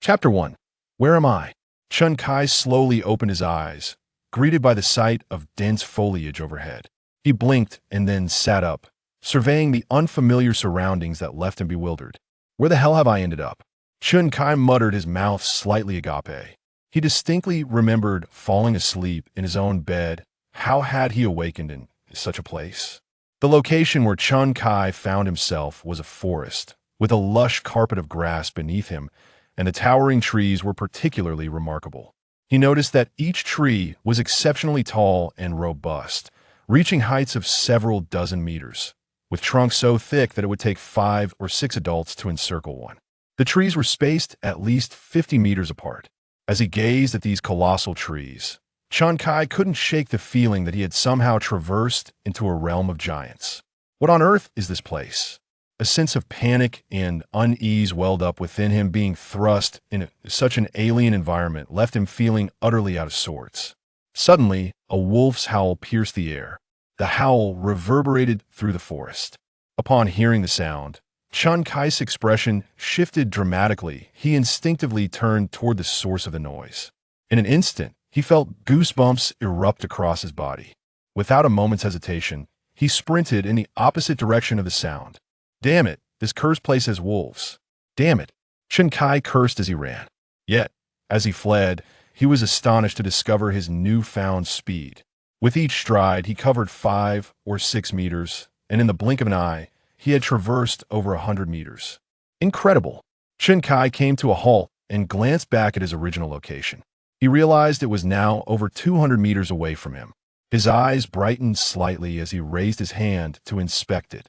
Chapter 1. Where am I? Chun Kai slowly opened his eyes, greeted by the sight of dense foliage overhead. He blinked and then sat up, surveying the unfamiliar surroundings that left him bewildered. Where the hell have I ended up? Chun Kai muttered, his mouth slightly agape. He distinctly remembered falling asleep in his own bed. How had he awakened in such a place? The location where Chun Kai found himself was a forest, with a lush carpet of grass beneath him, and the towering trees were particularly remarkable. He noticed that each tree was exceptionally tall and robust, reaching heights of several dozen meters, with trunks so thick that it would take 5 or 6 adults to encircle one. The trees were spaced at least 50 meters apart. As he gazed at these colossal trees, Chun Kai couldn't shake the feeling that he had somehow traversed into a realm of giants. What on earth is this place? A sense of panic and unease welled up within him. Being thrust in such an alien environment left him feeling utterly out of sorts. Suddenly, a wolf's howl pierced the air. The howl reverberated through the forest. Upon hearing the sound, Chun Kai's expression shifted dramatically. He instinctively turned toward the source of the noise. In an instant, he felt goosebumps erupt across his body. Without a moment's hesitation, he sprinted in the opposite direction of the sound. Damn it, this cursed place has wolves. Damn it. Chun Kai cursed as he ran. Yet, as he fled, he was astonished to discover his newfound speed. With each stride, he covered 5 or 6 meters, and in the blink of an eye, he had traversed over 100 meters. Incredible. Chun Kai came to a halt and glanced back at his original location. He realized it was now over 200 meters away from him. His eyes brightened slightly as he raised his hand to inspect it.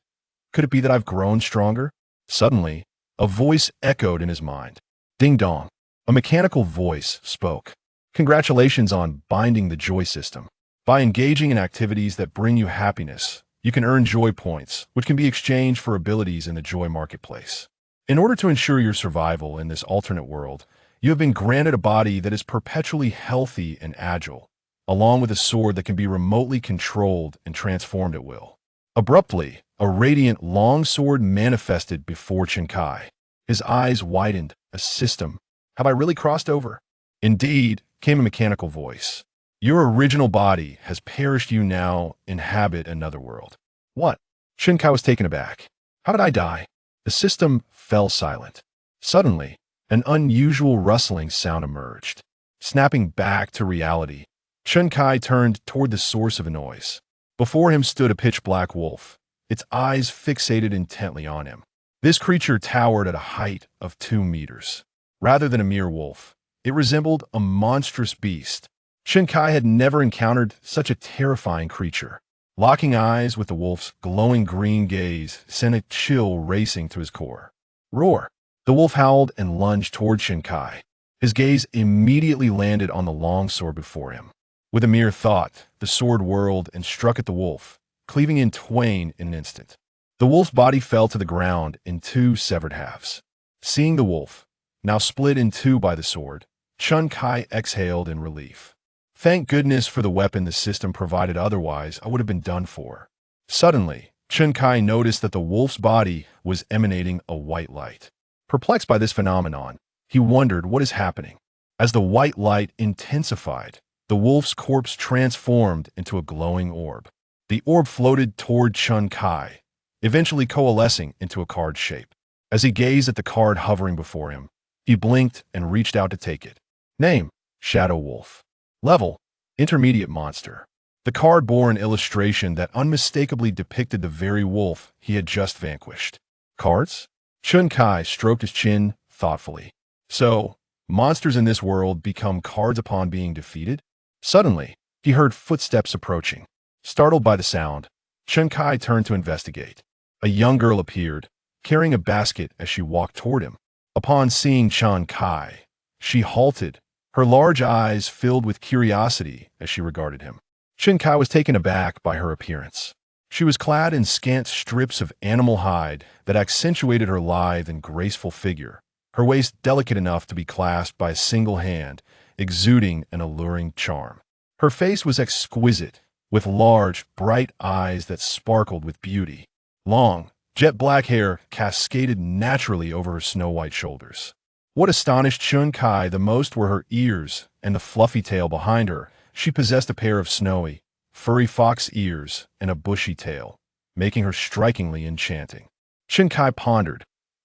Could it be that I've grown stronger? Suddenly, a voice echoed in his mind. Ding dong. A mechanical voice spoke. Congratulations on binding the joy system. By engaging in activities that bring you happiness, you can earn joy points, which can be exchanged for abilities in the joy marketplace. In order to ensure your survival in this alternate world, you have been granted a body that is perpetually healthy and agile, along with a sword that can be remotely controlled and transformed at will. Abruptly, a radiant long sword manifested before Chun Kai. His eyes widened. A system. Have I really crossed over? Indeed, came a mechanical voice. Your original body has perished. You now inhabit another world. What? Chun Kai was taken aback. How did I die? The system fell silent. Suddenly, an unusual rustling sound emerged. Snapping back to reality, Chun Kai turned toward the source of the noise. Before him stood a pitch-black wolf, its eyes fixated intently on him. This creature towered at a height of 2 meters. Rather than a mere wolf, it resembled a monstrous beast. Chun Kai had never encountered such a terrifying creature. Locking eyes with the wolf's glowing green gaze sent a chill racing to his core. Roar! The wolf howled and lunged toward Chun Kai. His gaze immediately landed on the long sword before him. With a mere thought, the sword whirled and struck at the wolf, cleaving in twain in an instant. The wolf's body fell to the ground in 2 severed halves. Seeing the wolf, now split in 2 by the sword, Chun Kai exhaled in relief. Thank goodness for the weapon the system provided, otherwise I would have been done for. Suddenly, Chun Kai noticed that the wolf's body was emanating a white light. Perplexed by this phenomenon, he wondered what is happening. As the white light intensified, the wolf's corpse transformed into a glowing orb. The orb floated toward Chun Kai, eventually coalescing into a card shape. As he gazed at the card hovering before him, he blinked and reached out to take it. Name: Shadow Wolf. Level: Intermediate Monster. The card bore an illustration that unmistakably depicted the very wolf he had just vanquished. Cards? Chun Kai stroked his chin thoughtfully. So, monsters in this world become cards upon being defeated? Suddenly, he heard footsteps approaching. Startled by the sound, Chun Kai turned to investigate. A young girl appeared, carrying a basket as she walked toward him. Upon seeing Chun Kai, she halted, her large eyes filled with curiosity as she regarded him. Chun Kai was taken aback by her appearance. She was clad in scant strips of animal hide that accentuated her lithe and graceful figure, her waist delicate enough to be clasped by a single hand, exuding an alluring charm. Her face was exquisite, with large, bright eyes that sparkled with beauty. Long, jet black hair cascaded naturally over her snow-white shoulders. What astonished Chun Kai the most were her ears and the fluffy tail behind her. She possessed a pair of snowy, furry fox ears and a bushy tail, making her strikingly enchanting. Chun Kai pondered,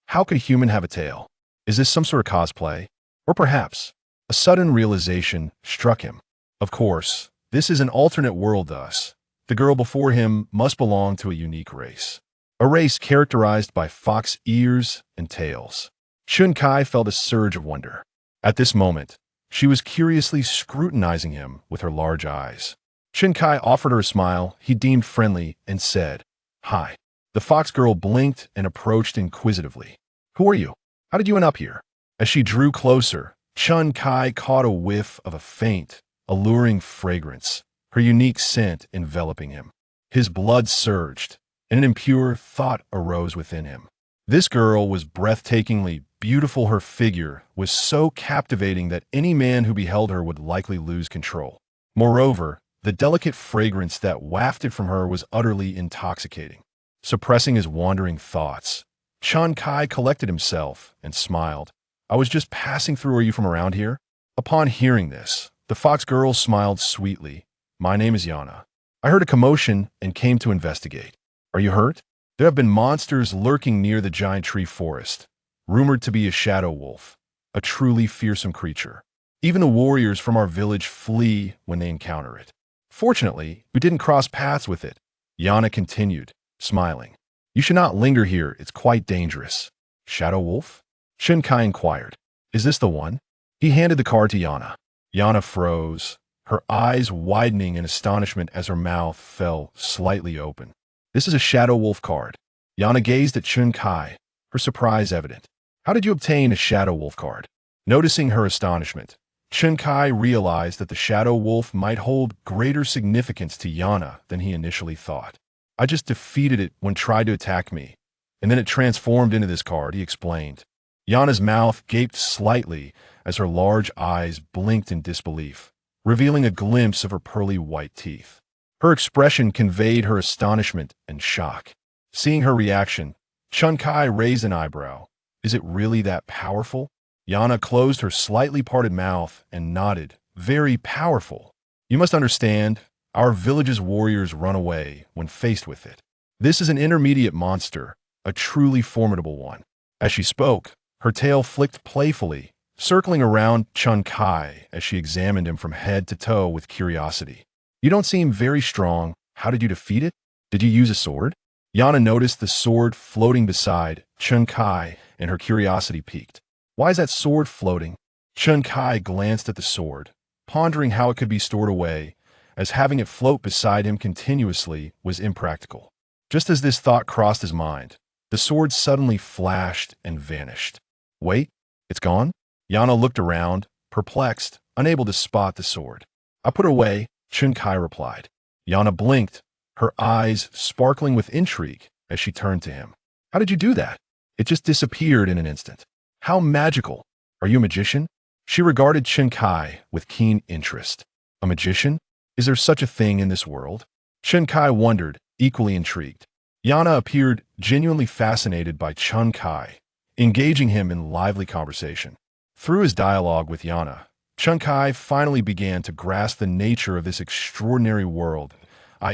how could a human have a tail? Is this some sort of cosplay? Or perhaps, a sudden realization struck him. Of course, this is an alternate world thus. The girl before him must belong to a unique race. A race characterized by fox ears and tails. Chun Kai felt a surge of wonder. At this moment, she was curiously scrutinizing him with her large eyes. Chun Kai offered her a smile he deemed friendly and said, "Hi." The fox girl blinked and approached inquisitively. "Who are you? How did you end up here?" As she drew closer, Chun Kai caught a whiff of a faint, alluring fragrance, her unique scent enveloping him. His blood surged, and an impure thought arose within him. This girl was breathtakingly beautiful. Her figure was so captivating that any man who beheld her would likely lose control. Moreover, the delicate fragrance that wafted from her was utterly intoxicating. Suppressing his wandering thoughts, Chun Kai collected himself and smiled. "I was just passing through. Are you from around here?" Upon hearing this, the fox girl smiled sweetly. "My name is Yana. I heard a commotion and came to investigate. Are you hurt? There have been monsters lurking near the giant tree forest, rumored to be a shadow wolf, a truly fearsome creature. Even the warriors from our village flee when they encounter it. Fortunately, we didn't cross paths with it." Yana continued, smiling. "You should not linger here. It's quite dangerous." "Shadow wolf?" Chun Kai inquired. "Is this the one?" He handed the card to Yana. Yana froze, her eyes widening in astonishment as her mouth fell slightly open. "This is a shadow wolf card." Yana gazed at Chun Kai, her surprise evident. "How did you obtain a shadow wolf card?" Noticing her astonishment, Chun Kai realized that the shadow wolf might hold greater significance to Yana than he initially thought. "I just defeated it when it tried to attack me, and then it transformed into this card," he explained. Yana's mouth gaped slightly as her large eyes blinked in disbelief, revealing a glimpse of her pearly white teeth. Her expression conveyed her astonishment and shock. Seeing her reaction, Chun Kai raised an eyebrow. "Is it really that powerful?" Yana closed her slightly parted mouth and nodded. "Very powerful. You must understand, our village's warriors run away when faced with it. This is an intermediate monster, a truly formidable one." As she spoke, her tail flicked playfully, circling around Chun Kai as she examined him from head to toe with curiosity. "You don't seem very strong. How did you defeat it? Did you use a sword?" Yana noticed the sword floating beside Chun Kai, and her curiosity piqued. "Why is that sword floating?" Chun Kai glanced at the sword, pondering how it could be stored away, as having it float beside him continuously was impractical. Just as this thought crossed his mind, the sword suddenly flashed and vanished. "Wait, it's gone?" Yana looked around, perplexed, unable to spot the sword. "I put it away," Chun Kai replied. Yana blinked, her eyes sparkling with intrigue as she turned to him. "How did you do that?" "It just disappeared in an instant." "How magical! Are you a magician?" She regarded Chun Kai with keen interest. "A magician? Is there such a thing in this world?" Chun Kai wondered, equally intrigued. Yana appeared genuinely fascinated by Chun Kai, engaging him in lively conversation. Through his dialogue with Yana, Chun Kai finally began to grasp the nature of this extraordinary world.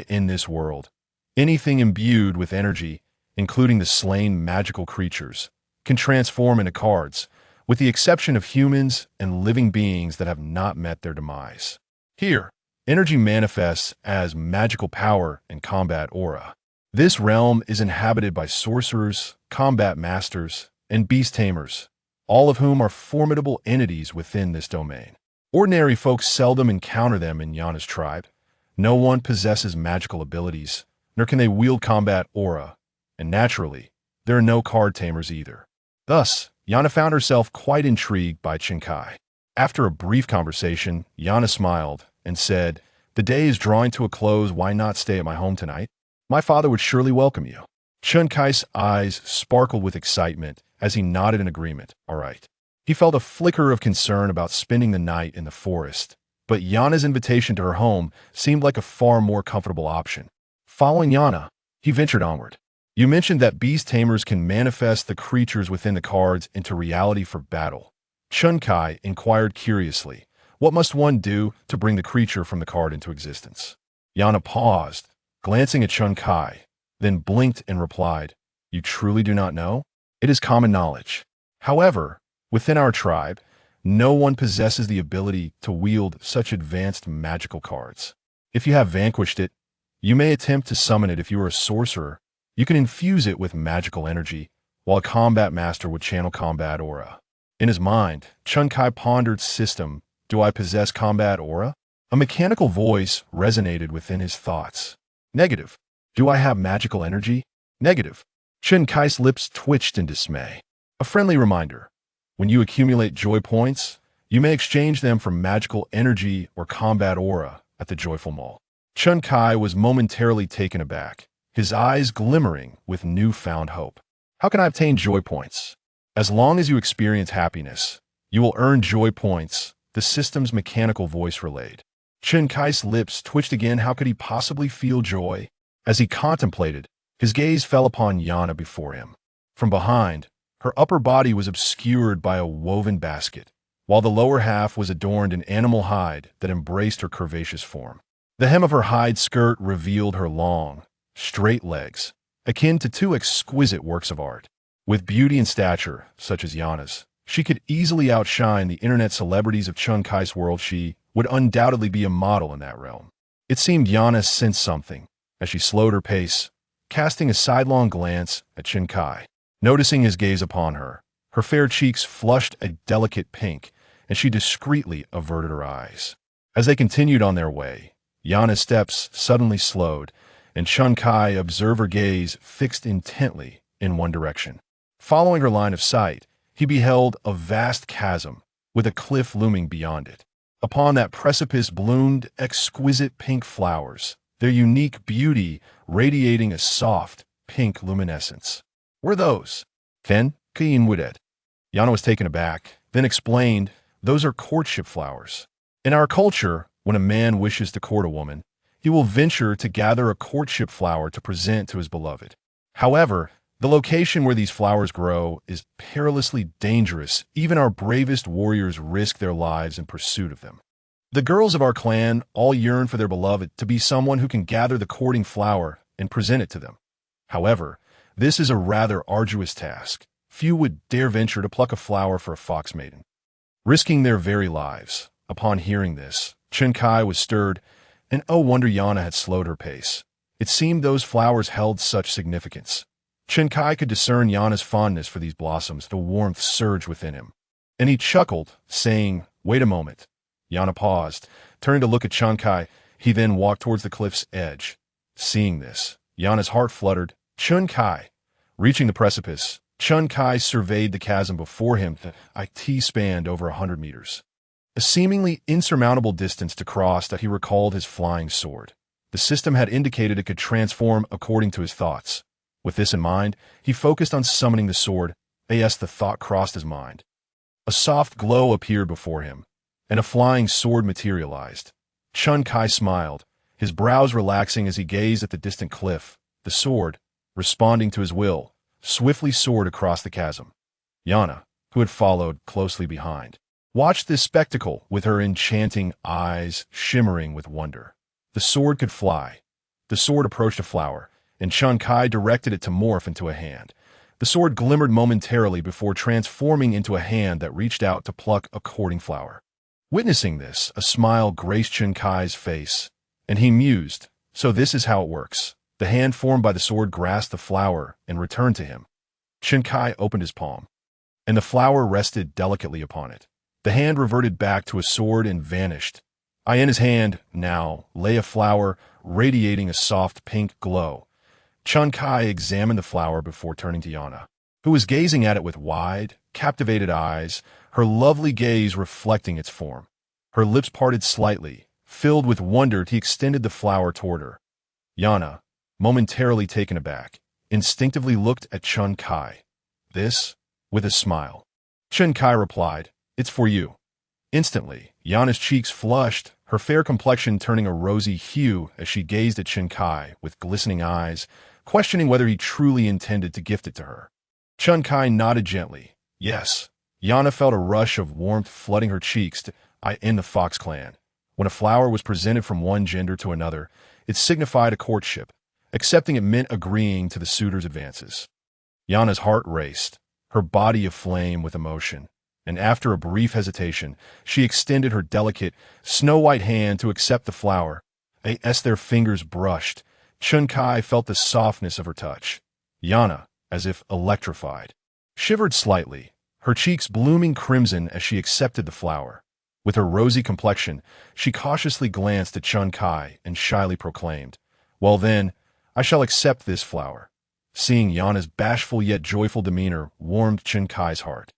In this world, anything imbued with energy, including the slain magical creatures, can transform into cards, with the exception of humans and living beings that have not met their demise. Here, energy manifests as magical power and combat aura. This realm is inhabited by sorcerers, combat masters, and beast tamers, all of whom are formidable entities within this domain. Ordinary folks seldom encounter them in Yana's tribe. No one possesses magical abilities, nor can they wield combat aura, and naturally, there are no card tamers either. Thus, Yana found herself quite intrigued by Chun Kai. After a brief conversation, Yana smiled and said, "The day is drawing to a close. Why not stay at my home tonight? My father would surely welcome you." Chun Kai's eyes sparkled with excitement as he nodded in agreement. "All right." He felt a flicker of concern about spending the night in the forest, but Yana's invitation to her home seemed like a far more comfortable option. Following Yana, he ventured onward. "You mentioned that beast tamers can manifest the creatures within the cards into reality for battle. Chun Kai inquired curiously, what must one do to bring the creature from the card into existence? Yana paused, glancing at Chun Kai, then blinked and replied, you truly do not know? It is common knowledge. However, within our tribe, no one possesses the ability to wield such advanced magical cards. If you have vanquished it, you may attempt to summon it. If you are a sorcerer, you can infuse it with magical energy, while a combat master would channel combat aura. In his mind, Chun Kai pondered system, do I possess combat aura? A mechanical voice resonated within his thoughts. Negative. Do I have magical energy? Negative. Chun Kai's lips twitched in dismay. A friendly reminder. When you accumulate joy points, you may exchange them for magical energy or combat aura at the Joyful Mall. Chun Kai was momentarily taken aback, his eyes glimmering with newfound hope. How can I obtain joy points? As long as you experience happiness, you will earn joy points, the system's mechanical voice relayed. Chun Kai's lips twitched again. How could he possibly feel joy? As he contemplated, his gaze fell upon Yana before him. From behind, her upper body was obscured by a woven basket, while the lower half was adorned in animal hide that embraced her curvaceous form. The hem of her hide skirt revealed her long, straight legs, akin to two exquisite works of art. With beauty and stature, such as Yana's, she could easily outshine the internet celebrities of Chun Kai's world. She would undoubtedly be a model in that realm. It seemed Yana sensed something, as she slowed her pace, casting a sidelong glance at Chun Kai. Noticing his gaze upon her, her fair cheeks flushed a delicate pink, and she discreetly averted her eyes. As they continued on their way, Yana's steps suddenly slowed, and Chun Kai observed her gaze fixed intently in one direction. Following her line of sight, he beheld a vast chasm with a cliff looming beyond it. Upon that precipice bloomed exquisite pink flowers, their unique beauty radiating a soft, pink luminescence. Were those? Then, imbued. Yana was taken aback, then explained, those are courtship flowers. In our culture, when a man wishes to court a woman, he will venture to gather a courtship flower to present to his beloved. However, the location where these flowers grow is perilously dangerous. Even our bravest warriors risk their lives in pursuit of them. The girls of our clan all yearn for their beloved to be someone who can gather the courting flower and present it to them. However, this is a rather arduous task. Few would dare venture to pluck a flower for a fox maiden, risking their very lives. Upon hearing this, Chun Kai was stirred, and oh wonder Yana had slowed her pace. It seemed those flowers held such significance. Chun Kai could discern Yana's fondness for these blossoms. The warmth surged within him, and he chuckled, saying, wait a moment. Yana paused, turning to look at Chun Kai. He then walked towards the cliff's edge. Seeing this, Yana's heart fluttered. Chun Kai. Reaching the precipice, Chun Kai surveyed the chasm before him. It spanned over 100 meters. A seemingly insurmountable distance to cross that he recalled his flying sword. The system had indicated it could transform according to his thoughts. With this in mind, he focused on summoning the sword. The thought crossed his mind. A soft glow appeared before him, and a flying sword materialized. Chun Kai smiled, his brows relaxing as he gazed at the distant cliff. The sword, responding to his will, swiftly soared across the chasm. Yana, who had followed closely behind, watched this spectacle with her enchanting eyes shimmering with wonder. The sword could fly. The sword approached a flower, and Chun Kai directed it to morph into a hand. The sword glimmered momentarily before transforming into a hand that reached out to pluck a courting flower. Witnessing this, a smile graced Chun Kai's face, and he mused, so this is how it works. The hand formed by the sword grasped the flower and returned to him. Chun Kai opened his palm, and the flower rested delicately upon it. The hand reverted back to a sword and vanished. In his hand, now, lay a flower radiating a soft pink glow. Chun Kai examined the flower before turning to Yana, who was gazing at it with wide, captivated eyes, her lovely gaze reflecting its form. Her lips parted slightly. Filled with wonder, he extended the flower toward her. Yana, momentarily taken aback, instinctively looked at Chun Kai. This, with a smile. Chun Kai replied, it's for you. Instantly, Yana's cheeks flushed, her fair complexion turning a rosy hue as she gazed at Chun Kai with glistening eyes, questioning whether he truly intended to gift it to her. Chun Kai nodded gently. Yes, Yana felt a rush of warmth flooding her cheeks in the Fox clan. When a flower was presented from one gender to another, it signified a courtship. Accepting it meant agreeing to the suitor's advances. Yana's heart raced, her body aflame with emotion, and after a brief hesitation, she extended her delicate, snow-white hand to accept the flower. As their fingers brushed, Chun-Kai felt the softness of her touch. Yana, as if electrified, shivered slightly, her cheeks blooming crimson as she accepted the flower. With her rosy complexion, she cautiously glanced at Chun-Kai and shyly proclaimed, "Well then, I shall accept this flower." Seeing Yana's bashful yet joyful demeanor warmed Chun-Kai's heart.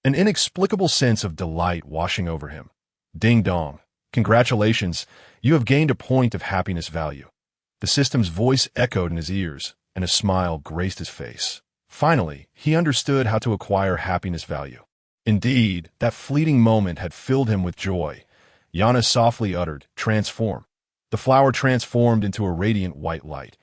An inexplicable sense of delight washing over him. Ding dong. Congratulations, you have gained a point of happiness value. The system's voice echoed in his ears, and a smile graced his face. Finally, he understood how to acquire happiness value. Indeed, that fleeting moment had filled him with joy. Yana softly uttered, "Transform." The flower transformed into a radiant white light,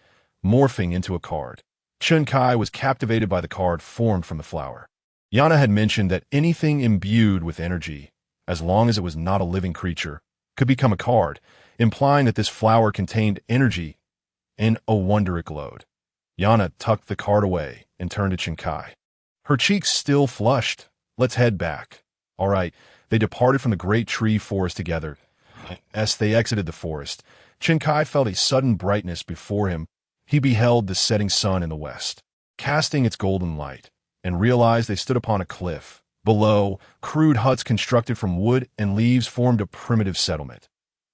morphing into a card. Chun-Kai was captivated by the card formed from the flower. Yana had mentioned that anything imbued with energy, as long as it was not a living creature, could become a card, implying that this flower contained energy. In a wonder it glowed. Yana tucked the card away and turned to Chun-Kai. Her cheeks still flushed. "Let's head back." All right, they departed from the great tree forest together. As they exited the forest, Chun-Kai felt a sudden brightness before him. He beheld the setting sun in the west, casting its golden light, and realized they stood upon a cliff. Below, crude huts constructed from wood and leaves formed a primitive settlement.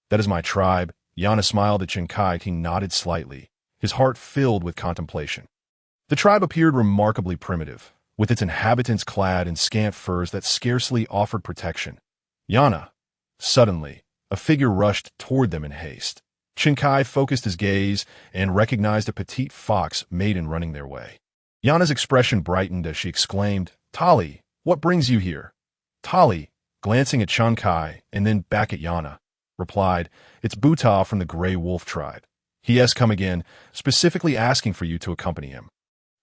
"That is my tribe." Yana smiled at Chun-Kai. He nodded slightly, his heart filled with contemplation. The tribe appeared remarkably primitive, with its inhabitants clad in scant furs that scarcely offered protection. Yana. Suddenly, a figure rushed toward them in haste. Chun-Kai focused his gaze and recognized a petite fox maiden running their way. Yana's expression brightened as she exclaimed, "Tali, what brings you here?" Tali, glancing at Chun-Kai and then back at Yana, replied, "It's Buta from the Grey Wolf tribe. He has come again, specifically asking for you to accompany him."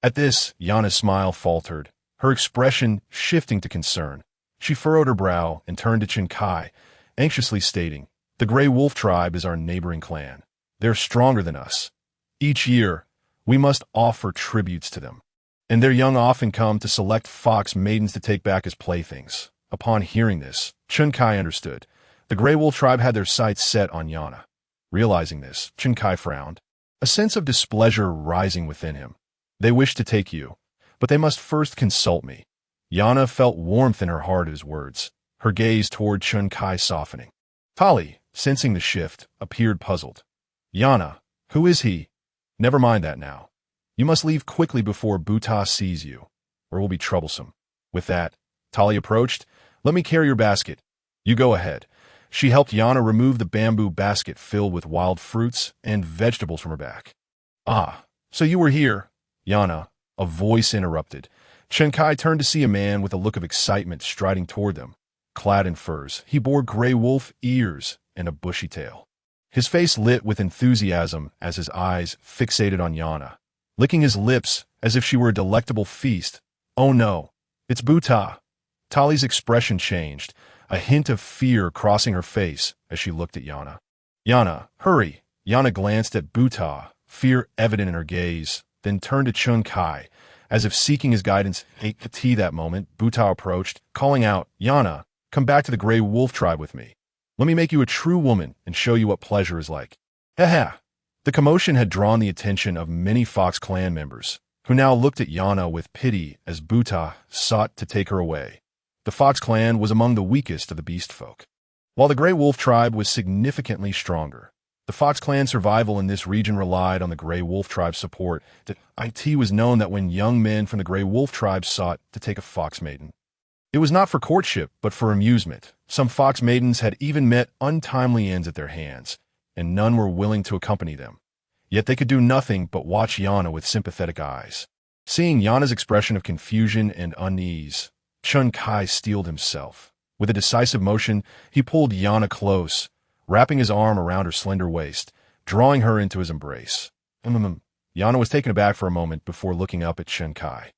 At this, Yana's smile faltered, her expression shifting to concern. She furrowed her brow and turned to Chun-Kai, anxiously stating, "The Grey Wolf tribe is our neighboring clan. They're stronger than us. Each year, we must offer tributes to them, and their young often come to select fox maidens to take back as playthings." Upon hearing this, Chun-Kai understood. The Grey Wolf tribe had their sights set on Yana. Realizing this, Chun-Kai frowned, a sense of displeasure rising within him. "They wish to take you, but they must first consult me." Yana felt warmth in her heart at his words, her gaze toward Chun-Kai softening. Tali, sensing the shift, appeared puzzled. "Yana, who is he?" "Never mind that now. You must leave quickly before Buta sees you, or it will be troublesome." With that, Tali approached. "Let me carry your basket." "You go ahead." She helped Yana remove the bamboo basket filled with wild fruits and vegetables from her back. "Ah, so you were here." "Yana," a voice interrupted. Chun-Kai turned to see a man with a look of excitement striding toward them. Clad in furs, he bore gray wolf ears and a bushy tail. His face lit with enthusiasm as his eyes fixated on Yana, licking his lips as if she were a delectable feast. "Oh no, it's Buta." Tali's expression changed, a hint of fear crossing her face as she looked at Yana. "Yana, hurry." Yana glanced at Buta, fear evident in her gaze, then turned to Chun-Kai, as if seeking his guidance. At that moment, Buta approached, calling out, "Yana, come back to the Grey Wolf tribe with me. Let me make you a true woman and show you what pleasure is like." Ha. The commotion had drawn the attention of many Fox clan members, who now looked at Yana with pity as Buta sought to take her away. The Fox clan was among the weakest of the beastfolk, while the Grey Wolf tribe was significantly stronger. The Fox clan's survival in this region relied on the Grey Wolf tribe's support. It was known that when young men from the Grey Wolf tribe sought to take a fox maiden, it was not for courtship, but for amusement. Some fox maidens had even met untimely ends at their hands, and none were willing to accompany them. Yet they could do nothing but watch Yana with sympathetic eyes. Seeing Yana's expression of confusion and unease, Chun-Kai steeled himself. With a decisive motion, he pulled Yana close, wrapping his arm around her slender waist, drawing her into his embrace. Yana was taken aback for a moment before looking up at Chun-Kai.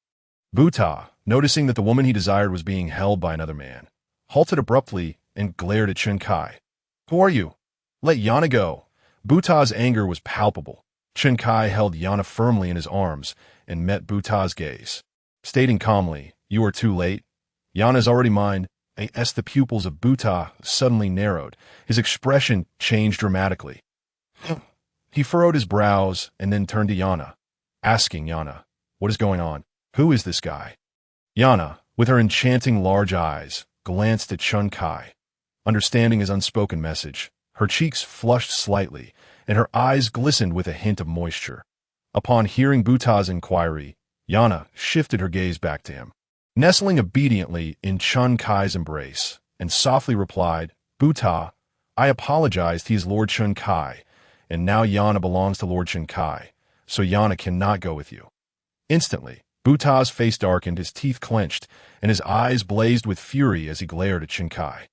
Buta, noticing that the woman he desired was being held by another man, halted abruptly and glared at Chen Kai. "Who are you? Let Yana go." Buta's anger was palpable. Chen Kai held Yana firmly in his arms and met Buta's gaze. Stating calmly, "You are too late. Yana is already mine." As the pupils of Buta suddenly narrowed, his expression changed dramatically. He furrowed his brows and then turned to Yana, asking Yana, "What is going on? Who is this guy?" Yana, with her enchanting large eyes, glanced at Chen Kai. Understanding his unspoken message, her cheeks flushed slightly, and her eyes glistened with a hint of moisture. Upon hearing Buta's inquiry, Yana shifted her gaze back to him, nestling obediently in Chen Kai's embrace, and softly replied, "Buta, I apologized. He is Lord Chen Kai, and now Yana belongs to Lord Chen Kai, so Yana cannot go with you." Instantly, Buta's face darkened, his teeth clenched, and his eyes blazed with fury as he glared at Chen Kai.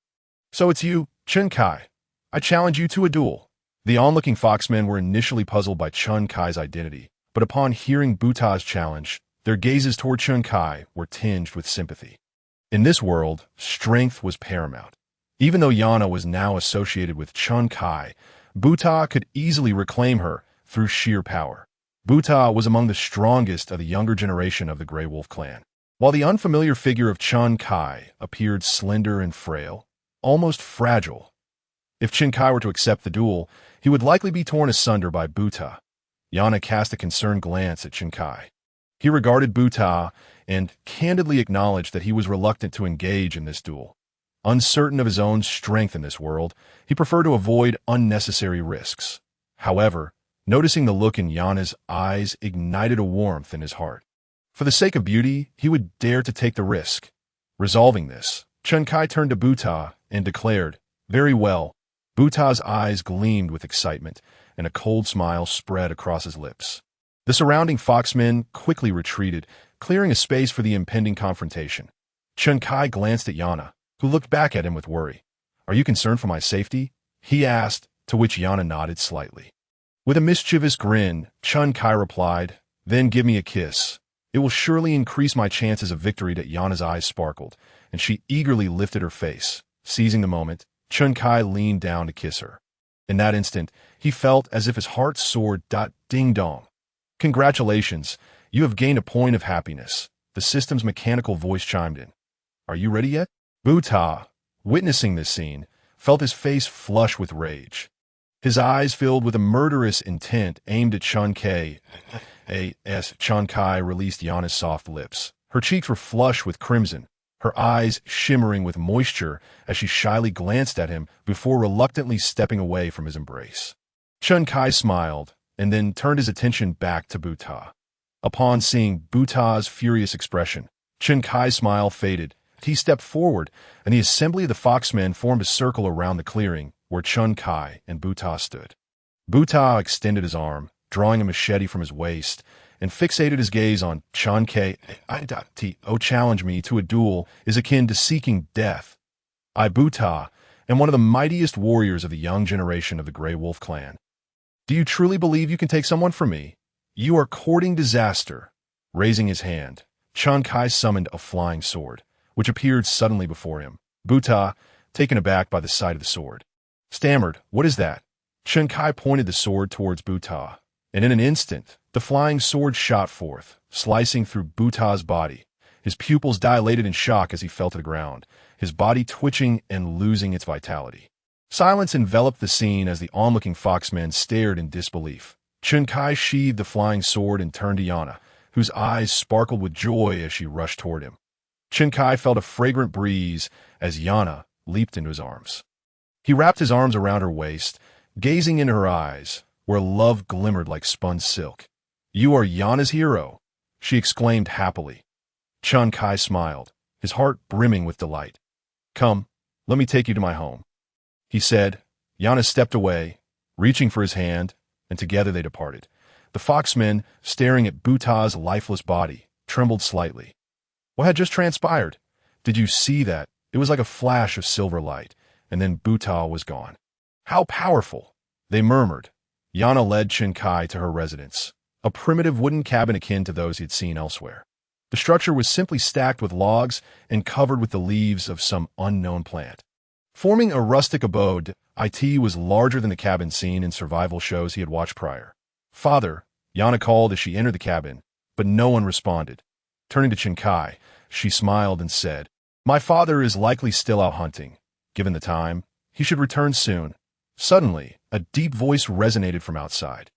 "So it's you, Chen Kai. I challenge you to a duel." The onlooking foxmen were initially puzzled by Chen Kai's identity, but upon hearing Buta's challenge, their gazes toward Chen Kai were tinged with sympathy. In this world, strength was paramount. Even though Yana was now associated with Chen Kai, Buta could easily reclaim her through sheer power. Buta was among the strongest of the younger generation of the Grey Wolf clan, while the unfamiliar figure of Chen Kai appeared slender and frail, almost fragile. If Chen Kai were to accept the duel, he would likely be torn asunder by Buta. Yana cast a concerned glance at Chen Kai. He regarded Buta and candidly acknowledged that he was reluctant to engage in this duel. Uncertain of his own strength in this world, he preferred to avoid unnecessary risks. However, noticing the look in Yana's eyes ignited a warmth in his heart. For the sake of beauty, he would dare to take the risk. Resolving this, Chen Kai turned to Buta and declared, "Very well." Buta's eyes gleamed with excitement, and a cold smile spread across his lips. The surrounding foxmen quickly retreated, clearing a space for the impending confrontation. Chen Kai glanced at Yana, who looked back at him with worry. "Are you concerned for my safety?" he asked, to which Yana nodded slightly. With a mischievous grin, Chen Kai replied, "Then give me a kiss. It will surely increase my chances of victory." Yana's eyes sparkled, and she eagerly lifted her face. Seizing the moment, Chen Kai leaned down to kiss her. In that instant, he felt as if his heart soared. Ding-dong. "Congratulations, you have gained a point of happiness," the system's mechanical voice chimed in. "Are you ready yet?" Buta, witnessing this scene, felt his face flush with rage. His eyes filled with a murderous intent aimed at Chen Kai. As Chen Kai released Yana's soft lips, her cheeks were flush with crimson, her eyes shimmering with moisture as she shyly glanced at him before reluctantly stepping away from his embrace. Chen Kai smiled, and then turned his attention back to Buta. Upon seeing Buta's furious expression, Chen Kai's smile faded. He stepped forward, and the assembly of the foxmen formed a circle around the clearing where Chen Kai and Buta stood. Buta extended his arm, drawing a machete from his waist, and fixated his gaze on Chen Kai. "To challenge me to a duel is akin to seeking death. I, Buta, am one of the mightiest warriors of the young generation of the Grey Wolf clan. Do you truly believe you can take someone from me? You are courting disaster." Raising his hand, Chen Kai summoned a flying sword, which appeared suddenly before him. Buta, taken aback by the sight of the sword, stammered, "What is that?" Chen Kai pointed the sword towards Buta, and in an instant, the flying sword shot forth, slicing through Buta's body. His pupils dilated in shock as he fell to the ground, his body twitching and losing its vitality. Silence enveloped the scene as the onlooking foxmen stared in disbelief. Chen Kai sheathed the flying sword and turned to Yana, whose eyes sparkled with joy as she rushed toward him. Chen Kai felt a fragrant breeze as Yana leaped into his arms. He wrapped his arms around her waist, gazing into her eyes, where love glimmered like spun silk. "You are Yana's hero," she exclaimed happily. Chen Kai smiled, his heart brimming with delight. "Come, let me take you to my home," he said. Yana stepped away, reaching for his hand, and together they departed. The foxmen, staring at Buta's lifeless body, trembled slightly. What had just transpired? Did you see that? It was like a flash of silver light, and then Buta was gone. "How powerful!" they murmured. Yana led Chen Kai to her residence, a primitive wooden cabin akin to those he had seen elsewhere. The structure was simply stacked with logs and covered with the leaves of some unknown plant. Forming a rustic abode, it was larger than the cabin seen in survival shows he had watched prior. "Father," Yana called as she entered the cabin, but no one responded. Turning to Chinkai, she smiled and said, "My father is likely still out hunting. Given the time, he should return soon." Suddenly, a deep voice resonated from outside.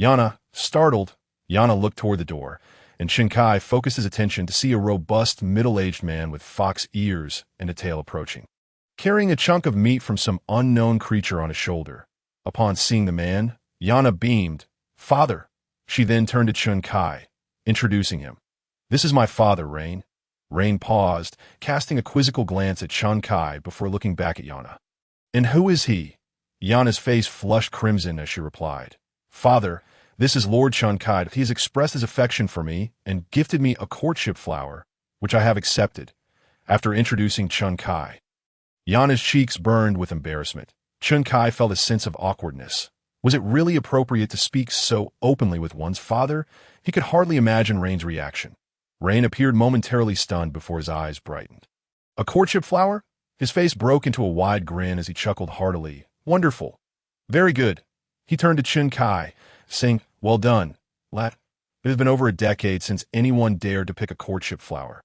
Yana, startled, Yana looked toward the door, and Chinkai focused his attention to see a robust, middle-aged man with fox ears and a tail approaching, carrying a chunk of meat from some unknown creature on his shoulder. Upon seeing the man, Yana beamed. "Father." She then turned to Chinkai, introducing him. "This is my father, Rain." Rain paused, casting a quizzical glance at Chinkai before looking back at Yana. "And who is he?" Yana's face flushed crimson as she replied. "Father, this is Lord Chinkai. He has expressed his affection for me and gifted me a courtship flower, which I have accepted." After introducing Chinkai, Yana's cheeks burned with embarrassment. Chinkai felt a sense of awkwardness. Was it really appropriate to speak so openly with one's father? He could hardly imagine Rain's reaction. Rain appeared momentarily stunned before his eyes brightened. "A courtship flower?" His face broke into a wide grin as he chuckled heartily. "Wonderful. Very good." He turned to Chinkai, saying, "Well done, lad. It has been over a decade since anyone dared to pick a courtship flower.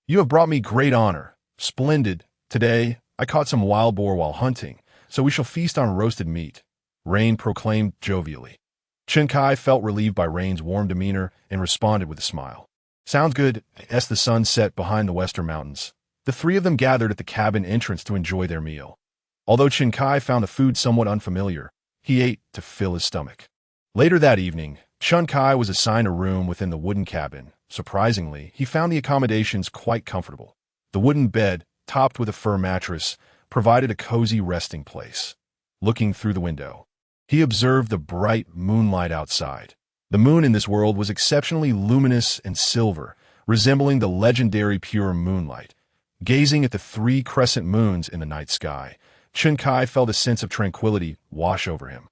You have brought me great honor. Splendid. Today, I caught some wild boar while hunting, so we shall feast on roasted meat," Rain proclaimed jovially. Chinkai felt relieved by Rain's warm demeanor and responded with a smile. "Sounds good." As the sun set behind the western mountains, the three of them gathered at the cabin entrance to enjoy their meal. Although Chinkai found the food somewhat unfamiliar, he ate to fill his stomach. Later that evening, Chinkai was assigned a room within the wooden cabin. Surprisingly, he found the accommodations quite comfortable. The wooden bed, topped with a fur mattress, provided a cozy resting place. Looking through the window, he observed the bright moonlight outside. The moon in this world was exceptionally luminous and silver, resembling the legendary pure moonlight. Gazing at the 3 crescent moons in the night sky, Chinkai felt a sense of tranquility wash over him.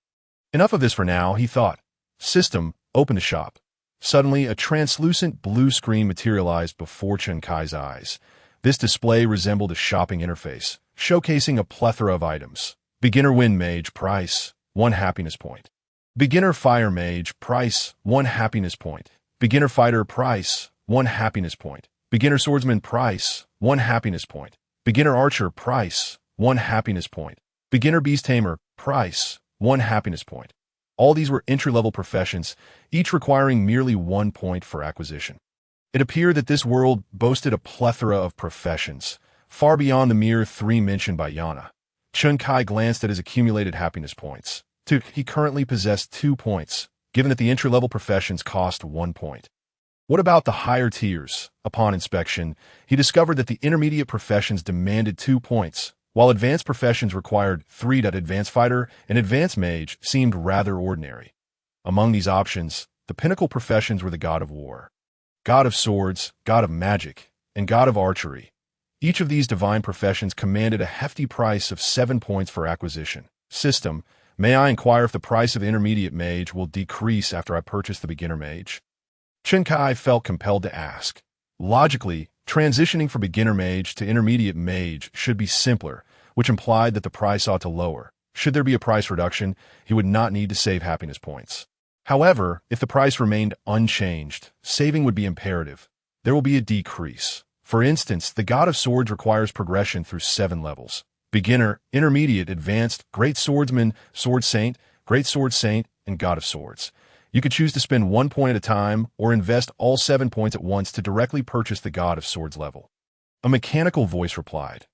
Enough of this for now, he thought. System, open the shop. Suddenly, a translucent blue screen materialized before Chinkai's eyes. This display resembled a shopping interface, showcasing a plethora of items. Beginner Wind Mage, price, 1 happiness point. Beginner Fire Mage, price, 1 happiness point. Beginner Fighter, price, 1 happiness point. Beginner Swordsman, price, 1 happiness point. Beginner Archer, price, 1 happiness point. Beginner Beast Tamer, price, 1 happiness point. All these were entry-level professions, each requiring merely 1 point for acquisition. It appeared that this world boasted a plethora of professions, far beyond the mere 3 mentioned by Yana. Chinkai glanced at his accumulated happiness points. He currently possessed 2 points, given that the entry-level professions cost 1 point. What about the higher tiers? Upon inspection, he discovered that the intermediate professions demanded 2 points, while advanced professions required 3. Advanced Fighter and Advanced Mage seemed rather ordinary. Among these options, the pinnacle professions were the God of War, God of Swords, God of Magic, and God of Archery. Each of these divine professions commanded a hefty price of 7 points for acquisition. System, may I inquire if the price of Intermediate Mage will decrease after I purchase the Beginner Mage? Chinkai felt compelled to ask. Logically, transitioning from Beginner Mage to Intermediate Mage should be simpler, which implied that the price ought to lower. Should there be a price reduction, he would not need to save happiness points. However, if the price remained unchanged, saving would be imperative. There will be a decrease. For instance, the God of Swords requires progression through 7 levels. Beginner, Intermediate, Advanced, Great Swordsman, Sword Saint, Great Sword Saint, and God of Swords. You could choose to spend 1 point at a time or invest all 7 points at once to directly purchase the God of Swords level. A mechanical voice replied.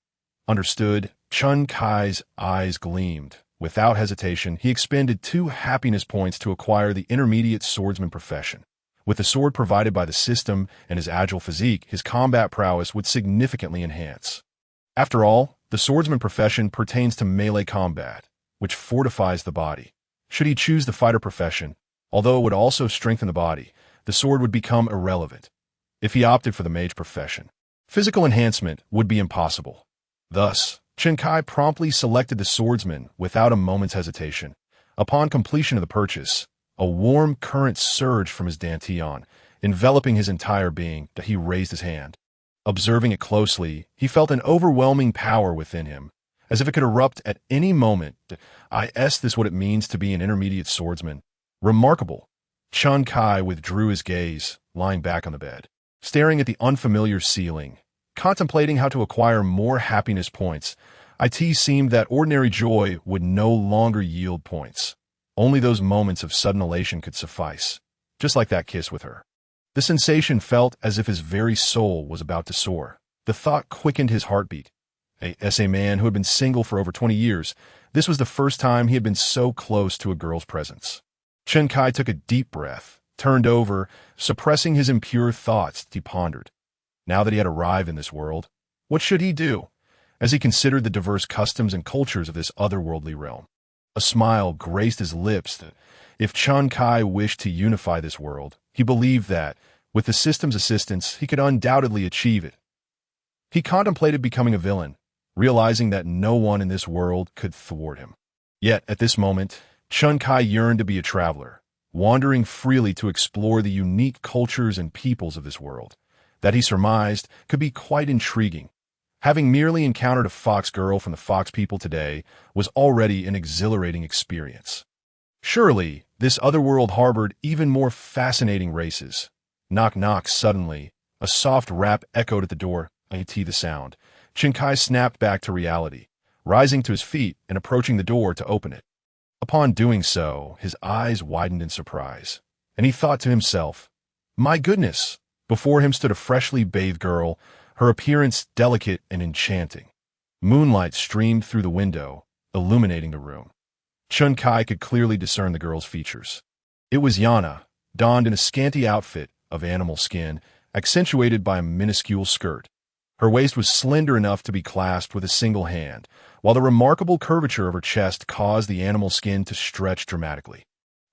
Understood. Chinkai's eyes gleamed. Without hesitation, he expended 2 happiness points to acquire the Intermediate Swordsman profession. With the sword provided by the system and his agile physique, his combat prowess would significantly enhance. After all, the swordsman profession pertains to melee combat, which fortifies the body. Should he choose the fighter profession, although it would also strengthen the body, the sword would become irrelevant. If he opted for the mage profession, physical enhancement would be impossible. Thus, Chinkai promptly selected the swordsman without a moment's hesitation. Upon completion of the purchase, a warm current surged from his dantian, enveloping his entire being. He raised his hand. Observing it closely, he felt an overwhelming power within him, as if it could erupt at any moment. This what it means to be an intermediate swordsman. Remarkable. Chun Kai withdrew his gaze, lying back on the bed, staring at the unfamiliar ceiling, contemplating how to acquire more happiness points. It seemed that ordinary joy would no longer yield points. Only those moments of sudden elation could suffice, just like that kiss with her. The sensation felt as if his very soul was about to soar. The thought quickened his heartbeat. As a man who had been single for over 20 years, this was the first time he had been so close to a girl's presence. Chun Kai took a deep breath, turned over, suppressing his impure thoughts. He pondered. Now that he had arrived in this world, what should he do? As he considered the diverse customs and cultures of this otherworldly realm, a smile graced his lips. If Chun Kai wished to unify this world, he believed that, with the system's assistance, he could undoubtedly achieve it. He contemplated becoming a villain, realizing that no one in this world could thwart him. Yet, at this moment, Chun Kai yearned to be a traveler, wandering freely to explore the unique cultures and peoples of this world, that he surmised could be quite intriguing. Having merely encountered a fox girl from the fox people today was already an exhilarating experience. Surely, this otherworld harbored even more fascinating races. Knock knock suddenly. A soft rap echoed at the door. The sound. Chun Kai snapped back to reality, rising to his feet and approaching the door to open it. Upon doing so, his eyes widened in surprise, and he thought to himself, "My goodness!" Before him stood a freshly bathed girl, her appearance delicate and enchanting. Moonlight streamed through the window, illuminating the room. Chun Kai could clearly discern the girl's features. It was Yana, donned in a scanty outfit of animal skin, accentuated by a minuscule skirt. Her waist was slender enough to be clasped with a single hand, while the remarkable curvature of her chest caused the animal skin to stretch dramatically.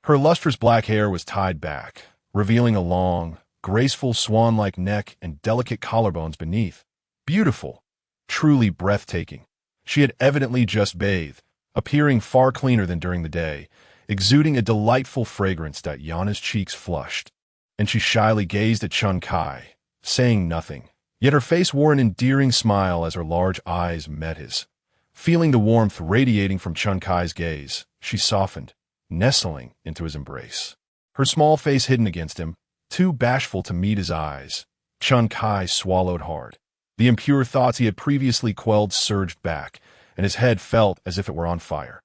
Her lustrous black hair was tied back, revealing a long, graceful swan-like neck and delicate collarbones beneath. Beautiful, truly breathtaking. She had evidently just bathed, appearing far cleaner than during the day, exuding a delightful fragrance. Yana's cheeks flushed, and she shyly gazed at Chun Kai, saying nothing. Yet her face wore an endearing smile as her large eyes met his. Feeling the warmth radiating from Chun Kai's gaze, she softened, nestling into his embrace. Her small face hidden against him, too bashful to meet his eyes. Chun Kai swallowed hard. The impure thoughts he had previously quelled surged back, and his head felt as if it were on fire.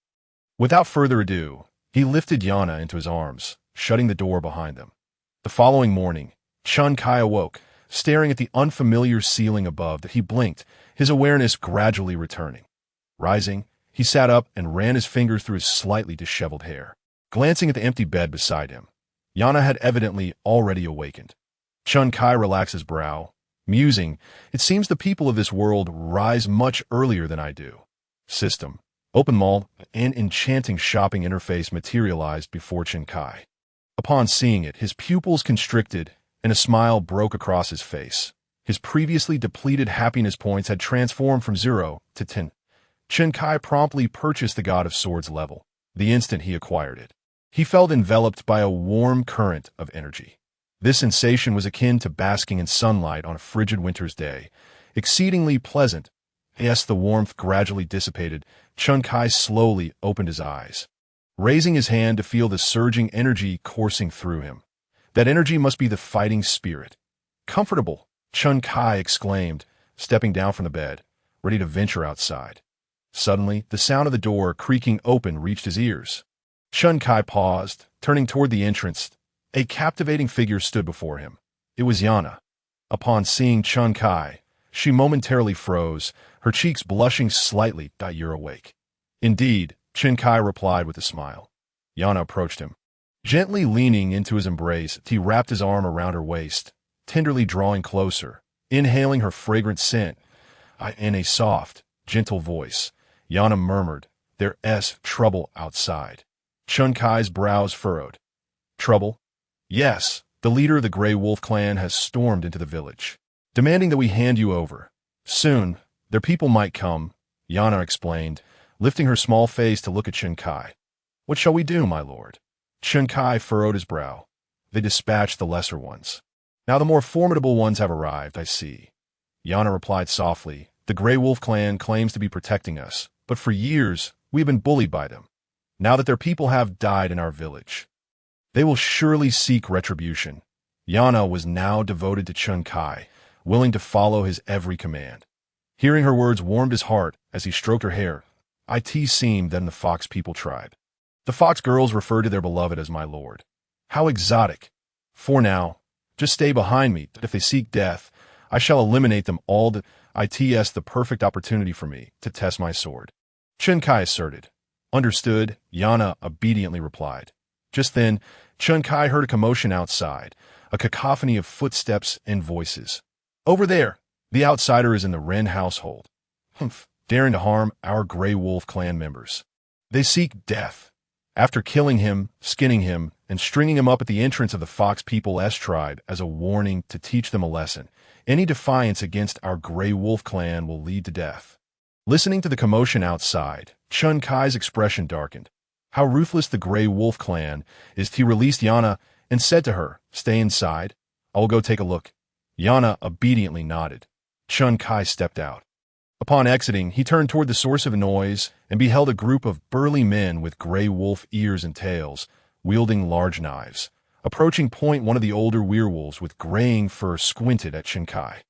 Without further ado, he lifted Yana into his arms, shutting the door behind them. The following morning, Chun Kai awoke, staring at the unfamiliar ceiling above. He blinked, his awareness gradually returning. Rising, he sat up and ran his fingers through his slightly disheveled hair. Glancing at the empty bed beside him, Yana had evidently already awakened. Chun Kai relaxed his brow, musing, "It seems the people of this world rise much earlier than I do." System. Open mall, an enchanting shopping interface materialized before Chun Kai. Upon seeing it, his pupils constricted, and a smile broke across his face. His previously depleted happiness points had transformed from 0 to 10. Chun Kai promptly purchased the God of Swords level, the instant he acquired it. He felt enveloped by a warm current of energy. This sensation was akin to basking in sunlight on a frigid winter's day, exceedingly pleasant. As the warmth gradually dissipated, Chun Kai slowly opened his eyes, raising his hand to feel the surging energy coursing through him. That energy must be the fighting spirit. "Comfortable," Chun Kai exclaimed, stepping down from the bed, ready to venture outside. Suddenly, the sound of the door creaking open reached his ears. Chun Kai paused, turning toward the entrance. A captivating figure stood before him. It was Yana. Upon seeing Chun Kai, she momentarily froze, her cheeks blushing slightly. "You're awake." "Indeed," Chun Kai replied with a smile. Yana approached him. Gently leaning into his embrace, he wrapped his arm around her waist, tenderly drawing closer, inhaling her fragrant scent. In a soft, gentle voice, Yana murmured, "There's trouble outside." Chun Kai's brows furrowed. "Trouble?" "Yes, the leader of the Grey Wolf clan has stormed into the village, demanding that we hand you over. Soon, their people might come," Yana explained, lifting her small face to look at Chun Kai. "What shall we do, my lord?" Chun Kai furrowed his brow. "They dispatched the lesser ones. Now the more formidable ones have arrived, I see. Yana replied softly. The Grey Wolf clan claims to be protecting us, but for years we have been bullied by them. Now that their people have died in our village, they will surely seek retribution. Yana was now devoted to Chun Kai, willing to follow his every command. Hearing her words warmed his heart as he stroked her hair. It seemed then the Fox people tribe. The Fox girls referred to their beloved as my lord. How exotic. For now, just stay behind me. If they seek death, I shall eliminate them all. It's the perfect opportunity for me to test my sword. Chun Kai asserted. Understood, Yana obediently replied. Just then, Chun Kai heard a commotion outside, a cacophony of footsteps and voices. Over there, the outsider is in the Wren household. Humph, daring to harm our Grey Wolf clan members. They seek death. After killing him, skinning him, and stringing him up at the entrance of the Fox People's tribe as a warning to teach them a lesson, any defiance against our Grey Wolf clan will lead to death. Listening to the commotion outside, Chun Kai's expression darkened. How ruthless the Grey Wolf clan is. He released Yana and said to her, stay inside. I will go take a look. Yana obediently nodded. Chun Kai stepped out. Upon exiting, he turned toward the source of noise and beheld a group of burly men with Grey Wolf ears and tails, wielding large knives. Approaching point, one of the older werewolves with graying fur squinted at Chun Kai.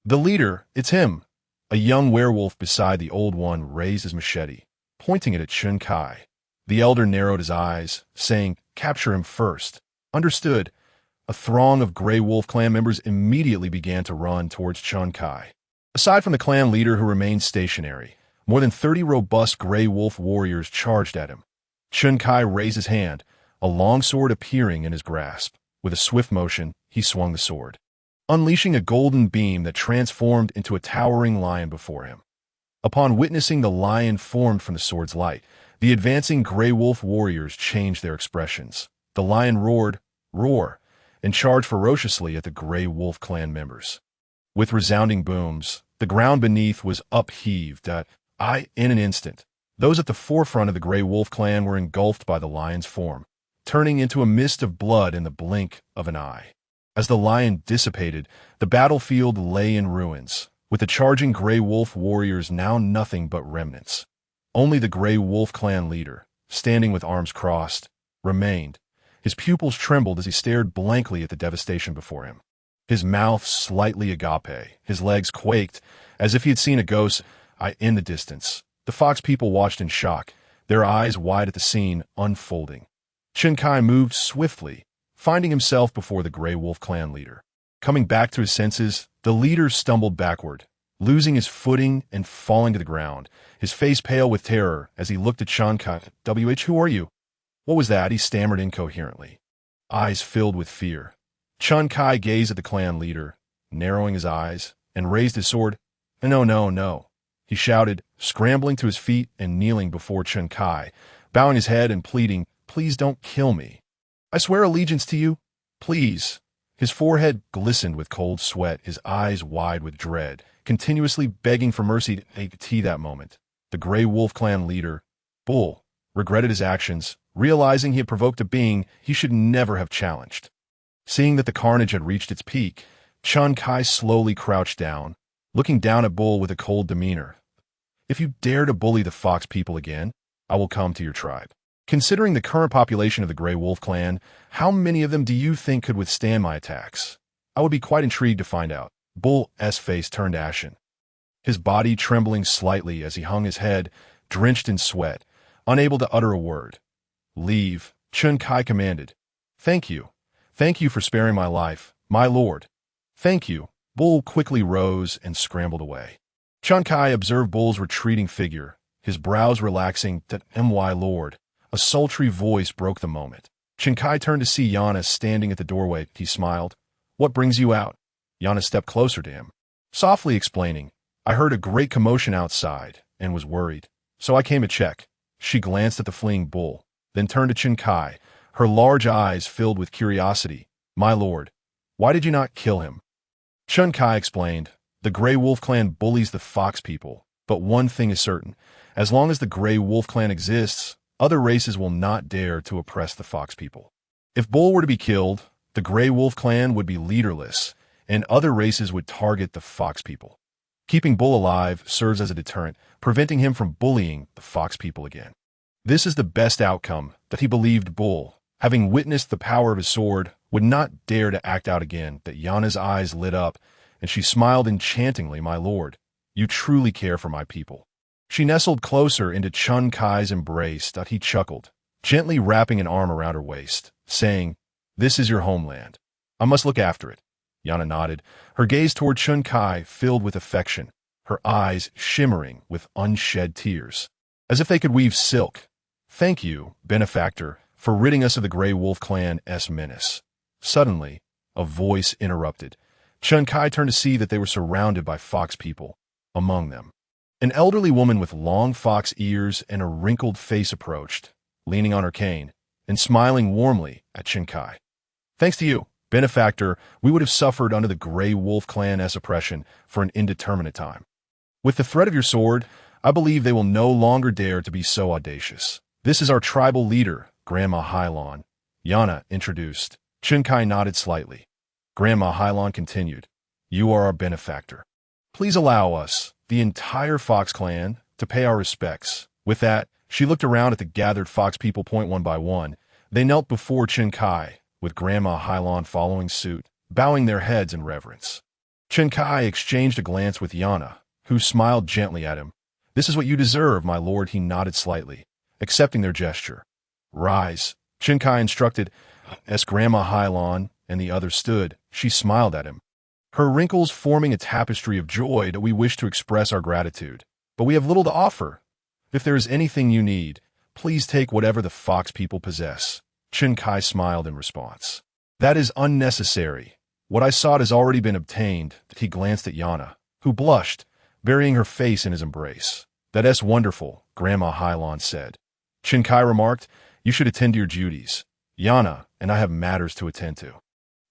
The leader, it's him. A young werewolf beside the old one raised his machete, pointing it at Chun Kai. The elder narrowed his eyes, saying, capture him first. Understood. A throng of Grey Wolf clan members immediately began to run towards Chun Kai. Aside from the clan leader who remained stationary, more than 30 robust Grey Wolf warriors charged at him. Chun Kai raised his hand, a long sword appearing in his grasp. With a swift motion, he swung the sword, unleashing a golden beam that transformed into a towering lion before him. Upon witnessing the lion formed from the sword's light, the advancing Grey Wolf warriors changed their expressions. The lion roared, and charged ferociously at the Grey Wolf clan members. With resounding booms, the ground beneath was upheaved. In an instant, those at the forefront of the Grey Wolf clan were engulfed by the lion's form, turning into a mist of blood in the blink of an eye. As the lion dissipated, the battlefield lay in ruins, with the charging Grey Wolf warriors now nothing but remnants. Only the Grey Wolf clan leader, standing with arms crossed, remained. His pupils trembled as he stared blankly at the devastation before him. His mouth slightly agape, his legs quaked, as if he had seen a ghost. In the distance, the Fox people watched in shock, their eyes wide at the scene unfolding. Chun Kai moved swiftly, finding himself before the Grey Wolf clan leader. Coming back to his senses, the leader stumbled backward, losing his footing and falling to the ground, his face pale with terror as he looked at Chun Kai. Who are you? What was that? He stammered incoherently, eyes filled with fear. Chun Kai gazed at the clan leader, narrowing his eyes, and raised his sword. No, he shouted, scrambling to his feet and kneeling before Chun Kai, bowing his head and pleading, please don't kill me. I swear allegiance to you. Please. His forehead glistened with cold sweat, his eyes wide with dread, continuously begging for mercy. That moment, the Grey Wolf clan leader, Bull, regretted his actions, realizing he had provoked a being he should never have challenged. Seeing that the carnage had reached its peak, Chun Kai slowly crouched down, looking down at Bull with a cold demeanor. If you dare to bully the Fox people again, I will come to your tribe. Considering the current population of the Grey Wolf clan, how many of them do you think could withstand my attacks? I would be quite intrigued to find out. Bull's face turned ashen, his body trembling slightly as he hung his head, drenched in sweat, unable to utter a word. Leave, Chun Kai commanded. Thank you for sparing my life, my lord. Thank you. Bull quickly rose and scrambled away. Chun Kai observed Bull's retreating figure, his brows relaxing. My lord. A sultry voice broke the moment. Chun Kai turned to see Yana standing at the doorway. He smiled. What brings you out? Yana stepped closer to him, softly explaining, I heard a great commotion outside and was worried, so I came to check. She glanced at the fleeing Bull, then turned to Chun Kai, her large eyes filled with curiosity. My lord, why did you not kill him? Chun Kai explained, the Grey Wolf clan bullies the Fox people, but one thing is certain. As long as the Grey Wolf clan exists, other races will not dare to oppress the Fox people. If Bull were to be killed, The Grey Wolf clan would be leaderless, and other races would target the fox people. Keeping Bull alive serves as a deterrent, preventing him from bullying the fox people again. This is the best outcome that he believed Bull, having witnessed the power of his sword, would not dare to act out again. That Yana's eyes lit up, and she smiled enchantingly. "My lord, you truly care for my people." She nestled closer into Chun Kai's embrace. He chuckled, gently wrapping an arm around her waist, saying, "This is your homeland. I must look after it." Yana nodded, her gaze toward Chun Kai filled with affection, her eyes shimmering with unshed tears, as if they could weave silk. "Thank you, benefactor, for ridding us of the Grey Wolf clan's menace." Suddenly, a voice interrupted. Chun Kai turned to see that they were surrounded by fox people. Among them, an elderly woman with long fox ears and a wrinkled face approached, leaning on her cane and smiling warmly at Chun Kai. "Thanks to you, benefactor, we would have suffered under the Grey Wolf clan's oppression for an indeterminate time. With the threat of your sword, I believe they will no longer dare to be so audacious. This is our tribal leader, Grandma Hylon," Yana introduced. Chun Kai nodded slightly. Grandma Hylon continued, "You are our benefactor. Please allow us, the entire Fox clan, to pay our respects." With that, she looked around at the gathered fox people. One by one, they knelt before Chun Kai, with Grandma Hylon following suit, bowing their heads in reverence. Chun Kai exchanged a glance with Yana, who smiled gently at him. "This is what you deserve, my lord." He nodded slightly, accepting their gesture. "Rise," Chun Kai instructed. As Grandma Hylon and the others stood, she smiled at him, her wrinkles forming a tapestry of joy. "That we wish to express our gratitude, but we have little to offer. If there is anything you need, please take whatever the fox people possess." Chun Kai smiled in response. "That is unnecessary. What I sought has already been obtained." He glanced at Yana, who blushed, burying her face in his embrace. "That's wonderful," Grandma Hylon said. Chun Kai remarked, "You should attend to your duties. Yana and I have matters to attend to."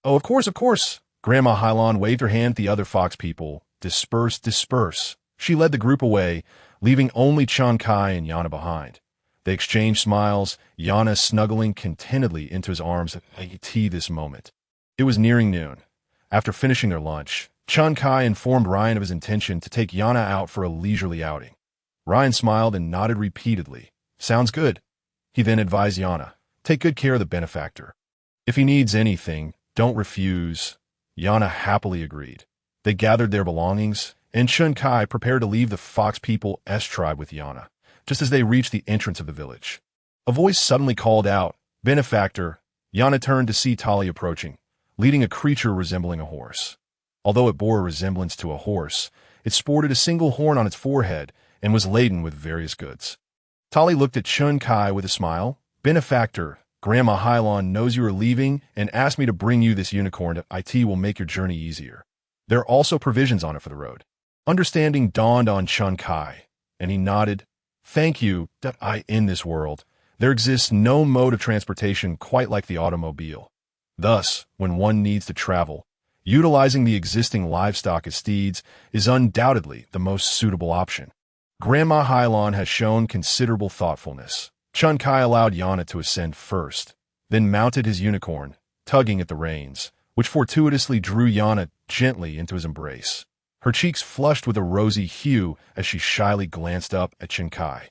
"Oh, of course." Grandma Hylon waved her hand at the other fox people. Disperse, disperse." She led the group away, leaving only Chun Kai and Yana behind. They exchanged smiles, Yana snuggling contentedly into his arms at this moment. It was nearing noon. After finishing their lunch, Chun Kai informed Ryan of his intention to take Yana out for a leisurely outing. Ryan smiled and nodded repeatedly. "Sounds good." He then advised Yana, "Take good care of the benefactor. If he needs anything, don't refuse." Yana happily agreed. They gathered their belongings, and Chun Kai prepared to leave the Fox People's tribe with Yana. Just as they reached the entrance of the village, a voice suddenly called out, "Benefactor." Yana turned to see Tali approaching, leading a creature resembling a horse. Although it bore a resemblance to a horse, it sported a single horn on its forehead and was laden with various goods. Tali looked at Chun Kai with a smile. "Benefactor, Grandma Hylon knows you are leaving and asked me to bring you this unicorn. It will make your journey easier. There are also provisions on it for the road." Understanding dawned on Chun Kai, and he nodded. "Thank you. In this world, there exists no mode of transportation quite like the automobile. Thus, when one needs to travel, utilizing the existing livestock as steeds is undoubtedly the most suitable option." Grandma Hylon has shown considerable thoughtfulness. Chun Kai allowed Yana to ascend first, then mounted his unicorn, tugging at the reins, which fortuitously drew Yana gently into his embrace. Her cheeks flushed with a rosy hue as she shyly glanced up at Chun Kai.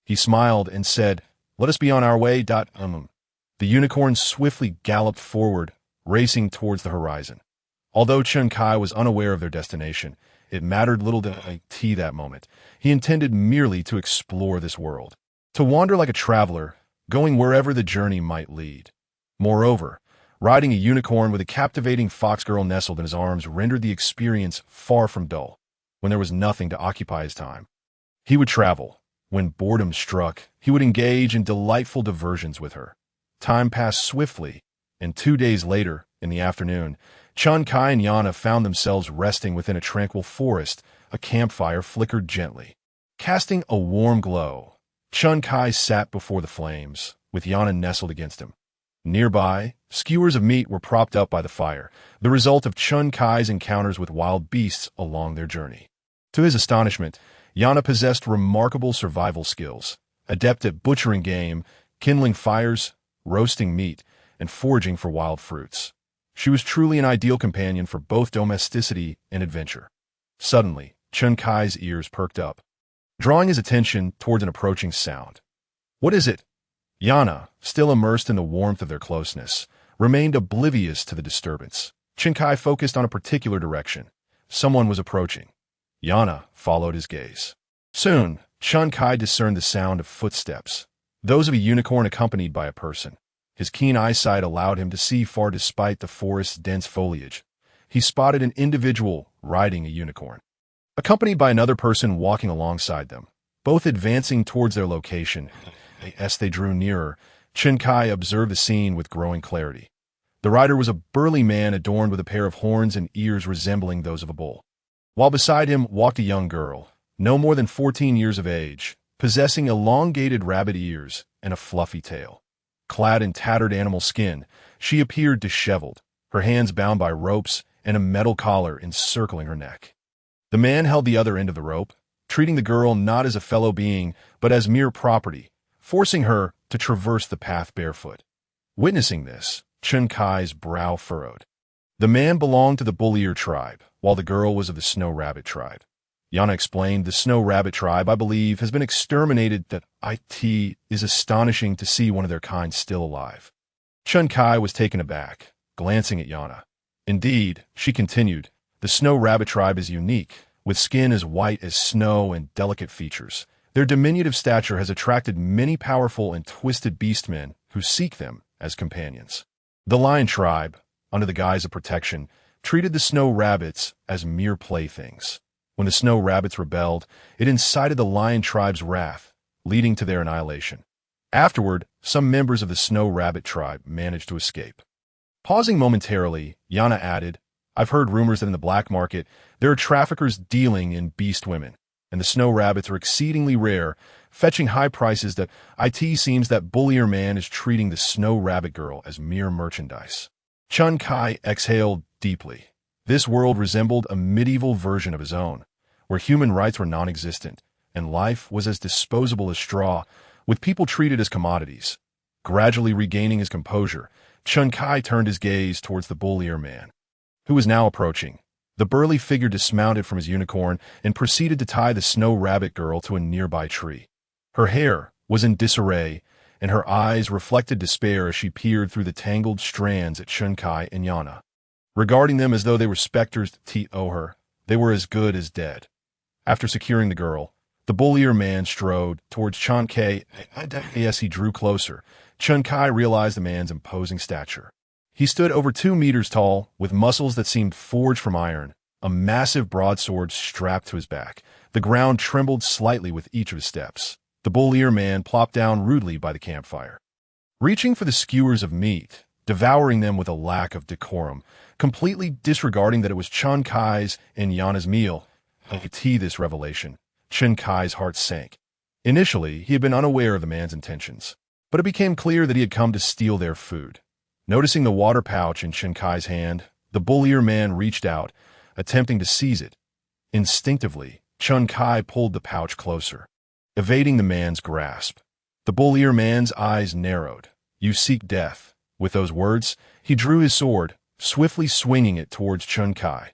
He smiled and said, "Let us be on our way." The unicorn swiftly galloped forward, racing towards the horizon. Although Chun Kai was unaware of their destination, it mattered little to IT that moment. He intended merely to explore this world, to wander like a traveler, going wherever the journey might lead. Moreover, riding a unicorn with a captivating fox girl nestled in his arms rendered the experience far from dull. When there was nothing to occupy his time, he would travel. When boredom struck, he would engage in delightful diversions with her. Time passed swiftly, and 2 days later, in the afternoon, Chun Kai and Yana found themselves resting within a tranquil forest. A campfire flickered gently, casting a warm glow. Chun Kai sat before the flames, with Yana nestled against him. Nearby, skewers of meat were propped up by the fire, the result of Chun Kai's encounters with wild beasts along their journey. To his astonishment, Yana possessed remarkable survival skills, adept at butchering game, kindling fires, roasting meat, and foraging for wild fruits. She was truly an ideal companion for both domesticity and adventure. Suddenly, Chen Kai's ears perked up, drawing his attention towards an approaching sound. "What is it?" Yana, still immersed in the warmth of their closeness, remained oblivious to the disturbance. Chen Kai focused on a particular direction. Someone was approaching. Yana followed his gaze. Soon, Chen Kai discerned the sound of footsteps, those of a unicorn accompanied by a person. His keen eyesight allowed him to see far despite the forest's dense foliage. He spotted an individual riding a unicorn, accompanied by another person walking alongside them, both advancing towards their location. As they drew nearer, Chen Kai observed the scene with growing clarity. The rider was a burly man adorned with a pair of horns and ears resembling those of a bull, while beside him walked a young girl, no more than 14 years of age, possessing elongated rabbit ears and a fluffy tail. Clad in tattered animal skin, she appeared disheveled, her hands bound by ropes and a metal collar encircling her neck. The man held the other end of the rope, treating the girl not as a fellow being, but as mere property, forcing her to traverse the path barefoot. Witnessing this, Chen Kai's brow furrowed. The man belonged to the bull-ear tribe, while the girl was of the snow rabbit tribe. Yana explained, "The snow rabbit tribe, I believe, has been exterminated. That it is astonishing to see one of their kind still alive." Chen Kai was taken aback, glancing at Yana. "Indeed," she continued, "the snow rabbit tribe is unique, with skin as white as snow and delicate features. Their diminutive stature has attracted many powerful and twisted beastmen who seek them as companions. The lion tribe, under the guise of protection, treated the snow rabbits as mere playthings. When the snow rabbits rebelled, it incited the lion tribe's wrath, leading to their annihilation. Afterward, some members of the snow rabbit tribe managed to escape." Pausing momentarily, Yana added, "I've heard rumors that in the black market, there are traffickers dealing in beast women, and the snow rabbits are exceedingly rare, fetching high prices. That it seems that bull-ear man is treating the snow rabbit girl as mere merchandise." Chen Kai exhaled deeply. This world resembled a medieval version of his own, where human rights were non-existent, and life was as disposable as straw, with people treated as commodities. Gradually regaining his composure, Chen Kai turned his gaze towards the bull-ear man, who was now approaching. The burly figure dismounted from his unicorn and proceeded to tie the snow rabbit girl to a nearby tree. Her hair was in disarray, and her eyes reflected despair as she peered through the tangled strands at Chen Kai and Yana. Regarding them as though they were specters to her, they were as good as dead. After securing the girl, the bull-ear man strode towards Chen Kai. As he drew closer, Chen Kai realized the man's imposing stature. He stood over 2 meters tall, with muscles that seemed forged from iron, a massive broadsword strapped to his back. The ground trembled slightly with each of his steps. The bull-ear man plopped down rudely by the campfire, reaching for the skewers of meat, devouring them with a lack of decorum, completely disregarding that it was Chen Kai's and Yana's meal. This revelation, Chen Kai's heart sank. Initially, he had been unaware of the man's intentions, but it became clear that he had come to steal their food. Noticing the water pouch in Chen Kai's hand, the bull-ear man reached out, attempting to seize it. Instinctively, Chen Kai pulled the pouch closer, evading the man's grasp. The bull-ear man's eyes narrowed. "You seek death." With those words, he drew his sword, swiftly swinging it towards Chen Kai.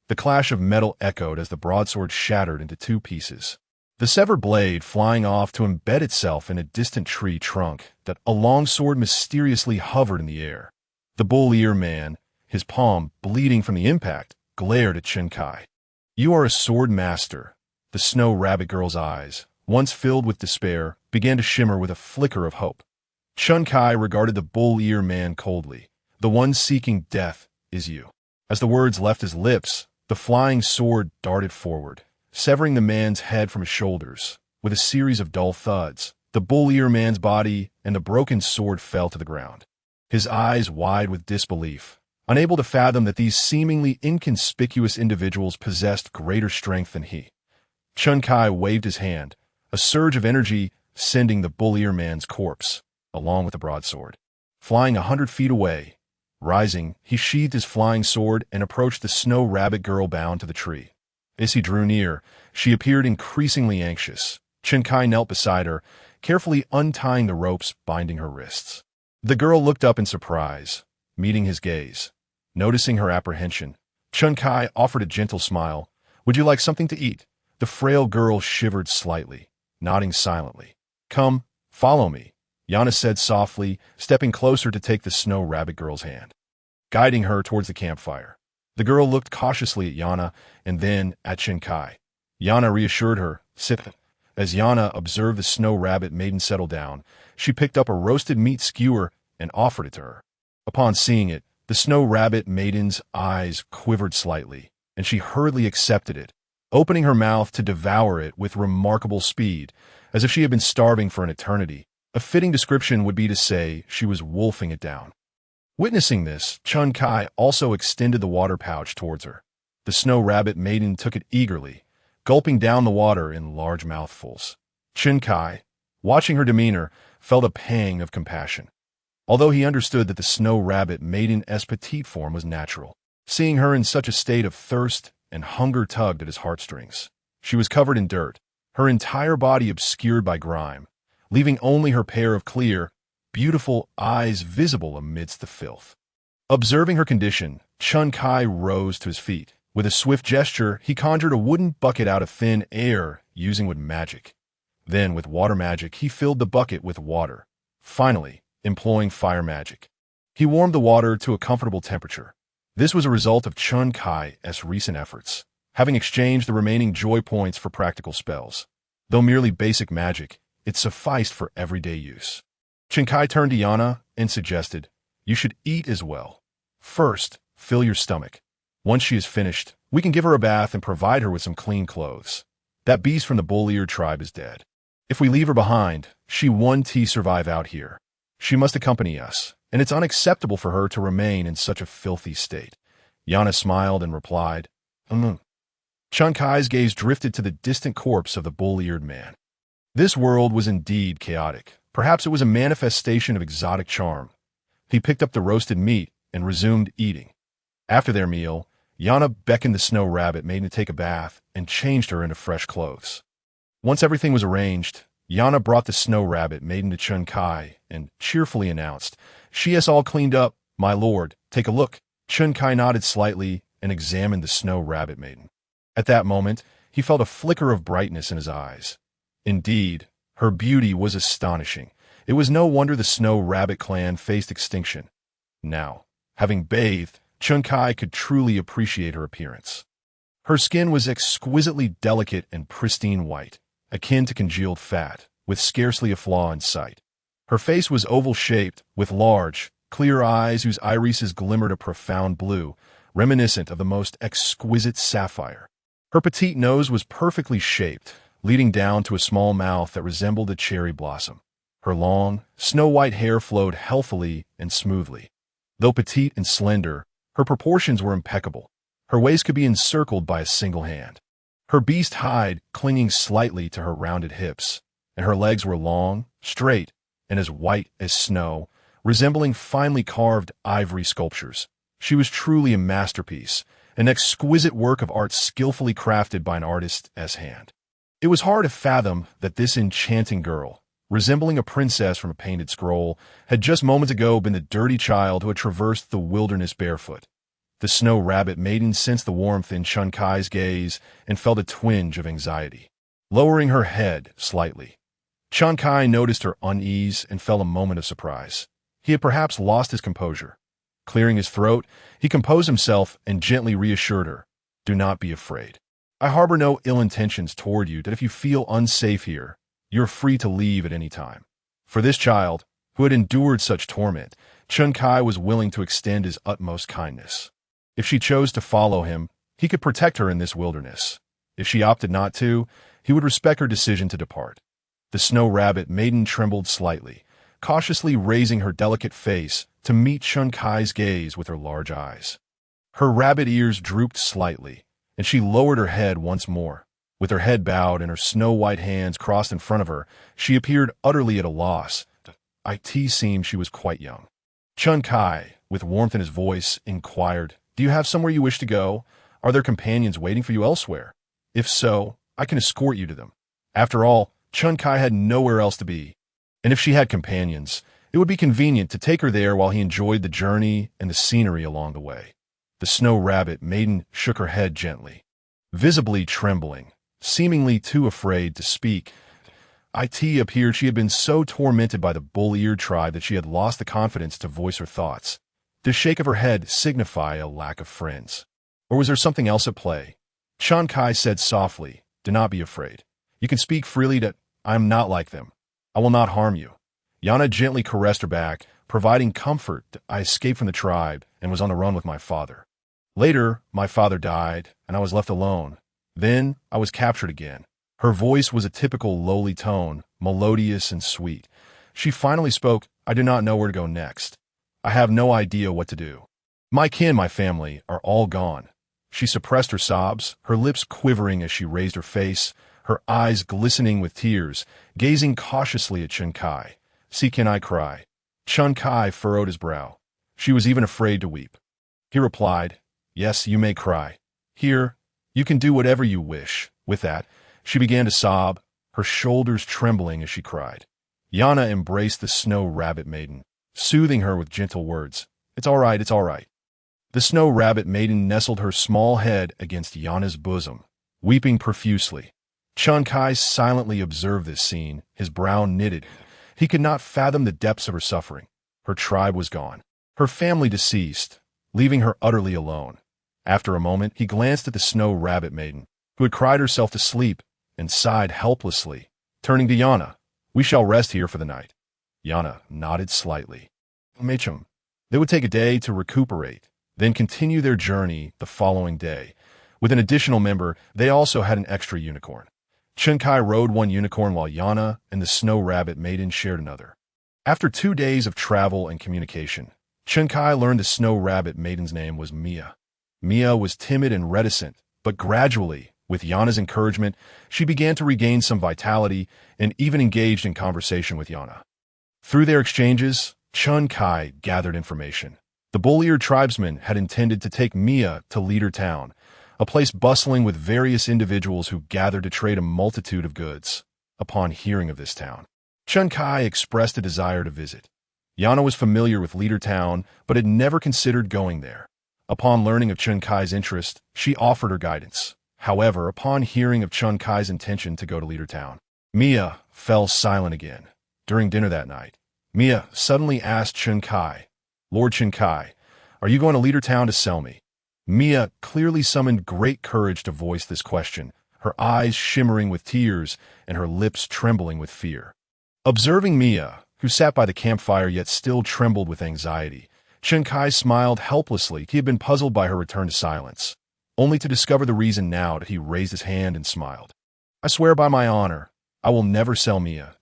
The clash of metal echoed as the broadsword shattered into 2 pieces, the severed blade flying off to embed itself in a distant tree trunk. That a long sword mysteriously hovered in the air. The bull-ear man, his palm bleeding from the impact, glared at Chen Kai. "You are a sword master." The snow rabbit girl's eyes, once filled with despair, began to shimmer with a flicker of hope. Chen Kai regarded the bull-ear man coldly. "The one seeking death is you." As the words left his lips, the flying sword darted forward, severing the man's head from his shoulders. With a series of dull thuds, the bull-ear man's body and the broken sword fell to the ground. His eyes wide with disbelief, unable to fathom that these seemingly inconspicuous individuals possessed greater strength than he. Chen Kai waved his hand, a surge of energy sending the bull-ear man's corpse, along with the broadsword, flying 100 feet away. Rising, he sheathed his flying sword and approached the snow rabbit girl bound to the tree. As he drew near, she appeared increasingly anxious. Chen Kai knelt beside her, carefully untying the ropes binding her wrists. The girl looked up in surprise, meeting his gaze. Noticing her apprehension, Chun Kai offered a gentle smile. Would you like something to eat? The frail girl shivered slightly, nodding silently. Come, follow me, Yana said softly, stepping closer to take the snow rabbit girl's hand, guiding her towards the campfire. The girl looked cautiously at Yana and then at Chun Kai. Yana reassured her, sit. As Yana observed the snow rabbit maiden settle down, she picked up a roasted meat skewer and offered it to her. Upon seeing it, the snow rabbit maiden's eyes quivered slightly, and she hurriedly accepted it, opening her mouth to devour it with remarkable speed, as if she had been starving for an eternity. A fitting description would be to say she was wolfing it down. Witnessing this, Chun Kai also extended the water pouch towards her. The snow rabbit maiden took it eagerly, gulping down the water in large mouthfuls. Chun Kai, watching her demeanor, felt a pang of compassion. Although he understood that the snow rabbit maiden's petite form was natural, seeing her in such a state of thirst and hunger tugged at his heartstrings. She was covered in dirt, her entire body obscured by grime, leaving only her pair of clear, beautiful eyes visible amidst the filth. Observing her condition, Chun Kai rose to his feet. With a swift gesture, he conjured a wooden bucket out of thin air, using wood magic. Then, with water magic, he filled the bucket with water. Finally, employing fire magic, he warmed the water to a comfortable temperature. This was a result of Chun Kai's recent efforts, having exchanged the remaining joy points for practical spells. Though merely basic magic, it sufficed for everyday use. Chun Kai turned to Yana and suggested, you should eat as well. First, fill your stomach. Once she is finished, we can give her a bath and provide her with some clean clothes. That beast from the bull-eared tribe is dead. If we leave her behind, she won't survive out here. She must accompany us, and it's unacceptable for her to remain in such a filthy state. Yana smiled and replied, Chun Kai's gaze drifted to the distant corpse of the bull-eared man. This world was indeed chaotic. Perhaps it was a manifestation of exotic charm. He picked up the roasted meat and resumed eating. After their meal, Yana beckoned the snow rabbit maiden to take a bath and changed her into fresh clothes. Once everything was arranged, Yana brought the snow rabbit maiden to Chun Kai and cheerfully announced, she has all cleaned up, my lord, take a look. Chun Kai nodded slightly and examined the snow rabbit maiden. At that moment, he felt a flicker of brightness in his eyes. Indeed, her beauty was astonishing. It was no wonder the snow rabbit clan faced extinction. Now, having bathed, Chun Kai could truly appreciate her appearance. Her skin was exquisitely delicate and pristine white, akin to congealed fat, with scarcely a flaw in sight. Her face was oval-shaped, with large, clear eyes whose irises glimmered a profound blue, reminiscent of the most exquisite sapphire. Her petite nose was perfectly shaped, leading down to a small mouth that resembled a cherry blossom. Her long, snow-white hair flowed healthily and smoothly. Though petite and slender, her proportions were impeccable. Her waist could be encircled by a single hand. Her beast hide clinging slightly to her rounded hips, and her legs were long, straight, and as white as snow, resembling finely carved ivory sculptures. She was truly a masterpiece, an exquisite work of art skillfully crafted by an artist's hand. It was hard to fathom that this enchanting girl, resembling a princess from a painted scroll, had just moments ago been the dirty child who had traversed the wilderness barefoot. The snow rabbit maiden sensed the warmth in Chun Kai's gaze and felt a twinge of anxiety. Lowering her head slightly, Chun Kai noticed her unease and felt a moment of surprise. He had perhaps lost his composure. Clearing his throat, he composed himself and gently reassured her, do not be afraid. I harbor no ill intentions toward you, that if you feel unsafe here, you're free to leave at any time. For this child, who had endured such torment, Chun Kai was willing to extend his utmost kindness. If she chose to follow him, he could protect her in this wilderness. If she opted not to, he would respect her decision to depart. The snow rabbit maiden trembled slightly, cautiously raising her delicate face to meet Chun Kai's gaze with her large eyes. Her rabbit ears drooped slightly, and she lowered her head once more. With her head bowed and her snow-white hands crossed in front of her, she appeared utterly at a loss. It seemed she was quite young. Chun Kai, with warmth in his voice, inquired, do you have somewhere you wish to go? Are there companions waiting for you elsewhere? If so, I can escort you to them. After all, Chun Kai had nowhere else to be, and if she had companions, it would be convenient to take her there while he enjoyed the journey and the scenery along the way. The snow rabbit maiden shook her head gently, visibly trembling, seemingly too afraid to speak. It appeared she had been so tormented by the bull-eared tribe that she had lost the confidence to voice her thoughts. The shake of her head signified a lack of friends. Or was there something else at play? Chun Kai said softly, "Do not be afraid. You can speak freely that I am not like them. I will not harm you." Yana gently caressed her back, providing comfort. "I escaped from the tribe and was on the run with my father. Later, my father died, and I was left alone. Then, I was captured again." Her voice was a typical lowly tone, melodious and sweet. She finally spoke, "I do not know where to go next. I have no idea what to do. My family, are all gone." She suppressed her sobs, her lips quivering as she raised her face, her eyes glistening with tears, gazing cautiously at Chun Kai. "See, can I cry?" Chun Kai furrowed his brow. She was even afraid to weep. He replied, "Yes, you may cry. Here, you can do whatever you wish." With that, she began to sob, her shoulders trembling as she cried. Yana embraced the snow rabbit maiden, soothing her with gentle words. It's all right. The snow rabbit maiden nestled her small head against Yana's bosom, weeping profusely. Chun Kai silently observed this scene, his brow knitted. He could not fathom the depths of her suffering. Her tribe was gone, her family deceased, leaving her utterly alone. After a moment, he glanced at the snow rabbit maiden, who had cried herself to sleep, and sighed helplessly. Turning to Yana, "We shall rest here for the night." Yana nodded slightly. Machum. They would take a day to recuperate, then continue their journey the following day. With an additional member, they also had an extra unicorn. Chun Kai rode one unicorn while Yana and the snow rabbit maiden shared another. After 2 days of travel and communication, Chun Kai learned the snow rabbit maiden's name was Mia. Mia was timid and reticent, but gradually, with Yana's encouragement, she began to regain some vitality and even engaged in conversation with Yana. Through their exchanges, Chun Kai gathered information. The bull-eared tribesmen had intended to take Mia to Leader Town, a place bustling with various individuals who gathered to trade a multitude of goods. Upon hearing of this town, Chun Kai expressed a desire to visit. Yana was familiar with Leader Town, but had never considered going there. Upon learning of Chun Kai's interest, she offered her guidance. However, upon hearing of Chun Kai's intention to go to Leader Town, Mia fell silent again. During dinner that night, Mia suddenly asked Chun Kai, "Lord Chun Kai, are you going to Leader Town to sell me?" Mia clearly summoned great courage to voice this question, her eyes shimmering with tears and her lips trembling with fear. Observing Mia, who sat by the campfire yet still trembled with anxiety, Chun Kai smiled helplessly. He had been puzzled by her return to silence, only to discover the reason now that he raised his hand and smiled. "I swear by my honor, I will never sell Mia.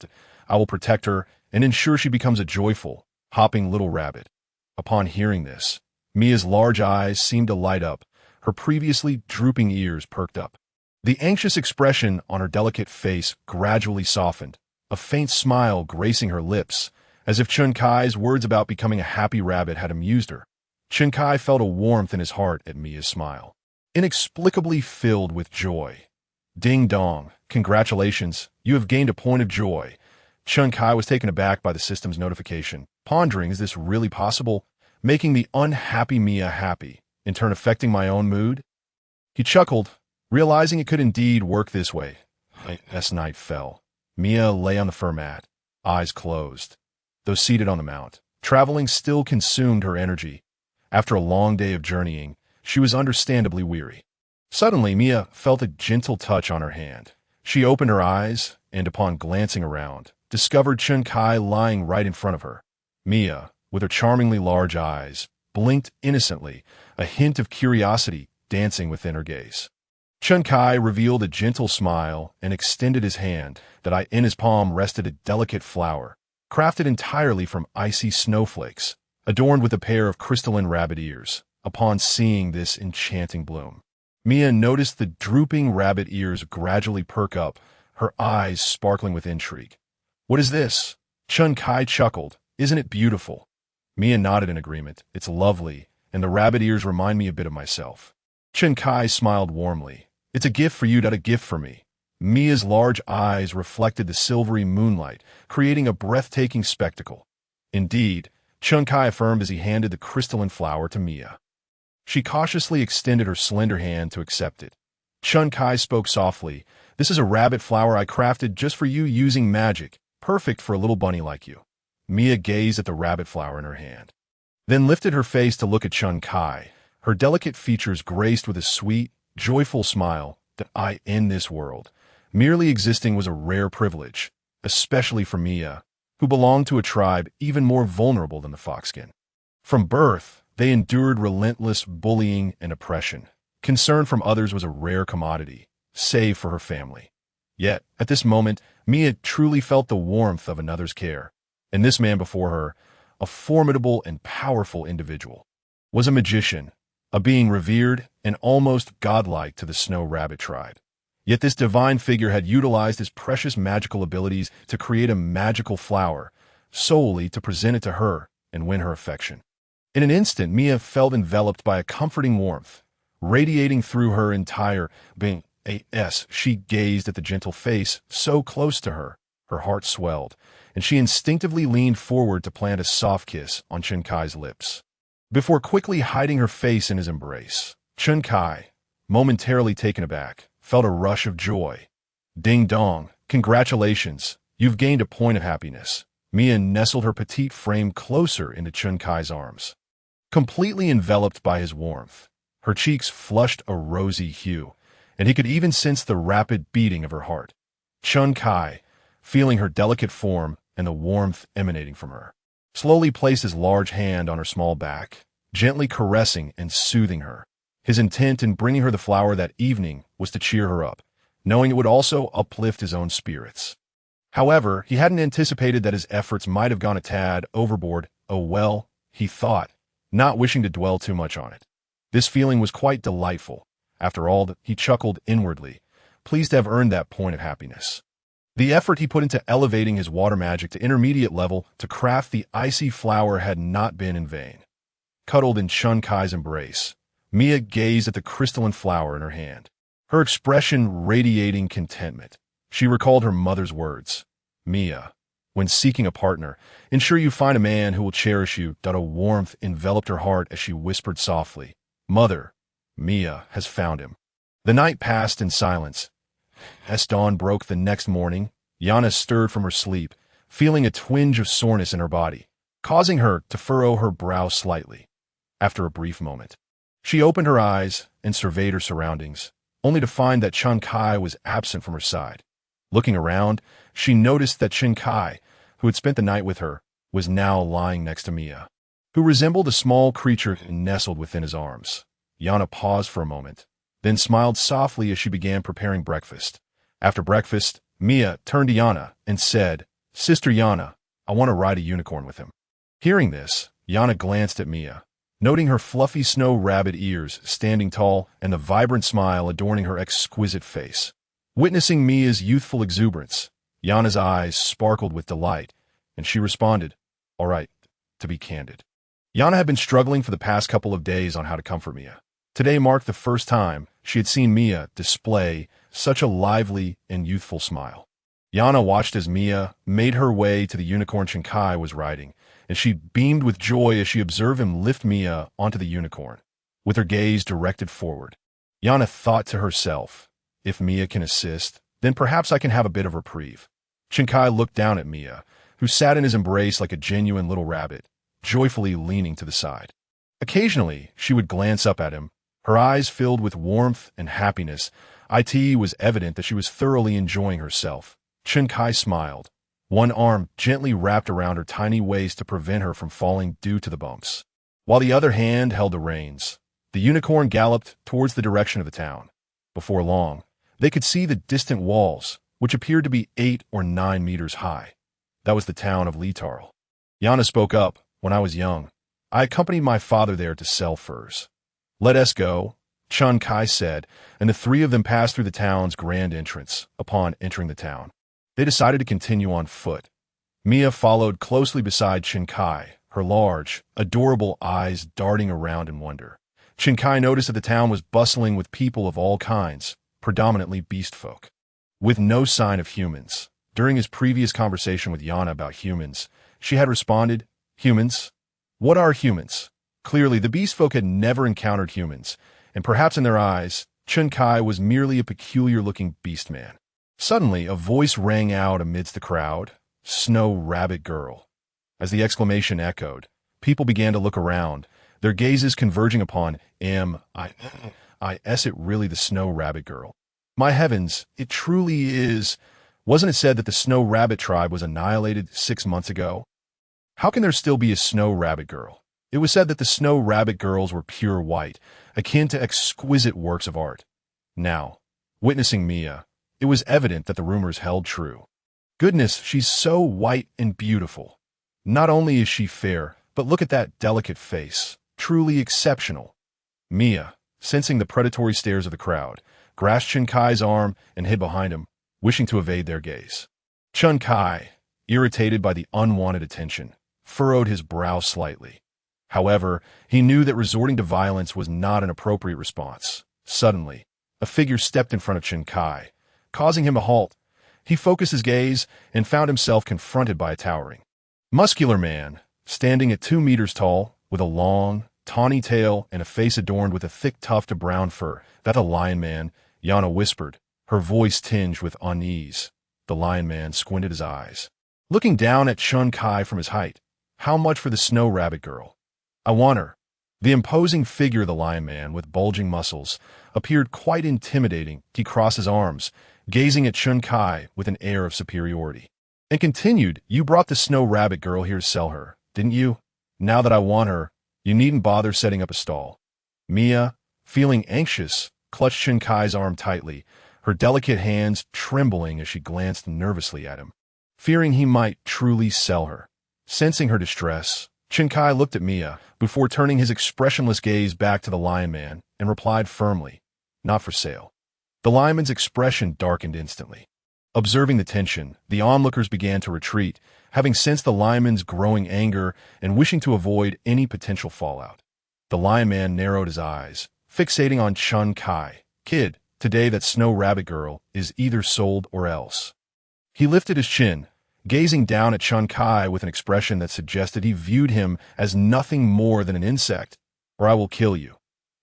I will protect her and ensure she becomes a joyful, hopping little rabbit." Upon hearing this, Mia's large eyes seemed to light up, her previously drooping ears perked up. The anxious expression on her delicate face gradually softened, a faint smile gracing her lips, as if Chun Kai's words about becoming a happy rabbit had amused her. Chun Kai felt a warmth in his heart at Mia's smile, inexplicably filled with joy. "Ding dong, congratulations, you have gained a point of joy." Chun Kai was taken aback by the system's notification, pondering, is this really possible? Making the unhappy Mia happy, in turn affecting my own mood? He chuckled, realizing it could indeed work this way. As night fell, Mia lay on the fur mat, eyes closed. Though seated on the mount, traveling still consumed her energy. After a long day of journeying, she was understandably weary. Suddenly, Mia felt a gentle touch on her hand. She opened her eyes, and upon glancing around, discovered Chun Kai lying right in front of her. Mia, with her charmingly large eyes, blinked innocently, a hint of curiosity dancing within her gaze. Chun Kai revealed a gentle smile and extended his hand, that in his palm rested a delicate flower, crafted entirely from icy snowflakes, adorned with a pair of crystalline rabbit ears. Upon seeing this enchanting bloom, Mia noticed the drooping rabbit ears gradually perk up, her eyes sparkling with intrigue. "What is this?" Chun Kai chuckled. "Isn't it beautiful?" Mia nodded in agreement. "It's lovely, and the rabbit ears remind me a bit of myself." Chun Kai smiled warmly. "It's a gift for you, not a gift for me." Mia's large eyes reflected the silvery moonlight, creating a breathtaking spectacle. "Indeed," Chun Kai affirmed as he handed the crystalline flower to Mia. She cautiously extended her slender hand to accept it. Chun Kai spoke softly. "This is a rabbit flower I crafted just for you using magic, perfect for a little bunny like you." Mia gazed at the rabbit flower in her hand, then lifted her face to look at Chun Kai, her delicate features graced with a sweet, joyful smile. That I in this world. Merely existing was a rare privilege, especially for Mia, who belonged to a tribe even more vulnerable than the Foxkin. From birth, they endured relentless bullying and oppression. Concern from others was a rare commodity, save for her family. Yet, at this moment, Mia truly felt the warmth of another's care, and this man before her, a formidable and powerful individual, was a magician, a being revered and almost godlike to the Snow Rabbit tribe. Yet this divine figure had utilized his precious magical abilities to create a magical flower, solely to present it to her and win her affection. In an instant, Mia felt enveloped by a comforting warmth, radiating through her entire being. As she gazed at the gentle face so close to her, her heart swelled, and she instinctively leaned forward to plant a soft kiss on Chun Kai's lips, before quickly hiding her face in his embrace. Chun Kai, momentarily taken aback, felt a rush of joy. "Ding dong, congratulations, you've gained a point of happiness." Mia nestled her petite frame closer into Chun Kai's arms. Completely enveloped by his warmth, her cheeks flushed a rosy hue, and he could even sense the rapid beating of her heart. Chun Kai, feeling her delicate form and the warmth emanating from her, slowly placed his large hand on her small back, gently caressing and soothing her. His intent in bringing her the flower that evening was to cheer her up, knowing it would also uplift his own spirits. However, he hadn't anticipated that his efforts might have gone a tad overboard. "Oh well," he thought, not wishing to dwell too much on it. This feeling was quite delightful. After all, he chuckled inwardly, pleased to have earned that point of happiness. The effort he put into elevating his water magic to intermediate level to craft the icy flower had not been in vain. Cuddled in Chun Kai's embrace, Mia gazed at the crystalline flower in her hand, her expression radiating contentment. She recalled her mother's words. "Mia, when seeking a partner, ensure you find a man who will cherish you." A warmth enveloped her heart as she whispered softly, "Mother, Mia has found him." The night passed in silence. As dawn broke the next morning, Yana stirred from her sleep, feeling a twinge of soreness in her body, causing her to furrow her brow slightly. After a brief moment, she opened her eyes and surveyed her surroundings, only to find that Chun Kai was absent from her side. Looking around, she noticed that Chun Kai, who had spent the night with her, was now lying next to Mia, who resembled a small creature nestled within his arms. Yana paused for a moment, then smiled softly as she began preparing breakfast. After breakfast, Mia turned to Yana and said, "Sister Yana, I want to ride a unicorn with him." Hearing this, Yana glanced at Mia, noting her fluffy snow rabbit ears standing tall and the vibrant smile adorning her exquisite face. Witnessing Mia's youthful exuberance, Yana's eyes sparkled with delight, and she responded, "All right, to be candid." Yana had been struggling for the past couple of days on how to comfort Mia. Today marked the first time she had seen Mia display such a lively and youthful smile. Yana watched as Mia made her way to the unicorn Chun Kai was riding, and she beamed with joy as she observed him lift Mia onto the unicorn, with her gaze directed forward. Yana thought to herself, "If Mia can assist, then perhaps I can have a bit of reprieve." Chun Kai looked down at Mia, who sat in his embrace like a genuine little rabbit, joyfully leaning to the side. Occasionally, she would glance up at him, her eyes filled with warmth and happiness. It was evident that she was thoroughly enjoying herself. Chun Kai smiled, one arm gently wrapped around her tiny waist to prevent her from falling due to the bumps, while the other hand held the reins. The unicorn galloped towards the direction of the town. Before long, they could see the distant walls, which appeared to be 8 or 9 meters high. That was the town of Litarl. Yana spoke up. "When I was young, I accompanied my father there to sell furs." "Let us go," Chun Kai said, and the three of them passed through the town's grand entrance. Upon entering the town, they decided to continue on foot. Mia followed closely beside Chun Kai, her large, adorable eyes darting around in wonder. Chun Kai noticed that the town was bustling with people of all kinds, predominantly beastfolk, with no sign of humans. During his previous conversation with Yana about humans, she had responded, "Humans? What are humans?" Clearly, the beastfolk had never encountered humans, and perhaps in their eyes, Chun Kai was merely a peculiar-looking beast man. Suddenly, a voice rang out amidst the crowd, "Snow Rabbit Girl." As the exclamation echoed, people began to look around, their gazes converging upon, is it really the Snow Rabbit Girl? My heavens, it truly is. Wasn't it said that the Snow Rabbit tribe was annihilated 6 months ago? How can there still be a Snow Rabbit Girl? It was said that the Snow Rabbit Girls were pure white, akin to exquisite works of art. Now, witnessing Mia, it was evident that the rumors held true. Goodness, she's so white and beautiful. Not only is she fair, but look at that delicate face. Truly exceptional. Mia, sensing the predatory stares of the crowd, grasped Chun Kai's arm and hid behind him, wishing to evade their gaze. Chun Kai, irritated by the unwanted attention, furrowed his brow slightly. However, he knew that resorting to violence was not an appropriate response. Suddenly, a figure stepped in front of Chun Kai, causing him to halt. He focused his gaze and found himself confronted by a towering, muscular man, standing at 2 meters tall, with a long, tawny tail and a face adorned with a thick tuft of brown fur. "That the lion man," Yana whispered, her voice tinged with unease. The lion man squinted his eyes, looking down at Chun Kai from his height. "How much for the Snow Rabbit Girl?" "I want her." The imposing figure of the lion man, with bulging muscles, appeared quite intimidating. He crossed his arms, gazing at Chun Kai with an air of superiority, and continued, "You brought the Snow Rabbit Girl here to sell her, didn't you? Now that I want her, you needn't bother setting up a stall." Mia, feeling anxious, clutched Chun Kai's arm tightly, her delicate hands trembling as she glanced nervously at him, fearing he might truly sell her. Sensing her distress, Chun Kai looked at Mia before turning his expressionless gaze back to the lion man and replied firmly, "Not for sale." The lion man's expression darkened instantly. Observing the tension, the onlookers began to retreat, having sensed the lion man's growing anger and wishing to avoid any potential fallout. The lion man narrowed his eyes, fixating on Chun Kai. "Kid, today that Snow Rabbit Girl is either sold or else." He lifted his chin, gazing down at Chun Kai with an expression that suggested he viewed him as nothing more than an insect. "Or I will kill you."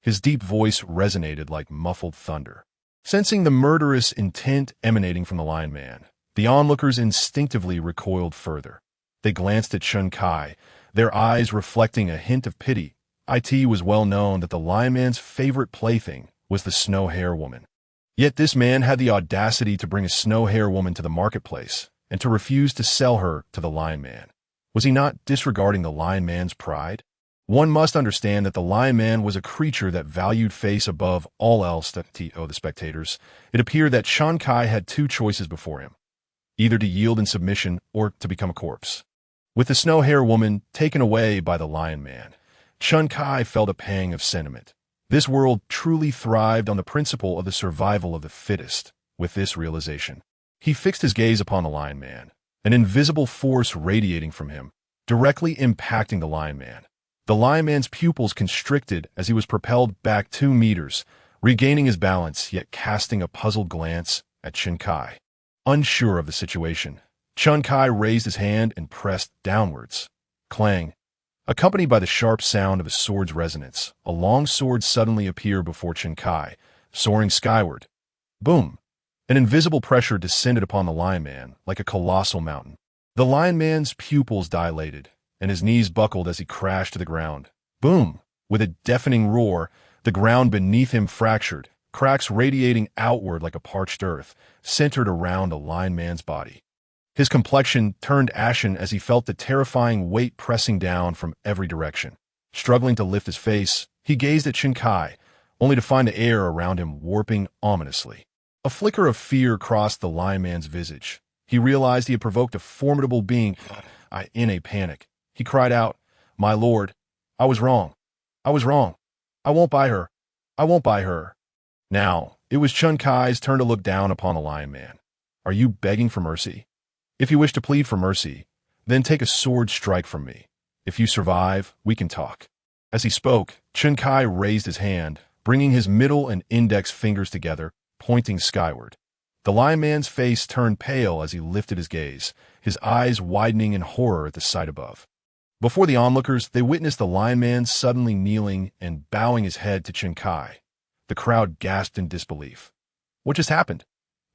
His deep voice resonated like muffled thunder. Sensing the murderous intent emanating from the lion man, the onlookers instinctively recoiled further. They glanced at Chun Kai, their eyes reflecting a hint of pity. It was well known that the lion man's favorite plaything was the snow hare woman. Yet this man had the audacity to bring a snow hare woman to the marketplace and to refuse to sell her to the lion man. Was he not disregarding the lion man's pride? One must understand that the lion man was a creature that valued face above all else. The spectators, it appeared that Chun Kai had 2 choices before him, either to yield in submission or to become a corpse. With the snow hare woman taken away by the lion man, Chun Kai felt a pang of sentiment. This world truly thrived on the principle of the survival of the fittest. With this realization, he fixed his gaze upon the lion man, an invisible force radiating from him, directly impacting the lion man. The lion man's pupils constricted as he was propelled back 2 meters, regaining his balance yet casting a puzzled glance at Chun Kai. Unsure of the situation, Chun Kai raised his hand and pressed downwards. Clang! Accompanied by the sharp sound of a sword's resonance, a long sword suddenly appeared before Chun Kai, soaring skyward. Boom! An invisible pressure descended upon the lion man like a colossal mountain. The lion man's pupils dilated, and his knees buckled as he crashed to the ground. Boom! With a deafening roar, the ground beneath him fractured, cracks radiating outward like a parched earth, centered around the lion man's body. His complexion turned ashen as he felt the terrifying weight pressing down from every direction. Struggling to lift his face, he gazed at Chun Kai, only to find the air around him warping ominously. A flicker of fear crossed the lion man's visage. He realized he had provoked a formidable being. In a panic, he cried out, "My lord, I was wrong. I was wrong. I won't buy her. I won't buy her." Now, it was Chun Kai's turn to look down upon the lion man. "Are you begging for mercy? If you wish to plead for mercy, then take a sword strike from me. If you survive, we can talk." As he spoke, Chun Kai raised his hand, bringing his middle and index fingers together, pointing skyward. The lion man's face turned pale as he lifted his gaze, his eyes widening in horror at the sight above. Before the onlookers, they witnessed the lion man suddenly kneeling and bowing his head to Chen Kai. The crowd gasped in disbelief. What just happened?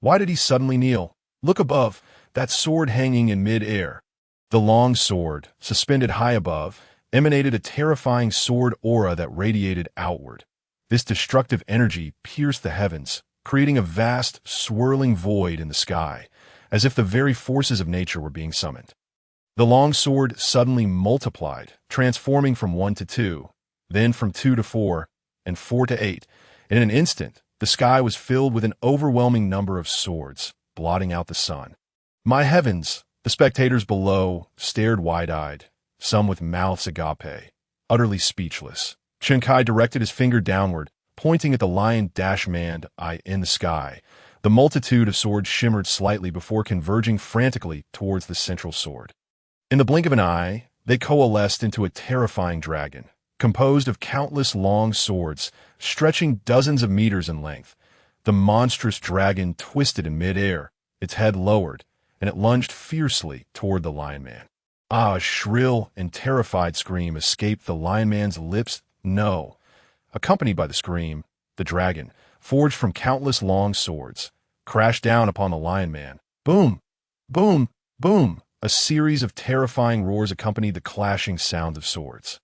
Why did he suddenly kneel? Look above, that sword hanging in mid-air. The long sword, suspended high above, emanated a terrifying sword aura that radiated outward. This destructive energy pierced the heavens, creating a vast, swirling void in the sky, as if the very forces of nature were being summoned. The long sword suddenly multiplied, transforming from 1 to 2, then from 2 to 4, and 4 to 8. In an instant, the sky was filled with an overwhelming number of swords, blotting out the sun. My heavens! The spectators below stared wide-eyed, some with mouths agape, utterly speechless. Chen Kai directed his finger downward, pointing at the lion-man eye in the sky. The multitude of swords shimmered slightly before converging frantically towards the central sword. In the blink of an eye, they coalesced into a terrifying dragon, composed of countless long swords, stretching dozens of meters in length. The monstrous dragon twisted in mid-air, its head lowered, and it lunged fiercely toward the lion man. A shrill and terrified scream escaped the lion man's lips. No. Accompanied by the scream, the dragon, forged from countless long swords, crashed down upon the lion man. Boom! Boom! Boom! A series of terrifying roars accompanied the clashing sound of swords.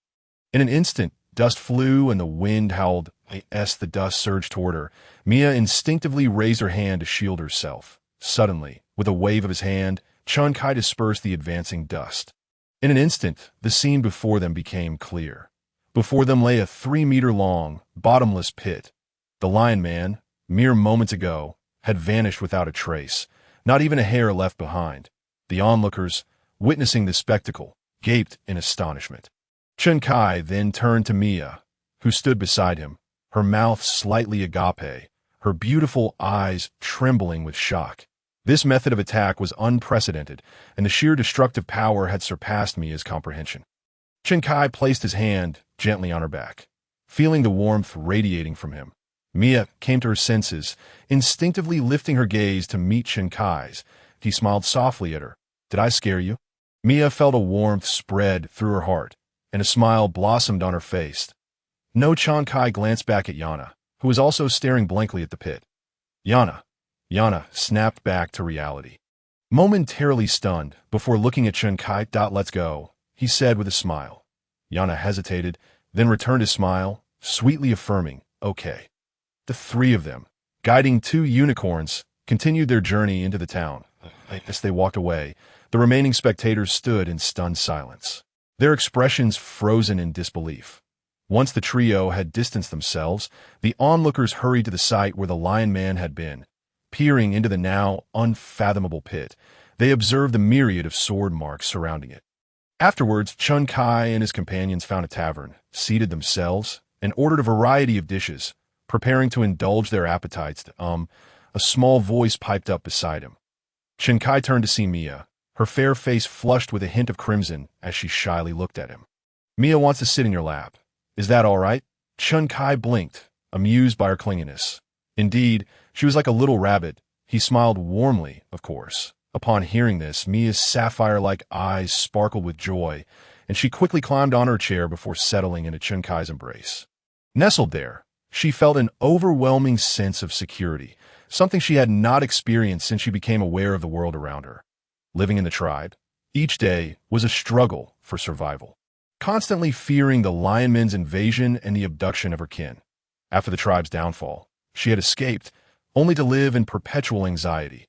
In an instant, dust flew and the wind howled. As the dust surged toward her, Mia instinctively raised her hand to shield herself. Suddenly, with a wave of his hand, Chen Kai dispersed the advancing dust. In an instant, the scene before them became clear. Before them lay a 3-meter-long, bottomless pit. The lion man, mere moments ago, had vanished without a trace, not even a hair left behind. The onlookers, witnessing this spectacle, gaped in astonishment. Chen Kai then turned to Mia, who stood beside him, her mouth slightly agape, her beautiful eyes trembling with shock. This method of attack was unprecedented, and the sheer destructive power had surpassed Mia's comprehension. Chen Kai placed his hand gently on her back. Feeling the warmth radiating from him, Mia came to her senses, instinctively lifting her gaze to meet Chen Kai's. He smiled softly at her. Did I scare you? Mia felt a warmth spread through her heart, and a smile blossomed on her face. No. Chen Kai glanced back at Yana, who was also staring blankly at the pit. Yana snapped back to reality. Momentarily stunned, before looking at Chen Kai. Let's go, he said with a smile. Yana hesitated, then returned his smile, sweetly affirming, okay. The three of them, guiding 2 unicorns, continued their journey into the town. As they walked away, the remaining spectators stood in stunned silence, their expressions frozen in disbelief. Once the trio had distanced themselves, the onlookers hurried to the site where the lion man had been. Peering into the now unfathomable pit, they observed the myriad of sword marks surrounding it. Afterwards, Chen Kai and his companions found a tavern, seated themselves, and ordered a variety of dishes, preparing to indulge their appetites. A small voice piped up beside him. Chen Kai turned to see Mia, her fair face flushed with a hint of crimson as she shyly looked at him. Mia wants to sit in your lap. Is that all right? Chen Kai blinked, amused by her clinginess. Indeed, she was like a little rabbit. He smiled warmly, of course. Upon hearing this, Mia's sapphire-like eyes sparkled with joy, and she quickly climbed on her chair before settling into Chen Kai's embrace. Nestled there, she felt an overwhelming sense of security, something she had not experienced since she became aware of the world around her. Living in the tribe, each day was a struggle for survival, constantly fearing the lionman's invasion and the abduction of her kin. After the tribe's downfall, she had escaped, only to live in perpetual anxiety.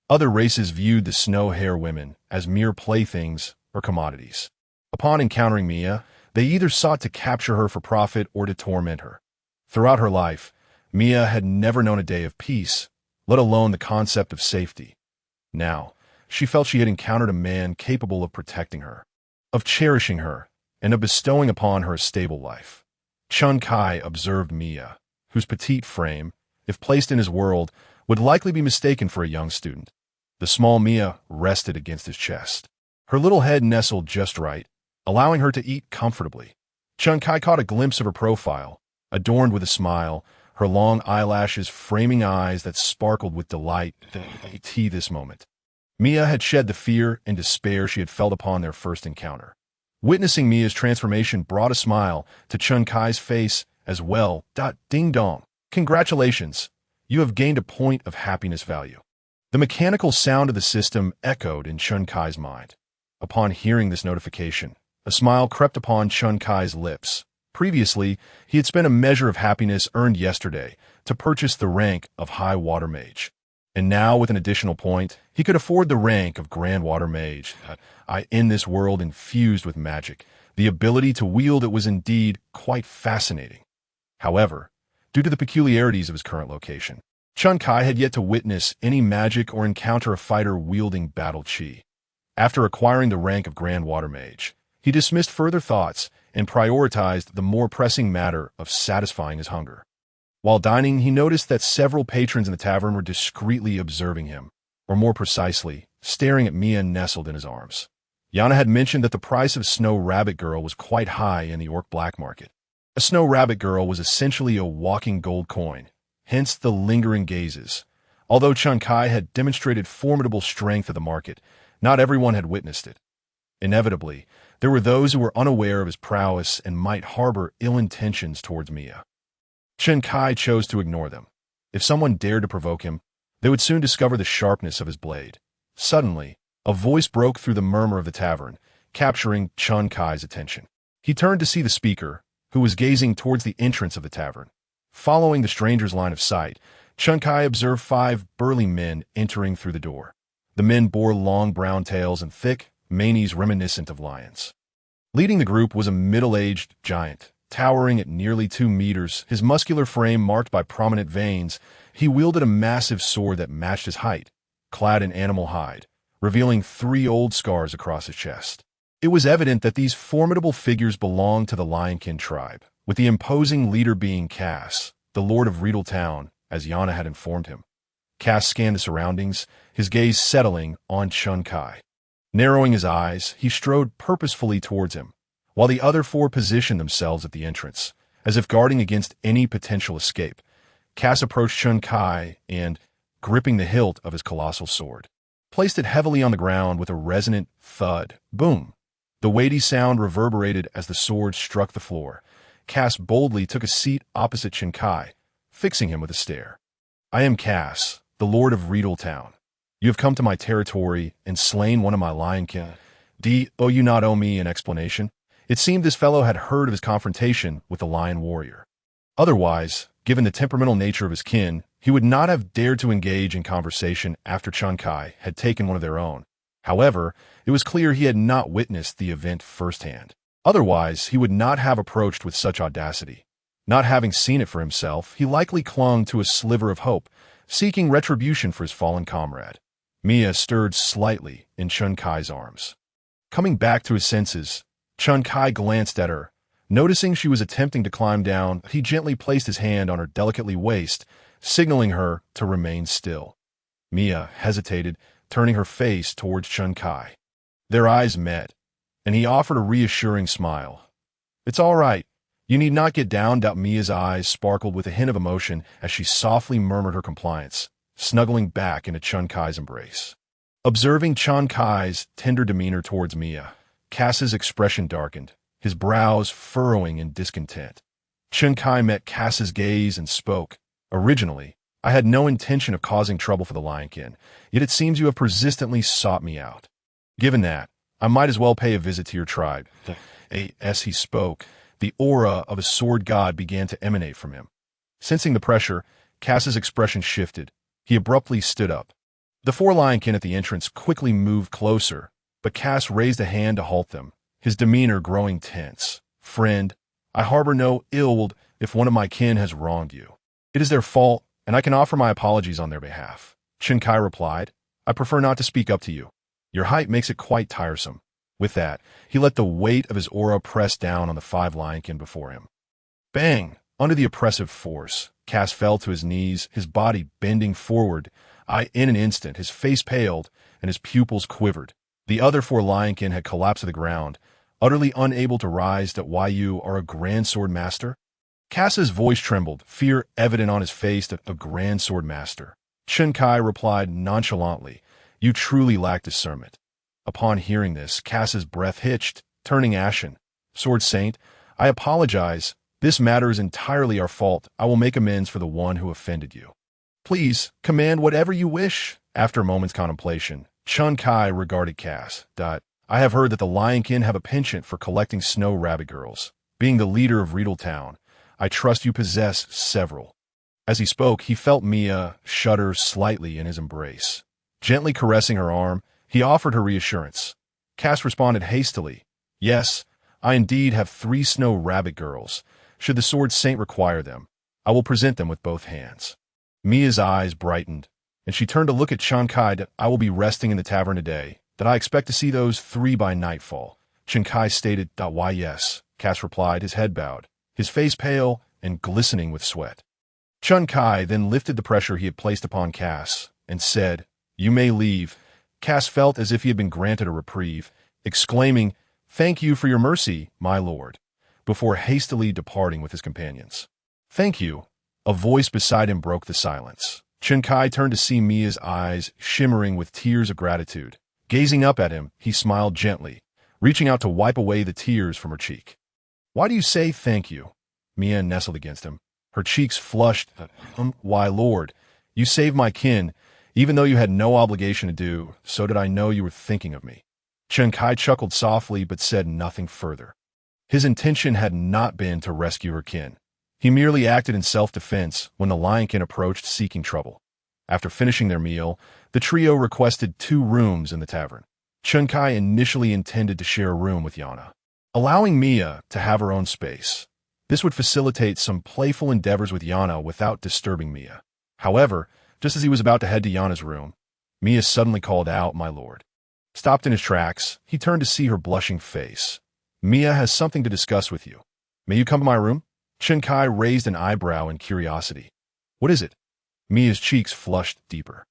Other races viewed the snow hare women as mere playthings or commodities. Upon encountering Mia, they either sought to capture her for profit or to torment her. Throughout her life, Mia had never known a day of peace, let alone the concept of safety. Now, she felt she had encountered a man capable of protecting her, of cherishing her, and of bestowing upon her a stable life. Chen Kai observed Mia, whose petite frame, if placed in his world, would likely be mistaken for a young student. The small Mia rested against his chest. Her little head nestled just right, allowing her to eat comfortably. Chen Kai caught a glimpse of her profile, adorned with a smile, her long eyelashes framing eyes that sparkled with delight this moment. Mia had shed the fear and despair she had felt upon their first encounter. Witnessing Mia's transformation brought a smile to Chun Kai's face as well. Ding dong. Congratulations. You have gained a point of happiness value. The mechanical sound of the system echoed in Chun Kai's mind. Upon hearing this notification, a smile crept upon Chun Kai's lips. Previously, he had spent a measure of happiness earned yesterday to purchase the rank of High Water Mage. And now, with an additional point, he could afford the rank of Grand Water Mage. In this world infused with magic, the ability to wield it was indeed quite fascinating. However, due to the peculiarities of his current location, Chun Kai had yet to witness any magic or encounter a fighter wielding battle chi. After acquiring the rank of Grand Water Mage, he dismissed further thoughts and prioritized the more pressing matter of satisfying his hunger. While dining, he noticed that several patrons in the tavern were discreetly observing him, or more precisely, staring at Mia nestled in his arms. Yana had mentioned that the price of Snow Rabbit Girl was quite high in the Orc black market. A Snow Rabbit Girl was essentially a walking gold coin, hence the lingering gazes. Although Chun Kai had demonstrated formidable strength of the market, not everyone had witnessed it. Inevitably, there were those who were unaware of his prowess and might harbor ill intentions towards Mia. Chun Kai chose to ignore them. If someone dared to provoke him, they would soon discover the sharpness of his blade. Suddenly, a voice broke through the murmur of the tavern, capturing Chun Kai's attention. He turned to see the speaker, who was gazing towards the entrance of the tavern. Following the stranger's line of sight, Chun Kai observed 5 burly men entering through the door. The men bore long brown tails and thick manes reminiscent of lions. Leading the group was a middle-aged giant, towering at nearly 2 meters, his muscular frame marked by prominent veins. He wielded a massive sword that matched his height, clad in animal hide, revealing 3 old scars across his chest. It was evident that these formidable figures belonged to the Lionkin tribe, with the imposing leader being Cass, the Lord of Riedel Town, as Yana had informed him. Cass scanned the surroundings, his gaze settling on Chun Kai. Narrowing his eyes, he strode purposefully towards him, while the other 4 positioned themselves at the entrance, as if guarding against any potential escape. Cass approached Chun Kai and, gripping the hilt of his colossal sword, placed it heavily on the ground with a resonant thud. Boom! The weighty sound reverberated as the sword struck the floor. Cass boldly took a seat opposite Chun Kai, fixing him with a stare. I am Cass, the Lord of Riedel Town. You have come to my territory and slain one of my Lionkin. Do you not owe me an explanation? It seemed this fellow had heard of his confrontation with the lion warrior. Otherwise, given the temperamental nature of his kin, he would not have dared to engage in conversation after Chun Kai had taken one of their own. However, it was clear he had not witnessed the event firsthand. Otherwise, he would not have approached with such audacity. Not having seen it for himself, he likely clung to a sliver of hope, seeking retribution for his fallen comrade. Mia stirred slightly in Chun Kai's arms. Coming back to his senses, Chun Kai glanced at her. Noticing she was attempting to climb down, he gently placed his hand on her delicately waist, signaling her to remain still. Mia hesitated, turning her face towards Chun Kai. Their eyes met, and he offered a reassuring smile. It's all right. You need not get down. Mia's eyes sparkled with a hint of emotion as she softly murmured her compliance, snuggling back into Chun Kai's embrace. Observing Chun Kai's tender demeanor towards Mia, Cass's expression darkened, his brows furrowing in discontent. Chun Kai met Cass's gaze and spoke. Originally, I had no intention of causing trouble for the Lionkin, yet it seems you have persistently sought me out. Given that, I might as well pay a visit to your tribe. As he spoke, the aura of a sword god began to emanate from him. Sensing the pressure, Cass's expression shifted. He abruptly stood up. The 4 Lionkin at the entrance quickly moved closer, but Cass raised a hand to halt them, his demeanor growing tense. Friend, I harbor no ill will if one of my kin has wronged you. It is their fault, and I can offer my apologies on their behalf. Chun Kai replied, I prefer not to speak up to you. Your height makes it quite tiresome. With that, he let the weight of his aura press down on the 5 Lionkin before him. Bang! Under the oppressive force, Cass fell to his knees, his body bending forward. In an instant, his face paled and his pupils quivered. The other 4 Lionkin had collapsed to the ground, utterly unable to rise. You are a grand sword master? Cass's voice trembled, fear evident on his face. A grand sword master. Chun Kai replied nonchalantly, You truly lack discernment. Upon hearing this, Cass's breath hitched. turning ashen. Sword Saint, I apologize. This matter is entirely our fault. I will make amends for the one who offended you. Please, command whatever you wish. After a moment's contemplation, Chun Kai regarded Cass. I have heard that the Lionkin have a penchant for collecting snow rabbit girls. Being the leader of Reedle Town, I trust you possess several. As he spoke, he felt Mia shudder slightly in his embrace. Gently caressing her arm, he offered her reassurance. Cass responded hastily, Yes, I indeed have 3 snow rabbit girls. Should the Sword Saint require them, I will present them with both hands. Mia's eyes brightened, and she turned to look at Chun Kai. I will be resting in the tavern today, that I expect to see those 3 by nightfall. Chun Kai stated, Why yes, Cass replied, his head bowed, his face pale and glistening with sweat. Chun Kai then lifted the pressure he had placed upon Cass and said, You may leave. Cass felt as if he had been granted a reprieve, exclaiming, Thank you for your mercy, my lord, before hastily departing with his companions. Thank you. A voice beside him broke the silence. Chun Kai turned to see Mia's eyes shimmering with tears of gratitude. Gazing up at him, he smiled gently, reaching out to wipe away the tears from her cheek. Why do you say thank you? Mia nestled against him. Her cheeks flushed. Why, Lord, you saved my kin. Even though you had no obligation to do, so did I know you were thinking of me. Chun Kai chuckled softly but said nothing further. His intention had not been to rescue her kin. He merely acted in self-defense when the Lionkin approached seeking trouble. After finishing their meal, the trio requested 2 rooms in the tavern. Chun Kai initially intended to share a room with Yana, allowing Mia to have her own space. This would facilitate some playful endeavors with Yana without disturbing Mia. However, just as he was about to head to Yana's room, Mia suddenly called out, My lord. Stopped in his tracks, he turned to see her blushing face. Mia has something to discuss with you. May you come to my room? Chun Kai raised an eyebrow in curiosity. What is it? Mia's cheeks flushed deeper.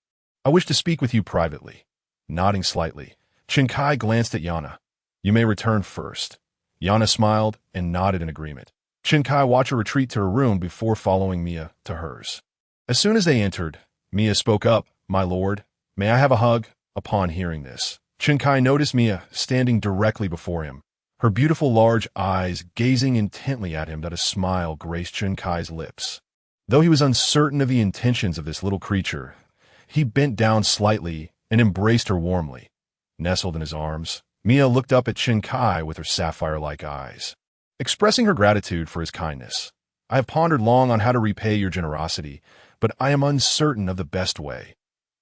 I wish to speak with you privately. Nodding slightly, Chun Kai glanced at Yana. You may return first. Yana smiled and nodded in agreement. Chun Kai watched her retreat to her room before following Mia to hers. As soon as they entered, Mia spoke up, My lord, may I have a hug? Upon hearing this, Chun Kai noticed Mia standing directly before him, her beautiful large eyes gazing intently at him. That a smile graced Chun Kai's lips. Though he was uncertain of the intentions of this little creature, he bent down slightly and embraced her warmly. Nestled in his arms, Mia looked up at Chun Kai with her sapphire-like eyes, expressing her gratitude for his kindness. I have pondered long on how to repay your generosity, but I am uncertain of the best way.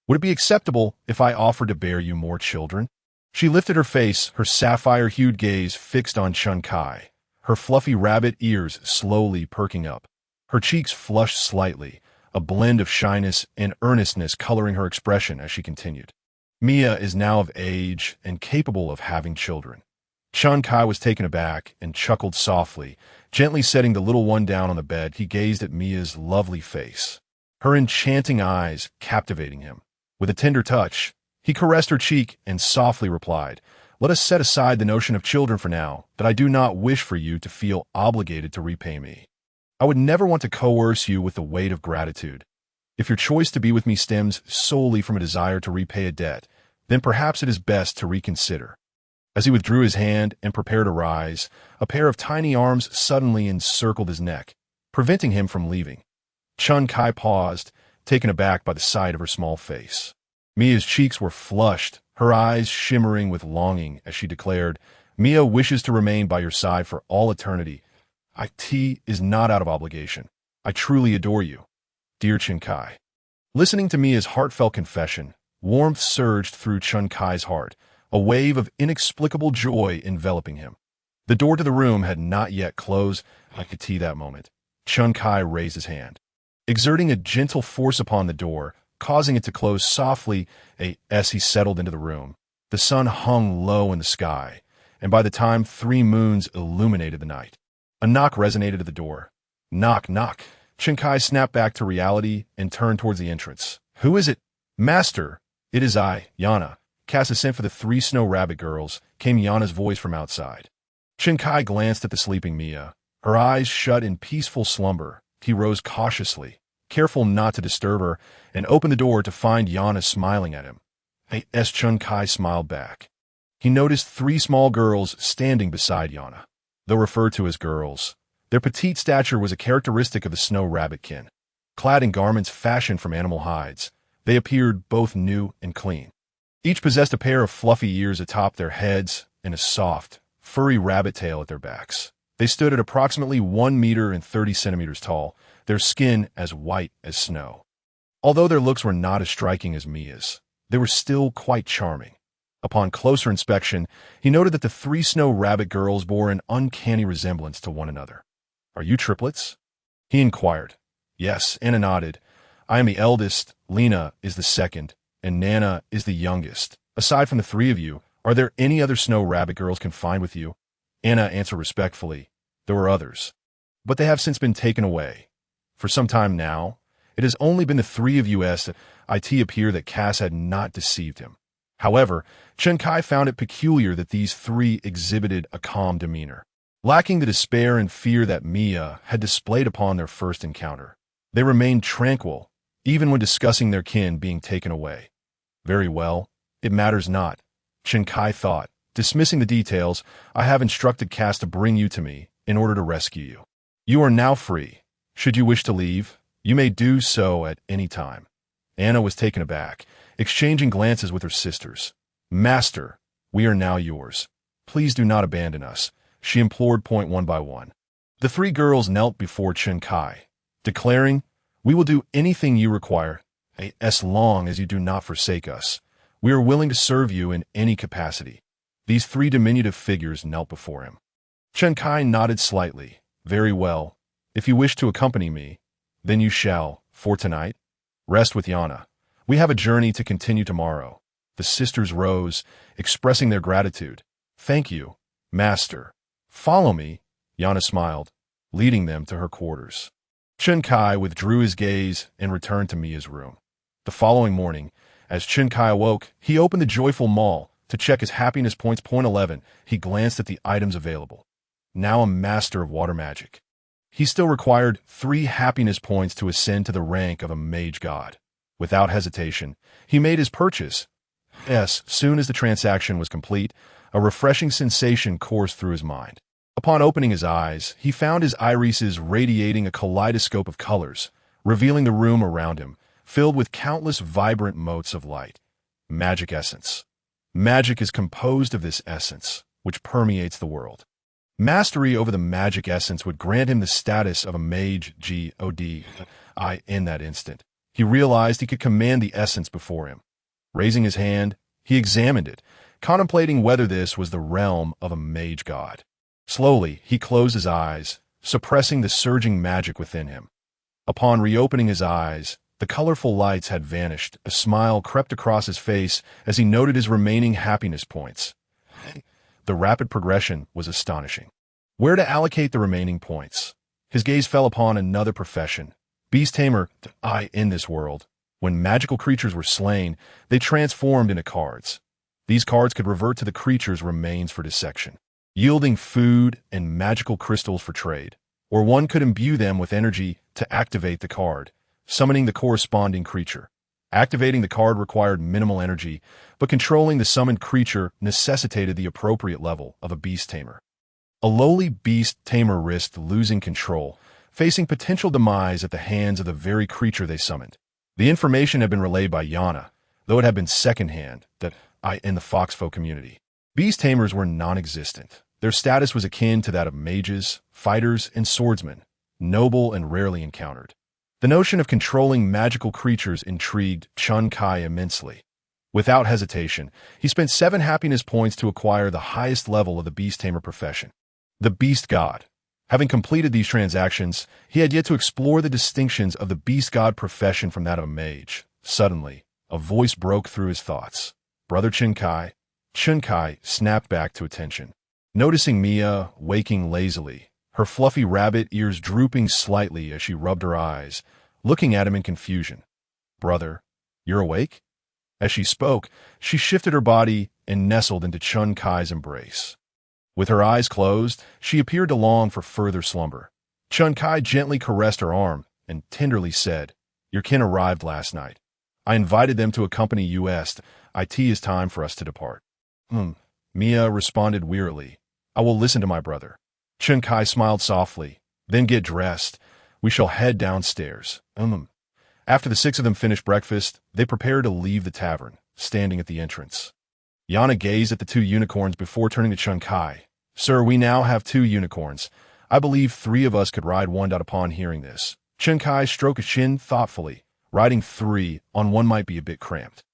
Would it be acceptable if I offered to bear you more children? She lifted her face, her sapphire-hued gaze fixed on Chun Kai, her fluffy rabbit ears slowly perking up. Her cheeks flushed slightly, a blend of shyness and earnestness coloring her expression as she continued. Mia is now of age and capable of having children. Chun Kai was taken aback and chuckled softly, gently setting the little one down on the bed. He gazed at Mia's lovely face, her enchanting eyes captivating him. With a tender touch, he caressed her cheek and softly replied, Let us set aside the notion of children for now, that I do not wish for you to feel obligated to repay me. I would never want to coerce you with the weight of gratitude. If your choice to be with me stems solely from a desire to repay a debt, then perhaps it is best to reconsider. As he withdrew his hand and prepared to rise, a pair of tiny arms suddenly encircled his neck, preventing him from leaving. Chun Kai paused, taken aback by the sight of her small face. Mia's cheeks were flushed, her eyes shimmering with longing as she declared, Mia wishes to remain by your side for all eternity. It is not out of obligation. I truly adore you. Dear Chun Kai. Listening to Mia's heartfelt confession, warmth surged through Chun Kai's heart, a wave of inexplicable joy enveloping him. The door to the room had not yet closed. That moment, Chun Kai raised his hand, exerting a gentle force upon the door, causing it to close softly as he settled into the room. The sun hung low in the sky, and by the time 3 moons illuminated the night, a knock resonated at the door. Knock, knock. Chun Kai snapped back to reality and turned towards the entrance. Who is it? Master, it is I, Yana. Cass has sent for the 3 snow rabbit girls, came Yana's voice from outside. Chun Kai glanced at the sleeping Mia, her eyes shut in peaceful slumber. He rose cautiously, careful not to disturb her, and opened the door to find Yana smiling at him. Chun Kai smiled back. he noticed three small girls standing beside Yana. Though referred to as girls, their petite stature was a characteristic of the snow rabbitkin. Clad in garments fashioned from animal hides, they appeared both new and clean. Each possessed a pair of fluffy ears atop their heads and a soft, furry rabbit tail at their backs. They stood at approximately 1 meter and 30 centimeters tall, their skin as white as snow. Although their looks were not as striking as Mia's, they were still quite charming. Upon closer inspection, he noted that the three snow rabbit girls bore an uncanny resemblance to one another. "Are you triplets?" he inquired. "Yes," Anna nodded. "I am the eldest, Lena is the second, and Nana is the youngest. Aside from the three of you, are there any other snow rabbit girls confined with you?" Anna answered respectfully. "There were others, but they have since been taken away. For some time now, it has only been the three of us that it appeared that Cass had not deceived him." However, Chen Kai found it peculiar that these three exhibited a calm demeanor, lacking the despair and fear that Mia had displayed upon their first encounter. They remained tranquil, even when discussing their kin being taken away. "Very well, it matters not," Chen Kai thought. "Dismissing the details, I have instructed Cass to bring you to me in order to rescue you. You are now free. Should you wish to leave, you may do so at any time." Anna was taken aback, exchanging glances with her sisters. "Master, we are now yours. Please do not abandon us," she implored one by one. The three girls knelt before Chen Kai, declaring, "We will do anything you require, as long as you do not forsake us. We are willing to serve you in any capacity." These three diminutive figures knelt before him. Chen Kai nodded slightly. "Very well. If you wish to accompany me, then you shall, for tonight. Rest with Yana. We have a journey to continue tomorrow." The sisters rose, expressing their gratitude. "Thank you, Master. Follow me," Yana smiled, leading them to her quarters. Chen Kai withdrew his gaze and returned to Mia's room. The following morning, as Chen Kai awoke, he opened the joyful mall to check his happiness points. 11, he glanced at the items available. Now a master of water magic, he still required 3 happiness points to ascend to the rank of a mage god. Without hesitation, he made his purchase. As soon as the transaction was complete, a refreshing sensation coursed through his mind. Upon opening his eyes, he found his irises radiating a kaleidoscope of colors, revealing the room around him, filled with countless vibrant motes of light. Magic essence. Magic is composed of this essence, which permeates the world. Mastery over the magic essence would grant him the status of a mage god. In that instant, he realized he could command the essence before him. Raising his hand, he examined it, contemplating whether this was the realm of a mage god. Slowly, he closed his eyes, suppressing the surging magic within him. Upon reopening his eyes, the colorful lights had vanished. A smile crept across his face as he noted his remaining happiness points. The rapid progression was astonishing. Where to allocate the remaining points? His gaze fell upon another profession. Beast tamer. In this world, when magical creatures were slain, they transformed into cards. These cards could revert to the creature's remains for dissection, yielding food and magical crystals for trade. Or one could imbue them with energy to activate the card, summoning the corresponding creature. Activating the card required minimal energy, but controlling the summoned creature necessitated the appropriate level of a beast tamer. A lowly beast tamer risked losing control, facing potential demise at the hands of the very creature they summoned. The information had been relayed by Yana, though it had been secondhand, in the foxfolk community. Beast tamers were non-existent. Their status was akin to that of mages, fighters, and swordsmen, noble and rarely encountered. The notion of controlling magical creatures intrigued Chen Kai immensely. Without hesitation, he spent 7 happiness points to acquire the highest level of the beast tamer profession, the beast god. Having completed these transactions, he had yet to explore the distinctions of the beast god profession from that of a mage. Suddenly, a voice broke through his thoughts. "Brother Chen Kai." Chen Kai snapped back to attention. Noticing Mia waking lazily, her fluffy rabbit ears drooping slightly as she rubbed her eyes, looking at him in confusion. "Brother, you're awake?" As she spoke, she shifted her body and nestled into Chen Kai's embrace. With her eyes closed, she appeared to long for further slumber. Chen Kai gently caressed her arm and tenderly said, "Your kin arrived last night. I invited them to accompany you. It is time for us to depart." Mia responded wearily. I will listen to my brother. Chen Kai smiled softly. Then get dressed. We shall head downstairs. After the six of them finished breakfast, they prepared to leave the tavern, standing at the entrance. Yana gazed at the two unicorns before turning to Chen Kai. Sir, we now have two unicorns. I believe three of us could ride one. Upon hearing this, Chen Kai stroked his chin thoughtfully. Riding three on one might be a bit cramped.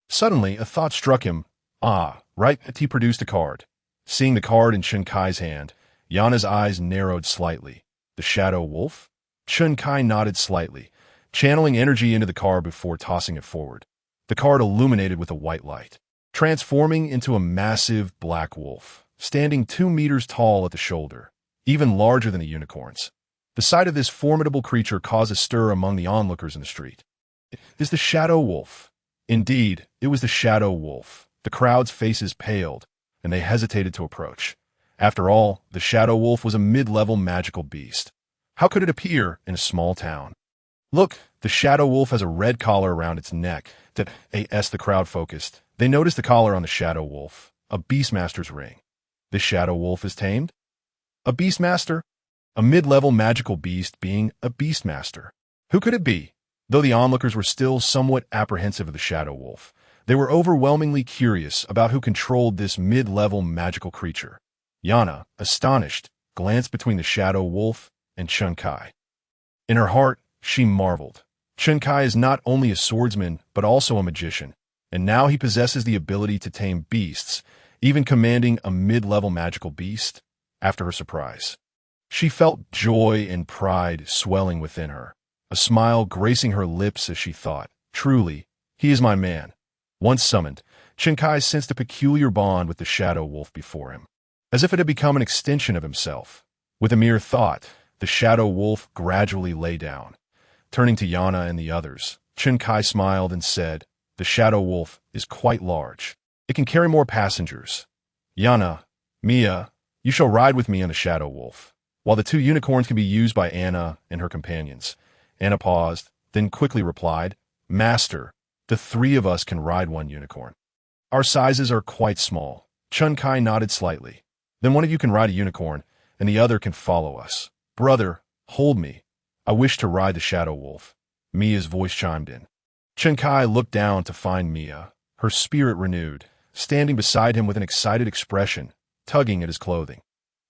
Suddenly, a thought struck him. Right. He produced a card. Seeing the card in Chen Kai's hand, Yana's eyes narrowed slightly. The Shadow Wolf? Chen Kai nodded slightly, channeling energy into the card before tossing it forward. The card illuminated with a white light, transforming into a massive black wolf, standing 2 meters tall at the shoulder, even larger than the unicorns. The sight of this formidable creature caused a stir among the onlookers in the street. It is the Shadow Wolf. Indeed, it was the Shadow Wolf. The crowd's faces paled, and they hesitated to approach. After all, the Shadow Wolf was a mid-level magical beast. How could it appear in a small town? Look, the Shadow Wolf has a red collar around its neck. As the crowd focused, they noticed the collar on the Shadow Wolf, a Beastmaster's ring. This Shadow Wolf is tamed? A Beastmaster? A mid-level magical beast being a Beastmaster. Who could it be? Though the onlookers were still somewhat apprehensive of the Shadow Wolf, they were overwhelmingly curious about who controlled this mid-level magical creature. Yana, astonished, glanced between the Shadow Wolf and Chen Kai. In her heart, she marveled. Chen Kai is not only a swordsman, but also a magician, and now he possesses the ability to tame beasts, even commanding a mid-level magical beast. After her surprise, she felt joy and pride swelling within her, a smile gracing her lips as she thought, truly, he is my man. Once summoned, Chen Kai sensed a peculiar bond with the Shadow Wolf before him, as if it had become an extension of himself. With a mere thought, the Shadow Wolf gradually lay down. Turning to Yana and the others, Chen Kai smiled and said, the Shadow Wolf is quite large. It can carry more passengers. Yana, Mia, you shall ride with me on the Shadow Wolf, while the two unicorns can be used by Anna and her companions. Anna paused, then quickly replied, Master, the three of us can ride one unicorn. Our sizes are quite small. Chen Kai nodded slightly. Then one of you can ride a unicorn, and the other can follow us. Brother, hold me. I wish to ride the Shadow Wolf. Mia's voice chimed in. Chen Kai looked down to find Mia, her spirit renewed, standing beside him with an excited expression, tugging at his clothing.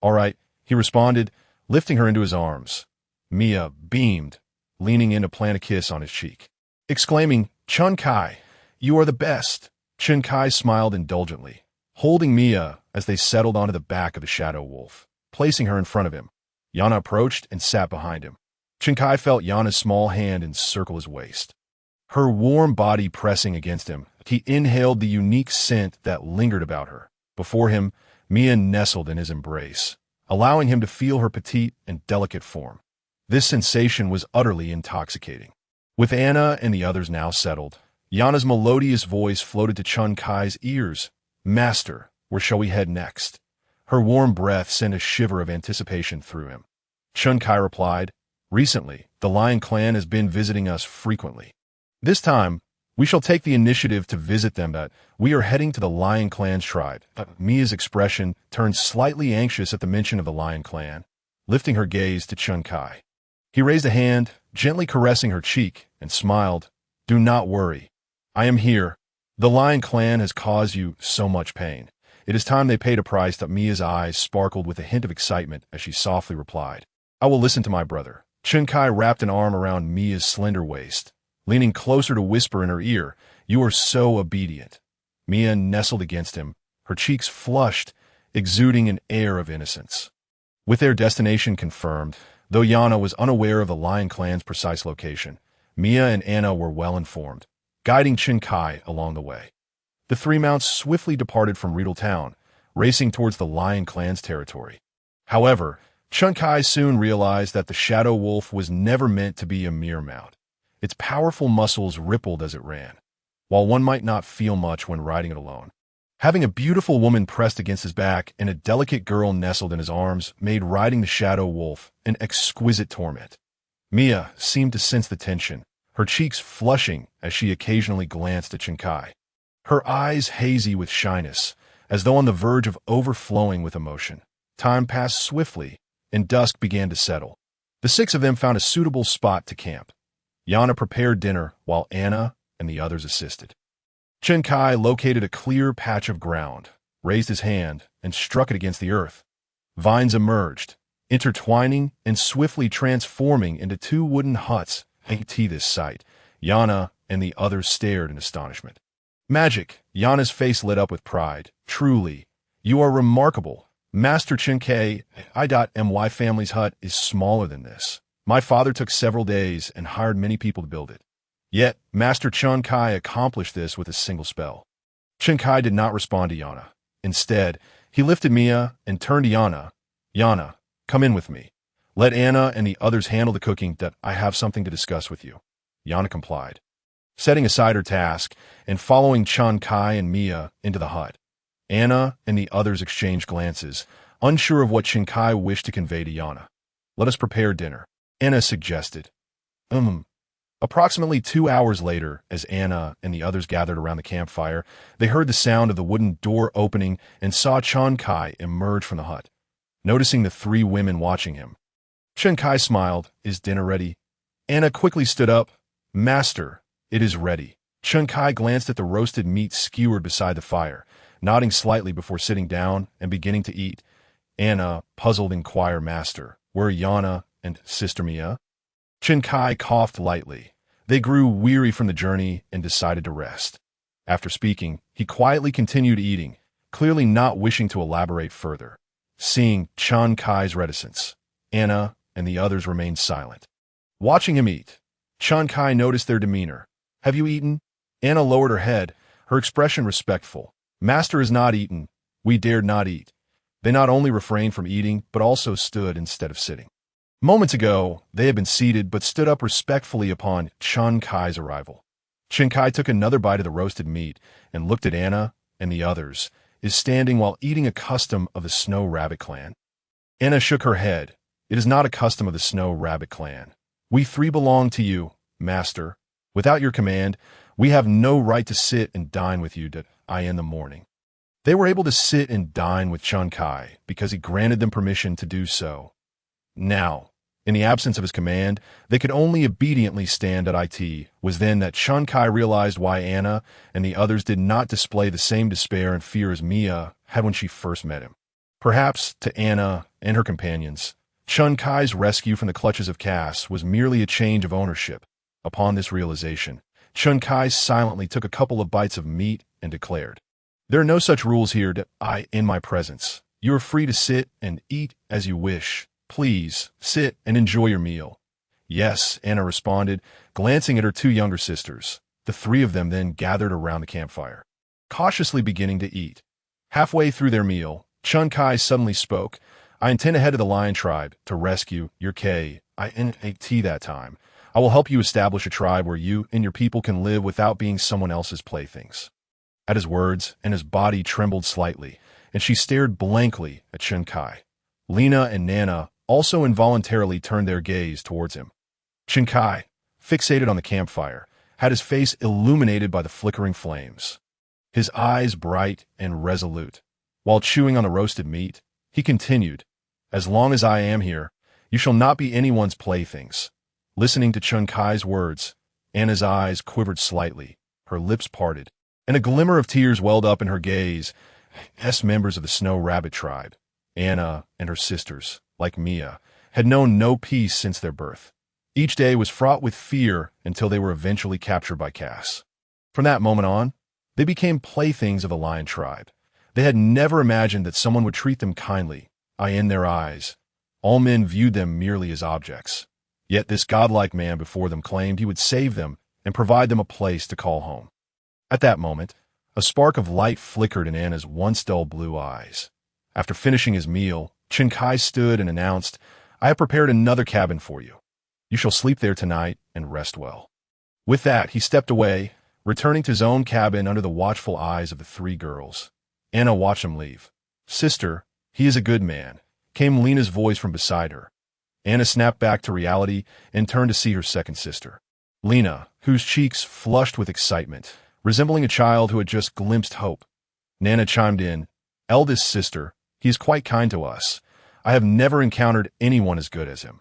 All right, he responded, lifting her into his arms. Mia beamed, leaning in to plant a kiss on his cheek, exclaiming, Chen Kai, you are the best. Chen Kai smiled indulgently, holding Mia as they settled onto the back of the Shadow Wolf, placing her in front of him. Yana approached and sat behind him. Chen Kai felt Yana's small hand encircle his waist, her warm body pressing against him. He inhaled the unique scent that lingered about her. Before him, Mia nestled in his embrace, allowing him to feel her petite and delicate form. This sensation was utterly intoxicating. With Anna and the others now settled, Yana's melodious voice floated to Chen Kai's ears. Master, where shall we head next? Her warm breath sent a shiver of anticipation through him. Chen Kai replied, Recently, the Lion Clan has been visiting us frequently. This time, we shall take the initiative to visit them. We are heading to the Lion Clan's tribe. Mia's expression turned slightly anxious at the mention of the Lion Clan, lifting her gaze to Chen Kai. He raised a hand, gently caressing her cheek, and smiled. Do not worry. I am here. The Lion Clan has caused you so much pain. It is time they paid a price. Mia's eyes sparkled with a hint of excitement as she softly replied, I will listen to my brother. Chen Kai wrapped an arm around Mia's slender waist, leaning closer to whisper in her ear, You are so obedient. Mia nestled against him, her cheeks flushed, exuding an air of innocence. With their destination confirmed, though Yana was unaware of the Lion Clan's precise location, Mia and Anna were well informed, guiding Chen Kai along the way. The three mounts swiftly departed from Reedle Town, racing towards the Lion Clan's territory. However, Chen Kai soon realized that the Shadow Wolf was never meant to be a mere mount. Its powerful muscles rippled as it ran, while one might not feel much when riding it alone. Having a beautiful woman pressed against his back and a delicate girl nestled in his arms made riding the Shadow Wolf an exquisite torment. Mia seemed to sense the tension, her cheeks flushing as she occasionally glanced at Chen Kai, her eyes hazy with shyness, as though on the verge of overflowing with emotion. Time passed swiftly, and dusk began to settle. The six of them found a suitable spot to camp. Yana prepared dinner while Anna and the others assisted. Chen Kai located a clear patch of ground, raised his hand, and struck it against the earth. Vines emerged, intertwining and swiftly transforming into two wooden huts. At this sight, Yana and the others stared in astonishment. Magic! Yana's face lit up with pride. Truly, you are remarkable. Master Chen Kai. My family's hut is smaller than this. My father took several days and hired many people to build it. Yet, Master Chen Kai accomplished this with a single spell. Chen Kai did not respond to Yana. Instead, he lifted Mia and turned to Yana. Yana, come in with me. Let Anna and the others handle the cooking, that I have something to discuss with you. Yana complied, setting aside her task and following Chen Kai and Mia into the hut. Anna and the others exchanged glances, unsure of what Chen Kai wished to convey to Yana. Let us prepare dinner, Anna suggested. Approximately 2 hours later, as Anna and the others gathered around the campfire, they heard the sound of the wooden door opening and saw Chen Kai emerge from the hut. Noticing the three women watching him, Chen Kai smiled. Is dinner ready? Anna quickly stood up. Master, it is ready. Chen Kai glanced at the roasted meat skewered beside the fire, nodding slightly before sitting down and beginning to eat. Anna, puzzled, inquired, Master, where are Yana and Sister Mia? Chen Kai coughed lightly. They grew weary from the journey and decided to rest. After speaking, he quietly continued eating, clearly not wishing to elaborate further. Seeing Chen Kai's reticence, Anna and the others remained silent. Watching him eat, Chen Kai noticed their demeanor. Have you eaten? Anna lowered her head, her expression respectful. Master has not eaten. We dared not eat. They not only refrained from eating, but also stood instead of sitting. Moments ago, they had been seated but stood up respectfully upon Chen Kai's arrival. Chen Kai took another bite of the roasted meat and looked at Anna and the others, is standing while eating a custom of the Snow Rabbit clan. Anna shook her head. It is not a custom of the Snow Rabbit clan. We three belong to you, Master. Without your command, we have no right to sit and dine with you in the morning. They were able to sit and dine with Chen Kai because he granted them permission to do so. Now, in the absence of his command, they could only obediently stand at it. Was then that Chen Kai realized why Anna and the others did not display the same despair and fear as Mia had when she first met him. Perhaps, to Anna and her companions, Chen Kai's rescue from the clutches of Cass was merely a change of ownership. Upon this realization, Chen Kai silently took a couple of bites of meat and declared, There are no such rules here in my presence. You are free to sit and eat as you wish. Please, sit and enjoy your meal. Yes, Anna responded, glancing at her two younger sisters. The three of them then gathered around the campfire, cautiously beginning to eat. Halfway through their meal, Chen Kai suddenly spoke. I intend to head to the lion tribe to rescue your that time. I will help you establish a tribe where you and your people can live without being someone else's playthings. At his words, Anna's body trembled slightly, and she stared blankly at Chen Kai. Lena and Nana also involuntarily turned their gaze towards him. Chen Kai, fixated on the campfire, had his face illuminated by the flickering flames. His eyes bright and resolute. While chewing on the roasted meat, he continued, As long as I am here, you shall not be anyone's playthings. Listening to Chen Kai's words, Anna's eyes quivered slightly, her lips parted, and a glimmer of tears welled up in her gaze. Members of the Snow Rabbit tribe, Anna and her sisters, like Mia, had known no peace since their birth. Each day was fraught with fear until they were eventually captured by Cass. From that moment on, they became playthings of the Lion tribe. They had never imagined that someone would treat them kindly. In their eyes, all men viewed them merely as objects. Yet this godlike man before them claimed he would save them and provide them a place to call home. At that moment, a spark of light flickered in Anna's once dull blue eyes. After finishing his meal, Chen Kai stood and announced, I have prepared another cabin for you. You shall sleep there tonight and rest well. With that, he stepped away, returning to his own cabin under the watchful eyes of the three girls. Anna watched him leave. Sister, he is a good man, came Lena's voice from beside her. Anna snapped back to reality and turned to see her second sister, Lena, whose cheeks flushed with excitement, resembling a child who had just glimpsed hope. Nana chimed in, eldest sister. He is quite kind to us. I have never encountered anyone as good as him."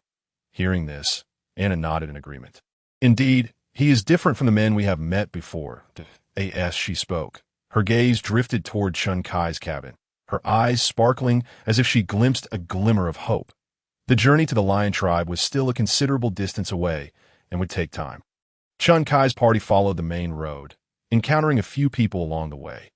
Hearing this, Anna nodded in agreement. "Indeed, he is different from the men we have met before." As she spoke, her gaze drifted toward Chun Kai's cabin, her eyes sparkling as if she glimpsed a glimmer of hope. The journey to the lion tribe was still a considerable distance away and would take time. Chun Kai's party followed the main road, encountering a few people along the way.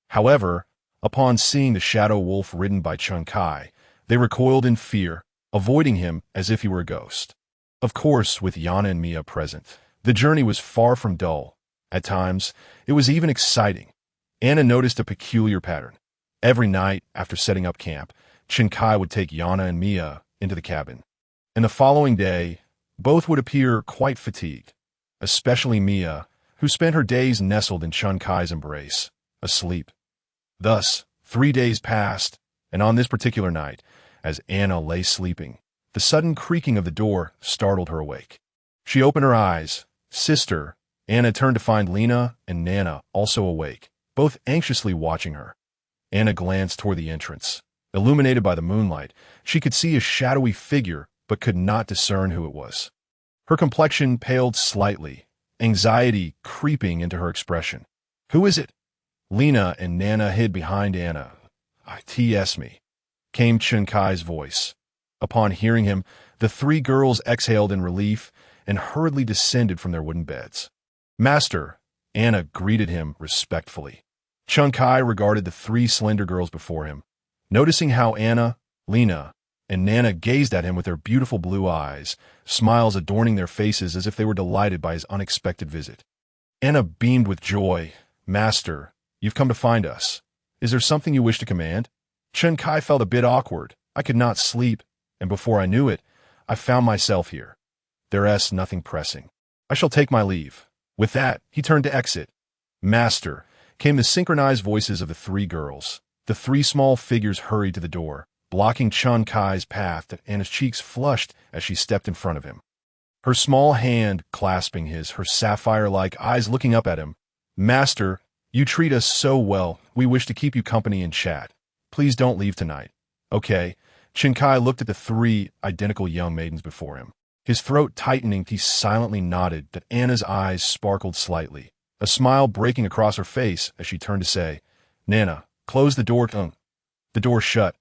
However, upon seeing the shadow wolf ridden by Chun Kai, they recoiled in fear, avoiding him as if he were a ghost. Of course, with Yana and Mia present, the journey was far from dull. At times, it was even exciting. Anna noticed a peculiar pattern. Every night, after setting up camp, Chun Kai would take Yana and Mia into the cabin. And the following day, both would appear quite fatigued, especially Mia, who spent her days nestled in Chun Kai's embrace, asleep. Thus, 3 days passed, and on this particular night, as Anna lay sleeping, the sudden creaking of the door startled her awake. She opened her eyes. "Sister," Anna turned to find Lena and Nana also awake, both anxiously watching her. Anna glanced toward the entrance. Illuminated by the moonlight, she could see a shadowy figure but could not discern who it was. Her complexion paled slightly, anxiety creeping into her expression. "Who is it?" Lena and Nana hid behind Anna. "Ts me," came Chun Kai's voice. Upon hearing him, the 3 girls exhaled in relief and hurriedly descended from their wooden beds. "Master," Anna greeted him respectfully. Chun Kai regarded the 3 slender girls before him. Noticing how Anna, Lena, and Nana gazed at him with their beautiful blue eyes, smiles adorning their faces as if they were delighted by his unexpected visit. Anna beamed with joy. "Master, you've come to find us. Is there something you wish to command?" Chun Kai felt a bit awkward. "I could not sleep, and before I knew it, I found myself here. There's nothing pressing. I shall take my leave." With that, he turned to exit. "Master," came the synchronized voices of the 3 girls. The 3 small figures hurried to the door, blocking Chun Kai's path, and his cheeks flushed as she stepped in front of him. Her small hand clasping his, her sapphire-like eyes looking up at him. "Master, you treat us so well. We wish to keep you company and chat. Please don't leave tonight." "Okay." Chun Kai looked at the 3 identical young maidens before him. His throat tightening, he silently nodded that Anna's eyes sparkled slightly, a smile breaking across her face as she turned to say, "Nana, close the door." The door shut.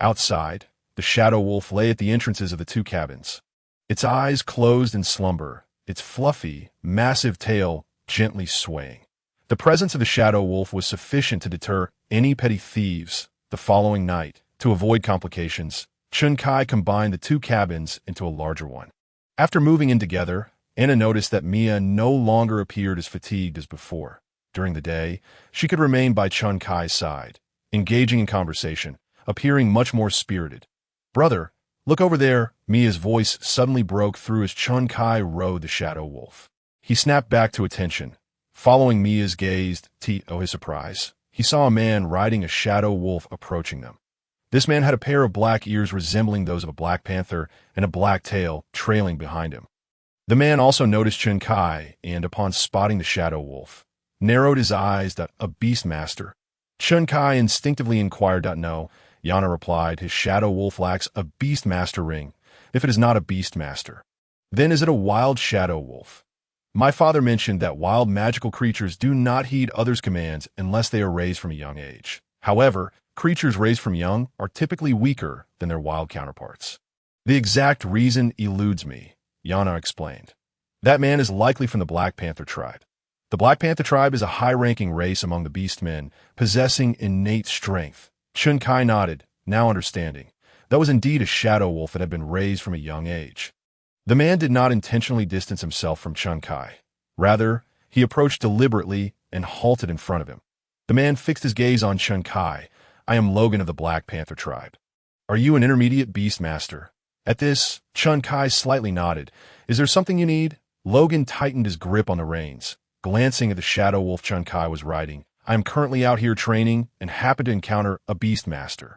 Outside, the shadow wolf lay at the entrances of the 2 cabins. Its eyes closed in slumber, its fluffy, massive tail gently swaying. The presence of the shadow wolf was sufficient to deter any petty thieves. The following night, to avoid complications, Chun Kai combined the 2 cabins into a larger one. After moving in together, Anna noticed that Mia no longer appeared as fatigued as before. During the day, she could remain by Chun Kai's side, engaging in conversation, appearing much more spirited. "Brother, look over there." Mia's voice suddenly broke through as Chun Kai rode the shadow wolf. He snapped back to attention. Following Mia's gaze, to his surprise, he saw a man riding a shadow wolf approaching them. This man had a pair of black ears resembling those of a black panther and a black tail trailing behind him. The man also noticed Chun Kai and, upon spotting the shadow wolf, narrowed his eyes. "A beastmaster?" Chun Kai instinctively inquired. "No," Yana replied. "His shadow wolf lacks a beastmaster ring. If it is not a beastmaster, then is it a wild shadow wolf? My father mentioned that wild magical creatures do not heed others' commands unless they are raised from a young age. However, creatures raised from young are typically weaker than their wild counterparts." "The exact reason eludes me," Yana explained. "That man is likely from the Black Panther tribe. The Black Panther tribe is a high-ranking race among the beastmen, possessing innate strength." Chun Kai nodded, now understanding. That was indeed a shadow wolf that had been raised from a young age. The man did not intentionally distance himself from Chun Kai. Rather, he approached deliberately and halted in front of him. The man fixed his gaze on Chun Kai. "I am Logan of the Black Panther tribe. Are you an intermediate beastmaster?" At this, Chun Kai slightly nodded. "Is there something you need?" Logan tightened his grip on the reins, glancing at the shadow wolf Chun Kai was riding. "I am currently out here training and happen to encounter a beastmaster.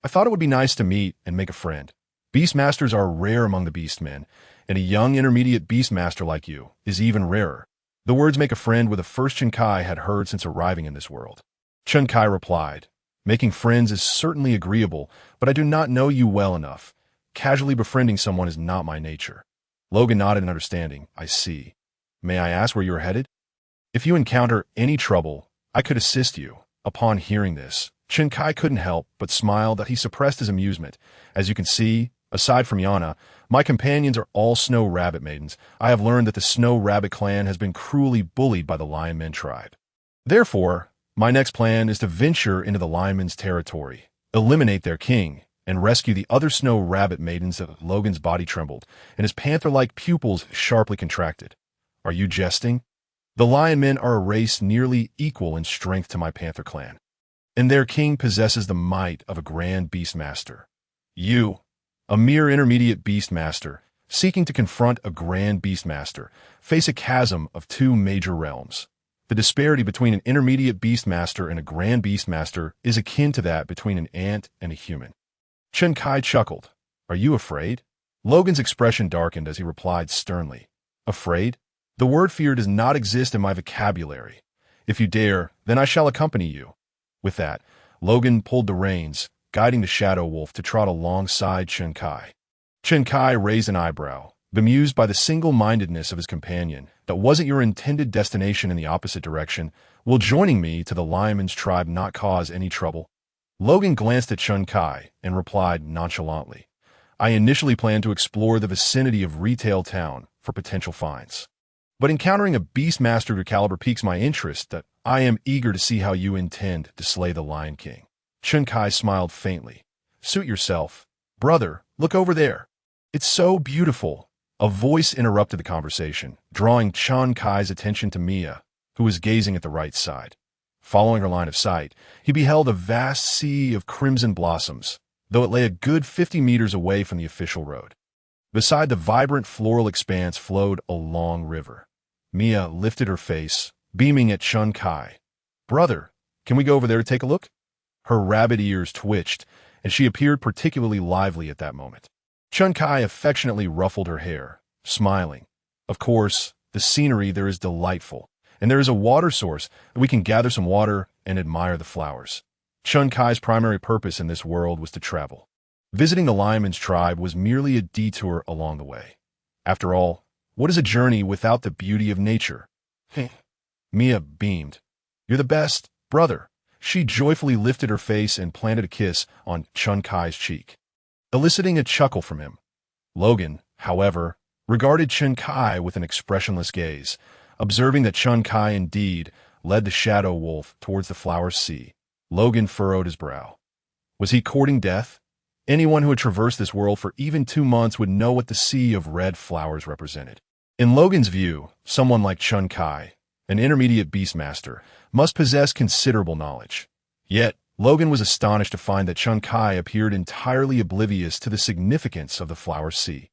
I thought it would be nice to meet and make a friend. Beastmasters are rare among the beastmen, and a young intermediate beastmaster like you is even rarer." The words "make a friend" were the first Chun Kai had heard since arriving in this world. Chun Kai replied, Making friends is certainly agreeable, but I do not know you well enough. Casually befriending someone is not my nature. Logan nodded in understanding. I see. May I ask where you are headed? If you encounter any trouble, I could assist you. Upon hearing this, Chen Kai couldn't help but smile that he suppressed his amusement. As you can see, aside from Yana, my companions are all snow rabbit maidens. I have learned that the snow rabbit clan has been cruelly bullied by the lion men tribe. Therefore, my next plan is to venture into the lion men's territory, eliminate their king, and rescue the other snow rabbit maidens. Logan's body trembled, and his panther-like pupils sharply contracted. Are you jesting? The lion men are a race nearly equal in strength to my panther clan, and their king possesses the might of a grand beastmaster. You, a mere intermediate beastmaster, seeking to confront a grand beastmaster, face a chasm of two major realms. The disparity between an intermediate beastmaster and a grand beastmaster is akin to that between an ant and a human. Chen Kai chuckled. Are you afraid? Logan's expression darkened as he replied sternly. Afraid? The word fear does not exist in my vocabulary. If you dare, then I shall accompany you. With that, Logan pulled the reins, guiding the shadow wolf to trot alongside Chen Kai. Chen Kai raised an eyebrow, bemused by the single-mindedness of his companion. That wasn't your intended destination in the opposite direction. Will joining me to the lionman's tribe not cause any trouble? Logan glanced at Chen Kai and replied nonchalantly. I initially planned to explore the vicinity of Retail Town for potential finds. But encountering a beastmaster of your caliber piques my interest. That I am eager to see how you intend to slay the Lion King. Chen Kai smiled faintly. Suit yourself. Brother, look over there. It's so beautiful. A voice interrupted the conversation, drawing Chen Kai's attention to Mia, who was gazing at the right side. Following her line of sight, he beheld a vast sea of crimson blossoms, though it lay a good 50 meters away from the official road. Beside the vibrant floral expanse flowed a long river. Mia lifted her face, beaming at Chen Kai. Brother, can we go over there to take a look? Her rabbit ears twitched, and she appeared particularly lively at that moment. Chen Kai affectionately ruffled her hair, smiling. Of course, the scenery there is delightful, and there is a water source that we can gather some water and admire the flowers. Chen Kai's primary purpose in this world was to travel. Visiting the lionman's tribe was merely a detour along the way. After all, what is a journey without the beauty of nature? Mia beamed. You're the best, brother. She joyfully lifted her face and planted a kiss on Chen Kai's cheek, eliciting a chuckle from him. Logan, however, regarded Chen Kai with an expressionless gaze, observing that Chen Kai indeed led the shadow wolf towards the flower sea. Logan furrowed his brow. Was he courting death? Anyone who had traversed this world for even 2 months would know what the sea of red flowers represented. In Logan's view, someone like Chen Kai, an intermediate beastmaster, must possess considerable knowledge. Yet, Logan was astonished to find that Chen Kai appeared entirely oblivious to the significance of the flower sea.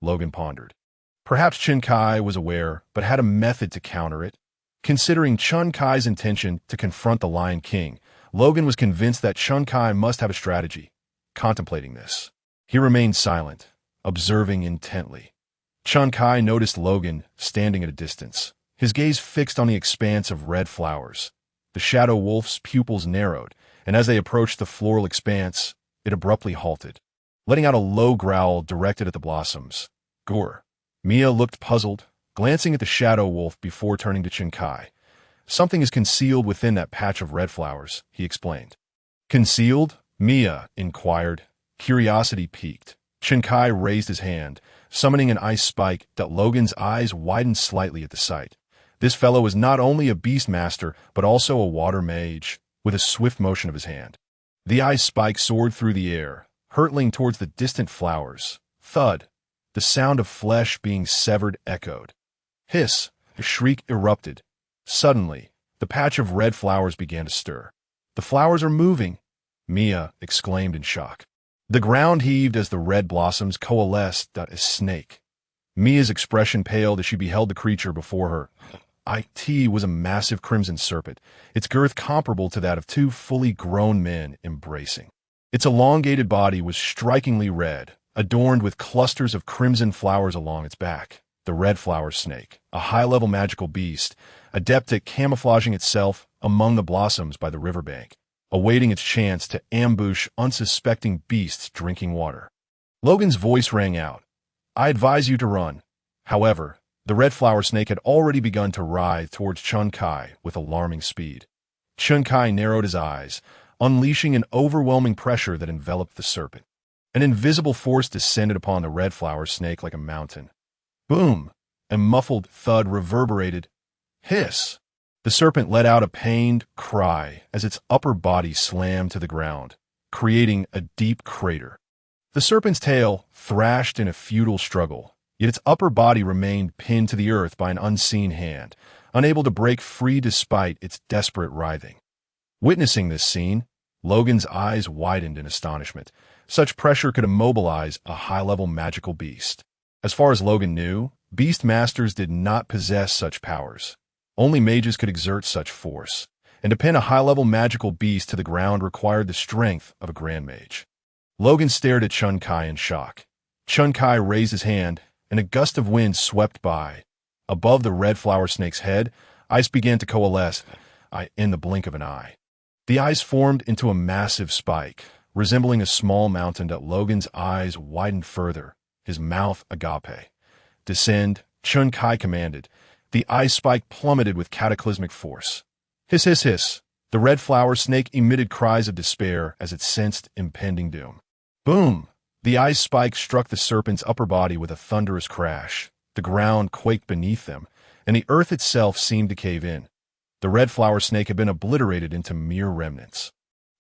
Logan pondered. Perhaps Chen Kai was aware, but had a method to counter it. Considering Chen Kai's intention to confront the Lion King, Logan was convinced that Chen Kai must have a strategy. Contemplating this, he remained silent, observing intently. Chen Kai noticed Logan standing at a distance, his gaze fixed on the expanse of red flowers. The shadow wolf's pupils narrowed, and as they approached the floral expanse, it abruptly halted, letting out a low growl directed at the blossoms. Gore. Mia looked puzzled, glancing at the shadow wolf before turning to Chen Kai. Something is concealed within that patch of red flowers, he explained. Concealed? Mia inquired, curiosity piqued. Chen Kai raised his hand, summoning an ice spike that Logan's eyes widened slightly at the sight. This fellow was not only a beastmaster, but also a water mage, with a swift motion of his hand. The ice spike soared through the air, hurtling towards the distant flowers. Thud. The sound of flesh being severed echoed. Hiss. A shriek erupted. Suddenly, the patch of red flowers began to stir. The flowers are moving, Mia exclaimed in shock. The ground heaved as the red blossoms coalesced a snake. Mia's expression paled as she beheld the creature before her. It was a massive crimson serpent, its girth comparable to that of 2 fully grown men embracing. Its elongated body was strikingly red, adorned with clusters of crimson flowers along its back. The red flower snake, a high-level magical beast, adept at camouflaging itself among the blossoms by the riverbank, awaiting its chance to ambush unsuspecting beasts drinking water. Logan's voice rang out. I advise you to run. However, the red flower snake had already begun to writhe towards Chun Kai with alarming speed. Chun Kai narrowed his eyes, unleashing an overwhelming pressure that enveloped the serpent. An invisible force descended upon the red flower snake like a mountain. Boom! A muffled thud reverberated. Hiss! The serpent let out a pained cry as its upper body slammed to the ground, creating a deep crater. The serpent's tail thrashed in a futile struggle, yet its upper body remained pinned to the earth by an unseen hand, unable to break free despite its desperate writhing. Witnessing this scene, Logan's eyes widened in astonishment. Such pressure could immobilize a high-level magical beast. As far as Logan knew, beast masters did not possess such powers. Only mages could exert such force, and to pin a high-level magical beast to the ground required the strength of a grand mage. Logan stared at Chun Kai in shock. Chun Kai raised his hand, and a gust of wind swept by. Above the red flower snake's head, ice began to coalesce in the blink of an eye. The ice formed into a massive spike, resembling a small mountain that Logan's eyes widened further, his mouth agape. Descend, Chun Kai commanded. The ice spike plummeted with cataclysmic force. Hiss, hiss, hiss. The red flower snake emitted cries of despair as it sensed impending doom. Boom! The ice spike struck the serpent's upper body with a thunderous crash. The ground quaked beneath them, and the earth itself seemed to cave in. The red flower snake had been obliterated into mere remnants.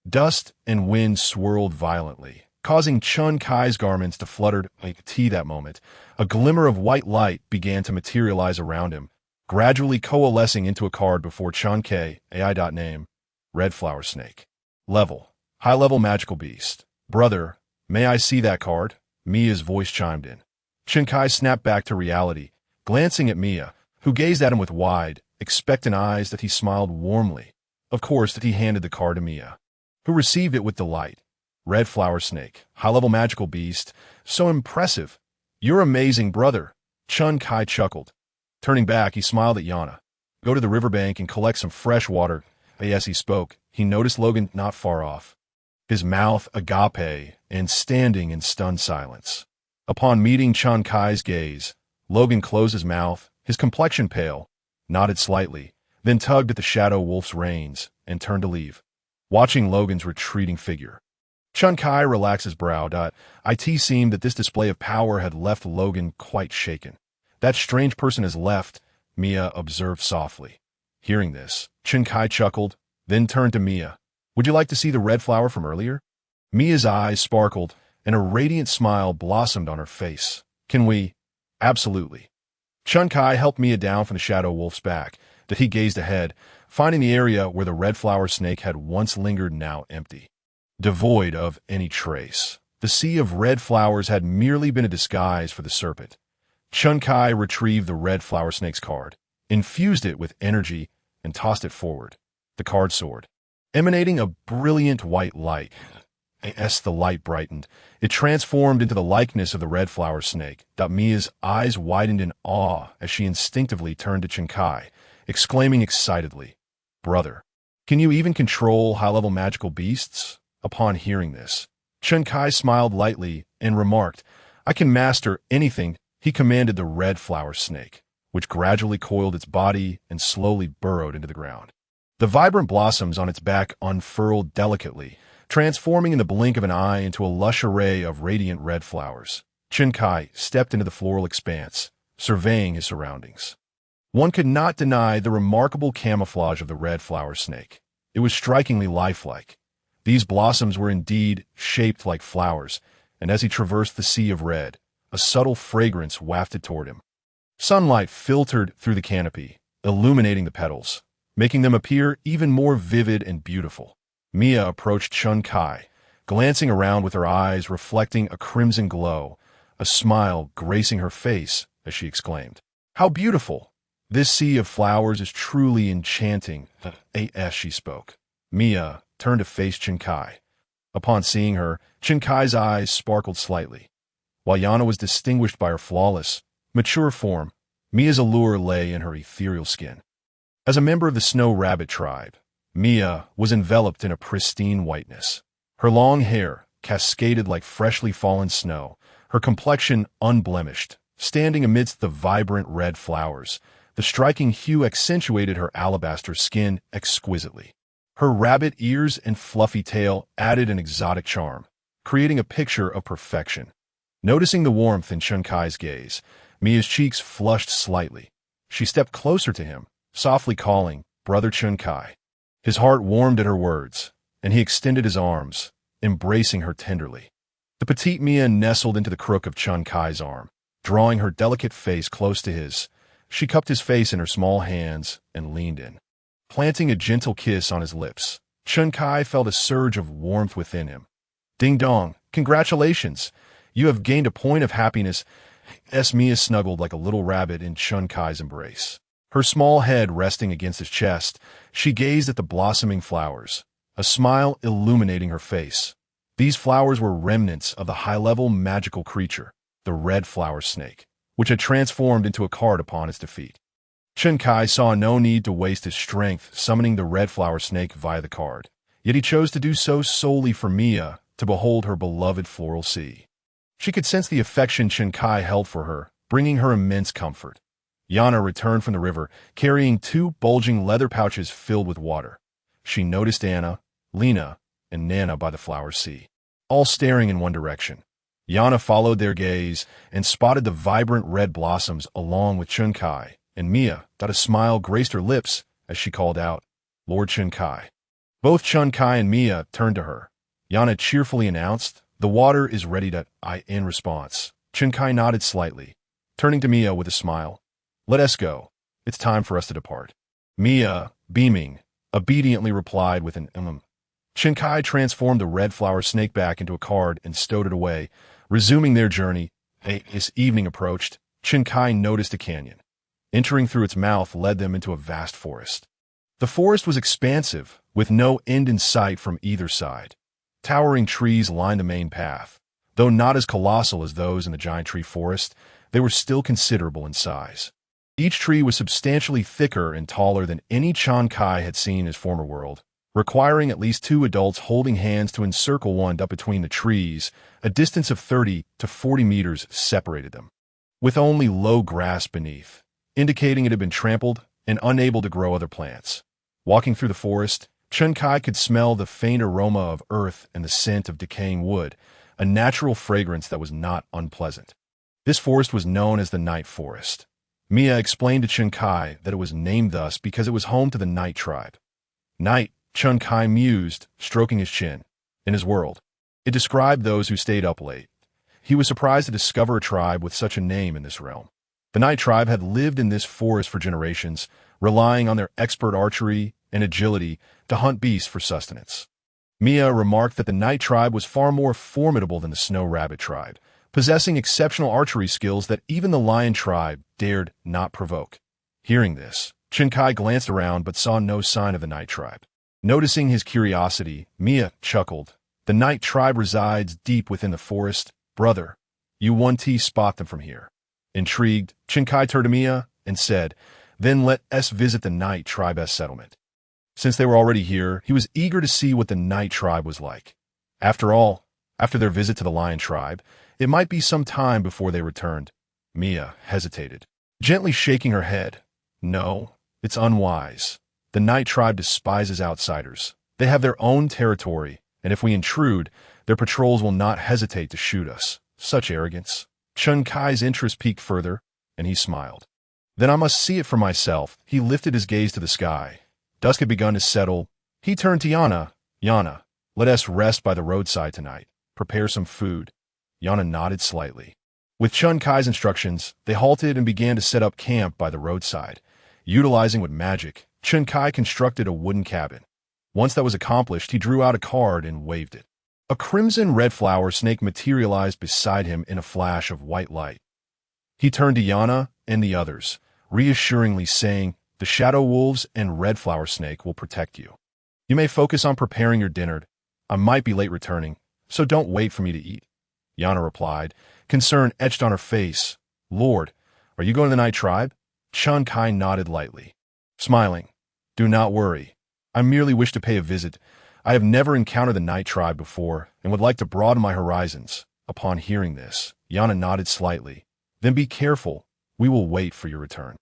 Dust and wind swirled violently, causing Chun Kai's garments to flutter like tea that moment. A glimmer of white light began to materialize around him, gradually coalescing into a card before Chun Kai, AI.name, red flower snake. Level, high-level magical beast. Brother, may I see that card? Mia's voice chimed in. Chun Kai snapped back to reality, glancing at Mia, who gazed at him with wide, expectant eyes that he smiled warmly. Of course that he handed the card to Mia, who received it with delight. Red flower snake, high-level magical beast, so impressive. You're amazing, brother. Chun Kai chuckled. Turning back, he smiled at Yana. Go to the riverbank and collect some fresh water. As he spoke, he noticed Logan not far off, his mouth agape and standing in stunned silence. Upon meeting Chun Kai's gaze, Logan closed his mouth, his complexion pale, nodded slightly, then tugged at the shadow wolf's reins and turned to leave, watching Logan's retreating figure. Chun Kai relaxed his brow. It seemed that this display of power had left Logan quite shaken. That strange person has left, Mia observed softly. Hearing this, Chun Kai chuckled, then turned to Mia. Would you like to see the red flower from earlier? Mia's eyes sparkled, and a radiant smile blossomed on her face. Can we? Absolutely. Chun Kai helped Mia down from the shadow wolf's back, that he gazed ahead, finding the area where the red flower snake had once lingered now empty. Devoid of any trace, the sea of red flowers had merely been a disguise for the serpent. Chun Kai retrieved the red flower snake's card, infused it with energy, and tossed it forward. The card soared, emanating a brilliant white light. As the light brightened, it transformed into the likeness of the red flower snake. Mia's eyes widened in awe as she instinctively turned to Chun Kai, exclaiming excitedly, Brother, can you even control high-level magical beasts? Upon hearing this, Chun Kai smiled lightly and remarked, I can master anything. He commanded the red flower snake, which gradually coiled its body and slowly burrowed into the ground. The vibrant blossoms on its back unfurled delicately, transforming in the blink of an eye into a lush array of radiant red flowers. Chun Kai stepped into the floral expanse, surveying his surroundings. One could not deny the remarkable camouflage of the red flower snake. It was strikingly lifelike. These blossoms were indeed shaped like flowers, and as he traversed the sea of red, a subtle fragrance wafted toward him. Sunlight filtered through the canopy, illuminating the petals, making them appear even more vivid and beautiful. Mia approached Chun Kai, glancing around with her eyes reflecting a crimson glow, a smile gracing her face as she exclaimed, How beautiful! This sea of flowers is truly enchanting. As she spoke, Mia turned to face Chun Kai. Upon seeing her, Chun Kai's eyes sparkled slightly. While Yana was distinguished by her flawless, mature form, Mia's allure lay in her ethereal skin. As a member of the Snow Rabbit tribe, Mia was enveloped in a pristine whiteness. Her long hair cascaded like freshly fallen snow, her complexion unblemished, standing amidst the vibrant red flowers. The striking hue accentuated her alabaster skin exquisitely. Her rabbit ears and fluffy tail added an exotic charm, creating a picture of perfection. Noticing the warmth in Chun Kai's gaze, Mia's cheeks flushed slightly. She stepped closer to him, softly calling, "Brother Chun Kai." His heart warmed at her words, and he extended his arms, embracing her tenderly. The petite Mia nestled into the crook of Chun Kai's arm, drawing her delicate face close to his. She cupped his face in her small hands and leaned in. Planting a gentle kiss on his lips, Chun Kai felt a surge of warmth within him. "Ding dong, congratulations! You have gained a point of happiness." Mia snuggled like a little rabbit in Chun Kai's embrace. Her small head resting against his chest, she gazed at the blossoming flowers, a smile illuminating her face. These flowers were remnants of the high-level magical creature, the red flower snake, which had transformed into a card upon its defeat. Chun Kai saw no need to waste his strength summoning the red flower snake via the card, yet he chose to do so solely for Mia to behold her beloved floral sea. She could sense the affection Chun Kai held for her, bringing her immense comfort. Yana returned from the river, carrying 2 bulging leather pouches filled with water. She noticed Anna, Lena, and Nana by the flower sea, all staring in one direction. Yana followed their gaze and spotted the vibrant red blossoms along with Chun Kai, and Mia thought a smile graced her lips as she called out, "Lord Chun Kai." Both Chun Kai and Mia turned to her. Yana cheerfully announced, "The water is ready to in response." Chun Kai nodded slightly, turning to Mia with a smile. "Let us go. It's time for us to depart." Mia, beaming, obediently replied with an Chun Kai transformed the red flower snake back into a card and stowed it away. Resuming their journey, as evening approached, Chun Kai noticed a canyon. Entering through its mouth led them into a vast forest. The forest was expansive, with no end in sight from either side. Towering trees lined the main path. Though not as colossal as those in the giant tree forest, they were still considerable in size. Each tree was substantially thicker and taller than any Chun Kai had seen in his former world, requiring at least 2 adults holding hands to encircle one up between the trees. A distance of 30 to 40 meters separated them, with only low grass beneath, indicating it had been trampled and unable to grow other plants. Walking through the forest, Chun Kai could smell the faint aroma of earth and the scent of decaying wood, a natural fragrance that was not unpleasant. This forest was known as the Night Forest. Mia explained to Chun Kai that it was named thus because it was home to the Night tribe. Night, Chun Kai mused, stroking his chin. In his world, it described those who stayed up late. He was surprised to discover a tribe with such a name in this realm. The Night tribe had lived in this forest for generations, relying on their expert archery and agility to hunt beasts for sustenance. Mia remarked that the Night tribe was far more formidable than the Snow Rabbit tribe, possessing exceptional archery skills that even the Lion tribe dared not provoke. Hearing this, Chun Kai glanced around but saw no sign of the Night tribe. Noticing his curiosity, Mia chuckled. "The Night tribe resides deep within the forest. Brother, you won't spot them from here." Intrigued, Chun Kai turned to Mia and said, "Then let us visit the Night tribe's settlement." Since they were already here, he was eager to see what the Night tribe was like. After all, after their visit to the Lion tribe, it might be some time before they returned. Mia hesitated, gently shaking her head. "No, it's unwise. The Night tribe despises outsiders. They have their own territory, and if we intrude, their patrols will not hesitate to shoot us. Such arrogance." Chun Kai's interest piqued further, and he smiled. "Then I must see it for myself." He lifted his gaze to the sky. Dusk had begun to settle. He turned to Yana. "Yana, let us rest by the roadside tonight. Prepare some food." Yana nodded slightly. With Chun Kai's instructions, they halted and began to set up camp by the roadside. Utilizing with magic, Chun Kai constructed a wooden cabin. Once that was accomplished, he drew out a card and waved it. A crimson red flower snake materialized beside him in a flash of white light. He turned to Yana and the others, reassuringly saying, "The shadow wolves and red flower snake will protect you. You may focus on preparing your dinner. I might be late returning, so don't wait for me to eat." Yana replied, concern etched on her face. "Lord, are you going to the Night tribe?" Chun Kai nodded lightly, smiling. "Do not worry. I merely wish to pay a visit. I have never encountered the night tribe before and would like to broaden my horizons. Upon hearing this, Yana nodded slightly. Then be careful. We will wait for your return.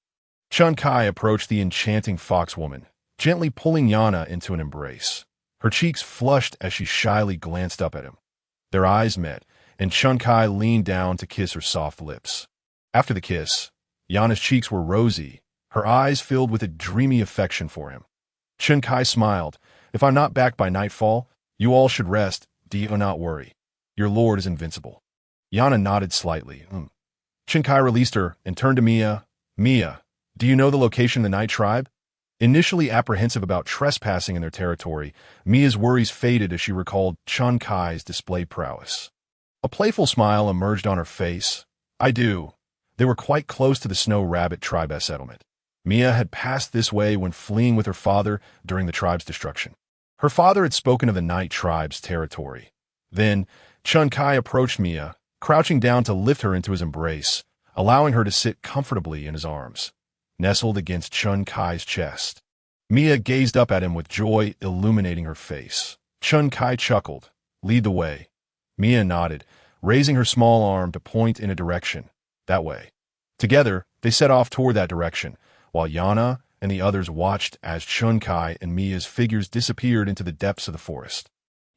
Chun Kai approached the enchanting foxwoman, gently pulling Yana into an embrace. Her cheeks flushed as she shyly glanced up at him. Their eyes met, and Chun Kai leaned down to kiss her soft lips. After the kiss, Yana's cheeks were rosy, her eyes filled with a dreamy affection for him. Chun Kai smiled. If I'm not back by nightfall, you all should rest. Do not worry. Your lord is invincible. Yana nodded slightly. Chun Kai released her and turned to Mia. Mia, do you know the location of the night tribe? Initially apprehensive about trespassing in their territory, Mia's worries faded as she recalled Chun Kai's displayed prowess. A playful smile emerged on her face. I do. They were quite close to the Snow Rabbit tribe settlement. Mia had passed this way when fleeing with her father during the tribe's destruction. Her father had spoken of the night tribe's territory. Then, Chun Kai approached Mia, crouching down to lift her into his embrace, allowing her to sit comfortably in his arms, nestled against Chun Kai's chest. Mia gazed up at him with joy illuminating her face. Chun Kai chuckled. Lead the way. Mia nodded, raising her small arm to point in a direction. That way. Together, they set off toward that direction, while Yana and the others watched as Chun Kai and Mia's figures disappeared into the depths of the forest.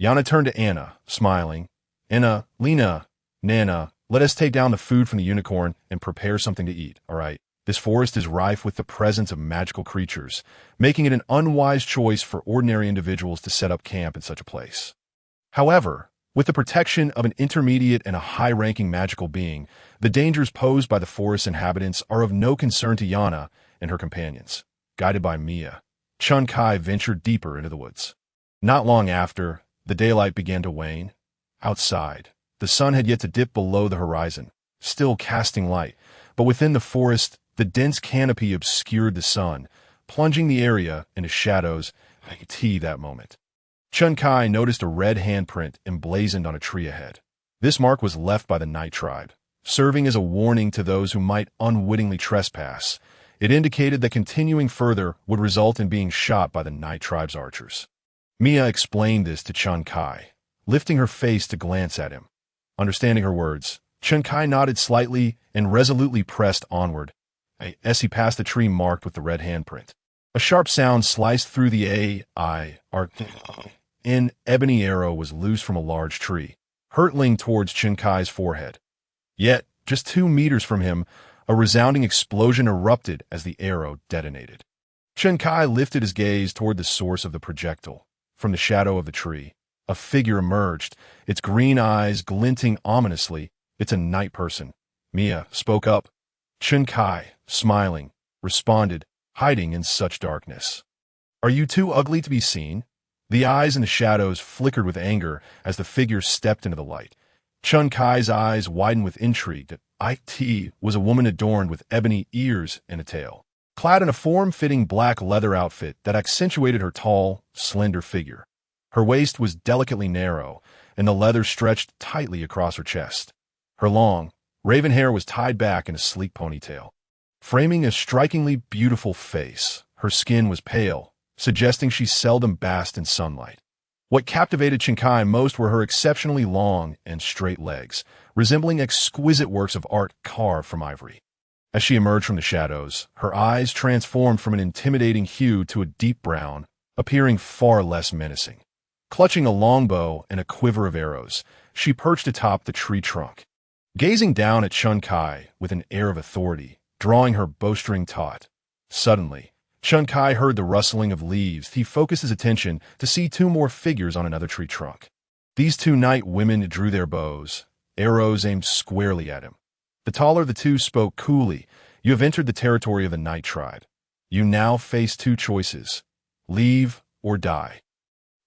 Yana turned to Anna, smiling. Anna, Lena, Nana, let us take down the food from the unicorn and prepare something to eat, all right? This forest is rife with the presence of magical creatures, making it an unwise choice for ordinary individuals to set up camp in such a place. However, with the protection of an intermediate and a high-ranking magical being, the dangers posed by the forest's inhabitants are of no concern to Yana and her companions. Guided by Mia, Chun Kai ventured deeper into the woods. Not long after, the daylight began to wane. Outside, the sun had yet to dip below the horizon, still casting light, but within the forest, the dense canopy obscured the sun, plunging the area into shadows. That moment. Chun Kai noticed a red handprint emblazoned on a tree ahead. This mark was left by the night tribe, serving as a warning to those who might unwittingly trespass. It indicated that continuing further would result in being shot by the night tribe's archers. Mia explained this to Chun Kai, lifting her face to glance at him. Understanding her words, Chun Kai nodded slightly and resolutely pressed onward, as he passed the tree marked with the red handprint. A sharp sound sliced through the an ebony arrow was loose from a large tree, hurtling towards Chun Kai's forehead. Yet, just 2 meters from him, a resounding explosion erupted as the arrow detonated. Chun Kai lifted his gaze toward the source of the projectile. From the shadow of the tree, a figure emerged, its green eyes glinting ominously. It's a night person. Mia spoke up. Chun Kai, smiling, responded, hiding in such darkness. Are you too ugly to be seen? The eyes in the shadows flickered with anger as the figure stepped into the light. Chun Kai's eyes widened with intrigue. It was a woman adorned with ebony ears and a tail, clad in a form-fitting black leather outfit that accentuated her tall, slender figure. Her waist was delicately narrow, and the leather stretched tightly across her chest. Her long, raven hair was tied back in a sleek ponytail, framing a strikingly beautiful face. Her skin was pale, suggesting she seldom basked in sunlight. What captivated Chun Kai most were her exceptionally long and straight legs, resembling exquisite works of art carved from ivory. As she emerged from the shadows, her eyes transformed from an intimidating hue to a deep brown, appearing far less menacing. Clutching a longbow and a quiver of arrows, she perched atop the tree trunk, gazing down at Chun Kai with an air of authority, drawing her bowstring taut. Suddenly, Chun Kai heard the rustling of leaves. He focused his attention to see 2 more figures on another tree trunk. These 2 night women drew their bows, arrows aimed squarely at him. The taller of the 2 spoke coolly. You have entered the territory of the night tribe. You now face 2 choices. Leave or die.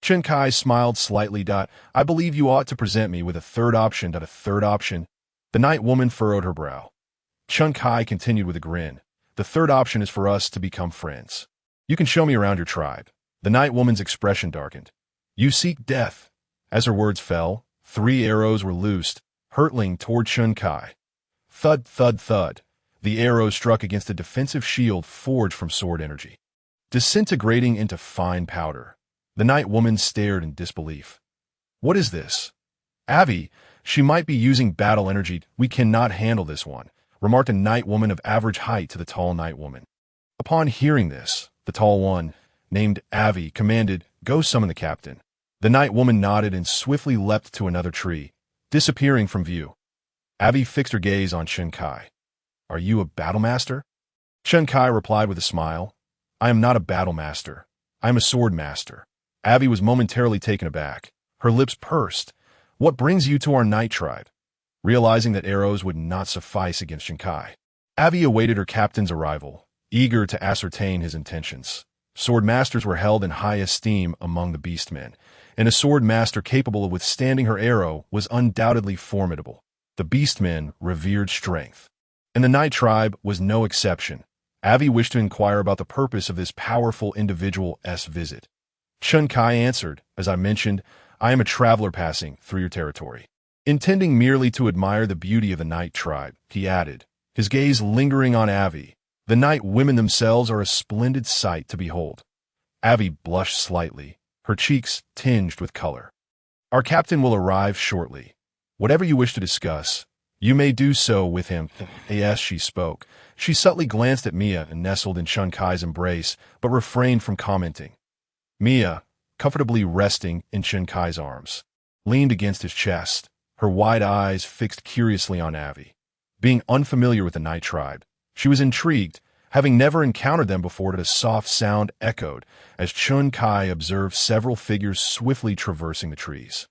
Chun Kai smiled slightly. I believe you ought to present me with a third option. A third option? The night woman furrowed her brow. Chun Kai continued with a grin. The third option is for us to become friends. You can show me around your tribe. The night woman's expression darkened. You seek death. As her words fell, 3 arrows were loosed, hurtling toward Chun Kai. Thud, thud, thud. The arrows struck against a defensive shield forged from sword energy. disintegrating into fine powder. The night woman stared in disbelief. What is this? Avi, she might be using battle energy. We cannot handle this one, remarked a night woman of average height to the tall night woman. Upon hearing this, the tall one, named Avi, commanded, "Go summon the captain." The night woman nodded and swiftly leapt to another tree, disappearing from view. Avi fixed her gaze on Chen Kai. Are you a battle master? Chen Kai replied with a smile. I am not a battle master. I am a sword master. Avi was momentarily taken aback. Her lips pursed. What brings you to our night tribe? Realizing that arrows would not suffice against Chen Kai, Avi awaited her captain's arrival, eager to ascertain his intentions. Sword masters were held in high esteem among the beastmen, and a sword master capable of withstanding her arrow was undoubtedly formidable. The beastmen revered strength, and the night tribe was no exception. Avi wished to inquire about the purpose of this powerful individual's visit. Chen Kai answered, as I mentioned, I am a traveler passing through your territory. Intending merely to admire the beauty of the night tribe, he added, his gaze lingering on Avi. The night women themselves are a splendid sight to behold. Avi blushed slightly, her cheeks tinged with color. Our captain will arrive shortly. Whatever you wish to discuss, you may do so with him. As she spoke, she subtly glanced at Mia and nestled in Chen Kai's embrace, but refrained from commenting. Mia, comfortably resting in Chen Kai's arms, leaned against his chest, her wide eyes fixed curiously on Avi. Being unfamiliar with the night tribe, she was intrigued, having never encountered them before. That a soft sound echoed as Chen Kai observed several figures swiftly traversing the trees.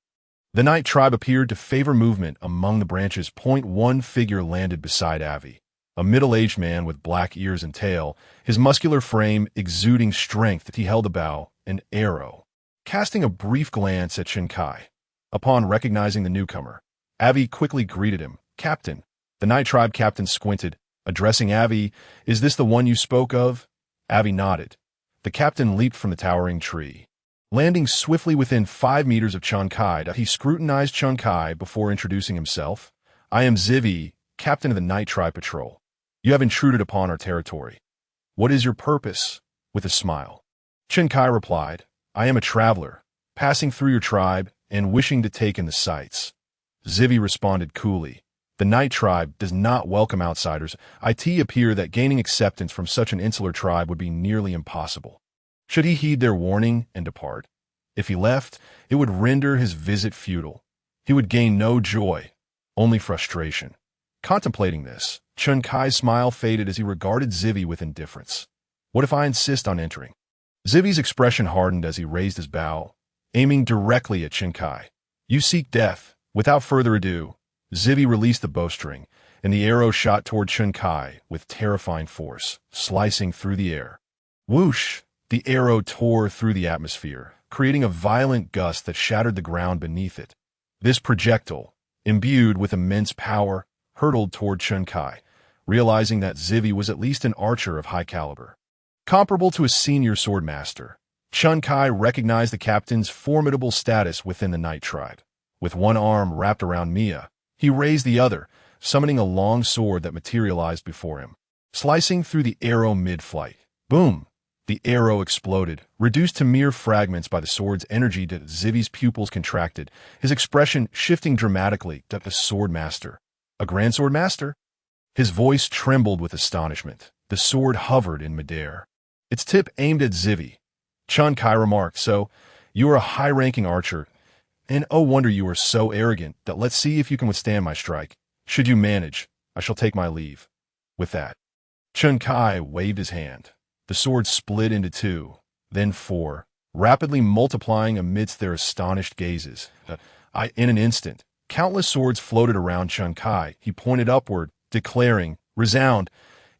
The night tribe appeared to favor movement among the branches. One figure landed beside Avi, a middle-aged man with black ears and tail, his muscular frame exuding strength. He held a bow, an arrow. Casting a brief glance at Chen Kai, upon recognizing the newcomer, Avi quickly greeted him. Captain. The night tribe captain squinted, addressing Avi. Is this the one you spoke of? Avi nodded. The captain leaped from the towering tree. Landing swiftly within 5 meters of Chen Kai, he scrutinized Chen Kai before introducing himself. I am Zivi, captain of the night tribe patrol. You have intruded upon our territory. What is your purpose? With a smile, Chen Kai replied, I am a traveler, passing through your tribe and wishing to take in the sights. Zivi responded coolly. The night tribe does not welcome outsiders. It appear that gaining acceptance from such an insular tribe would be nearly impossible. Should he heed their warning and depart? If he left, it would render his visit futile. He would gain no joy, only frustration. Contemplating this, Chen Kai's smile faded as he regarded Zivi with indifference. What if I insist on entering? Zivi's expression hardened as he raised his bow, aiming directly at Chen Kai. You seek death. Without further ado, Zivi released the bowstring, and the arrow shot toward Chen Kai with terrifying force, slicing through the air. Whoosh! The arrow tore through the atmosphere, creating a violent gust that shattered the ground beneath it. This projectile, imbued with immense power, hurtled toward Chen Kai, realizing that Zivi was at least an archer of high caliber. Comparable to a senior sword master, Chen Kai recognized the captain's formidable status within the night tribe. With one arm wrapped around Mia, he raised the other, summoning a long sword that materialized before him. Slicing through the arrow mid-flight. Boom! The arrow exploded, reduced to mere fragments by the sword's energy. Zivi's pupils contracted, his expression shifting dramatically. The sword master. A grand sword master? His voice trembled with astonishment. The sword hovered in midair, its tip aimed at Zivi. Chen Kai remarked, So, you are a high-ranking archer, and oh wonder you are so arrogant. That let's see if you can withstand my strike. Should you manage, I shall take my leave. With that, Chen Kai waved his hand. The sword split into 2, then 4, rapidly multiplying amidst their astonished gazes. In an instant, countless swords floated around Chen Kai. He pointed upward, declaring, Resound!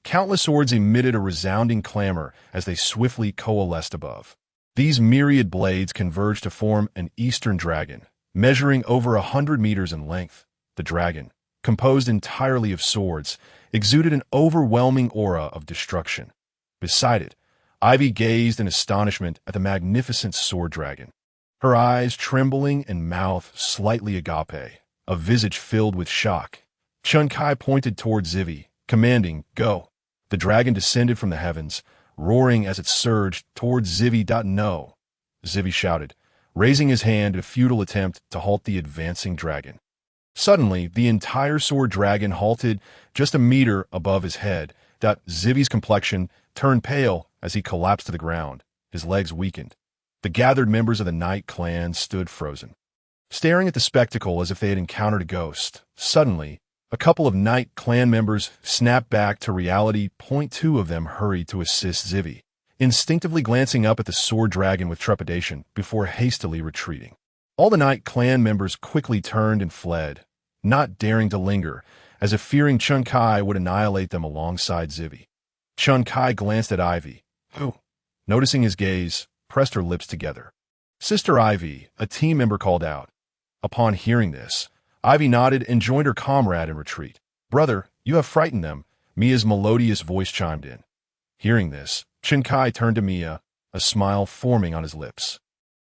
Countless swords emitted a resounding clamor as they swiftly coalesced above. These myriad blades converged to form an eastern dragon, measuring over 100 meters in length. The dragon, composed entirely of swords, exuded an overwhelming aura of destruction. Beside it, Ivy gazed in astonishment at the magnificent sword dragon, her eyes trembling and mouth slightly agape, a visage filled with shock. Chen Kai pointed toward Zivi, commanding, Go! The dragon descended from the heavens, roaring as it surged towards Zivi. No, Zivi shouted, raising his hand in a futile attempt to halt the advancing dragon. Suddenly, the entire sword dragon halted just a meter above his head. Zivi's complexion turned pale as he collapsed to the ground, his legs weakened. The gathered members of the Night Clan stood frozen, staring at the spectacle as if they had encountered a ghost. Suddenly, a couple of Night Clan members snapped back to reality. Two of them hurried to assist Zivi, instinctively glancing up at the sword dragon with trepidation before hastily retreating. All the Night Clan members quickly turned and fled, not daring to linger, as if fearing Chun Kai would annihilate them alongside Zivi. Chun Kai glanced at Ivy, who, noticing his gaze, pressed her lips together. Sister Ivy, a team member called out. Upon hearing this, Ivy nodded and joined her comrade in retreat. Brother, you have frightened them, Mia's melodious voice chimed in. Hearing this, Chun Kai turned to Mia, a smile forming on his lips.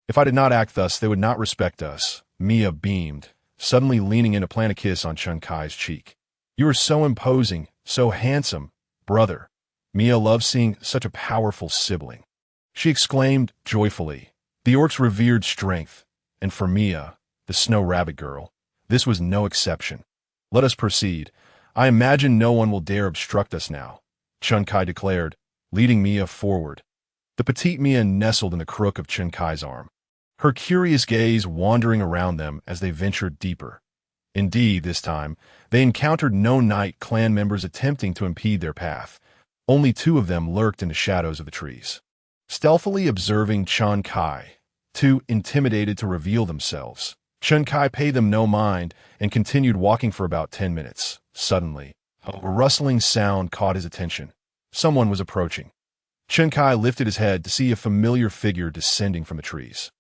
If I did not act thus, they would not respect us. Mia beamed, suddenly leaning in to plant a kiss on Chun Kai's cheek. You are so imposing, so handsome, brother. Mia loved seeing such a powerful sibling. She exclaimed joyfully. The orcs revered strength, and for Mia, the snow rabbit girl, this was no exception. Let us proceed. I imagine no one will dare obstruct us now, Chun Kai declared, leading Mia forward. The petite Mia nestled in the crook of Chun Kai's arm, her curious gaze wandering around them as they ventured deeper. Indeed, this time, they encountered no Night Clan members attempting to impede their path. Only two of them lurked in the shadows of the trees, stealthily observing Chun Kai, too intimidated to reveal themselves. Chun Kai paid them no mind and continued walking for about 10 minutes. Suddenly, a rustling sound caught his attention. Someone was approaching. Chun Kai lifted his head to see a familiar figure descending from the trees.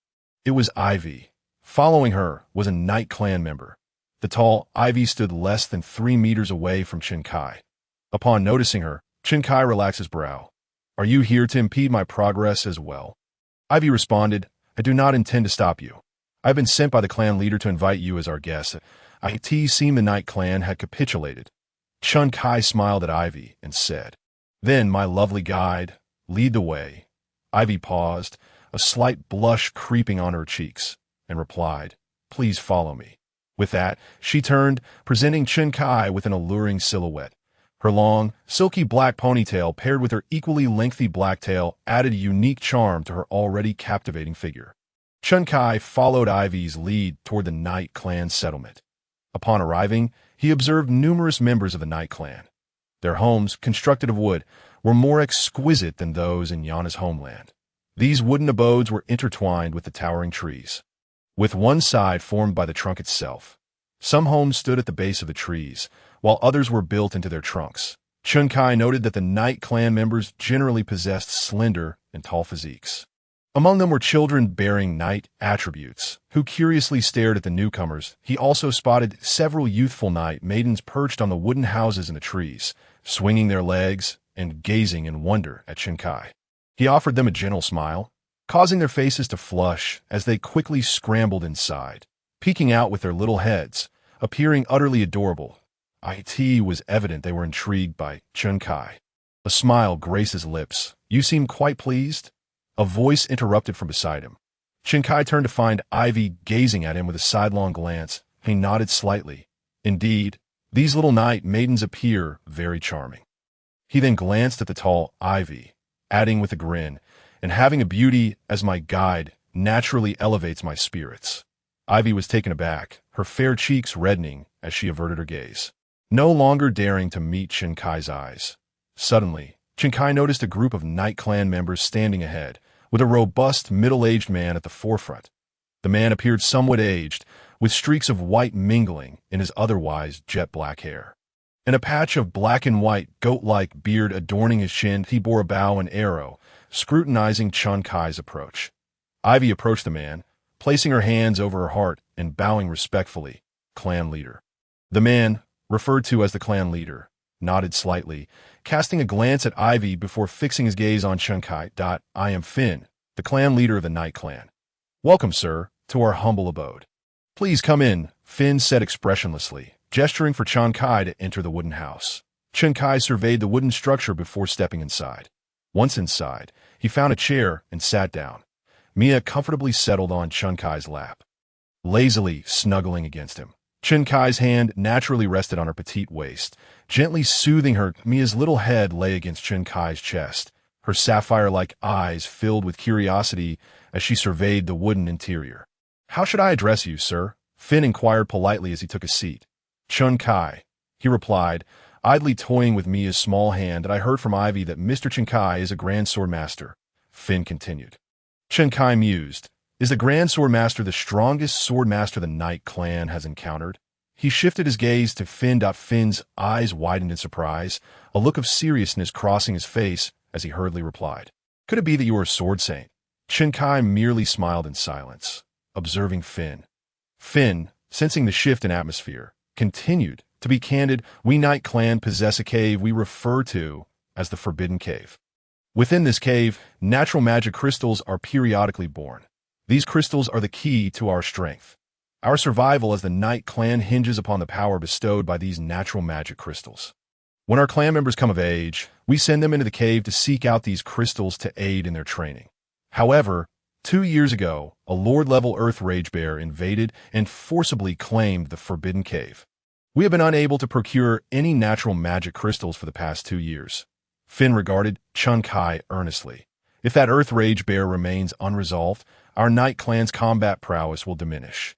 It was Ivy. Following her was a Night Clan member. The tall Ivy stood less than 3 meters away from Chun Kai. Upon noticing her, Chun Kai relaxed his brow. Are you here to impede my progress as well? Ivy responded, I do not intend to stop you. I have been sent by the clan leader to invite you as our guest. It seemed the Night Clan had capitulated. Chun Kai smiled at Ivy and said, Then, my lovely guide, lead the way. Ivy paused, a slight blush creeping on her cheeks, and replied, Please follow me. With that, she turned, presenting Chun Kai with an alluring silhouette. Her long, silky black ponytail paired with her equally lengthy black tail added a unique charm to her already captivating figure. Chun Kai followed Ivy's lead toward the Night Clan settlement. Upon arriving, he observed numerous members of the Night Clan. Their homes, constructed of wood, were more exquisite than those in Yana's homeland. These wooden abodes were intertwined with the towering trees, with one side formed by the trunk itself. Some homes stood at the base of the trees, while others were built into their trunks. Chun Kai noted that the Night Clan members generally possessed slender and tall physiques. Among them were children bearing Night attributes, who curiously stared at the newcomers. He also spotted several youthful Night maidens perched on the wooden houses in the trees, swinging their legs and gazing in wonder at Chun Kai. He offered them a gentle smile, causing their faces to flush as they quickly scrambled inside, peeking out with their little heads, appearing utterly adorable. It was evident they were intrigued by Chun Kai. A smile graced his lips. You seem quite pleased? A voice interrupted from beside him. Chun Kai turned to find Ivy gazing at him with a sidelong glance. He nodded slightly. Indeed, these little Night maidens appear very charming. He then glanced at the tall Ivy, adding with a grin, and having a beauty as my guide naturally elevates my spirits. Ivy was taken aback, her fair cheeks reddening as she averted her gaze, no longer daring to meet Chun Kai's eyes. Suddenly, Chun Kai noticed a group of Night Clan members standing ahead, with a robust, middle-aged man at the forefront. The man appeared somewhat aged, with streaks of white mingling in his otherwise jet-black hair, and a patch of black and white goat-like beard adorning his chin. He bore a bow and arrow, scrutinizing Chun Kai's approach. Ivy approached the man, placing her hands over her heart and bowing respectfully. Clan leader. The man, referred to as the clan leader, nodded slightly, casting a glance at Ivy before fixing his gaze on Chun Kai. I am Finn, the clan leader of the Night Clan. Welcome, sir, to our humble abode. Please come in, Finn said expressionlessly, gesturing for Chun Kai to enter the wooden house. Chun Kai surveyed the wooden structure before stepping inside. Once inside, he found a chair and sat down. Mia comfortably settled on Chun Kai's lap, lazily snuggling against him. Chun Kai's hand naturally rested on her petite waist, gently soothing her. Mia's little head lay against Chun Kai's chest, her sapphire-like eyes filled with curiosity as she surveyed the wooden interior. "How should I address you, sir?" Finn inquired politely as he took a seat. "Chun Kai," he replied, idly toying with Mia's small hand. "And I heard from Ivy that Mr. Chun Kai is a grand sword master," Finn continued. Chun Kai mused. "Is the Grand Sword Master the strongest sword master the Knight clan has encountered?" He shifted his gaze to Finn. Finn's eyes widened in surprise, a look of seriousness crossing his face as he hurriedly replied, "Could it be that you are a sword saint?" Chun Kai merely smiled in silence, observing Finn. Finn, sensing the shift in atmosphere, continued, "To be candid, we Knight clan possess a cave we refer to as the Forbidden Cave. Within this cave, natural magic crystals are periodically born. These crystals are the key to our strength. Our survival as the Knight clan hinges upon the power bestowed by these natural magic crystals. When our clan members come of age, we send them into the cave to seek out these crystals to aid in their training. However, 2 years ago, a Lord-level Earth Rage Bear invaded and forcibly claimed the Forbidden Cave. We have been unable to procure any natural magic crystals for the past 2 years." Finn regarded Chun Kai earnestly. "If that Earth Rage Bear remains unresolved, our Knight clan's combat prowess will diminish.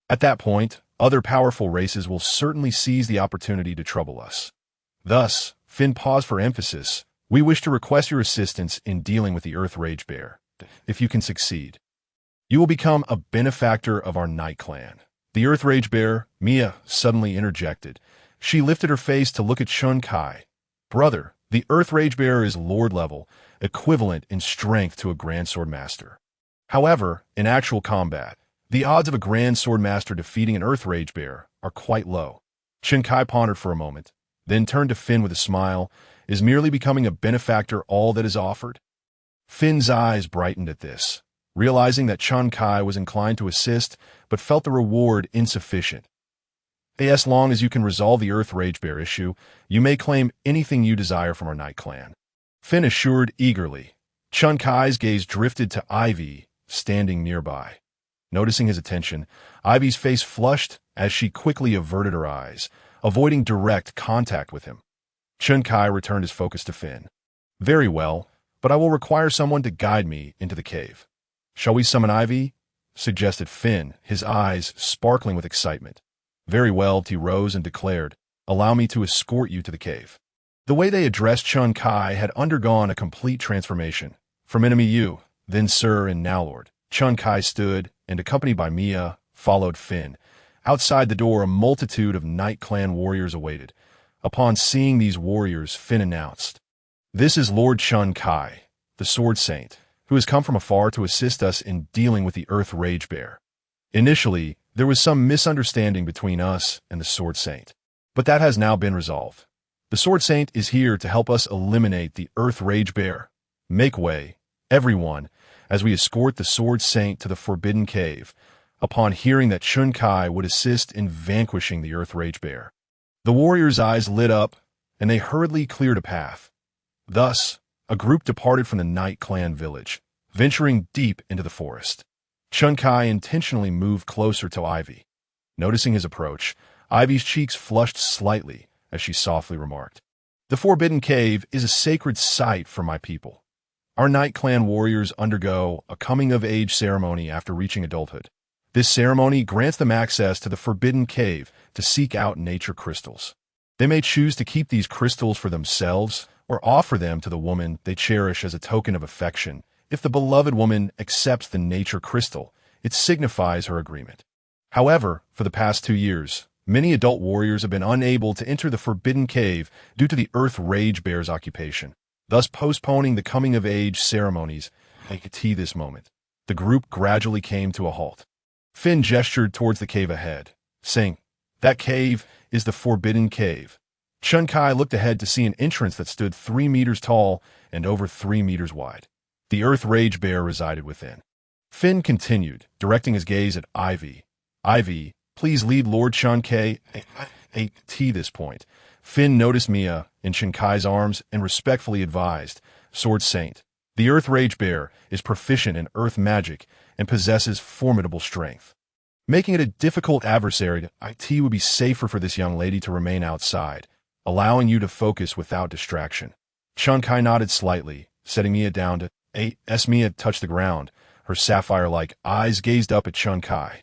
At that point, other powerful races will certainly seize the opportunity to trouble us. Thus," Finn paused for emphasis, "we wish to request your assistance in dealing with the Earth Rage Bear. If you can succeed, you will become a benefactor of our Knight clan." "The Earth Rage Bear," Mia suddenly interjected. She lifted her face to look at Chun Kai. "Brother, the Earth Rage Bear is Lord level, equivalent in strength to a Grand Sword Master. However, in actual combat, the odds of a Grand Sword Master defeating an Earth Rage Bear are quite low." Chun Kai pondered for a moment, then turned to Finn with a smile. "Is merely becoming a benefactor all that is offered?" Finn's eyes brightened at this, realizing that Chun Kai was inclined to assist, but felt the reward insufficient. "As long as you can resolve the Earth Rage Bear issue, you may claim anything you desire from our Knight clan," Finn assured eagerly. Chun Kai's gaze drifted to Ivy, standing nearby. Noticing his attention, Ivy's face flushed as she quickly averted her eyes, avoiding direct contact with him. Chun Kai returned his focus to Finn. "Very well, but I will require someone to guide me into the cave." "Shall we summon Ivy?" suggested Finn, his eyes sparkling with excitement. "Very well," he rose and declared, "allow me to escort you to the cave." The way they addressed Chun Kai had undergone a complete transformation. From enemy you, then sir and now lord, Chun Kai stood, and accompanied by Mia, followed Finn. Outside the door, a multitude of Knight clan warriors awaited. Upon seeing these warriors, Finn announced, "This is Lord Chun Kai, the Sword Saint, who has come from afar to assist us in dealing with the Earth Rage Bear. Initially, there was some misunderstanding between us and the Sword Saint, but that has now been resolved. The Sword Saint is here to help us eliminate the Earth Rage Bear. Make way, everyone, as we escort the Sword Saint to the Forbidden Cave." Upon hearing that Chun Kai would assist in vanquishing the Earth Rage Bear, the warriors' eyes lit up, and they hurriedly cleared a path. Thus, a group departed from the Knight clan village, venturing deep into the forest. Chun Kai intentionally moved closer to Ivy. Noticing his approach, Ivy's cheeks flushed slightly as she softly remarked, "The Forbidden Cave is a sacred site for my people. Our Knight clan warriors undergo a coming-of-age ceremony after reaching adulthood. This ceremony grants them access to the Forbidden Cave to seek out nature crystals. They may choose to keep these crystals for themselves or offer them to the woman they cherish as a token of affection. If the beloved woman accepts the nature crystal, it signifies her agreement. However, for the past 2 years, many adult warriors have been unable to enter the Forbidden Cave due to the Earth Rage Bear's occupation, thus postponing the coming-of-age ceremonies. At this moment, the group gradually came to a halt. Finn gestured towards the cave ahead, saying, "That cave is the Forbidden Cave." Chun Kai looked ahead to see an entrance that stood 3 meters tall and over 3 meters wide. The Earth Rage Bear resided within. Finn continued, directing his gaze at Ivy. "Ivy, please lead Lord Chun Kai." At this point, Finn noticed Mia in Chun Kai's arms and respectfully advised, Sword Saint. The Earth Rage Bear is proficient in earth magic and possesses formidable strength. Making it a difficult adversary, it would be safer for this young lady to remain outside, allowing you to focus without distraction. Chun Kai nodded slightly, setting Mia down to as Mia touched the ground. Her sapphire-like eyes gazed up at Chun Kai.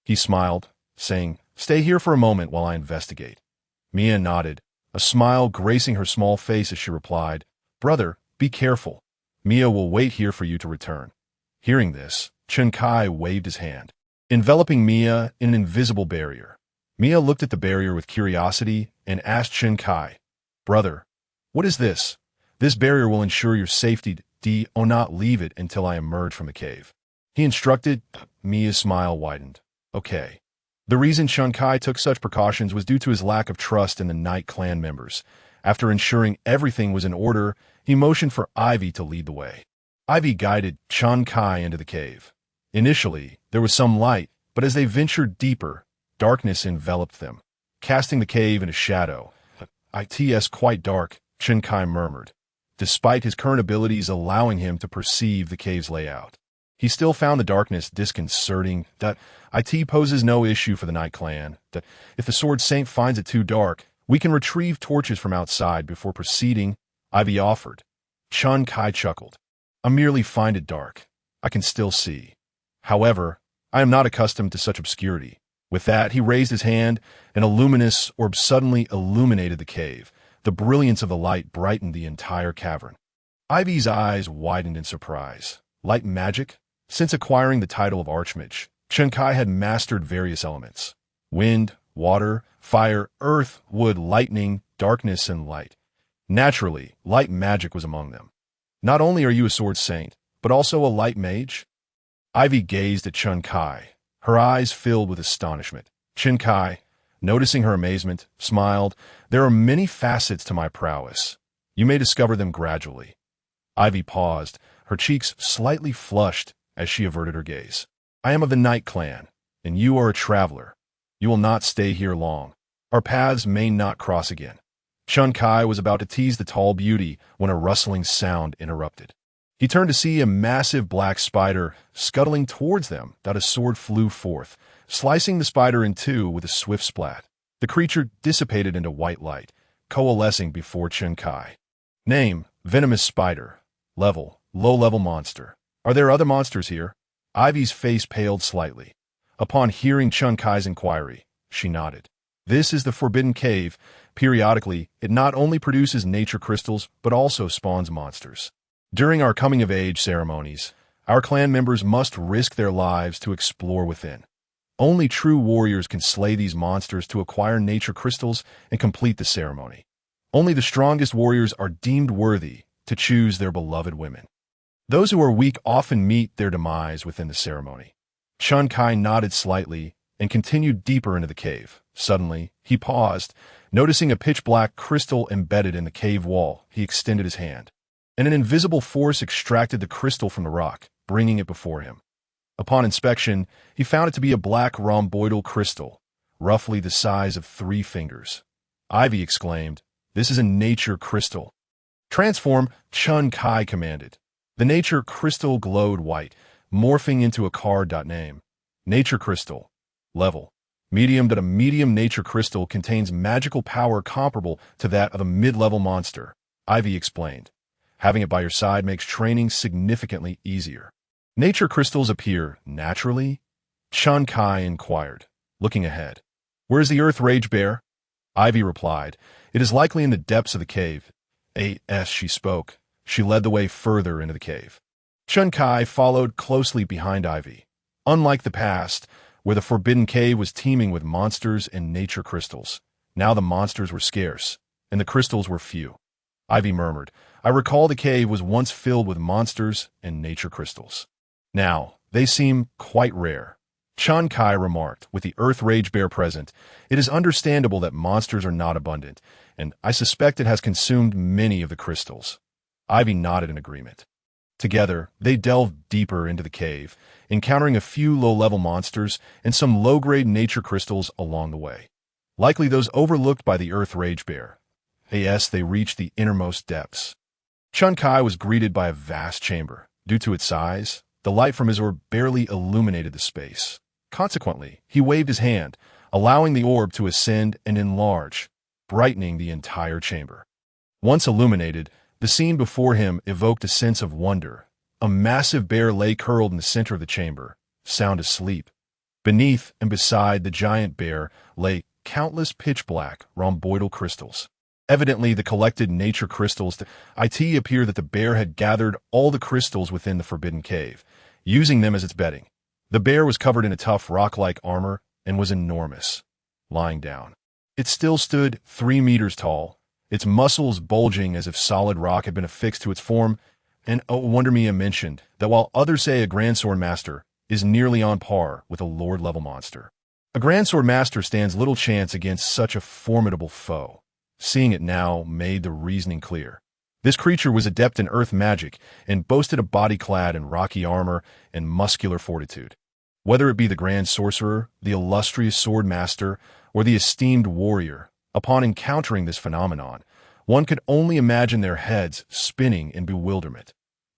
He smiled, saying, "Stay here for a moment while I investigate." Mia nodded, a smile gracing her small face as she replied, "Brother, be careful. Mia will wait here for you to return." Hearing this, Chun Kai waved his hand, enveloping Mia in an invisible barrier. Mia looked at the barrier with curiosity and asked Chun Kai, "Brother, what is this? This barrier will ensure your safety. Do not leave it until I emerge from the cave." He instructed. Mia's smile widened. "Okay." The reason Chun Kai took such precautions was due to his lack of trust in the Night Clan members. After ensuring everything was in order, he motioned for Ivy to lead the way. Ivy guided Chun Kai into the cave. Initially, there was some light, but as they ventured deeper, darkness enveloped them, casting the cave in a shadow. "It's quite dark," Chun Kai murmured, despite his current abilities allowing him to perceive the cave's layout. He still found the darkness disconcerting. "It poses no issue for the Night Clan. If the Sword Saint finds it too dark, we can retrieve torches from outside before proceeding," Ivy offered. Chun Kai chuckled. "I merely find it dark. I can still see. However, I am not accustomed to such obscurity." With that, he raised his hand, and a luminous orb suddenly illuminated the cave. The brilliance of the light brightened the entire cavern. Ivy's eyes widened in surprise. Light magic? Since acquiring the title of Archmage, Chun Kai had mastered various elements: wind, water, fire, earth, wood, lightning, darkness, and light. Naturally, light magic was among them. "Not only are you a sword saint, but also a light mage?" Ivy gazed at Chun Kai, her eyes filled with astonishment. Chun Kai, noticing her amazement, smiled. "There are many facets to my prowess. You may discover them gradually." Ivy paused, her cheeks slightly flushed as she averted her gaze. "I am of the Night Clan, and you are a traveler. You will not stay here long. Our paths may not cross again." Chun Kai was about to tease the tall beauty when a rustling sound interrupted. He turned to see a massive black spider scuttling towards them. A sword flew forth, slicing the spider in two with a swift splat. The creature dissipated into white light, coalescing before Chun Kai. Name: Venomous Spider. Level: low-level monster. "Are there other monsters here?" Ivy's face paled slightly. Upon hearing Chun Kai's inquiry, she nodded. "This is the Forbidden Cave. Periodically, it not only produces nature crystals, but also spawns monsters. During our coming-of-age ceremonies, our clan members must risk their lives to explore within. Only true warriors can slay these monsters to acquire nature crystals and complete the ceremony. Only the strongest warriors are deemed worthy to choose their beloved women. Those who are weak often meet their demise within the ceremony." Chun Kai nodded slightly and continued deeper into the cave. Suddenly, he paused, noticing a pitch-black crystal embedded in the cave wall. He extended his hand, and an invisible force extracted the crystal from the rock, bringing it before him. Upon inspection, he found it to be a black rhomboidal crystal, roughly the size of 3 fingers. Ivy exclaimed, "This is a nature crystal." "Transform," Chun Kai commanded. The nature crystal glowed white, morphing into a card. Name: Nature Crystal. Level: medium. A medium nature crystal contains magical power comparable to that of a mid-level monster, Ivy explained. "Having it by your side makes training significantly easier." "Nature crystals appear naturally?" Chun Kai inquired, looking ahead. "Where is the Earth Rage Bear?" Ivy replied, "It is likely in the depths of the cave." As she spoke, she led the way further into the cave. Chun Kai followed closely behind Ivy. Unlike the past, where the Forbidden Cave was teeming with monsters and nature crystals, now the monsters were scarce, and the crystals were few. Ivy murmured, "I recall the cave was once filled with monsters and nature crystals. Now, they seem quite rare." Chun Kai remarked, "With the Earth Rage Bear present, it is understandable that monsters are not abundant, and I suspect it has consumed many of the crystals." Ivy nodded in agreement. Together, they delved deeper into the cave, encountering a few low-level monsters and some low-grade nature crystals along the way. Likely those overlooked by the Earth Rage Bear. They reached the innermost depths. Chun Kai was greeted by a vast chamber. Due to its size, the light from his orb barely illuminated the space. Consequently, he waved his hand, allowing the orb to ascend and enlarge, brightening the entire chamber. Once illuminated, the scene before him evoked a sense of wonder. A massive bear lay curled in the center of the chamber, sound asleep. Beneath and beside the giant bear lay countless pitch-black rhomboidal crystals. Evidently, the collected nature crystals. It appeared that the bear had gathered all the crystals within the forbidden cave, using them as its bedding. The bear was covered in a tough rock-like armor and was enormous. Lying down, it still stood 3 meters tall, its muscles bulging as if solid rock had been affixed to its form. And Wonder Mia mentioned that while others say a Grand Sword Master is nearly on par with a Lord-level monster, a Grand Sword Master stands little chance against such a formidable foe. Seeing it now made the reasoning clear. This creature was adept in earth magic and boasted a body clad in rocky armor and muscular fortitude. Whether it be the Grand Sorcerer, the illustrious Sword Master, or the esteemed warrior, upon encountering this phenomenon, one could only imagine their heads spinning in bewilderment.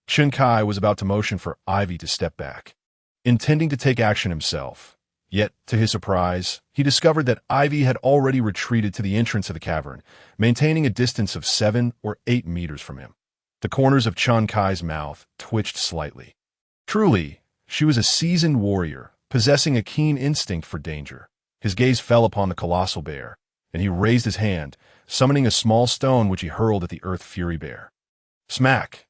Chun Kai was about to motion for Ivy to step back, intending to take action himself. Yet, to his surprise, he discovered that Ivy had already retreated to the entrance of the cavern, maintaining a distance of 7 or 8 meters from him. The corners of Chun Kai's mouth twitched slightly. Truly, she was a seasoned warrior, possessing a keen instinct for danger. His gaze fell upon the colossal bear, and he raised his hand, summoning a small stone which he hurled at the Earth Fury bear. Smack!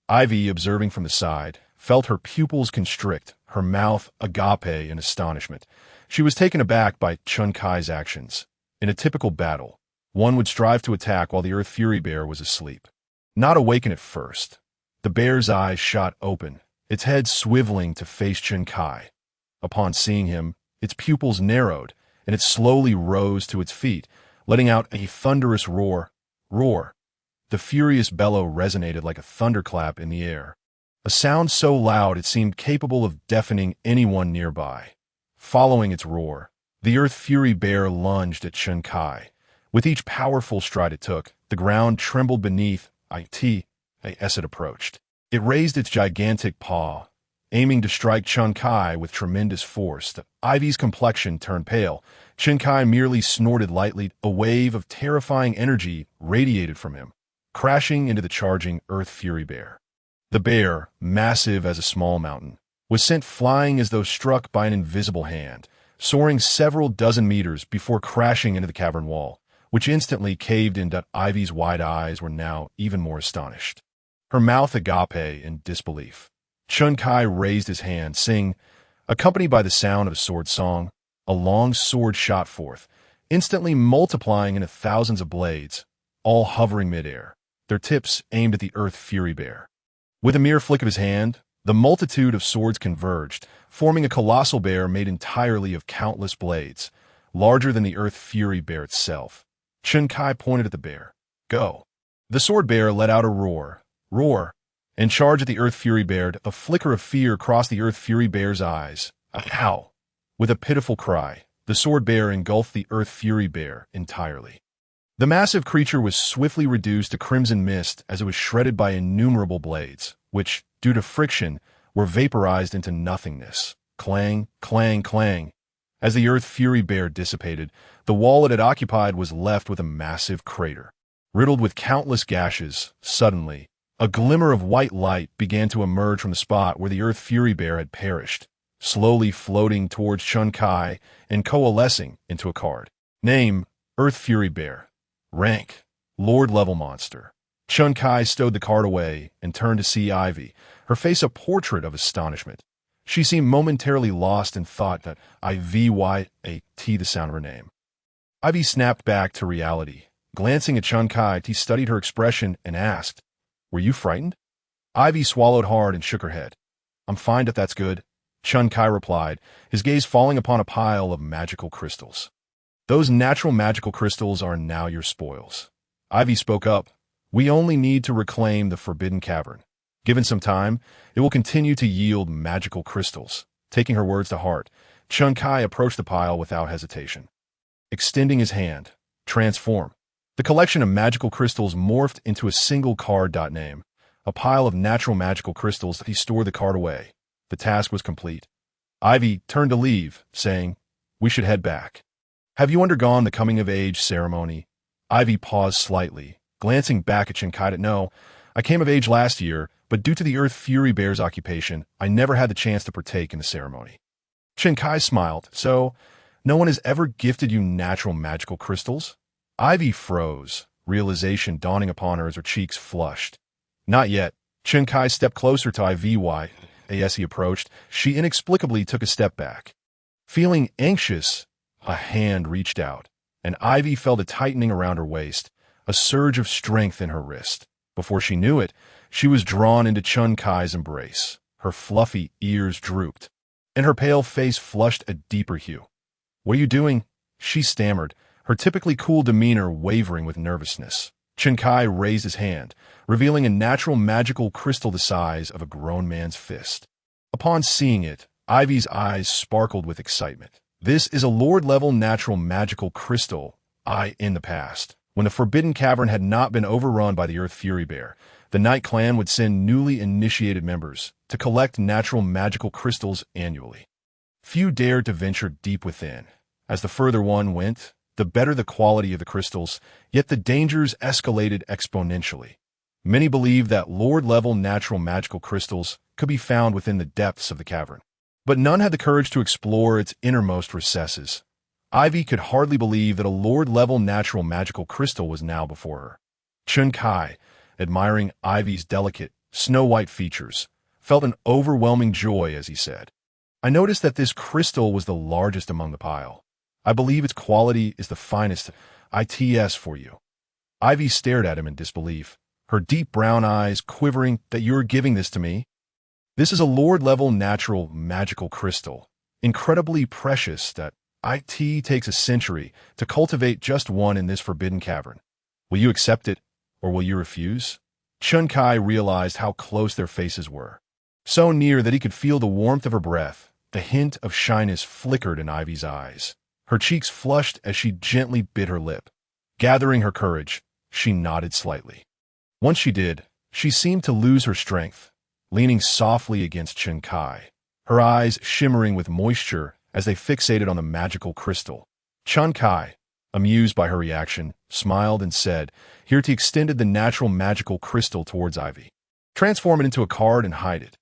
Ivy, observing from the side, felt her pupils constrict, her mouth agape in astonishment. She was taken aback by Chun Kai's actions. In a typical battle, one would strive to attack while the Earth Fury bear was asleep. Not awakened at first, the bear's eyes shot open, its head swiveling to face Chun Kai. Upon seeing him, its pupils narrowed, and it slowly rose to its feet, letting out a thunderous roar. The furious bellow resonated like a thunderclap in the air. A sound so loud it seemed capable of deafening anyone nearby. Following its roar, the Earth Fury bear lunged at Chun Kai. With each powerful stride it took, the ground trembled beneath it as it approached. It raised its gigantic paw, aiming to strike Chun Kai with tremendous force. The Ivy's complexion turned pale. Chun Kai merely snorted lightly. A wave of terrifying energy radiated from him, crashing into the charging Earth Fury bear. The bear, massive as a small mountain, was sent flying as though struck by an invisible hand, soaring several dozen meters before crashing into the cavern wall, which instantly caved in. Ivy's wide eyes were now even more astonished, her mouth agape in disbelief. Chun Kai raised his hand, saying, accompanied by the sound of a sword song, a long sword shot forth, instantly multiplying into thousands of blades, all hovering midair, their tips aimed at the Earth Fury bear. With a mere flick of his hand, the multitude of swords converged, forming a colossal bear made entirely of countless blades, larger than the Earth Fury bear itself. Chun Kai pointed at the bear. Go! The sword bear let out a roar, and charged at the Earth Fury bear. A flicker of fear crossed the Earth Fury bear's eyes. Ow! With a pitiful cry, the sword bear engulfed the Earth Fury bear entirely. The massive creature was swiftly reduced to crimson mist as it was shredded by innumerable blades, which, due to friction, were vaporized into nothingness. Clang, clang, clang. As the Earth Fury bear dissipated, the wall it had occupied was left with a massive crater, riddled with countless gashes. Suddenly, a glimmer of white light began to emerge from the spot where the Earth Fury bear had perished, slowly floating towards Chun Kai and coalescing into a card. Name, Earth Fury bear. Rank, Lord-level monster. Chun Kai stowed the card away and turned to see Ivy, her face a portrait of astonishment. She seemed momentarily lost in thought. That Ivyat, the sound of her name. Ivy snapped back to reality. Glancing at Chun Kai, he studied her expression and asked, were you frightened? Ivy swallowed hard and shook her head. I'm fine, that's good, Chun Kai replied, his gaze falling upon a pile of magical crystals. Those natural magical crystals are now your spoils. Ivy spoke up. We only need to reclaim the forbidden cavern. Given some time, it will continue to yield magical crystals. Taking her words to heart, Chun Kai approached the pile without hesitation. Extending his hand, transform. The collection of magical crystals morphed into a single card. Name, a pile of natural magical crystals. He stored the card away. The task was complete. Ivy turned to leave, saying, "We should head back." "Have you undergone the coming-of-age ceremony?" Ivy paused slightly, glancing back at Shinkai. "No, I came of age last year, but due to the Earth Fury Bear's occupation, I never had the chance to partake in the ceremony." Shinkai smiled. "So, no one has ever gifted you natural magical crystals?" Ivy froze, realization dawning upon her as her cheeks flushed. "Not yet." Shinkai stepped closer to Ivy. As he approached, she inexplicably took a step back. Feeling anxious, a hand reached out, and Ivy felt a tightening around her waist, a surge of strength in her wrist. Before she knew it, she was drawn into Shunkai's embrace. Her fluffy ears drooped, and her pale face flushed a deeper hue. "What are you doing?" she stammered, her typically cool demeanor wavering with nervousness. Shinkai raised his hand, revealing a natural magical crystal the size of a grown man's fist. Upon seeing it, Ivy's eyes sparkled with excitement. "This is a Lord-level natural magical crystal. In the past, when the Forbidden Cavern had not been overrun by the Earth Fury Bear, the Night Clan would send newly initiated members to collect natural magical crystals annually. Few dared to venture deep within. As the further one went, the better the quality of the crystals, yet the dangers escalated exponentially. Many believed that Lord-level natural magical crystals could be found within the depths of the cavern, but none had the courage to explore its innermost recesses. Ivy could hardly believe that a Lord-level natural magical crystal was now before her. Shinkai, admiring Ivy's delicate, snow-white features, felt an overwhelming joy as he said, "I noticed that this crystal was the largest among the pile. I believe its quality is the finest ITS for you." Ivy stared at him in disbelief, her deep brown eyes quivering. "That you're giving this to me?" "This is a Lord-level natural magical crystal, incredibly precious that IT takes a century to cultivate just one in this forbidden cavern. Will you accept it, or will you refuse?" Chunkai realized how close their faces were. So near that he could feel the warmth of her breath. The hint of shyness flickered in Ivy's eyes. Her cheeks flushed as she gently bit her lip. Gathering her courage, she nodded slightly. Once she did, she seemed to lose her strength, leaning softly against Shinkai, her eyes shimmering with moisture as they fixated on the magical crystal. Shinkai, amused by her reaction, smiled and said, "Here," he extended the natural magical crystal towards Ivy. "Transform it into a card and hide it."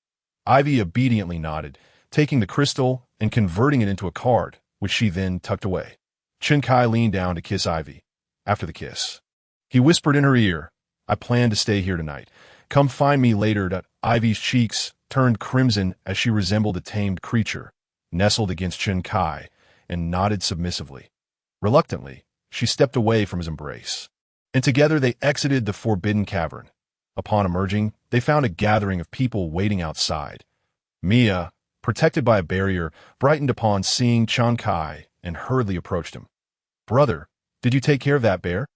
Ivy obediently nodded, taking the crystal and converting it into a card, which she then tucked away. Shinkai leaned down to kiss Ivy. After the kiss, he whispered in her ear, "I plan to stay here tonight. Come find me later." Ivy's cheeks turned crimson as she resembled a tamed creature, nestled against Shinkai, and nodded submissively. Reluctantly, she stepped away from his embrace, and together they exited the forbidden cavern. Upon emerging, they found a gathering of people waiting outside. Mia, protected by a barrier, brightened upon seeing Shinkai and hurriedly approached him. "Brother, did you take care of that bear?"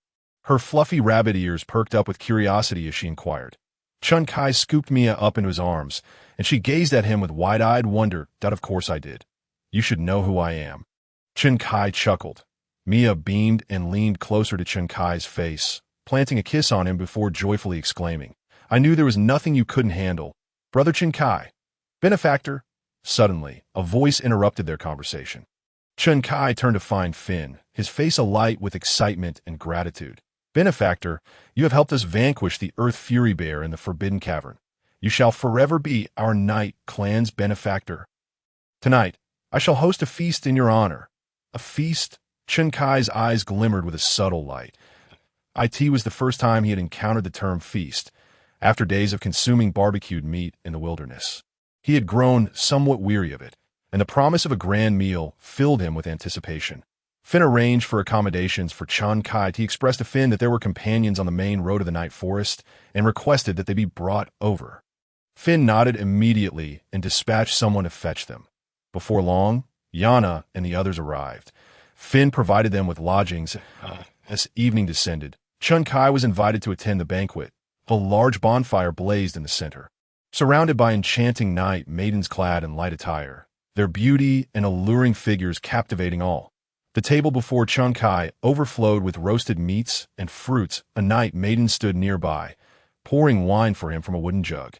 Her fluffy rabbit ears perked up with curiosity as she inquired. Shinkai scooped Mia up into his arms, and she gazed at him with wide-eyed wonder. "Of course I did. You should know who I am." Shinkai chuckled. Mia beamed and leaned closer to Shinkai's face, planting a kiss on him before joyfully exclaiming, "I knew there was nothing you couldn't handle. Brother Shinkai, benefactor." Suddenly, a voice interrupted their conversation. Shinkai turned to find Finn, his face alight with excitement and gratitude. "Benefactor, you have helped us vanquish the Earth Fury Bear in the Forbidden Cavern. You shall forever be our Night Clan's benefactor. Tonight, I shall host a feast in your honor." "A feast?" Shinkai's eyes glimmered with a subtle light. It was the first time he had encountered the term feast, after days of consuming barbecued meat in the wilderness. He had grown somewhat weary of it, and the promise of a grand meal filled him with anticipation. Finn arranged for accommodations for Shinkai. He expressed to Finn that there were companions on the main road of the night forest and requested that they be brought over. Finn nodded immediately and dispatched someone to fetch them. Before long, Yana and the others arrived. Finn provided them with lodgings. As evening descended, Shinkai was invited to attend the banquet. A large bonfire blazed in the center. Surrounded by enchanting night maidens clad in light attire, their beauty and alluring figures captivating all. The table before Shinkai overflowed with roasted meats and fruits. A night maiden stood nearby, pouring wine for him from a wooden jug.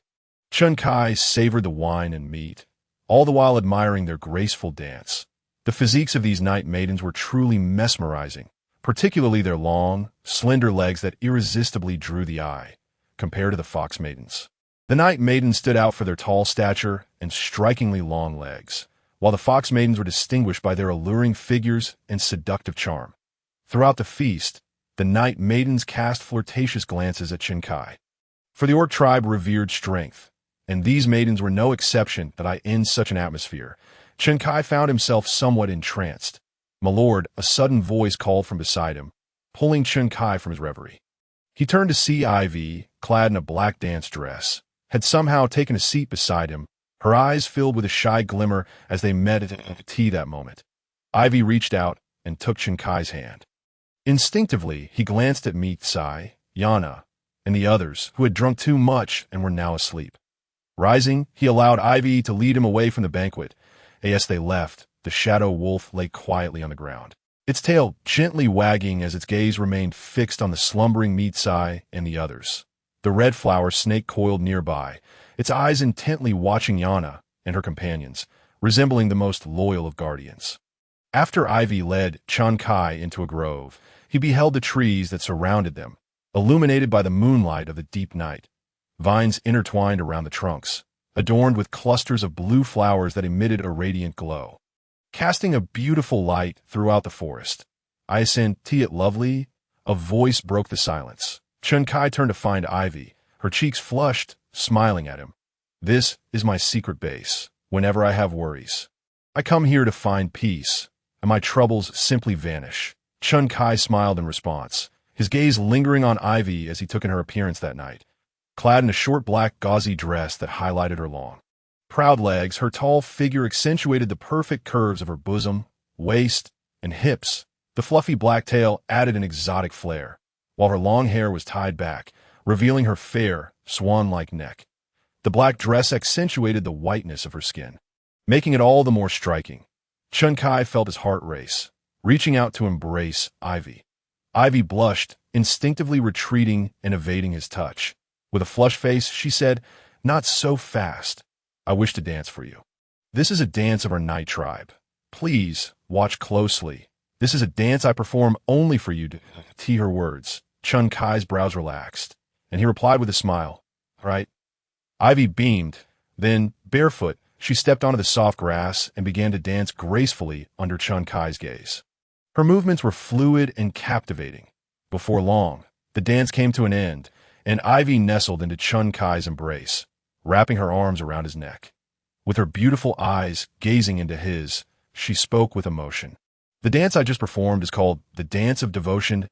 Chun Kai savored the wine and meat, all the while admiring their graceful dance. The physiques of these night maidens were truly mesmerizing, particularly their long, slender legs that irresistibly drew the eye, compared to the fox maidens. The night maidens stood out for their tall stature and strikingly long legs, while the fox maidens were distinguished by their alluring figures and seductive charm. Throughout the feast, the night maidens cast flirtatious glances at Chun Kai. For the orc tribe revered strength, and these maidens were no exception in such an atmosphere. Chun Kai found himself somewhat entranced. "My lord," a sudden voice called from beside him, pulling Chun Kai from his reverie. He turned to see Ivy, clad in a black dance dress, had somehow taken a seat beside him, her eyes filled with a shy glimmer as they met at tea that moment. Ivy reached out and took Chun Kai's hand. Instinctively, he glanced at Meat Sai, Yana, and the others, who had drunk too much and were now asleep. Rising, he allowed Ivy to lead him away from the banquet. As they left, the shadow wolf lay quietly on the ground, its tail gently wagging as its gaze remained fixed on the slumbering Meat Sai and the others. The red flower snake coiled nearby, its eyes intently watching Yana and her companions, resembling the most loyal of guardians. After Ivy led Chun Kai into a grove, he beheld the trees that surrounded them, illuminated by the moonlight of the deep night. Vines intertwined around the trunks, adorned with clusters of blue flowers that emitted a radiant glow, casting a beautiful light throughout the forest. "Isn't it lovely?" A voice broke the silence. Chun Kai turned to find Ivy, her cheeks flushed, smiling at him. "This is my secret base. Whenever I have worries, I come here to find peace, and my troubles simply vanish." Chun Kai smiled in response, his gaze lingering on Ivy as he took in her appearance that night. Clad in a short black gauzy dress that highlighted her long, proud legs, her tall figure accentuated the perfect curves of her bosom, waist, and hips. The fluffy black tail added an exotic flair, while her long hair was tied back, revealing her fair, swan-like neck. The black dress accentuated the whiteness of her skin, making it all the more striking. Chun Kai felt his heart race, reaching out to embrace Ivy. Ivy blushed, instinctively retreating and evading his touch. With a flushed face, she said, "Not so fast. I wish to dance for you. This is a dance of our night tribe. Please, watch closely. This is a dance I perform only for you." To her words, Chun Kai's brows relaxed, and he replied with a smile, "Right." Ivy beamed. Then, barefoot, she stepped onto the soft grass and began to dance gracefully under Chun Kai's gaze. Her movements were fluid and captivating. Before long, the dance came to an end, and Ivy nestled into Chun Kai's embrace, wrapping her arms around his neck. With her beautiful eyes gazing into his, she spoke with emotion. "The dance I just performed is called the Dance of Devotion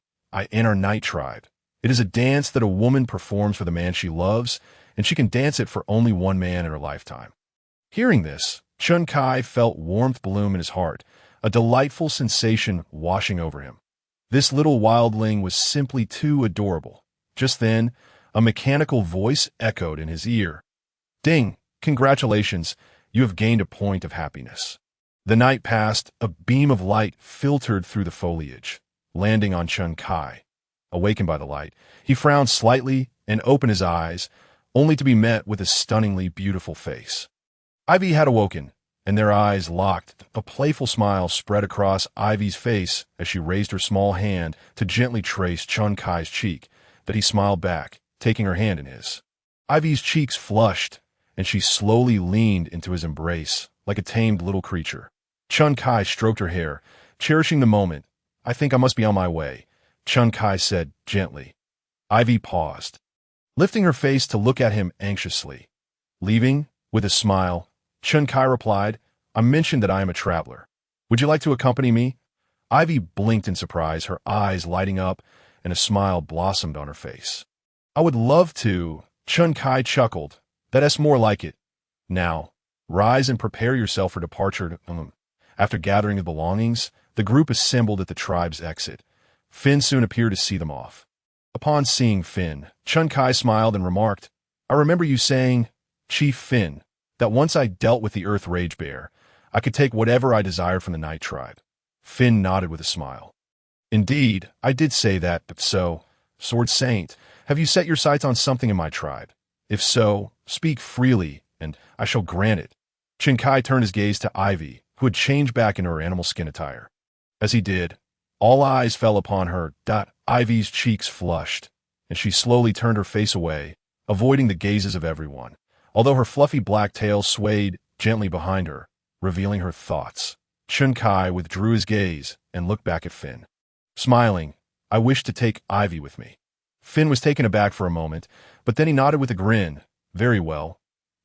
in our night tribe. It is a dance that a woman performs for the man she loves, and she can dance it for only one man in her lifetime." Hearing this, Chun Kai felt warmth bloom in his heart, a delightful sensation washing over him. This little wildling was simply too adorable. Just then, a mechanical voice echoed in his ear. "Ding! Congratulations, you have gained a point of happiness." The night passed, a beam of light filtered through the foliage, landing on Chun Kai. Awakened by the light, he frowned slightly and opened his eyes, only to be met with a stunningly beautiful face. Ivy had awoken, and their eyes locked. A playful smile spread across Ivy's face as she raised her small hand to gently trace Chun Kai's cheek, that he smiled back, taking her hand in his. Ivy's cheeks flushed, and she slowly leaned into his embrace like a tamed little creature. Chun Kai stroked her hair, cherishing the moment. "I think I must be on my way," Chun Kai said gently. Ivy paused, lifting her face to look at him anxiously. "Leaving?" With a smile, Chun Kai replied, "I mentioned that I am a traveler. Would you like to accompany me?" Ivy blinked in surprise, her eyes lighting up, and a smile blossomed on her face. "I would love to," Chun Kai chuckled. "That's more like it. Now, rise and prepare yourself for departure." After gathering the belongings, the group assembled at the tribe's exit. Finn soon appeared to see them off. Upon seeing Finn, Chun Kai smiled and remarked, "I remember you saying, Chief Finn, that once I dealt with the Earth Rage Bear, I could take whatever I desired from the Night Tribe." Finn nodded with a smile. "Indeed, I did say that, but so, Sword Saint, have you set your sights on something in my tribe? If so, speak freely, and I shall grant it. Chinkai turned his gaze to Ivy, who had changed back into her animal skin attire. As he did, all eyes fell upon her. Ivy's cheeks flushed, and she slowly turned her face away, avoiding the gazes of everyone, although her fluffy black tail swayed gently behind her, revealing her thoughts. Chinkai withdrew his gaze and looked back at Finn. Smiling, I wish to take Ivy with me. Finn was taken aback for a moment, but then he nodded with a grin. Very well.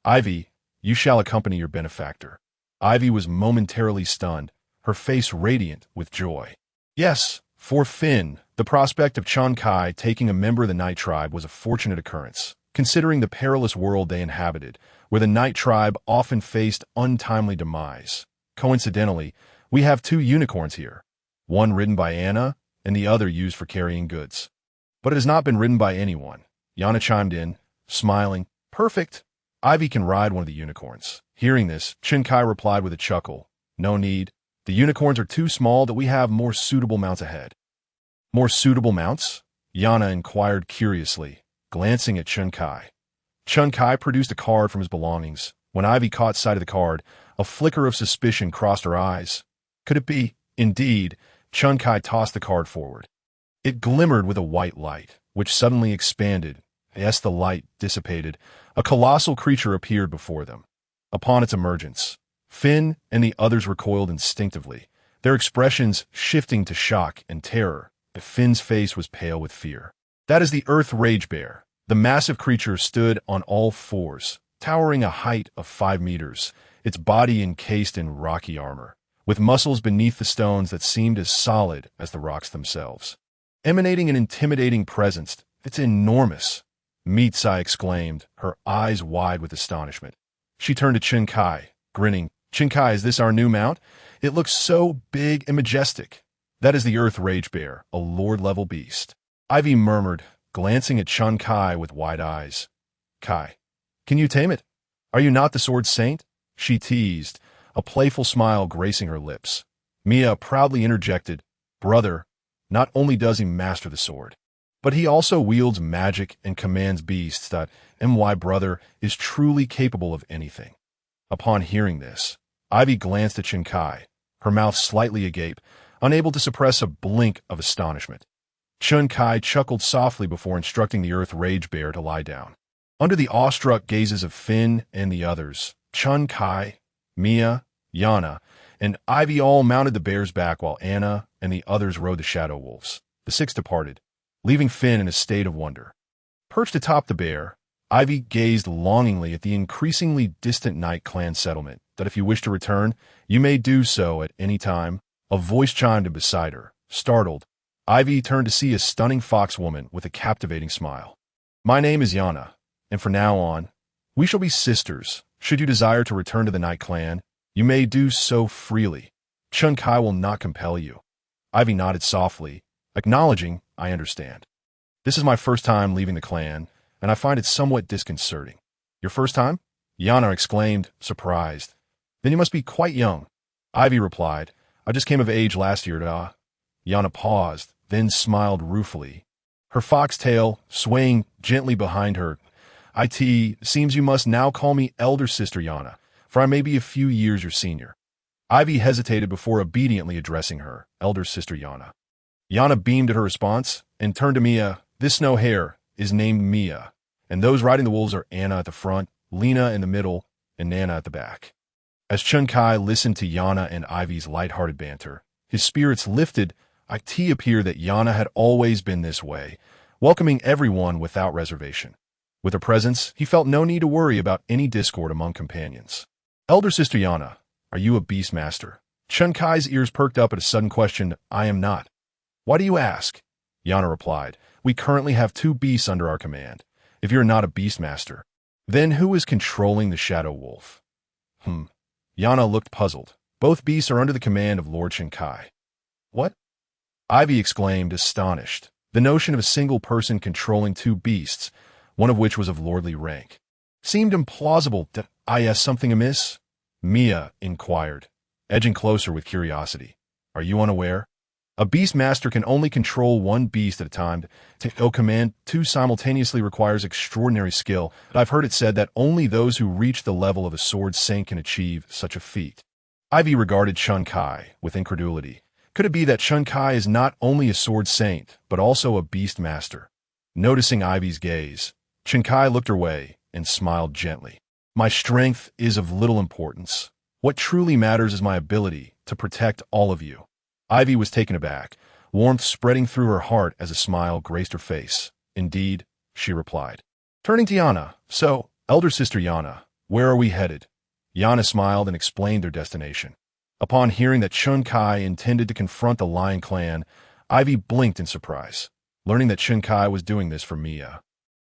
Ivy, you shall accompany your benefactor. Ivy was momentarily stunned, her face radiant with joy. Yes, for Finn, the prospect of Chinkai taking a member of the Night Tribe was a fortunate occurrence, considering the perilous world they inhabited, where the Night Tribe often faced untimely demise. Coincidentally, we have 2 unicorns here, one ridden by Anna and the other used for carrying goods. But it has not been ridden by anyone. Yana chimed in, smiling. Perfect. Ivy can ride one of the unicorns. Hearing this, Chinkai replied with a chuckle. No need. The unicorns are too small that we have more suitable mounts ahead. More suitable mounts? Yana inquired curiously, glancing at Chinkai. Chinkai produced a card from his belongings. When Ivy caught sight of the card, a flicker of suspicion crossed her eyes. Could it be? Indeed, Chinkai tossed the card forward. It glimmered with a white light, which suddenly expanded. As the light dissipated, a colossal creature appeared before them. Upon its emergence, Finn and the others recoiled instinctively, their expressions shifting to shock and terror. But Finn's face was pale with fear. That is the Earth Rage Bear. The massive creature stood on all fours, towering a height of 5 meters, its body encased in rocky armor, with muscles beneath the stones that seemed as solid as the rocks themselves. Emanating an intimidating presence, it's enormous. Mitsai exclaimed, her eyes wide with astonishment. She turned to Chinkai, grinning. Chinkai, is this our new mount? It looks so big and majestic. That is the Earth Rage Bear, a lord-level beast. Ivy murmured, glancing at Chinkai with wide eyes. Kai, can you tame it? Are you not the Sword Saint? She teased, a playful smile gracing her lips. Mia proudly interjected, Brother, not only does he master the sword, but he also wields magic and commands beasts. My brother is truly capable of anything. Upon hearing this, Ivy glanced at Chinkai, her mouth slightly agape, unable to suppress a blink of astonishment. Chinkai chuckled softly before instructing the Earth Rage Bear to lie down. Under the awestruck gazes of Finn and the others, Chinkai, Mia, Yana, and Ivy all mounted the bear's back while Anna and the others rode the shadow wolves. The 6 departed, leaving Finn in a state of wonder. Perched atop the bear, Ivy gazed longingly at the increasingly distant Night Clan settlement, that if you wish to return, you may do so at any time. A voice chimed in beside her. Startled, Ivy turned to see a stunning fox woman with a captivating smile. My name is Yana, and from now on, we shall be sisters. Should you desire to return to the Night Clan, you may do so freely. Chinkai will not compel you. Ivy nodded softly, acknowledging, I understand. This is my first time leaving the clan, and I find it somewhat disconcerting. Your first time? Yana exclaimed, surprised. Then you must be quite young. Ivy replied, I just came of age last year. Yana paused, then smiled ruefully, her fox tail swaying gently behind her. Seems you must now call me elder sister Yana, for I may be a few years your senior. Ivy hesitated before obediently addressing her, elder sister Yana. Yana beamed at her response and turned to Mia. This snow hare is named Mia, and those riding the wolves are Anna at the front, Lena in the middle, and Nana at the back. As Chinkai listened to Yana and Ivy's light-hearted banter, his spirits lifted. It appeared that Yana had always been this way, welcoming everyone without reservation. With her presence, he felt no need to worry about any discord among companions. Elder sister Yana, are you a beastmaster? Chinkai's ears perked up at a sudden question. I am not. Why do you ask? Yana replied, we currently have 2 beasts under our command. If you're not a beastmaster, then who is controlling the shadow wolf? Yana looked puzzled. Both beasts are under the command of Lord Chinkai. What? Ivy exclaimed, astonished. The notion of a single person controlling 2 beasts, one of which was of lordly rank, seemed implausible. Something amiss? Mia inquired, edging closer with curiosity. Are you unaware? A beast master can only control one beast at a time. To command two simultaneously requires extraordinary skill, but I've heard it said that only those who reach the level of a sword saint can achieve such a feat. Ivy regarded Chun Kai with incredulity. Could it be that Chun Kai is not only a sword saint, but also a beast master? Noticing Ivy's gaze, Chun Kai looked her way and smiled gently. My strength is of little importance. What truly matters is my ability to protect all of you. Ivy was taken aback, warmth spreading through her heart as a smile graced her face. Indeed, she replied. Turning to Yana, so, elder sister Yana, where are we headed? Yana smiled and explained their destination. Upon hearing that Chun Kai intended to confront the Lion Clan, Ivy blinked in surprise, learning that Chun Kai was doing this for Mia.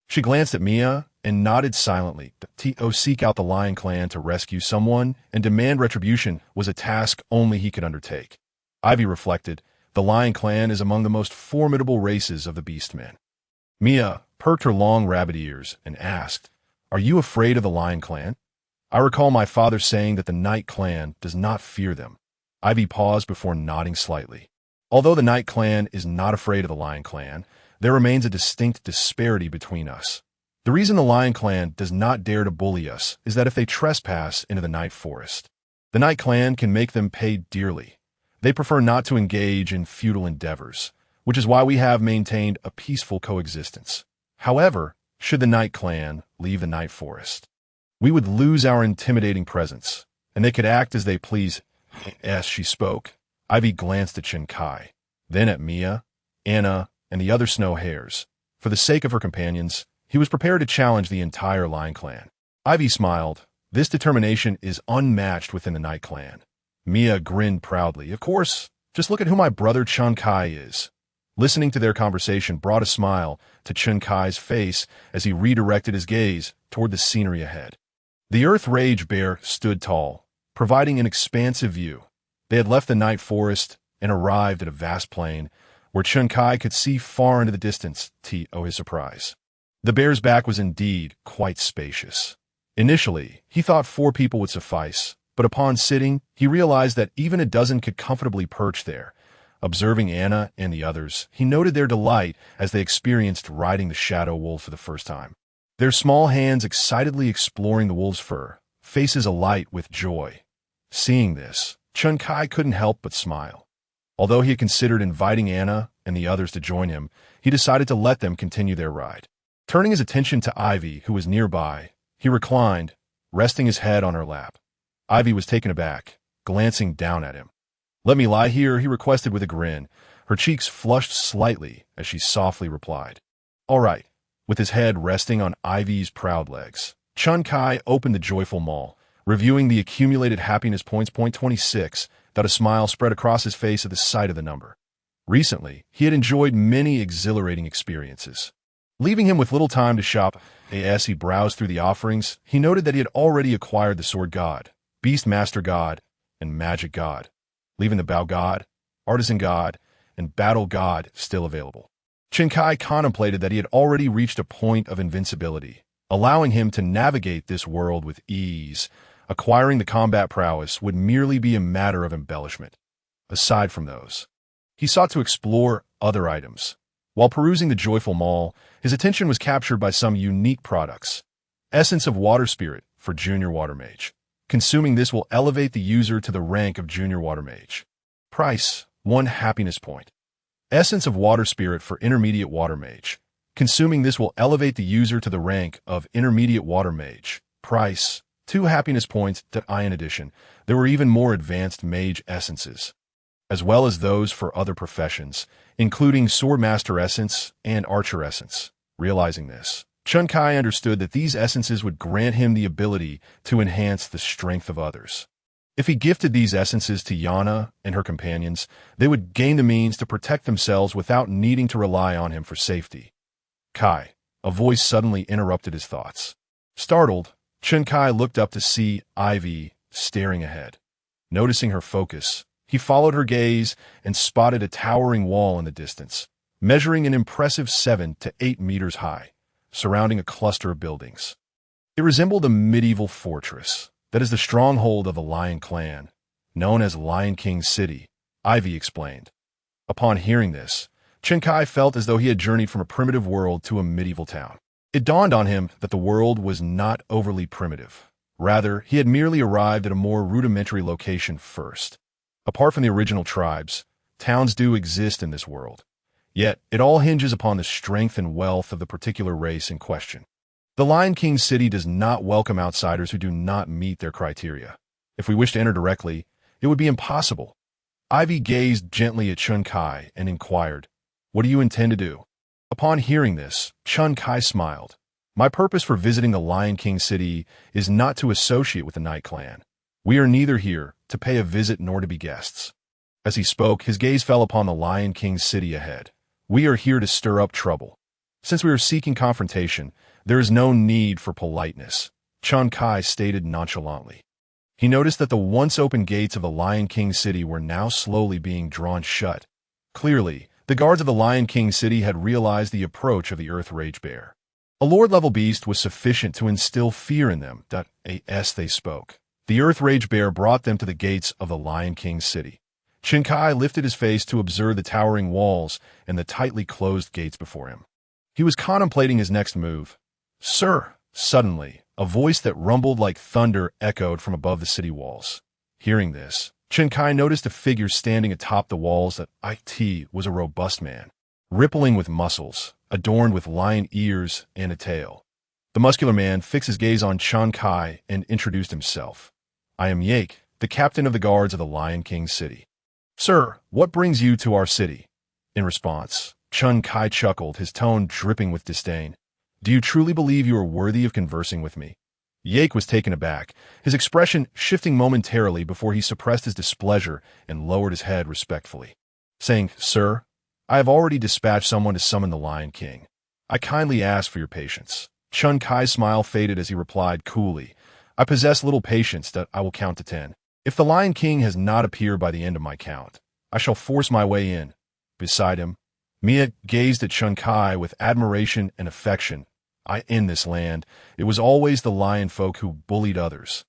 She glanced at Mia and nodded silently. To seek out the Lion Clan to rescue someone and demand retribution was a task only he could undertake. Ivy reflected, the Lion Clan is among the most formidable races of the Beastmen. Mia perked her long rabbit ears and asked, Are you afraid of the Lion Clan? I recall my father saying that the Night Clan does not fear them. Ivy paused before nodding slightly. Although the Night Clan is not afraid of the Lion Clan, there remains a distinct disparity between us. The reason the Lion Clan does not dare to bully us is that if they trespass into the Night Forest, the Night Clan can make them pay dearly. They prefer not to engage in futile endeavors, which is why we have maintained a peaceful coexistence. However, should the Night Clan leave the Night Forest, we would lose our intimidating presence, and they could act as they please. As she spoke, Ivy glanced at Chun Kai, then at Mia, Anna, and the other snow hares. For the sake of her companions, he was prepared to challenge the entire Lion Clan. Ivy smiled. This determination is unmatched within the Night Clan. Mia grinned proudly. Of course, just look at who my brother Chun Kai is. Listening to their conversation brought a smile to Chun Kai's face as he redirected his gaze toward the scenery ahead. The Earth Rage Bear stood tall, providing an expansive view. They had left the Night Forest and arrived at a vast plain where Chun Kai could see far into the distance, to his surprise. The bear's back was indeed quite spacious. Initially, he thought 4 people would suffice, but upon sitting, he realized that even a dozen could comfortably perch there. Observing Anna and the others, he noted their delight as they experienced riding the shadow wolf for the first time. Their small hands excitedly exploring the wolf's fur, faces alight with joy. Seeing this, Chun Kai couldn't help but smile. Although he had considered inviting Anna and the others to join him, he decided to let them continue their ride. Turning his attention to Ivy, who was nearby, he reclined, resting his head on her lap. Ivy was taken aback, glancing down at him. Let me lie here, he requested with a grin. Her cheeks flushed slightly as she softly replied. All right. With his head resting on Ivy's proud legs, Chun Kai opened the joyful maul, reviewing the accumulated happiness points. Point 26, that a smile spread across his face at the sight of the number. Recently, he had enjoyed many exhilarating experiences. Leaving him with little time to shop, as he browsed through the offerings, he noted that he had already acquired the Sword God, Beast Master God, and Magic God, leaving the Bow God, Artisan God, and Battle God still available. Chun Kai contemplated that he had already reached a point of invincibility, allowing him to navigate this world with ease. Acquiring the combat prowess would merely be a matter of embellishment. Aside from those, he sought to explore other items. While perusing the joyful mall, his attention was captured by some unique products. Essence of Water Spirit for Junior Water Mage. Consuming this will elevate the user to the rank of Junior Water Mage. Price, 1 happiness point. Essence of Water Spirit for Intermediate Water Mage. Consuming this will elevate the user to the rank of Intermediate Water Mage. Price, 2 happiness points. In addition, there were even more advanced mage essences, as well as those for other professions, including Swordmaster Essence and Archer Essence. Realizing this, Chun Kai understood that these essences would grant him the ability to enhance the strength of others. If he gifted these essences to Yana and her companions, they would gain the means to protect themselves without needing to rely on him for safety. Kai, a voice suddenly interrupted his thoughts. Startled, Chun Kai looked up to see Ivy staring ahead. Noticing her focus, he followed her gaze and spotted a towering wall in the distance, measuring an impressive 7 to 8 meters high, surrounding a cluster of buildings. It resembled a medieval fortress that is the stronghold of the Lion Clan, known as Lion King City, Ivy explained. Upon hearing this, Chen Kai felt as though he had journeyed from a primitive world to a medieval town. It dawned on him that the world was not overly primitive. Rather, he had merely arrived at a more rudimentary location first. Apart from the original tribes, towns do exist in this world. Yet, it all hinges upon the strength and wealth of the particular race in question. The Lion King City does not welcome outsiders who do not meet their criteria. If we wish to enter directly, it would be impossible. Ivy gazed gently at Chen Kai and inquired, "What do you intend to do?" Upon hearing this, Chen Kai smiled. "My purpose for visiting the Lion King City is not to associate with the Night Clan. We are neither here to pay a visit nor to be guests." As he spoke, his gaze fell upon the Lion King City ahead. "We are here to stir up trouble. Since we are seeking confrontation, there is no need for politeness," Chen Kai stated nonchalantly. He noticed that the once open gates of the Lion King City were now slowly being drawn shut. Clearly, the guards of the Lion King City had realized the approach of the Earth Rage Bear. A Lord-level beast was sufficient to instill fear in them. As they spoke, the Earth Rage Bear brought them to the gates of the Lion King City. Chen Kai lifted his face to observe the towering walls and the tightly closed gates before him. He was contemplating his next move. "Sir!" Suddenly, a voice that rumbled like thunder echoed from above the city walls. Hearing this, Chen Kai noticed a figure standing atop the walls. That it was a robust man, rippling with muscles, adorned with lion ears and a tail. The muscular man fixed his gaze on Chen Kai and introduced himself. "I am Yake, the captain of the guards of the Lion King City." "Sir, what brings you to our city?" In response, Chen Kai chuckled, his tone dripping with disdain. "Do you truly believe you are worthy of conversing with me?" Yake was taken aback, his expression shifting momentarily before he suppressed his displeasure and lowered his head respectfully, saying, "Sir, I have already dispatched someone to summon the Lion King. I kindly ask for your patience." Chen Kai's smile faded as he replied coolly, "I possess little patience. That I will count to 10. If the Lion King has not appeared by the end of my count, I shall force my way in." Beside him, Mia gazed at Chen Kai with admiration and affection. In this land, it was always the lion folk who bullied others,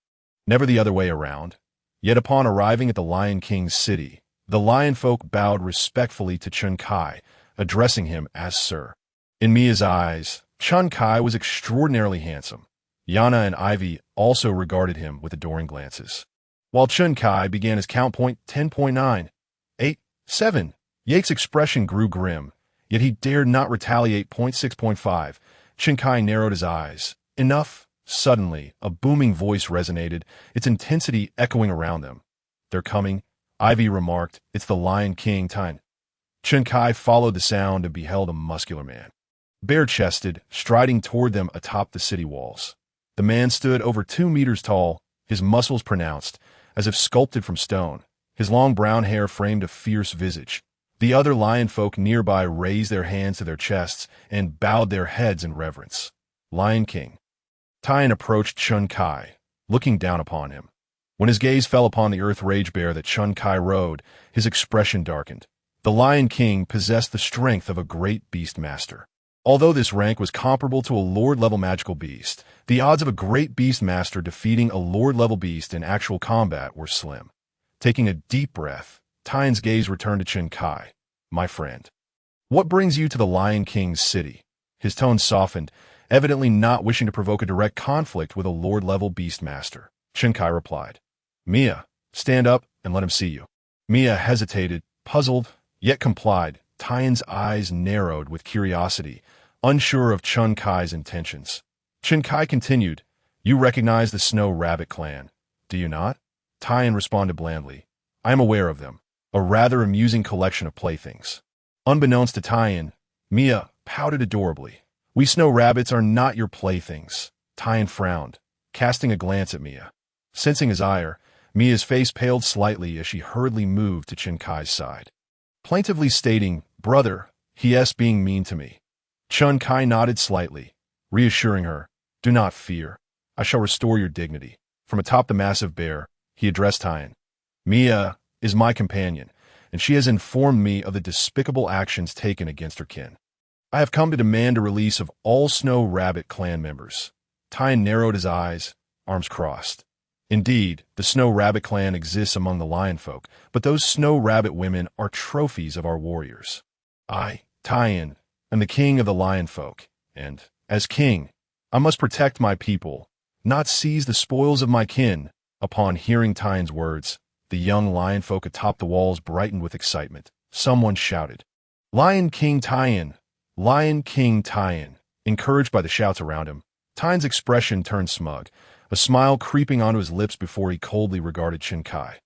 never the other way around. Yet upon arriving at the Lion King's city, the lion folk bowed respectfully to Chen Kai, addressing him as Sir. In Mia's eyes, Chen Kai was extraordinarily handsome. Yana and Ivy also regarded him with adoring glances. While Chen Kai began his count point 10.9, 8, 7, Yake's expression grew grim, yet he dared not retaliate. 6.5. Chen Kai narrowed his eyes. "Enough." Suddenly, a booming voice resonated, its intensity echoing around them. "They're coming," Ivy remarked. "It's the Lion King time." Chen Kai followed the sound and beheld a muscular man, bare-chested, striding toward them atop the city walls. The man stood over 2 meters tall, his muscles pronounced, as if sculpted from stone. His long brown hair framed a fierce visage. The other lion folk nearby raised their hands to their chests and bowed their heads in reverence. "Lion King." Tyan approached Chen Kai, looking down upon him. When his gaze fell upon the Earth Rage Bear that Chen Kai rode, his expression darkened. The Lion King possessed the strength of a great beast master. Although this rank was comparable to a Lord-level magical beast, the odds of a great beast master defeating a Lord-level beast in actual combat were slim. Taking a deep breath, Tyan's gaze returned to Chen Kai. "My friend, what brings you to the Lion King's city?" His tone softened, evidently not wishing to provoke a direct conflict with a Lord-level beastmaster. Chen Kai replied, "Mia, stand up and let him see you." Mia hesitated, puzzled, yet complied. Tyan's eyes narrowed with curiosity, unsure of Chen Kai's intentions. Chen Kai continued, "You recognize the Snow Rabbit clan, do you not?" Tyan responded blandly, "I am aware of them. A rather amusing collection of playthings." Unbeknownst to Tyan, Mia pouted adorably. "We snow rabbits are not your playthings." Tyan frowned, casting a glance at Mia. Sensing his ire, Mia's face paled slightly as she hurriedly moved to Chen Kai's side, plaintively stating, "Brother, he's being mean to me." Chen Kai nodded slightly, reassuring her, "Do not fear. I shall restore your dignity." From atop the massive bear, he addressed Tyan. "Mia is my companion, and she has informed me of the despicable actions taken against her kin. I have come to demand a release of all Snow Rabbit clan members." Tyan narrowed his eyes, arms crossed. Indeed, the Snow Rabbit clan exists among the lion folk, but those Snow Rabbit women are trophies of our warriors. I, Tyan, am the king of the lion folk, and, as king, I must protect my people, not seize the spoils of my kin. Upon hearing Tyan's words, the young lion folk atop the walls brightened with excitement. Someone shouted, "Lion King Tyan! Lion King Tyan!" Encouraged by the shouts around him, Tyan's expression turned smug, a smile creeping onto his lips before he coldly regarded Shinkai.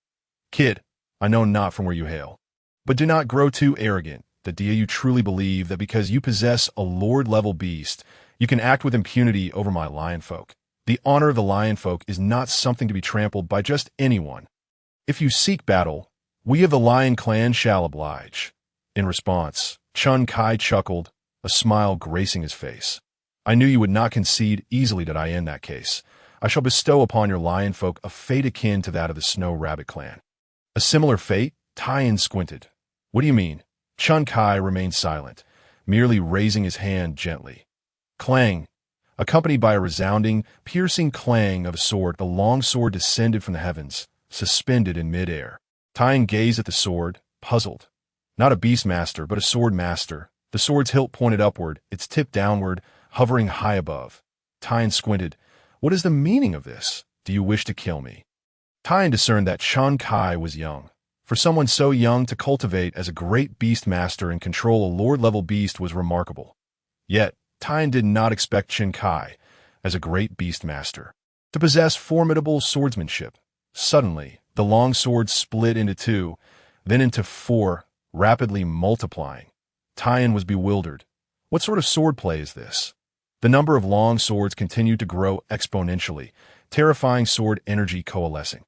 "Kid, I know not from where you hail, but do not grow too arrogant. Do you truly believe that because you possess a lord-level beast, you can act with impunity over my lion folk? The honor of the lion folk is not something to be trampled by just anyone. If you seek battle, we of the Lion Clan shall oblige." In response, Chun Kai chuckled, a smile gracing his face. "I knew you would not concede easily, did I? In that case, I shall bestow upon your lion folk a fate akin to that of the Snow Rabbit clan." "A similar fate?" Tyan squinted. "What do you mean?" Chun Kai remained silent, merely raising his hand gently. Clang! Accompanied by a resounding, piercing clang of a sword, the long sword descended from the heavens, suspended in midair. Tyan gazed at the sword, puzzled. Not a beastmaster, but a sword master. The sword's hilt pointed upward, its tip downward, hovering high above. Tyan squinted. "What is the meaning of this? Do you wish to kill me?" Tyan discerned that Chun Kai was young. For someone so young to cultivate as a great beastmaster and control a lord-level beast was remarkable. Yet, Tyan did not expect Chun Kai, as a great beastmaster, to possess formidable swordsmanship. Suddenly, the long sword split into two, then into four, rapidly multiplying. Tyan was bewildered. What sort of swordplay is this? The number of long swords continued to grow exponentially, terrifying sword energy coalescing,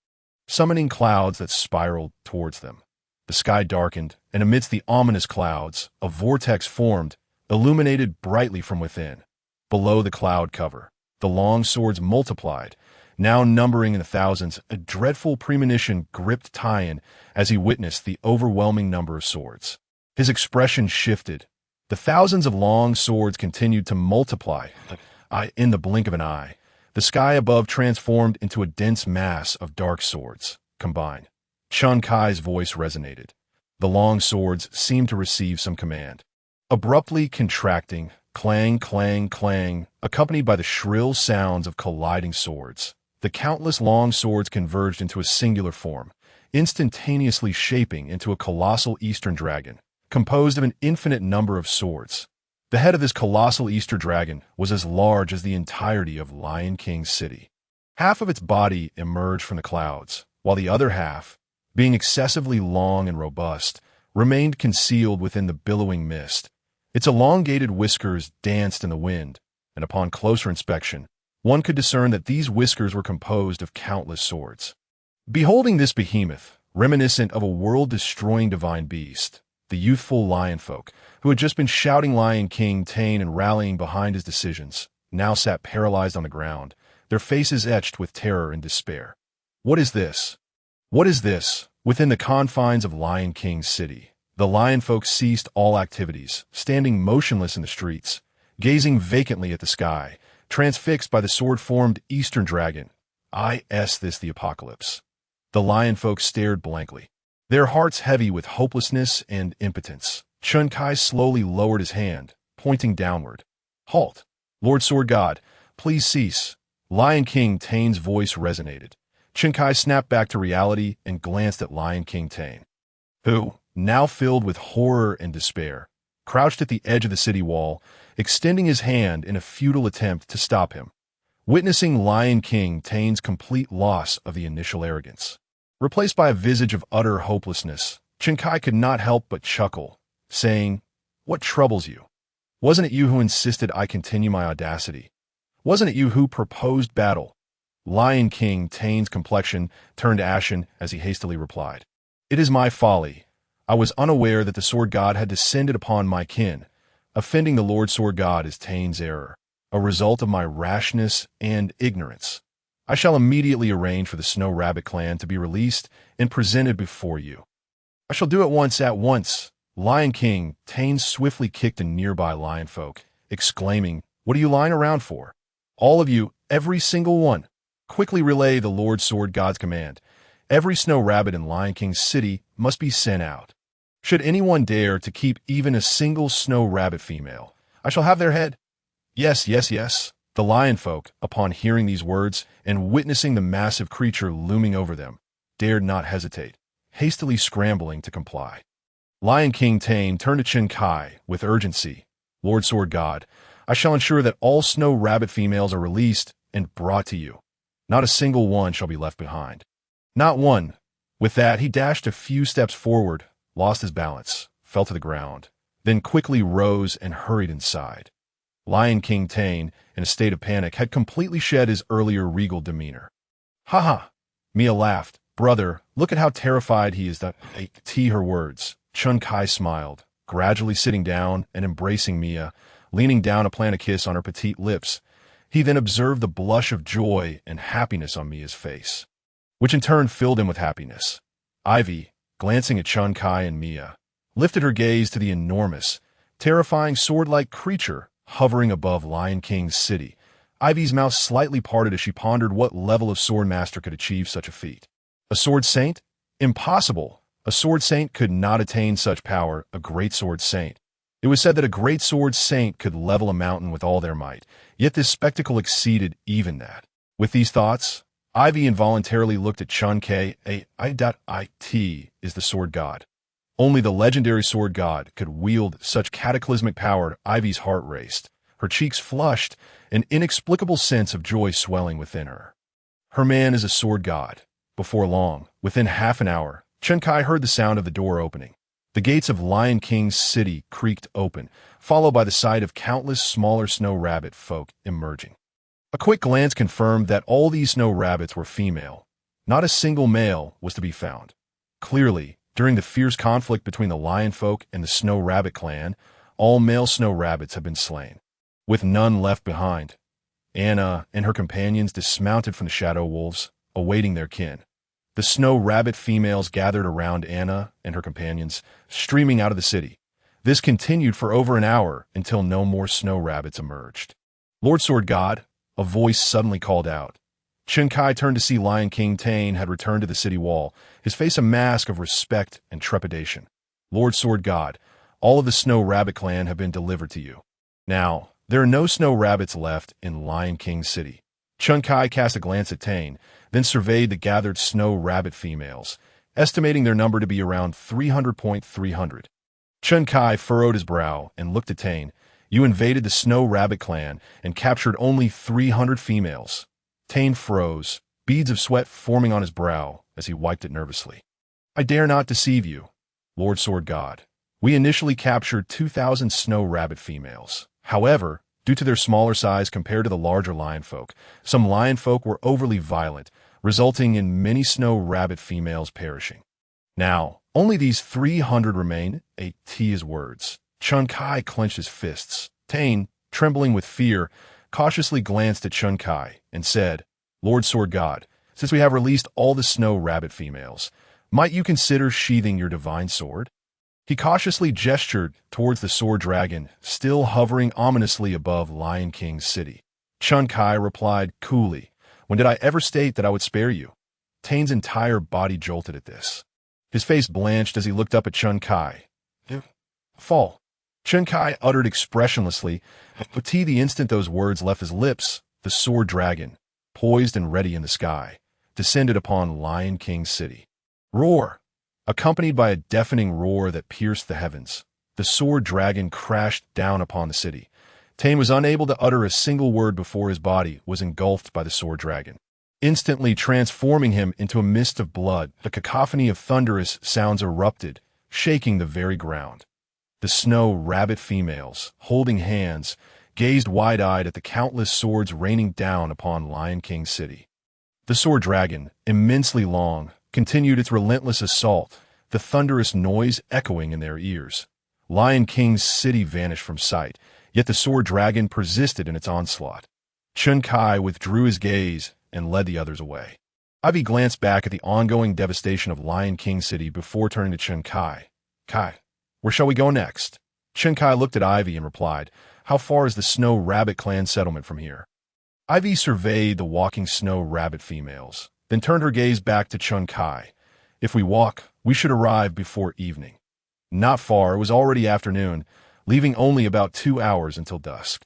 summoning clouds that spiraled towards them. The sky darkened, and amidst the ominous clouds, a vortex formed, illuminated brightly from within. Below the cloud cover, the long swords multiplied, now numbering in the thousands. A dreadful premonition gripped Tyan as he witnessed the overwhelming number of swords. His expression shifted. The thousands of long swords continued to multiply. In the blink of an eye, the sky above transformed into a dense mass of dark swords, combined. Chun Kai's voice resonated. The long swords seemed to receive some command. Abruptly contracting, clang, clang, clang, accompanied by the shrill sounds of colliding swords, the countless long swords converged into a singular form, instantaneously shaping into a colossal eastern dragon, composed of an infinite number of swords. The head of this colossal Easter dragon was as large as the entirety of Lion King's city. Half of its body emerged from the clouds, while the other half, being excessively long and robust, remained concealed within the billowing mist. Its elongated whiskers danced in the wind, and upon closer inspection, one could discern that these whiskers were composed of countless swords. Beholding this behemoth, reminiscent of a world-destroying divine beast, the youthful lion folk, who had just been shouting Lion King Tane and rallying behind his decisions, now sat paralyzed on the ground, their faces etched with terror and despair. What is this? What is this? Within the confines of Lion King's city, the lion folk ceased all activities, standing motionless in the streets, gazing vacantly at the sky, transfixed by the sword-formed Eastern dragon. This the apocalypse. The lion folk stared blankly, their hearts heavy with hopelessness and impotence. Chun Kai slowly lowered his hand, pointing downward. "Halt! Lord Sword God, please cease." Lion King Tane's voice resonated. Chun Kai snapped back to reality and glanced at Lion King Tane, who, now filled with horror and despair, crouched at the edge of the city wall, extending his hand in a futile attempt to stop him. Witnessing Lion King Tane's complete loss of the initial arrogance, replaced by a visage of utter hopelessness, Chun Kai could not help but chuckle, saying, "What troubles you? Wasn't it you who insisted I continue my audacity? Wasn't it you who proposed battle?" Lion King Tane's complexion turned ashen as he hastily replied, "It is my folly. I was unaware that the Sword God had descended upon my kin. Offending the Lord Sword God is Tane's error, a result of my rashness and ignorance. I shall immediately arrange for the Snow Rabbit clan to be released and presented before you. I shall do it at once." Lion King Tane swiftly kicked a nearby lion folk, exclaiming, "What are you lying around for? All of you, every single one. quickly relay the Lord Sword God's command. Every snow rabbit in Lion King's city must be sent out. Should anyone dare to keep even a single snow rabbit female, I shall have their head. Yes, yes, yes. The lion folk, upon hearing these words and witnessing the massive creature looming over them, dared not hesitate, hastily scrambling to comply. Lion King Tane turned to Chen Kai with urgency. Lord Sword God, I shall ensure that all snow rabbit females are released and brought to you. Not a single one shall be left behind. Not one. With that, he dashed a few steps forward, lost his balance, fell to the ground, then quickly rose and hurried inside. Lion King Tane, in a state of panic, had completely shed his earlier regal demeanor. Ha ha! Mia laughed. Brother, look at how terrified he is that her words. Chun Kai smiled, gradually sitting down and embracing Mia, leaning down to plant a kiss on her petite lips. He then observed the blush of joy and happiness on Mia's face, which in turn filled him with happiness. Ivy, glancing at Chun Kai and Mia, lifted her gaze to the enormous, terrifying sword-like creature hovering above Lion King's city. Ivy's mouth slightly parted as she pondered what level of sword master could achieve such a feat. A sword saint? Impossible! A sword saint could not attain such power, a great sword saint. It was said that a great sword saint could level a mountain with all their might, yet this spectacle exceeded even that. With these thoughts, Ivy involuntarily looked at Chun Kai. It is the sword god. Only the legendary sword god could wield such cataclysmic power. Ivy's heart raced, her cheeks flushed, an inexplicable sense of joy swelling within her. Her man is a sword god. Before long, within half an hour, Chun Kai heard the sound of the door opening. The gates of Lion King's city creaked open, followed by the sight of countless smaller snow rabbit folk emerging. A quick glance confirmed that all these snow rabbits were female. Not a single male was to be found. Clearly, during the fierce conflict between the lion folk and the snow rabbit clan, all male snow rabbits have been slain, with none left behind. Anna and her companions dismounted from the shadow wolves, awaiting their kin. The snow rabbit females gathered around Anna and her companions, streaming out of the city. This continued for over an hour until no more snow rabbits emerged. Lord Sword God, a voice suddenly called out. Chen Kai turned to see Lion King Tane had returned to the city wall, his face a mask of respect and trepidation. Lord Sword God, all of the Snow Rabbit clan have been delivered to you. Now, there are no snow rabbits left in Lion King City. Chun Kai cast a glance at Tane, then surveyed the gathered snow rabbit females, estimating their number to be around 300.300. Chun Kai furrowed his brow and looked at Tane. You invaded the snow rabbit clan and captured only 300 females. Tane froze, beads of sweat forming on his brow as he wiped it nervously. I dare not deceive you, Lord Sword God. We initially captured 2,000 snow rabbit females. However, due to their smaller size compared to the larger lion folk, some lion folk were overly violent, resulting in many snow rabbit females perishing. Now, only these 300 remain. His words. Chun Kai clenched his fists. Tane, trembling with fear, cautiously glanced at Chun Kai and said, Lord Sword God, since we have released all the snow rabbit females, might you consider sheathing your divine sword? He cautiously gestured towards the sword dragon, still hovering ominously above Lion King's city. Chun Kai replied coolly, when did I ever state that I would spare you? Tane's entire body jolted at this. His face blanched as he looked up at Chun Kai. Fall. Chun Kai uttered expressionlessly, but the instant those words left his lips, the sword dragon, poised and ready in the sky, descended upon Lion King's city. Roar! Accompanied by a deafening roar that pierced the heavens, the sword dragon crashed down upon the city. Tane was unable to utter a single word before his body was engulfed by the sword dragon, instantly transforming him into a mist of blood. The cacophony of thunderous sounds erupted, shaking the very ground. The snow rabbit females, holding hands, gazed wide-eyed at the countless swords raining down upon Lion King City. The sword dragon, immensely long, continued its relentless assault, the thunderous noise echoing in their ears. Lion King's city vanished from sight, yet the sword dragon persisted in its onslaught. Chun Kai withdrew his gaze and led the others away. Ivy glanced back at the ongoing devastation of Lion King City before turning to Chun Kai. Kai, where shall we go next? Chun Kai looked at Ivy and replied, how far is the Snow Rabbit clan settlement from here? Ivy surveyed the walking snow rabbit females, then turned her gaze back to Chun Kai. If we walk, we should arrive before evening. Not far, it was already afternoon, leaving only about 2 hours until dusk.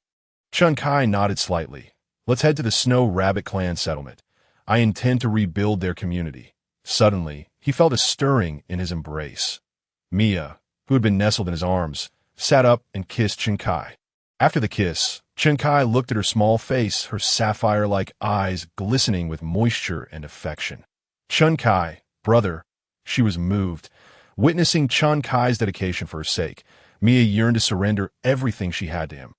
Chun Kai nodded slightly. Let's head to the Snow Rabbit Clan settlement. I intend to rebuild their community. Suddenly, he felt a stirring in his embrace. Mia, who had been nestled in his arms, sat up and kissed Chun Kai. After the kiss, Chun Kai looked at her small face, her sapphire-like eyes glistening with moisture and affection. Chun Kai, brother, she was moved. Witnessing Chun Kai's dedication for her sake, Mia yearned to surrender everything she had to him.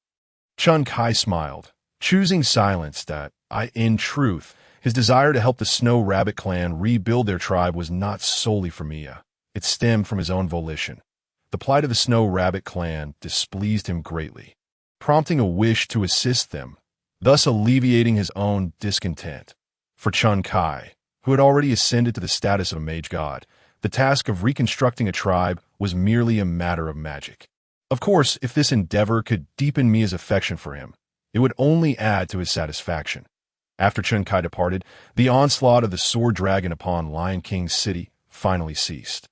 Chun Kai smiled, choosing silence that, in truth, his desire to help the Snow Rabbit clan rebuild their tribe was not solely for Mia. It stemmed from his own volition. The plight of the Snow Rabbit clan displeased him greatly, prompting a wish to assist them, thus alleviating his own discontent. For Chun Kai, who had already ascended to the status of a mage god, the task of reconstructing a tribe was merely a matter of magic. Of course, if this endeavor could deepen Mia's affection for him, it would only add to his satisfaction. After Chun Kai departed, the onslaught of the Sword Dragon upon Lion King's city finally ceased.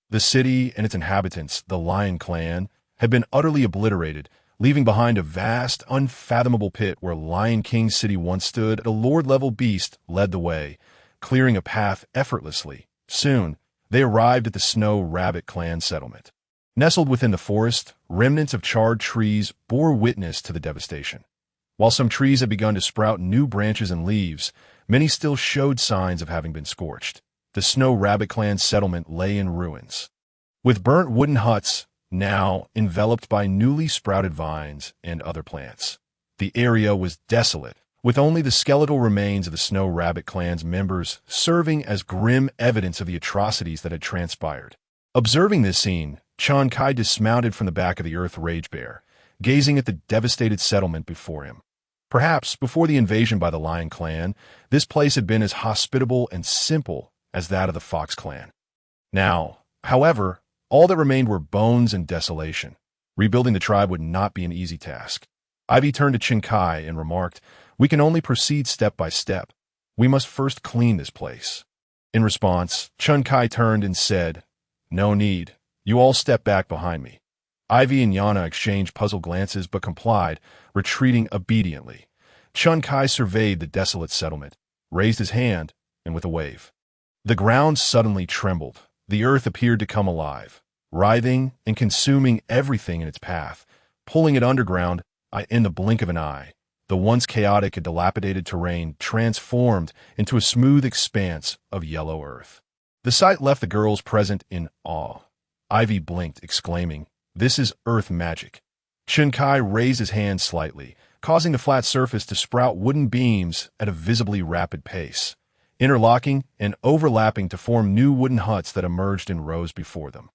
The city and its inhabitants, the Lion Clan, had been utterly obliterated, leaving behind a vast, unfathomable pit where Lion King's city once stood. A lord-level beast led the way, clearing a path effortlessly. Soon, they arrived at the Snow Rabbit Clan settlement. Nestled within the forest, remnants of charred trees bore witness to the devastation. While some trees had begun to sprout new branches and leaves, many still showed signs of having been scorched. The Snow Rabbit Clan settlement lay in ruins, with burnt wooden huts now enveloped by newly sprouted vines and other plants. The area was desolate, with only the skeletal remains of the Snow Rabbit Clan's members serving as grim evidence of the atrocities that had transpired. Observing this scene, Chun Kai dismounted from the back of the Earth Rage Bear, gazing at the devastated settlement before him. Perhaps, before the invasion by the Lion Clan, this place had been as hospitable and simple as that of the Fox Clan. Now, however, all that remained were bones and desolation. Rebuilding the tribe would not be an easy task. Ivy turned to Chun Kai and remarked, "We can only proceed step by step. We must first clean this place." In response, Chun Kai turned and said, "No need. You all step back behind me." Ivy and Yana exchanged puzzled glances but complied, retreating obediently. Chun Kai surveyed the desolate settlement, raised his hand, and with a wave, the ground suddenly trembled. The earth appeared to come alive, writhing and consuming everything in its path, pulling it underground in the blink of an eye. The once chaotic and dilapidated terrain transformed into a smooth expanse of yellow earth. The sight left the girls present in awe. Ivy blinked, exclaiming, "This is earth magic." Chun Kai raised his hand slightly, causing the flat surface to sprout wooden beams at a visibly rapid pace, interlocking and overlapping to form new wooden huts that emerged in rows before them.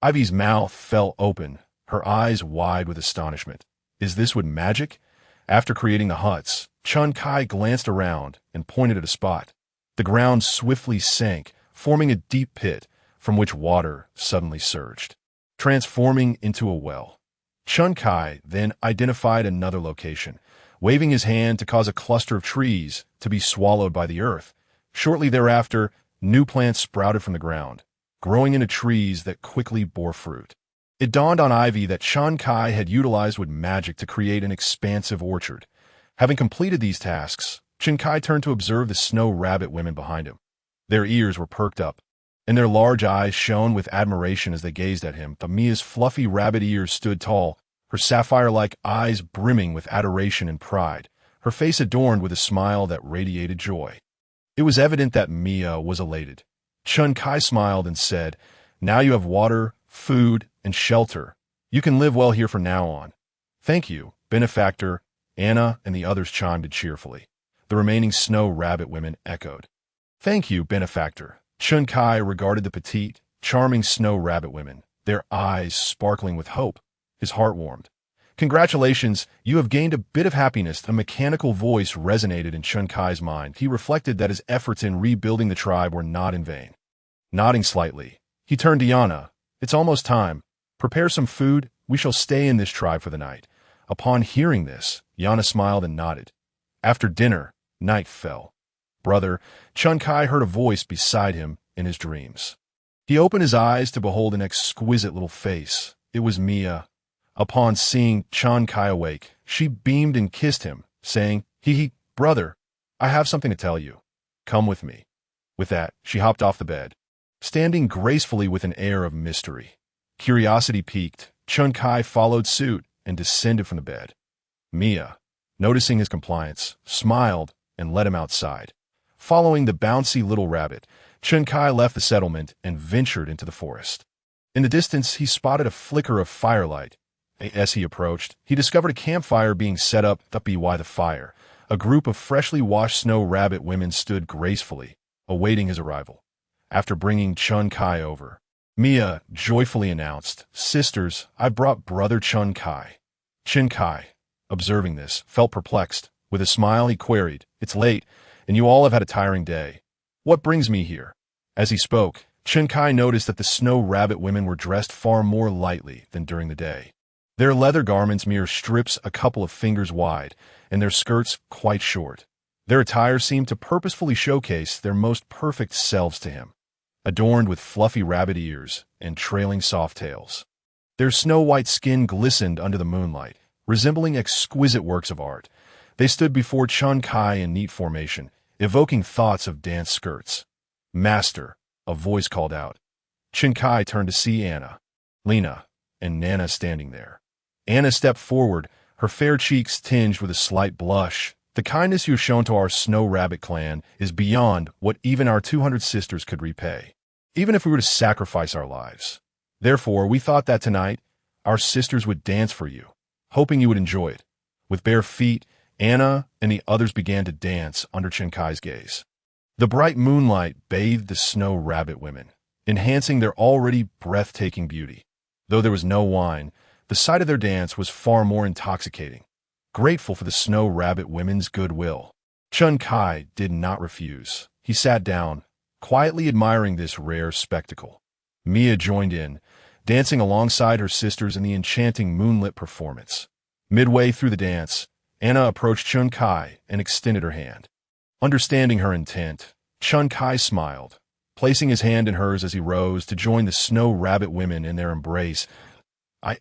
Ivy's mouth fell open, her eyes wide with astonishment. Is this what magic? After creating the huts, Chun Kai glanced around and pointed at a spot. The ground swiftly sank, forming a deep pit from which water suddenly surged, transforming into a well. Chun Kai then identified another location, waving his hand to cause a cluster of trees to be swallowed by the earth. Shortly thereafter, new plants sprouted from the ground, growing into trees that quickly bore fruit. It dawned on Ivy that Chun Kai had utilized wood magic to create an expansive orchard. Having completed these tasks, Chun Kai turned to observe the Snow Rabbit women behind him. Their ears were perked up, and their large eyes shone with admiration as they gazed at him. Mia's fluffy rabbit ears stood tall, her sapphire-like eyes brimming with adoration and pride, her face adorned with a smile that radiated joy. It was evident that Mia was elated. Chun Kai smiled and said, "Now you have water, food, and shelter. You can live well here from now on." "Thank you, benefactor." Anna and the others chimed in cheerfully. The remaining Snow Rabbit women echoed, "Thank you, benefactor." Chun Kai regarded the petite, charming Snow Rabbit women, their eyes sparkling with hope. His heart warmed. "Congratulations, you have gained a bit of happiness." A mechanical voice resonated in Chun Kai's mind. He reflected that his efforts in rebuilding the tribe were not in vain. Nodding slightly, he turned to Yana. "It's almost time. Prepare some food. We shall stay in this tribe for the night." Upon hearing this, Yana smiled and nodded. After dinner, night fell. Brother, Chun Kai heard a voice beside him in his dreams. He opened his eyes to behold an exquisite little face. It was Mia. Upon seeing Chun Kai awake, she beamed and kissed him, saying, brother, I have something to tell you. Come with me. With that, she hopped off the bed, standing gracefully with an air of mystery. Curiosity piqued, Chun Kai followed suit and descended from the bed. Mia, noticing his compliance, smiled and led him outside. Following the bouncy little rabbit, Chun Kai left the settlement and ventured into the forest. In the distance, he spotted a flicker of firelight. As he approached, he discovered a campfire being set up by the fire. A group of freshly washed snow rabbit women stood gracefully, awaiting his arrival. After bringing Chun Kai over, Mia joyfully announced, "Sisters, I brought brother Chun Kai." Chun Kai, observing this, felt perplexed. With a smile, he queried, "It's late, and you all have had a tiring day. What brings me here?" As he spoke, Chun Kai noticed that the snow rabbit women were dressed far more lightly than during the day. Their leather garments mere strips a couple of fingers wide, and their skirts quite short. Their attire seemed to purposefully showcase their most perfect selves to him, adorned with fluffy rabbit ears and trailing soft tails. Their snow-white skin glistened under the moonlight, resembling exquisite works of art. They stood before Chun Kai in neat formation, evoking thoughts of dance skirts. "Master," a voice called out. Chun Kai turned to see Anna, Lena, and Nana standing there. Anna stepped forward, her fair cheeks tinged with a slight blush. "The kindness you have shown to our Snow Rabbit clan is beyond what even our 200 sisters could repay, even if we were to sacrifice our lives. Therefore, we thought that tonight, our sisters would dance for you, hoping you would enjoy it." With bare feet, Anna and the others began to dance under Chun Kai's gaze. The bright moonlight bathed the Snow Rabbit women, enhancing their already breathtaking beauty. Though there was no wine, the sight of their dance was far more intoxicating. Grateful for the Snow Rabbit women's goodwill, Chun Kai did not refuse. He sat down, quietly admiring this rare spectacle. Mia joined in, dancing alongside her sisters in the enchanting moonlit performance. Midway through the dance, Anna approached Chun Kai and extended her hand. Understanding her intent, Chun Kai smiled, placing his hand in hers as he rose to join the Snow Rabbit women in their embrace.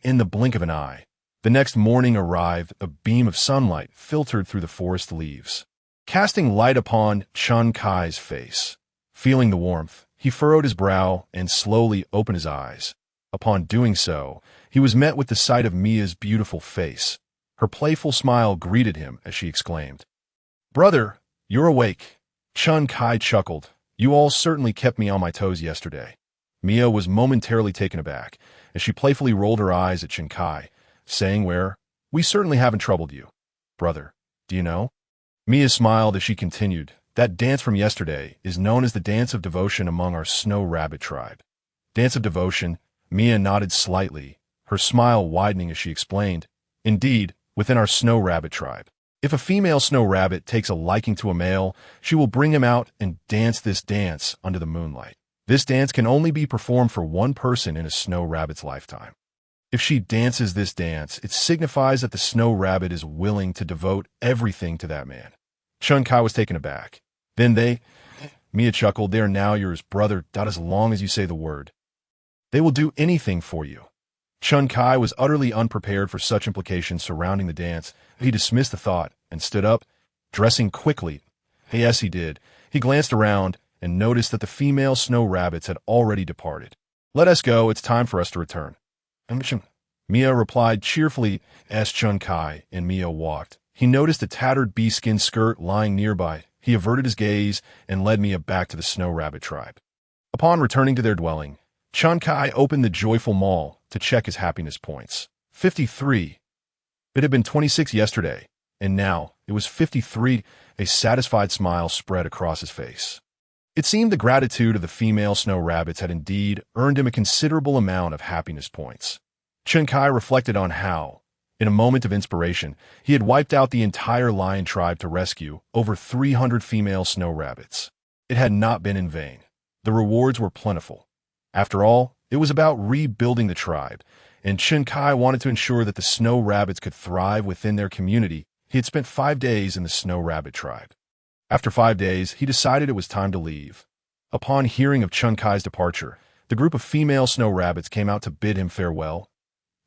In the blink of an eye, the next morning arrived. A beam of sunlight filtered through the forest leaves, casting light upon Chun Kai's face. Feeling the warmth, he furrowed his brow and slowly opened his eyes. Upon doing so, he was met with the sight of Mia's beautiful face. Her playful smile greeted him as she exclaimed, "Brother, you're awake." Chun Kai chuckled. "You all certainly kept me on my toes yesterday." Mia was momentarily taken aback as she playfully rolled her eyes at Chun Kai, saying, "We certainly haven't troubled you. Brother, do you know?" Mia smiled as she continued, "That dance from yesterday is known as the Dance of Devotion among our Snow Rabbit tribe." Dance of Devotion? Mia nodded slightly, her smile widening as she explained, "Indeed, within our Snow Rabbit tribe, if a female snow rabbit takes a liking to a male, she will bring him out and dance this dance under the moonlight. This dance can only be performed for one person in a snow rabbit's lifetime. If she dances this dance, it signifies that the snow rabbit is willing to devote everything to that man." Chun Kai was taken aback. Mia chuckled, "They are now yours, brother, as long as you say the word. They will do anything for you." Chun Kai was utterly unprepared for such implications surrounding the dance. He dismissed the thought and stood up, dressing quickly. Yes, he did. He glanced around and noticed that the female snow rabbits had already departed. "Let us go, it's time for us to return." Mia replied cheerfully. As Chun Kai and Mia walked, he noticed a tattered bee-skin skirt lying nearby. He averted his gaze and led Mia back to the Snow Rabbit tribe. Upon returning to their dwelling, Chun Kai opened the joyful maul to check his happiness points. 53. It had been 26 yesterday, and now it was 53. A satisfied smile spread across his face. It seemed the gratitude of the female snow rabbits had indeed earned him a considerable amount of happiness points. Chun Kai reflected on how, in a moment of inspiration, he had wiped out the entire lion tribe to rescue over 300 female snow rabbits. It had not been in vain. The rewards were plentiful. After all, it was about rebuilding the tribe, and Chun Kai wanted to ensure that the snow rabbits could thrive within their community. He had spent 5 days in the Snow Rabbit tribe. After 5 days, he decided it was time to leave. Upon hearing of Chunkai's departure, the group of female snow rabbits came out to bid him farewell.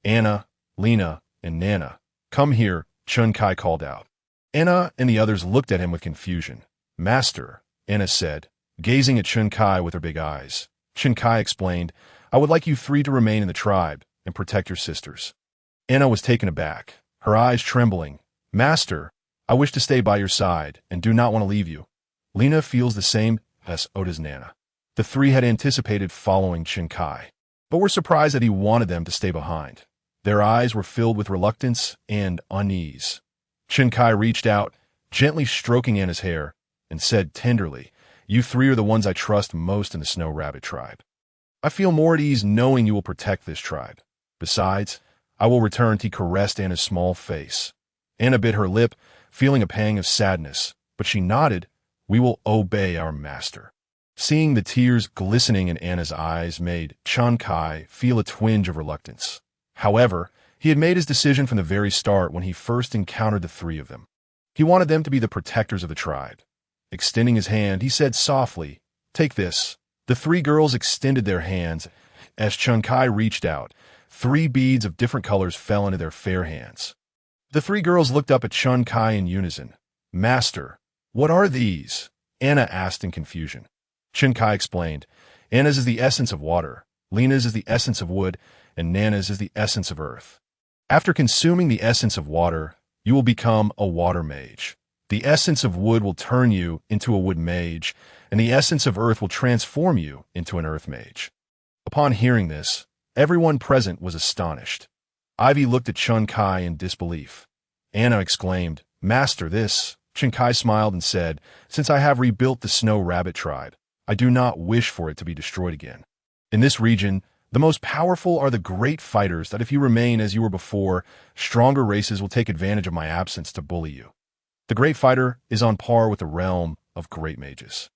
Anna, Lena, and Nana, come here, Chunkai called out. Anna and the others looked at him with confusion. Master, Anna said, gazing at Chunkai with her big eyes. Chunkai explained, I would like you three to remain in the tribe and protect your sisters. Anna was taken aback, her eyes trembling. Master, I wish to stay by your side and do not want to leave you. Lena feels the same as Oda's Nana. The three had anticipated following Chunkai, but were surprised that he wanted them to stay behind. Their eyes were filled with reluctance and unease. Chunkai reached out, gently stroking Anna's hair, and said tenderly, You three are the ones I trust most in the Snow Rabbit tribe. I feel more at ease knowing you will protect this tribe. Besides, I will return. He caressed Anna's small face. Anna bit her lip, feeling a pang of sadness, but she nodded, We will obey our master. Seeing the tears glistening in Anna's eyes made Chunkai feel a twinge of reluctance. However, he had made his decision from the very start when he first encountered the three of them. He wanted them to be the protectors of the tribe. Extending his hand, he said softly, Take this. The three girls extended their hands. As Chunkai reached out, 3 beads of different colors fell into their fair hands. The 3 girls looked up at Chunkai in unison. Master, what are these? Anna asked in confusion. Chunkai explained, Anna's is the essence of water, Lena's is the essence of wood, and Nana's is the essence of earth. After consuming the essence of water, you will become a water mage. The essence of wood will turn you into a wood mage, and the essence of earth will transform you into an earth mage. Upon hearing this, everyone present was astonished. Ivy looked at Chunkai in disbelief. Anna exclaimed, Master, this. Chunkai smiled and said, Since I have rebuilt the Snow Rabbit tribe, I do not wish for it to be destroyed again. In this region, the most powerful are the great fighters that if you remain as you were before, stronger races will take advantage of my absence to bully you. The great fighter is on par with the realm of great mages.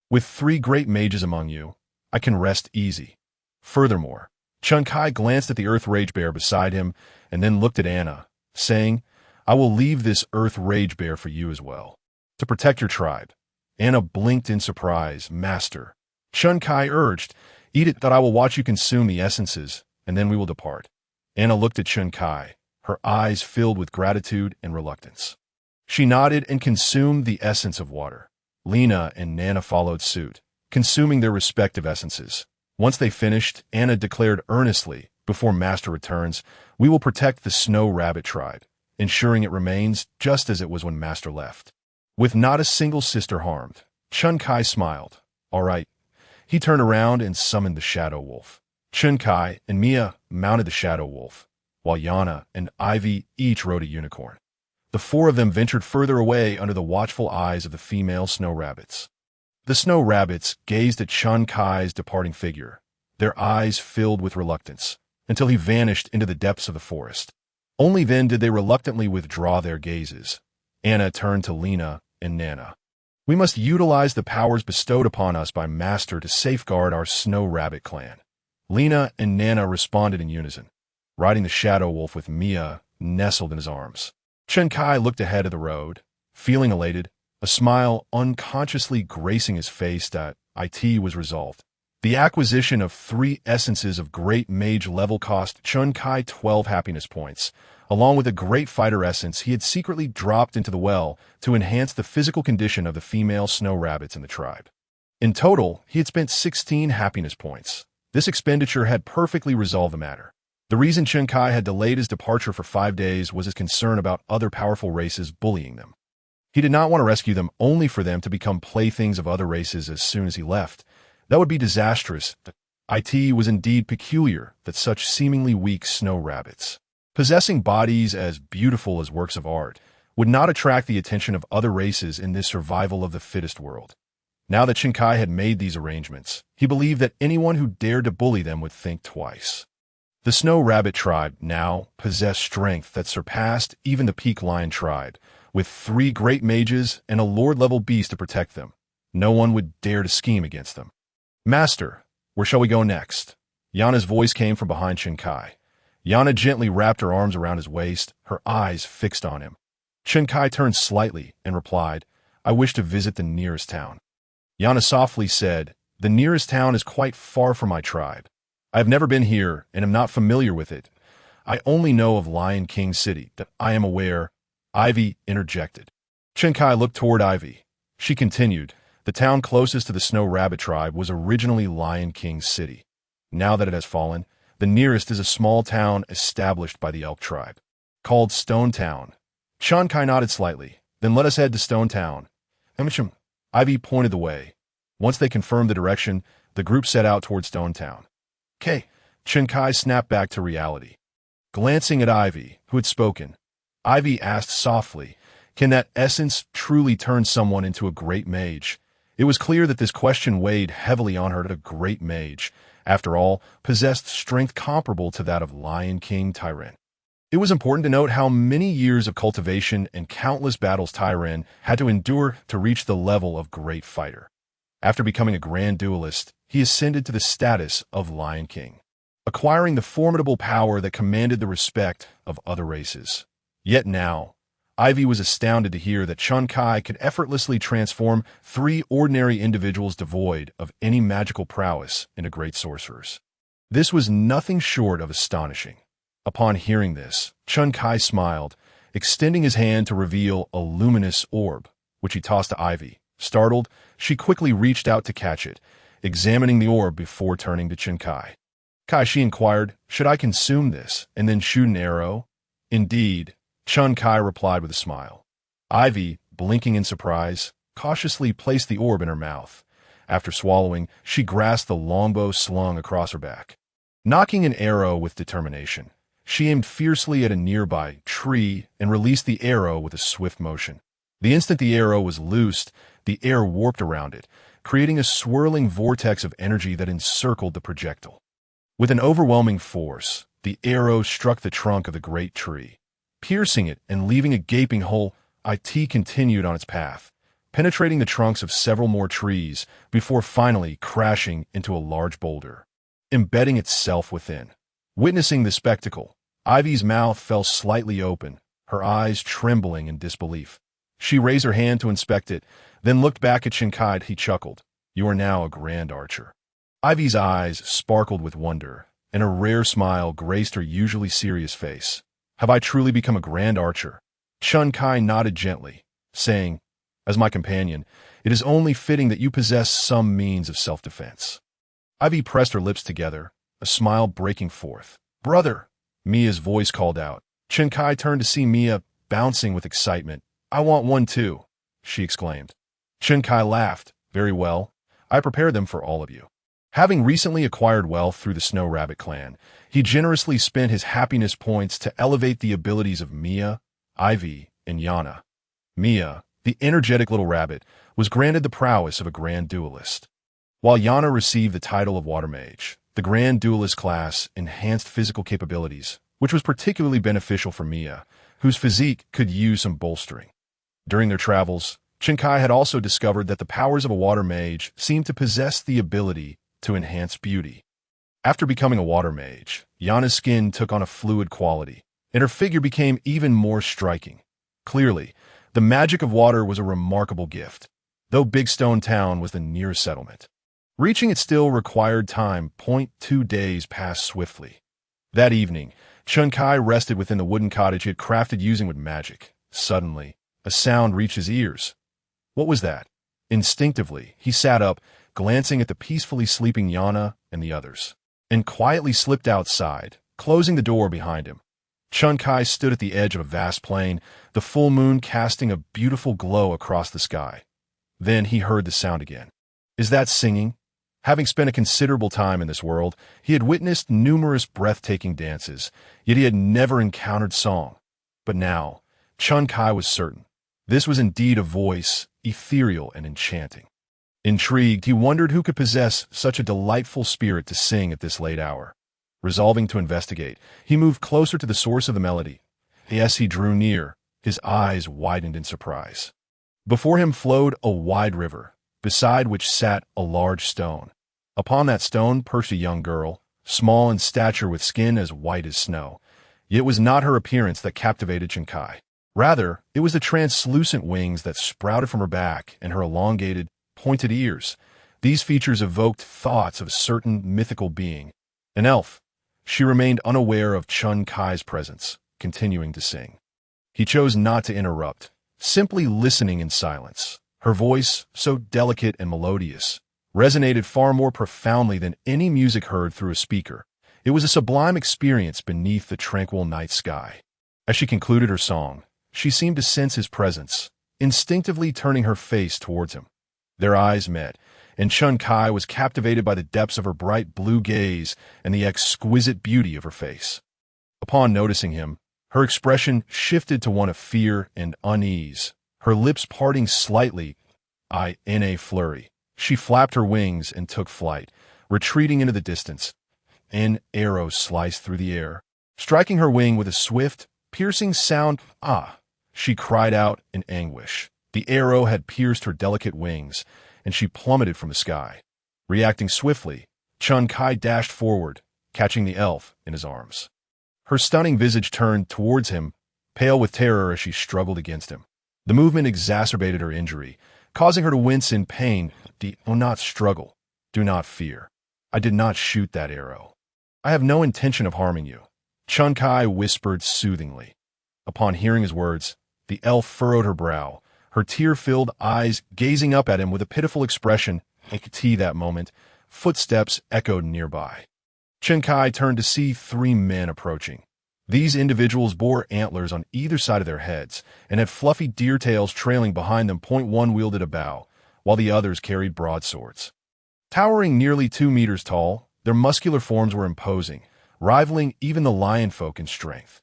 With 3 great mages among you, I can rest easy. Furthermore, Chunkai glanced at the Earth Rage Bear beside him and then looked at Anna, saying, I will leave this Earth Rage Bear for you as well, to protect your tribe. Anna blinked in surprise. Master, Chunkai urged, Eat it that I will watch you consume the essences, and then we will depart. Anna looked at Chunkai, her eyes filled with gratitude and reluctance. She nodded and consumed the essence of water. Lena and Nana followed suit, consuming their respective essences. Once they finished, Anna declared earnestly, Before Master returns, we will protect the Snow Rabbit tribe, ensuring it remains just as it was when Master left. With not a single sister harmed, Chunkai smiled. All right. He turned around and summoned the Shadow Wolf. Chunkai and Mia mounted the Shadow Wolf, while Yana and Ivy each rode a unicorn. The 4 of them ventured further away under the watchful eyes of the female snow rabbits. The snow rabbits gazed at Chunkai's departing figure, their eyes filled with reluctance, until he vanished into the depths of the forest. Only then did they reluctantly withdraw their gazes. Anna turned to Lena and Nana. We must utilize the powers bestowed upon us by Master to safeguard our Snow Rabbit clan. Lena and Nana responded in unison, riding the Shadow Wolf with Mia nestled in his arms. Chunkai looked ahead of the road, feeling elated, a smile unconsciously gracing his face that it was resolved. The acquisition of 3 essences of Great Mage level cost Chunkai 12 happiness points. Along with a Great Fighter essence he had secretly dropped into the well to enhance the physical condition of the female snow rabbits in the tribe. In total, he had spent 16 happiness points. This expenditure had perfectly resolved the matter. The reason Chunkai had delayed his departure for 5 days was his concern about other powerful races bullying them. He did not want to rescue them only for them to become playthings of other races as soon as he left. That would be disastrous. It was indeed peculiar that such seemingly weak snow rabbits, possessing bodies as beautiful as works of art, would not attract the attention of other races in this survival of the fittest world. Now that Chunkai had made these arrangements, he believed that anyone who dared to bully them would think twice. The Snow Rabbit tribe now possessed strength that surpassed even the Peak Lion tribe, with 3 great mages and a lord-level beast to protect them. No one would dare to scheme against them. Master, where shall we go next? Yana's voice came from behind Chunkai. Yana gently wrapped her arms around his waist, her eyes fixed on him. Chen Kai turned slightly and replied, I wish to visit the nearest town. Yana softly said, the nearest town is quite far from my tribe. I have never been here and am not familiar with it. I only know of Lion King City, that I am aware. Ivy interjected. Chen Kai looked toward Ivy. She continued, the town closest to the Snow Rabbit tribe was originally Lion King City. Now that it has fallen, the nearest is a small town established by the Elk tribe, called Stone Town. Chen Kai nodded slightly. Then let us head to Stone Town. Ivy pointed the way. Once they confirmed the direction, the group set out toward Stone Town. "Okay," Chen Kai snapped back to reality. Glancing at Ivy, who had spoken, Ivy asked softly, can that essence truly turn someone into a great mage? It was clear that this question weighed heavily on her. That a great mage, after all, possessed strength comparable to that of Lion King Tyran. It was important to note how many years of cultivation and countless battles Tyran had to endure to reach the level of great fighter. After becoming a grand duelist, he ascended to the status of Lion King, acquiring the formidable power that commanded the respect of other races. Yet now, Ivy was astounded to hear that Chen Kai could effortlessly transform 3 ordinary individuals devoid of any magical prowess into great sorcerers. This was nothing short of astonishing. Upon hearing this, Chen Kai smiled, extending his hand to reveal a luminous orb, which he tossed to Ivy. Startled, she quickly reached out to catch it, examining the orb before turning to Chen Kai. Kai, she inquired, should I consume this and then shoot an arrow? Indeed, Chen Kai replied with a smile. Ivy, blinking in surprise, cautiously placed the orb in her mouth. After swallowing, she grasped the longbow slung across her back. Knocking an arrow with determination, she aimed fiercely at a nearby tree and released the arrow with a swift motion. The instant the arrow was loosed, the air warped around it, creating a swirling vortex of energy that encircled the projectile. With an overwhelming force, the arrow struck the trunk of the great tree, piercing it and leaving a gaping hole. It continued on its path, penetrating the trunks of several more trees before finally crashing into a large boulder, embedding itself within. Witnessing the spectacle, Ivy's mouth fell slightly open, her eyes trembling in disbelief. She raised her hand to inspect it, then looked back at Chen Kai. He chuckled. You are now a grand archer. Ivy's eyes sparkled with wonder, and a rare smile graced her usually serious face. Have I truly become a grand archer? Chen Kai nodded gently, saying, as my companion, it is only fitting that you possess some means of self-defense. Ivy pressed her lips together, a smile breaking forth. Brother! Mia's voice called out. Chen Kai turned to see Mia, bouncing with excitement. I want one too, she exclaimed. Chen Kai laughed. Very well. I prepared them for all of you. Having recently acquired wealth through the Snow Rabbit clan, he generously spent his happiness points to elevate the abilities of Mia, Ivy, and Yana. Mia, the energetic little rabbit, was granted the prowess of a grand duelist, while Yana received the title of water mage. The grand duelist class enhanced physical capabilities, which was particularly beneficial for Mia, whose physique could use some bolstering. During their travels, Chen Kai had also discovered that the powers of a water mage seemed to possess the ability to enhance beauty. After becoming a water mage, Yana's skin took on a fluid quality, and her figure became even more striking. Clearly, the magic of water was a remarkable gift, though Big Stone Town was the nearest settlement. Reaching it still required time. 2 days passed swiftly. That evening, Chen Kai rested within the wooden cottage he had crafted using with magic. Suddenly, a sound reached his ears. What was that? Instinctively, he sat up, glancing at the peacefully sleeping Yana and the others, and quietly slipped outside, closing the door behind him. Chen Kai stood at the edge of a vast plain, the full moon casting a beautiful glow across the sky. Then he heard the sound again. Is that singing? Having spent a considerable time in this world, he had witnessed numerous breathtaking dances, yet he had never encountered song. But now, Chen Kai was certain. This was indeed a voice, ethereal and enchanting. Intrigued, he wondered who could possess such a delightful spirit to sing at this late hour. Resolving to investigate, he moved closer to the source of the melody. As he drew near, his eyes widened in surprise. Before him flowed a wide river, beside which sat a large stone. Upon that stone perched a young girl, small in stature with skin as white as snow. Yet it was not her appearance that captivated Chen Kai. Rather, it was the translucent wings that sprouted from her back and her elongated, pointed ears. These features evoked thoughts of a certain mythical being, an elf. She remained unaware of Chun Kai's presence, continuing to sing. He chose not to interrupt, simply listening in silence. Her voice, so delicate and melodious, resonated far more profoundly than any music heard through a speaker. It was a sublime experience beneath the tranquil night sky. As she concluded her song, she seemed to sense his presence, instinctively turning her face towards him. Their eyes met, and Chun Kai was captivated by the depths of her bright blue gaze and the exquisite beauty of her face. Upon noticing him, her expression shifted to one of fear and unease, her lips parting slightly. In a flurry, she flapped her wings and took flight, retreating into the distance. An arrow sliced through the air, striking her wing with a swift, piercing sound. She cried out in anguish. The arrow had pierced her delicate wings, and she plummeted from the sky. Reacting swiftly, Chun Kai dashed forward, catching the elf in his arms. Her stunning visage turned towards him, pale with terror as she struggled against him. The movement exacerbated her injury, causing her to wince in pain. Do not struggle. Do not fear. I did not shoot that arrow. I have no intention of harming you, Chun Kai whispered soothingly. Upon hearing his words, the elf furrowed her brow, her tear-filled eyes gazing up at him with a pitiful expression. That moment, footsteps echoed nearby. Chun Kai turned to see three men approaching. These individuals bore antlers on either side of their heads and had fluffy deer tails trailing behind them. One wielded a bow, while the others carried broadswords. Towering nearly 2 meters tall, their muscular forms were imposing, rivaling even the lion folk in strength.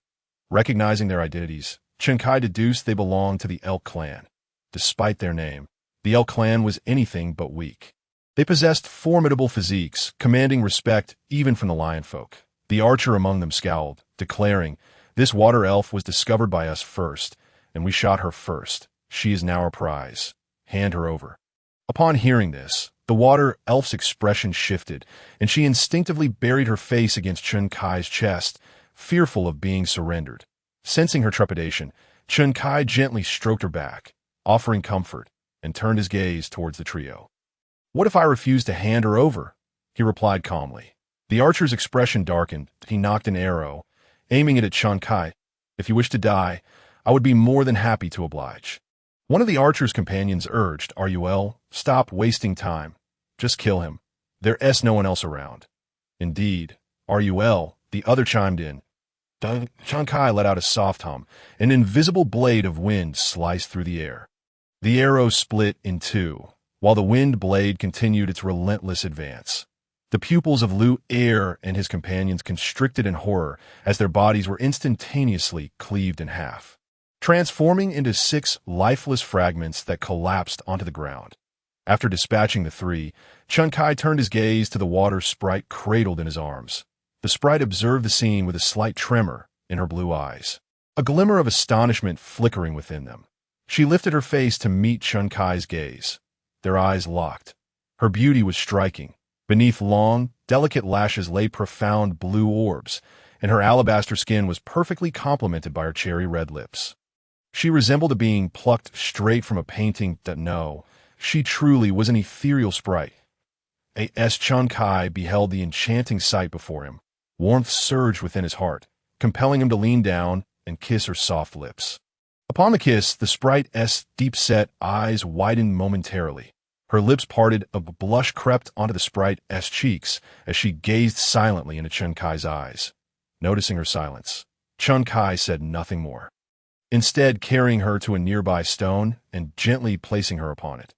Recognizing their identities, Chun Kai deduced they belonged to the Elk clan. Despite their name, the Elk clan was anything but weak. They possessed formidable physiques, commanding respect even from the lion folk. The archer among them scowled, declaring, "This water elf was discovered by us first, and we shot her first. She is now our prize. Hand her over." Upon hearing this, the water elf's expression shifted, and she instinctively buried her face against Chun Kai's chest, fearful of being surrendered. Sensing her trepidation, Chun Kai gently stroked her back, offering comfort, and turned his gaze towards the trio. "What if I refuse to hand her over?" he replied calmly. The archer's expression darkened. He knocked an arrow, aiming it at Chun Kai. "If you wish to die, I would be more than happy to oblige." One of the archer's companions urged, "Arguel, stop wasting time. Just kill him. There's no one else around." "Indeed, Arguel," the other chimed in. Chun Kai let out a soft hum. An invisible blade of wind sliced through the air. The arrow split in two, while the wind blade continued its relentless advance. The pupils of Liu Er and his companions constricted in horror as their bodies were instantaneously cleaved in half, transforming into 6 lifeless fragments that collapsed onto the ground. After dispatching the 3, Chun Kai turned his gaze to the water sprite cradled in his arms. The sprite observed the scene with a slight tremor in her blue eyes, a glimmer of astonishment flickering within them. She lifted her face to meet Chun Kai's gaze. Their eyes locked. Her beauty was striking. Beneath long, delicate lashes lay profound blue orbs, and her alabaster skin was perfectly complemented by her cherry-red lips. She resembled a being plucked straight from a painting. She truly was an ethereal sprite. As Chun Kai beheld the enchanting sight before him, warmth surged within his heart, compelling him to lean down and kiss her soft lips. Upon the kiss, the sprite's deep-set eyes widened momentarily. Her lips parted, a blush crept onto the sprite's cheeks as she gazed silently into Chun Kai's eyes. Noticing her silence, Chun Kai said nothing more, instead carrying her to a nearby stone and gently placing her upon it.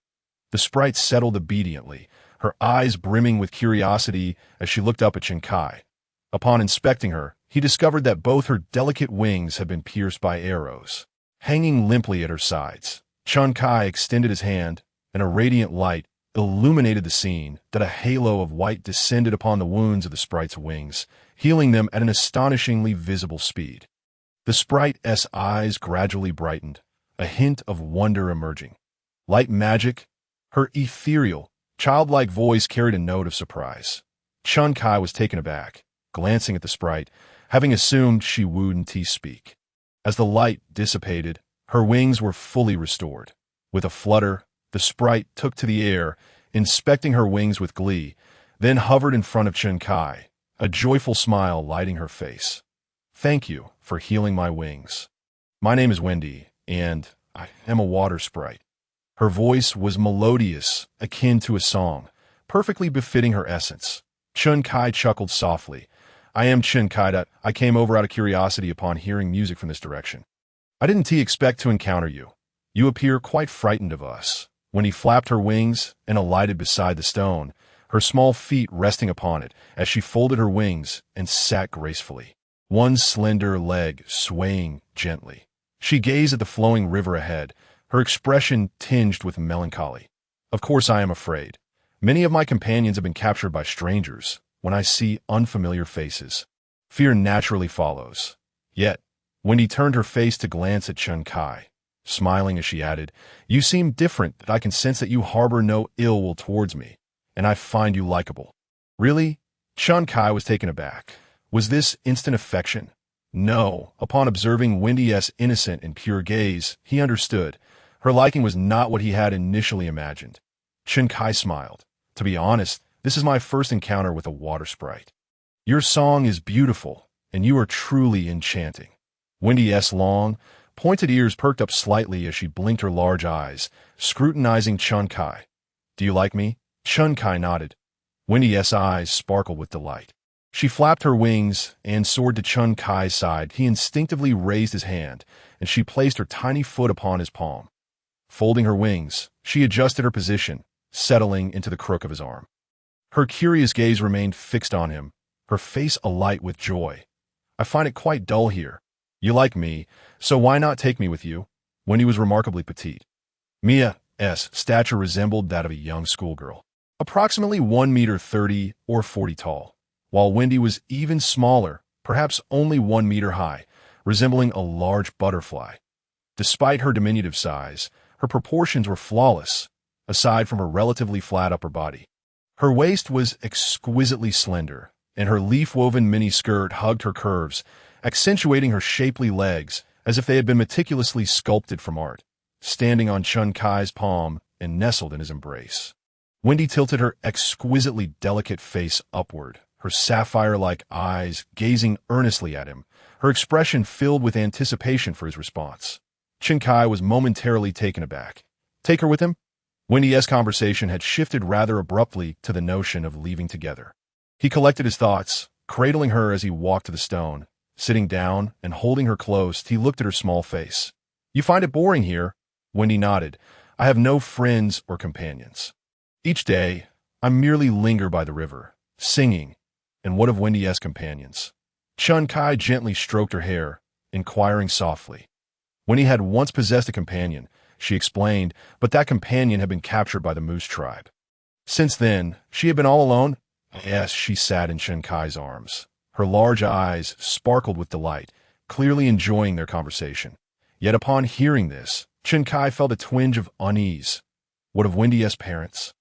The sprite settled obediently, her eyes brimming with curiosity as she looked up at Chun Kai. Upon inspecting her, he discovered that both her delicate wings had been pierced by arrows. Hanging limply at her sides, Chun Kai extended his hand, and a radiant light illuminated the scene. That a halo of white descended upon the wounds of the sprite's wings, healing them at an astonishingly visible speed. The sprite's eyes gradually brightened, a hint of wonder emerging. Like magic, her ethereal, childlike voice carried a note of surprise. Chun Kai was taken aback, glancing at the sprite, having assumed she wouldn't speak. As the light dissipated Her wings were fully restored. With a flutter, the sprite took to the air, inspecting her wings with glee, then hovered in front of Chen Kai, a joyful smile lighting her face. "Thank you for healing my wings. My name is Wendy, and I am a water sprite." Her voice was melodious, akin to a song, perfectly befitting her essence. Chen Kai chuckled softly. "I am Chen Kai. I came over out of curiosity upon hearing music from this direction. I didn't expect to encounter you. You appear quite frightened of us." Wendy flapped her wings and alighted beside the stone, her small feet resting upon it as she folded her wings and sat gracefully, one slender leg swaying gently. She gazed at the flowing river ahead, her expression tinged with melancholy. "Of course I am afraid. Many of my companions have been captured by strangers. When I see unfamiliar faces, fear naturally follows." Yet, Wendy turned her face to glance at Chen Kai, smiling as she added, "You seem different, that I can sense that you harbor no ill will towards me, and I find you likable." "Really?" Chen Kai was taken aback. Was this instant affection? No. Upon observing Wendy's innocent and pure gaze, he understood. Her liking was not what he had initially imagined. Chen Kai smiled. "To be honest, this is my first encounter with a water sprite. Your song is beautiful, and you are truly enchanting." Wendy's long, pointed ears perked up slightly as she blinked her large eyes, scrutinizing Chen Kai. "Do you like me?" Chen Kai nodded. Wendy's eyes sparkled with delight. She flapped her wings and soared to Chen Kai's side. He instinctively raised his hand, and she placed her tiny foot upon his palm. Folding her wings, she adjusted her position, settling into the crook of his arm. Her curious gaze remained fixed on him, her face alight with joy. "I find it quite dull here. You like me, so why not take me with you?" Wendy was remarkably petite. Mia's stature resembled that of a young schoolgirl, approximately 1 meter 30 or 40 tall, while Wendy was even smaller, perhaps only 1 meter high, resembling a large butterfly. Despite her diminutive size, her proportions were flawless, aside from her relatively flat upper body. Her waist was exquisitely slender, and her leaf-woven mini-skirt hugged her curves, accentuating her shapely legs as if they had been meticulously sculpted from art. Standing on Chen Kai's palm and nestled in his embrace, Wendy tilted her exquisitely delicate face upward, her sapphire-like eyes gazing earnestly at him, her expression filled with anticipation for his response. Chen Kai was momentarily taken aback. Take her with him? Wendy's conversation had shifted rather abruptly to the notion of leaving together. He collected his thoughts, cradling her as he walked to the stone. Sitting down and holding her close, he looked at her small face. "You find it boring here?" Wendy nodded. "I have no friends or companions. Each day, I merely linger by the river, singing." "And what of Wendy's companions?" Chen Kai gently stroked her hair, inquiring softly. Wendy had once possessed a companion, she explained, but that companion had been captured by the Moose tribe. Since then, she had been all alone? Yes, she sat in Chen Kai's arms. Her large eyes sparkled with delight, clearly enjoying their conversation. Yet upon hearing this, Chen Kai felt a twinge of unease. What of Wendy's parents?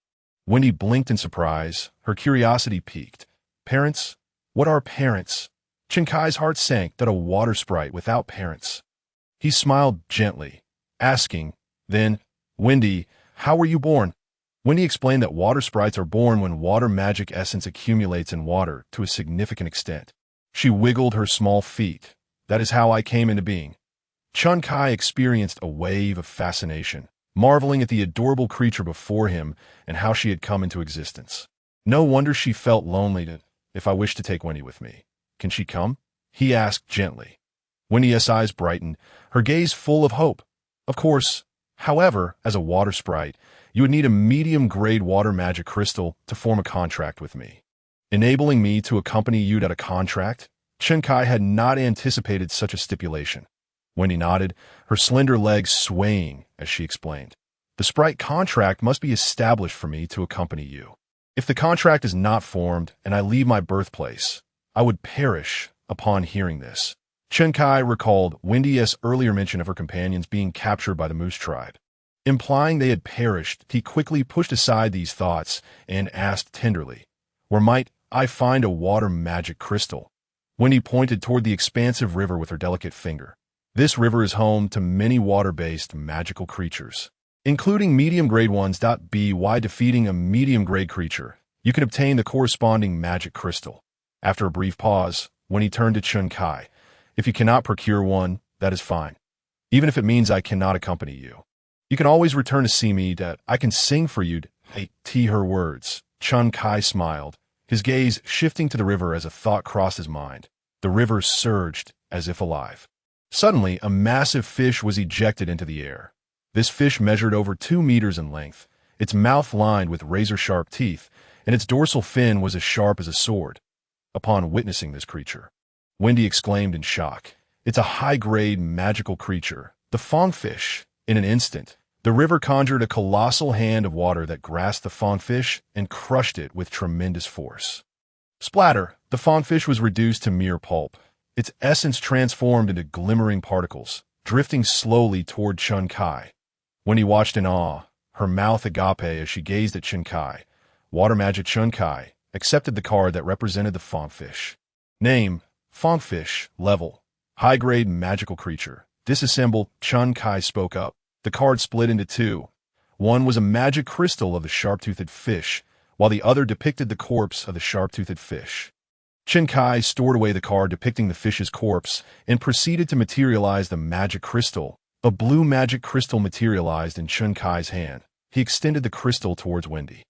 Wendy blinked in surprise, her curiosity piqued. Parents? What are parents? Chen Kai's heart sank that a water sprite without parents. He smiled gently, asking, then, "Wendy, how were you born?" Wendy explained that water sprites are born when water magic essence accumulates in water to a significant extent. She wiggled her small feet. "That is how I came into being." Chen Kai experienced a wave of fascination, marveling at the adorable creature before him and how she had come into existence. No wonder she felt lonely. "If I wish to take Wendy with me, can she come?" he asked gently. Wendy's eyes brightened, her gaze full of hope. "Of course. However, as a water sprite, you would need a medium-grade water magic crystal to form a contract with me." Enabling me to accompany you at a contract? Chen Kai had not anticipated such a stipulation. Wendy nodded, her slender legs swaying as she explained. "The sprite contract must be established for me to accompany you. If the contract is not formed and I leave my birthplace, I would perish." Upon hearing this, Chen Kai recalled Wendy's earlier mention of her companions being captured by the Moose tribe. Implying they had perished, he quickly pushed aside these thoughts and asked tenderly, "Where might I find a water magic crystal?" Wendy pointed toward the expansive river with her delicate finger. This river is home to many water-based magical creatures, including medium-grade ones. By defeating a medium-grade creature, you can obtain the corresponding magic crystal. After a brief pause, when he turned to Chun Kai, if you cannot procure one, that is fine. Even if it means I cannot accompany you. You can always return to see me, that I can sing for you. Her words. Chun Kai smiled, his gaze shifting to the river as a thought crossed his mind. The river surged, as if alive. Suddenly, a massive fish was ejected into the air. This fish measured over 2 meters in length, its mouth lined with razor-sharp teeth, and its dorsal fin was as sharp as a sword. Upon witnessing this creature, Wendy exclaimed in shock, "It's a high-grade magical creature, the fongfish." In an instant, the river conjured a colossal hand of water that grasped the fongfish and crushed it with tremendous force. Splatter! The fongfish was reduced to mere pulp, its essence transformed into glimmering particles, drifting slowly toward Chun Kai. Wendy watched in awe, her mouth agape as she gazed at Chun Kai. Water magic. Chun Kai accepted the card that represented the fongfish. Name: Fongfish. Level: high-grade magical creature. Disassemble. Chun Kai spoke up. The card split into two. One was a magic crystal of the sharp-toothed fish, while the other depicted the corpse of the sharp-toothed fish. Chun Kai stored away the card depicting the fish's corpse and proceeded to materialize the magic crystal. A blue magic crystal materialized in Chun Kai's hand. He extended the crystal towards Wendy.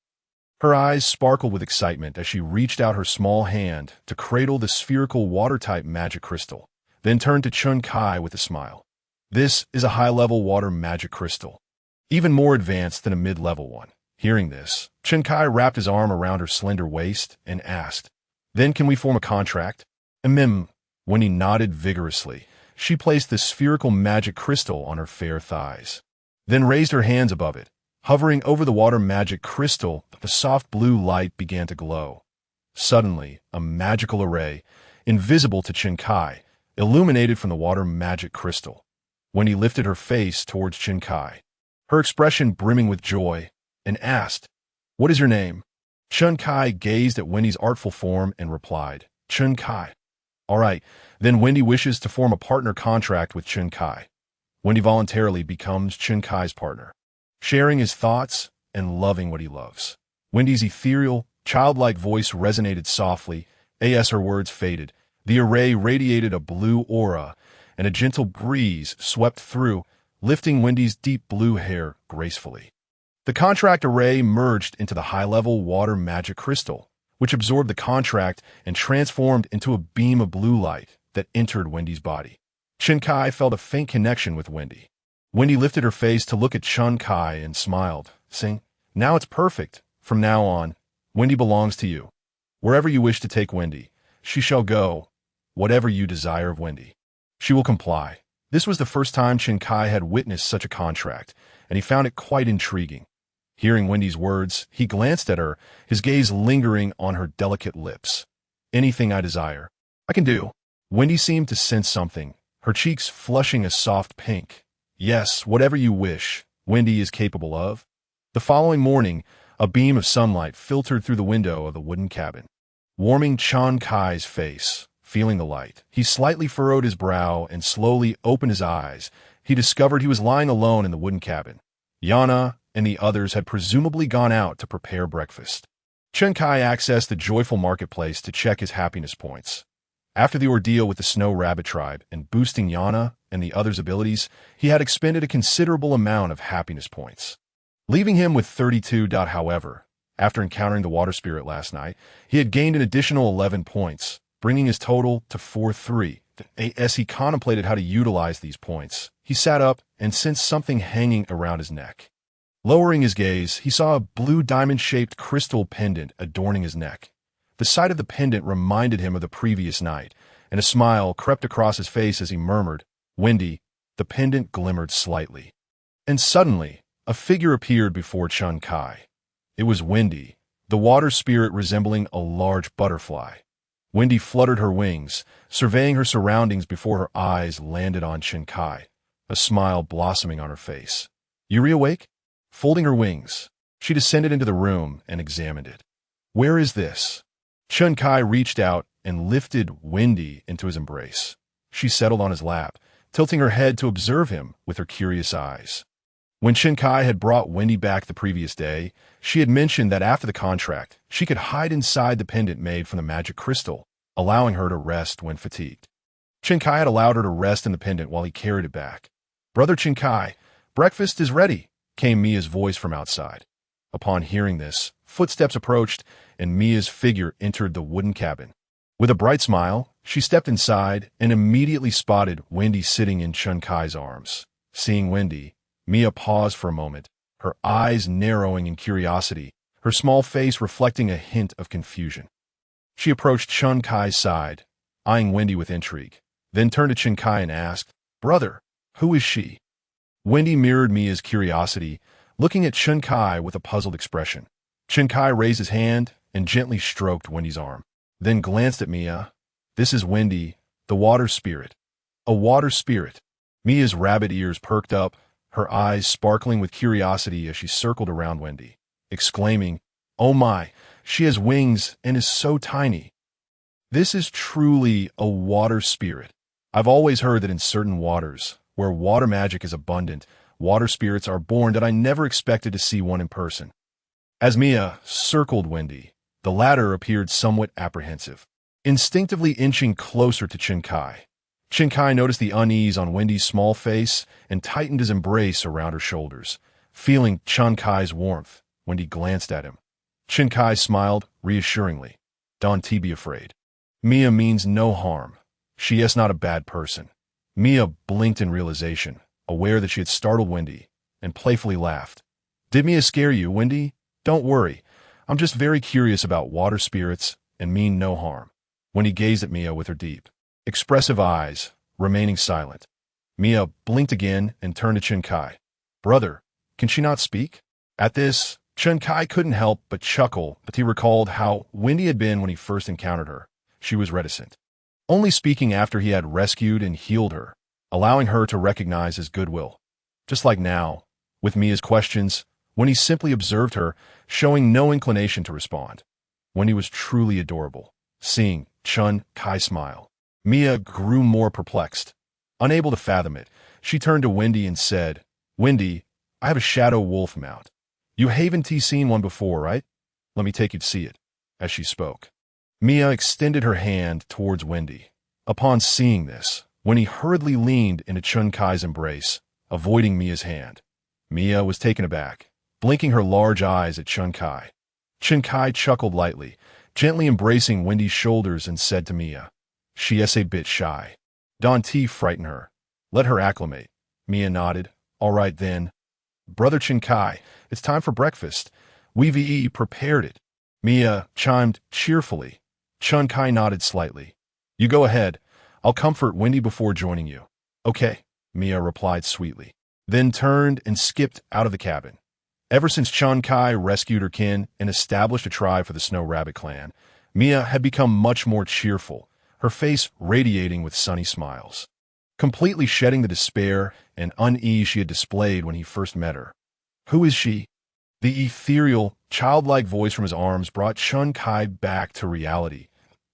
Her eyes sparkled with excitement as she reached out her small hand to cradle the spherical water-type magic crystal, then turned to Chun Kai with a smile. This is a high-level water magic crystal, even more advanced than a mid-level one. Hearing this, Chun Kai wrapped his arm around her slender waist and asked, "Then can we form a contract?" When he nodded vigorously, she placed the spherical magic crystal on her fair thighs, then raised her hands above it. Hovering over the water magic crystal, the soft blue light began to glow. Suddenly, a magical array, invisible to Chun Kai, illuminated from the water magic crystal. Wendy lifted her face towards Chun Kai, her expression brimming with joy, and asked, "What is your name?" Chun Kai gazed at Wendy's artful form and replied, "Chun Kai." "All right, then Wendy wishes to form a partner contract with Chun Kai." Wendy voluntarily becomes Chun Kai's partner, sharing his thoughts and loving what he loves. Wendy's ethereal, childlike voice resonated softly. As her words faded, the array radiated a blue aura, and a gentle breeze swept through, lifting Wendy's deep blue hair gracefully. The contract array merged into the high-level water magic crystal, which absorbed the contract and transformed into a beam of blue light that entered Wendy's body. Chun Kai felt a faint connection with Wendy. Wendy lifted her face to look at Chun Kai and smiled, saying, "Now it's perfect. From now on, Wendy belongs to you. Wherever you wish to take Wendy, she shall go. Whatever you desire of Wendy, she will comply." This was the first time Chun Kai had witnessed such a contract, and he found it quite intriguing. Hearing Wendy's words, he glanced at her, his gaze lingering on her delicate lips. "Anything I desire, I can do." Wendy seemed to sense something, her cheeks flushing a soft pink. "Yes, whatever you wish, Wendy is capable of." The following morning, a beam of sunlight filtered through the window of the wooden cabin, warming Chun Kai's face. Feeling the light, he slightly furrowed his brow and slowly opened his eyes. He discovered he was lying alone in the wooden cabin. Yana and the others had presumably gone out to prepare breakfast. Chun Kai accessed the joyful marketplace to check his happiness points. After the ordeal with the Snow Rabbit tribe and boosting Yana and the others' abilities, he had expended a considerable amount of happiness points, leaving him with 32. However, after encountering the water spirit last night, he had gained an additional 11 points, bringing his total to 43. As he contemplated how to utilize these points, he sat up and sensed something hanging around his neck. Lowering his gaze, he saw a blue diamond-shaped crystal pendant adorning his neck. The sight of the pendant reminded him of the previous night, and a smile crept across his face as he murmured, "Wendy." The pendant glimmered slightly. And suddenly, a figure appeared before Chun Kai. It was Wendy, the water spirit resembling a large butterfly. Wendy fluttered her wings, surveying her surroundings before her eyes landed on Chun Kai, a smile blossoming on her face. "You reawake?" Folding her wings, she descended into the room and examined it. "Where is this?" Chun Kai reached out and lifted Wendy into his embrace. She settled on his lap, tilting her head to observe him with her curious eyes. When Chen Kai had brought Wendy back the previous day, she had mentioned that after the contract, she could hide inside the pendant made from the magic crystal, allowing her to rest when fatigued. Chen Kai had allowed her to rest in the pendant while he carried it back. "Brother Chen Kai, breakfast is ready," came Mia's voice from outside. Upon hearing this, footsteps approached, and Mia's figure entered the wooden cabin. With a bright smile, she stepped inside and immediately spotted Wendy sitting in Chen Kai's arms. Seeing Wendy, Mia paused for a moment, her eyes narrowing in curiosity, her small face reflecting a hint of confusion. She approached Chen Kai's side, eyeing Wendy with intrigue, then turned to Chen Kai and asked, "Brother, who is she?" Wendy mirrored Mia's curiosity, looking at Chen Kai with a puzzled expression. Chen Kai raised his hand and gently stroked Wendy's arm, then glanced at Mia. "This is Wendy, the water spirit." "A water spirit?" Mia's rabbit ears perked up, her eyes sparkling with curiosity as she circled around Wendy, exclaiming, "Oh my, she has wings and is so tiny." "This is truly a water spirit. I've always heard that in certain waters, where water magic is abundant, water spirits are born, that I never expected to see one in person." As Mia circled Wendy, the latter appeared somewhat apprehensive, instinctively inching closer to Chen Kai. Chen Kai noticed the unease on Wendy's small face and tightened his embrace around her shoulders. Feeling Chen Kai's warmth, Wendy glanced at him. Chen Kai smiled reassuringly. "Don't be afraid. Mia means no harm. She is not a bad person." Mia blinked in realization, aware that she had startled Wendy, and playfully laughed. "Did Mia scare you, Wendy? Don't worry. I'm just very curious about water spirits and mean no harm." Wendy gazed at Mia with her deep, expressive eyes, remaining silent. Mia blinked again and turned to Chen Kai. "Brother, can she not speak?" At this, Chen Kai couldn't help but chuckle, but he recalled how Wendy had been when he first encountered her. She was reticent, only speaking after he had rescued and healed her, allowing her to recognize his goodwill. Just like now, with Mia's questions, Wendy simply observed her, showing no inclination to respond. Wendy was truly adorable. Seeing Chen Kai smile, Mia grew more perplexed. Unable to fathom it, she turned to Wendy and said, "Wendy, I have a shadow wolf mount. You haven't seen one before, right? Let me take you to see it." As she spoke, Mia extended her hand towards Wendy. Upon seeing this, Wendy hurriedly leaned into Chen Kai's embrace, avoiding Mia's hand. Mia was taken aback, blinking her large eyes at Chen Kai. Chen Kai chuckled lightly, gently embracing Wendy's shoulders, and said to Mia, "She is a bit shy. Don't frighten her. Let her acclimate." Mia nodded. "All right then. Brother Chen Kai, it's time for breakfast. We've prepared it." Mia chimed cheerfully. Chen Kai nodded slightly. "You go ahead. I'll comfort Wendy before joining you." "Okay," Mia replied sweetly, then turned and skipped out of the cabin. Ever since Chen Kai rescued her kin and established a tribe for the Snow Rabbit clan, Mia had become much more cheerful, her face radiating with sunny smiles, completely shedding the despair and unease she had displayed when he first met her. "Who is she?" The ethereal, childlike voice from his arms brought Chen Kai back to reality.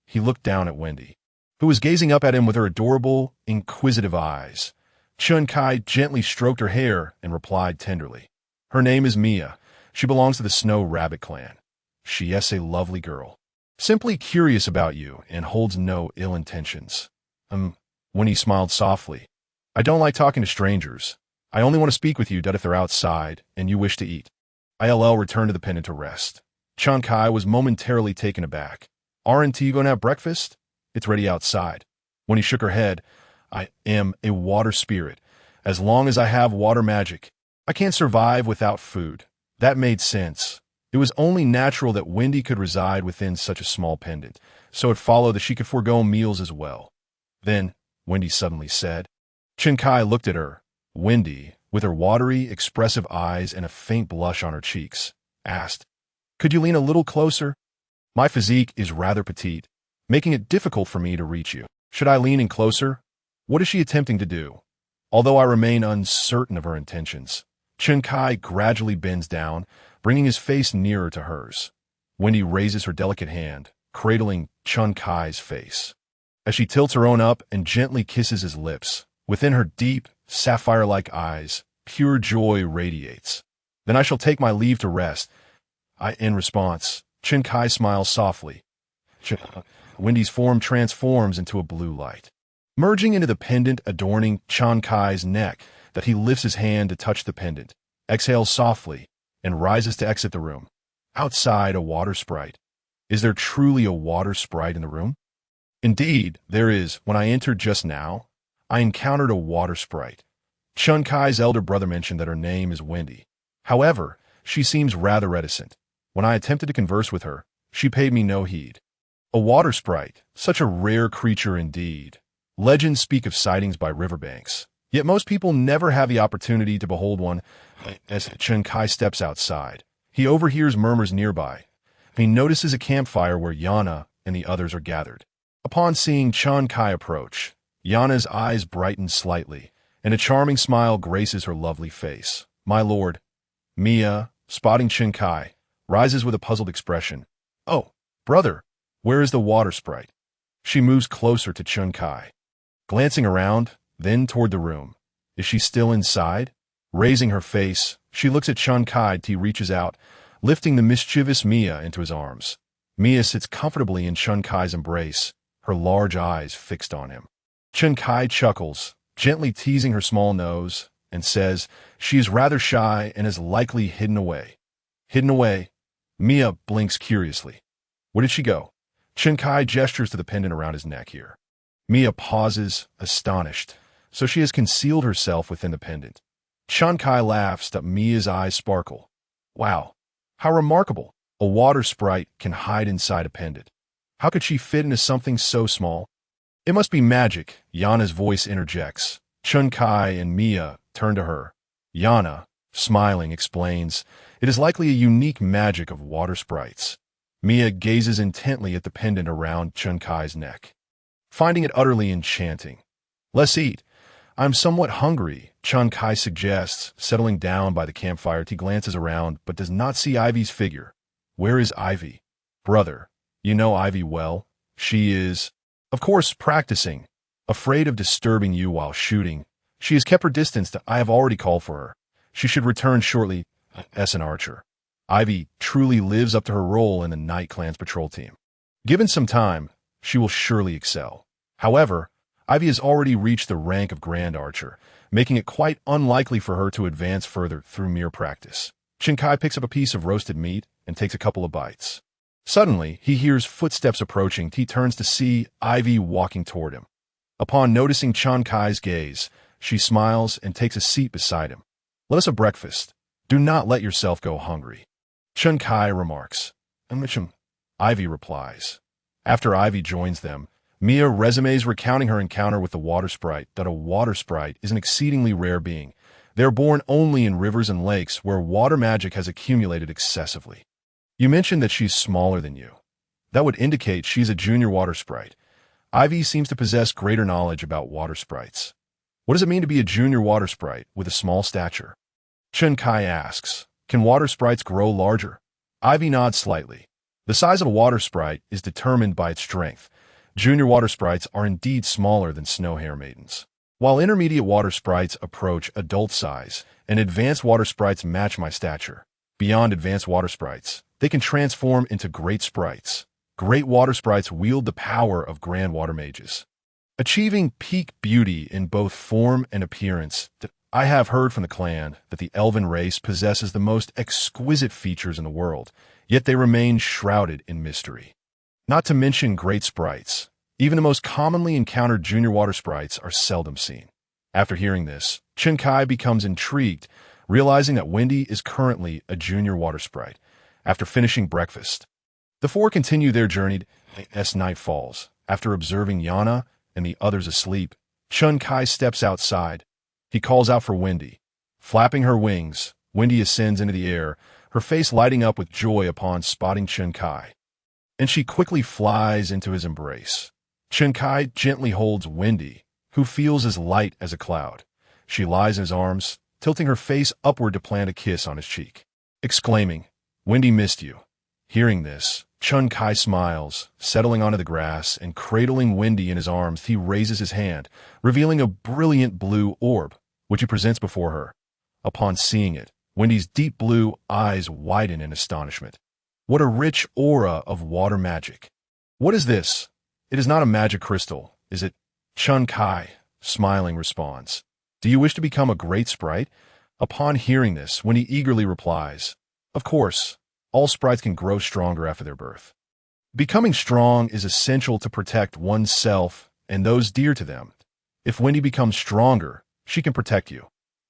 He looked down at Wendy, who was gazing up at him with her adorable, inquisitive eyes. Chen Kai gently stroked her hair and replied tenderly, "Her name is Mia. She belongs to the Snow Rabbit clan. She is a lovely girl, simply curious about you and holds no ill intentions." Wendy smiled softly. "I don't like talking to strangers. I only want to speak with you if they're outside and you wish to eat." ILL returned to the pendant to rest. Chen Kai was momentarily taken aback. "Aren't you going to have breakfast? It's ready outside." When he shook her head, "I am a water spirit. As long as I have water magic, I can't survive without food." That made sense. It was only natural that Wendy could reside within such a small pendant, so it followed that she could forego meals as well. "Then," Wendy suddenly said. Chen Kai looked at her. Wendy, with her watery, expressive eyes and a faint blush on her cheeks, asked, "Could you lean a little closer? My physique is rather petite, making it difficult for me to reach you. Should I lean in closer?" What is she attempting to do? Although I remain uncertain of her intentions, Chen Kai gradually bends down, bringing his face nearer to hers. Wendy raises her delicate hand, cradling Chen Kai's face. As she tilts her own up and gently kisses his lips, Within her deep, sapphire-like eyes, pure joy radiates. Then I shall take my leave to rest. In response, Chen Kai smiles softly. Wendy's form transforms into a blue light, merging into the pendant adorning Chen Kai's neck that he lifts his hand to touch the pendant, exhales softly, and rises to exit the room. Outside, a water sprite. Is there truly a water sprite in the room? Indeed, there is. When I entered just now, I encountered a water sprite. Chen Kai's elder brother mentioned that her name is Wendy. However, she seems rather reticent. When I attempted to converse with her, she paid me no heed. A water sprite, such a rare creature indeed. Legends speak of sightings by riverbanks, yet most people never have the opportunity to behold one. As Chen Kai steps outside, he overhears murmurs nearby. He notices a campfire where Yana and the others are gathered. Upon seeing Chen Kai approach, Yana's eyes brighten slightly, and a charming smile graces her lovely face. My lord. Mia, spotting Chen Kai, rises with a puzzled expression. Oh, brother, where is the water sprite? She moves closer to Chen Kai, glancing around, then toward the room. Is she still inside? Raising her face, she looks at Chen Kai. He reaches out, lifting the mischievous Mia into his arms. Mia sits comfortably in Chen Kai's embrace, her large eyes fixed on him. Chen Kai chuckles, gently teasing her small nose, and says she is rather shy and is likely hidden away. Hidden away? Mia blinks curiously. Where did she go? Chen Kai gestures to the pendant around his neck here. Mia pauses, astonished. So she has concealed herself within the pendant. Chen Kai laughs that Mia's eyes sparkle. Wow, how remarkable. A water sprite can hide inside a pendant. How could she fit into something so small? It must be magic, Yana's voice interjects. Chen Kai and Mia turn to her. Yana, smiling, explains, it is likely a unique magic of water sprites. Mia gazes intently at the pendant around Chen Kai's neck, finding it utterly enchanting. Let's eat. I'm somewhat hungry, Chen Kai suggests, settling down by the campfire. He glances around, but does not see Ivy's figure. Where is Ivy? Brother, you know Ivy well. She is, of course, practicing. Afraid of disturbing you while shooting, she has kept her distance. I have already called for her. She should return shortly. As an archer, Ivy truly lives up to her role in the Night Clan's patrol team. Given some time, she will surely excel. However, Ivy has already reached the rank of Grand Archer, making it quite unlikely for her to advance further through mere practice. Chen Kai picks up a piece of roasted meat and takes a couple of bites. Suddenly, he hears footsteps approaching. He turns to see Ivy walking toward him. Upon noticing Chen Kai's gaze, she smiles and takes a seat beside him. Let us have breakfast. Do not let yourself go hungry. Chen Kai remarks. Ivy replies. After Ivy joins them, Mia resumes recounting her encounter with the water sprite. That a water sprite is an exceedingly rare being. They are born only in rivers and lakes where water magic has accumulated excessively. You mentioned that she's smaller than you. That would indicate she's a junior water sprite. Ivy seems to possess greater knowledge about water sprites. What does it mean to be a junior water sprite with a small stature? Chen Kai asks, can water sprites grow larger? Ivy nods slightly. The size of a water sprite is determined by its strength. Junior water sprites are indeed smaller than snow hare maidens. While intermediate water sprites approach adult size, and advanced water sprites match my stature. Beyond advanced water sprites, they can transform into great sprites. Great water sprites wield the power of grand water mages, achieving peak beauty in both form and appearance. I have heard from the clan that the elven race possesses the most exquisite features in the world, yet they remain shrouded in mystery. Not to mention great sprites. Even the most commonly encountered junior water sprites are seldom seen. After hearing this, Chen Kai becomes intrigued, realizing that Wendy is currently a junior water sprite. After finishing breakfast, the four continue their journey as night falls. After observing Yana and the others asleep, Chen Kai steps outside. He calls out for Wendy. Flapping her wings, Wendy ascends into the air, her face lighting up with joy upon spotting Chen Kai. And she quickly flies into his embrace. Chen Kai gently holds Wendy, who feels as light as a cloud. She lies in his arms, tilting her face upward to plant a kiss on his cheek, exclaiming, Wendy missed you. Hearing this, Chun Kai smiles, settling onto the grass, and cradling Wendy in his arms, he raises his hand, revealing a brilliant blue orb, which he presents before her. Upon seeing it, Wendy's deep blue eyes widen in astonishment. What a rich aura of water magic. What is this? It is not a magic crystal, is it? Chun Kai, smiling, responds. Do you wish to become a great sprite? Upon hearing this, Wendy eagerly replies, of course, all sprites can grow stronger after their birth. Becoming strong is essential to protect oneself and those dear to them. If Wendy becomes stronger, she can protect you.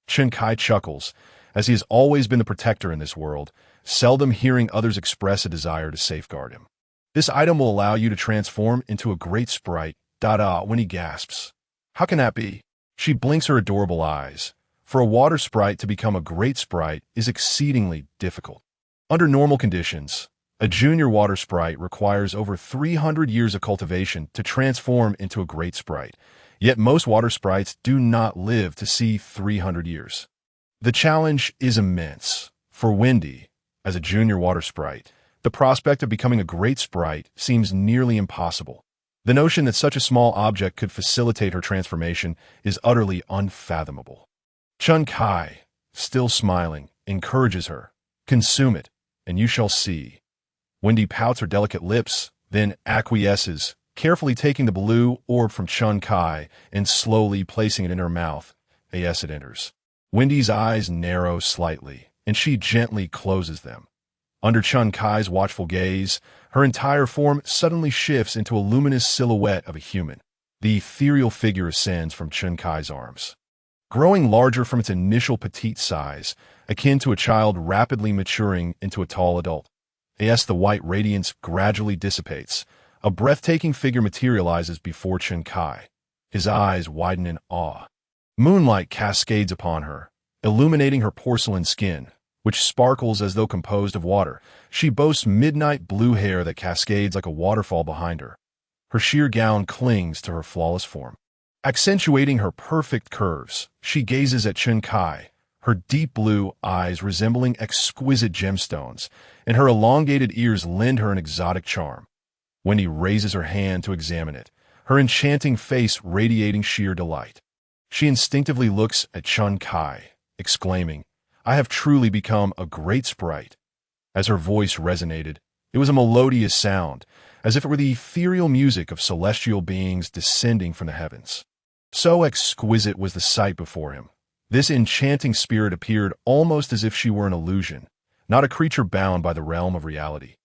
Chun Kai chuckles, as he has always been the protector in this world, seldom hearing others express a desire to safeguard him. This item will allow you to transform into a great sprite. Wendy gasps. How can that be? She blinks her adorable eyes. For a water sprite to become a great sprite is exceedingly difficult. Under normal conditions, a junior water sprite requires over 300 years of cultivation to transform into a great sprite, yet most water sprites do not live to see 300 years. The challenge is immense. For Wendy, as a junior water sprite, the prospect of becoming a great sprite seems nearly impossible. The notion that such a small object could facilitate her transformation is utterly unfathomable. Chun Kai, still smiling, encourages her. Consume it, and you shall see. Wendy pouts her delicate lips, then acquiesces, carefully taking the blue orb from Chun Kai and slowly placing it in her mouth. As it enters. Wendy's eyes narrow slightly, and she gently closes them. Under Chun Kai's watchful gaze, her entire form suddenly shifts into a luminous silhouette of a human. The ethereal figure ascends from Chun Kai's arms. Growing larger from its initial petite size, akin to a child rapidly maturing into a tall adult. As the white radiance gradually dissipates, a breathtaking figure materializes before Chun Kai. His eyes widen in awe. Moonlight cascades upon her, illuminating her porcelain skin, which sparkles as though composed of water. She boasts midnight blue hair that cascades like a waterfall behind her. Her sheer gown clings to her flawless form. Accentuating her perfect curves, she gazes at Chun Kai, her deep blue eyes resembling exquisite gemstones, and her elongated ears lend her an exotic charm. Wendy raises her hand to examine it, her enchanting face radiating sheer delight. She instinctively looks at Chun Kai, exclaiming, I have truly become a great sprite. As her voice resonated, it was a melodious sound, as if it were the ethereal music of celestial beings descending from the heavens. So exquisite was the sight before him. This enchanting spirit appeared almost as if she were an illusion, not a creature bound by the realm of reality.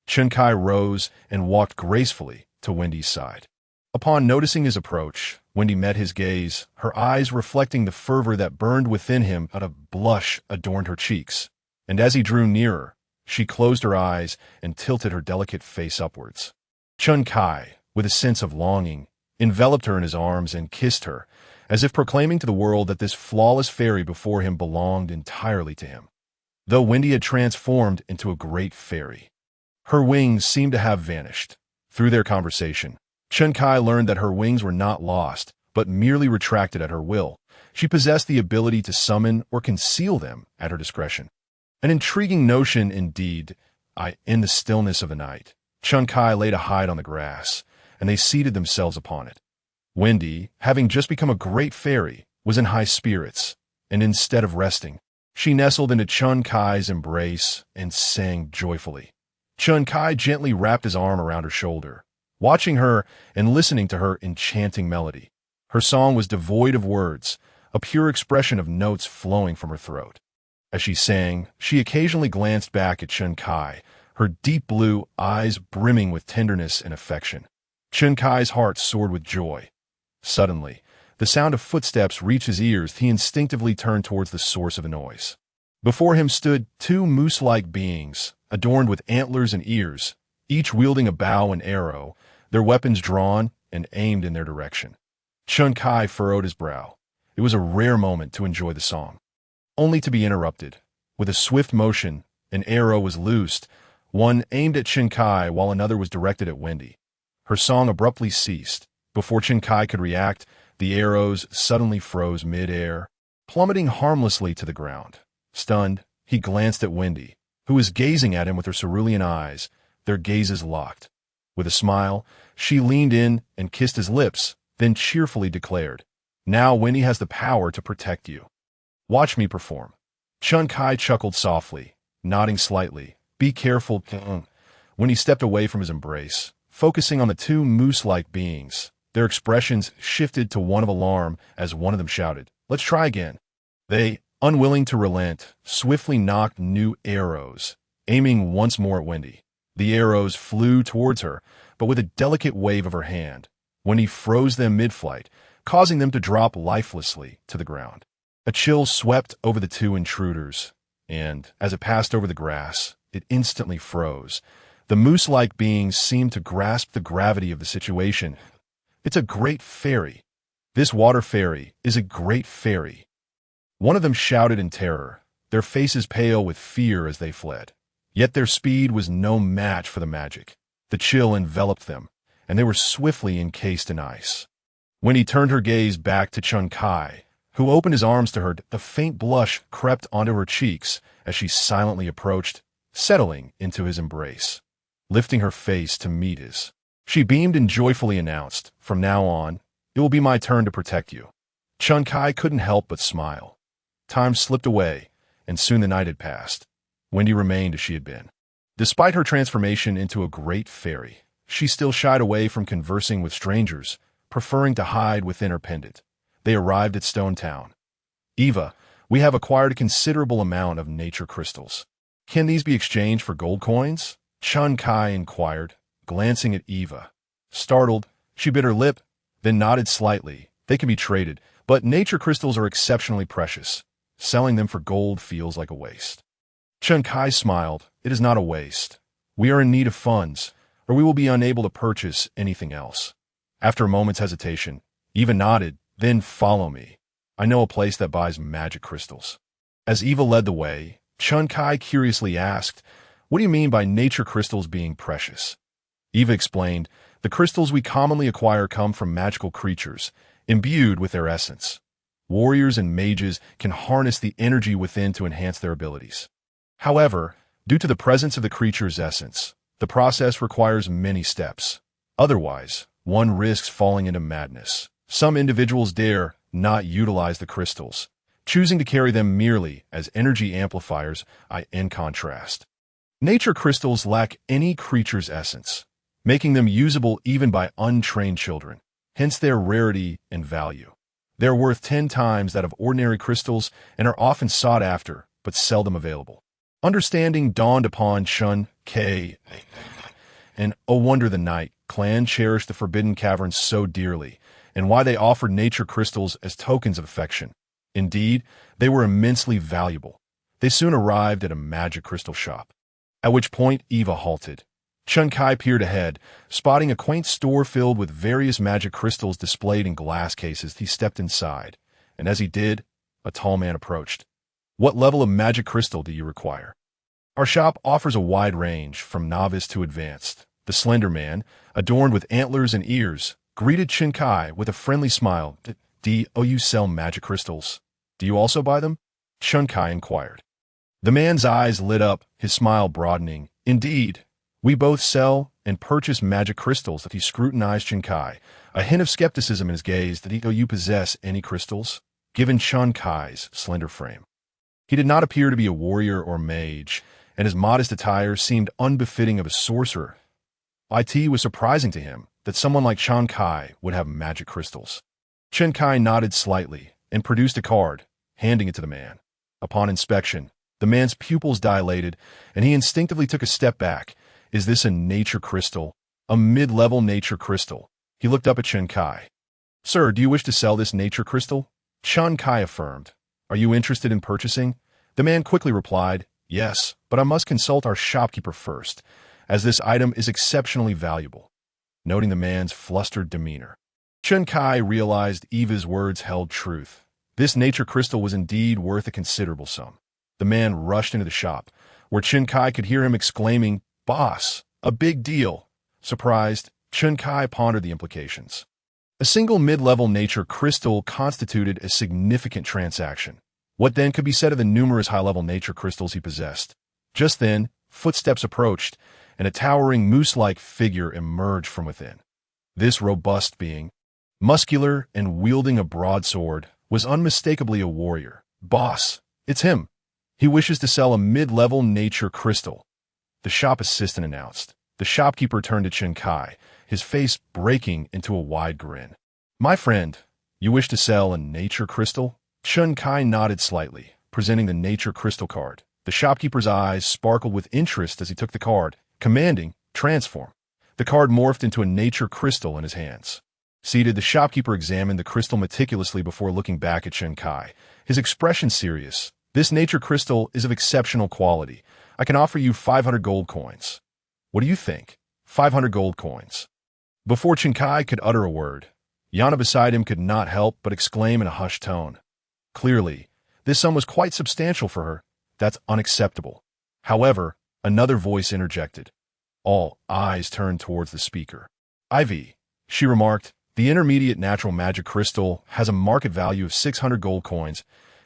Chun Kai rose and walked gracefully to Wendy's side. Upon noticing his approach, Wendy met his gaze, her eyes reflecting the fervor that burned within him. A blush adorned her cheeks, and as he drew nearer, she closed her eyes and tilted her delicate face upwards. Chun Kai, with a sense of longing, enveloped her in his arms and kissed her, as if proclaiming to the world that this flawless fairy before him belonged entirely to him. Though Wendy had transformed into a great fairy, her wings seemed to have vanished. Through their conversation, Chun Kai learned that her wings were not lost, but merely retracted at her will. She possessed the ability to summon or conceal them at her discretion. An intriguing notion indeed. In the stillness of the night, Chun Kai laid a hide on the grass, and they seated themselves upon it. Wendy, having just become a great fairy, was in high spirits, and instead of resting, she nestled into Chun Kai's embrace and sang joyfully. Chun Kai gently wrapped his arm around her shoulder, watching her and listening to her enchanting melody. Her song was devoid of words, a pure expression of notes flowing from her throat. As she sang, she occasionally glanced back at Chun Kai, her deep blue eyes brimming with tenderness and affection. Chun Kai's heart soared with joy. Suddenly, the sound of footsteps reached his ears. He instinctively turned towards the source of the noise. Before him stood two moose-like beings, adorned with antlers and ears, each wielding a bow and arrow, their weapons drawn and aimed in their direction. Chun Kai furrowed his brow. It was a rare moment to enjoy the song, only to be interrupted. With a swift motion, an arrow was loosed, one aimed at Chun Kai while another was directed at Wendy. Her song abruptly ceased. Before Chun Kai could react, the arrows suddenly froze mid-air, plummeting harmlessly to the ground. Stunned, he glanced at Wendy, who was gazing at him with her cerulean eyes. their gazes locked. With a smile, she leaned in and kissed his lips, then cheerfully declared, "Now Winnie has the power to protect you. Watch me perform." Chun Kai chuckled softly, nodding slightly. "Be careful." When he stepped away from his embrace, focusing on the two moose-like beings, their expressions shifted to one of alarm as one of them shouted, "Let's try again." They, unwilling to relent, swiftly knocked new arrows, aiming once more at Wendy. The arrows flew towards her, but with a delicate wave of her hand, Wendy froze them mid-flight, causing them to drop lifelessly to the ground. A chill swept over the two intruders, and, as it passed over the grass, it instantly froze. The moose-like beings seemed to grasp the gravity of the situation. "It's a great fairy. This water fairy is a great fairy." One of them shouted in terror, their faces pale with fear as they fled. Yet their speed was no match for the magic. The chill enveloped them, and they were swiftly encased in ice. When he turned her gaze back to Chun Kai, who opened his arms to her, a faint blush crept onto her cheeks as she silently approached, settling into his embrace. Lifting her face to meet his, she beamed and joyfully announced, "From now on, it will be my turn to protect you." Chun Kai couldn't help but smile. Time slipped away, and soon the night had passed. Wendy remained as she had been. Despite her transformation into a great fairy, she still shied away from conversing with strangers, preferring to hide within her pendant. They arrived at Stone Town. "Eva, we have acquired a considerable amount of nature crystals. Can these be exchanged for gold coins?" Chun Kai inquired, glancing at Eva. Startled, she bit her lip, then nodded slightly. "They can be traded, but nature crystals are exceptionally precious. Selling them for gold feels like a waste." Chun Kai smiled. "It is not a waste. We are in need of funds, or we will be unable to purchase anything else." After a moment's hesitation, Eva nodded, "Then follow me. I know a place that buys magic crystals." As Eva led the way, Chun Kai curiously asked, "What do you mean by nature crystals being precious?" Eva explained, "The crystals we commonly acquire come from magical creatures, imbued with their essence. Warriors and mages can harness the energy within to enhance their abilities. However, due to the presence of the creature's essence, the process requires many steps. Otherwise, one risks falling into madness. Some individuals dare not utilize the crystals, choosing to carry them merely as energy amplifiers. In contrast, nature crystals lack any creature's essence, making them usable even by untrained children, hence their rarity and value. They're worth 10 times that of ordinary crystals and are often sought after, but seldom available." Understanding dawned upon Chun Kai, and oh wonder the Night clan cherished the Forbidden Caverns so dearly, and why they offered nature crystals as tokens of affection. Indeed, they were immensely valuable. They soon arrived at a magic crystal shop, at which point Eva halted. Chun Kai peered ahead, spotting a quaint store filled with various magic crystals displayed in glass cases. He stepped inside, and as he did, a tall man approached. "What level of magic crystal do you require?" "Our shop offers a wide range, from novice to advanced." The slender man, adorned with antlers and ears, greeted Chun Kai with a friendly smile. "Do you sell magic crystals? Do you also buy them?" Chun Kai inquired. The man's eyes lit up, his smile broadening. "Indeed, we both sell and purchase magic crystals." He scrutinized Chun Kai, a hint of skepticism in his gaze. "Do you possess any crystals?" Given Chun Kai's slender frame, he did not appear to be a warrior or mage, and his modest attire seemed unbefitting of a sorcerer. It was surprising to him that someone like Chun Kai would have magic crystals. Chun Kai nodded slightly and produced a card, handing it to the man. Upon inspection, the man's pupils dilated, and he instinctively took a step back. "Is this a nature crystal?" "A mid-level nature crystal." He looked up at Chun Kai. "Sir, do you wish to sell this nature crystal?" Chun Kai affirmed. "Are you interested in purchasing?" The man quickly replied, "Yes, but I must consult our shopkeeper first, as this item is exceptionally valuable." Noting the man's flustered demeanor, Chun Kai realized Eva's words held truth. This nature crystal was indeed worth a considerable sum. The man rushed into the shop, where Chun Kai could hear him exclaiming, "Boss, a big deal." Surprised, Chun Kai pondered the implications. A single mid-level nature crystal constituted a significant transaction. What then could be said of the numerous high-level nature crystals he possessed? Just then, footsteps approached, and a towering moose-like figure emerged from within. This robust being, muscular and wielding a broadsword, was unmistakably a warrior. "Boss, it's him. He wishes to sell a mid-level nature crystal," the shop assistant announced. The shopkeeper turned to Chen Kai, his face breaking into a wide grin. "My friend, you wish to sell a nature crystal?" Chen Kai nodded slightly, presenting the nature crystal card. The shopkeeper's eyes sparkled with interest as he took the card, commanding, "Transform." The card morphed into a nature crystal in his hands. Seated, the shopkeeper examined the crystal meticulously before looking back at Chen Kai, his expression serious. "This nature crystal is of exceptional quality. I can offer you 500 gold coins. What do you think?" 500 gold coins. Before Chen Kai could utter a word, Yana beside him could not help but exclaim in a hushed tone. Clearly, this sum was quite substantial for her. "That's unacceptable." However, another voice interjected. All eyes turned towards the speaker. "Ivy," she remarked, "the intermediate natural magic crystal has a market value of 600 gold coins.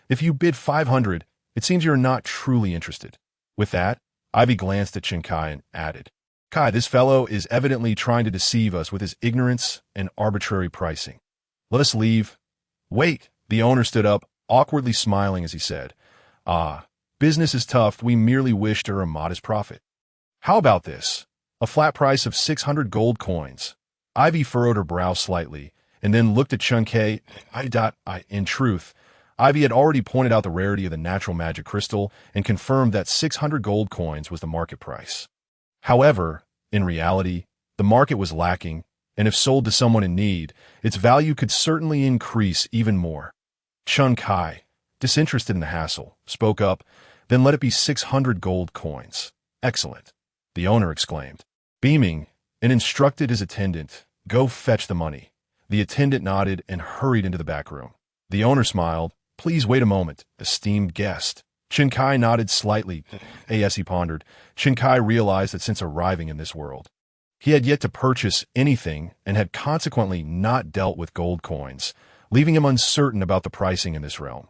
If you bid 500, it seems you are not truly interested." With that, Ivy glanced at Chen Kai and added, "Kai, this fellow is evidently trying to deceive us with his ignorance and arbitrary pricing. Let us leave." "Wait," the owner stood up, awkwardly smiling as he said, Business is tough. We merely wish to earn a modest profit." "How about this? A flat price of 600 gold coins." Ivy furrowed her brow slightly, and then looked at Chen Kai. In truth, Ivy had already pointed out the rarity of the natural magic crystal and confirmed that 600 gold coins was the market price. However, in reality, the market was lacking, and if sold to someone in need, its value could certainly increase even more. Chen Kai, disinterested in the hassle, spoke up, "Then let it be 600 gold coins." "Excellent," the owner exclaimed, beaming, and instructed his attendant, "Go fetch the money." The attendant nodded and hurried into the back room. The owner smiled, "Please wait a moment, esteemed guest." Chen Kai nodded slightly. As he pondered, Chen Kai realized that since arriving in this world, he had yet to purchase anything and had consequently not dealt with gold coins, leaving him uncertain about the pricing in this realm.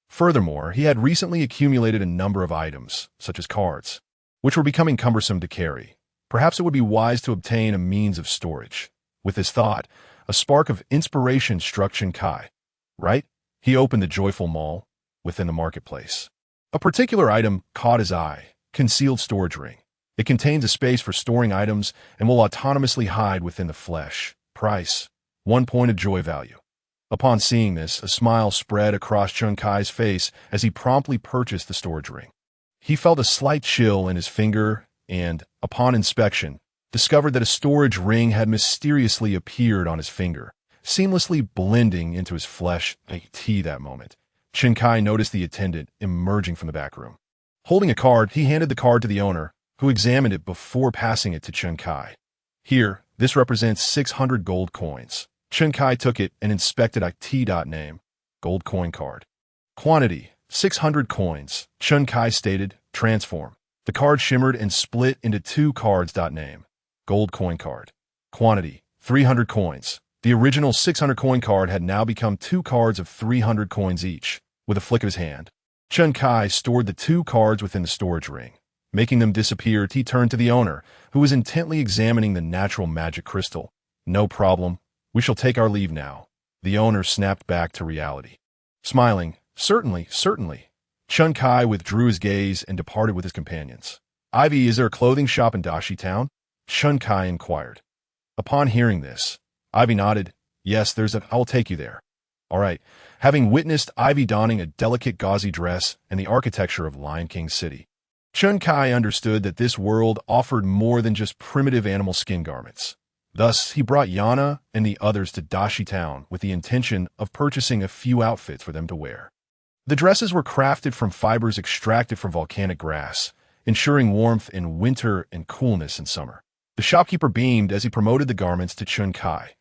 Furthermore, he had recently accumulated a number of items, such as cards, which were becoming cumbersome to carry. Perhaps it would be wise to obtain a means of storage. With this thought, a spark of inspiration struck Chen Kai. Right? He opened the joyful mall within the marketplace. A particular item caught his eye: concealed storage ring. It contains a space for storing items and will autonomously hide within the flesh. Price: 1 point of joy value. Upon seeing this, a smile spread across Chen Kai's face as he promptly purchased the storage ring. He felt a slight chill in his finger and, upon inspection, discovered that a storage ring had mysteriously appeared on his finger, seamlessly blending into his flesh. That moment, Chen Kai noticed the attendant emerging from the back room. Holding a card, he handed the card to the owner, who examined it before passing it to Chen Kai. "Here, this represents 600 gold coins." Chen Kai took it and inspected Name. Gold coin card. "Quantity: 600 coins." Chen Kai stated, "Transform." The card shimmered and split into 2 cards. Name. Gold coin card. Quantity: 300 coins. The original 600 coin card had now become 2 cards of 300 coins each. With a flick of his hand, Chen Kai stored the 2 cards within the storage ring. Making them disappear, he turned to the owner, who was intently examining the natural magic crystal. "No problem. We shall take our leave now." The owner snapped back to reality. Smiling, "Certainly, certainly." Chen Kai withdrew his gaze and departed with his companions. "Ivy, is there a clothing shop in Dashi Town?" Chen Kai inquired. Upon hearing this, Ivy nodded. "Yes, I will take you there." All right. Having witnessed Ivy donning a delicate gauzy dress and the architecture of Lion King City, Chen Kai understood that this world offered more than just primitive animal skin garments. Thus, he brought Yana and the others to Dashi Town with the intention of purchasing a few outfits for them to wear. The dresses were crafted from fibers extracted from volcanic grass, ensuring warmth in winter and coolness in summer. The shopkeeper beamed as he promoted the garments to Chen Kai,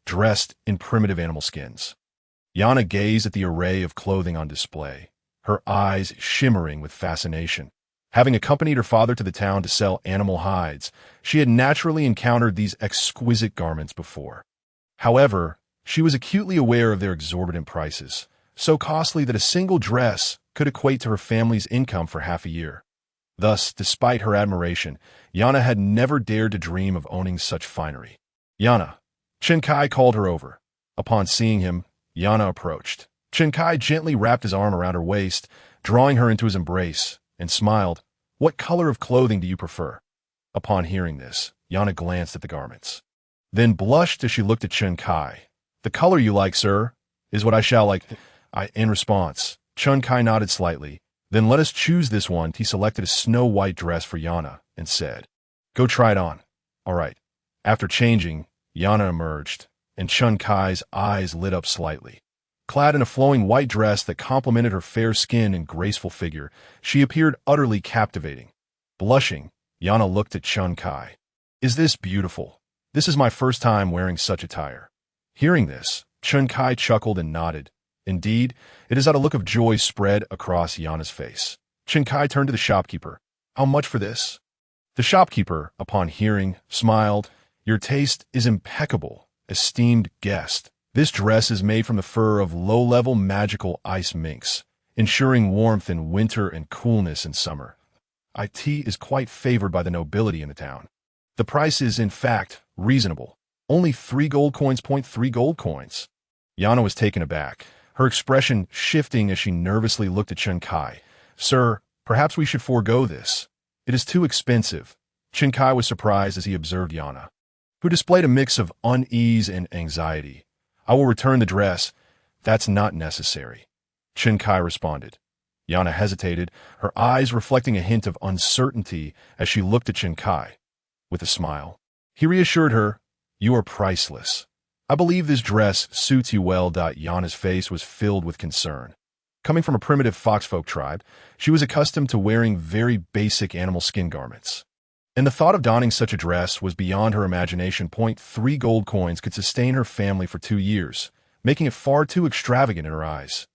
dressed in primitive animal skins. Yana gazed at the array of clothing on display, her eyes shimmering with fascination. Having accompanied her father to the town to sell animal hides, she had naturally encountered these exquisite garments before. However, she was acutely aware of their exorbitant prices, so costly that a single dress could equate to her family's income for half a year. Thus, despite her admiration, Yana had never dared to dream of owning such finery. Yana. Chen Kai called her over. Upon seeing him, Yana approached. Chen Kai gently wrapped his arm around her waist, drawing her into his embrace, and smiled. What color of clothing do you prefer? Upon hearing this, Yana glanced at the garments, then blushed as she looked at Chen Kai. The color you like, sir, is what I shall like. In response, Chen Kai nodded slightly. Then let us choose this one. He selected a snow-white dress for Yana and said, Go try it on. All right. After changing, Yana emerged, and Chen Kai's eyes lit up slightly. Clad in a flowing white dress that complemented her fair skin and graceful figure, she appeared utterly captivating. Blushing, Yana looked at Chen Kai. Is this beautiful? This is my first time wearing such attire. Hearing this, Chen Kai chuckled and nodded. Indeed, it is that a look of joy spread across Yana's face. Chen Kai turned to the shopkeeper. How much for this? The shopkeeper, upon hearing, smiled. Your taste is impeccable, esteemed guest. This dress is made from the fur of low-level magical ice minks, ensuring warmth in winter and coolness in summer. It is quite favored by the nobility in the town. The price is, in fact, reasonable. Only 3 gold coins. 3 gold coins. Yana was taken aback, her expression shifting as she nervously looked at Chen Kai. Sir, perhaps we should forego this. It is too expensive. Chen Kai was surprised as he observed Yana, who displayed a mix of unease and anxiety. I will return the dress. That's not necessary. Chen Kai responded. Yana hesitated, her eyes reflecting a hint of uncertainty as she looked at Chen Kai. With a smile, he reassured her, You are priceless. I believe this dress suits you well. Yana's face was filled with concern. Coming from a primitive foxfolk tribe, she was accustomed to wearing very basic animal skin garments. And the thought of donning such a dress was beyond her imagination. 3 gold coins could sustain her family for 2 years, making it far too extravagant in her eyes.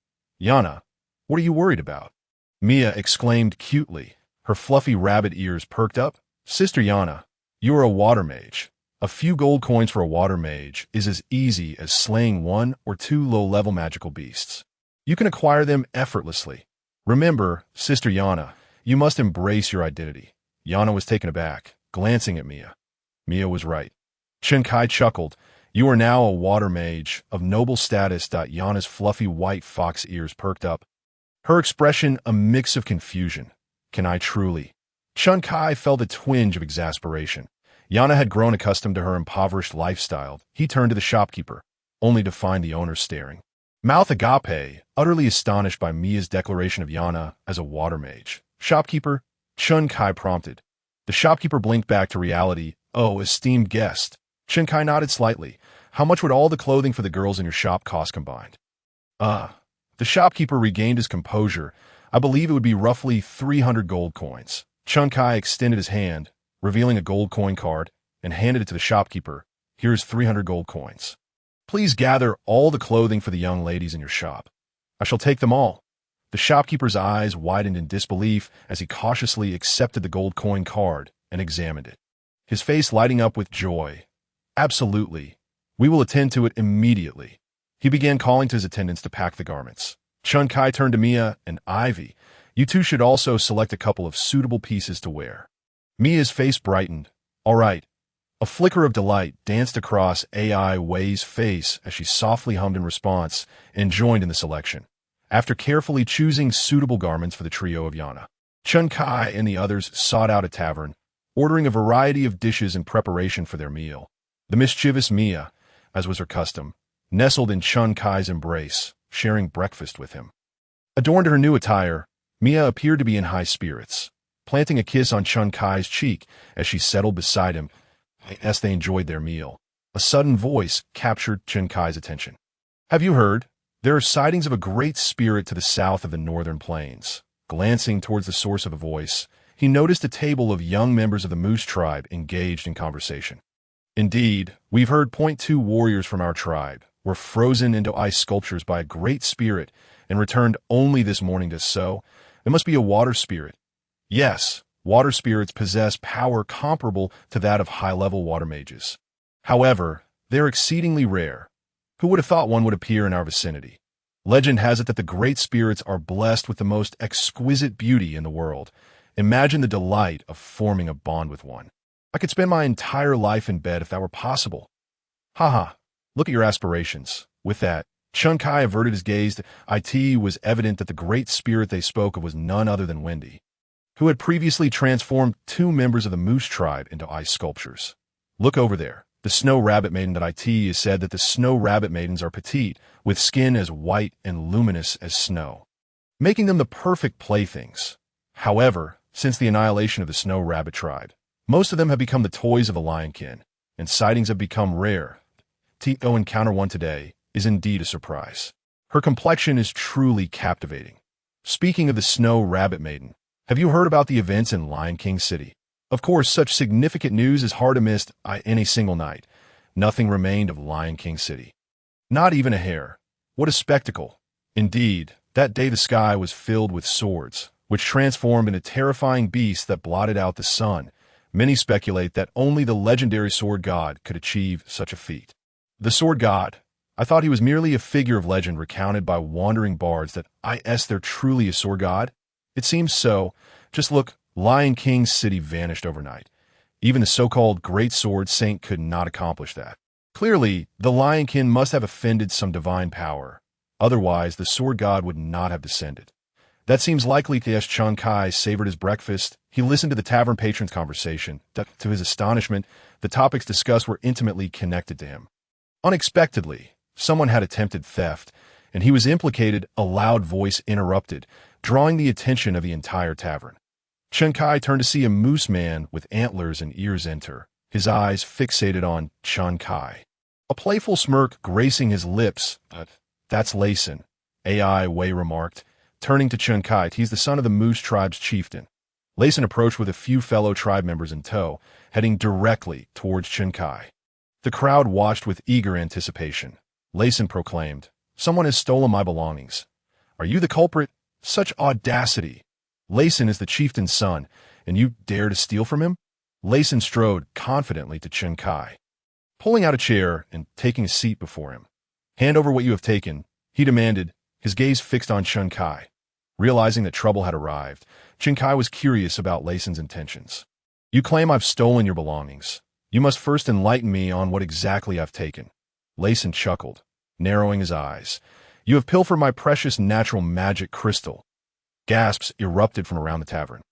Yana, what are you worried about? Mia exclaimed cutely, her fluffy rabbit ears perked up. Sister Yana, you are a water mage. A few gold coins for a water mage is as easy as slaying 1 or 2 low-level magical beasts. You can acquire them effortlessly. Remember, Sister Yana, you must embrace your identity. Yana was taken aback, glancing at Mia. Mia was right. Chen Kai chuckled. You are now a water mage of noble status. Yana's fluffy white fox ears perked up, her expression a mix of confusion. Can I truly? Chen Kai felt a twinge of exasperation. Yana had grown accustomed to her impoverished lifestyle. He turned to the shopkeeper, only to find the owner staring, mouth agape, utterly astonished by Mia's declaration of Yana as a water mage. Shopkeeper, Chen Kai prompted. The shopkeeper blinked back to reality. Oh, esteemed guest. Chen Kai nodded slightly. How much would all the clothing for the girls in your shop cost combined? The shopkeeper regained his composure. I believe it would be roughly 300 gold coins. Chen Kai extended his hand, revealing a gold coin card, and handed it to the shopkeeper. Here's 300 gold coins. Please gather all the clothing for the young ladies in your shop. I shall take them all. The shopkeeper's eyes widened in disbelief as he cautiously accepted the gold coin card and examined it, his face lighting up with joy. Absolutely. We will attend to it immediately. He began calling to his attendants to pack the garments. Chen Kai turned to Mia and Ivy. You two should also select a couple of suitable pieces to wear. Mia's face brightened. All right. A flicker of delight danced across Ai Wei's face as she softly hummed in response and joined in the selection. After carefully choosing suitable garments for the trio of Yana, Chen Kai and the others sought out a tavern, ordering a variety of dishes in preparation for their meal. The mischievous Mia, as was her custom, nestled in Chen Kai's embrace, sharing breakfast with him. Adorned in her new attire, Mia appeared to be in high spirits, planting a kiss on Chen Kai's cheek as she settled beside him as they enjoyed their meal. A sudden voice captured Chen Kai's attention. Have you heard? There are sightings of a great spirit to the south of the northern plains. Glancing towards the source of the voice, he noticed a table of young members of the Moose tribe engaged in conversation. Indeed, we've heard 2 warriors from our tribe were frozen into ice sculptures by a great spirit and returned only this morning to so. It must be a water spirit. Yes, water spirits possess power comparable to that of high-level water mages. However, they're exceedingly rare. Who would have thought one would appear in our vicinity? Legend has it that the great spirits are blessed with the most exquisite beauty in the world, Imagine the delight of forming a bond with one. I could spend my entire life in bed if that were possible. Haha, look at your aspirations. With that, Chun Kai averted his gaze. It was evident that the great spirit they spoke of was none other than Wendy, who had previously transformed two members of the Moose tribe into ice sculptures. Look over there. The snow rabbit maiden. It is said that the snow rabbit maidens are petite, with skin as white and luminous as snow, making them the perfect playthings. However, since the annihilation of the snow rabbit tribe, most of them have become the toys of the lionkin, and sightings have become rare. To encounter one today is indeed a surprise. Her complexion is truly captivating. Speaking of the snow rabbit maiden, have you heard about the events in Lion King City? Of course, such significant news is hard to miss in a single night. Nothing remained of Lion King City. Not even a hair. What a spectacle. Indeed, that day the sky was filled with swords, which transformed into terrifying beasts that blotted out the sun. Many speculate that only the legendary sword god could achieve such a feat. The sword god. I thought he was merely a figure of legend recounted by wandering bards. They're truly a sword god? It seems so. Just look, Lion King City vanished overnight. Even the so-called Great Sword Saint could not accomplish that. Clearly, the Lion King must have offended some divine power. Otherwise, the sword god would not have descended. That seems likely. As Chun Kai savored his breakfast, he listened to the tavern patron's conversation. To his astonishment, the topics discussed were intimately connected to him. Unexpectedly, someone had attempted theft, and he was implicated. A loud voice interrupted, drawing the attention of the entire tavern. Chun Kai turned to see a moose man with antlers and ears enter, his eyes fixated on Chun Kai. A playful smirk gracing his lips. That's Layson, AI Wei remarked, turning to Chun Kai. He's the son of the Moose tribe's chieftain. Layson approached with a few fellow tribe members in tow, heading directly towards Chun Kai. The crowd watched with eager anticipation. Layson proclaimed, "Someone has stolen my belongings. Are you the culprit? Such audacity! Layson is the chieftain's son, and you dare to steal from him?" Layson strode confidently to Chun Kai, pulling out a chair and taking a seat before him. "Hand over what you have taken," he demanded, his gaze fixed on Chun Kai. Realizing that trouble had arrived, Chun Kai was curious about Layson's intentions. "You claim I've stolen your belongings. You must first enlighten me on what exactly I've taken." Layson chuckled, narrowing his eyes. "You have pilfered my precious natural magic crystal." Gasps erupted from around the tavern.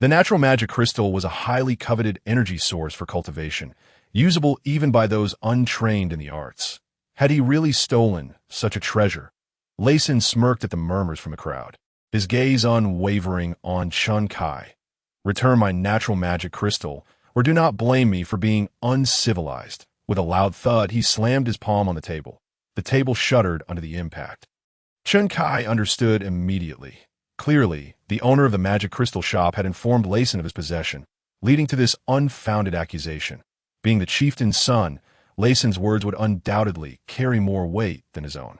The natural magic crystal was a highly coveted energy source for cultivation, usable even by those untrained in the arts. Had he really stolen such a treasure? Layson smirked at the murmurs from the crowd, his gaze unwavering on Chun Kai. "Return my natural magic crystal, or do not blame me for being uncivilized." With a loud thud, he slammed his palm on the table. The table shuddered under the impact. Chun Kai understood immediately. Clearly, the owner of the magic crystal shop had informed Layson of his possession, leading to this unfounded accusation. Being the chieftain's son, Layson's words would undoubtedly carry more weight than his own.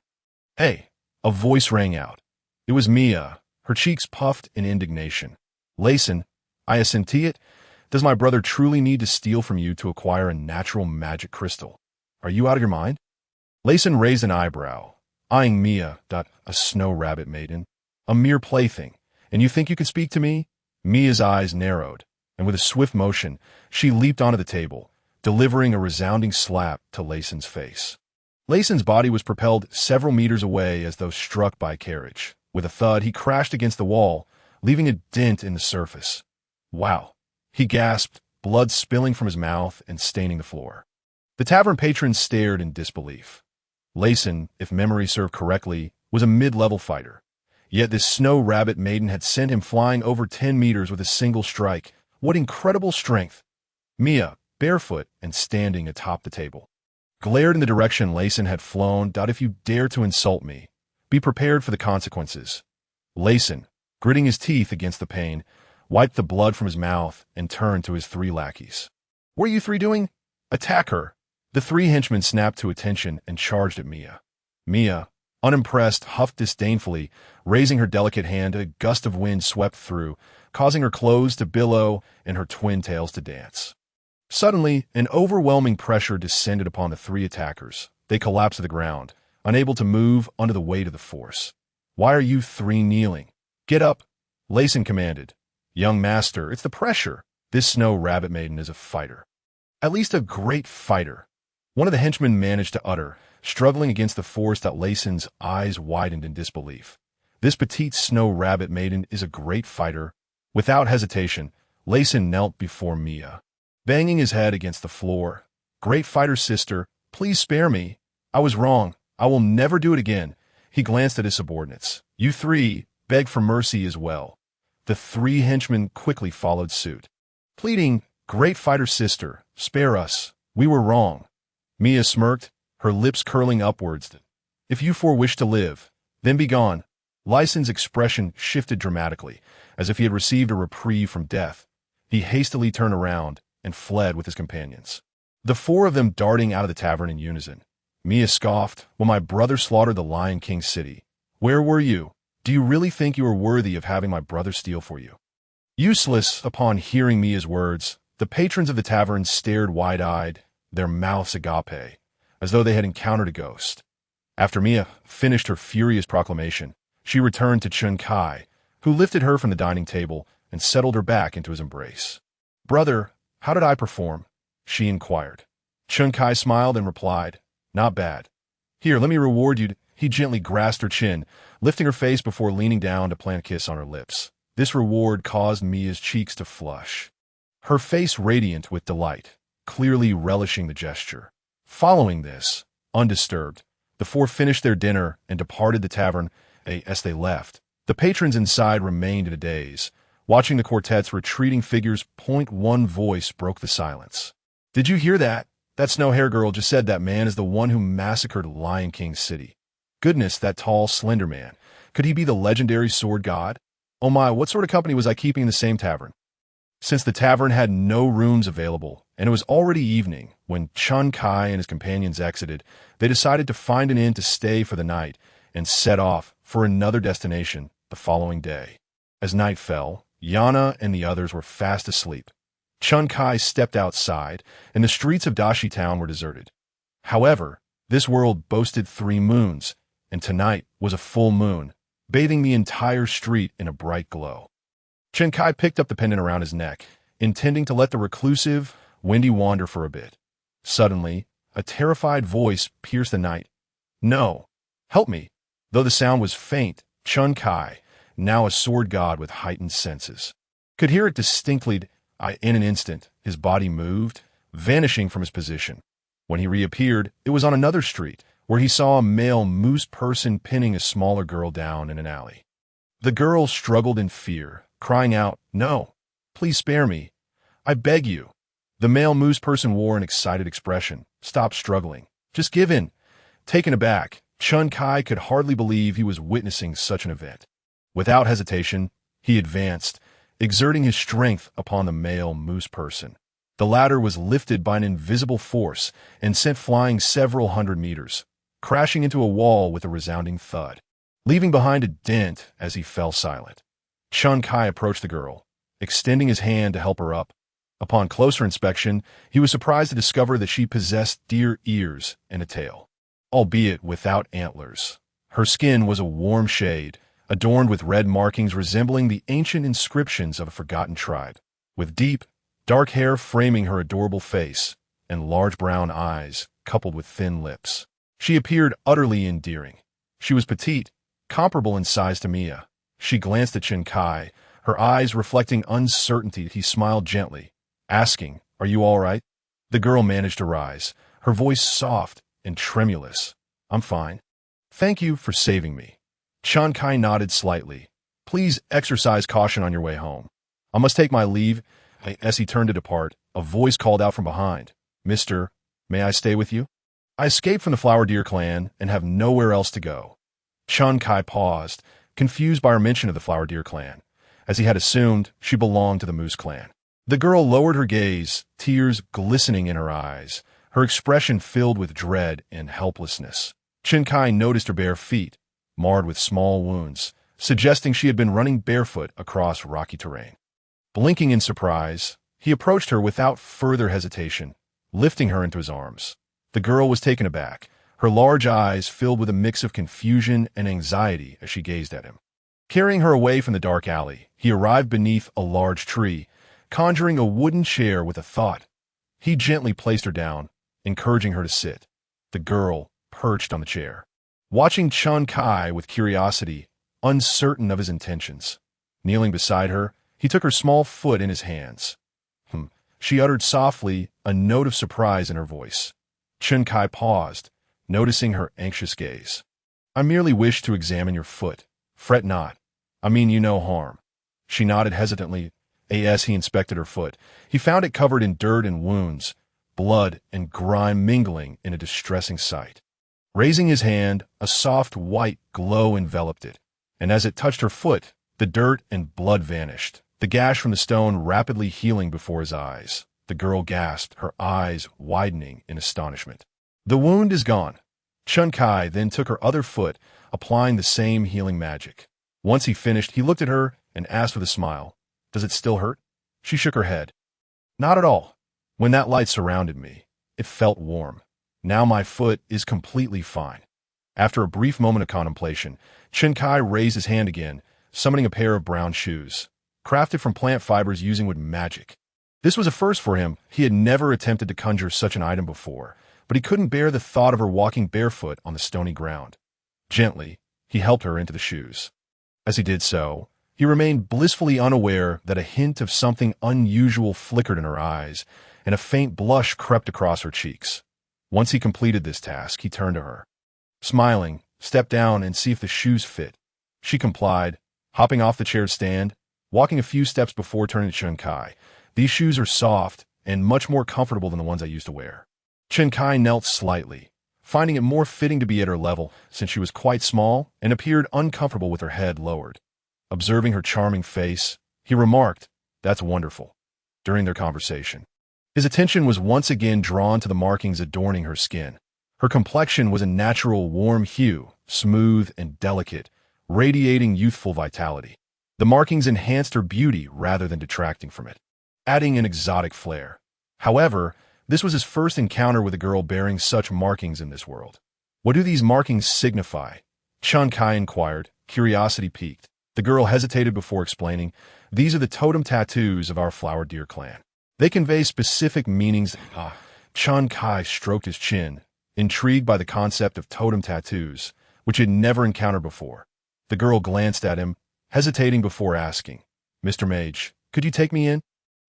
"Hey!" A voice rang out. It was Mia, her cheeks puffed in indignation. "Layson, I assenti it. Does my brother truly need to steal from you to acquire a natural magic crystal? Are you out of your mind?" Layson raised an eyebrow, eyeing Mia, a snow rabbit maiden. "A mere plaything, and you think you can speak to me?" Mia's eyes narrowed, and with a swift motion, she leaped onto the table, delivering a resounding slap to Layson's face. Layson's body was propelled several meters away as though struck by a carriage. With a thud, he crashed against the wall, leaving a dent in the surface. "Wow," he gasped, blood spilling from his mouth and staining the floor. The tavern patron stared in disbelief. Layson, if memory served correctly, was a mid-level fighter. Yet this snow rabbit maiden had sent him flying over 10 meters with a single strike. What incredible strength! Mia, barefoot and standing atop the table, glared in the direction Layson had flown. "If you dare to insult me, be prepared for the consequences." Layson, gritting his teeth against the pain, wiped the blood from his mouth and turned to his 3 lackeys. "What are you 3 doing? Attack her!" The 3 henchmen snapped to attention and charged at Mia. Mia, unimpressed, huffed disdainfully, raising her delicate hand. A gust of wind swept through, causing her clothes to billow and her twin tails to dance. Suddenly, an overwhelming pressure descended upon the 3 attackers. They collapsed to the ground, unable to move under the weight of the force. "Why are you 3 kneeling? Get up!" Layson commanded. Young master, it's the pressure. This snow rabbit maiden is a fighter. At least a great fighter. One of the henchmen managed to utter, struggling against the force that Lason's eyes widened in disbelief. This petite snow rabbit maiden is a great fighter. Without hesitation, Lason knelt before Mia, banging his head against the floor. Great fighter, sister, please spare me. I was wrong. I will never do it again. He glanced at his subordinates. You three, beg for mercy as well. The three henchmen quickly followed suit, pleading, great fighter, sister, spare us. We were wrong. Mia smirked, her lips curling upwards. If you four wish to live, then be gone. Lyson's expression shifted dramatically, as if he had received a reprieve from death. He hastily turned around and fled with his companions, the four of them darting out of the tavern in unison. Mia scoffed, when my brother slaughtered the Lion King city. Where were you? Do you really think you are worthy of having my brother steal for you? Useless. Upon hearing Mia's words, the patrons of the tavern stared wide-eyed, their mouths agape, as though they had encountered a ghost. After Mia finished her furious proclamation, she returned to Chun Kai, who lifted her from the dining table and settled her back into his embrace. Brother, how did I perform? She inquired. Chun Kai smiled and replied, not bad. Here, let me reward you. He gently grasped her chin, lifting her face before leaning down to plant a kiss on her lips. This reward caused Mia's cheeks to flush, her face radiant with delight, clearly relishing the gesture. Following this, undisturbed, the four finished their dinner and departed the tavern. As they left, the patrons inside remained in a daze, watching the quartet's retreating figures. One voice broke the silence. Did you hear that? That snow-hair girl just said that man is the one who massacred Lion King City. Goodness, that tall, slender man. Could he be the legendary sword god? Oh my, what sort of company was I keeping in the same tavern? Since the tavern had no rooms available, and it was already evening, when Chun Kai and his companions exited, they decided to find an inn to stay for the night and set off for another destination the following day. As night fell, Yana and the others were fast asleep. Chun Kai stepped outside, and the streets of Dashi Town were deserted. However, this world boasted 3 moons, and tonight was a full moon, bathing the entire street in a bright glow. Chun Kai picked up the pendant around his neck, intending to let the reclusive, Wendy wander for a bit. Suddenly, a terrified voice pierced the night. No, help me. Though the sound was faint, Chun Kai, now a sword god with heightened senses, could hear it distinctly. In an instant, his body moved, vanishing from his position. When he reappeared, it was on another street, where he saw a male moose person pinning a smaller girl down in an alley. The girl struggled in fear, crying out, "No, please spare me. I beg you." The male moose person wore an excited expression. "Stop struggling. Just give in." Taken aback, Chun Kai could hardly believe he was witnessing such an event. Without hesitation, he advanced, exerting his strength upon the male moose person. The latter was lifted by an invisible force and sent flying several hundred meters, crashing into a wall with a resounding thud, leaving behind a dent as he fell silent. Chun Kai approached the girl, extending his hand to help her up. Upon closer inspection, he was surprised to discover that she possessed deer ears and a tail, albeit without antlers. Her skin was a warm shade, adorned with red markings resembling the ancient inscriptions of a forgotten tribe, with deep, dark hair framing her adorable face, and large brown eyes coupled with thin lips. She appeared utterly endearing. She was petite, comparable in size to Mia. She glanced at Chun Kai, her eyes reflecting uncertainty. He smiled gently, asking, "Are you all right?" The girl managed to rise, her voice soft and tremulous. "I'm fine. Thank you for saving me." Chun Kai nodded slightly. "Please exercise caution on your way home. I must take my leave." As he turned to depart, a voice called out from behind, "Mister, may I stay with you? I escaped from the Flower Deer clan and have nowhere else to go." Chun Kai paused, confused by her mention of the Flower Deer clan, as he had assumed she belonged to the Moose clan. The girl lowered her gaze, tears glistening in her eyes, her expression filled with dread and helplessness. Chun Kai noticed her bare feet, marred with small wounds, suggesting she had been running barefoot across rocky terrain. Blinking in surprise, he approached her without further hesitation, lifting her into his arms. The girl was taken aback, her large eyes filled with a mix of confusion and anxiety as she gazed at him. Carrying her away from the dark alley, he arrived beneath a large tree, conjuring a wooden chair with a thought. He gently placed her down, encouraging her to sit. The girl perched on the chair, watching Chun Kai with curiosity, uncertain of his intentions. Kneeling beside her, he took her small foot in his hands. She uttered softly, a note of surprise in her voice. Chun Kai paused, noticing her anxious gaze. "I merely wish to examine your foot. Fret not. I mean you no harm." She nodded hesitantly. As he inspected her foot, he found it covered in dirt and wounds, blood and grime mingling in a distressing sight. Raising his hand, a soft white glow enveloped it, and as it touched her foot, the dirt and blood vanished, the gash from the stone rapidly healing before his eyes. The girl gasped, her eyes widening in astonishment. "The wound is gone." Chun Kai then took her other foot, applying the same healing magic. Once he finished, he looked at her and asked with a smile, "Does it still hurt?" She shook her head. "Not at all. When that light surrounded me, it felt warm. Now my foot is completely fine." After a brief moment of contemplation, Chun Kai raised his hand again, summoning a pair of brown shoes, crafted from plant fibers using wood magic. This was a first for him. He had never attempted to conjure such an item before, but he couldn't bear the thought of her walking barefoot on the stony ground. Gently, he helped her into the shoes. As he did so, he remained blissfully unaware that a hint of something unusual flickered in her eyes, and a faint blush crept across her cheeks. Once he completed this task, he turned to her. Smiling, "Step down and see if the shoes fit." She complied, hopping off the chair's stand, walking a few steps before turning to Chun Kai. "These shoes are soft and much more comfortable than the ones I used to wear." Chun Kai knelt slightly, finding it more fitting to be at her level since she was quite small and appeared uncomfortable with her head lowered. Observing her charming face, he remarked, "That's wonderful." During their conversation, his attention was once again drawn to the markings adorning her skin. Her complexion was a natural warm hue, smooth and delicate, radiating youthful vitality. The markings enhanced her beauty rather than detracting from it, adding an exotic flair. However, this was his first encounter with a girl bearing such markings in this world. "What do these markings signify?" Chun Kai inquired, curiosity piqued. The girl hesitated before explaining, "These are the totem tattoos of our flower deer clan. They convey specific meanings." Chun Kai stroked his chin, intrigued by the concept of totem tattoos, which he had never encountered before. The girl glanced at him, hesitating before asking, "Mr. Mage, could you take me in?"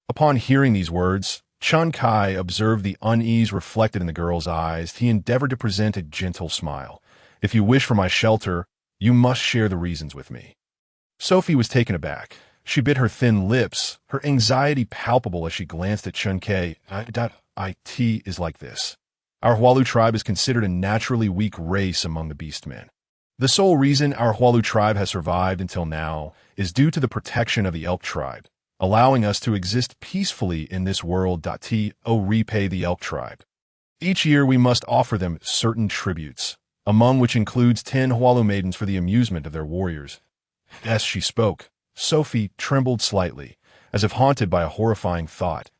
Upon hearing these words, Chun Kai observed the unease reflected in the girl's eyes. He endeavored to present a gentle smile. "If you wish for my shelter, you must share the reasons with me." Sophie was taken aback. She bit her thin lips, her anxiety palpable as she glanced at Chun Kai. "It is like this. Our Hualu tribe is considered a naturally weak race among the beastmen. The sole reason our Hualu tribe has survived until now is due to the protection of the elk tribe, allowing us to exist peacefully in this world. Repay the elk tribe. Each year we must offer them certain tributes, among which includes 10 Hualu maidens for the amusement of their warriors." As she spoke, Sophie trembled slightly, as if haunted by a horrifying thought.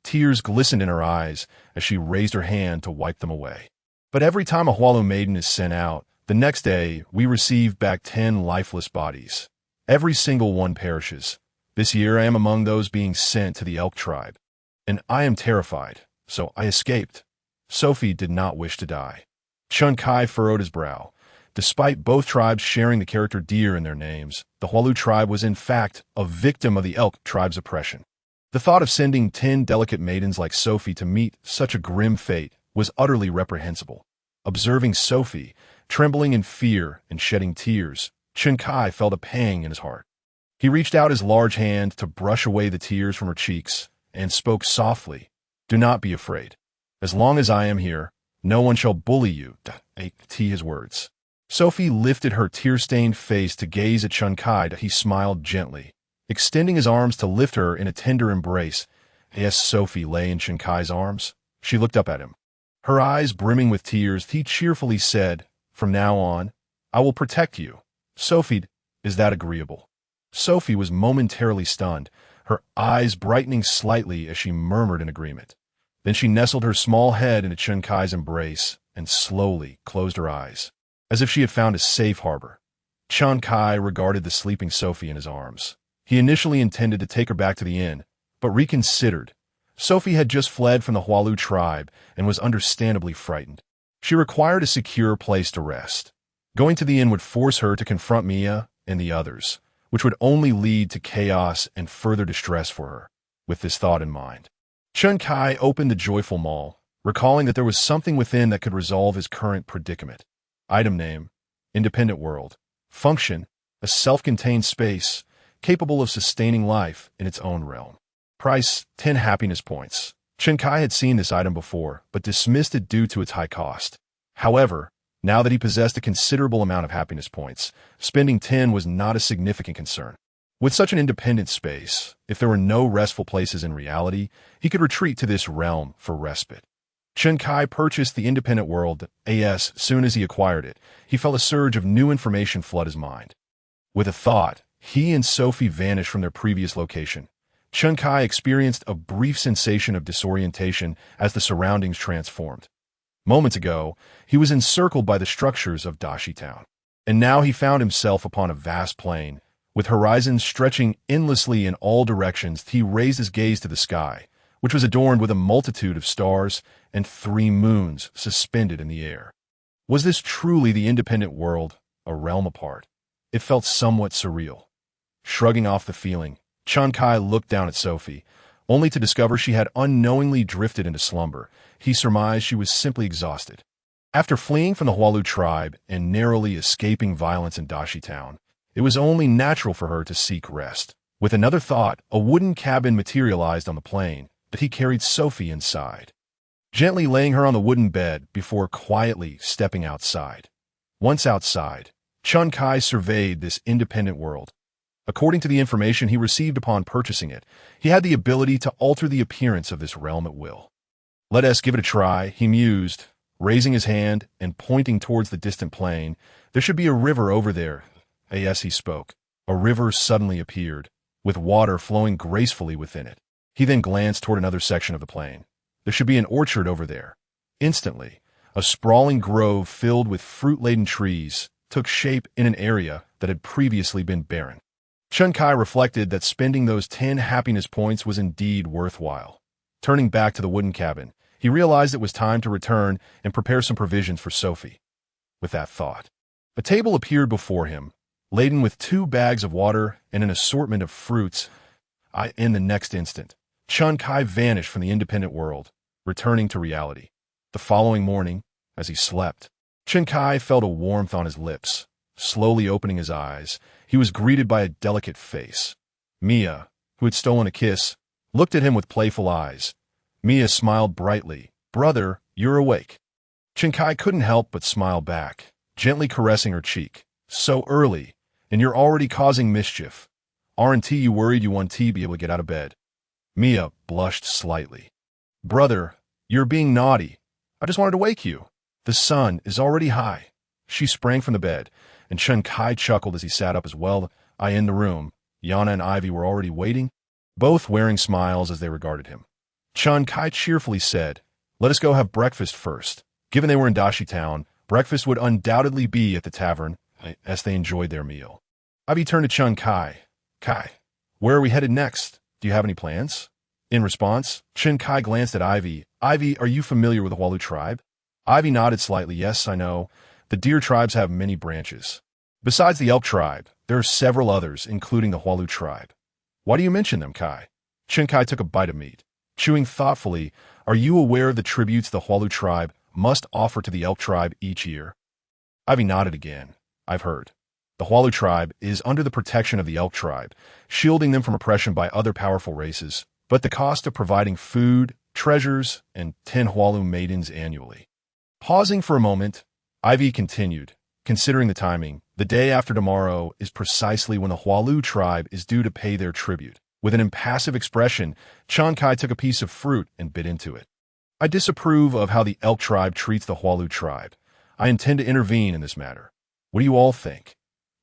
Tears glistened in her eyes as she raised her hand to wipe them away. "But every time a Hualu maiden is sent out, the next day we receive back 10 lifeless bodies. Every single one perishes. This year I am among those being sent to the elk tribe, and I am terrified, so I escaped." Sophie did not wish to die. Chun Kai furrowed his brow. Despite both tribes sharing the character deer in their names, the Hualu tribe was in fact a victim of the elk tribe's oppression. The thought of sending 10 delicate maidens like Sophie to meet such a grim fate was utterly reprehensible. Observing Sophie, trembling in fear and shedding tears, Chun Kai felt a pang in his heart. He reached out his large hand to brush away the tears from her cheeks and spoke softly, "Do not be afraid. As long as I am here, no one shall bully you." His words. Sophie lifted her tear-stained face to gaze at Chun Kai. He smiled gently, extending his arms to lift her in a tender embrace. As Sophie lay in Chun Kai's arms, she looked up at him. Her eyes brimming with tears, he cheerfully said, "From now on, I will protect you." "Sophie, is that agreeable?" Sophie was momentarily stunned, her eyes brightening slightly as she murmured in agreement. Then she nestled her small head into Chun Kai's embrace and slowly closed her eyes, as if she had found a safe harbor. Chun Kai regarded the sleeping Sophie in his arms. He initially intended to take her back to the inn, but reconsidered. Sophie had just fled from the Hualu tribe and was understandably frightened. She required a secure place to rest. Going to the inn would force her to confront Mia and the others, which would only lead to chaos and further distress for her. With this thought in mind, Chun Kai opened the joyful mall, recalling that there was something within that could resolve his current predicament. Item name: Independent World. Function: a self-contained space capable of sustaining life in its own realm. Price: 10 happiness points. Chun Kai had seen this item before, but dismissed it due to its high cost. However, now that he possessed a considerable amount of happiness points, spending 10 was not a significant concern. With such an independent space, if there were no restful places in reality, he could retreat to this realm for respite. Chun Kai purchased the Independent World as soon as he acquired it. He felt a surge of new information flood his mind. With a thought, he and Sophie vanished from their previous location. Chun Kai experienced a brief sensation of disorientation as the surroundings transformed. Moments ago, he was encircled by the structures of Dashi Town, and now he found himself upon a vast plain. With horizons stretching endlessly in all directions, he raised his gaze to the sky, which was adorned with a multitude of stars and 3 moons suspended in the air. Was this truly the independent world, a realm apart? It felt somewhat surreal. Shrugging off the feeling, Chun Kai looked down at Sophie, only to discover she had unknowingly drifted into slumber. He surmised she was simply exhausted. After fleeing from the Hualu tribe and narrowly escaping violence in Dashi Town, it was only natural for her to seek rest. With another thought, a wooden cabin materialized on the plain, but he carried Sophie inside, gently laying her on the wooden bed before quietly stepping outside. Once outside, Chun Kai surveyed this independent world. According to the information he received upon purchasing it, he had the ability to alter the appearance of this realm at will. Let us give it a try, he mused, raising his hand and pointing towards the distant plain. There should be a river over there. As he spoke, a river suddenly appeared, with water flowing gracefully within it. He then glanced toward another section of the plain. There should be an orchard over there. Instantly, a sprawling grove filled with fruit-laden trees took shape in an area that had previously been barren. Chun Kai reflected that spending those 10 happiness points was indeed worthwhile. Turning back to the wooden cabin, he realized it was time to return and prepare some provisions for Sophie. With that thought, a table appeared before him, laden with 2 bags of water and an assortment of fruits. In the next instant, Chun Kai vanished from the independent world, returning to reality. The following morning, as he slept, Chun Kai felt a warmth on his lips. Slowly opening his eyes, he was greeted by a delicate face. Mia, who had stolen a kiss, looked at him with playful eyes. Mia smiled brightly. "Brother, you're awake." Chun Kai couldn't help but smile back, gently caressing her cheek. "So early, and you're already causing mischief. Aren't you worried you won't be able to get out of bed?" Mia blushed slightly. "Brother, you're being naughty. I just wanted to wake you. The sun is already high." She sprang from the bed, and Chun Kai chuckled as he sat up as well. In the room, Yana and Ivy were already waiting, both wearing smiles as they regarded him. Chun Kai cheerfully said, "Let us go have breakfast first." Given they were in Dashi Town, breakfast would undoubtedly be at the tavern, as they enjoyed their meal. Ivy turned to Chun Kai. "Kai, where are we headed next? Do you have any plans?" In response, Chun Kai glanced at Ivy. "Ivy, are you familiar with the Hualu tribe?" Ivy nodded slightly. "Yes, I know. The deer tribes have many branches. Besides the elk tribe, there are several others, including the Hualu tribe." "Why do you mention them, Kai?" Chun Kai took a bite of meat. Chewing thoughtfully, "Are you aware of the tributes the Hualu tribe must offer to the elk tribe each year?" Ivy nodded again. "I've heard. The Hualu tribe is under the protection of the elk tribe, shielding them from oppression by other powerful races, but the cost of providing food, treasures, and 10 Hualu maidens annually." Pausing for a moment, Ivy continued, "Considering the timing, the day after tomorrow is precisely when the Hualu tribe is due to pay their tribute." With an impassive expression, Chun Kai took a piece of fruit and bit into it. "I disapprove of how the elk tribe treats the Hualu tribe. I intend to intervene in this matter. What do you all think?"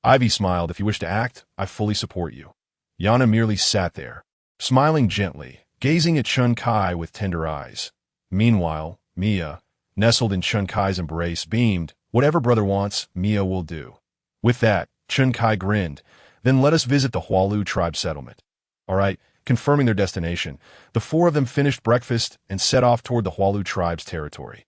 Ivy smiled. "If you wish to act, I fully support you." Yana merely sat there, smiling gently, gazing at Chun Kai with tender eyes. Meanwhile, Mia, nestled in Chun Kai's embrace, beamed. "Whatever brother wants, Mia will do." With that, Chun Kai grinned. Then let us visit the Hualu tribe settlement. All right, confirming their destination, the four of them finished breakfast and set off toward the Hualu tribe's territory.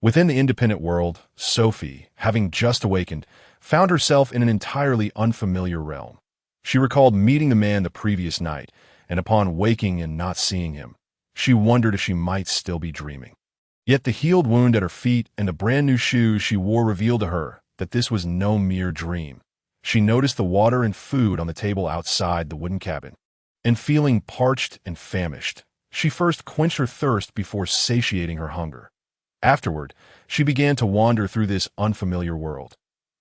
Within the independent world, Sophie, having just awakened, found herself in an entirely unfamiliar realm. She recalled meeting the man the previous night, and upon waking and not seeing him, she wondered if she might still be dreaming. Yet the healed wound at her feet and the brand new shoes she wore revealed to her that this was no mere dream. She noticed the water and food on the table outside the wooden cabin, and feeling parched and famished, she first quenched her thirst before satiating her hunger. Afterward, she began to wander through this unfamiliar world.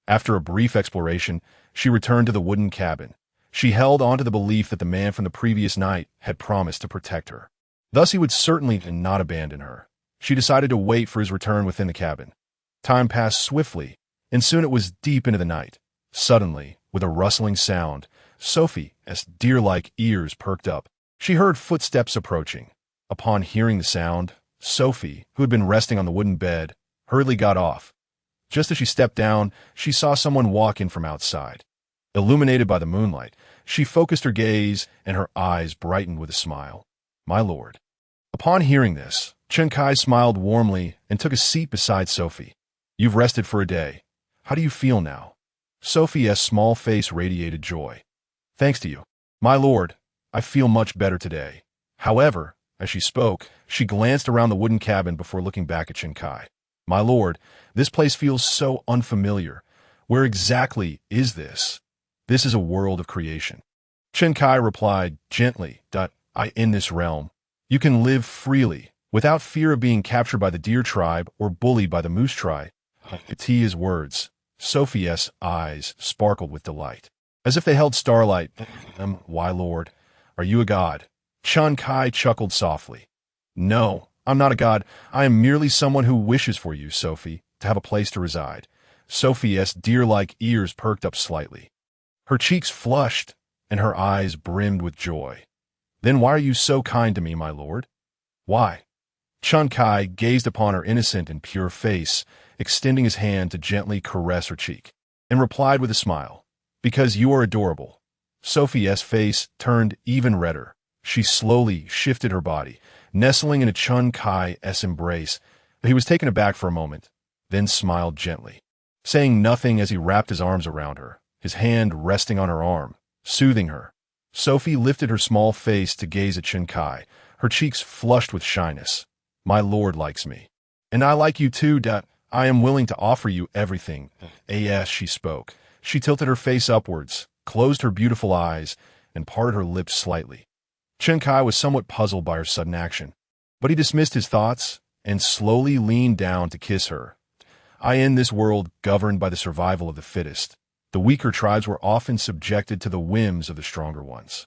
After a brief exploration, she returned to the wooden cabin. She held on to the belief that the man from the previous night had promised to protect her. Thus he would certainly not abandon her. She decided to wait for his return within the cabin. Time passed swiftly, and soon it was deep into the night. Suddenly, with a rustling sound, Sophie's deer-like ears perked up. She heard footsteps approaching. Upon hearing the sound, Sophie, who had been resting on the wooden bed, hurriedly got off. Just as she stepped down, she saw someone walk in from outside. Illuminated by the moonlight, she focused her gaze, and her eyes brightened with a smile. "My lord." Upon hearing this, Chun Kai smiled warmly and took a seat beside Sophie. "You've rested for a day. How do you feel now?" Sophie's small face radiated joy. "Thanks to you, my lord, I feel much better today." However, as she spoke, she glanced around the wooden cabin before looking back at Chun Kai. "My lord, this place feels so unfamiliar. Where exactly is this?" "This is a world of creation." Chun Kai replied gently, in this realm, you can live freely, without fear of being captured by the deer tribe or bullied by the moose tribe." To his words, Sophie's eyes sparkled with delight, as if they held starlight. "Why, lord, are you a god?" Chun Kai chuckled softly. "No, I'm not a god. I am merely someone who wishes for you, Sophie, to have a place to reside." Sophie's deer-like ears perked up slightly. Her cheeks flushed, and her eyes brimmed with joy. "Then why are you so kind to me, my lord?" "Why?" Chun Kai gazed upon her innocent and pure face, extending his hand to gently caress her cheek, and replied with a smile, "Because you are adorable." Sophie's face turned even redder. She slowly shifted her body, nestling into Chun Kai's embrace. He was taken aback for a moment, then smiled gently, saying nothing as he wrapped his arms around her, his hand resting on her arm, soothing her. Sophie lifted her small face to gaze at Chun Kai, her cheeks flushed with shyness. "My lord likes me. And I like you too, I am willing to offer you everything." As she spoke, she tilted her face upwards, closed her beautiful eyes, and parted her lips slightly. Chun Kai was somewhat puzzled by her sudden action, but he dismissed his thoughts and slowly leaned down to kiss her. In this world governed by the survival of the fittest, the weaker tribes were often subjected to the whims of the stronger ones.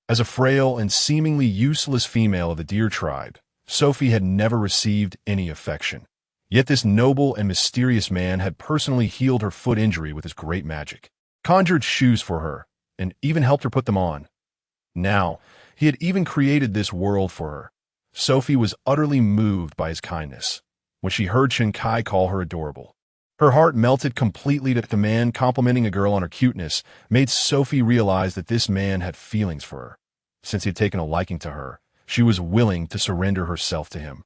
As a frail and seemingly useless female of the deer tribe, Sophie had never received any affection. Yet this noble and mysterious man had personally healed her foot injury with his great magic, conjured shoes for her, and even helped her put them on. Now, he had even created this world for her. Sophie was utterly moved by his kindness. When she heard Chun Kai call her adorable, her heart melted completely. That the man complimenting a girl on her cuteness made Sophie realize that this man had feelings for her. Since he had taken a liking to her, she was willing to surrender herself to him.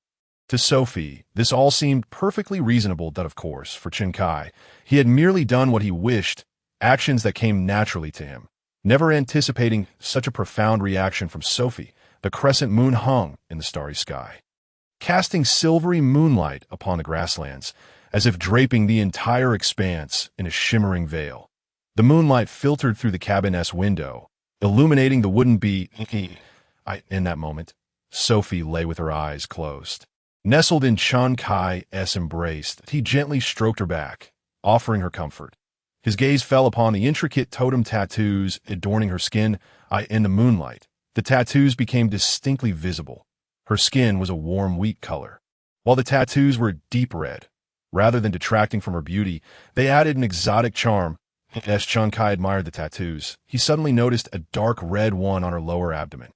To Sophie, this all seemed perfectly reasonable. Of course, for Chun Kai, he had merely done what he wished, actions that came naturally to him. Never anticipating such a profound reaction from Sophie, the crescent moon hung in the starry sky, casting silvery moonlight upon the grasslands, as if draping the entire expanse in a shimmering veil. The moonlight filtered through the cabin's window, illuminating the wooden bed. In that moment, Sophie lay with her eyes closed. Nestled in Chun Kai's embrace, he gently stroked her back, offering her comfort. His gaze fell upon the intricate totem tattoos adorning her skin. In the moonlight, the tattoos became distinctly visible. Her skin was a warm wheat color, while the tattoos were deep red. Rather than detracting from her beauty, they added an exotic charm. As Chun Kai admired the tattoos, he suddenly noticed a dark red one on her lower abdomen.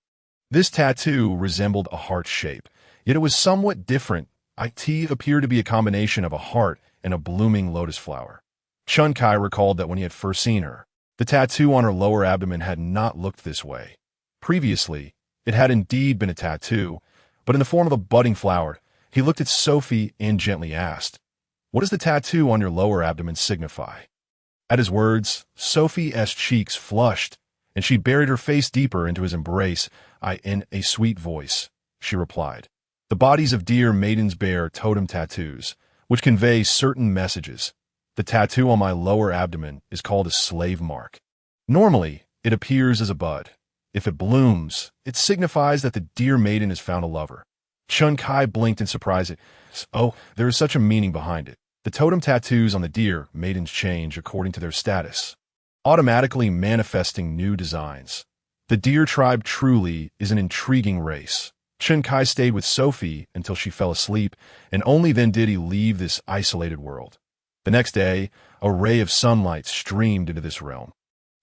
This tattoo resembled a heart shape, yet it was somewhat different. It appeared to be a combination of a heart and a blooming lotus flower. Chun Kai recalled that when he had first seen her, The tattoo on her lower abdomen had not looked this way. Previously, it had indeed been a tattoo, but in the form of a budding flower. He looked at Sophie and gently asked, "What does the tattoo on your lower abdomen signify?" At his words, Sophie's cheeks flushed, and she buried her face deeper into his embrace. In a sweet voice, she replied, "The bodies of dear maidens bear totem tattoos, which convey certain messages. The tattoo on my lower abdomen is called a slave mark. Normally, it appears as a bud. If it blooms, it signifies that the dear maiden has found a lover." Chun Kai blinked in surprise. Oh, there is such a meaning behind it. The totem tattoos on the deer maidens change according to their status, automatically manifesting new designs. The deer tribe truly is an intriguing race. Chun Kai stayed with Sophie until she fell asleep, and only then did he leave this isolated world. The next day, a ray of sunlight streamed into this realm,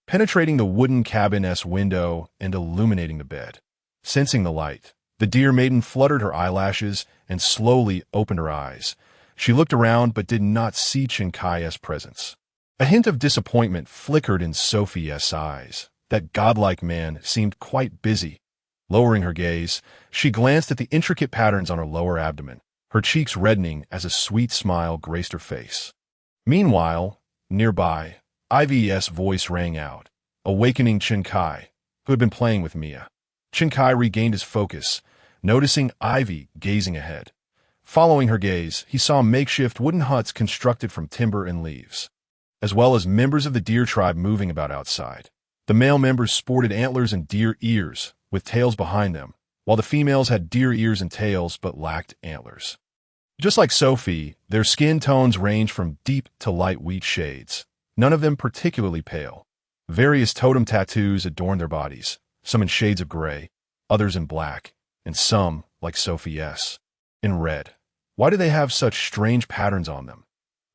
penetrating the wooden cabin's window and illuminating the bed. Sensing the light, the deer maiden fluttered her eyelashes and slowly opened her eyes. She looked around but did not see Chun Kai's presence. A hint of disappointment flickered in Sophie's eyes. That godlike man seemed quite busy. Lowering her gaze, she glanced at the intricate patterns on her lower abdomen, her cheeks reddening as a sweet smile graced her face. Meanwhile, nearby, Ivy's voice rang out, awakening Chun Kai, who had been playing with Mia. Chun Kai regained his focus, noticing Ivy gazing ahead. Following her gaze, he saw makeshift wooden huts constructed from timber and leaves, as well as members of the deer tribe moving about outside. The male members sported antlers and deer ears, with tails behind them, while the females had deer ears and tails but lacked antlers. Just like Sophie, their skin tones range from deep to light wheat shades, none of them particularly pale. Various totem tattoos adorn their bodies, some in shades of gray, others in black, and some, like Sophie's, in red. Why do they have such strange patterns on them?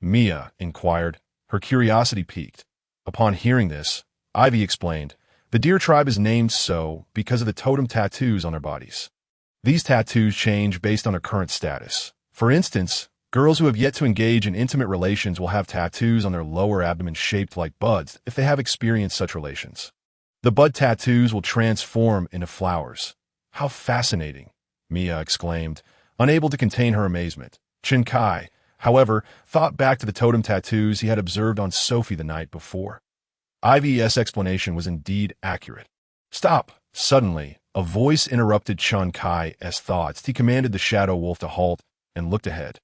Mia inquired, her curiosity piqued. Upon hearing this, Ivy explained, the deer tribe is named so because of the totem tattoos on their bodies. These tattoos change based on their current status. For instance, girls who have yet to engage in intimate relations will have tattoos on their lower abdomen shaped like buds if they have experienced such relations. The bud tattoos will transform into flowers. How fascinating, Mia exclaimed, unable to contain her amazement. Chun Kai, however, thought back to the totem tattoos he had observed on Sophie the night before. Ivy's explanation was indeed accurate. Stop! Suddenly, a voice interrupted Chun Kai's thoughts. He commanded the shadow wolf to halt and looked ahead.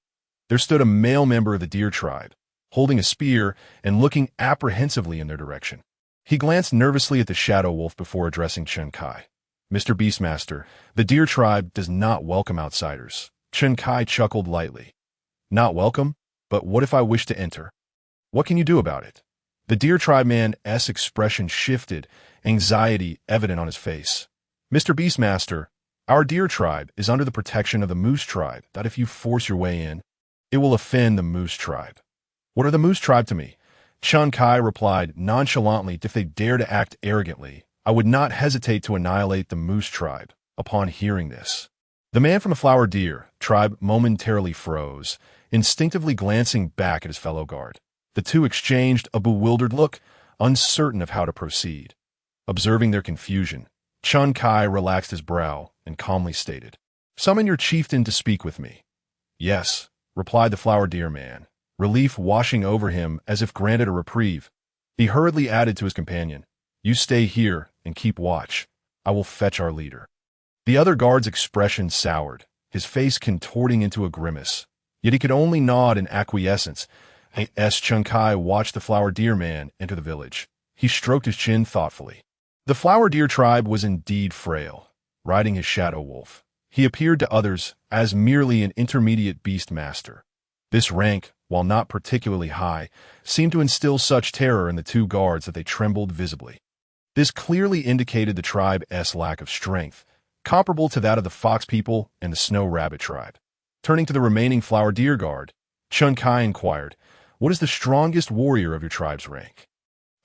There stood a male member of the deer tribe, holding a spear and looking apprehensively in their direction. He glanced nervously at the shadow wolf before addressing Chun Kai. Mr. Beastmaster, the deer tribe does not welcome outsiders. Chun Kai chuckled lightly. Not welcome? But what if I wish to enter? What can you do about it? The deer tribe man's expression shifted, anxiety evident on his face. Mr. Beastmaster, our deer tribe is under the protection of the moose tribe, that if you force your way in, it will offend the moose tribe. What are the moose tribe to me? Chun Kai replied nonchalantly, if they dare to act arrogantly, I would not hesitate to annihilate the moose tribe. Upon hearing this, the man from the flower deer tribe momentarily froze, instinctively glancing back at his fellow guard. The two exchanged a bewildered look, uncertain of how to proceed. Observing their confusion, Chun Kai relaxed his brow and calmly stated, Summon your chieftain to speak with me. Yes, replied the flower deer man, relief washing over him as if granted a reprieve. He hurriedly added to his companion, You stay here and keep watch. I will fetch our leader. The other guard's expression soured, his face contorting into a grimace, yet he could only nod in acquiescence. As Chun Kai watched the flower deer man enter the village, he stroked his chin thoughtfully. The flower deer tribe was indeed frail, riding his shadow wolf. He appeared to others as merely an intermediate beast master. This rank, while not particularly high, seemed to instill such terror in the two guards that they trembled visibly. This clearly indicated the tribe's lack of strength, comparable to that of the fox people and the snow rabbit tribe. Turning to the remaining flower deer guard, Chun Kai inquired, What is the strongest warrior of your tribe's rank?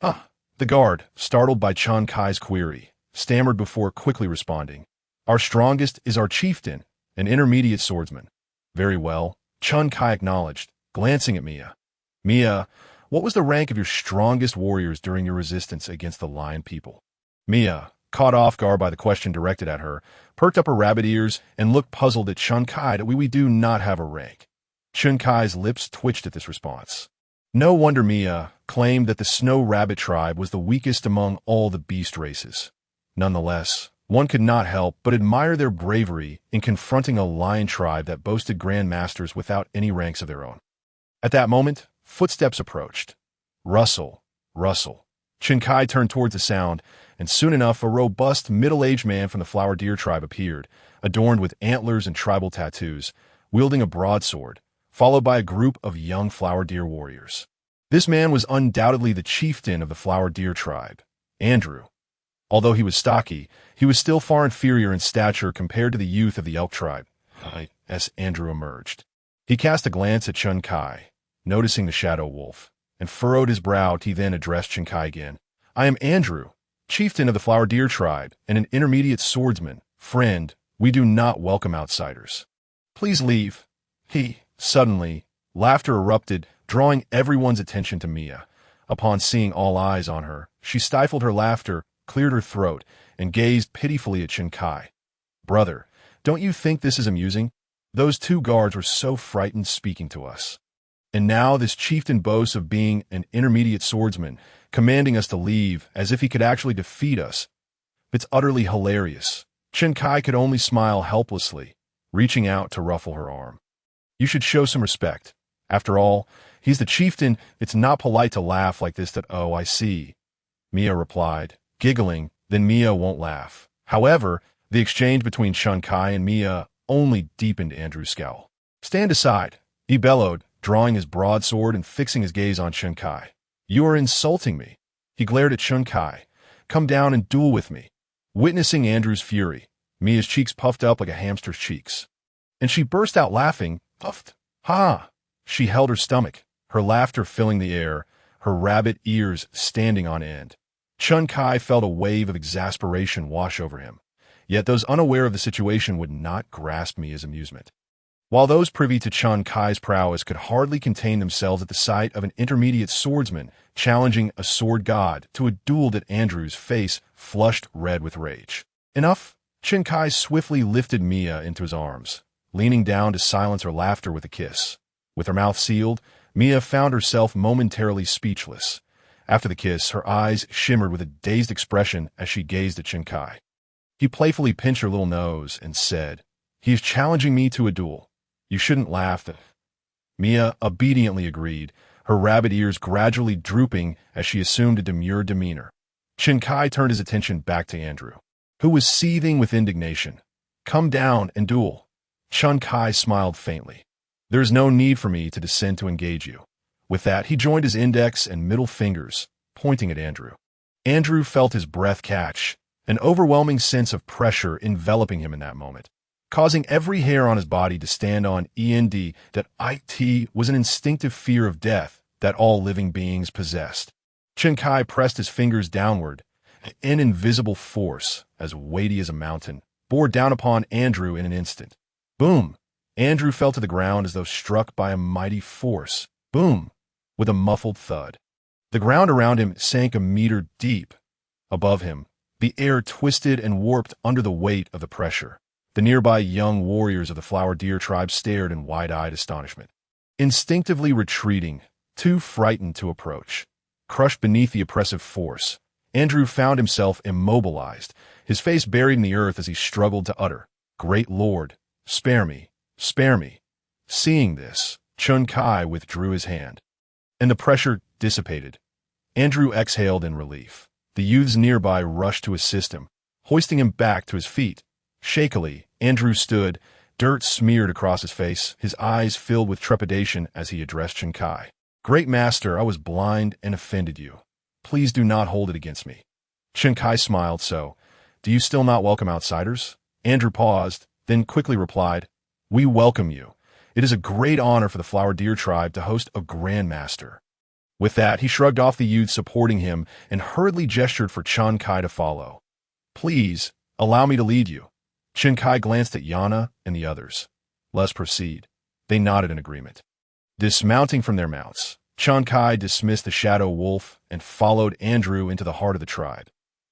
The guard, startled by Chun Kai's query, stammered before quickly responding, Our strongest is our chieftain, an intermediate swordsman. Very well, Chun Kai acknowledged, glancing at Mia. Mia, what was the rank of your strongest warriors during your resistance against the lion people? Mia, caught off guard by the question directed at her, perked up her rabbit ears and looked puzzled at Chun Kai that we do not have a rank. Chun Kai's lips twitched at this response. No wonder Mia claimed that the Snow Rabbit tribe was the weakest among all the beast races. Nonetheless, one could not help but admire their bravery in confronting a lion tribe that boasted grandmasters without any ranks of their own. At that moment, footsteps approached. Rustle, rustle. Chun Kai turned towards the sound, and soon enough a robust, middle-aged man from the Flower Deer tribe appeared, adorned with antlers and tribal tattoos, wielding a broadsword, followed by a group of young Flower Deer warriors. This man was undoubtedly the chieftain of the Flower Deer tribe, Andrew. Although he was stocky, he was still far inferior in stature compared to the youth of the Elk tribe, as Andrew emerged. He cast a glance at Chun Kai, noticing the shadow wolf, and furrowed his brow. He then addressed Chun Kai again. I am Andrew, chieftain of the Flower Deer tribe, and an intermediate swordsman. Friend, we do not welcome outsiders. Please leave. Suddenly, laughter erupted, drawing everyone's attention to Mia. Upon seeing all eyes on her, she stifled her laughter, cleared her throat, and gazed pitifully at Chun Kai. Brother, don't you think this is amusing? Those two guards were so frightened speaking to us. And now this chieftain boasts of being an intermediate swordsman, commanding us to leave as if he could actually defeat us. It's utterly hilarious. Chun Kai could only smile helplessly, reaching out to ruffle her arm. You should show some respect. After all, he's the chieftain. It's not polite to laugh like this. Oh, I see. Mia replied, giggling. Then Mia won't laugh. However, the exchange between Chun Kai and Mia only deepened Andrew's scowl. Stand aside, he bellowed, drawing his broadsword and fixing his gaze on Chun Kai. You are insulting me. He glared at Chun Kai. Come down and duel with me. Witnessing Andrew's fury, Mia's cheeks puffed up like a hamster's cheeks. And she burst out laughing, puffed. Ha! She held her stomach, her laughter filling the air, her rabbit ears standing on end. Chun Kai felt a wave of exasperation wash over him. Yet those unaware of the situation would not grasp Mia's amusement. While those privy to Chun Kai's prowess could hardly contain themselves at the sight of an intermediate swordsman challenging a sword god to a duel, that Andrew's face flushed red with rage. Enough! Chun Kai swiftly lifted Mia into his arms, leaning down to silence her laughter with a kiss. With her mouth sealed, Mia found herself momentarily speechless. After the kiss, her eyes shimmered with a dazed expression as she gazed at Chun Kai. He playfully pinched her little nose and said, He is challenging me to a duel. You shouldn't laugh. Mia obediently agreed, her rabbit ears gradually drooping as she assumed a demure demeanor. Chun Kai turned his attention back to Andrew, who was seething with indignation. Come down and duel. Chun Kai smiled faintly. There is no need for me to descend to engage you. With that, he joined his index and middle fingers, pointing at Andrew. Andrew felt his breath catch, an overwhelming sense of pressure enveloping him in that moment, causing every hair on his body to stand on end. That it was an instinctive fear of death that all living beings possessed. Chun Kai pressed his fingers downward. An invisible force, as weighty as a mountain, bore down upon Andrew in an instant. Boom! Andrew fell to the ground as though struck by a mighty force. Boom! With a muffled thud. The ground around him sank a meter deep. Above him, the air twisted and warped under the weight of the pressure. The nearby young warriors of the Flower Deer tribe stared in wide-eyed astonishment. Instinctively retreating, too frightened to approach. Crushed beneath the oppressive force, Andrew found himself immobilized, his face buried in the earth as he struggled to utter, Great Lord, spare me, spare me. Seeing this, Chun Kai withdrew his hand, and the pressure dissipated. Andrew exhaled in relief. The youths nearby rushed to assist him, hoisting him back to his feet. Shakily, Andrew stood, dirt smeared across his face, his eyes filled with trepidation as he addressed Chun Kai. Great Master, I was blind and offended you. Please do not hold it against me. Chun Kai smiled. So, do you still not welcome outsiders? Andrew paused, then quickly replied, We welcome you. It is a great honor for the Flower Deer tribe to host a grandmaster. With that, he shrugged off the youth supporting him and hurriedly gestured for Chun Kai to follow. Please, allow me to lead you. Chun Kai glanced at Yana and the others. Let's proceed. They nodded in agreement. Dismounting from their mounts, Chun Kai dismissed the shadow wolf and followed Andrew into the heart of the tribe.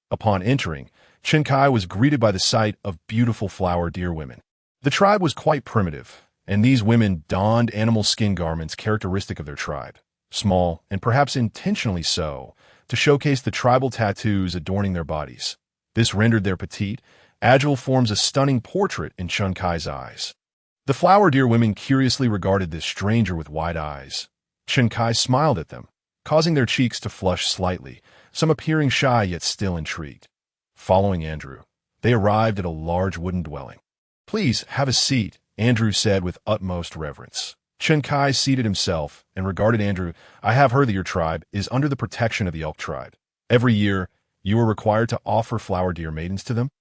Upon entering, Chun Kai was greeted by the sight of beautiful flower deer women. The tribe was quite primitive, and these women donned animal skin garments characteristic of their tribe, small and perhaps intentionally so, to showcase the tribal tattoos adorning their bodies. This rendered their petite, agile forms a stunning portrait in Chun Kai's eyes. The flower deer women curiously regarded this stranger with wide eyes. Chun Kai smiled at them, causing their cheeks to flush slightly, some appearing shy yet still intrigued. Following Andrew, they arrived at a large wooden dwelling. "Please, have a seat," Andrew said with utmost reverence. Chun Kai seated himself and regarded Andrew. "I have heard that your tribe is under the protection of the elk tribe. Every year, you are required to offer flower deer maidens to them?"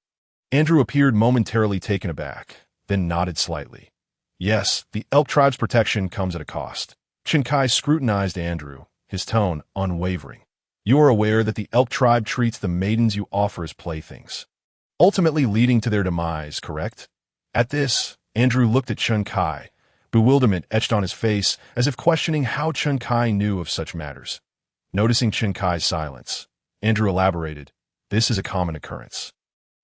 Andrew appeared momentarily taken aback, then nodded slightly. "Yes, the elk tribe's protection comes at a cost." Chun Kai scrutinized Andrew, his tone unwavering. "You are aware that the elk tribe treats the maidens you offer as playthings, ultimately leading to their demise, correct?" At this, Andrew looked at Chun Kai, bewilderment etched on his face as if questioning how Chun Kai knew of such matters. Noticing Chun Kai's silence, Andrew elaborated, "This is a common occurrence.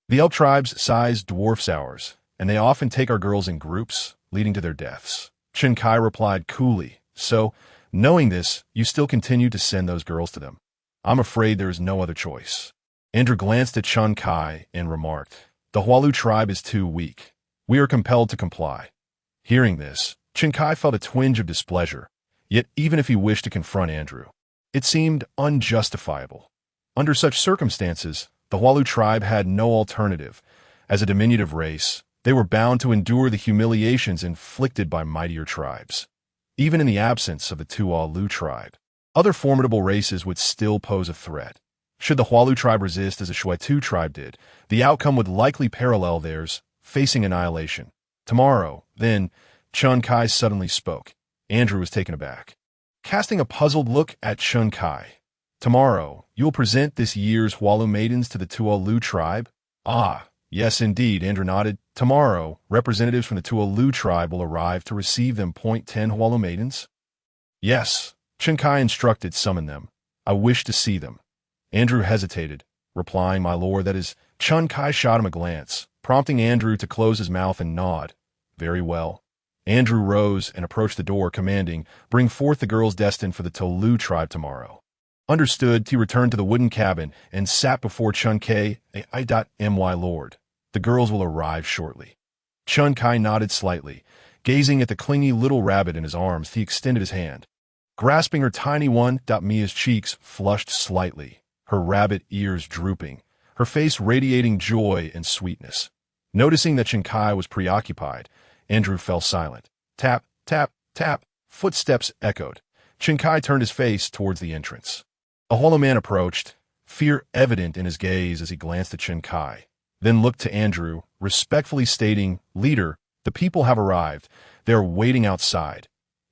The elk tribes size dwarfs ours, and they often take our girls in groups, leading to their deaths." Chun Kai replied coolly, "So, knowing this, you still continue to send those girls to them. I'm afraid there is no other choice." Andrew glanced at Chun Kai and remarked, "The Hualu tribe is too weak. We are compelled to comply." Hearing this, Chun Kai felt a twinge of displeasure, yet even if he wished to confront Andrew, it seemed unjustifiable. Under such circumstances, the Hualu tribe had no alternative. As a diminutive race, they were bound to endure the humiliations inflicted by mightier tribes. Even in the absence of the Tualu tribe, other formidable races would still pose a threat. Should the Hualu tribe resist as the Shuaitu tribe did, the outcome would likely parallel theirs, facing annihilation. "Tomorrow, then," Chun Kai suddenly spoke. Andrew was taken aback, casting a puzzled look at Chun Kai. "Tomorrow, you will present this year's Hualu maidens to the Tualu tribe?" "Ah, yes indeed," Andrew nodded. "Tomorrow, representatives from the Tualu tribe will arrive to receive them. 10 Hualu maidens?" "Yes," Chun Kai instructed, "summon them. I wish to see them." Andrew hesitated, replying, "My lord, that is—" Chun Kai shot him a glance, prompting Andrew to close his mouth and nod. "Very well." Andrew rose and approached the door, commanding, "Bring forth the girls destined for the Tolu tribe tomorrow." Understood, he returned to the wooden cabin and sat before Chun Kai. "My lord, the girls will arrive shortly." Chun Kai nodded slightly. Gazing at the clingy little rabbit in his arms, he extended his hand. Grasping her tiny one, Mia's cheeks flushed slightly, her rabbit ears drooping, her face radiating joy and sweetness. Noticing that Chun Kai was preoccupied, Andrew fell silent. Tap, tap, tap, footsteps echoed. Chun Kai turned his face towards the entrance. A hollow man approached, fear evident in his gaze as he glanced at Chun Kai, then looked to Andrew, respectfully stating, "Leader, the people have arrived. They are waiting outside."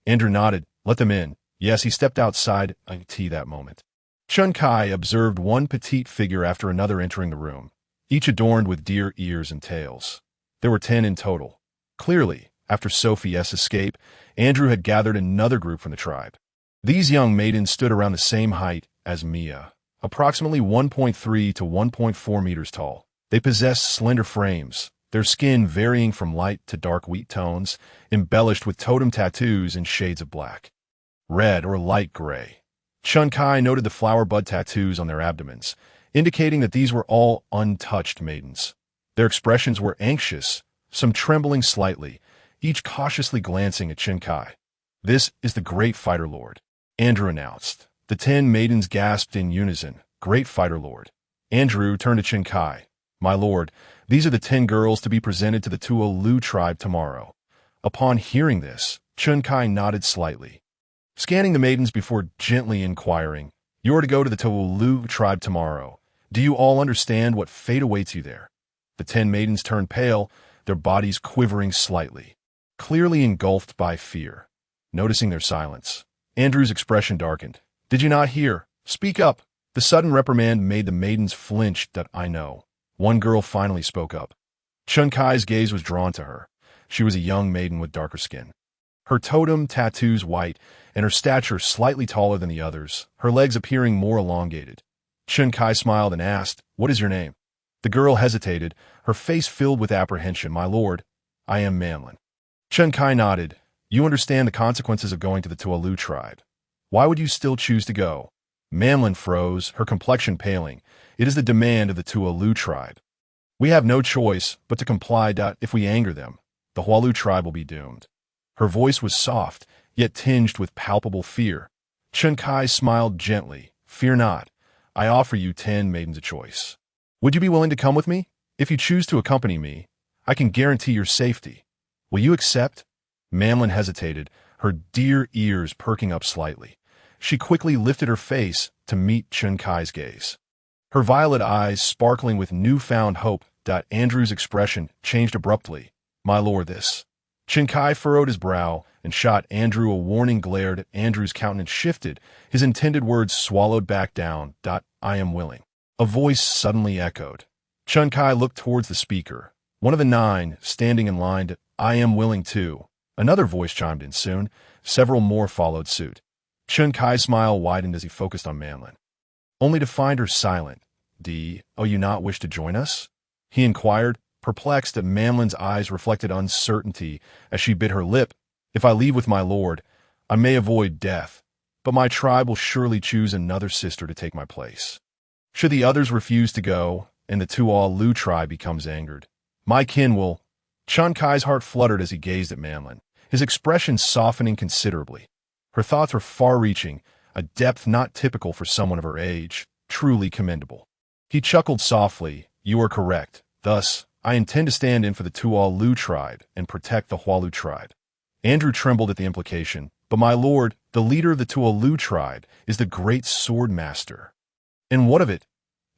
Andrew nodded. "Let them in." Yes, he stepped outside that moment. Chun Kai observed one petite figure after another entering the room, each adorned with deer ears and tails. There were 10 in total. Clearly, after Sophie's escape, Andrew had gathered another group from the tribe. These young maidens stood around the same height as Mia, approximately 1.3 to 1.4 meters tall. They possessed slender frames, their skin varying from light to dark wheat tones, embellished with totem tattoos in shades of black, red, or light gray. Chun Kai noted the flower bud tattoos on their abdomens, indicating that these were all untouched maidens. Their expressions were anxious, some trembling slightly, each cautiously glancing at Chun Kai. "This is the Great Fighter Lord," Andrew announced. The 10 maidens gasped in unison, "Great Fighter Lord." Andrew turned to Chun Kai. "My lord, these are the 10 girls to be presented to the Tualu tribe tomorrow." Upon hearing this, Chun Kai nodded slightly, scanning the maidens before gently inquiring, "You are to go to the Tualu tribe tomorrow. Do you all understand what fate awaits you there?" The 10 maidens turned pale, their bodies quivering slightly, clearly engulfed by fear. Noticing their silence, Andrew's expression darkened. "Did you not hear? Speak up." The sudden reprimand made the maidens flinch. "I know." One girl finally spoke up. Chun Kai's gaze was drawn to her. She was a young maiden with darker skin. her totem tattoos white and her stature slightly taller than the others, her legs appearing more elongated. Chen Kai smiled and asked, "What is your name?" The girl hesitated, her face filled with apprehension. "My lord, I am Manlin." Chen Kai nodded. "You understand the consequences of going to the Tualu tribe. Why would you still choose to go?" Manlin froze, her complexion paling. "It is the demand of the Tualu tribe. We have no choice but to comply. If we anger them, the Hualu tribe will be doomed." Her voice was soft, yet tinged with palpable fear. Chen Kai smiled gently. "Fear not. I offer you 10 maidens a choice. Would you be willing to come with me? If you choose to accompany me, I can guarantee your safety. Will you accept?" Manlin hesitated, her dear ears perking up slightly. She quickly lifted her face to meet Chen Kai's gaze. Her violet eyes sparkling with newfound hope. Andrew's expression changed abruptly. "My lord, this." Chen Kai furrowed his brow and shot Andrew a warning glare. Andrew's countenance shifted, his intended words swallowed back down. "I am willing." A voice suddenly echoed. Chen Kai looked towards the speaker, one of the 9 standing in line. "I am willing too." Another voice chimed in soon. Several more followed suit. Chen Kai's smile widened as he focused on Manlin. Only to find her silent. "Oh, you not wish to join us?" he inquired, perplexed that Manlin's eyes reflected uncertainty as she bit her lip. "If I leave with my lord, I may avoid death, but my tribe will surely choose another sister to take my place. Should the others refuse to go, and the Tualu tribe becomes angered, my kin will—" Chen Kai's heart fluttered as he gazed at Manlin, his expression softening considerably. Her thoughts were far-reaching, a depth not typical for someone of her age, truly commendable. He chuckled softly. "You are correct. Thus, I intend to stand in for the Tualu tribe and protect the Hualu tribe." Andrew trembled at the implication. "But my lord, the leader of the Tualu tribe is the great sword master." "And what of it?"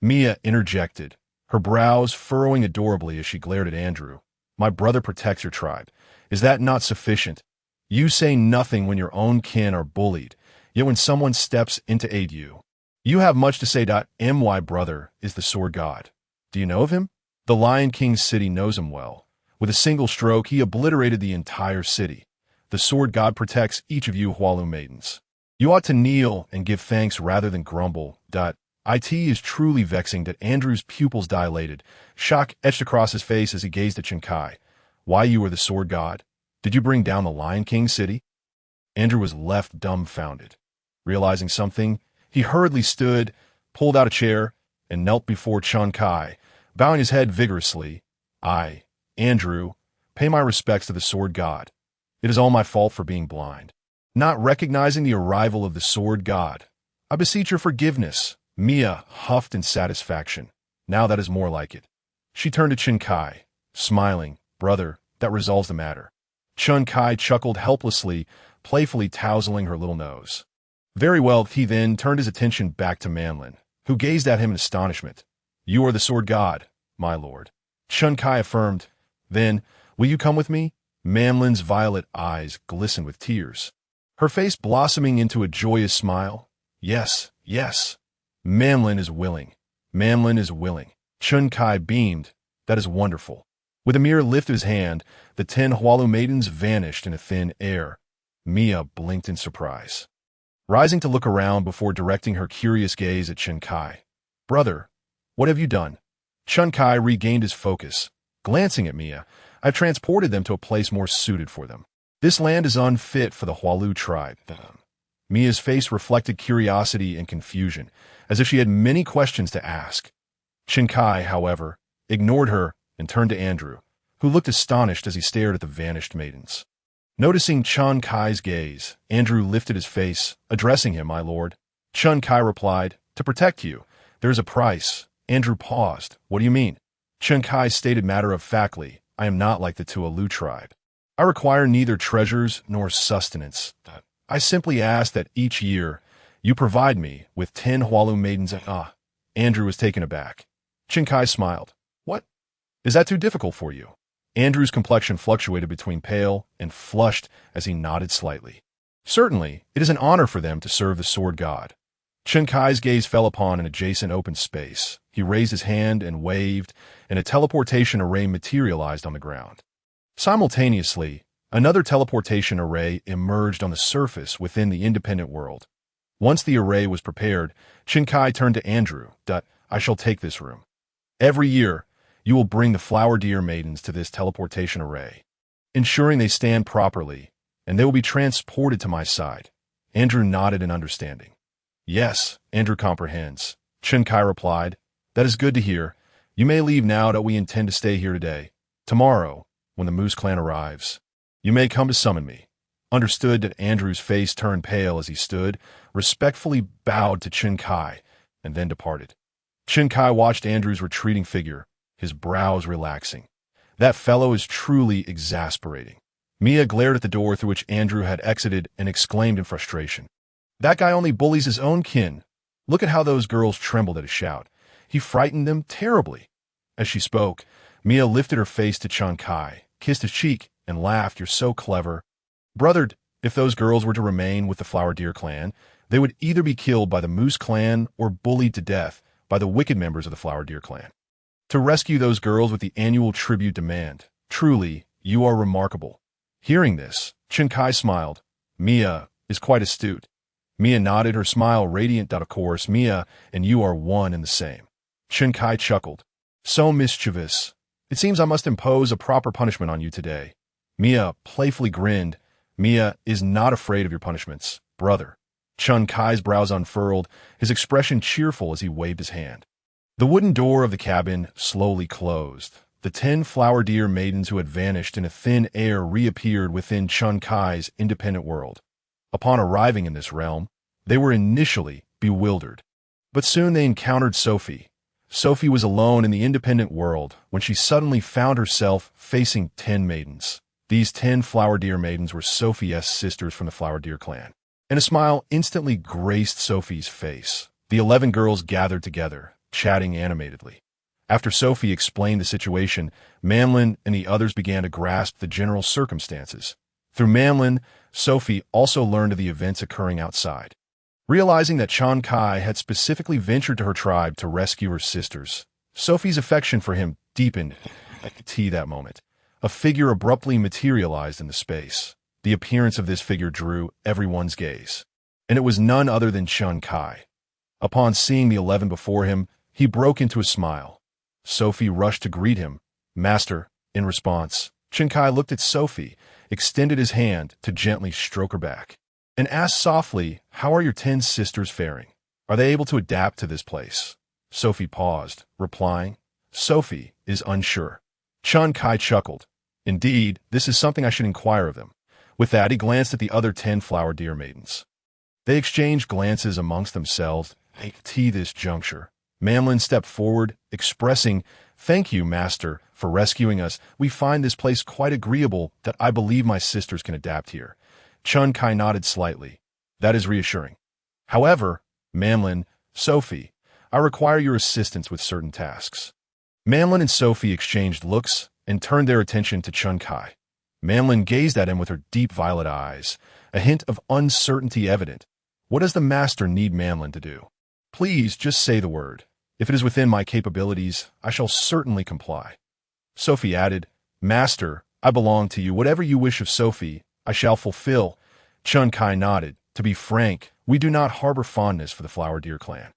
Mia interjected, her brows furrowing adorably as she glared at Andrew. "My brother protects your tribe. Is that not sufficient? You say nothing when your own kin are bullied, yet when someone steps in to aid you, you have much to say. My brother is the sword god. Do you know of him? The Lion King's city knows him well. With a single stroke, he obliterated the entire city. The sword god protects each of you Hualu maidens. You ought to kneel and give thanks rather than grumble. It is truly vexing." Andrew's pupils dilated, shock etched across his face as he gazed at Chen Kai. "Why, you are the sword god? Did you bring down the Lion King city?" Andrew was left dumbfounded. Realizing something, he hurriedly stood, pulled out a chair, and knelt before Chen Kai, bowing his head vigorously. "I, Andrew, pay my respects to the sword god. It is all my fault for being blind, not recognizing the arrival of the sword god. I beseech your forgiveness." Mia huffed in satisfaction. "Now that is more like it." She turned to Chen Kai, smiling. "Brother, that resolves the matter." Chen Kai chuckled helplessly, playfully tousling her little nose. "Very well." He then turned his attention back to Manlin, who gazed at him in astonishment. "You are the sword god, my lord." Chen Kai affirmed. "Then, will you come with me?" Manlin's violet eyes glistened with tears, her face blossoming into a joyous smile. "Yes, yes. Manlin is willing. Manlin is willing." Chen Kai beamed. "That is wonderful." With a mere lift of his hand, the 10 Hualu maidens vanished in a thin air. Mia blinked in surprise, rising to look around before directing her curious gaze at Chen Kai. "Brother, what have you done?" Chen Kai regained his focus, glancing at Mia. "I've transported them to a place more suited for them. This land is unfit for the Hualu tribe." Mia's face reflected curiosity and confusion, as if she had many questions to ask. Chen Kai, however, ignored her and turned to Andrew, who looked astonished as he stared at the vanished maidens. Noticing Chen Kai's gaze, Andrew lifted his face, addressing him, "My lord." Chen Kai replied, "To protect you, there is a price." Andrew paused. "What do you mean?" Chen Kai stated matter-of-factly, "I am not like the Tualu tribe. I require neither treasures nor sustenance. I simply ask that each year you provide me with 10 Hualu maidens." Andrew was taken aback. Chen Kai smiled. "What? Is that too difficult for you?" Andrew's complexion fluctuated between pale and flushed as he nodded slightly. "Certainly, it is an honor for them to serve the sword god." Chen Kai's gaze fell upon an adjacent open space. He raised his hand and waved, and a teleportation array materialized on the ground. Simultaneously, Another teleportation array emerged on the surface within the independent world. Once the array was prepared, Chinkai turned to Andrew. I shall take this room. Every year, you will bring the flower deer maidens to this teleportation array, ensuring they stand properly, and they will be transported to my side. Andrew nodded in understanding. Yes, Andrew comprehends. Chinkai replied. That is good to hear. You may leave now that we intend to stay here today. Tomorrow, when the Moose Clan arrives, you may come to summon me. Understood that Andrew's face turned pale as he stood, respectfully bowed to Chinkai, and then departed. Chinkai watched Andrew's retreating figure, his brows relaxing. That fellow is truly exasperating. Mia glared at the door through which Andrew had exited and exclaimed in frustration. That guy only bullies his own kin. Look at how those girls trembled at his shout. He frightened them terribly. As she spoke, Mia lifted her face to Chinkai, kissed his cheek, and laughed. You're so clever. Brother, if those girls were to remain with the Flower Deer clan, they would either be killed by the Moose clan or bullied to death by the wicked members of the Flower Deer clan. To rescue those girls with the annual tribute demand. Truly, you are remarkable. Hearing this, Chinkai smiled. Mia is quite astute. Mia nodded, her smile radiant. Of course, Mia and you are one and the same. Chinkai chuckled. So mischievous. It seems I must impose a proper punishment on you today. Mia playfully grinned. Mia is not afraid of your punishments, brother. Chinkai's brows unfurled, his expression cheerful as he waved his hand. The wooden door of the cabin slowly closed. The 10 flower deer maidens who had vanished in a thin air reappeared within Chinkai's independent world. Upon arriving in this realm, they were initially bewildered. But soon they encountered Sophie. Sophie was alone in the independent world when she suddenly found herself facing 10 maidens. These 10 flower deer maidens were Sophie's sisters from the Flower Deer clan, and a smile instantly graced Sophie's face. The 11 girls gathered together, chatting animatedly. After Sophie explained the situation, Manlin and the others began to grasp the general circumstances. Through Manlin, Sophie also learned of the events occurring outside. Realizing that Chinkai had specifically ventured to her tribe to rescue her sisters, Sophie's affection for him deepened at that moment. A figure abruptly materialized in the space. The appearance of this figure drew everyone's gaze, and it was none other than Chinkai. Upon seeing the 11 before him, he broke into a smile. Sophie rushed to greet him. Master, in response, Chinkai looked at Sophie, extended his hand to gently stroke her back, and asked softly, how are your 10 sisters faring? Are they able to adapt to this place? Sophie paused, replying, Sophie is unsure. Chinkai chuckled. Indeed, this is something I should inquire of them. With that, he glanced at the other 10 flower deer maidens. They exchanged glances amongst themselves. At this juncture, Manlin stepped forward, expressing, Thank you, Master, for rescuing us. We find this place quite agreeable that I believe my sisters can adapt here. Chinkai nodded slightly. That is reassuring. However, Manlin, Sophie, I require your assistance with certain tasks. Manlin and Sophie exchanged looks and turned their attention to Chinkai. Manlin gazed at him with her deep violet eyes, a hint of uncertainty evident. What does the master need Manlin to do? Please, just say the word. If it is within my capabilities, I shall certainly comply. Sophie added, Master, I belong to you. Whatever you wish of Sophie, I shall fulfill. Chinkai nodded. To be frank, we do not harbor fondness for the Flower Deer clan.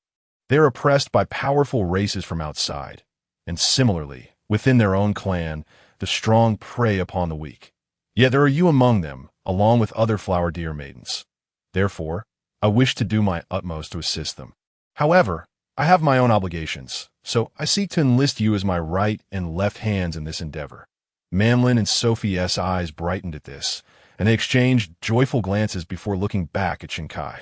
They are oppressed by powerful races from outside, and similarly, within their own clan, the strong prey upon the weak. Yet there are you among them, along with other flower deer maidens. Therefore, I wish to do my utmost to assist them. However, I have my own obligations, so I seek to enlist you as my right and left hands in this endeavor. Manlin and Sophie's eyes brightened at this, and they exchanged joyful glances before looking back at Chinkai.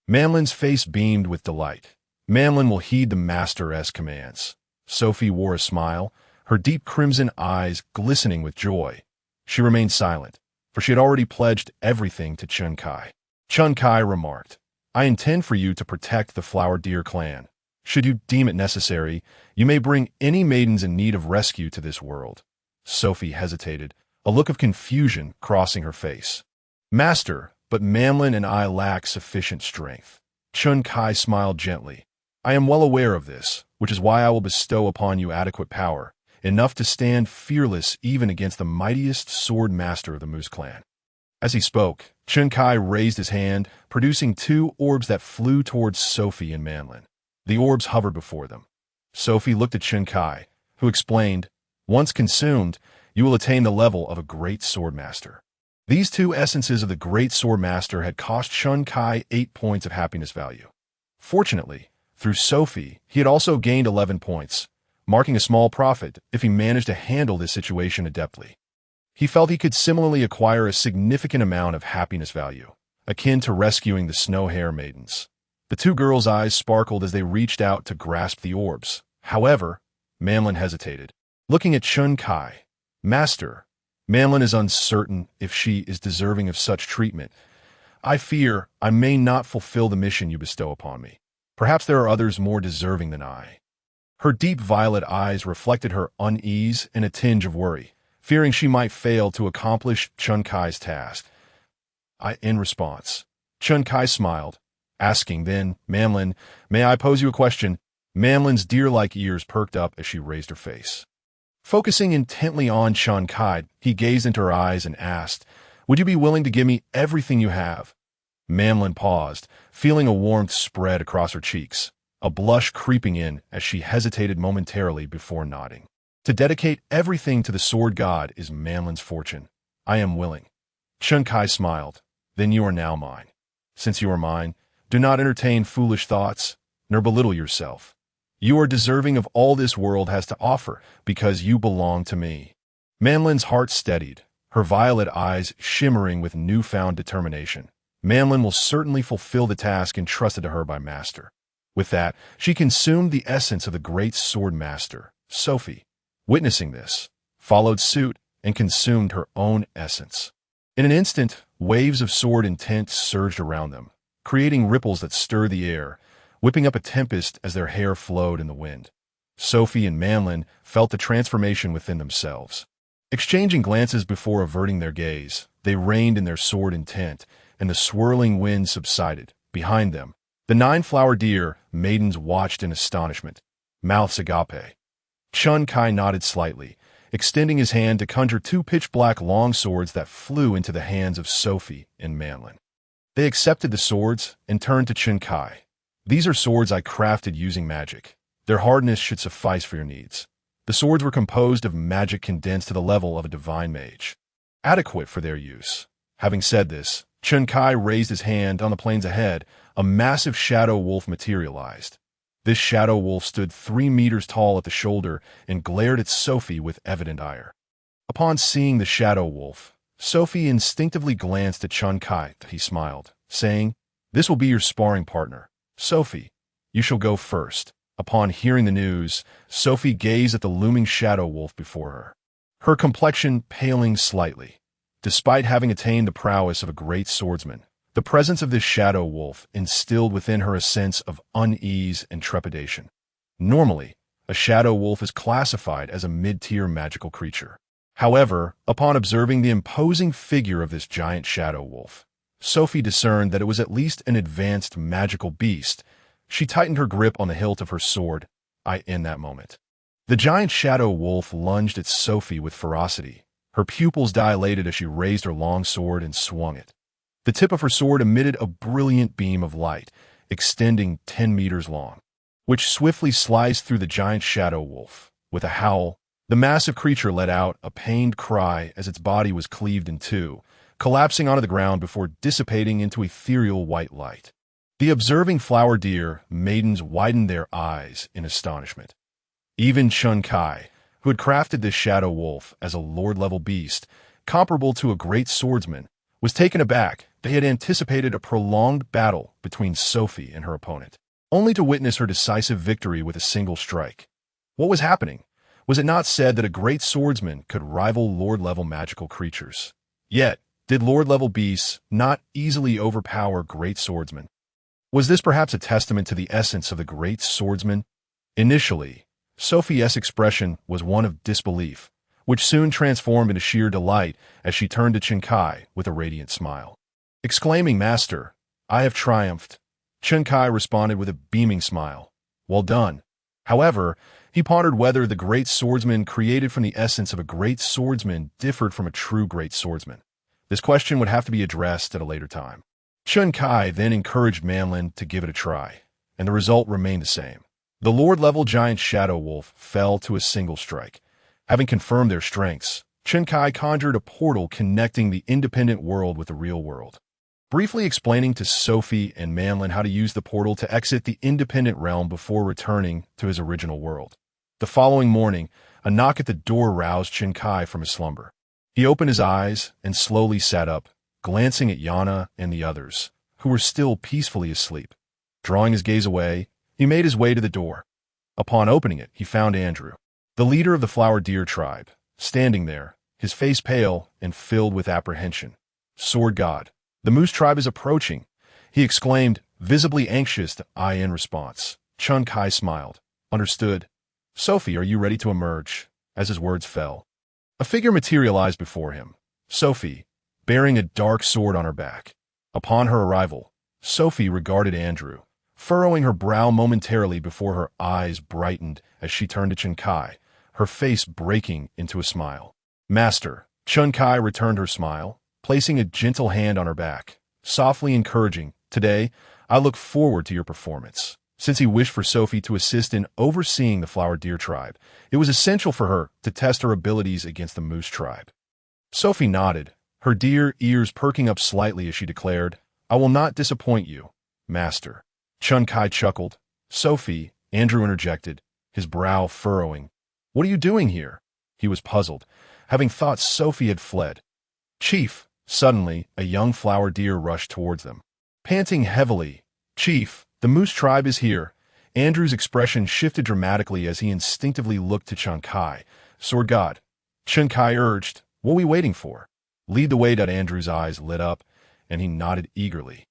Manlin's face beamed with delight. Manlin will heed the master's commands. Sophie wore a smile, her deep crimson eyes glistening with joy. She remained silent, for she had already pledged everything to Chinkai. Chinkai remarked, I intend for you to protect the Flower Deer clan. Should you deem it necessary, you may bring any maidens in need of rescue to this world. Sophie hesitated, a look of confusion crossing her face. Master, but Manlin and I lack sufficient strength. Chinkai smiled gently. I am well aware of this, which is why I will bestow upon you adequate power, enough to stand fearless even against the mightiest sword master of the Moose clan. As he spoke, Chun Kai raised his hand, producing two orbs that flew towards Sophie and Manlin. The orbs hovered before them. Sophie looked at Chun Kai, who explained, "Once consumed, you will attain the level of a great sword master." These two essences of the great sword master had cost Chun Kai 8 points of happiness value. Fortunately, through Sophie, he had also gained 11 points, marking a small profit if he managed to handle this situation adeptly. He felt he could similarly acquire a significant amount of happiness value, akin to rescuing the Snow Hare maidens. The two girls' eyes sparkled as they reached out to grasp the orbs. However, Manlin hesitated. Looking at Chun Kai, "Master, Manlin is uncertain if she is deserving of such treatment. I fear I may not fulfill the mission you bestow upon me. Perhaps there are others more deserving than I." Her deep violet eyes reflected her unease and a tinge of worry, fearing she might fail to accomplish Chun Kai's task. In response, Chun Kai smiled, asking then, "Manlin, may I pose you a question?" Manlin's deer-like ears perked up as she raised her face. Focusing intently on Chun Kai, he gazed into her eyes and asked, "Would you be willing to give me everything you have?" Manlin paused, feeling a warmth spread across her cheeks, a blush creeping in as she hesitated momentarily before nodding. To dedicate everything to the sword god is Manlin's fortune. "I am willing." Chun Kai smiled. "Then you are now mine. Since you are mine, do not entertain foolish thoughts, nor belittle yourself. You are deserving of all this world has to offer because you belong to me." Manlin's heart steadied, her violet eyes shimmering with newfound determination. Manlin will certainly fulfill the task entrusted to her by Master. With that, she consumed the essence of the great sword master. Sophie, witnessing this, followed suit and consumed her own essence. In an instant, waves of sword intent surged around them, creating ripples that stirred the air, whipping up a tempest as their hair flowed in the wind. Sophie and Manlin felt the transformation within themselves. Exchanging glances before averting their gaze, they reined in their sword intent, and the swirling wind subsided. Behind them, the 9-flower deer maidens watched in astonishment, mouths agape. Chun Kai nodded slightly, extending his hand to conjure 2 pitch-black long swords that flew into the hands of Sophie and Manlin. They accepted the swords and turned to Chun Kai. "These are swords I crafted using magic. Their hardness should suffice for your needs." The swords were composed of magic condensed to the level of a divine mage, adequate for their use. Having said this, Chun Kai raised his hand. On the plains ahead, a massive shadow wolf materialized. This shadow wolf stood 3 meters tall at the shoulder and glared at Sophie with evident ire. Upon seeing the shadow wolf, Sophie instinctively glanced at Chun Kai. He smiled, saying, "This will be your sparring partner. Sophie, you shall go first." Upon hearing the news, Sophie gazed at the looming shadow wolf before her, her complexion paling slightly. Despite having attained the prowess of a great swordsman, the presence of this shadow wolf instilled within her a sense of unease and trepidation. Normally, a shadow wolf is classified as a mid-tier magical creature. However, upon observing the imposing figure of this giant shadow wolf, Sophie discerned that it was at least an advanced magical beast. She tightened her grip on the hilt of her sword. In that moment, the giant shadow wolf lunged at Sophie with ferocity. Her pupils dilated as she raised her long sword and swung it. The tip of her sword emitted a brilliant beam of light, extending 10 meters long, which swiftly sliced through the giant shadow wolf. With a howl, the massive creature let out a pained cry as its body was cleaved in two, collapsing onto the ground before dissipating into ethereal white light. The observing flower deer maidens widened their eyes in astonishment. Even Chun Kai, who had crafted this shadow wolf as a lord-level beast, comparable to a great swordsman, was taken aback. They had anticipated a prolonged battle between Sophie and her opponent, only to witness her decisive victory with a single strike. What was happening? Was it not said that a great swordsman could rival lord-level magical creatures? Yet, did lord-level beasts not easily overpower great swordsmen? Was this perhaps a testament to the essence of the great swordsman? Initially, Sophie's expression was one of disbelief, which soon transformed into sheer delight as she turned to Chun Kai with a radiant smile. Exclaiming, "Master, I have triumphed." Chun Kai responded with a beaming smile. "Well done. However, he pondered whether the great swordsman created from the essence of a great swordsman differed from a true great swordsman. This question would have to be addressed at a later time. Chun Kai then encouraged Manlin to give it a try, and the result remained the same. The Lord-level giant Shadow Wolf fell to a single strike. Having confirmed their strengths, Chun Kai conjured a portal connecting the independent world with the real world. Briefly explaining to Sophie and Manlin how to use the portal to exit the independent realm before returning to his original world. The following morning, a knock at the door roused Chun Kai from his slumber. He opened his eyes and slowly sat up, glancing at Yana and the others, who were still peacefully asleep. Drawing his gaze away, he made his way to the door. Upon opening it, he found Andrew, the leader of the Flower Deer tribe, standing there, his face pale and filled with apprehension. Sword God, the Moose tribe is approaching, he exclaimed, visibly anxious to eye in response. Chun Kai smiled. Understood. Sophie, are you ready to emerge? As his words fell, a figure materialized before him. Sophie, bearing a dark sword on her back. Upon her arrival, Sophie regarded Andrew, furrowing her brow momentarily before her eyes brightened as she turned to Chun Kai, her face breaking into a smile. Master, Chun Kai returned her smile, placing a gentle hand on her back, softly encouraging, today, I look forward to your performance. Since he wished for Sophie to assist in overseeing the Flower Deer tribe, it was essential for her to test her abilities against the Moose tribe. Sophie nodded, her deer ears perking up slightly as she declared, I will not disappoint you, Master. Chun Kai chuckled. Sophie, Andrew interjected, his brow furrowing. What are you doing here? He was puzzled, having thought Sophie had fled. Chief, suddenly, a young flower deer rushed towards them. Panting heavily, Chief, the Moose tribe is here. Andrew's expression shifted dramatically as he instinctively looked to Chun Kai. Sword God. Chun Kai urged, what are we waiting for? Lead the way. Andrew's eyes lit up, and he nodded eagerly.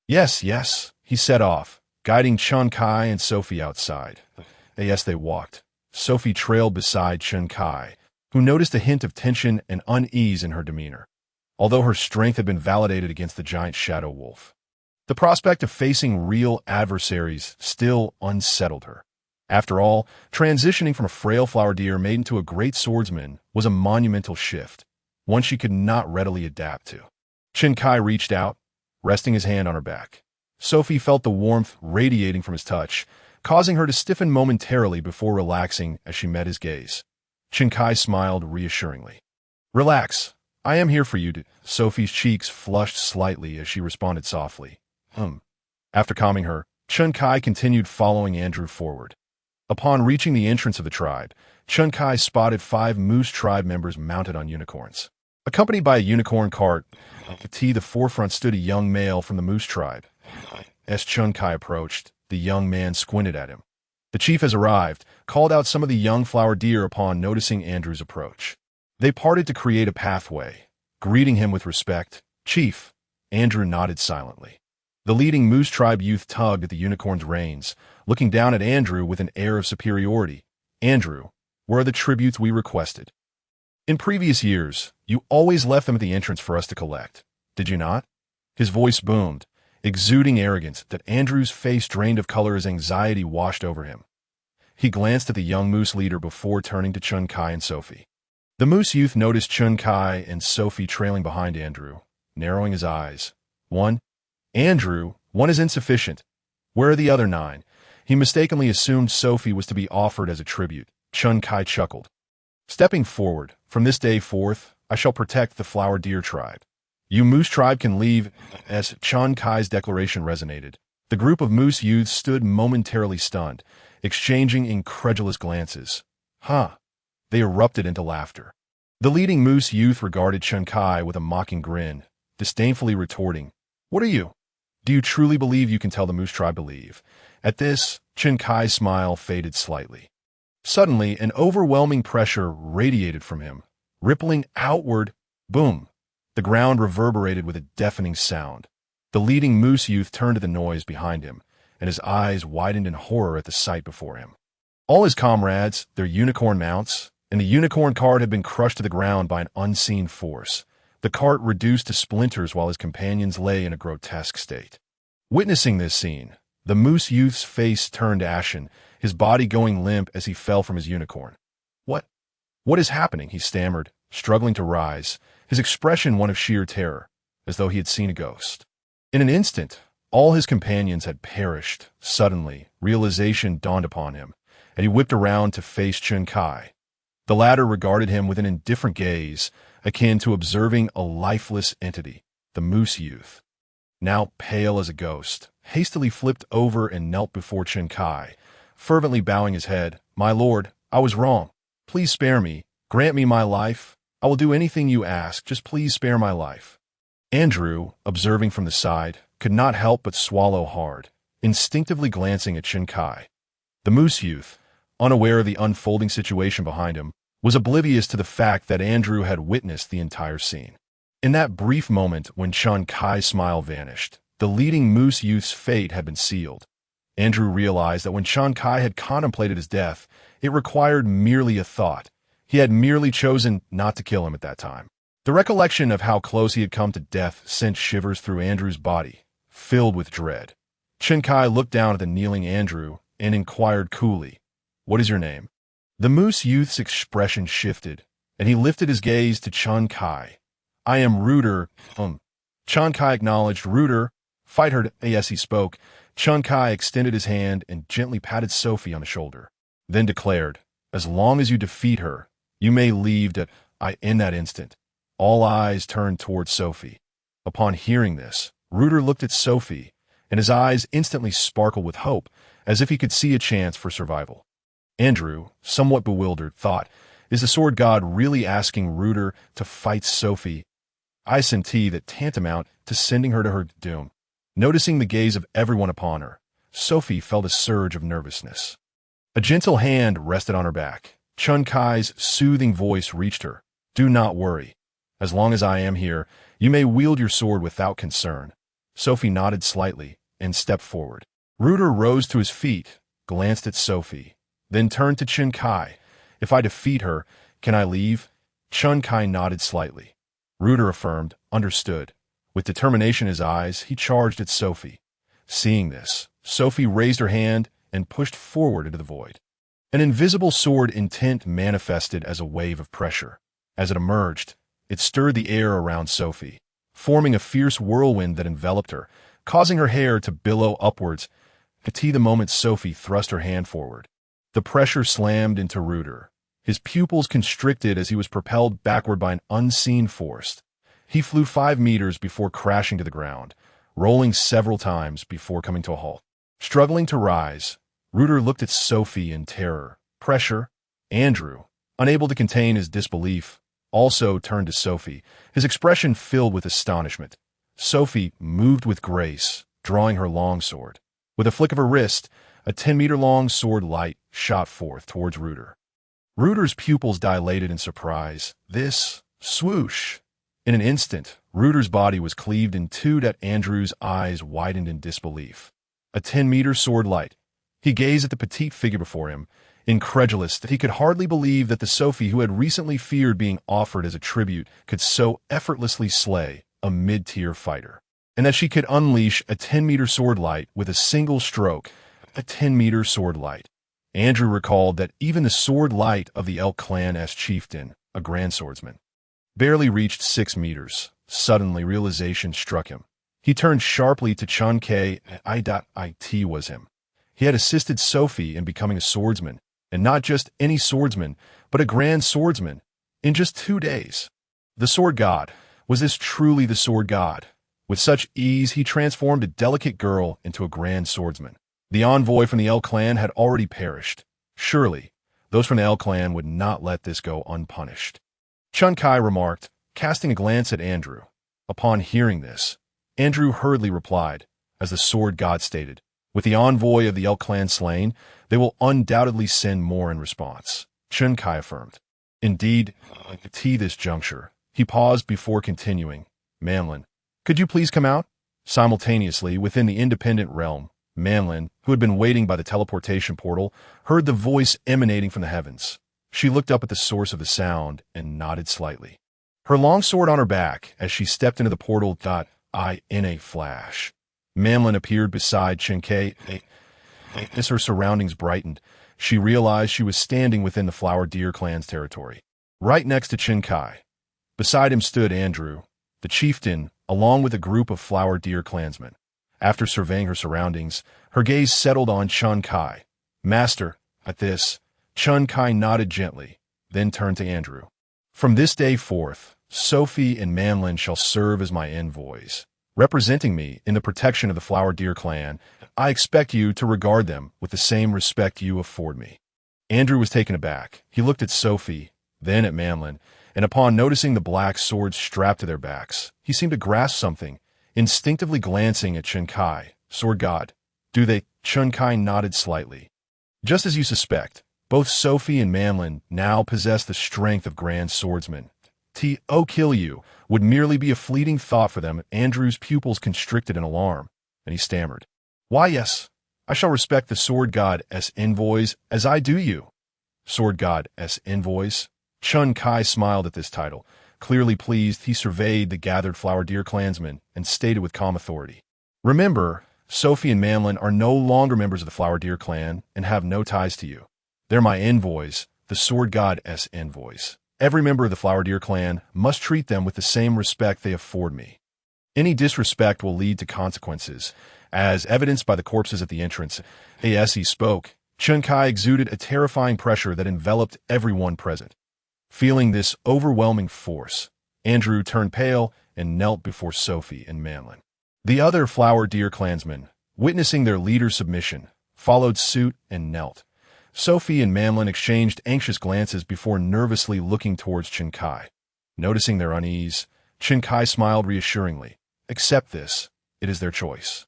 Yes, yes, he set off, guiding Chun Kai and Sophie outside. Yes, they walked. Sophie trailed beside Chun Kai, who noticed a hint of tension and unease in her demeanor, although her strength had been validated against the giant Shadow Wolf. The prospect of facing real adversaries still unsettled her. After all, transitioning from a frail flower deer made into a great swordsman was a monumental shift, one she could not readily adapt to. Chun Kai reached out, resting his hand on her back. Sophie felt the warmth radiating from his touch, causing her to stiffen momentarily before relaxing as she met his gaze. Chun Kai smiled reassuringly. Relax, I am here for you. Sophie's cheeks flushed slightly as she responded softly. After calming her, Chun Kai continued following Andrew forward. Upon reaching the entrance of the tribe, Chun Kai spotted 5 Moose tribe members mounted on unicorns. Accompanied by a unicorn cart, at the forefront stood a young male from the Moose tribe. As Chun Kai approached, the young man squinted at him. The chief has arrived, called out some of the young flower deer upon noticing Andrew's approach. They parted to create a pathway, greeting him with respect. Chief, Andrew nodded silently. The leading Moose tribe youth tugged at the unicorn's reins, looking down at Andrew with an air of superiority. Andrew, where are the tributes we requested? In previous years, you always left them at the entrance for us to collect, did you not? His voice boomed, exuding arrogance that Andrew's face drained of color as anxiety washed over him. He glanced at the young Moose leader before turning to Chun Kai and Sophie. The Moose youth noticed Chun Kai and Sophie trailing behind Andrew, narrowing his eyes. Andrew, 1 is insufficient. Where are the other 9? He mistakenly assumed Sophie was to be offered as a tribute. Chun Kai chuckled. Stepping forward, from this day forth, I shall protect the Flower Deer tribe. You Moose tribe can leave. As Chun Kai's declaration resonated, the group of Moose youths stood momentarily stunned, exchanging incredulous glances. They erupted into laughter. The leading Moose youth regarded Chun Kai with a mocking grin, disdainfully retorting, What are you? Do you truly believe you can tell the Moose tribe to leave? At this, Chun Kai's smile faded slightly. Suddenly, an overwhelming pressure radiated from him, rippling outward. Boom! The ground reverberated with a deafening sound. The leading Moose youth turned to the noise behind him, and his eyes widened in horror at the sight before him. All his comrades, their unicorn mounts, and the unicorn cart had been crushed to the ground by an unseen force, the cart reduced to splinters while his companions lay in a grotesque state. Witnessing this scene, the Moose youth's face turned ashen, his body going limp as he fell from his unicorn. What? What is happening? He stammered, struggling to rise, his expression one of sheer terror, as though he had seen a ghost. In an instant, all his companions had perished. Suddenly, realization dawned upon him, and he whipped around to face Chun Kai. The latter regarded him with an indifferent gaze, akin to observing a lifeless entity. The moose youth, now pale as a ghost, hastily flipped over and knelt before Chun Kai, fervently bowing his head. "My lord, I was wrong. Please spare me. Grant me my life. I will do anything you ask. Just please spare my life." Andrew, observing from the side, could not help but swallow hard, instinctively glancing at Chun Kai. The moose youth, unaware of the unfolding situation behind him, was oblivious to the fact that Andrew had witnessed the entire scene. In that brief moment when Chun Kai's smile vanished, the leading moose youth's fate had been sealed. Andrew realized that when Chun Kai had contemplated his death, it required merely a thought. He had merely chosen not to kill him at that time. The recollection of how close he had come to death sent shivers through Andrew's body, filled with dread. Chun Kai looked down at the kneeling Andrew and inquired coolly, "What is your name?" The moose youth's expression shifted, and he lifted his gaze to Chun Kai. "I am Rooter." Chun Kai acknowledged. "Rooter, fight her." As he spoke, Chun Kai extended his hand and gently patted Sophie on the shoulder, then declared, "As long as you defeat her, you may leave." In that instant, all eyes turned towards Sophie. Upon hearing this, Rooter looked at Sophie, and his eyes instantly sparkled with hope, as if he could see a chance for survival. Andrew, somewhat bewildered, thought, "Is the sword god really asking Rooter to fight Sophie? I senti that tantamount to sending her to her doom." Noticing the gaze of everyone upon her, Sophie felt a surge of nervousness. A gentle hand rested on her back. Chun Kai's soothing voice reached her. "Do not worry. As long as I am here, you may wield your sword without concern." Sophie nodded slightly and stepped forward. Rooter rose to his feet, glanced at Sophie, then turned to Chun Kai. "If I defeat her, can I leave?" Chun Kai nodded slightly. Rooter affirmed, "Understood." With determination in his eyes, he charged at Sophie. Seeing this, Sophie raised her hand and pushed forward into the void. An invisible sword intent manifested as a wave of pressure. As it emerged, it stirred the air around Sophie, forming a fierce whirlwind that enveloped her, causing her hair to billow upwards. At the moment Sophie thrust her hand forward, the pressure slammed into Rooter. His pupils constricted as he was propelled backward by an unseen force. He flew 5 meters before crashing to the ground, rolling several times before coming to a halt. Struggling to rise, Rooter looked at Sophie in terror. Pressure. Andrew, unable to contain his disbelief, also turned to Sophie, his expression filled with astonishment. Sophie moved with grace, drawing her longsword. With a flick of her wrist, a 10-meter-long sword light shot forth towards Rooter. Rooter's pupils dilated in surprise. This swoosh. In an instant, Rooter's body was cleaved in two. Andrew's eyes widened in disbelief. A 10-meter sword light. He gazed at the petite figure before him, incredulous that he could hardly believe that the Sophie who had recently feared being offered as a tribute could so effortlessly slay a mid-tier fighter, and that she could unleash a 10-meter sword light with a single stroke. A 10-meter sword light. Andrew recalled that even the sword light of the Elk Clan's chieftain, a grand swordsman, barely reached 6 meters. Suddenly, realization struck him. He turned sharply to Chun Kai. It was him. He had assisted Sophie in becoming a swordsman, and not just any swordsman, but a grand swordsman, in just 2 days. The sword god. Was this truly the sword god? With such ease, he transformed a delicate girl into a grand swordsman. The envoy from the Elk Clan had already perished. Surely, those from the Elk Clan would not let this go unpunished. Chun Kai remarked, casting a glance at Andrew. Upon hearing this, Andrew hurriedly replied, as the sword god stated, "With the envoy of the Elk Clan slain, they will undoubtedly send more in response." Chun Kai affirmed. Indeed, at this juncture, he paused before continuing, "Manlin, could you please come out?" Simultaneously, within the independent realm, Manlin, who had been waiting by the teleportation portal, heard the voice emanating from the heavens. She looked up at the source of the sound and nodded slightly, her longsword on her back as she stepped into the portal. In a flash, Manlin appeared beside Chun Kai. As her surroundings brightened, she realized she was standing within the Flower Deer clan's territory. Right next to Chin Kai. Beside him stood Andrew, the chieftain, along with a group of Flower Deer clansmen. After surveying her surroundings, her gaze settled on Chun Kai. Master, at this, Chun Kai nodded gently, then turned to Andrew. From this day forth, Sophie and Manlin shall serve as my envoys. Representing me in the protection of the Flower Deer clan, I expect you to regard them with the same respect you afford me. Andrew was taken aback. He looked at Sophie, then at Manlin, and upon noticing the black swords strapped to their backs, he seemed to grasp something, instinctively glancing at Chun Kai. Sword God. Do they? Chun Kai nodded slightly. Just as you suspect, both Sophie and Manlin now possess the strength of grand swordsmen. To kill you would merely be a fleeting thought for them. Andrew's pupils constricted in alarm, and he stammered. Why, yes, I shall respect the Sword God's envoys as I do you. Sword God's envoys? Chun Kai smiled at this title. Clearly pleased, he surveyed the gathered Flower Deer clansmen and stated with calm authority. Remember, Sophie and Manlin are no longer members of the Flower Deer clan and have no ties to you. They're my envoys, the Sword God's envoys. Every member of the Flower Deer clan must treat them with the same respect they afford me. Any disrespect will lead to consequences, as evidenced by the corpses at the entrance. As he spoke, Chun Kai exuded a terrifying pressure that enveloped everyone present. Feeling this overwhelming force, Andrew turned pale and knelt before Sophie and Manlin. The other Flower Deer clansmen, witnessing their leader's submission, followed suit and knelt. Sophie and Manlin exchanged anxious glances before nervously looking towards Chun Kai. Noticing their unease, Chun Kai smiled reassuringly. Accept this. It is their choice.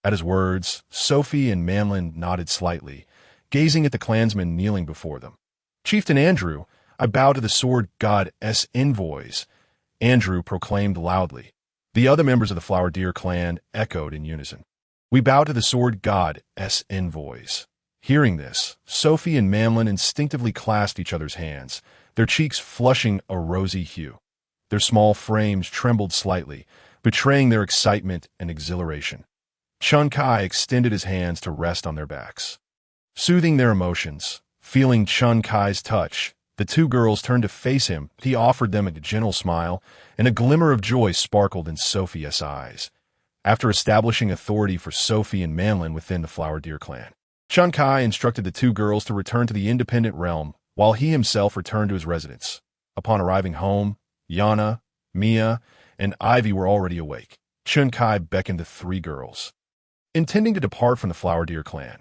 At his words, Sophie and Manlin nodded slightly, gazing at the clansmen kneeling before them. Chieftain Andrew, I bow to the Sword God's envoys, Andrew proclaimed loudly. The other members of the Flower Deer clan echoed in unison. We bow to the Sword God's envoys. Hearing this, Sophie and Manlin instinctively clasped each other's hands, their cheeks flushing a rosy hue. Their small frames trembled slightly, betraying their excitement and exhilaration. Chun Kai extended his hands to rest on their backs. Soothing their emotions, feeling Chun Kai's touch, the two girls turned to face him. He offered them a gentle smile, and a glimmer of joy sparkled in Sophie's eyes. After establishing authority for Sophie and Manlin within the Flower Deer clan, Chun Kai instructed the two girls to return to the independent realm, while he himself returned to his residence. Upon arriving home, Yana, Mia, and Ivy were already awake. Chun Kai beckoned the three girls, intending to depart from the Flower Deer clan.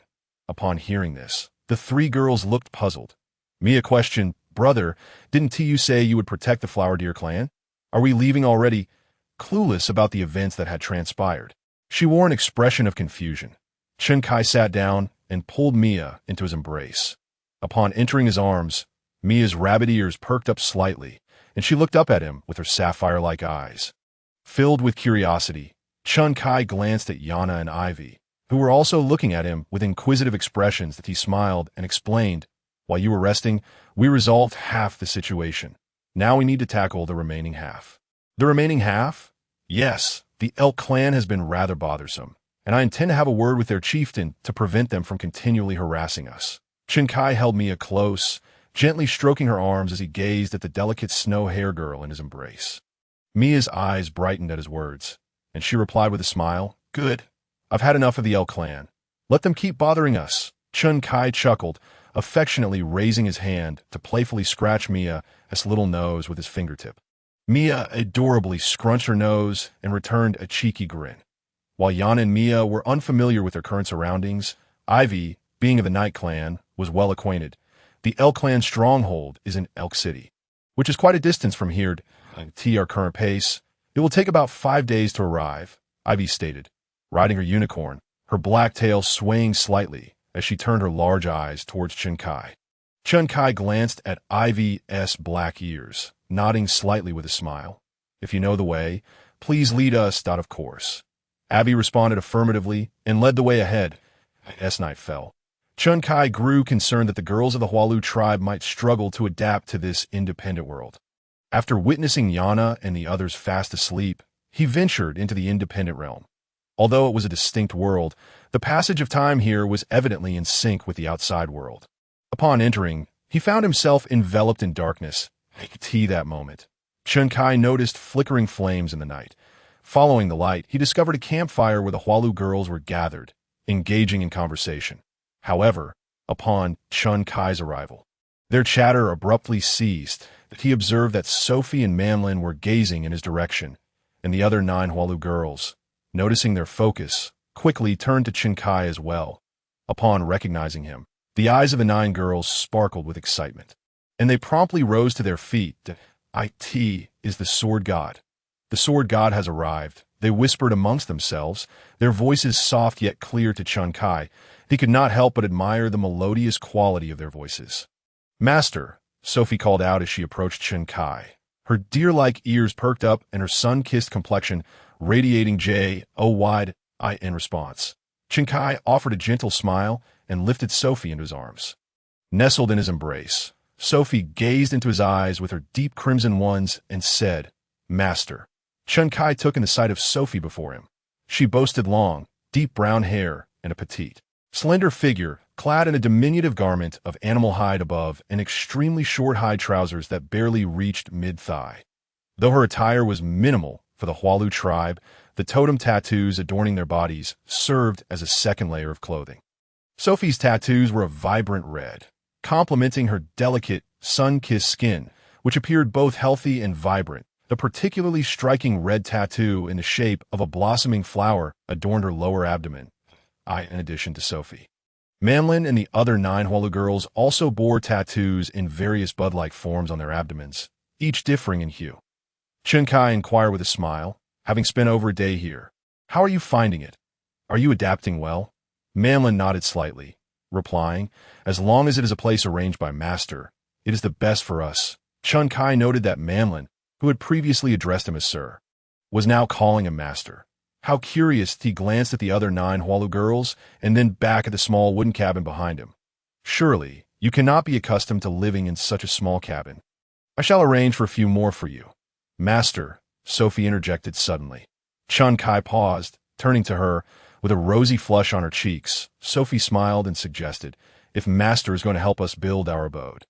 Upon hearing this, the three girls looked puzzled. Mia questioned, Brother, didn't you say you would protect the Flower Deer clan? Are we leaving already? Clueless about the events that had transpired, she wore an expression of confusion. Chun Kai sat down and pulled Mia into his embrace. Upon entering his arms, Mia's rabbit ears perked up slightly, and she looked up at him with her sapphire-like eyes. Filled with curiosity, Chun Kai glanced at Yana and Ivy, who were also looking at him with inquisitive expressions. That he smiled and explained, While you were resting, we resolved half the situation. Now we need to tackle the remaining half. The remaining half? Yes, the Elk clan has been rather bothersome, and I intend to have a word with their chieftain to prevent them from continually harassing us. Chun Kai held Mia close, gently stroking her arms as he gazed at the delicate snow-hair girl in his embrace. Mia's eyes brightened at his words, and she replied with a smile, Good. I've had enough of the Elk clan. Let them keep bothering us. Chun Kai chuckled, affectionately raising his hand to playfully scratch Mia's little nose with his fingertip. Mia adorably scrunched her nose and returned a cheeky grin. While Yana and Mia were unfamiliar with their current surroundings, Ivy, being of the Night Clan, was well acquainted. The Elk Clan stronghold is in Elk City, which is quite a distance from here to our current pace. It will take about 5 days to arrive, Ivy stated, riding her unicorn, her black tail swaying slightly as she turned her large eyes towards Chun Kai. Chun Kai glanced at Ivy's black ears, nodding slightly with a smile. If you know the way, please lead us, of course. Abby responded affirmatively and led the way ahead. As night fell, Chun Kai grew concerned that the girls of the Hualu tribe might struggle to adapt to this independent world. After witnessing Yana and the others fast asleep, he ventured into the independent realm. Although it was a distinct world, the passage of time here was evidently in sync with the outside world. Upon entering, he found himself enveloped in darkness. That moment. Chun Kai noticed flickering flames in the night. Following the light, he discovered a campfire where the Hualu girls were gathered, engaging in conversation. However, upon Chun Kai's arrival, their chatter abruptly ceased. He observed that Sophie and Manlin were gazing in his direction, and the other 9 Hualu girls, noticing their focus, quickly turned to Chun Kai as well. Upon recognizing him, the eyes of the 9 girls sparkled with excitement, and they promptly rose to their feet. It is the sword god. The sword god has arrived, they whispered amongst themselves, their voices soft yet clear to Chun Kai. He could not help but admire the melodious quality of their voices. Master, Sophie called out as she approached Chun Kai, her deer-like ears perked up and her sun-kissed complexion radiating joy in response. Chun Kai offered a gentle smile and lifted Sophie into his arms. Nestled in his embrace, Sophie gazed into his eyes with her deep crimson ones and said, Master. Chun Kai took in the sight of Sophie before him. She boasted long, deep brown hair and a petite, slender figure clad in a diminutive garment of animal hide above and extremely short hide trousers that barely reached mid-thigh. Though her attire was minimal for the Hualu tribe, the totem tattoos adorning their bodies served as a second layer of clothing. Sophie's tattoos were a vibrant red, complementing her delicate, sun-kissed skin, which appeared both healthy and vibrant. The particularly striking red tattoo in the shape of a blossoming flower adorned her lower abdomen, in addition to Sophie. Manlin and the other 9 Hualu girls also bore tattoos in various bud-like forms on their abdomens, each differing in hue. Chun Kai inquired with a smile, having spent over a day here. How are you finding it? Are you adapting well? Manlin nodded slightly, replying, as long as it is a place arranged by Master, it is the best for us. Chun Kai noted that Manlin, who had previously addressed him as Sir, was now calling him Master. How curious, he glanced at the other 9 Hualu girls and then back at the small wooden cabin behind him. Surely, you cannot be accustomed to living in such a small cabin. I shall arrange for a few more for you. Master, Sophie interjected suddenly. Chun Kai paused, turning to her, with a rosy flush on her cheeks. Sophie smiled and suggested, if Master is going to help us build our abode,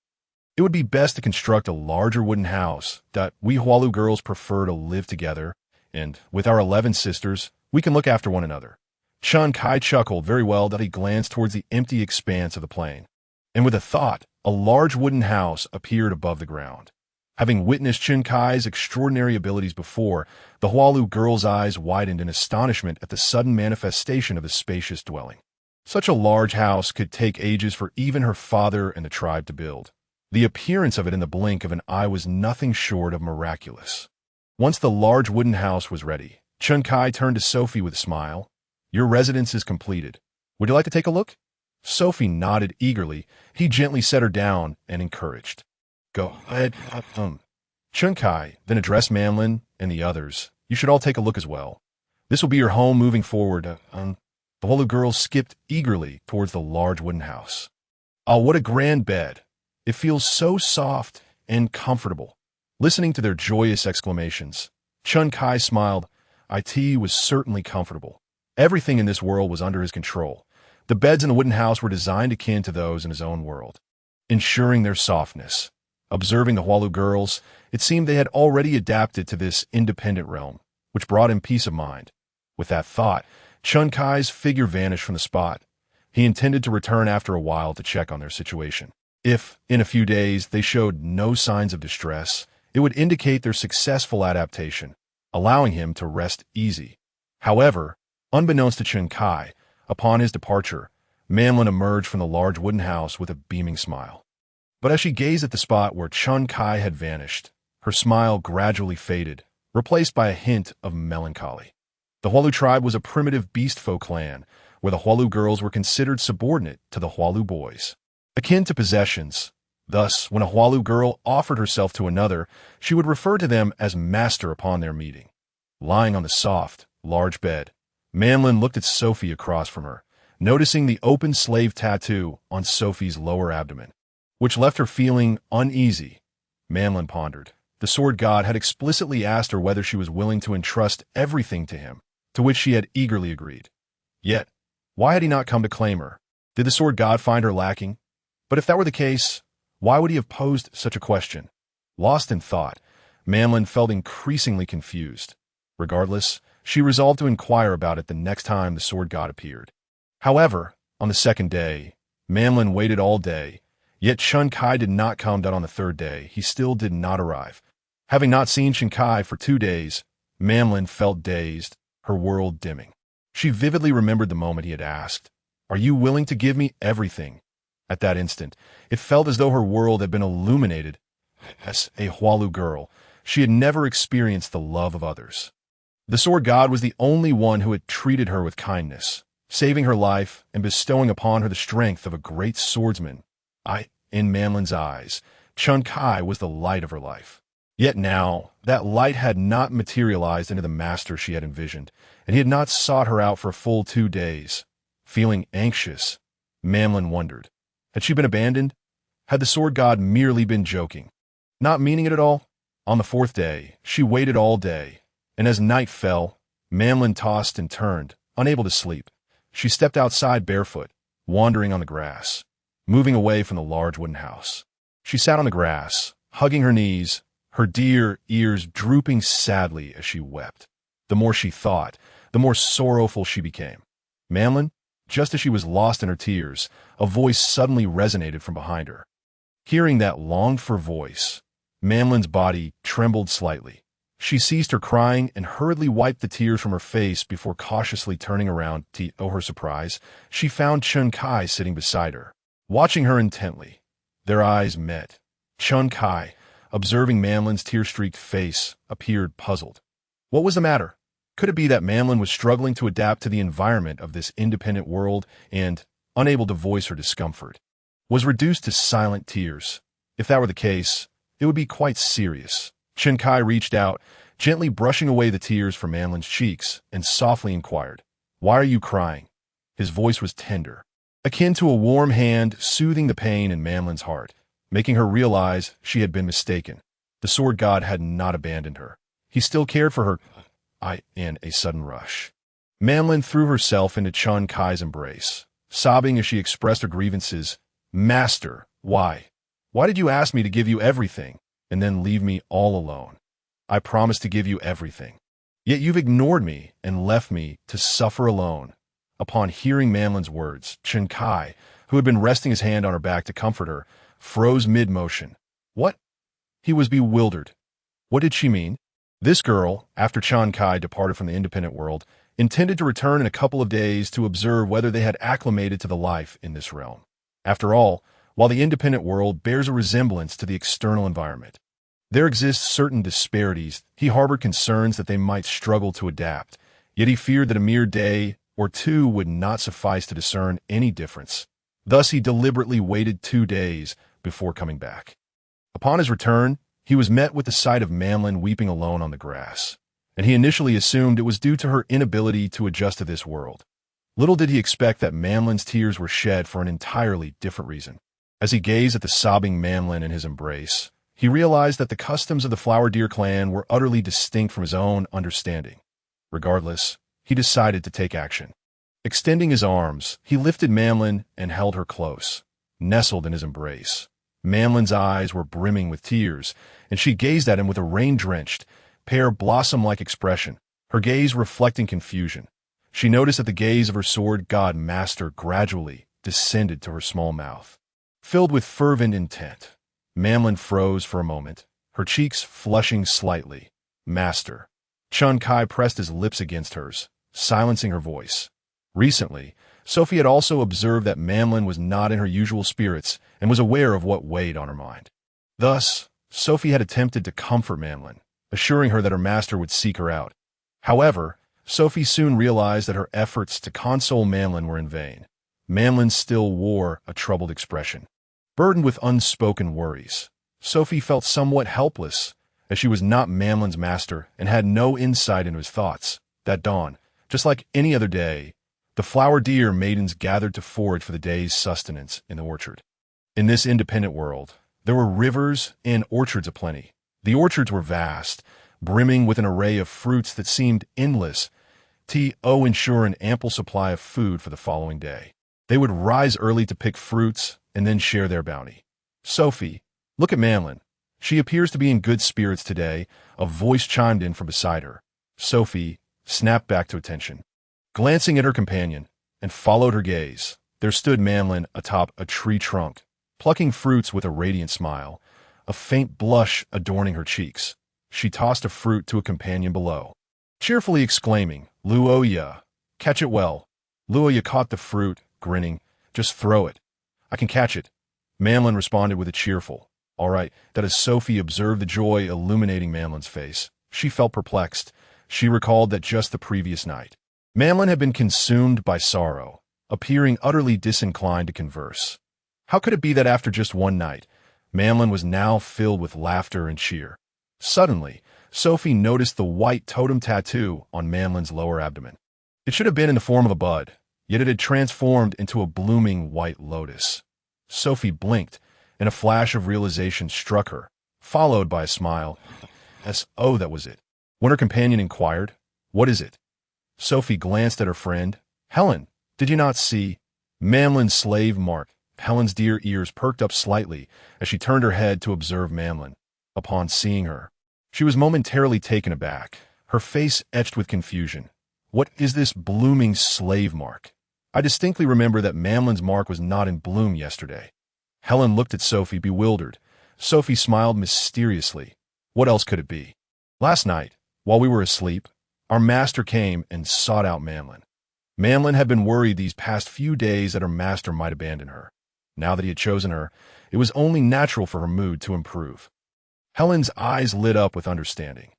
it would be best to construct a larger wooden house. We Hualu girls prefer to live together, and with our 11 sisters, we can look after one another. Chun Kai chuckled very well that he glanced towards the empty expanse of the plain, and with a thought, a large wooden house appeared above the ground. Having witnessed Chun Kai's extraordinary abilities before, the Hualu girl's eyes widened in astonishment at the sudden manifestation of his spacious dwelling. Such a large house could take ages for even her father and the tribe to build. The appearance of it in the blink of an eye was nothing short of miraculous. Once the large wooden house was ready, Chun Kai turned to Sophie with a smile. Your residence is completed. Would you like to take a look? Sophie nodded eagerly. He gently set her down and encouraged. Go ahead. Chun Kai then addressed Manlin and the others. You should all take a look as well. This will be your home moving forward. The Hualu girls skipped eagerly towards the large wooden house. Oh, what a grand bed. It feels so soft and comfortable. Listening to their joyous exclamations, Chun Kai smiled. It was certainly comfortable. Everything in this world was under his control. The beds in the wooden house were designed akin to those in his own world, ensuring their softness. Observing the Hualu girls, it seemed they had already adapted to this independent realm, which brought him peace of mind. With that thought, Chun Kai's figure vanished from the spot. He intended to return after a while to check on their situation. If, in a few days, they showed no signs of distress, it would indicate their successful adaptation, allowing him to rest easy. However, unbeknownst to Chun Kai, upon his departure, Manlin emerged from the large wooden house with a beaming smile. But as she gazed at the spot where Chun Kai had vanished, her smile gradually faded, replaced by a hint of melancholy. The Hualu tribe was a primitive beastfolk clan, where the Hualu girls were considered subordinate to the Hualu boys, akin to possessions. Thus, when a Hualu girl offered herself to another, she would refer to them as master upon their meeting. Lying on the soft, large bed, Manlin looked at Sophie across from her, noticing the open slave tattoo on Sophie's lower abdomen, which left her feeling uneasy. Manlin pondered. The sword god had explicitly asked her whether she was willing to entrust everything to him. to which she had eagerly agreed. Yet, why had he not come to claim her? Did the sword god find her lacking? But if that were the case, why would he have posed such a question? Lost in thought, Mamlin felt increasingly confused. Regardless, she resolved to inquire about it the next time the sword god appeared. However, on the second day, Mamlin waited all day, yet Chun Kai did not come down on the third day. He still did not arrive. Having not seen Chun Kai for 2 days, Mamlin felt dazed, her world dimming. She vividly remembered the moment he had asked, "Are you willing to give me everything?" At that instant, it felt as though her world had been illuminated. As a Hualu girl, she had never experienced the love of others. The sword god was the only one who had treated her with kindness, saving her life and bestowing upon her the strength of a great swordsman. In Mamlin's eyes, Chun Kai was the light of her life. Yet now, that light had not materialized into the master she had envisioned, and he had not sought her out for a full 2 days. Feeling anxious, Mamlin wondered, had she been abandoned? Had the sword god merely been joking? Not meaning it at all? On the 4th day, she waited all day, and as night fell, Mamlin tossed and turned, unable to sleep. She stepped outside barefoot, wandering on the grass, moving away from the large wooden house. She sat on the grass, hugging her knees, her dear ears drooping sadly as she wept. The more she thought, the more sorrowful she became. Mamlin, just as she was lost in her tears, a voice suddenly resonated from behind her. Hearing that longed-for voice, Mamlin's body trembled slightly. She ceased her crying and hurriedly wiped the tears from her face before cautiously turning around to, her surprise, she found Chun Kai sitting beside her, watching her intently. Their eyes met. Chun Kai, observing Mamlin's tear-streaked face, appeared puzzled. What was the matter? Could it be that Mamlin was struggling to adapt to the environment of this independent world and, unable to voice her discomfort, was reduced to silent tears? If that were the case, it would be quite serious. Chun Kai reached out, gently brushing away the tears from Mamlin's cheeks, and softly inquired, "Why are you crying?" His voice was tender, akin to a warm hand soothing the pain in Mamlin's heart, making her realize she had been mistaken. The sword god had not abandoned her. He still cared for her. In a sudden rush, Mamlin threw herself into Chun Kai's embrace, sobbing as she expressed her grievances. "Master, why? Why did you ask me to give you everything, and then leave me all alone? I promised to give you everything. Yet you've ignored me and left me to suffer alone." Upon hearing Mamlin's words, Chun Kai, who had been resting his hand on her back to comfort her, froze mid-motion. What? He was bewildered. What did she mean? This girl, after Chun Kai departed from the independent world, intended to return in a couple of days to observe whether they had acclimated to the life in this realm. After all, while the independent world bears a resemblance to the external environment, there exist certain disparities. He harbored concerns that they might struggle to adapt, yet he feared that a mere day or 2 would not suffice to discern any difference. Thus he deliberately waited 2 days before coming back. Upon his return, he was met with the sight of Mamlin weeping alone on the grass, and he initially assumed it was due to her inability to adjust to this world. Little did he expect that Mamlin's tears were shed for an entirely different reason. As he gazed at the sobbing Mamlin in his embrace, he realized that the customs of the Flower Deer clan were utterly distinct from his own understanding. Regardless, he decided to take action. Extending his arms, he lifted Mamlin and held her close, nestled in his embrace. Mamlin's eyes were brimming with tears, and she gazed at him with a rain-drenched, pear blossom-like expression, her gaze reflecting confusion. She noticed that the gaze of her sword god master gradually descended to her small mouth. Filled with fervent intent, Mamlin froze for a moment, her cheeks flushing slightly. "Master." Chun Kai pressed his lips against hers, silencing her voice. Recently, Sophie had also observed that Mamlin was not in her usual spirits and was aware of what weighed on her mind. Thus, Sophie had attempted to comfort Mamlin, assuring her that her master would seek her out. However, Sophie soon realized that her efforts to console Mamlin were in vain. Mamlin still wore a troubled expression. Burdened with unspoken worries, Sophie felt somewhat helpless, as she was not Mamlin's master and had no insight into his thoughts. That dawn, just like any other day, the Flower Deer maidens gathered to forage for the day's sustenance in the orchard. In this independent world, there were rivers and orchards aplenty. The orchards were vast, brimming with an array of fruits that seemed endless, to ensure an ample supply of food for the following day. They would rise early to pick fruits and then share their bounty. Sophie, look at Manlin. She appears to be in good spirits today, a voice chimed in from beside her. Sophie snapped back to attention. Glancing at her companion, and followed her gaze, there stood Manlin atop a tree trunk, plucking fruits with a radiant smile, a faint blush adorning her cheeks. She tossed a fruit to a companion below, cheerfully exclaiming, Luoya, catch it well. Luoya caught the fruit, grinning. Just throw it. I can catch it. Manlin responded with a cheerful, all right. That as Sophie observed the joy illuminating Manlin's face, she felt perplexed. She recalled that just the previous night, Manlin had been consumed by sorrow, appearing utterly disinclined to converse. How could it be that after just one night, Manlin was now filled with laughter and cheer? Suddenly, Sophie noticed the white totem tattoo on Manlin's lower abdomen. It should have been in the form of a bud, yet it had transformed into a blooming white lotus. Sophie blinked, and a flash of realization struck her, followed by a smile. Oh, that was it. When her companion inquired, what is it? Sophie glanced at her friend. Helen, did you not see? Manlin's slave mark. Helen's dear ears perked up slightly as she turned her head to observe Manlin. Upon seeing her, she was momentarily taken aback, her face etched with confusion. What is this blooming slave mark? I distinctly remember that Manlin's mark was not in bloom yesterday. Helen looked at Sophie, bewildered. Sophie smiled mysteriously. What else could it be? Last night, while we were asleep, our master came and sought out Manlin. Manlin had been worried these past few days that her master might abandon her. Now that he had chosen her, it was only natural for her mood to improve. Helen's eyes lit up with understanding.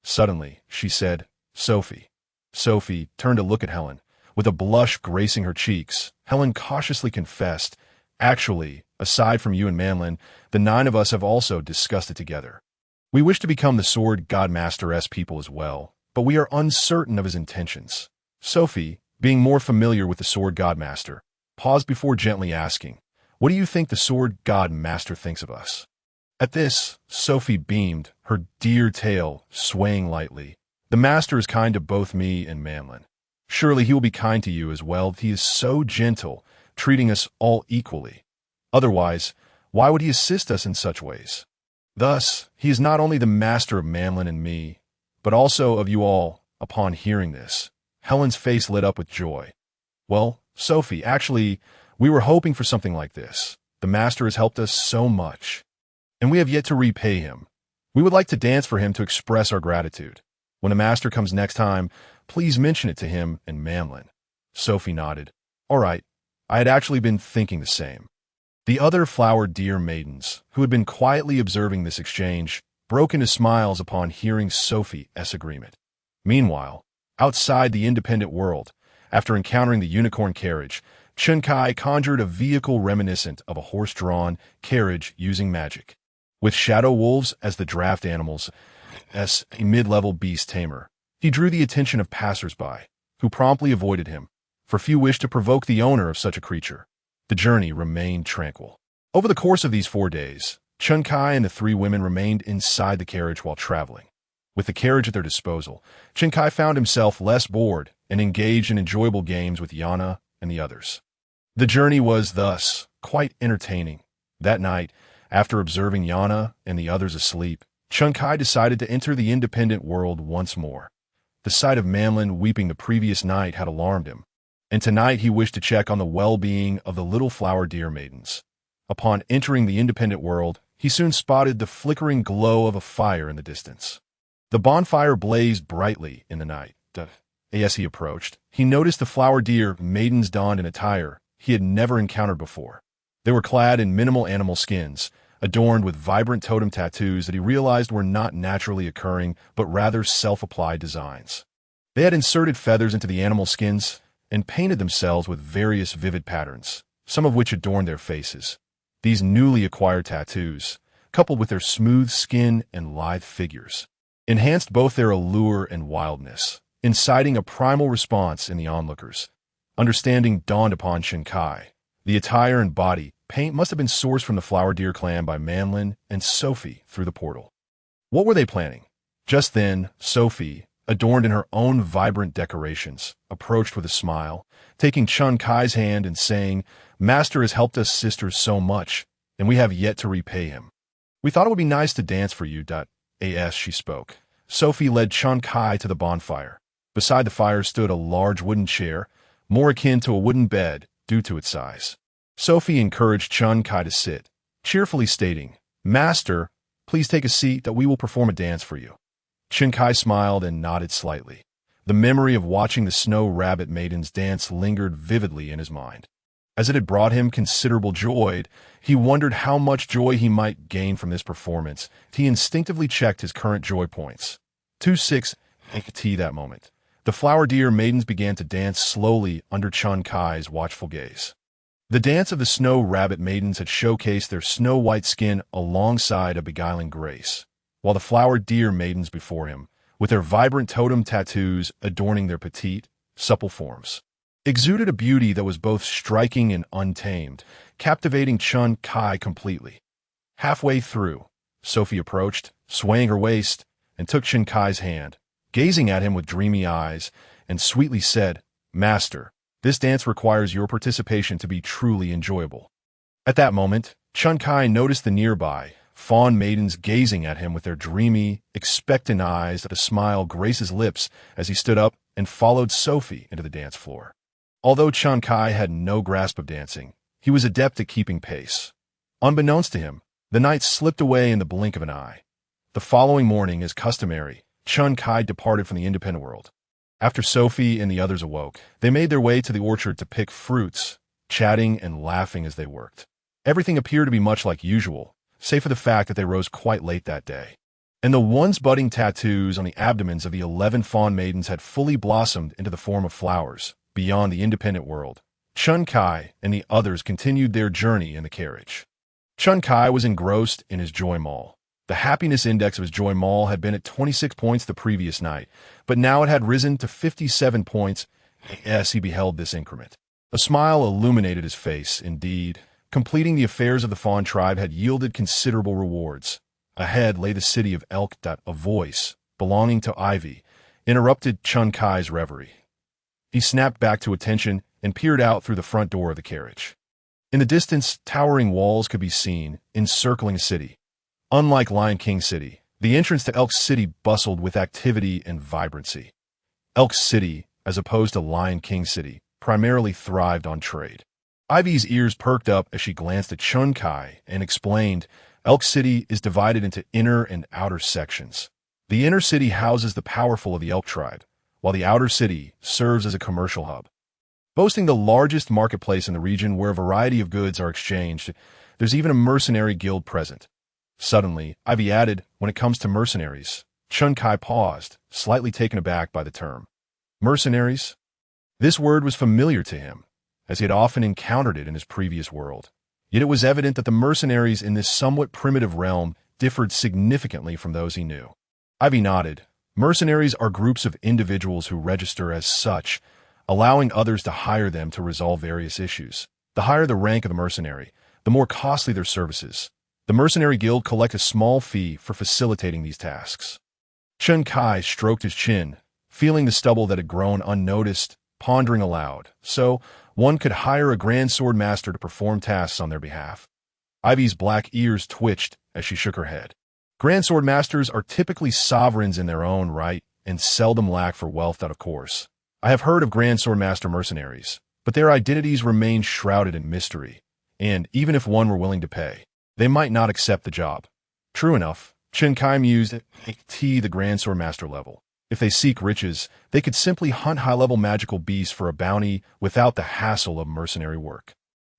Suddenly, she said, Sophie. Sophie turned to look at Helen. With a blush gracing her cheeks, Helen cautiously confessed, actually, aside from you and Manlin, the 9 of us have also discussed it together. We wish to become the Sword God Master's people as well, but we are uncertain of his intentions. Sophie, being more familiar with the Sword God Master, paused before gently asking, what do you think the Sword God Master thinks of us? At this, Sophie beamed, her dear tail swaying lightly. The Master is kind to both me and Manlin. Surely he will be kind to you as well. He is so gentle, treating us all equally. Otherwise, why would he assist us in such ways? Thus, he is not only the master of Manlin and me, but also of you all. Upon hearing this, Helen's face lit up with joy. Well, Sophie, actually, we were hoping for something like this. The master has helped us so much, and we have yet to repay him. We would like to dance for him to express our gratitude. When the master comes next time, please mention it to him and Manlin. Sophie nodded. All right, I had actually been thinking the same. The other flower deer maidens, who had been quietly observing this exchange, broke into smiles upon hearing Sophie's agreement. Meanwhile, outside the independent world, after encountering the unicorn carriage, Chunkai conjured a vehicle reminiscent of a horse-drawn carriage using magic. With shadow wolves as the draft animals, as a mid-level beast tamer, he drew the attention of passers-by, who promptly avoided him, for few wished to provoke the owner of such a creature. The journey remained tranquil. Over the course of these 4 days, Chunkai and the 3 women remained inside the carriage while traveling. With the carriage at their disposal, Chunkai found himself less bored and engaged in enjoyable games with Yana and the others. The journey was, thus, quite entertaining. That night, after observing Yana and the others asleep, Chunkai decided to enter the independent world once more. The sight of Manlin weeping the previous night had alarmed him, and tonight he wished to check on the well-being of the little flower deer maidens. Upon entering the independent world, he soon spotted the flickering glow of a fire in the distance. The bonfire blazed brightly in the night. As he approached, he noticed the flower deer maidens donned an attire he had never encountered before. They were clad in minimal animal skins, adorned with vibrant totem tattoos that he realized were not naturally occurring, but rather self-applied designs. They had inserted feathers into the animal skins and painted themselves with various vivid patterns, some of which adorned their faces. These newly acquired tattoos, coupled with their smooth skin and lithe figures, enhanced both their allure and wildness, inciting a primal response in the onlookers. Understanding dawned upon Chunkai. The attire and body paint must have been sourced from the Flower Deer clan by Manlin and Sophie through the portal. What were they planning? Just then, Sophie, adorned in her own vibrant decorations, approached with a smile, taking Chun Kai's hand and saying, "Master has helped us sisters so much, and we have yet to repay him. We thought it would be nice to dance for you." As she spoke, Sophie led Chun Kai to the bonfire. Beside the fire stood a large wooden chair, more akin to a wooden bed due to its size. Sophie encouraged Chun Kai to sit, cheerfully stating, "Master, please take a seat that we will perform a dance for you." Chun Kai smiled and nodded slightly. The memory of watching the Snow Rabbit Maidens dance lingered vividly in his mind. As it had brought him considerable joy, he wondered how much joy he might gain from this performance. He instinctively checked his current joy points. 2-6 that moment. The Flower Deer Maidens began to dance slowly under Chun Kai's watchful gaze. The dance of the Snow Rabbit Maidens had showcased their snow-white skin alongside a beguiling grace, while the Flower Deer Maidens before him, with their vibrant totem tattoos adorning their petite, supple forms, exuded a beauty that was both striking and untamed, captivating Chun Kai completely. Halfway through, Sophie approached, swaying her waist, and took Chun Kai's hand, gazing at him with dreamy eyes, and sweetly said, "Master, this dance requires your participation to be truly enjoyable." At that moment, Chun Kai noticed the nearby fawn maidens gazing at him with their dreamy, expectant eyes. A smile graced his lips as he stood up and followed Sophie into the dance floor. Although Chun Kai had no grasp of dancing, he was adept at keeping pace. Unbeknownst to him, the night slipped away in the blink of an eye. The following morning, as customary, Chun Kai departed from the independent world. After Sophie and the others awoke, they made their way to the orchard to pick fruits, chatting and laughing as they worked. Everything appeared to be much like usual, save for the fact that they rose quite late that day. And the once budding tattoos on the abdomens of the 11 fawn maidens had fully blossomed into the form of flowers beyond the independent world. Chun Kai and the others continued their journey in the carriage. Chun Kai was engrossed in his joy mall. The happiness index of his joy mall had been at 26 points the previous night, but now it had risen to 57 points as he beheld this increment. A smile illuminated his face. Indeed, completing the affairs of the fawn tribe had yielded considerable rewards. Ahead lay the city of Elk. A voice, belonging to Ivy, interrupted Chun Kai's reverie. He snapped back to attention and peered out through the front door of the carriage. In the distance, towering walls could be seen, encircling the city. Unlike Lion King City, the entrance to Elk City bustled with activity and vibrancy. Elk City, as opposed to Lion King City, primarily thrived on trade. Ivy's ears perked up as she glanced at Chun Kai and explained, "Elk City is divided into inner and outer sections. The inner city houses the powerful of the Elk tribe, while the outer city serves as a commercial hub. Boasting the largest marketplace in the region where a variety of goods are exchanged, there's even a mercenary guild present." Suddenly, Ivy added, "When it comes to mercenaries." Chun Kai paused, slightly taken aback by the term. Mercenaries? This word was familiar to him, as he had often encountered it in his previous world. Yet it was evident that the mercenaries in this somewhat primitive realm differed significantly from those he knew. Ivy nodded. Mercenaries are groups of individuals who register as such, allowing others to hire them to resolve various issues. The higher the rank of the mercenary, the more costly their services. The Mercenary Guild collect a small fee for facilitating these tasks. Chun Kai stroked his chin, feeling the stubble that had grown unnoticed, pondering aloud. So, one could hire a Grand Sword Master to perform tasks on their behalf. Ivy's black ears twitched as she shook her head. Grand Sword Masters are typically sovereigns in their own right and seldom lack for wealth. Of course, I have heard of Grand Sword Master mercenaries, but their identities remain shrouded in mystery, and even if one were willing to pay, they might not accept the job. True enough, Chun Kai mused at the Grand Sword Master level. If they seek riches, they could simply hunt high-level magical beasts for a bounty without the hassle of mercenary work.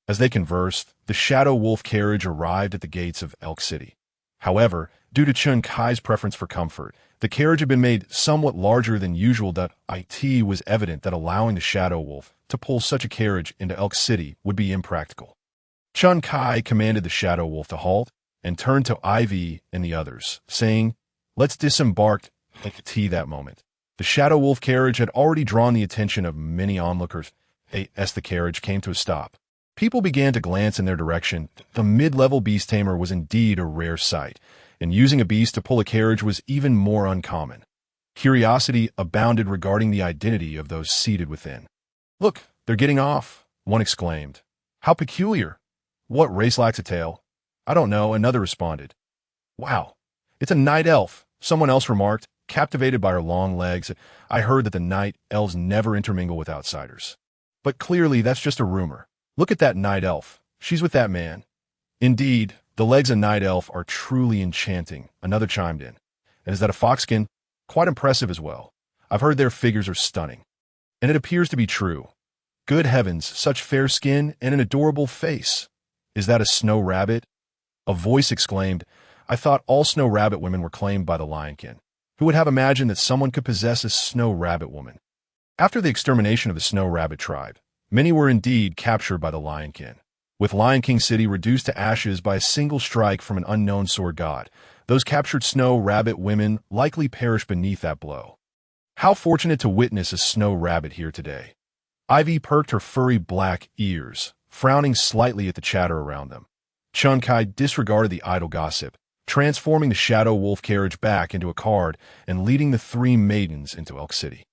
As they conversed, the Shadow Wolf carriage arrived at the gates of Elk City. However, due to Chun Kai's preference for comfort, the carriage had been made somewhat larger than usual. It was evident that allowing the Shadow Wolf to pull such a carriage into Elk City would be impractical. Chun Kai commanded the Shadow Wolf to halt and turned to Ivy and the others, saying, "Let's disembark." That moment, the Shadow Wolf carriage had already drawn the attention of many onlookers. As the carriage came to a stop, people began to glance in their direction. The mid-level beast tamer was indeed a rare sight, and using a beast to pull a carriage was even more uncommon. Curiosity abounded regarding the identity of those seated within. "Look, they're getting off," one exclaimed. "How peculiar. What race lacks a tail?" "I don't know," another responded. "Wow, it's a night elf," someone else remarked, captivated by her long legs. "I heard that the night elves never intermingle with outsiders. But clearly that's just a rumor. Look at that night elf. She's with that man." "Indeed, the legs of night elf are truly enchanting," another chimed in. "And is that a foxskin? Quite impressive as well. I've heard their figures are stunning." And it appears to be true. Good heavens, such fair skin and an adorable face. "Is that a snow rabbit?" A voice exclaimed. "I thought all snow rabbit women were claimed by the lionkin. Who would have imagined that someone could possess a snow rabbit woman?" After the extermination of the snow rabbit tribe, many were indeed captured by the lionkin. With Lion King City reduced to ashes by a single strike from an unknown sword god, those captured snow rabbit women likely perished beneath that blow. How fortunate to witness a snow rabbit here today. Ivy perked her furry black ears, frowning slightly at the chatter around them. Chun-Kai disregarded the idle gossip, transforming the shadow wolf carriage back into a card and leading the three maidens into Elk City.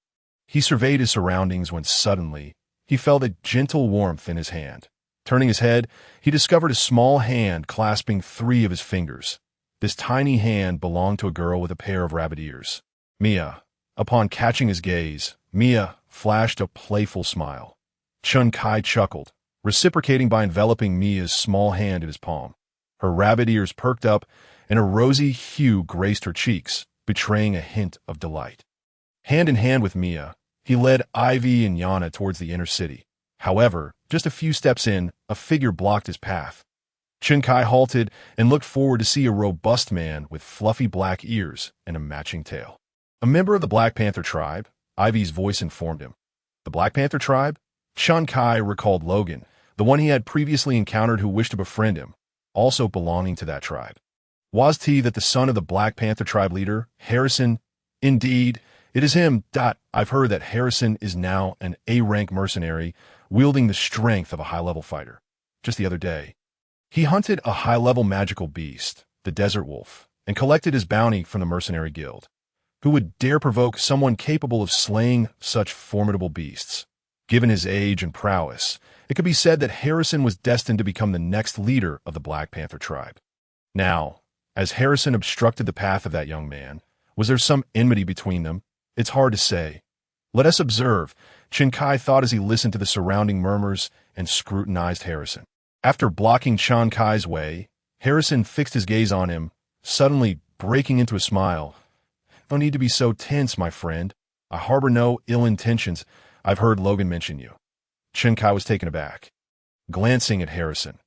He surveyed his surroundings when suddenly he felt a gentle warmth in his hand. Turning his head, he discovered a small hand clasping three of his fingers. This tiny hand belonged to a girl with a pair of rabbit ears. Mia. Upon catching his gaze, Mia flashed a playful smile. Chun-Kai chuckled, reciprocating by enveloping Mia's small hand in his palm. Her rabbit ears perked up, and a rosy hue graced her cheeks, betraying a hint of delight. Hand in hand with Mia, he led Ivy and Yana towards the inner city. However, just a few steps in, a figure blocked his path. Chun-Kai halted and looked forward to see a robust man with fluffy black ears and a matching tail. A member of the Black Panther tribe, Ivy's voice informed him. The Black Panther tribe? Chun-Kai recalled Logan, the one he had previously encountered who wished to befriend him, also belonging to that tribe. Was he that the son of the Black Panther tribe leader, Harrison? Indeed, it is him. I've heard that Harrison is now an A-rank mercenary, wielding the strength of a high-level fighter. Just the other day, he hunted a high-level magical beast, the desert wolf, and collected his bounty from the mercenary guild. Who would dare provoke someone capable of slaying such formidable beasts? Given his age and prowess, it could be said that Harrison was destined to become the next leader of the Black Panther tribe. Now, as Harrison obstructed the path of that young man, was there some enmity between them? It's hard to say. Let us observe, Chun-Kai thought as he listened to the surrounding murmurs and scrutinized Harrison. After blocking Chun-Kai's way, Harrison fixed his gaze on him, suddenly breaking into a smile. "No need to be so tense, my friend. I harbor no ill intentions. I've heard Logan mention you." Chun-Kai was taken aback, glancing at Harrison.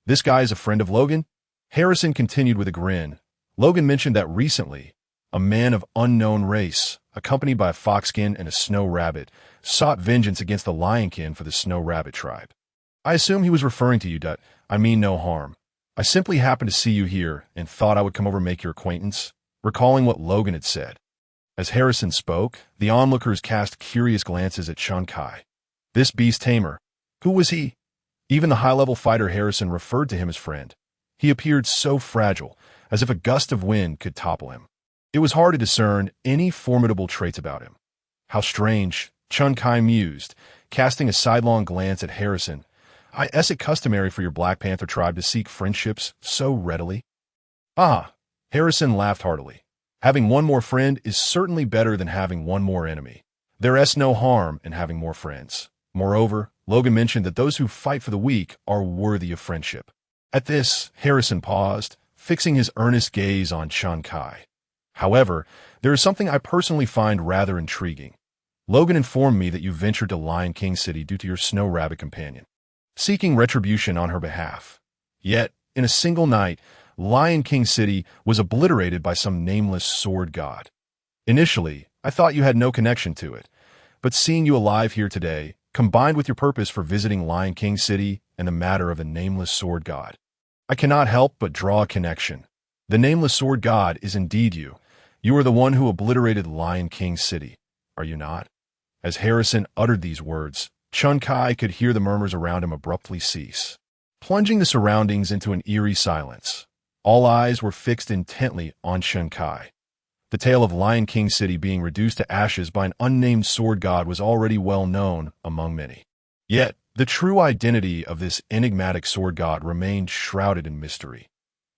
"This guy is a friend of Logan?" Harrison continued with a grin. "Logan mentioned that recently, a man of unknown race, accompanied by a foxkin and a snow rabbit, sought vengeance against the lionkin for the snow rabbit tribe. I assume he was referring to you, Dut. I mean no harm. I simply happened to see you here and thought I would come over and make your acquaintance," recalling what Logan had said. As Harrison spoke, the onlookers cast curious glances at Chun-Kai. This beast tamer, who was he? Even the high-level fighter Harrison referred to him as friend. He appeared so fragile, as if a gust of wind could topple him. It was hard to discern any formidable traits about him. How strange, Chun-Kai mused, casting a sidelong glance at Harrison. Is it customary for your Black Panther tribe to seek friendships so readily? Ah, Harrison laughed heartily. Having one more friend is certainly better than having one more enemy. There is no harm in having more friends. Moreover, Logan mentioned that those who fight for the weak are worthy of friendship. At this, Harrison paused, fixing his earnest gaze on Chun-Kai. However, there is something I personally find rather intriguing. Logan informed me that you ventured to Lion King City due to your snow rabbit companion, seeking retribution on her behalf. Yet, in a single night, Lion King City was obliterated by some nameless sword god. Initially, I thought you had no connection to it, but seeing you alive here today, combined with your purpose for visiting Lion King City and the matter of the nameless sword god, I cannot help but draw a connection. The nameless sword god is indeed you. You are the one who obliterated Lion King City, are you not? As Harrison uttered these words, Chun-Kai could hear the murmurs around him abruptly cease, plunging the surroundings into an eerie silence. All eyes were fixed intently on Chun-Kai. The tale of Lion King City being reduced to ashes by an unnamed sword god was already well known among many. Yet, the true identity of this enigmatic sword god remained shrouded in mystery.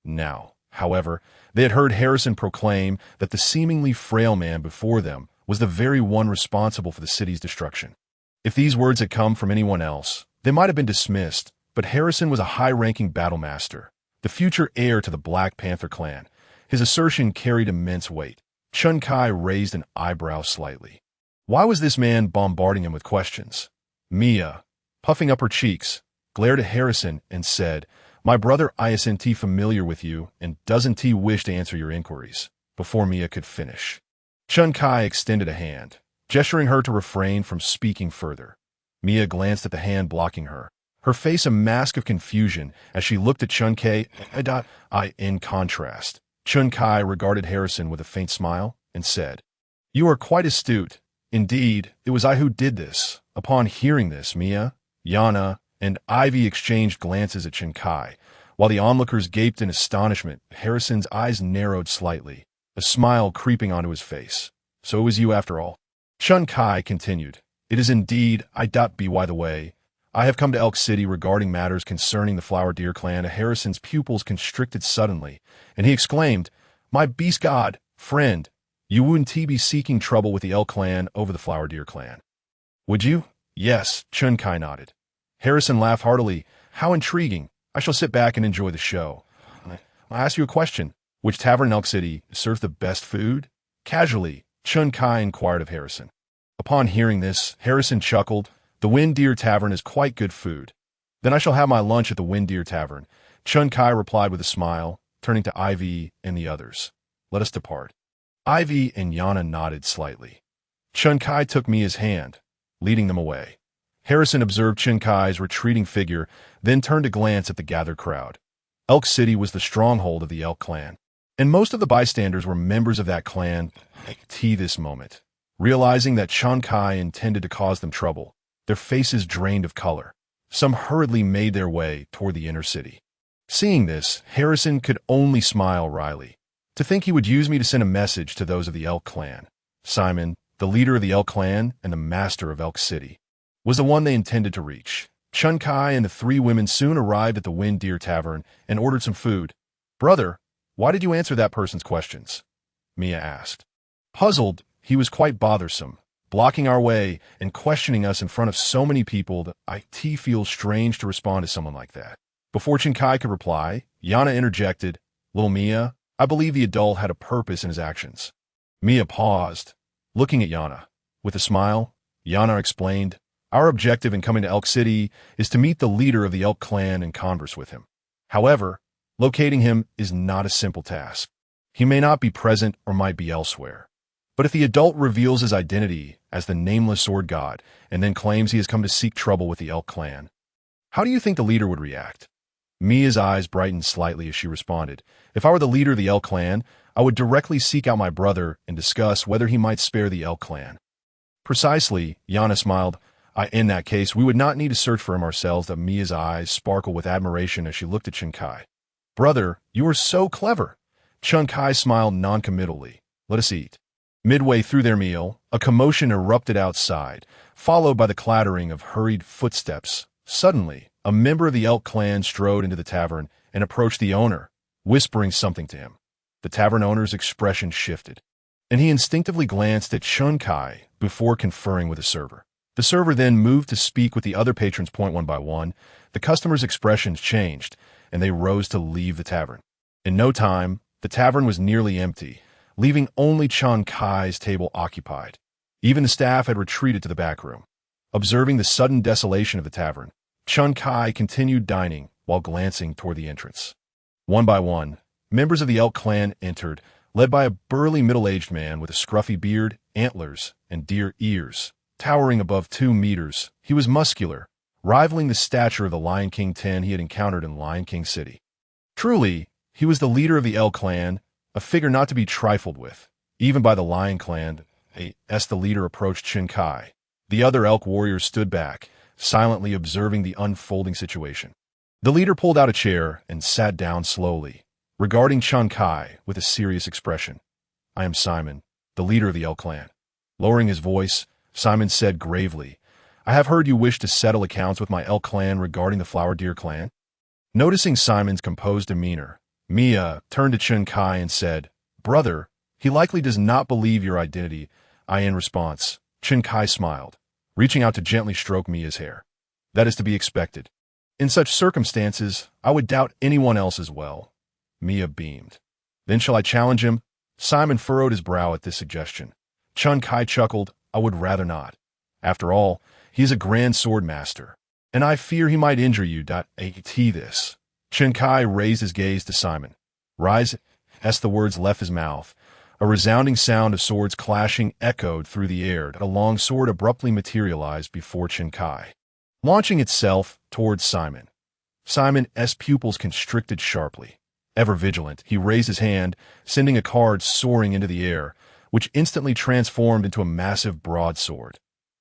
Now, however, they had heard Harrison proclaim that the seemingly frail man before them was the very one responsible for the city's destruction. If these words had come from anyone else, they might have been dismissed, but Harrison was a high-ranking battlemaster, the future heir to the Black Panther clan. His assertion carried immense weight. Chun Kai raised an eyebrow slightly. Why was this man bombarding him with questions? Mia, puffing up her cheeks, glared at Harrison and said, "My brother isn't familiar with you, and doesn't he wish to answer your inquiries?" Before Mia could finish, Chun Kai extended a hand, gesturing her to refrain from speaking further. Mia glanced at the hand blocking her, her face a mask of confusion as she looked at Chun Kai. In contrast, Chun Kai regarded Harrison with a faint smile and said, "You are quite astute. Indeed, it was I who did this." Upon hearing this, Mia, Yana, and Ivy exchanged glances at Chun Kai. While the onlookers gaped in astonishment, Harrison's eyes narrowed slightly, a smile creeping onto his face. "So it was you after all." Chun Kai continued, "It is indeed by the way. I have come to Elk City regarding matters concerning the Flower Deer clan." Harrison's pupils constricted suddenly, and he exclaimed, "My beast god, friend, you wouldn't be seeking trouble with the Elk clan over the Flower Deer clan, would you?" "Yes," Chun Kai nodded. Harrison laughed heartily. "How intriguing. I shall sit back and enjoy the show. I'll ask you a question. Which tavern in Elk City serves the best food?" Casually, Chun Kai inquired of Harrison. Upon hearing this, Harrison chuckled. "The Wind Deer Tavern is quite good food." "Then I shall have my lunch at the Wind Deer Tavern," Chun Kai replied with a smile, turning to Ivy and the others. "Let us depart." Ivy and Yana nodded slightly. Chun Kai took Mia's hand, leading them away. Harrison observed Chun Kai's retreating figure, then turned to glance at the gathered crowd. Elk City was the stronghold of the Elk clan, and most of the bystanders were members of that clan. This moment, realizing that Chun Kai intended to cause them trouble, their faces drained of color. Some hurriedly made their way toward the inner city. Seeing this, Harrison could only smile wryly. To think he would use me to send a message to those of the Elk clan. Simon, the leader of the Elk clan and the master of Elk City, was the one they intended to reach. Chun Kai and the three women soon arrived at the Wind Deer Tavern and ordered some food. "Brother, why did you answer that person's questions?" Mia asked. Puzzled, he was quite bothersome, blocking our way and questioning us in front of so many people that it feels strange to respond to someone like that. Before Chun Kai could reply, Yana interjected, "Little Mia, I believe the adult had a purpose in his actions." Mia paused, looking at Yana. With a smile, Yana explained, "Our objective in coming to Elk City is to meet the leader of the Elk clan and converse with him. However, locating him is not a simple task. He may not be present or might be elsewhere. But if the adult reveals his identity as the nameless sword god and then claims he has come to seek trouble with the Elk clan, how do you think the leader would react?" Mia's eyes brightened slightly as she responded, "If I were the leader of the Elk clan, I would directly seek out my brother and discuss whether he might spare the Elk clan." "Precisely," Yana smiled. In that case, we would not need to search for him ourselves." Mia's eyes sparkled with admiration as she looked at Chun Kai. "Brother, you are so clever." Chun Kai smiled noncommittally. "Let us eat." Midway through their meal, a commotion erupted outside, followed by the clattering of hurried footsteps. Suddenly, a member of the Elk clan strode into the tavern and approached the owner, whispering something to him. The tavern owner's expression shifted, and he instinctively glanced at Chun Kai before conferring with the server. The server then moved to speak with the other patrons one by one. The customers' expressions changed, and they rose to leave the tavern. In no time, the tavern was nearly empty, leaving only Chun Kai's table occupied. Even the staff had retreated to the back room. Observing the sudden desolation of the tavern, Chun Kai continued dining while glancing toward the entrance. One by one, members of the Elk clan entered, led by a burly middle-aged man with a scruffy beard, antlers, and deer ears. Towering above 2 meters, he was muscular, rivaling the stature of the Lion King 10 he had encountered in Lion King City. Truly, he was the leader of the Elk clan, a figure not to be trifled with, even by the Lion clan. As the leader approached Chun Kai, the other Elk warriors stood back, silently observing the unfolding situation. The leader pulled out a chair and sat down slowly, regarding Chun Kai with a serious expression. I am Simon, the leader of the L clan. Lowering his voice, Simon said gravely, I have heard you wish to settle accounts with my L clan regarding the Flower Deer clan. Noticing Simon's composed demeanor, Mia turned to Chen Kai and said, Brother, he likely does not believe your identity. In response, Chen Kai smiled, reaching out to gently stroke Mia's hair. That is to be expected. In such circumstances, I would doubt anyone else as well. Mia beamed. Then shall I challenge him? Simon furrowed his brow at this suggestion. Chen Kai chuckled, I would rather not. After all, he is a grand sword master, and I fear he might injure you. This. Chen Kai raised his gaze to Simon. Rise, as the words left his mouth. A resounding sound of swords clashing echoed through the air. A long sword abruptly materialized before Chen Kai, launching itself towards Simon. Simon's pupils constricted sharply. Ever vigilant, he raised his hand, sending a card soaring into the air, which instantly transformed into a massive broadsword.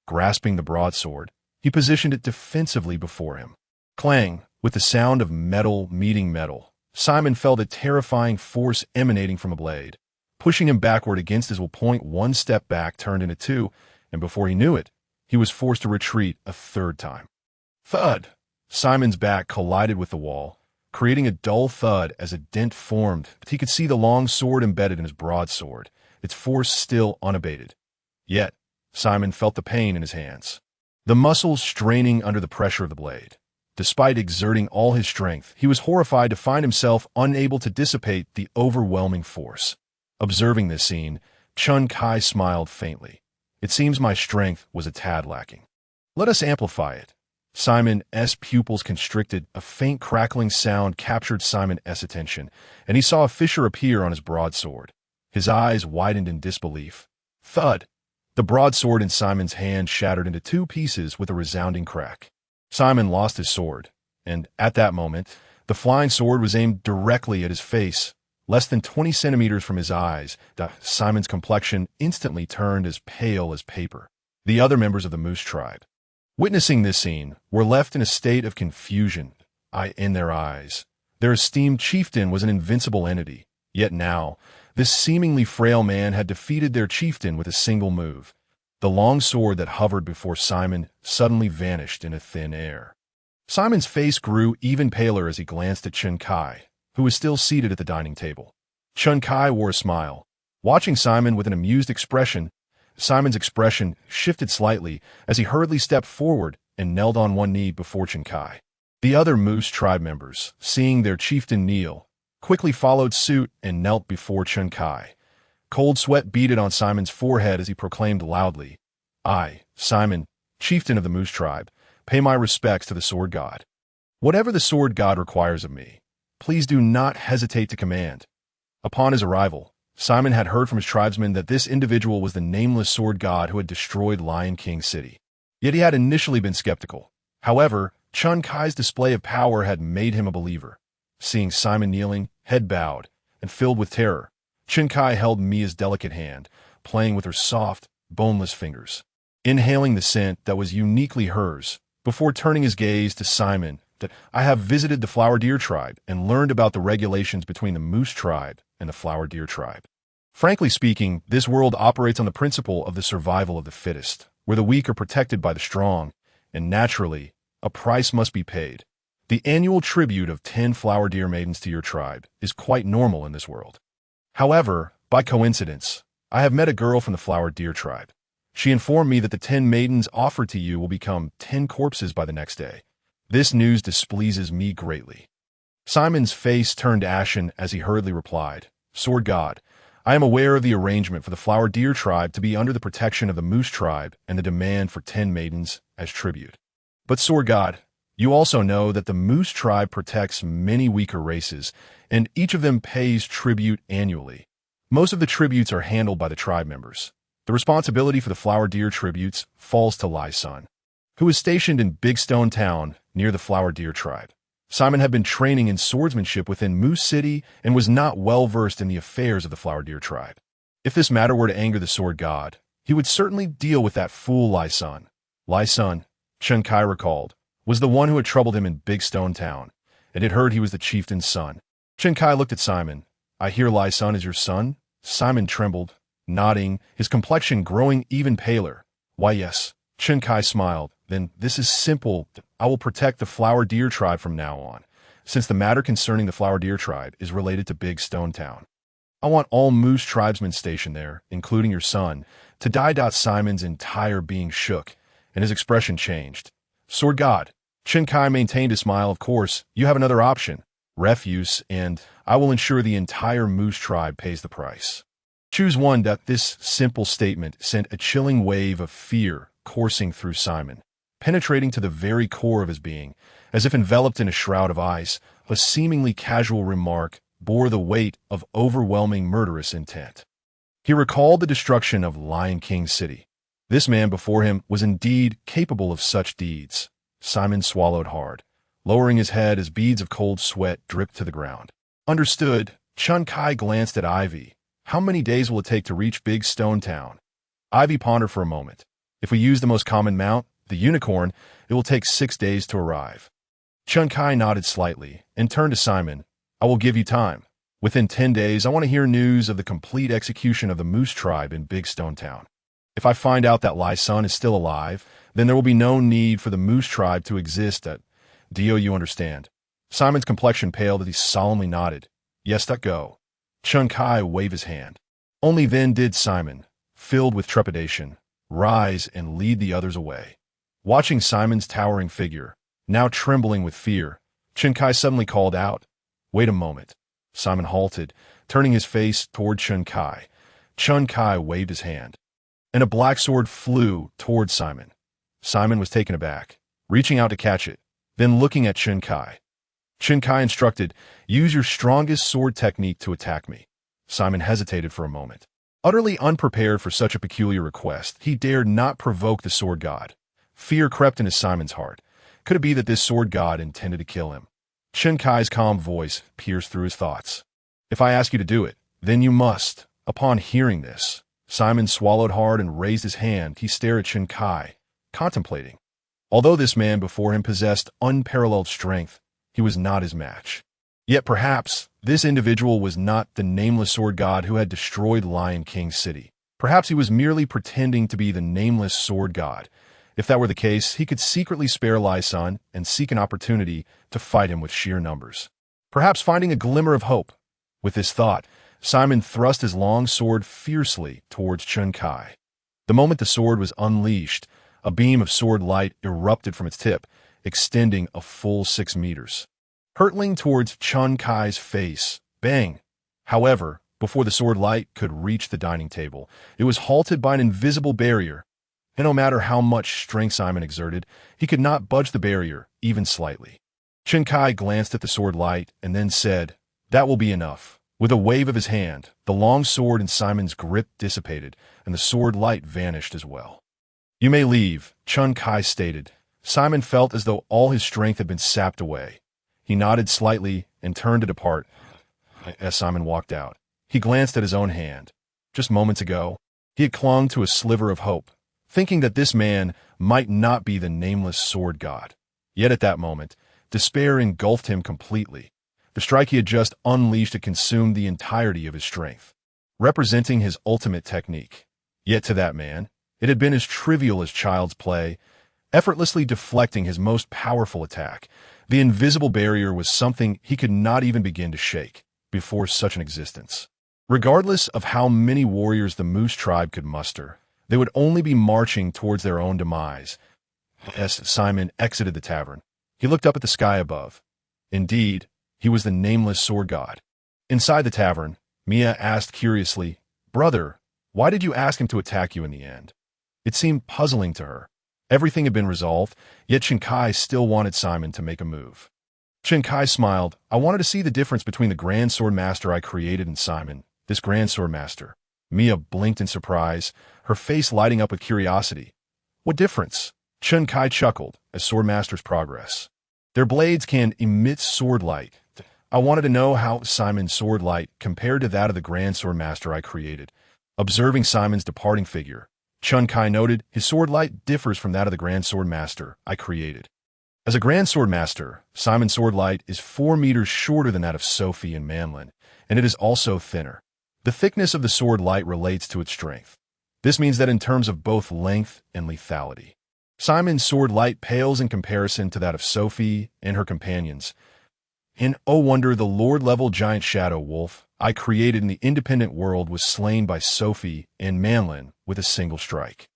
Grasping the broadsword, he positioned it defensively before him. Clang, with the sound of metal meeting metal, Simon felt a terrifying force emanating from a blade, pushing him backward against his will point. One step back turned into two, and before he knew it, he was forced to retreat a third time. Thud! Simon's back collided with the wall, creating a dull thud as a dent formed, but he could see the long sword embedded in his broadsword, its force still unabated. Yet, Simon felt the pain in his hands, the muscles straining under the pressure of the blade. Despite exerting all his strength, he was horrified to find himself unable to dissipate the overwhelming force. Observing this scene, Chen Kai smiled faintly. It seems my strength was a tad lacking. Let us amplify it. Simon's pupils constricted. A faint crackling sound captured Simon's attention, and he saw a fissure appear on his broadsword. His eyes widened in disbelief. Thud! The broadsword in Simon's hand shattered into two pieces with a resounding crack. Simon lost his sword, and at that moment, the flying sword was aimed directly at his face, less than 20 centimeters from his eyes. Simon's complexion instantly turned as pale as paper. The other members of the Moose tribe, witnessing this scene, were left in a state of confusion. In their eyes, their esteemed chieftain was an invincible entity, yet now, this seemingly frail man had defeated their chieftain with a single move. The long sword that hovered before Simon suddenly vanished in a thin air. Simon's face grew even paler as he glanced at Chen Kai, who was still seated at the dining table. Chen Kai wore a smile. Watching Simon with an amused expression, Simon's expression shifted slightly as he hurriedly stepped forward and knelt on one knee before Chen Kai. The other Moose tribe members, seeing their chieftain kneel, quickly followed suit and knelt before Chen Kai. Cold sweat beaded on Simon's forehead as he proclaimed loudly, I, Simon, chieftain of the Moose tribe, pay my respects to the sword god. Whatever the sword god requires of me, please do not hesitate to command. Upon his arrival, Simon had heard from his tribesmen that this individual was the nameless sword god who had destroyed Lion King City. Yet he had initially been skeptical. However, Chen Kai's display of power had made him a believer. Seeing Simon kneeling, head bowed, and filled with terror, Chen Kai held Mia's delicate hand, playing with her soft, boneless fingers, inhaling the scent that was uniquely hers, before turning his gaze to Simon. I have visited the Flower Deer tribe and learned about the regulations between the Moose tribe and the Flower Deer tribe. Frankly speaking, this world operates on the principle of the survival of the fittest, where the weak are protected by the strong, and naturally, a price must be paid. The annual tribute of 10 Flower Deer maidens to your tribe is quite normal in this world. However, by coincidence, I have met a girl from the Flower Deer tribe. She informed me that the 10 maidens offered to you will become 10 corpses by the next day. This news displeases me greatly. Simon's face turned ashen as he hurriedly replied, Sword God, I am aware of the arrangement for the Flower Deer tribe to be under the protection of the Moose tribe and the demand for 10 maidens as tribute. But Sword God, you also know that the Moose tribe protects many weaker races, and each of them pays tribute annually. Most of the tributes are handled by the tribe members. The responsibility for the Flower Deer tributes falls to Lai Sun, who is stationed in Big Stone Town near the Flower Deer tribe. Simon had been training in swordsmanship within Moose City and was not well versed in the affairs of the Flower Deer tribe. If this matter were to anger the sword god, he would certainly deal with that fool Lai Sun. Lai Sun, Chen Kai recalled, was the one who had troubled him in Big Stone Town, and had heard he was the chieftain's son. Chen Kai looked at Simon. I hear Lai Sun is your son? Simon trembled, nodding, his complexion growing even paler. Why, yes. Chen Kai smiled. Then this is simple. I will protect the flower deer tribe from now on, since the matter concerning the flower deer tribe is related to Big Stone Town. I want all moose tribesmen stationed there, including your son, to die. Simon's entire being shook, and his expression changed. Sword God. Chen Kai maintained a smile. Of course, you have another option. Refuse, and I will ensure the entire moose tribe pays the price. Choose one. This simple statement sent a chilling wave of fear coursing through Simon, penetrating to the very core of his being. As if enveloped in a shroud of ice, a seemingly casual remark bore the weight of overwhelming murderous intent. He recalled the destruction of Lion King City. This man before him was indeed capable of such deeds. Simon swallowed hard, lowering his head as beads of cold sweat dripped to the ground. Understood. Chen Kai glanced at Ivy. How many days will it take to reach Big Stone Town? Ivy pondered for a moment. If we use the most common mount, the unicorn, it will take 6 days to arrive. Chen Kai nodded slightly and turned to Simon. I will give you time. Within 10 days, I want to hear news of the complete execution of the Moose tribe in Big Stone Town. If I find out that Lai Sun is still alive, then there will be no need for the Moose tribe to exist at Dio. You understand? Simon's complexion paled as he solemnly nodded. Yes, go. Chen Kai waved his hand. Only then did Simon, filled with trepidation, rise and lead the others away. Watching Simon's towering figure, now trembling with fear, Chen Kai suddenly called out, Wait a moment. Simon halted, turning his face toward Chen Kai. Chen Kai waved his hand, and a black sword flew toward Simon. Simon was taken aback, reaching out to catch it, then looking at Chen Kai. Chen Kai instructed, Use your strongest sword technique to attack me. Simon hesitated for a moment. Utterly unprepared for such a peculiar request, he dared not provoke the sword god. Fear crept into Simon's heart. Could it be that this sword god intended to kill him? Chen Kai's calm voice pierced through his thoughts. If I ask you to do it, then you must. Upon hearing this, Simon swallowed hard and raised his hand. He stared at Chen Kai, contemplating. Although this man before him possessed unparalleled strength, he was not his match. Yet perhaps this individual was not the nameless sword god who had destroyed Lion King City. Perhaps he was merely pretending to be the nameless sword god. If that were the case, he could secretly spare Lai Sun and seek an opportunity to fight him with sheer numbers, perhaps finding a glimmer of hope. With this thought, Simon thrust his long sword fiercely towards Chen Kai. The moment the sword was unleashed, a beam of sword light erupted from its tip, extending a full 6 meters, hurtling towards Chen Kai's face. Bang! However, before the sword light could reach the dining table, it was halted by an invisible barrier. And no matter how much strength Simon exerted, he could not budge the barrier, even slightly. Chen Kai glanced at the sword light and then said, That will be enough. With a wave of his hand, the long sword in Simon's grip dissipated, and the sword light vanished as well. You may leave, Chen Kai stated. Simon felt as though all his strength had been sapped away. He nodded slightly and turned to depart. As Simon walked out, he glanced at his own hand. Just moments ago, he had clung to a sliver of hope, thinking that this man might not be the nameless sword god. Yet at that moment, despair engulfed him completely. The strike he had just unleashed had consumed the entirety of his strength, representing his ultimate technique. Yet to that man, it had been as trivial as child's play, effortlessly deflecting his most powerful attack. The invisible barrier was something he could not even begin to shake before such an existence. Regardless of how many warriors the Moose tribe could muster, they would only be marching towards their own demise. As Simon exited the tavern, he looked up at the sky above. Indeed, he was the nameless sword god. Inside the tavern, Mia asked curiously, Brother, why did you ask him to attack you in the end? It seemed puzzling to her. Everything had been resolved, yet Chen Kai still wanted Simon to make a move. Chen Kai smiled. I wanted to see the difference between the Grand Sword Master I created and Simon, this Grand Sword Master. Mia blinked in surprise, her face lighting up with curiosity. What difference? Chen Kai chuckled as sword masters progress. Their blades can emit sword light. I wanted to know how Simon's sword light compared to that of the Grand Sword Master I created. Observing Simon's departing figure, Chen Kai noted his sword light differs from that of the Grand Sword Master I created. As a Grand Sword Master, Simon's sword light is 4 meters shorter than that of Sophie and Manlin, and it is also thinner. The thickness of the sword light relates to its strength. This means that in terms of both length and lethality, Simon's sword light pales in comparison to that of Sophie and her companions. In Oh Wonder, the Lord-level giant shadow wolf I created in the independent world was slain by Sophie and Manlin with a single strike.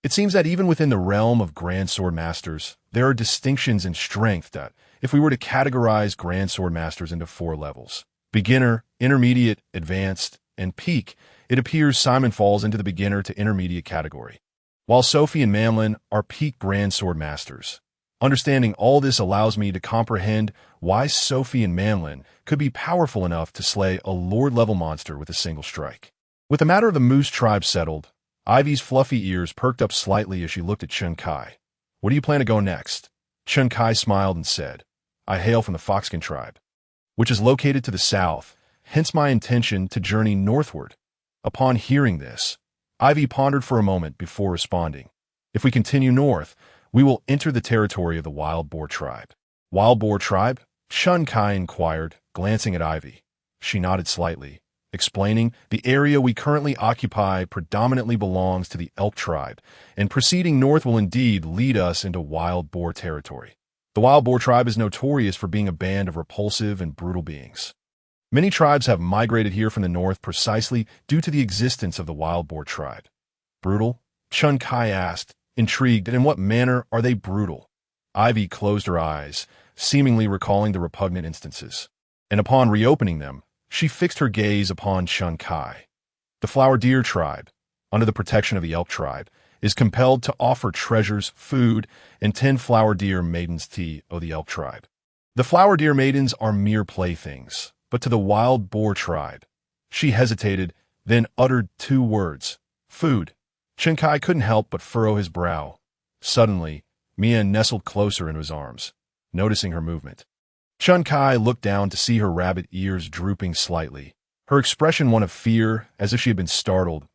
It seems that even within the realm of Grand Sword Masters, there are distinctions in strength that, if we were to categorize Grand Sword Masters into 4 levels, beginner, intermediate, advanced, and peak, it appears Simon falls into the beginner to intermediate category, while Sophie and Manlin are peak Grand Sword Masters. Understanding all this allows me to comprehend why Sophie and Manlin could be powerful enough to slay a Lord-level monster with a single strike. With the matter of the Moose tribe settled, Ivy's fluffy ears perked up slightly as she looked at Chun Kai. "Where do you plan to go next?" Chun Kai smiled and said, "I hail from the Foxkin tribe, which is located to the south, hence my intention to journey northward." Upon hearing this, Ivy pondered for a moment before responding. "If we continue north, we will enter the territory of the Wild Boar tribe." "Wild Boar tribe?" Chun Kai inquired, glancing at Ivy. She nodded slightly, explaining, "The area we currently occupy predominantly belongs to the Elk tribe, and proceeding north will indeed lead us into Wild Boar territory. The Wild Boar tribe is notorious for being a band of repulsive and brutal beings. Many tribes have migrated here from the north precisely due to the existence of the Wild Boar tribe." "Brutal?" Chun Kai asked, intrigued. "And in what manner are they brutal?" Ivy closed her eyes, seemingly recalling the repugnant instances, and upon reopening them, she fixed her gaze upon Chun Kai. "The Flower Deer tribe, under the protection of the Elk tribe, is compelled to offer treasures, food, and 10 Flower Deer maidens to the Elk tribe. The Flower Deer maidens are mere playthings, but to the Wild Boar tribe—" She hesitated, then uttered 2 words, "food." Chun Kai couldn't help but furrow his brow. Suddenly, Mia nestled closer into his arms, noticing her movement. Chun Kai looked down to see her rabbit ears drooping slightly, her expression one of fear, as if she had been startled.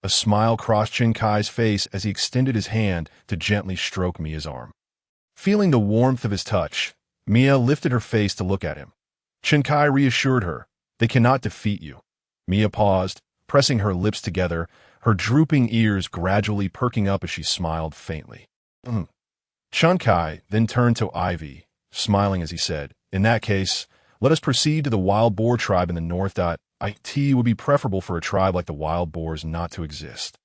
A smile crossed Chun Kai's face as he extended his hand to gently stroke Mia's arm. Feeling the warmth of his touch, Mia lifted her face to look at him. Chun Kai reassured her, "They cannot defeat you." Mia paused, pressing her lips together, her drooping ears gradually perking up as she smiled faintly. Chun Kai then turned to Ivy, smiling as he said, "In that case, let us proceed to the Wild Boar tribe in the north. It would be preferable for a tribe like the Wild Boars not to exist."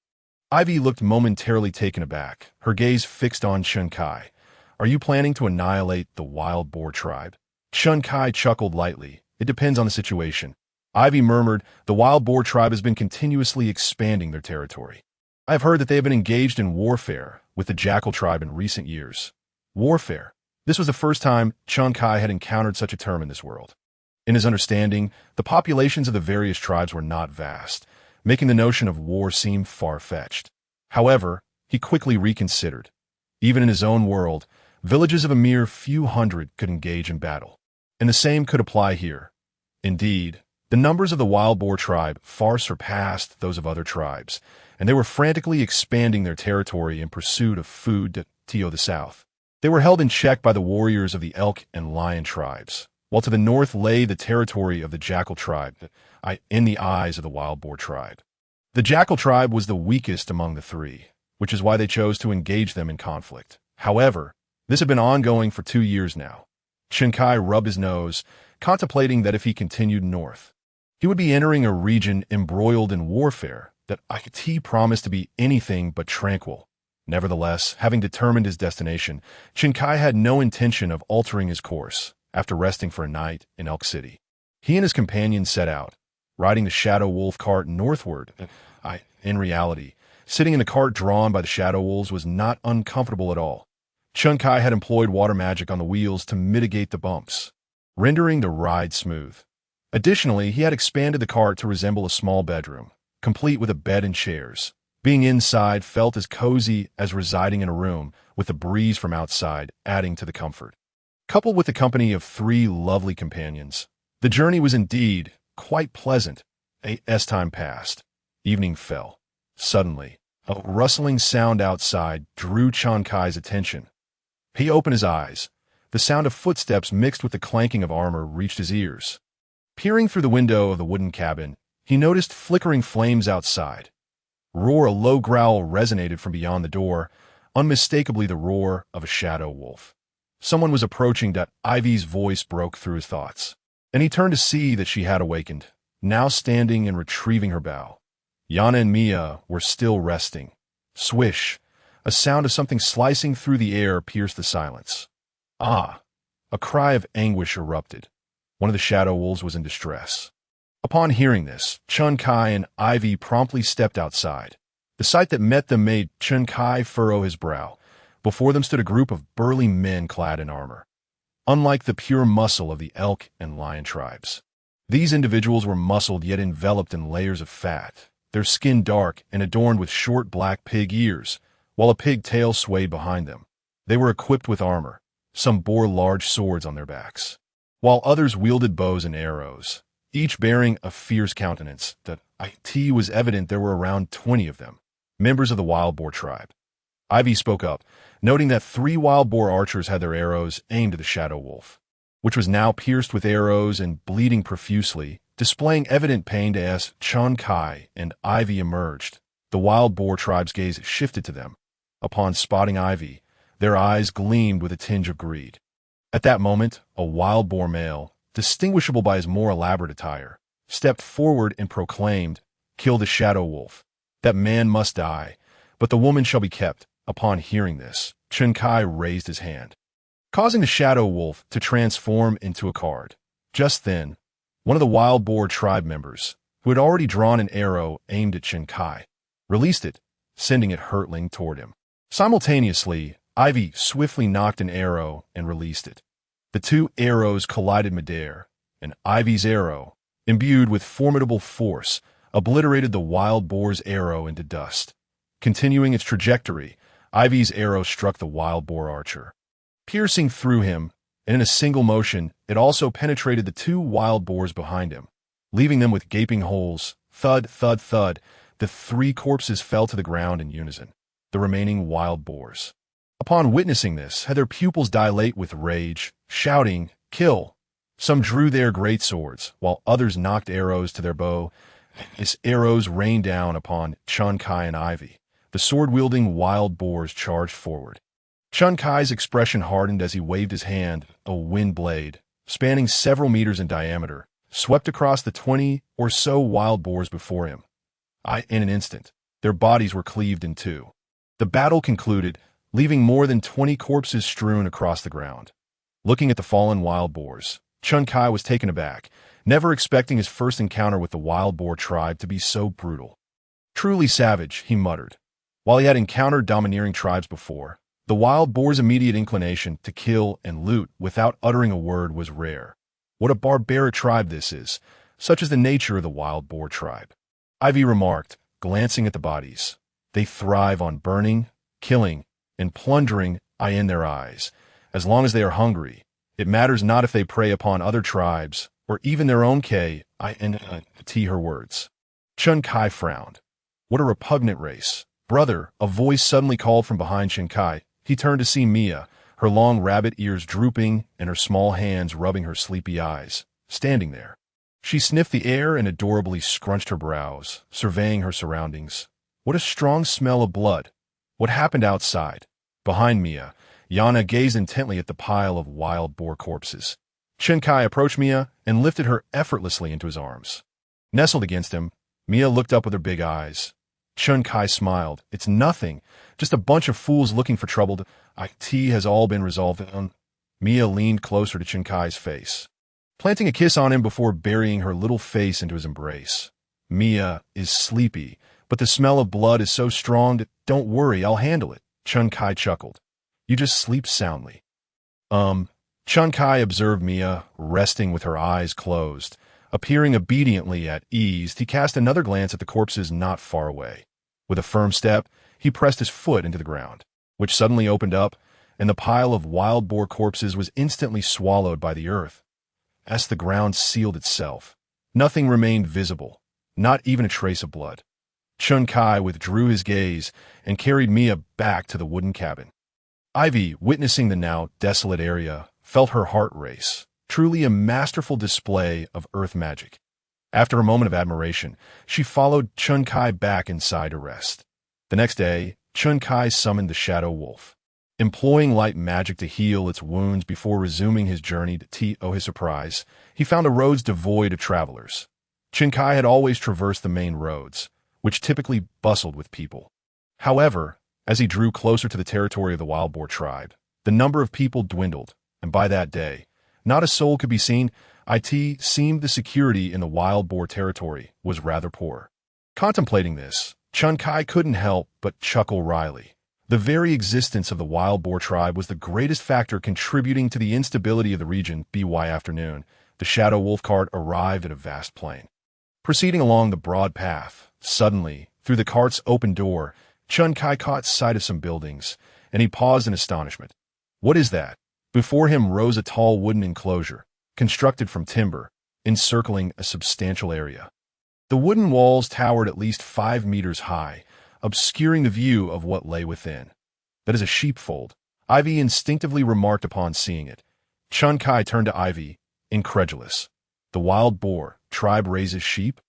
Ivy looked momentarily taken aback, her gaze fixed on Chun Kai. "Are you planning to annihilate the Wild Boar tribe?" Chun Kai chuckled lightly. "It depends on the situation." Ivy murmured, "The Wild Boar tribe has been continuously expanding their territory. I have heard that they have been engaged in warfare with the Jackal tribe in recent years." Warfare. This was the first time Chun Kai had encountered such a term in this world. In his understanding, the populations of the various tribes were not vast, making the notion of war seem far-fetched. However, he quickly reconsidered. Even in his own world, villages of a mere few hundred could engage in battle, and the same could apply here. Indeed, the numbers of the Wild Boar tribe far surpassed those of other tribes, and they were frantically expanding their territory in pursuit of food to the south. They were held in check by the warriors of the Elk and Lion tribes, while to the north lay the territory of the Jackal tribe, in the eyes of the Wild Boar tribe. The Jackal tribe was the weakest among the 3, which is why they chose to engage them in conflict. However, this had been ongoing for 2 years now. Chun Kai rubbed his nose, contemplating that if he continued north, he would be entering a region embroiled in warfare that IT promised to be anything but tranquil. Nevertheless, having determined his destination, Chun Kai had no intention of altering his course after resting for a night in Elk City. He and his companions set out, riding the Shadow Wolf cart northward. In reality, sitting in the cart drawn by the Shadow Wolves was not uncomfortable at all. Chun Kai had employed water magic on the wheels to mitigate the bumps, rendering the ride smooth. Additionally, he had expanded the cart to resemble a small bedroom, complete with a bed and chairs. Being inside felt as cozy as residing in a room, with the breeze from outside adding to the comfort. Coupled with the company of 3 lovely companions, the journey was indeed quite pleasant. As time passed, evening fell. Suddenly, a rustling sound outside drew Chun Kai's attention. He opened his eyes. The sound of footsteps mixed with the clanking of armor reached his ears. Peering through the window of the wooden cabin, he noticed flickering flames outside. Roar, a low growl resonated from beyond the door, unmistakably the roar of a shadow wolf. Someone was approaching. Ivy's voice broke through his thoughts, and he turned to see that she had awakened, now standing and retrieving her bow. Yana and Mia were still resting. Swish! A sound of something slicing through the air pierced the silence. Ah! A cry of anguish erupted. One of the shadow wolves was in distress. Upon hearing this, Chun Kai and Ivy promptly stepped outside. The sight that met them made Chun Kai furrow his brow. Before them stood a group of burly men clad in armor. Unlike the pure muscle of the elk and lion tribes, these individuals were muscled yet enveloped in layers of fat, their skin dark and adorned with short black pig ears, while a pig tail swayed behind them. They were equipped with armor. Some bore large swords on their backs, while others wielded bows and arrows, each bearing a fierce countenance. It was evident there were around 20 of them, members of the wild boar tribe. Ivy spoke up, noting that 3 wild boar archers had their arrows aimed at the shadow wolf, which was now pierced with arrows and bleeding profusely, displaying evident pain. As Chun Kai and Ivy emerged, the wild boar tribe's gaze shifted to them. Upon spotting Ivy, their eyes gleamed with a tinge of greed. At that moment, a wild boar male, distinguishable by his more elaborate attire, stepped forward and proclaimed, "Kill the shadow wolf. That man must die, but the woman shall be kept." Upon hearing this, Chun Kai raised his hand, causing the shadow wolf to transform into a card. Just then, one of the wild boar tribe members, who had already drawn an arrow aimed at Chun Kai, released it, sending it hurtling toward him. Simultaneously, Ivy swiftly nocked an arrow and released it. The 2 arrows collided midair, and Ivy's arrow, imbued with formidable force, obliterated the wild boar's arrow into dust. Continuing its trajectory, Ivy's arrow struck the wild boar archer, piercing through him, and in a single motion, it also penetrated the 2 wild boars behind him, leaving them with gaping holes. Thud, thud, thud. The 3 corpses fell to the ground in unison. The remaining wild boars, upon witnessing this, had their pupils dilate with rage, shouting, "Kill!" Some drew their great swords, while others knocked arrows to their bow. As arrows rained down upon Chun Kai and Ivy, the sword-wielding wild boars charged forward. Chun Kai's expression hardened as he waved his hand. A wind blade, spanning several meters in diameter, swept across the 20 or so wild boars before him. In an instant, their bodies were cleaved in 2. The battle concluded, leaving more than 20 corpses strewn across the ground. Looking at the fallen wild boars, Chun Kai was taken aback, never expecting his first encounter with the wild boar tribe to be so brutal. "Truly savage," he muttered. While he had encountered domineering tribes before, the wild boar's immediate inclination to kill and loot without uttering a word was rare. What a barbaric tribe this is, such is the nature of the wild boar tribe. Ivy remarked, glancing at the bodies. They thrive on burning, killing, and plundering in their eyes. As long as they are hungry, it matters not if they prey upon other tribes, or even their own her words. Chun Kai frowned. What a repugnant race. "Brother," a voice suddenly called from behind Chun Kai. He turned to see Mia, her long rabbit ears drooping and her small hands rubbing her sleepy eyes, standing there. She sniffed the air and adorably scrunched her brows, surveying her surroundings. What a strong smell of blood. What happened outside? Behind Mia, Yana gazed intently at the pile of wild boar corpses. Chun Kai approached Mia and lifted her effortlessly into his arms. Nestled against him, Mia looked up with her big eyes. Chun Kai smiled. "It's nothing. Just a bunch of fools looking for trouble. It has all been resolved." Mia leaned closer to Chun Kai's face, planting a kiss on him before burying her little face into his embrace. "Mia is sleepy, but the smell of blood is so strong that don't worry, I'll handle it." Chun Kai chuckled. "You just sleep soundly." Chun Kai observed Mia, resting with her eyes closed. Appearing obediently at ease, he cast another glance at the corpses not far away. With a firm step, he pressed his foot into the ground, which suddenly opened up, and the pile of wild boar corpses was instantly swallowed by the earth. As the ground sealed itself, nothing remained visible, not even a trace of blood. Chun Kai withdrew his gaze and carried Mia back to the wooden cabin. Ivy, witnessing the now desolate area, felt her heart race. Truly a masterful display of earth magic. After a moment of admiration, she followed Chun Kai back inside to rest. The next day, Chun Kai summoned the shadow wolf. Employing light magic to heal its wounds before resuming his journey to his surprise, he found the roads devoid of travelers. Chun Kai had always traversed the main roads, which typically bustled with people. However, as he drew closer to the territory of the wild boar tribe, the number of people dwindled, and by that day, not a soul could be seen. It seemed the security in the wild boar territory was rather poor. Contemplating this, Chun Kai couldn't help but chuckle wryly. The very existence of the wild boar tribe was the greatest factor contributing to the instability of the region. By afternoon, the shadow wolf cart arrived at a vast plain. Proceeding along the broad path, suddenly, through the cart's open door, Chun Kai caught sight of some buildings, and he paused in astonishment. What is that? Before him rose a tall wooden enclosure, constructed from timber, encircling a substantial area. The wooden walls towered at least 5 meters high, obscuring the view of what lay within. That is a sheepfold, Ivy instinctively remarked upon seeing it. Chun Kai turned to Ivy, incredulous. The wild boar tribe raises sheep?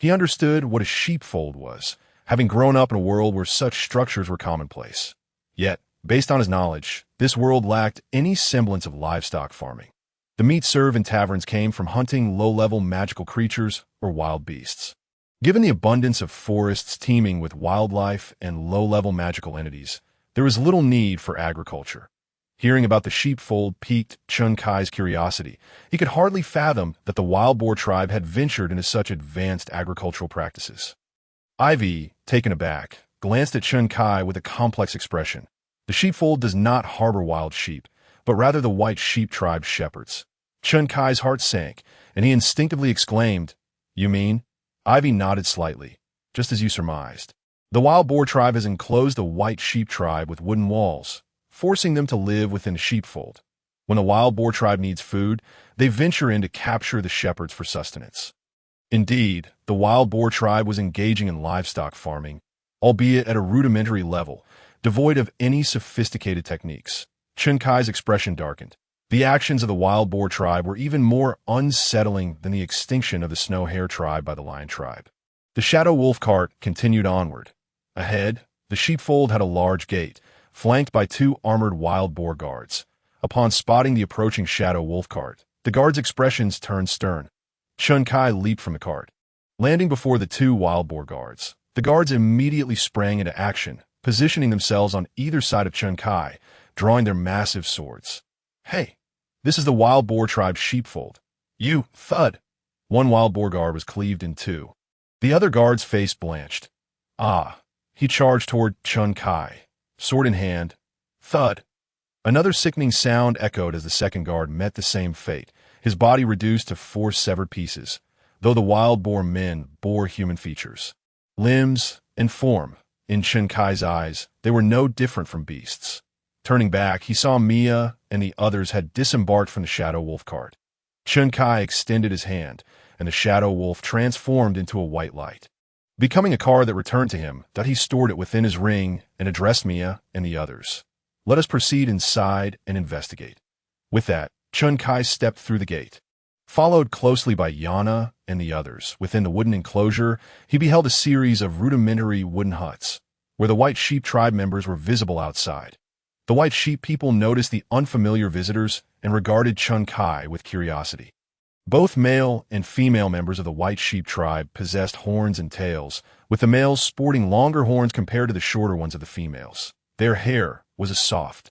He understood what a sheepfold was, having grown up in a world where such structures were commonplace. Yet, based on his knowledge, this world lacked any semblance of livestock farming. The meat served in taverns came from hunting low-level magical creatures or wild beasts. Given the abundance of forests teeming with wildlife and low-level magical entities, there was little need for agriculture. Hearing about the sheepfold piqued Chun Kai's curiosity. He could hardly fathom that the wild boar tribe had ventured into such advanced agricultural practices. Ivy, taken aback, glanced at Chun Kai with a complex expression. The sheepfold does not harbor wild sheep, but rather the white sheep tribe shepherds. Chun Kai's heart sank, and he instinctively exclaimed, "You mean?" Ivy nodded slightly, just as you surmised. The wild boar tribe has enclosed the white sheep tribe with wooden walls, forcing them to live within a sheepfold. When the wild boar tribe needs food, they venture in to capture the shepherds for sustenance. Indeed, the wild boar tribe was engaging in livestock farming, albeit at a rudimentary level, devoid of any sophisticated techniques. Chun Kai's expression darkened. The actions of the wild boar tribe were even more unsettling than the extinction of the snow hare tribe by the lion tribe. The shadow wolf cart continued onward. Ahead, the sheepfold had a large gate, flanked by 2 armored wild boar guards. Upon spotting the approaching shadow wolf cart, the guards' expressions turned stern. Chun Kai leaped from the cart. Landing before the 2 wild boar guards, the guards immediately sprang into action, positioning themselves on either side of Chun Kai, drawing their massive swords. "Hey, this is the wild boar tribe sheepfold. You, thud!" One wild boar guard was cleaved in 2. The other guard's face blanched. He charged toward Chun Kai, sword in hand. Thud! Another sickening sound echoed as the second guard met the same fate, his body reduced to 4 severed pieces, though the wild boar men bore human features. Limbs and form. In Chun Kai's eyes, they were no different from beasts. Turning back, he saw Mia and the others had disembarked from the shadow wolf cart. Chun Kai extended his hand, and the shadow wolf transformed into a white light. Becoming a card that returned to him, that he stored it within his ring and addressed Mia and the others. "Let us proceed inside and investigate." With that, Chun Kai stepped through the gate. Followed closely by Yana and the others, within the wooden enclosure, he beheld a series of rudimentary wooden huts, where the white sheep tribe members were visible outside. The white sheep people noticed the unfamiliar visitors and regarded Chun Kai with curiosity. Both male and female members of the white sheep tribe possessed horns and tails, with the males sporting longer horns compared to the shorter ones of the females. Their hair was a soft,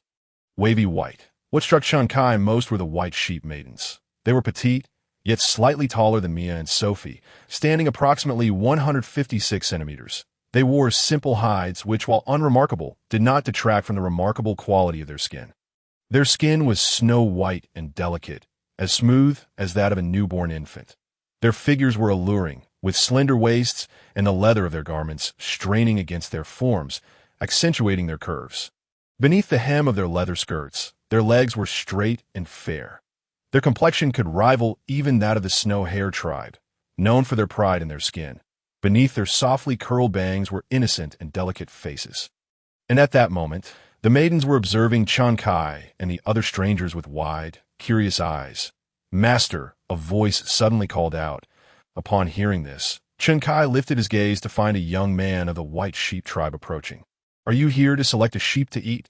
wavy white. What struck Chun Kai most were the white sheep maidens. They were petite, yet slightly taller than Mia and Sophie, standing approximately 156 centimeters. They wore simple hides which, while unremarkable, did not detract from the remarkable quality of their skin. Their skin was snow white and delicate, as smooth as that of a newborn infant. Their figures were alluring, with slender waists and the leather of their garments straining against their forms, accentuating their curves. Beneath the hem of their leather skirts, their legs were straight and fair. Their complexion could rival even that of the snow hare tribe, known for their pride in their skin. Beneath their softly curled bangs were innocent and delicate faces. And at that moment, the maidens were observing Chun Kai and the other strangers with wide, curious eyes. "Master," a voice suddenly called out. Upon hearing this, Chen Kai lifted his gaze to find a young man of the white sheep tribe approaching. Are you here to select a sheep to eat?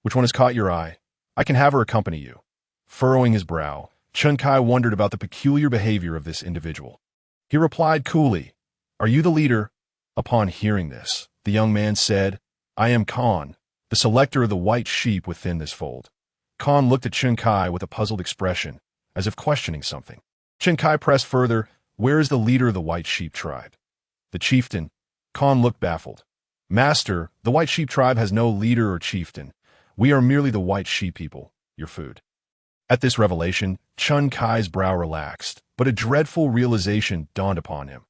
Which one has caught your eye? I can have her accompany you. Furrowing his brow, Chen Kai wondered about the peculiar behavior of this individual. He replied coolly, Are you the leader? Upon hearing this, the young man said, I am Khan, the selector of the white sheep within this fold. Khan looked at Chen Kai with a puzzled expression, as if questioning something. Chen Kai pressed further, Where is the leader of the white sheep tribe? The chieftain. Khan looked baffled. Master, the white sheep tribe has no leader or chieftain. We are merely the white sheep people, your food. At this revelation, Chen Kai's brow relaxed, but a dreadful realization dawned upon him.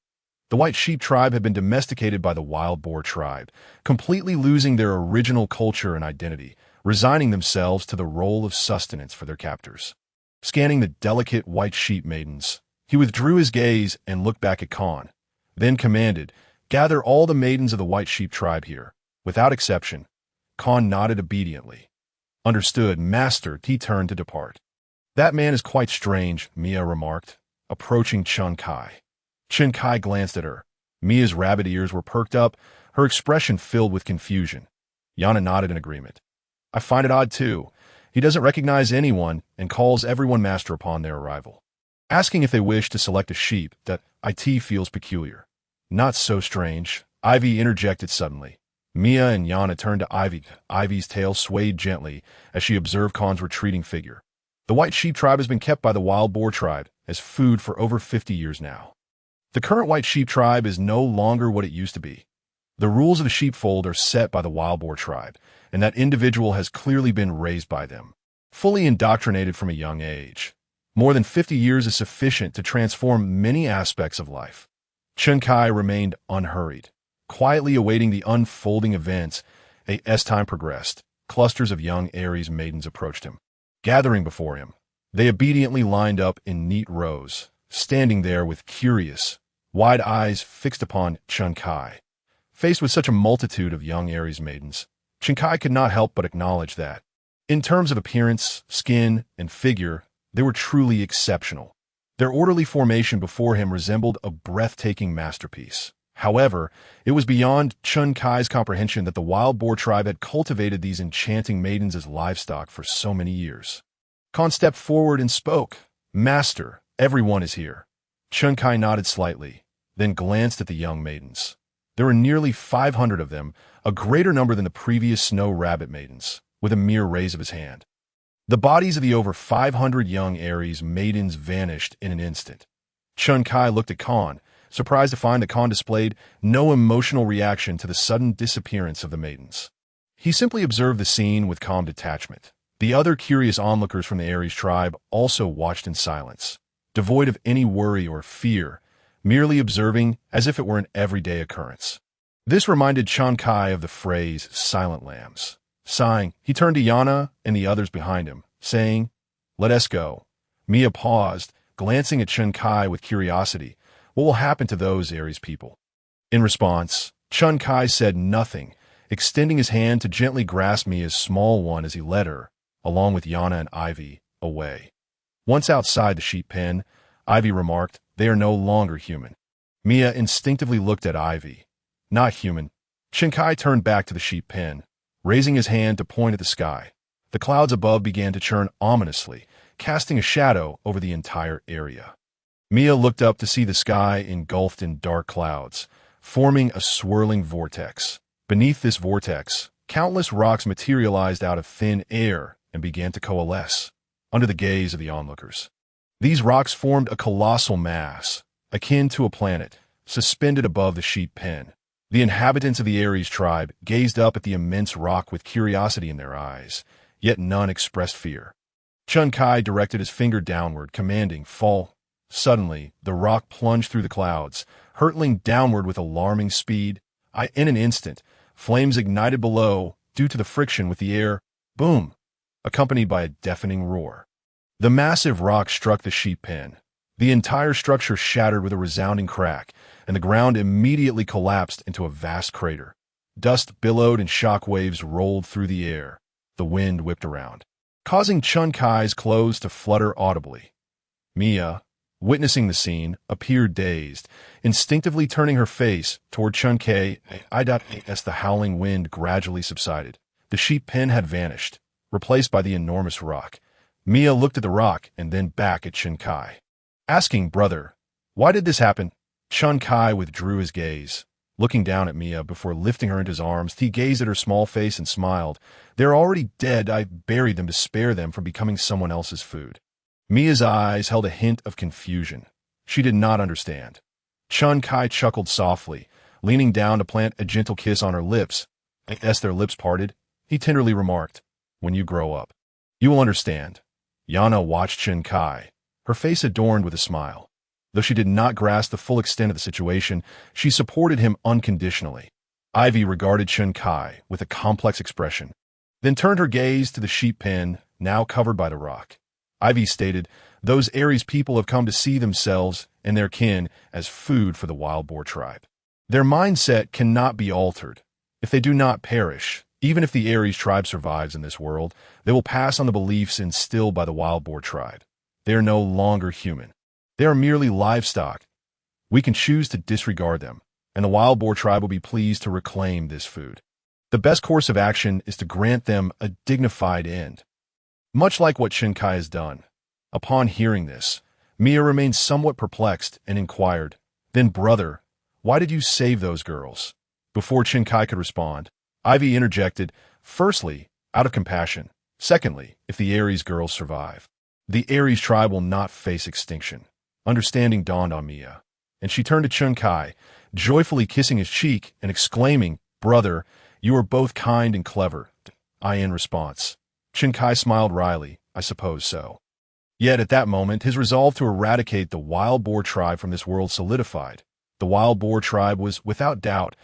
The white sheep tribe had been domesticated by the wild boar tribe, completely losing their original culture and identity, resigning themselves to the role of sustenance for their captors. Scanning the delicate white sheep maidens, he withdrew his gaze and looked back at Khan, then commanded, Gather all the maidens of the white sheep tribe here. Without exception. Khan nodded obediently. Understood, master. He turned to depart. That man is quite strange, Mia remarked, approaching Chen Kai. Chen Kai glanced at her. Mia's rabbit ears were perked up, her expression filled with confusion. Yana nodded in agreement. I find it odd too. He doesn't recognize anyone and calls everyone master upon their arrival. Asking if they wish to select a sheep, that it feels peculiar. Not so strange, Ivy interjected suddenly. Mia and Yana turned to Ivy. Ivy's tail swayed gently as she observed Khan's retreating figure. The white sheep tribe has been kept by the wild boar tribe as food for over 50 years now. The current white sheep tribe is no longer what it used to be. The rules of the sheepfold are set by the wild boar tribe, and that individual has clearly been raised by them, fully indoctrinated from a young age. More than 50 years is sufficient to transform many aspects of life. Chen Kai remained unhurried, quietly awaiting the unfolding events. As time progressed, clusters of young Aries maidens approached him. Gathering before him, they obediently lined up in neat rows, standing there with curious, wide eyes fixed upon Chen Kai. Faced with such a multitude of young Aries maidens, Chen Kai could not help but acknowledge that, in terms of appearance, skin, and figure, they were truly exceptional. Their orderly formation before him resembled a breathtaking masterpiece. However, it was beyond Chen Kai's comprehension that the wild boar tribe had cultivated these enchanting maidens as livestock for so many years. Khan stepped forward and spoke. Master, everyone is here. Chen Kai nodded slightly, then glanced at the young maidens. There were nearly 500 of them, a greater number than the previous snow rabbit maidens, with a mere raise of his hand. The bodies of the over 500 young Aries maidens vanished in an instant. Chen Kai looked at Khan, surprised to find that Khan displayed no emotional reaction to the sudden disappearance of the maidens. He simply observed the scene with calm detachment. The other curious onlookers from the Aries tribe also watched in silence, devoid of any worry or fear, merely observing as if it were an everyday occurrence. This reminded Chen Kai of the phrase, silent lambs. Sighing, he turned to Yana and the others behind him, saying, Let us go. Mia paused, glancing at Chen Kai with curiosity. What will happen to those Aries people? In response, Chen Kai said nothing, extending his hand to gently grasp Mia's small one as he led her, along with Yana and Ivy, away. Once outside the sheep pen, Ivy remarked, They are no longer human. Mia instinctively looked at Ivy. Not human. Chen Kai turned back to the sheep pen, raising his hand to point at the sky. The clouds above began to churn ominously, casting a shadow over the entire area. Mia looked up to see the sky engulfed in dark clouds, forming a swirling vortex. Beneath this vortex, countless rocks materialized out of thin air and began to coalesce, under the gaze of the onlookers. These rocks formed a colossal mass, akin to a planet, suspended above the sheep pen. The inhabitants of the Aries tribe gazed up at the immense rock with curiosity in their eyes, yet none expressed fear. Chen Kai directed his finger downward, commanding, Fall. Suddenly, the rock plunged through the clouds, hurtling downward with alarming speed. In an instant, flames ignited below due to the friction with the air. Boom! Accompanied by a deafening roar. The massive rock struck the sheep pen. The entire structure shattered with a resounding crack, and the ground immediately collapsed into a vast crater. Dust billowed and shock waves rolled through the air. The wind whipped around, causing Chen Kai's clothes to flutter audibly. Mia, witnessing the scene, appeared dazed, instinctively turning her face toward Chun-Kai. As the howling wind gradually subsided, the sheep pen had vanished, replaced by the enormous rock. Mia looked at the rock and then back at Chun-Kai, asking, "Brother, why did this happen?" Chun-Kai withdrew his gaze, looking down at Mia before lifting her into his arms. He gazed at her small face and smiled. "They're already dead. I buried them to spare them from becoming someone else's food." Mia's eyes held a hint of confusion. She did not understand. Chun-Kai chuckled softly, leaning down to plant a gentle kiss on her lips. As their lips parted, he tenderly remarked, "When you grow up, you will understand." Yana watched Chun-Kai, her face adorned with a smile. Though she did not grasp the full extent of the situation, she supported him unconditionally. Ivy regarded Chun-Kai with a complex expression, then turned her gaze to the sheep pen, now covered by the rock. Ivy stated, "Those Aries people have come to see themselves and their kin as food for the wild boar tribe. Their mindset cannot be altered. If they do not perish, even if the Aries tribe survives in this world, they will pass on the beliefs instilled by the wild boar tribe. They are no longer human. They are merely livestock. We can choose to disregard them, and the wild boar tribe will be pleased to reclaim this food. The best course of action is to grant them a dignified end." Much like what Chun-Kai has done. Upon hearing this, Mia remained somewhat perplexed and inquired, "Then, brother, why did you save those girls?" Before Chun-Kai could respond, Ivy interjected, "Firstly, out of compassion. Secondly, if the Aries girls survive, the Aries tribe will not face extinction." Understanding dawned on Mia, and she turned to Chun-Kai, joyfully kissing his cheek and exclaiming, "Brother, you are both kind and clever." In response, Chun-Kai smiled wryly, "I suppose so." Yet at that moment, his resolve to eradicate the wild boar tribe from this world solidified. The wild boar tribe was, without doubt,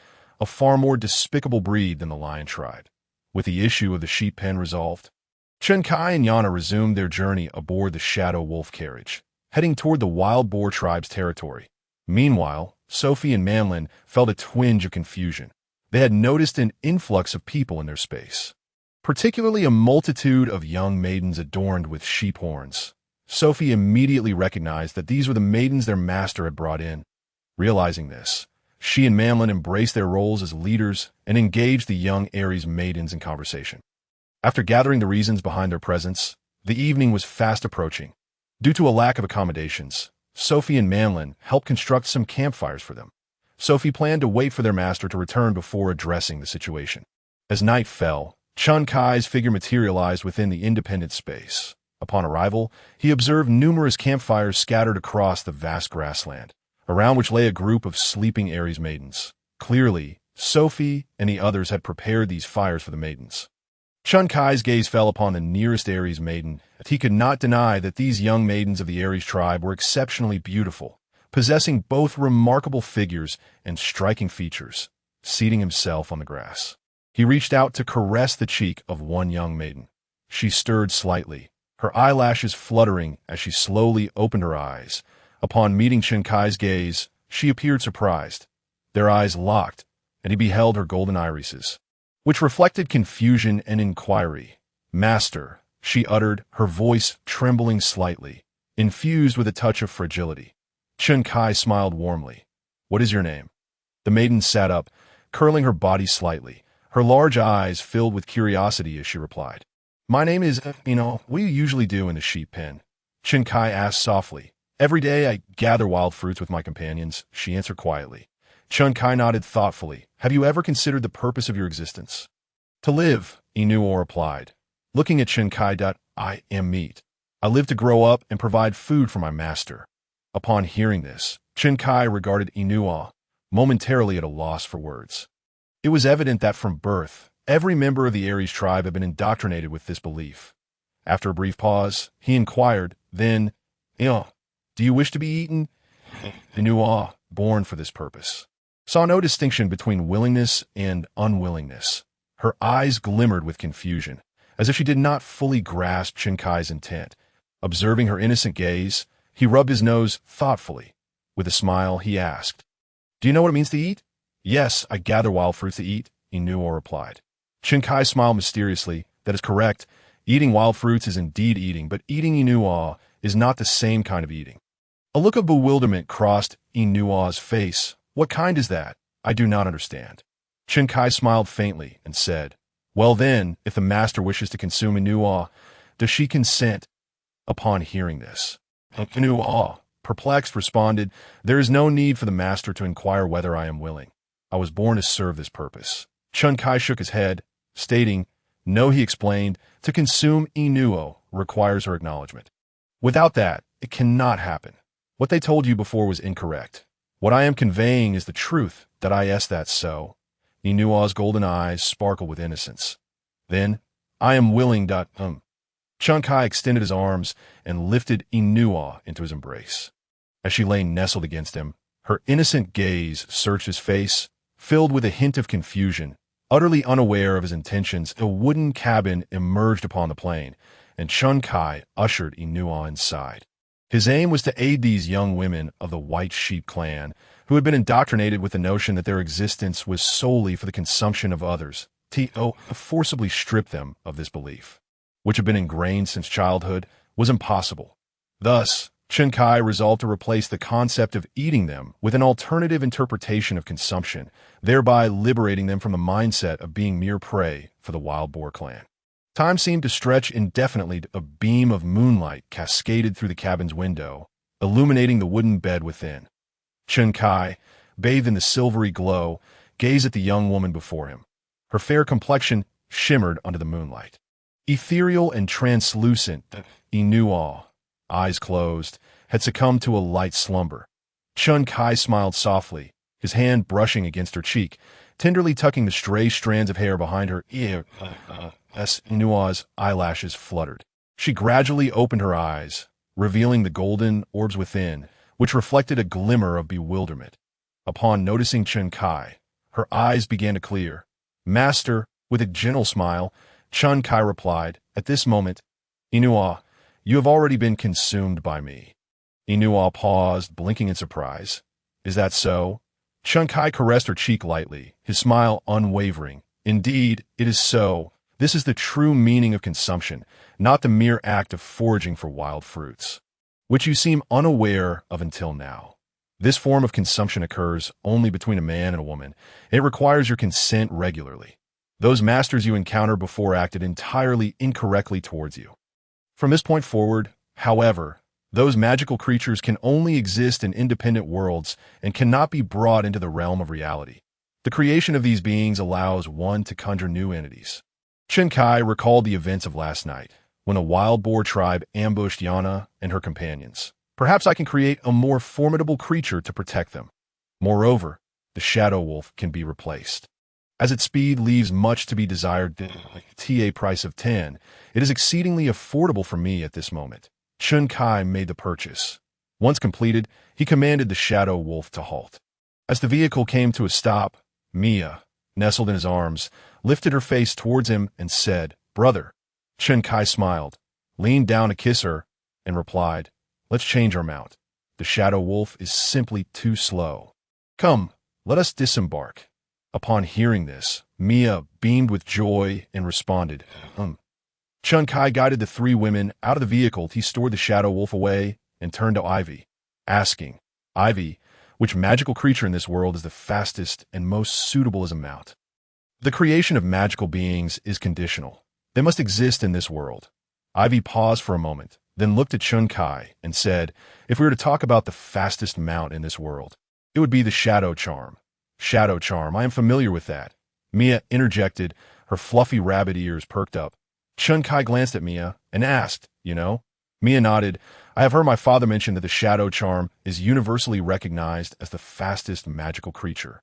a far more despicable breed than the lion tribe. With the issue of the sheep pen resolved, Chun-Kai and Yana resumed their journey aboard the Shadow Wolf carriage, heading toward the wild boar tribe's territory. Meanwhile, Sophie and Manlin felt a twinge of confusion. They had noticed an influx of people in their space, particularly a multitude of young maidens adorned with sheep horns. Sophie immediately recognized that these were the maidens their master had brought in. Realizing this, she and Manlin embraced their roles as leaders and engaged the young Aries maidens in conversation. After gathering the reasons behind their presence, the evening was fast approaching. Due to a lack of accommodations, Sophie and Manlin helped construct some campfires for them. Sophie planned to wait for their master to return before addressing the situation. As night fell, Chun-Kai's figure materialized within the independent space. Upon arrival, he observed numerous campfires scattered across the vast grassland, around which lay a group of sleeping Aries maidens. Clearly, Sophie and the others had prepared these fires for the maidens. Chun-Kai's gaze fell upon the nearest Aries maiden. He could not deny that these young maidens of the Aries tribe were exceptionally beautiful, possessing both remarkable figures and striking features. Seating himself on the grass, he reached out to caress the cheek of one young maiden. She stirred slightly, her eyelashes fluttering as she slowly opened her eyes. Upon meeting Chun-Kai's gaze, she appeared surprised. Their eyes locked, and he beheld her golden irises, which reflected confusion and inquiry. "Master," she uttered, her voice trembling slightly, infused with a touch of fragility. Chun-Kai smiled warmly. "What is your name?" The maiden sat up, curling her body slightly, her large eyes filled with curiosity as she replied, "My name is, what do you usually do in the sheep pen?" Chun-Kai asked softly. "Every day I gather wild fruits with my companions," she answered quietly. Chun-Kai nodded thoughtfully. "Have you ever considered the purpose of your existence?" "To live," Inuo replied. Looking at Chun-Kai, "I am meat. I live to grow up and provide food for my master." Upon hearing this, Chun-Kai regarded Inuo, momentarily at a loss for words. It was evident that from birth, every member of the Aries tribe had been indoctrinated with this belief. After a brief pause, he inquired, "Then, do you wish to be eaten?" Inuo, born for this purpose, saw no distinction between willingness and unwillingness. Her eyes glimmered with confusion, as if she did not fully grasp Chun-Kai's intent. Observing her innocent gaze, he rubbed his nose thoughtfully. With a smile, he asked, "Do you know what it means to eat?" "Yes, I gather wild fruits to eat," Inuo replied. Chun-Kai smiled mysteriously. "That is correct. Eating wild fruits is indeed eating, but eating Inuo is not the same kind of eating." A look of bewilderment crossed Inua's face. What kind is that? I do not understand. Chinkai smiled faintly and said, Well then, if the master wishes to consume Inua, does she consent? Upon hearing this, Inua, perplexed, responded, There is no need for the master to inquire whether I am willing. I was born to serve this purpose. Chunkai shook his head, stating, No, he explained, to consume Inuo requires her acknowledgement. Without that, it cannot happen. What they told you before was incorrect. What I am conveying is the truth. That I ask that so? Inua's golden eyes sparkled with innocence. Then, I am willing. Chunkai extended his arms and lifted Inua into his embrace. As she lay nestled against him, her innocent gaze searched his face, filled with a hint of confusion. Utterly unaware of his intentions, a wooden cabin emerged upon the plain, and Chunkai ushered Inua inside. His aim was to aid these young women of the White Sheep clan, who had been indoctrinated with the notion that their existence was solely for the consumption of others. To forcibly strip them of this belief, which had been ingrained since childhood, was impossible. Thus, Chunkai resolved to replace the concept of eating them with an alternative interpretation of consumption, thereby liberating them from the mindset of being mere prey for the Wild Boar clan. Time seemed to stretch indefinitely. A beam of moonlight cascaded through the cabin's window, illuminating the wooden bed within. Chunkai, bathed in the silvery glow, gazed at the young woman before him. Her fair complexion shimmered under the moonlight. Ethereal and translucent, Inua, eyes closed, had succumbed to a light slumber. Chunkai smiled softly, his hand brushing against her cheek, tenderly tucking the stray strands of hair behind her ear. As Inua's eyelashes fluttered, she gradually opened her eyes, revealing the golden orbs within, which reflected a glimmer of bewilderment. Upon noticing Chunkai, her eyes began to clear. Master, with a gentle smile, Chunkai replied, At this moment, Inua, you have already been consumed by me. Inua paused, blinking in surprise. Is that so? Chunkai caressed her cheek lightly, his smile unwavering. Indeed, it is so. This is the true meaning of consumption, not the mere act of foraging for wild fruits, which you seem unaware of until now. This form of consumption occurs only between a man and a woman. It requires your consent regularly. Those masters you encountered before acted entirely incorrectly towards you. From this point forward, however, those magical creatures can only exist in independent worlds and cannot be brought into the realm of reality. The creation of these beings allows one to conjure new entities. Chunkai recalled the events of last night, when a wild boar tribe ambushed Yana and her companions. Perhaps I can create a more formidable creature to protect them. Moreover, the shadow wolf can be replaced. As its speed leaves much to be desired, TA price of 10, it is exceedingly affordable for me at this moment. Chunkai made the purchase. Once completed, he commanded the shadow wolf to halt. As the vehicle came to a stop, Mia, nestled in his arms, lifted her face towards him and said, Brother. Chunkai smiled, leaned down to kiss her, and replied, Let's change our mount. The shadow wolf is simply too slow. Come, let us disembark. Upon hearing this, Mia beamed with joy and responded, Chunkai guided the three women out of the vehicle. He stored the shadow wolf away and turned to Ivy, asking, Ivy, which magical creature in this world is the fastest and most suitable as a mount? The creation of magical beings is conditional. They must exist in this world. Ivy paused for a moment, then looked at Chunkai and said, If we were to talk about the fastest mount in this world, it would be the shadow charm. Shadow charm, I am familiar with that. Mia interjected, her fluffy rabbit ears perked up. Chunkai glanced at Mia and asked, You know? Mia nodded. I have heard my father mention that the shadow charm is universally recognized as the fastest magical creature.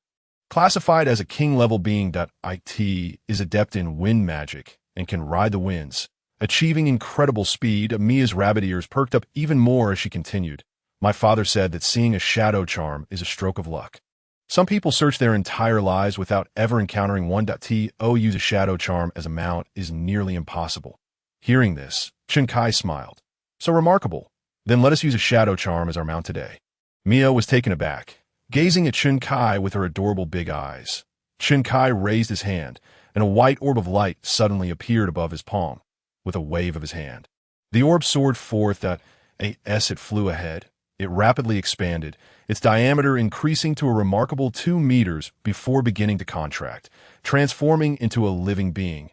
Classified as a king-level being, it is adept in wind magic and can ride the winds. Achieving incredible speed, Mia's rabbit ears perked up even more as she continued. My father said that seeing a shadow charm is a stroke of luck. Some people search their entire lives without ever encountering one. To use a shadow charm as a mount is nearly impossible. Hearing this, Chunkai smiled. So remarkable. Then let us use a shadow charm as our mount today. Mia was taken aback, gazing at Chunkai with her adorable big eyes. Chunkai raised his hand, and a white orb of light suddenly appeared above his palm. With a wave of his hand, the orb soared forth. As it flew ahead, It rapidly expanded, its diameter increasing to a remarkable 2 meters before beginning to contract, transforming into a living being.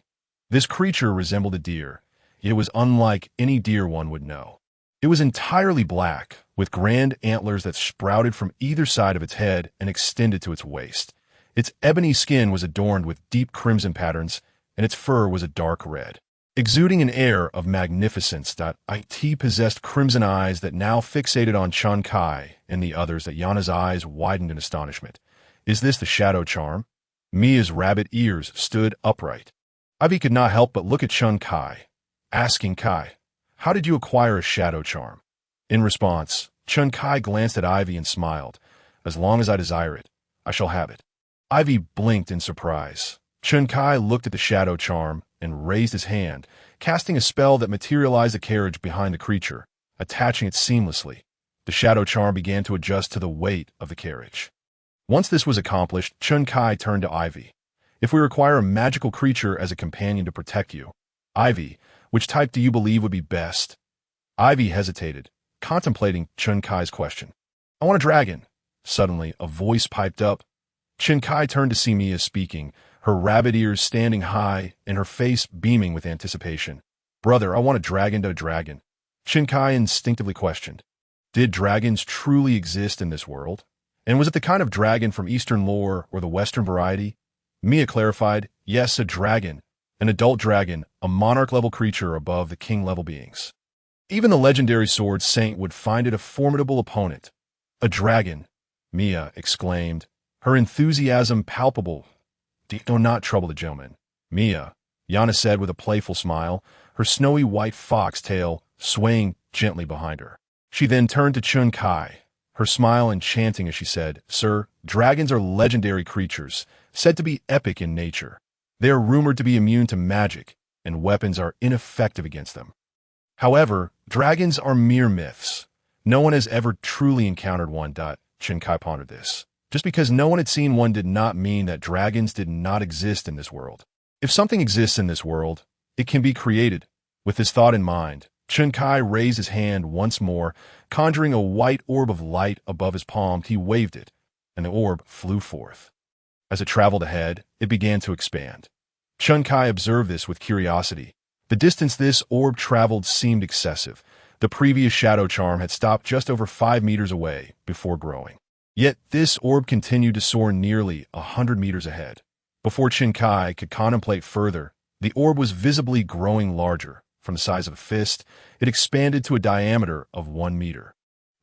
This creature resembled a deer. It was unlike any deer one would know. It was entirely black, with grand antlers that sprouted from either side of its head and extended to its waist. Its ebony skin was adorned with deep crimson patterns, and its fur was a dark red. Exuding an air of magnificence, it possessed crimson eyes that now fixated on Chun Kai and the others. That Yana's eyes widened in astonishment. Is this the shadow charm? Mia's rabbit ears stood upright. Ivy could not help but look at Chun Kai, asking Kai, "How did you acquire a shadow charm?" In response, Chun Kai glanced at Ivy and smiled. "As long as I desire it, I shall have it." Ivy blinked in surprise. Chun Kai looked at the shadow charm and raised his hand, casting a spell that materialized the carriage behind the creature, attaching it seamlessly. The shadow charm began to adjust to the weight of the carriage. Once this was accomplished, Chun Kai turned to Ivy. "If we require a magical creature as a companion to protect you, Ivy, which type do you believe would be best?" Ivy hesitated, contemplating Chun Kai's question. "I want a dragon." Suddenly, a voice piped up. Chun Kai turned to see Mia speaking, her rabbit ears standing high and her face beaming with anticipation. "Brother, I want a dragon." Chun Kai instinctively questioned. Did dragons truly exist in this world? And was it the kind of dragon from Eastern lore or the Western variety? Mia clarified, yes, a dragon. An adult dragon, a monarch-level creature above the king-level beings. Even the legendary sword saint would find it a formidable opponent. "A dragon," Mia exclaimed, her enthusiasm palpable. "Do not trouble the gentleman, Mia," Yana said with a playful smile, her snowy white fox tail swaying gently behind her. She then turned to Chun Kai, her smile enchanting as she said, "Sir, dragons are legendary creatures, said to be epic in nature. They are rumored to be immune to magic, and weapons are ineffective against them. However, dragons are mere myths. No one has ever truly encountered one." Chun Kai pondered this. Just because no one had seen one did not mean that dragons did not exist in this world. If something exists in this world, it can be created. With this thought in mind, Chun Kai raised his hand once more, conjuring a white orb of light above his palm. He waved it, and the orb flew forth. As it traveled ahead, it began to expand. Chun Kai observed this with curiosity. The distance this orb traveled seemed excessive. The previous shadow charm had stopped just over 5 meters away before growing. Yet this orb continued to soar nearly 100 meters ahead. Before Chun Kai could contemplate further, the orb was visibly growing larger. From the size of a fist, it expanded to a diameter of 1 meter.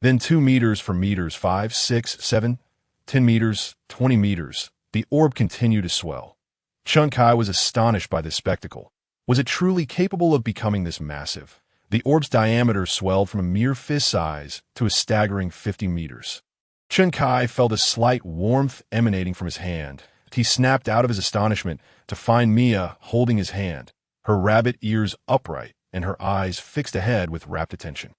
Then 2 meters for meters, 5, 6, 7, 10 meters, 20 meters. The orb continued to swell. Chun Kai was astonished by this spectacle. Was it truly capable of becoming this massive? The orb's diameter swelled from a mere fist size to a staggering 50 meters. Chun Kai felt a slight warmth emanating from his hand. He snapped out of his astonishment to find Mia holding his hand, her rabbit ears upright and her eyes fixed ahead with rapt attention.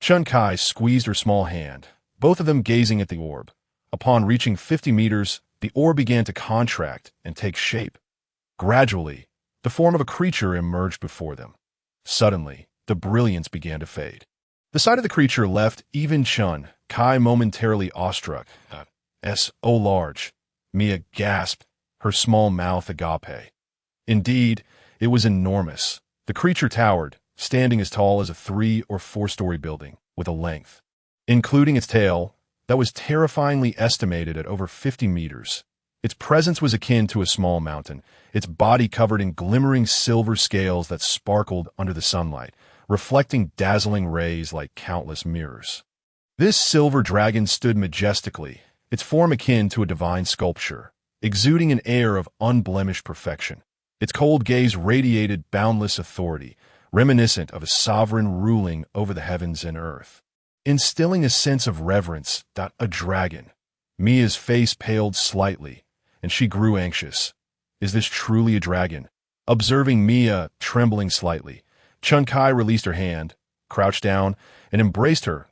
Chun Kai squeezed her small hand, both of them gazing at the orb. Upon reaching 50 meters, the orb began to contract and take shape. Gradually, the form of a creature emerged before them. Suddenly, the brilliance began to fade. The sight of the creature left even Chun Kai momentarily awestruck. "So large," Mia gasped, her small mouth agape. Indeed, it was enormous. The creature towered, standing as tall as a 3- or 4-story building, with a length, including its tail, that was terrifyingly estimated at over 50 meters. Its presence was akin to a small mountain, its body covered in glimmering silver scales that sparkled under the sunlight, reflecting dazzling rays like countless mirrors. This silver dragon stood majestically, its form akin to a divine sculpture, exuding an air of unblemished perfection. Its cold gaze radiated boundless authority, reminiscent of a sovereign ruling over the heavens and earth. Instilling a sense of reverence, a dragon. Mia's face paled slightly, and she grew anxious. Is this truly a dragon? Observing Mia trembling slightly, Chun Kai released her hand, crouched down, and embraced her.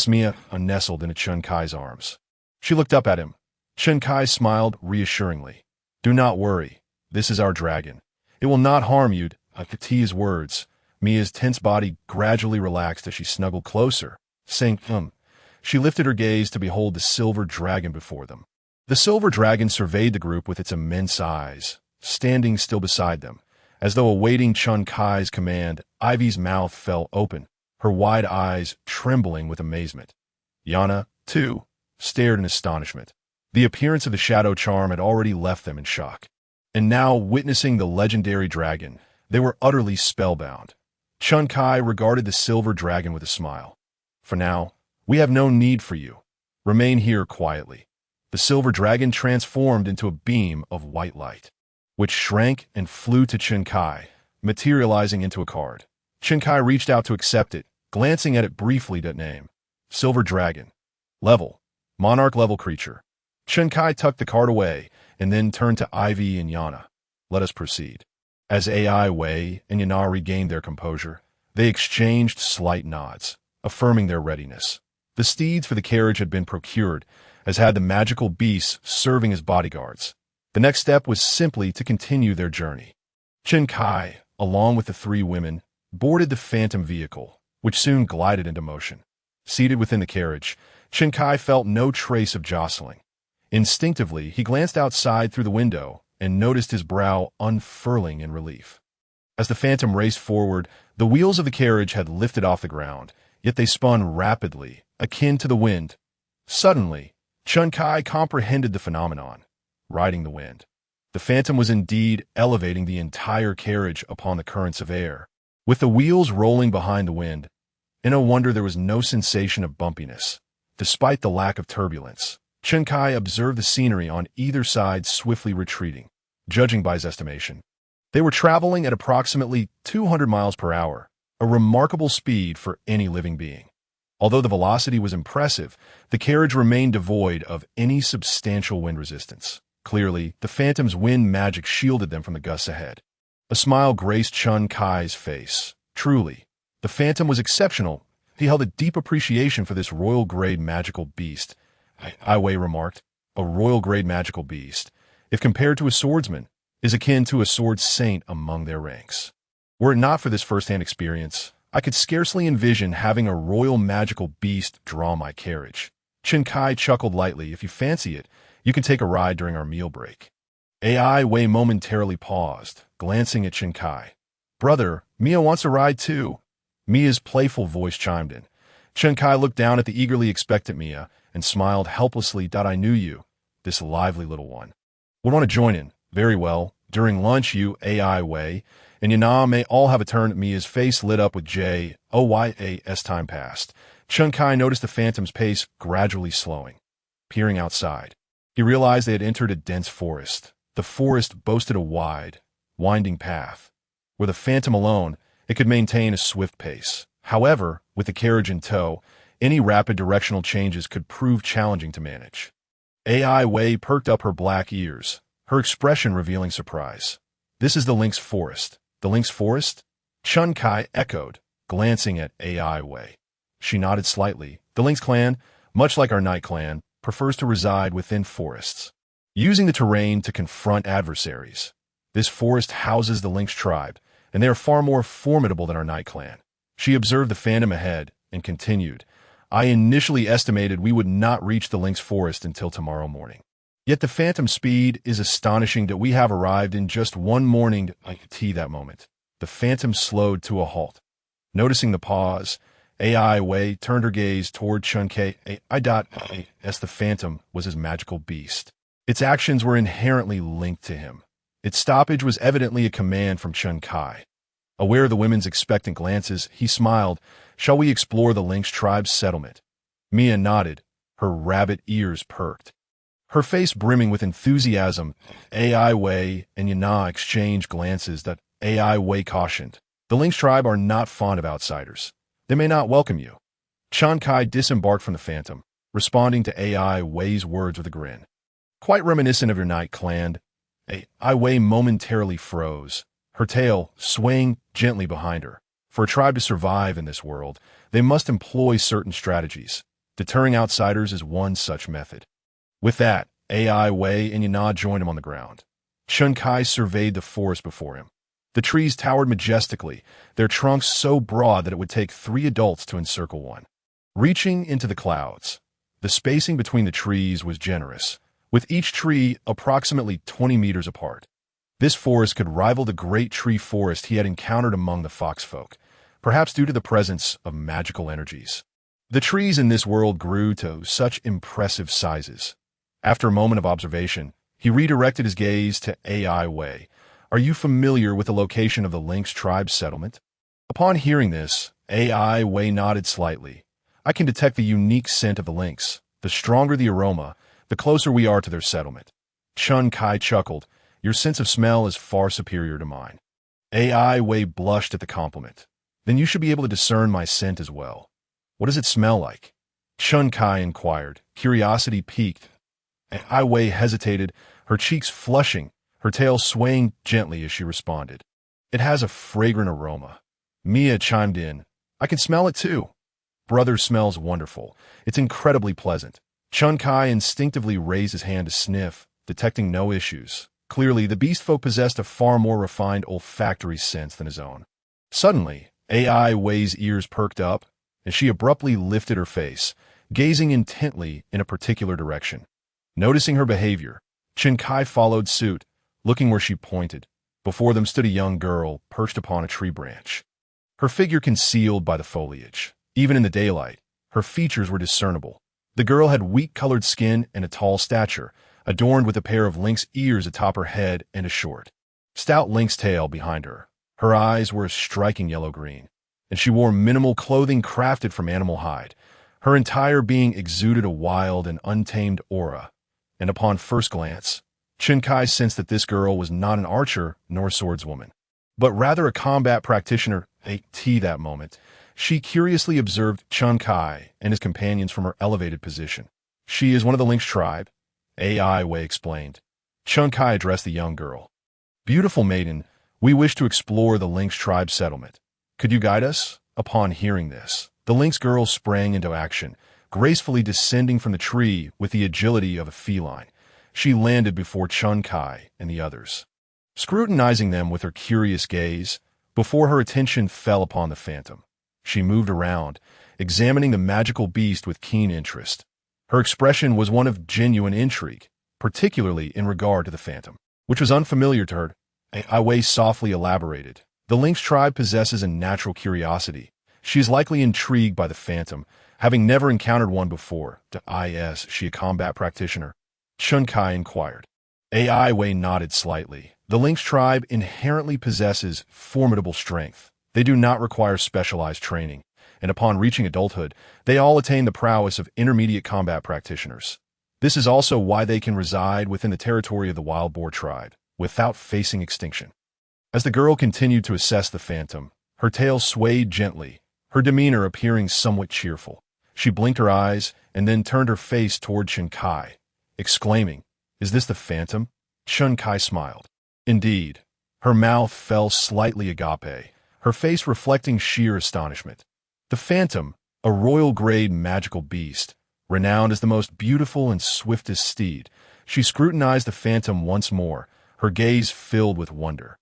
Mia nestled into Chun Kai's arms. She looked up at him. Chun Kai smiled reassuringly. "Do not worry. This is our dragon. It will not harm you." To his words, Mia's tense body gradually relaxed as she snuggled closer, saying, she lifted her gaze to behold the silver dragon before them. The silver dragon surveyed the group with its immense eyes, standing still beside them. As though awaiting Chun Kai's command, Ivy's mouth fell open, her wide eyes trembling with amazement. Yana, too, stared in astonishment. The appearance of the shadow charm had already left them in shock. And now, witnessing the legendary dragon, they were utterly spellbound. Chun Kai regarded the silver dragon with a smile. For now, we have no need for you. Remain here quietly. The silver dragon transformed into a beam of white light, which shrank and flew to Chun Kai, materializing into a card. Chun Kai reached out to accept it, glancing at it briefly to name. Silver Dragon. Level. Monarch-level creature. Chun Kai tucked the card away, and then turned to Ivy and Yana. Let us proceed. As AI Wei and Yana regained their composure, they exchanged slight nods, affirming their readiness. The steeds for the carriage had been procured, as had the magical beasts serving as bodyguards. The next step was simply to continue their journey. Chun Kai, along with the three women, boarded the phantom vehicle, which soon glided into motion. Seated within the carriage, Chun Kai felt no trace of jostling. Instinctively, he glanced outside through the window and noticed his brow unfurling in relief. As the phantom raced forward, the wheels of the carriage had lifted off the ground, yet they spun rapidly, akin to the wind. Suddenly, Chun Kai comprehended the phenomenon. Riding the wind. The phantom was indeed elevating the entire carriage upon the currents of air, with the wheels rolling behind the wind. And no wonder there was no sensation of bumpiness. Despite the lack of turbulence, Chun Kai observed the scenery on either side swiftly retreating. Judging by his estimation, they were traveling at approximately 200 miles per hour, a remarkable speed for any living being. Although the velocity was impressive, the carriage remained devoid of any substantial wind resistance. Clearly, the phantom's wind magic shielded them from the gusts ahead. A smile graced Chun Kai's face. Truly, the phantom was exceptional. He held a deep appreciation for this royal-grade magical beast. Wei remarked, a royal-grade magical beast, if compared to a swordsman, is akin to a sword saint among their ranks. Were it not for this first-hand experience, I could scarcely envision having a royal magical beast draw my carriage. Chun Kai chuckled lightly. If you fancy it, you can take a ride during our meal break. AI Wei momentarily paused, glancing at Chun Kai. Brother, Mia wants a ride too. Mia's playful voice chimed in. Chun Kai looked down at the eagerly expectant Mia and smiled helplessly. I knew you, this lively little one. Would want to join in. Very well. During lunch, you, AI Wei, and Yana may all have a turn. Mia's face lit up with joy. As time passed, Chun Kai noticed the phantom's pace gradually slowing. Peering outside, he realized they had entered a dense forest. The forest boasted a wide, winding path. Were the phantom alone, it could maintain a swift pace. However, with the carriage in tow, any rapid directional changes could prove challenging to manage. AI Wei perked up her black ears, her expression revealing surprise. This is the Lynx Forest. The Lynx Forest? Chun Kai echoed, glancing at AI Wei. She nodded slightly. The Lynx clan, much like our Night clan, prefers to reside within forests, using the terrain to confront adversaries. This forest houses the Lynx tribe, and they are far more formidable than our Night clan. She observed the phantom ahead and continued, I initially estimated we would not reach the Lynx Forest until tomorrow morning. Yet the phantom's speed is astonishing that we have arrived in just one morning. I could see that moment. The phantom slowed to a halt. Noticing the pause, AI Wei turned her gaze toward Chun Kai. As the phantom was his magical beast. Its actions were inherently linked to him. Its stoppage was evidently a command from Chun Kai. Aware of the women's expectant glances, he smiled. Shall we explore the Lynx tribe's settlement? Mia nodded, her rabbit ears perked. Her face brimming with enthusiasm, AI Wei and Yana exchanged glances that AI Wei cautioned. The Lynx tribe are not fond of outsiders. They may not welcome you. Chun Kai disembarked from the phantom, responding to AI Wei's words with a grin. Quite reminiscent of your Night clan. AI Wei momentarily froze, her tail swaying gently behind her. For a tribe to survive in this world, they must employ certain strategies. Deterring outsiders is one such method. With that, AI Wei and Yana joined him on the ground. Chun Kai surveyed the forest before him. The trees towered majestically, their trunks so broad that it would take 3 adults to encircle one. reaching into the clouds. The spacing between the trees was generous, with each tree approximately 20 meters apart. This forest could rival the great tree forest he had encountered among the foxfolk, perhaps due to the presence of magical energies. The trees in this world grew to such impressive sizes. After a moment of observation, he redirected his gaze to AI Way. Are you familiar with the location of the Lynx tribe's settlement? Upon hearing this, AI Way nodded slightly. I can detect the unique scent of the lynx. The stronger the aroma, the closer we are to their settlement. Chun Kai chuckled. Your sense of smell is far superior to mine. AI Wei blushed at the compliment. Then you should be able to discern my scent as well. What does it smell like? Chun Kai inquired, curiosity piqued. AI Wei hesitated, her cheeks flushing, her tail swaying gently as she responded. It has a fragrant aroma. Mia chimed in. I can smell it too. Brother smells wonderful. It's incredibly pleasant. Chun Kai instinctively raised his hand to sniff, detecting no issues. Clearly, the beastfolk possessed a far more refined olfactory sense than his own. Suddenly, AI Wei's ears perked up, and she abruptly lifted her face, gazing intently in a particular direction. Noticing her behavior, Chun Kai followed suit, looking where she pointed. Before them stood a young girl perched upon a tree branch. Her figure concealed by the foliage. Even in the daylight, her features were discernible. The girl had wheat-colored skin and a tall stature, adorned with a pair of lynx ears atop her head and a short, stout lynx tail behind her. Her eyes were a striking yellow-green, and she wore minimal clothing crafted from animal hide. Her entire being exuded a wild and untamed aura, and upon first glance, Chun Kai sensed that this girl was not an archer nor a swordswoman, but rather a combat practitioner. That moment, she curiously observed Chun Kai and his companions from her elevated position. She is one of the lynx tribe, AI Wei explained. Chun Kai addressed the young girl. Beautiful maiden, we wish to explore the lynx tribe settlement. Could you guide us? Upon hearing this, the lynx girl sprang into action, gracefully descending from the tree with the agility of a feline. She landed before Chun Kai and the others, scrutinizing them with her curious gaze, before her attention fell upon the phantom. She moved around, examining the magical beast with keen interest. Her expression was one of genuine intrigue, particularly in regard to the phantom, which was unfamiliar to her. AI Wei softly elaborated. The lynx tribe possesses a natural curiosity. She is likely intrigued by the phantom, having never encountered one before. Is she a combat practitioner? Chun Kai inquired. AI Wei nodded slightly. The lynx tribe inherently possesses formidable strength. They do not require specialized training, and upon reaching adulthood, they all attain the prowess of intermediate combat practitioners. This is also why they can reside within the territory of the wild boar tribe, without facing extinction. As the girl continued to assess the phantom, her tail swayed gently, her demeanor appearing somewhat cheerful. She blinked her eyes and then turned her face toward Chun Kai, exclaiming, "Is this the phantom?" Chun Kai smiled. Indeed. Her mouth fell slightly agape, her face reflecting sheer astonishment. The phantom, a royal-grade magical beast, renowned as the most beautiful and swiftest steed. She scrutinized the phantom once more, her gaze filled with wonder.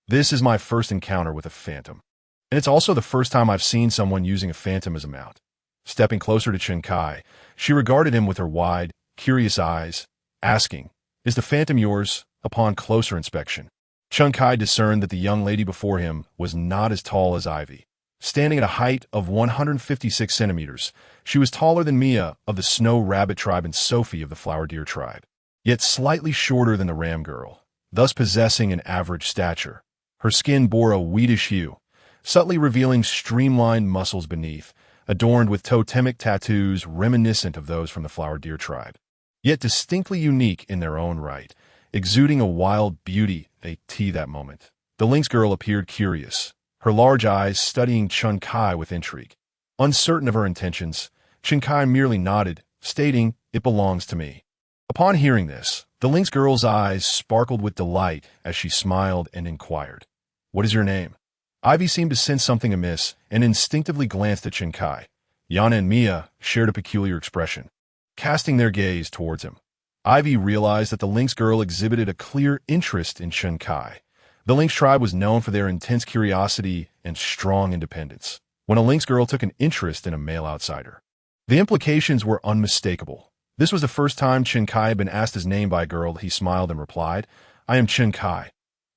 This is my first encounter with a phantom, and it's also the first time I've seen someone using a phantom as a mount. Stepping closer to Chun Kai, she regarded him with her wide, curious eyes, asking, "Is the phantom yours?" Upon closer inspection, Chun Kai discerned that the young lady before him was not as tall as Ivy. Standing at a height of 156 centimeters, she was taller than Mia of the Snow Rabbit tribe and Sophie of the Flower Deer tribe, yet slightly shorter than the Ram Girl, thus possessing an average stature. Her skin bore a wheatish hue, subtly revealing streamlined muscles beneath, adorned with totemic tattoos reminiscent of those from the Flower Deer tribe, yet distinctly unique in their own right, exuding a wild beauty. That moment, the lynx girl appeared curious, her large eyes studying Chun Kai with intrigue. Uncertain of her intentions, Chun Kai merely nodded, stating, "It belongs to me." Upon hearing this, the lynx girl's eyes sparkled with delight as she smiled and inquired, "What is your name?" Ivy seemed to sense something amiss and instinctively glanced at Chun Kai. Yana and Mia shared a peculiar expression, casting their gaze towards him. Ivy realized that the lynx girl exhibited a clear interest in Chun Kai. The lynx tribe was known for their intense curiosity and strong independence. When a lynx girl took an interest in a male outsider, The implications were unmistakable. This was the first time Chen Kai had been asked his name by a girl. He smiled and replied, "I am Chen Kai.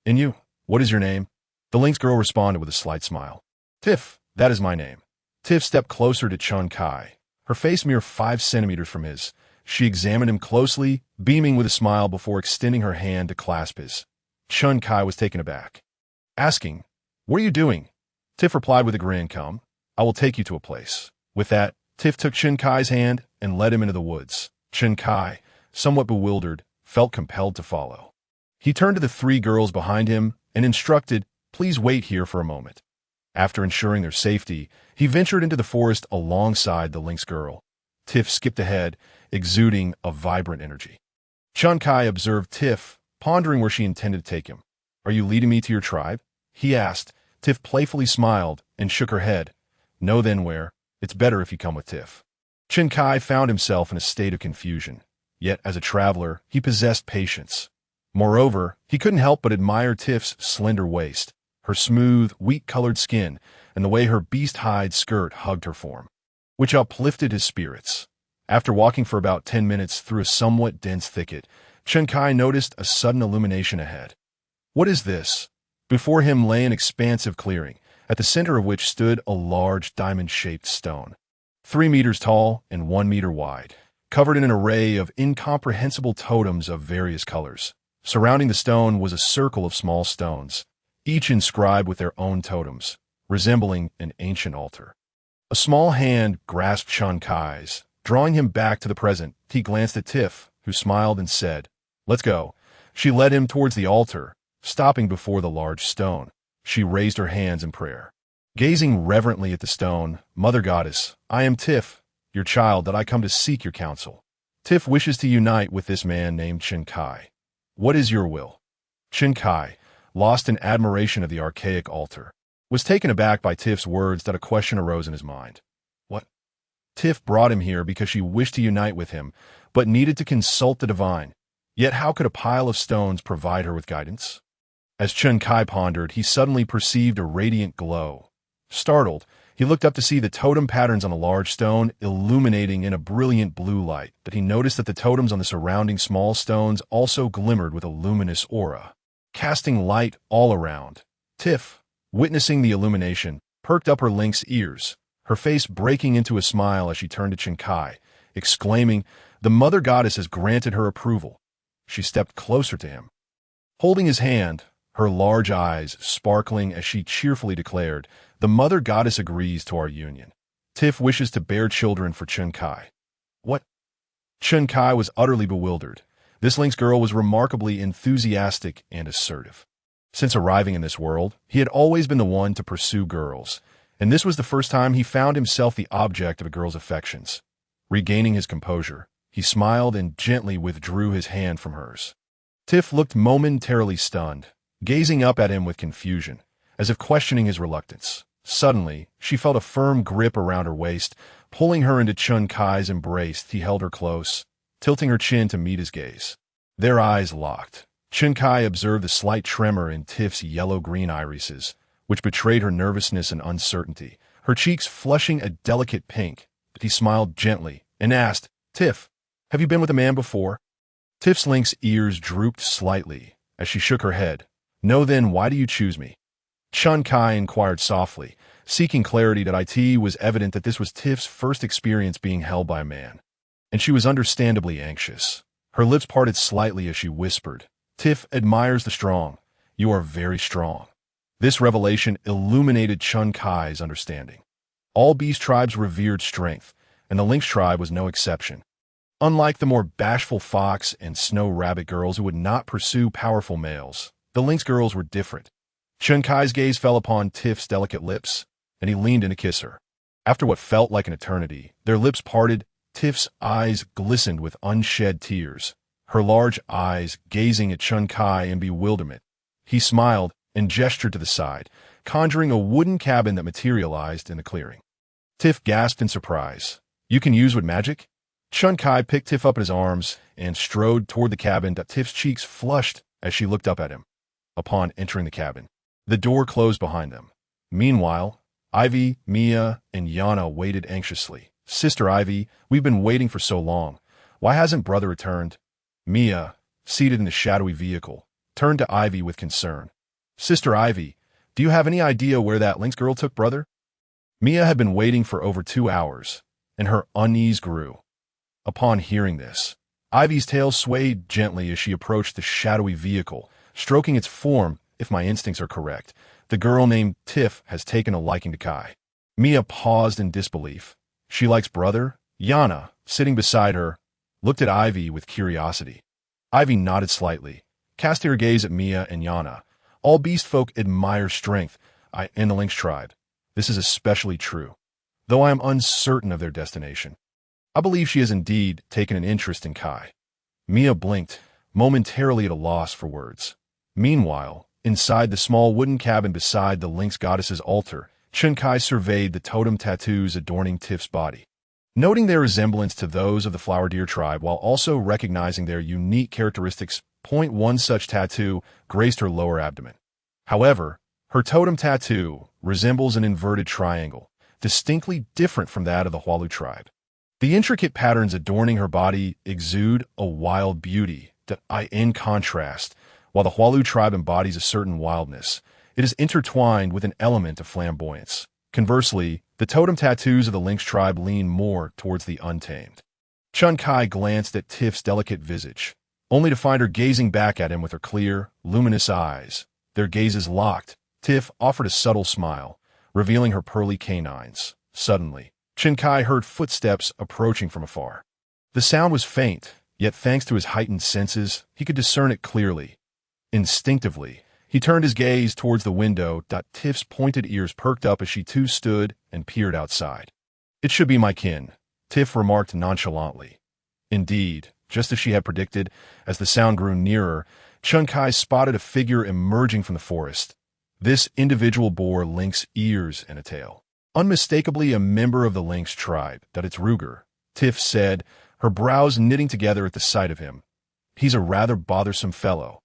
And you, what is your name?" The Lynx girl responded with a slight smile. "Tiff, that is my name." Tiff stepped closer to Chen Kai, her face mere 5 centimeters from his. She examined him closely, beaming with a smile before extending her hand to clasp his. Chen Kai was taken aback, asking, "What are you doing?" Tiff replied with a grin, "Come, I will take you to a place." With that, Tiff took Chen Kai's hand and led him into the woods. Chen Kai, somewhat bewildered, felt compelled to follow. He turned to the 3 girls behind him and instructed, "Please wait here for a moment." After ensuring their safety, he ventured into the forest alongside the Lynx girl. Tiff skipped ahead, exuding a vibrant energy. Chen Kai observed Tiff, pondering where she intended to take him. "Are you leading me to your tribe?" he asked. Tiff playfully smiled and shook her head. "No, then where? It's better if you come with Tiff." Chen Kai found himself in a state of confusion. Yet, as a traveler, he possessed patience. Moreover, he couldn't help but admire Tiff's slender waist, her smooth, wheat-colored skin, and the way her beast-hide skirt hugged her form, which uplifted his spirits. After walking for about 10 minutes through a somewhat dense thicket, Chen Kai noticed a sudden illumination ahead. "What is this?" Before him lay an expansive clearing, at the center of which stood a large diamond-shaped stone, 3 meters tall and 1 meter wide, covered in an array of incomprehensible totems of various colors. Surrounding the stone was a circle of small stones, each inscribed with their own totems, resembling an ancient altar. A small hand grasped Chen Kai's, drawing him back to the present. He glanced at Tiff, who smiled and said, "Let's go." She led him towards the altar, stopping before the large stone. She raised her hands in prayer. Gazing reverently at the stone, "Mother Goddess, I am Tiff, your child, that I come to seek your counsel. Tiff wishes to unite with this man named Chen Kai. What is your will?" Chen Kai, lost in admiration of the archaic altar, was taken aback by Tiff's words that a question arose in his mind. What? Tiff brought him here because she wished to unite with him, but needed to consult the divine. Yet how could a pile of stones provide her with guidance? As Chen Kai pondered, he suddenly perceived a radiant glow. Startled, he looked up to see the totem patterns on a large stone illuminating in a brilliant blue light, but he noticed that the totems on the surrounding small stones also glimmered with a luminous aura, casting light all around. Tiff, witnessing the illumination, perked up her lynx ears, her face breaking into a smile as she turned to Chen Kai, exclaiming, "The Mother Goddess has granted her approval." She stepped closer to him, holding his hand, her large eyes sparkling as she cheerfully declared, "The Mother Goddess agrees to our union. Tiff wishes to bear children for Chen Kai." What? Chen Kai was utterly bewildered. This lynx girl was remarkably enthusiastic and assertive. Since arriving in this world, he had always been the one to pursue girls, and this was the first time he found himself the object of a girl's affections. Regaining his composure, he smiled and gently withdrew his hand from hers. Tiff looked momentarily stunned, gazing up at him with confusion, as if questioning his reluctance. Suddenly, she felt a firm grip around her waist, pulling her into Chen Kai's embrace. He held her close, tilting her chin to meet his gaze. Their eyes locked. Chen Kai observed the slight tremor in Tiff's yellow-green irises, which betrayed her nervousness and uncertainty, her cheeks flushing a delicate pink. But he smiled gently and asked, "Tiff, have you been with a man before?" Tiff's lynx ears drooped slightly as she shook her head. "No, then why do you choose me?" Chen Kai inquired softly, seeking clarity. That it was evident that this was Tiff's first experience being held by a man, and she was understandably anxious. Her lips parted slightly as she whispered, "Tiff admires the strong. You are very strong." This revelation illuminated Chen Kai's understanding. All beast tribes revered strength, and the lynx tribe was no exception. Unlike the more bashful fox and snow rabbit girls who would not pursue powerful males, the lynx girls were different. Chen Kai's gaze fell upon Tiff's delicate lips, and he leaned in to kiss her. After what felt like an eternity, their lips parted. Tiff's eyes glistened with unshed tears, her large eyes gazing at Chen Kai in bewilderment. He smiled and gestured to the side, conjuring a wooden cabin that materialized in the clearing. Tiff gasped in surprise. "You can use wood magic?" Chen Kai picked Tiff up in his arms and strode toward the cabin. Tiff's cheeks flushed as she looked up at him. Upon entering the cabin, the door closed behind them. Meanwhile, Ivy, Mia, and Yana waited anxiously, Sister Ivy, we've been waiting for so long. Why hasn't brother returned? Mia, seated in the shadowy vehicle, turned to Ivy with concern. Sister Ivy, do you have any idea where that Lynx girl took brother? Mia had been waiting for over 2 hours, and her unease grew. Upon hearing this, Ivy's tail swayed gently as she approached the shadowy vehicle, stroking its form. If my instincts are correct, the girl named Tiff has taken a liking to Kai. Mia paused in disbelief. She likes brother? Yana, sitting beside her, looked at Ivy with curiosity. Ivy nodded slightly, casting her gaze at Mia and Yana. All beastfolk admire strength in the Lynx tribe. This is especially true, though I am uncertain of their destination. I believe she has indeed taken an interest in Kai. Mia blinked, momentarily at a loss for words. Meanwhile, inside the small wooden cabin beside the Lynx goddess's altar, Kai surveyed the totem tattoos adorning Tiff's body. Noting their resemblance to those of the flower deer tribe while also recognizing their unique characteristics, one such tattoo graced her lower abdomen. However, her totem tattoo resembles an inverted triangle, distinctly different from that of the Hualu tribe. The intricate patterns adorning her body exude a wild beauty that, in contrast, while the Hualu tribe embodies a certain wildness, it is intertwined with an element of flamboyance. Conversely, the totem tattoos of the Lynx tribe lean more towards the untamed. Kai glanced at Tiff's delicate visage, only to find her gazing back at him with her clear, luminous eyes. Their gazes locked. Tiff offered a subtle smile, revealing her pearly canines. Suddenly, Kai heard footsteps approaching from afar. The sound was faint, yet thanks to his heightened senses, he could discern it clearly. Instinctively, he turned his gaze towards the window. Tiff's pointed ears perked up as she too stood and peered outside. It should be my kin, Tiff remarked nonchalantly. Indeed, just as she had predicted, as the sound grew nearer, Kai spotted a figure emerging from the forest. This individual bore lynx ears and a tail. Unmistakably a member of the Lynx tribe, it's Ruger, Tiff said, her brows knitting together at the sight of him. He's a rather bothersome fellow.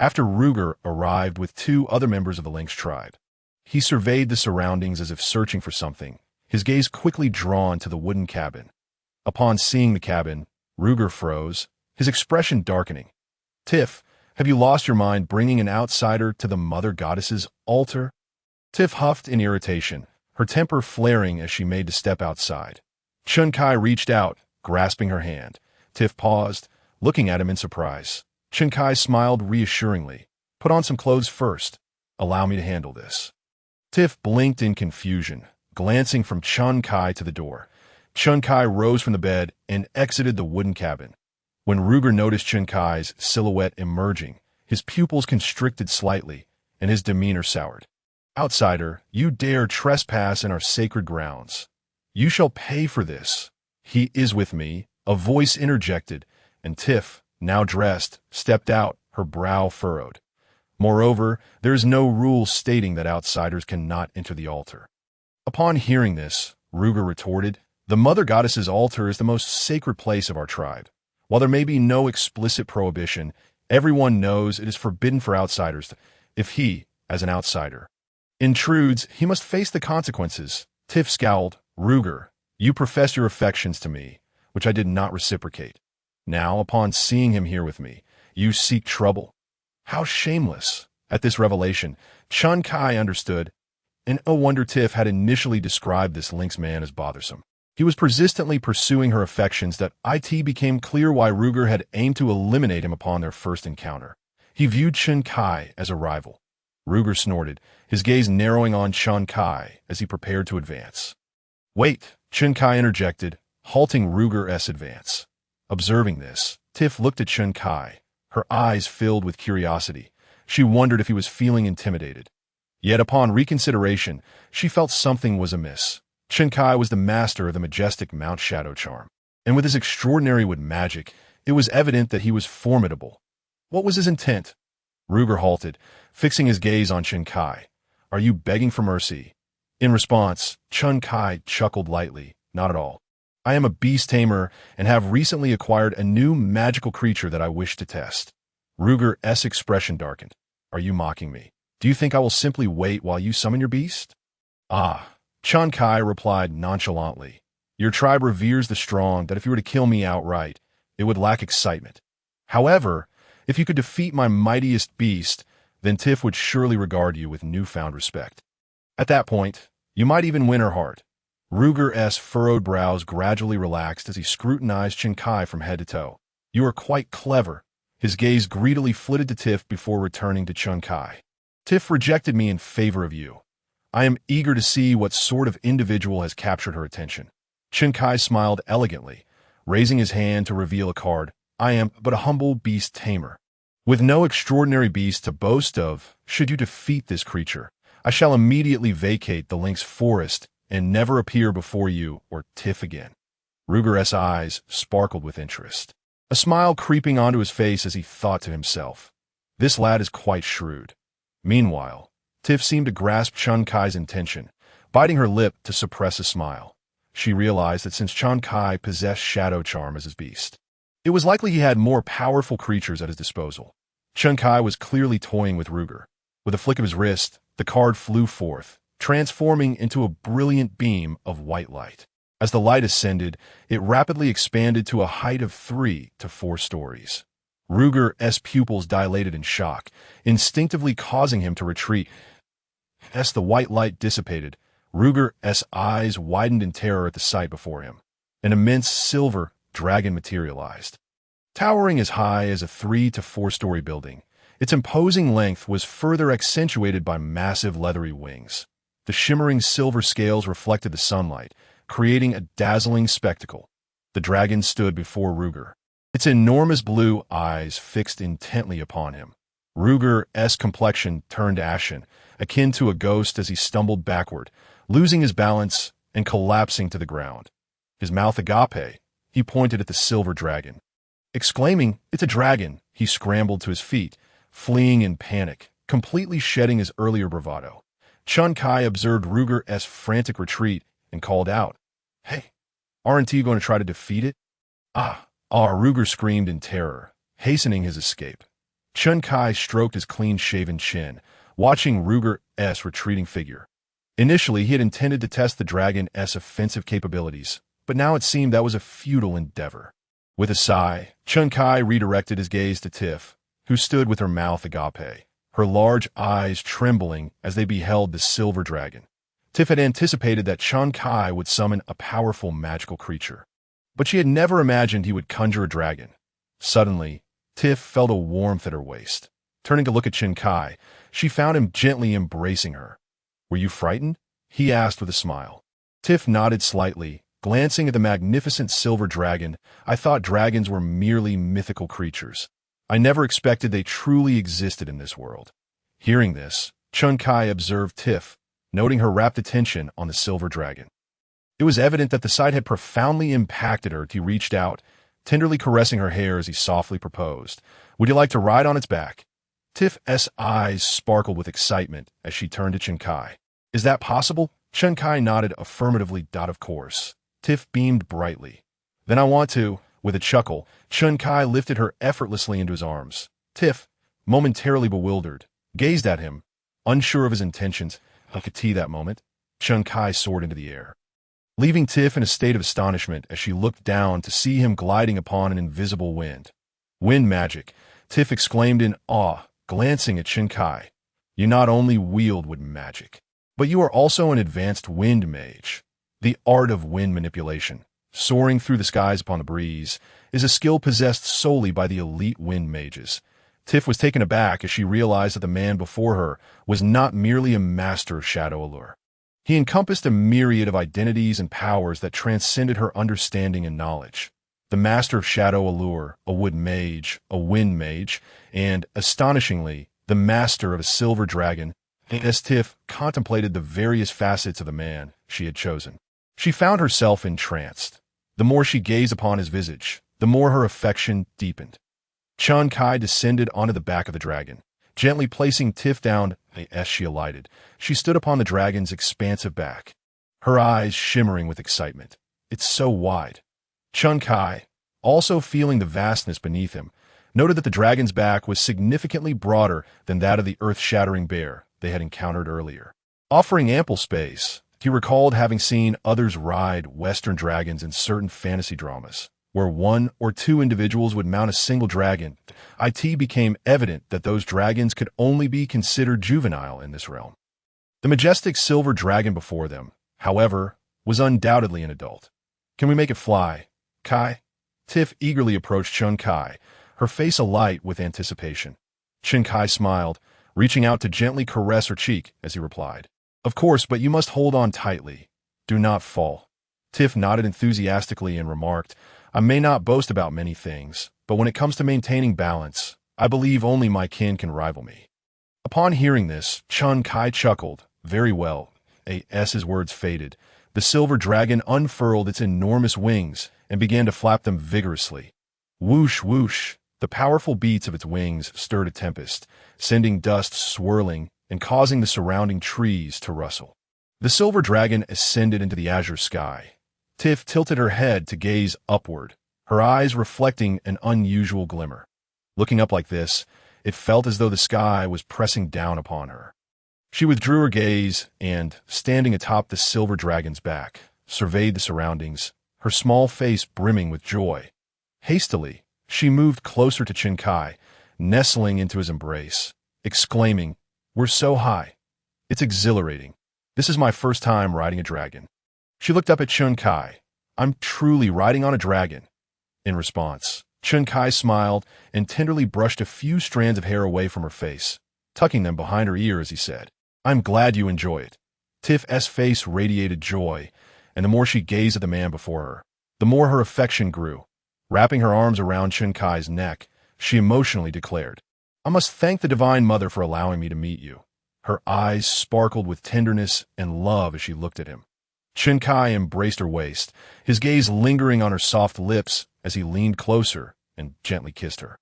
After Ruger arrived with 2 other members of the Lynx tribe, he surveyed the surroundings as if searching for something, his gaze quickly drawn to the wooden cabin. Upon seeing the cabin, Ruger froze, his expression darkening. Tiff, have you lost your mind bringing an outsider to the mother goddess's altar? Tiff huffed in irritation, her temper flaring as she made to step outside. Kai reached out, grasping her hand. Tiff paused, looking at him in surprise. Kai smiled reassuringly. Put on some clothes first. Allow me to handle this. Tiff blinked in confusion, glancing from Kai to the door. Kai rose from the bed and exited the wooden cabin. When Ruger noticed Kai's silhouette emerging, his pupils constricted slightly, and his demeanor soured. Outsider, you dare trespass in our sacred grounds. You shall pay for this. He is with me, a voice interjected, and Tiff, now dressed, stepped out, her brow furrowed. Moreover, there is no rule stating that outsiders cannot enter the altar. Upon hearing this, Ruger retorted, the mother goddess's altar is the most sacred place of our tribe. While there may be no explicit prohibition, everyone knows it is forbidden for outsiders if he, as an outsider, intrudes, he must face the consequences. Tiff scowled. Ruger, you profess your affections to me, which I did not reciprocate. Now, upon seeing him here with me, you seek trouble. How shameless. At this revelation, Kai understood, and no wonder Tiff had initially described this Lynx man as bothersome. He was persistently pursuing her affections that it became clear why Ruger had aimed to eliminate him upon their first encounter. He viewed Kai as a rival. Ruger snorted, his gaze narrowing on Kai as he prepared to advance. Wait, Kai interjected, halting Ruger's advance. Observing this, Tiff looked at Kai, her eyes filled with curiosity. She wondered if he was feeling intimidated. Yet upon reconsideration, she felt something was amiss. Kai was the master of the majestic Mount Shadow charm, and with his extraordinary wood magic, it was evident that he was formidable. What was his intent? Ruger halted, fixing his gaze on Kai. Are you begging for mercy? In response, Kai chuckled lightly. Not at all. I am a beast tamer and have recently acquired a new magical creature that I wish to test. Ruger's expression darkened. Are you mocking me? Do you think I will simply wait while you summon your beast? Ah, Kai replied nonchalantly. Your tribe reveres the strong that if you were to kill me outright, it would lack excitement. However, if you could defeat my mightiest beast, then Tiff would surely regard you with newfound respect. At that point, you might even win her heart. Ruger's furrowed brows gradually relaxed as he scrutinized Chinkai from head to toe. You are quite clever. His gaze greedily flitted to Tiff before returning to Chinkai. Tiff rejected me in favor of you. I am eager to see what sort of individual has captured her attention. Chinkai smiled elegantly, raising his hand to reveal a card. I am but a humble beast tamer. With no extraordinary beast to boast of, should you defeat this creature, I shall immediately vacate the lynx forest and never appear before you or Tiff again. Ruger's eyes sparkled with interest, a smile creeping onto his face as he thought to himself, this lad is quite shrewd. Meanwhile, Tiff seemed to grasp Chinkai's intention, biting her lip to suppress a smile. She realized that since Chinkai possessed shadow charm as his beast, it was likely he had more powerful creatures at his disposal. Chinkai was clearly toying with Ruger. With a flick of his wrist, the card flew forth, transforming into a brilliant beam of white light. As the light ascended, it rapidly expanded to a height of 3 to 4 stories. Ruger's pupils dilated in shock, instinctively causing him to retreat. As the white light dissipated, Ruger's eyes widened in terror at the sight before him. An immense silver dragon materialized. Towering as high as a 3 to 4 story building, its imposing length was further accentuated by massive leathery wings. The shimmering silver scales reflected the sunlight, creating a dazzling spectacle. The dragon stood before Ruger, its enormous blue eyes fixed intently upon him. Ruger's complexion turned ashen, akin to a ghost as he stumbled backward, losing his balance and collapsing to the ground. His mouth agape, he pointed at the silver dragon. Exclaiming, "It's a dragon!" he scrambled to his feet, fleeing in panic, completely shedding his earlier bravado. Chinkai observed Ruger's frantic retreat and called out, "Hey, aren't you going to try to defeat it?" Ruger screamed in terror, hastening his escape. Chinkai stroked his clean-shaven chin, watching Ruger's retreating figure. Initially, he had intended to test the dragon's offensive capabilities, but now it seemed that was a futile endeavor. With a sigh, Chinkai redirected his gaze to Tiff, who stood with her mouth agape, her large eyes trembling as they beheld the silver dragon. Tiff had anticipated that Chinkai would summon a powerful magical creature, but she had never imagined he would conjure a dragon. Suddenly, Tiff felt a warmth at her waist. Turning to look at Chinkai, she found him gently embracing her. "Were you frightened?" he asked with a smile. Tiff nodded slightly, glancing at the magnificent silver dragon. "I thought dragons were merely mythical creatures. I never expected they truly existed in this world." Hearing this, Chinkai observed Tiff, noting her rapt attention on the silver dragon. It was evident that the sight had profoundly impacted her. He reached out, tenderly caressing her hair as he softly proposed, "Would you like to ride on its back?" Tiff's eyes sparkled with excitement as she turned to Chinkai. "Is that possible?" Chinkai nodded affirmatively. "Of course." Tiff beamed brightly. "Then I want to." With a chuckle, Chinkai lifted her effortlessly into his arms. Tiff, momentarily bewildered, gazed at him, unsure of his intentions. Like a tea that moment, Chinkai soared into the air, leaving Tiff in a state of astonishment as she looked down to see him gliding upon an invisible wind. "Wind magic," Tiff exclaimed in awe, glancing at Chinkai. "You not only wield wind magic, but you are also an advanced wind mage. The art of wind manipulation, soaring through the skies upon the breeze, is a skill possessed solely by the elite wind mages." Tiff was taken aback as she realized that the man before her was not merely a master of shadow allure. He encompassed a myriad of identities and powers that transcended her understanding and knowledge. The master of shadow allure, a wood mage, a wind mage, and, astonishingly, the master of a silver dragon. As Tiff contemplated the various facets of the man she had chosen, she found herself entranced. The more she gazed upon his visage, the more her affection deepened. Chinkai descended onto the back of the dragon, gently placing Tiff down. As she alighted, she stood upon the dragon's expansive back, her eyes shimmering with excitement. "It's so wide." Chinkai, also feeling the vastness beneath him, noted that the dragon's back was significantly broader than that of the earth-shattering bear they had encountered earlier, offering ample space. He recalled having seen others ride Western dragons in certain fantasy dramas, where one or two individuals would mount a single dragon. It became evident that those dragons could only be considered juvenile in this realm. The majestic silver dragon before them, however, was undoubtedly an adult. Can we make it fly, Kai? Tiff eagerly approached Chun Kai, her face alight with anticipation. Chun Kai smiled, reaching out to gently caress her cheek as he replied, "Of course, but you must hold on tightly. Do not fall." Tiff nodded enthusiastically and remarked, "I may not boast about many things, but when it comes to maintaining balance, I believe only my kin can rival me." Upon hearing this, Chun Kai chuckled. "Very well." As his words faded, the silver dragon unfurled its enormous wings and began to flap them vigorously. Whoosh, whoosh. The powerful beats of its wings stirred a tempest, sending dust swirling and causing the surrounding trees to rustle. The silver dragon ascended into the azure sky. Tiff tilted her head to gaze upward, her eyes reflecting an unusual glimmer. Looking up like this, it felt as though the sky was pressing down upon her. She withdrew her gaze and, standing atop the silver dragon's back, surveyed the surroundings, her small face brimming with joy. Hastily, she moved closer to Chun Kai, nestling into his embrace, exclaiming, "We're so high. It's exhilarating. This is my first time riding a dragon." She looked up at Chun Kai. "I'm truly riding on a dragon." In response, Chun Kai smiled and tenderly brushed a few strands of hair away from her face, tucking them behind her ear as he said, "I'm glad you enjoy it." Tiff's face radiated joy, and the more she gazed at the man before her, the more her affection grew. Wrapping her arms around Chun Kai's neck, she emotionally declared, "I must thank the Divine Mother for allowing me to meet you." Her eyes sparkled with tenderness and love as she looked at him. Chun Kai embraced her waist, his gaze lingering on her soft lips as he leaned closer and gently kissed her.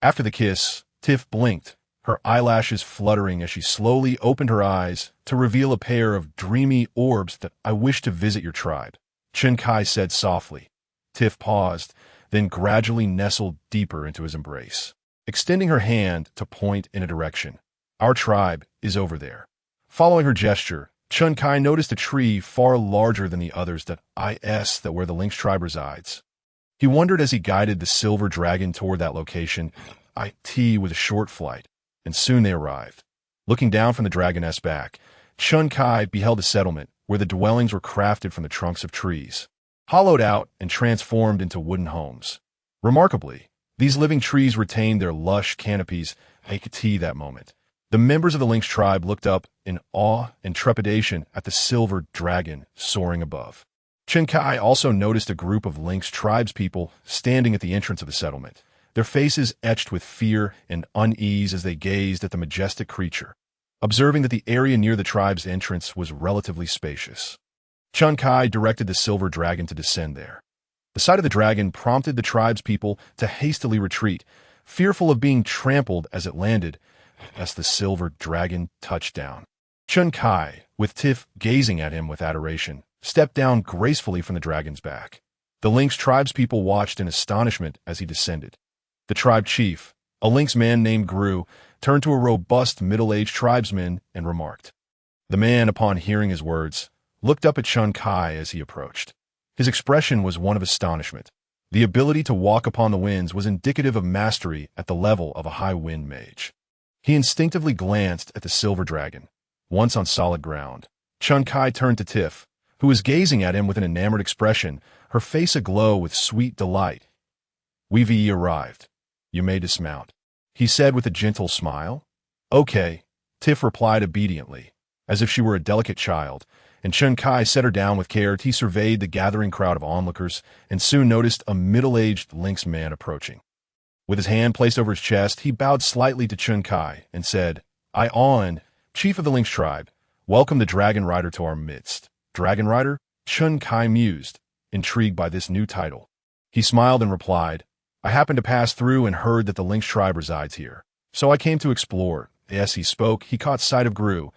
After the kiss, Tiff blinked, her eyelashes fluttering as she slowly opened her eyes to reveal a pair of dreamy orbs that "I wish to visit your tribe," Chun Kai said softly. Tiff paused, then gradually nestled deeper into his embrace, extending her hand to point in a direction. "Our tribe is over there." Following her gesture, Chun Kai noticed a tree far larger than the others that where the Lynx tribe resides. He wondered as he guided the silver dragon toward that location. It was a short flight, and soon they arrived. Looking down from the dragoness back, Chun Kai beheld a settlement where the dwellings were crafted from the trunks of trees, hollowed out and transformed into wooden homes. Remarkably, these living trees retained their lush canopies. That moment, the members of the Lynx tribe looked up in awe and trepidation at the silver dragon soaring above. Chun Kai also noticed a group of Lynx tribespeople standing at the entrance of the settlement, their faces etched with fear and unease as they gazed at the majestic creature, observing that the area near the tribe's entrance was relatively spacious. Chun Kai directed the silver dragon to descend there. The sight of the dragon prompted the tribespeople to hastily retreat, fearful of being trampled as it landed, as the silver dragon touched down. Chun Kai, with Tiff gazing at him with adoration, stepped down gracefully from the dragon's back. The Lynx tribespeople watched in astonishment as he descended. The tribe chief, a Lynx man named Gru, turned to a robust middle-aged tribesman and remarked. The man, upon hearing his words, looked up at Chun Kai as he approached. His expression was one of astonishment. The ability to walk upon the winds was indicative of mastery at the level of a high wind mage. He instinctively glanced at the silver dragon. Once on solid ground, Chun Kai turned to Tiff, who was gazing at him with an enamored expression, her face aglow with sweet delight. "We've arrived. You may dismount," he said with a gentle smile. "Okay," Tiff replied obediently, as if she were a delicate child, and Chun Kai set her down with care. He surveyed the gathering crowd of onlookers and soon noticed a middle-aged Lynx man approaching. With his hand placed over his chest, he bowed slightly to Chun Kai and said, "I, On, chief of the Lynx tribe, welcome the Dragon Rider to our midst." "Dragon Rider?" Chun Kai mused, intrigued by this new title. He smiled and replied, "I happened to pass through and heard that the Lynx tribe resides here, so I came to explore." As he spoke, he caught sight of Gru,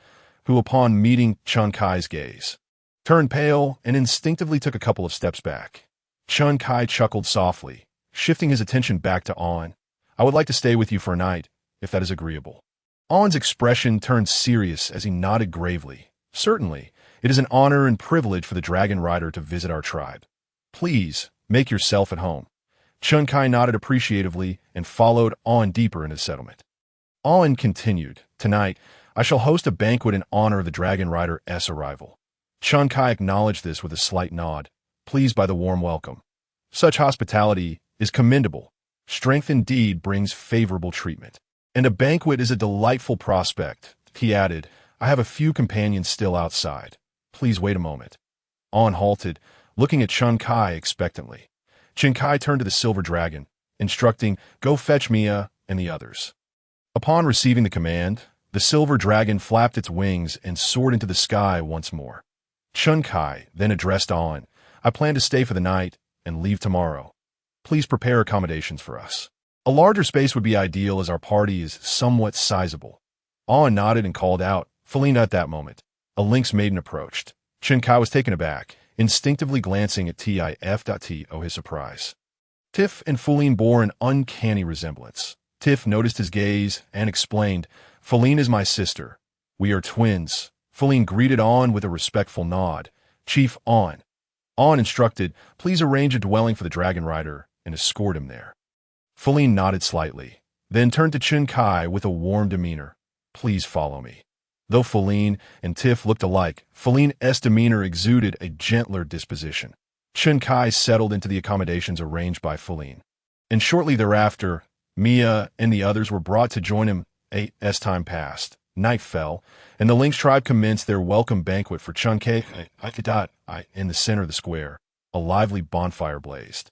who, upon meeting Chun Kai's gaze, turned pale and instinctively took a couple of steps back. Chun Kai chuckled softly, shifting his attention back to On. "I would like to stay with you for a night, if that is agreeable." On's expression turned serious as he nodded gravely. "Certainly, It is an honor and privilege for the dragon rider to visit our tribe. Please, make yourself at home. Chun-Kai nodded appreciatively and followed On deeper into the settlement. On continued, tonight, I shall host a banquet in honor of the dragon rider's arrival. Chun-Kai acknowledged this with a slight nod, pleased by the warm welcome. Such hospitality is commendable. Strength indeed brings favorable treatment. And a banquet is a delightful prospect, he added. I have a few companions still outside. Please wait a moment. On halted, looking at Chun-Kai expectantly. Chun-Kai turned to the silver dragon, instructing, go fetch Mia and the others. Upon receiving the command, the silver dragon flapped its wings and soared into the sky once more. Chun-Kai then addressed On, I plan to stay for the night and leave tomorrow. Please prepare accommodations for us. A larger space would be ideal as our party is somewhat sizable. On nodded and called out, Felina at that moment. A lynx maiden approached. Chun-Kai was taken aback, instinctively glancing at Tif. His surprise. Tif and Feline bore an uncanny resemblance. Tif noticed his gaze and explained, Feline is my sister. We are twins. Feline greeted On with a respectful nod. Chief On. On instructed, please arrange a dwelling for the dragon rider and escort him there. Feline nodded slightly, then turned to Chun-Kai with a warm demeanor. Please follow me. Though Feline and Tif looked alike, Feline's demeanor exuded a gentler disposition. Chun-Kai settled into the accommodations arranged by Feline. And shortly thereafter, Mia and the others were brought to join him. As time passed, night fell, and the Lynx tribe commenced their welcome banquet for Chun-Kai. In the center of the square, a lively bonfire blazed.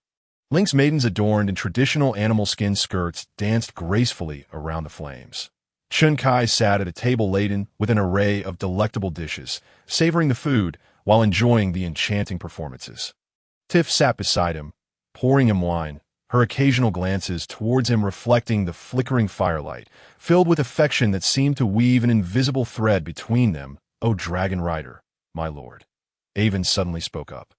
Lynx maidens adorned in traditional animal skin skirts danced gracefully around the flames. Chun-Kai sat at a table laden with an array of delectable dishes, savoring the food while enjoying the enchanting performances. Tif sat beside him, pouring him wine, her occasional glances towards him reflecting the flickering firelight, filled with affection that seemed to weave an invisible thread between them. O dragon rider, my lord. Avon suddenly spoke up.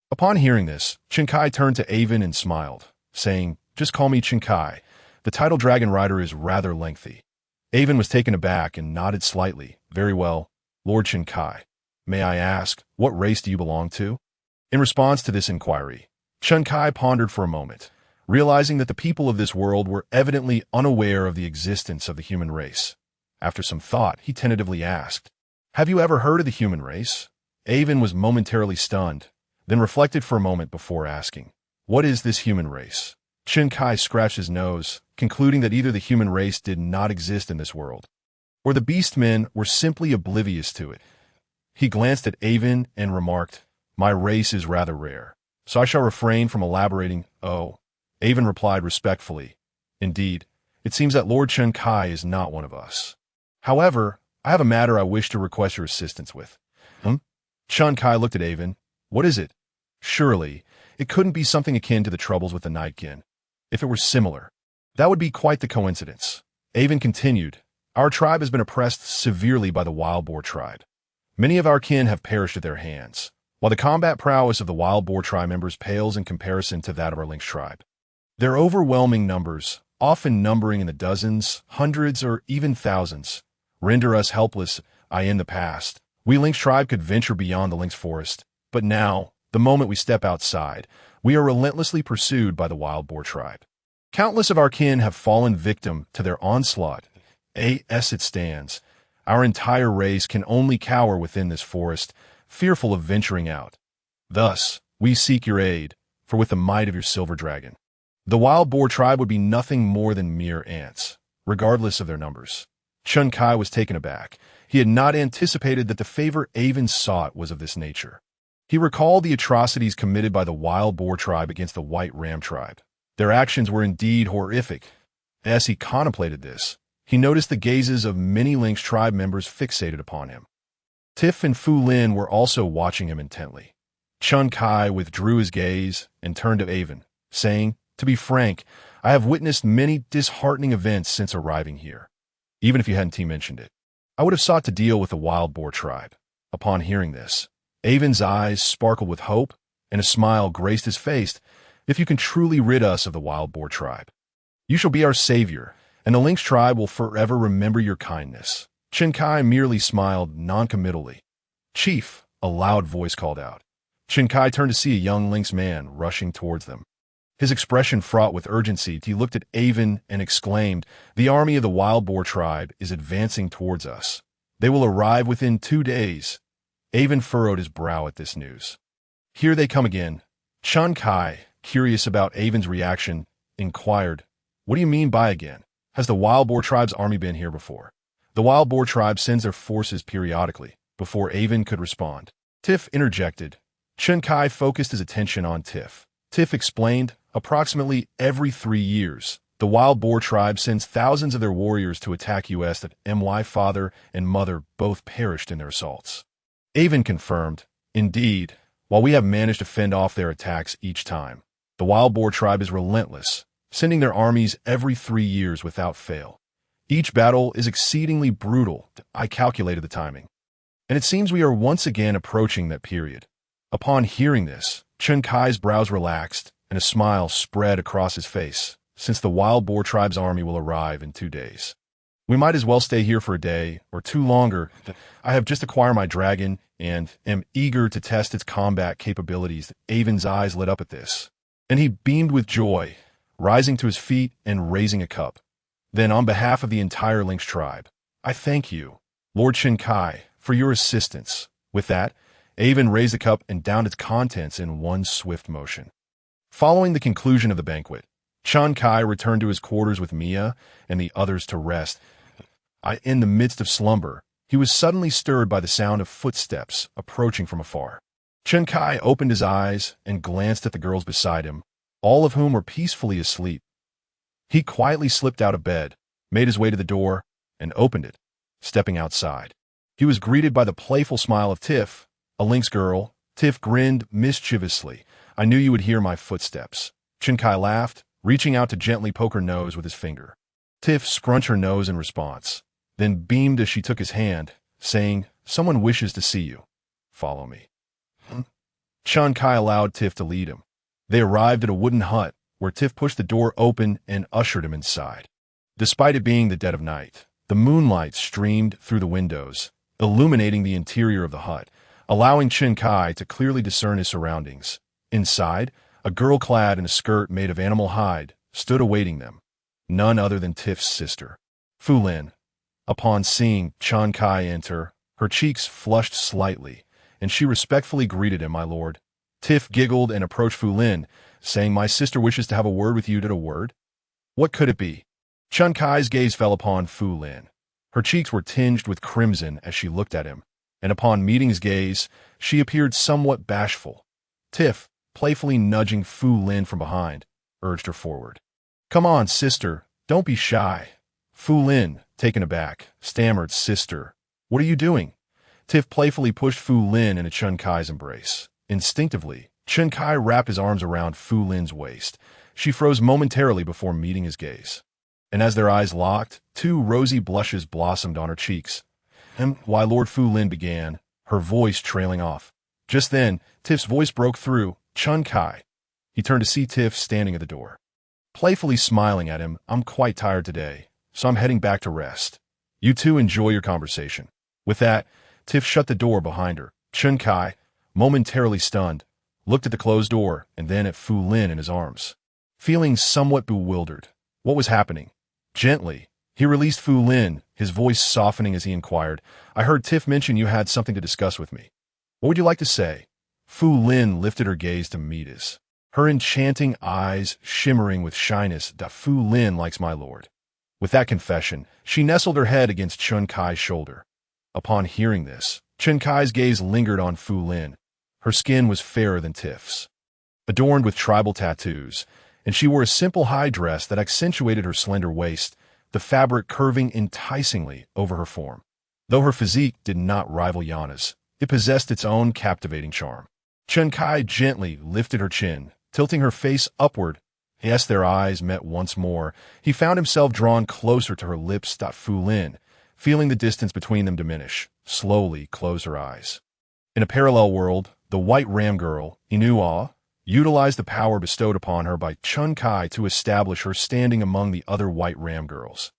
Upon hearing this, Chun-Kai turned to Avon and smiled, saying, just call me Chun-Kai. The title dragon rider is rather lengthy. Avon was taken aback and nodded slightly. Very well, Lord Chun-Kai. May I ask, what race do you belong to? In response to this inquiry, Chun-Kai pondered for a moment, realizing that the people of this world were evidently unaware of the existence of the human race. After some thought, he tentatively asked, have you ever heard of the human race? Avon was momentarily stunned, then reflected for a moment before asking, what is this human race? Chun-Kai scratched his nose, concluding that either the human race did not exist in this world, or the beastmen were simply oblivious to it. He glanced at Avon and remarked, my race is rather rare, so I shall refrain from elaborating. Oh, Avon replied respectfully, indeed, it seems that Lord Chun-Kai is not one of us. However, I have a matter I wish to request your assistance with. Chun-Kai looked at Avon. What is it? Surely, it couldn't be something akin to the troubles with the Nightkin. If it were similar, that would be quite the coincidence. Avon continued, our tribe has been oppressed severely by the wild boar tribe. Many of our kin have perished at their hands, while the combat prowess of the wild boar tribe members pales in comparison to that of our lynx tribe. Their overwhelming numbers, often numbering in the dozens, hundreds, or even thousands, render us helpless. In the past, we lynx tribe could venture beyond the lynx forest, but now, the moment we step outside, we are relentlessly pursued by the wild boar tribe. Countless of our kin have fallen victim to their onslaught. As it stands, our entire race can only cower within this forest, fearful of venturing out. Thus, we seek your aid, for with the might of your silver dragon, the wild boar tribe would be nothing more than mere ants, regardless of their numbers. Chun-Kai was taken aback. He had not anticipated that the favor Avon sought was of this nature. He recalled the atrocities committed by the wild boar tribe against the white ram tribe. Their actions were indeed horrific. As he contemplated this, he noticed the gazes of many lynx tribe members fixated upon him. Tif and Fu Lin were also watching him intently. Chun-Kai withdrew his gaze and turned to Avon, saying, to be frank, I have witnessed many disheartening events since arriving here. Even if you hadn't mentioned it, I would have sought to deal with the wild boar tribe. Upon hearing this, Avon's eyes sparkled with hope, and a smile graced his face. If you can truly rid us of the wild boar tribe, you shall be our savior, and the lynx tribe will forever remember your kindness. Chun-Kai merely smiled noncommittally. Chief, a loud voice called out. Chen Kai turned to see a young lynx man rushing towards them. His expression fraught with urgency. He looked at Avon and exclaimed, "The army of the wild boar tribe is advancing towards us. They will arrive within 2 days." Avon furrowed his brow at this news. "Here they come again." Chen Kai, curious about Avon's reaction, inquired, "What do you mean by again? Has the wild boar tribe's army been here before?" "The wild boar tribe sends their forces periodically." Before Avon could respond, Tiff interjected. Chen Kai focused his attention on Tiff. Tiff explained, "Approximately every 3 years, the wild boar tribe sends thousands of their warriors to attack us. That my father and mother both perished in their assaults." Avon confirmed, "Indeed, while we have managed to fend off their attacks each time, the wild boar tribe is relentless, sending their armies every 3 years without fail. Each battle is exceedingly brutal. I calculated the timing, and it seems we are once again approaching that period." Upon hearing this, Chen Kai's brows relaxed, and a smile spread across his face. "Since the wild boar tribe's army will arrive in 2 days, we might as well stay here for a day or 2 longer. I have just acquired my dragon and am eager to test its combat capabilities." Avon's eyes lit up at this, and he beamed with joy, rising to his feet and raising a cup. "Then on behalf of the entire lynx tribe, I thank you, Lord Chen Kai, for your assistance." With that, Avon raised the cup and downed its contents in one swift motion. Following the conclusion of the banquet, Chen Kai returned to his quarters with Mia and the others to rest. In the midst of slumber, he was suddenly stirred by the sound of footsteps approaching from afar. Chen Kai opened his eyes and glanced at the girls beside him, all of whom were peacefully asleep. He quietly slipped out of bed, made his way to the door, and opened it. Stepping outside, he was greeted by the playful smile of Tiff, a lynx girl. Tiff grinned mischievously. "I knew you would hear my footsteps." Chen Kai laughed, reaching out to gently poke her nose with his finger. Tiff scrunched her nose in response, then beamed as she took his hand, saying, "Someone wishes to see you. Follow me." Chen Kai allowed Tiff to lead him. They arrived at a wooden hut, where Tiff pushed the door open and ushered him inside. Despite it being the dead of night, the moonlight streamed through the windows, illuminating the interior of the hut, allowing Chen Kai to clearly discern his surroundings. Inside, a girl clad in a skirt made of animal hide stood awaiting them, none other than Tiff's sister, Fu Lin. Upon seeing Chen Kai enter, her cheeks flushed slightly, and she respectfully greeted him, "My lord." Tiff giggled and approached Fu Lin, saying, "My sister wishes to have a word with you." Did a word? What could it be? Chen Kai's gaze fell upon Fu Lin. Her cheeks were tinged with crimson as she looked at him, and upon meeting his gaze, she appeared somewhat bashful. Tiff, playfully nudging Fu Lin from behind, urged her forward. "Come on, sister, don't be shy." Fu Lin, taken aback, stammered, "Sister, what are you doing?" Tiff playfully pushed Fu Lin into Chen Kai's embrace. Instinctively, Chen Kai wrapped his arms around Fu Lin's waist. She froze momentarily before meeting his gaze, and as their eyes locked, 2 rosy blushes blossomed on her cheeks. "And why," Lord Fu Lin began, her voice trailing off. Just then, Tiff's voice broke through. "Chen Kai." He turned to see Tiff standing at the door, playfully smiling at him. "I'm quite tired today, so I'm heading back to rest. You two enjoy your conversation." With that, Tiff shut the door behind her. Chen Kai, momentarily stunned, looked at the closed door and then at Fu Lin in his arms. Feeling somewhat bewildered, what was happening? Gently, he released Fu Lin, his voice softening as he inquired, "I heard Tiff mention you had something to discuss with me. What would you like to say?" Fu Lin lifted her gaze to meet his, her enchanting eyes shimmering with shyness. "Fu Lin likes my lord." With that confession, she nestled her head against Chen Kai's shoulder. Upon hearing this, Chen Kai's gaze lingered on Fu Lin. Her skin was fairer than Tiff's, adorned with tribal tattoos, and she wore a simple high dress that accentuated her slender waist, the fabric curving enticingly over her form. Though her physique did not rival Yana's, it possessed its own captivating charm. Chen Kai gently lifted her chin, tilting her face upward. Yes, their eyes met once more. He found himself drawn closer to her lips. Fu Lin, feeling the distance between them diminish, slowly closed her eyes. In a parallel world, the White Ram Girl, Inua, utilized the power bestowed upon her by Chen Kai to establish her standing among the other White Ram Girls.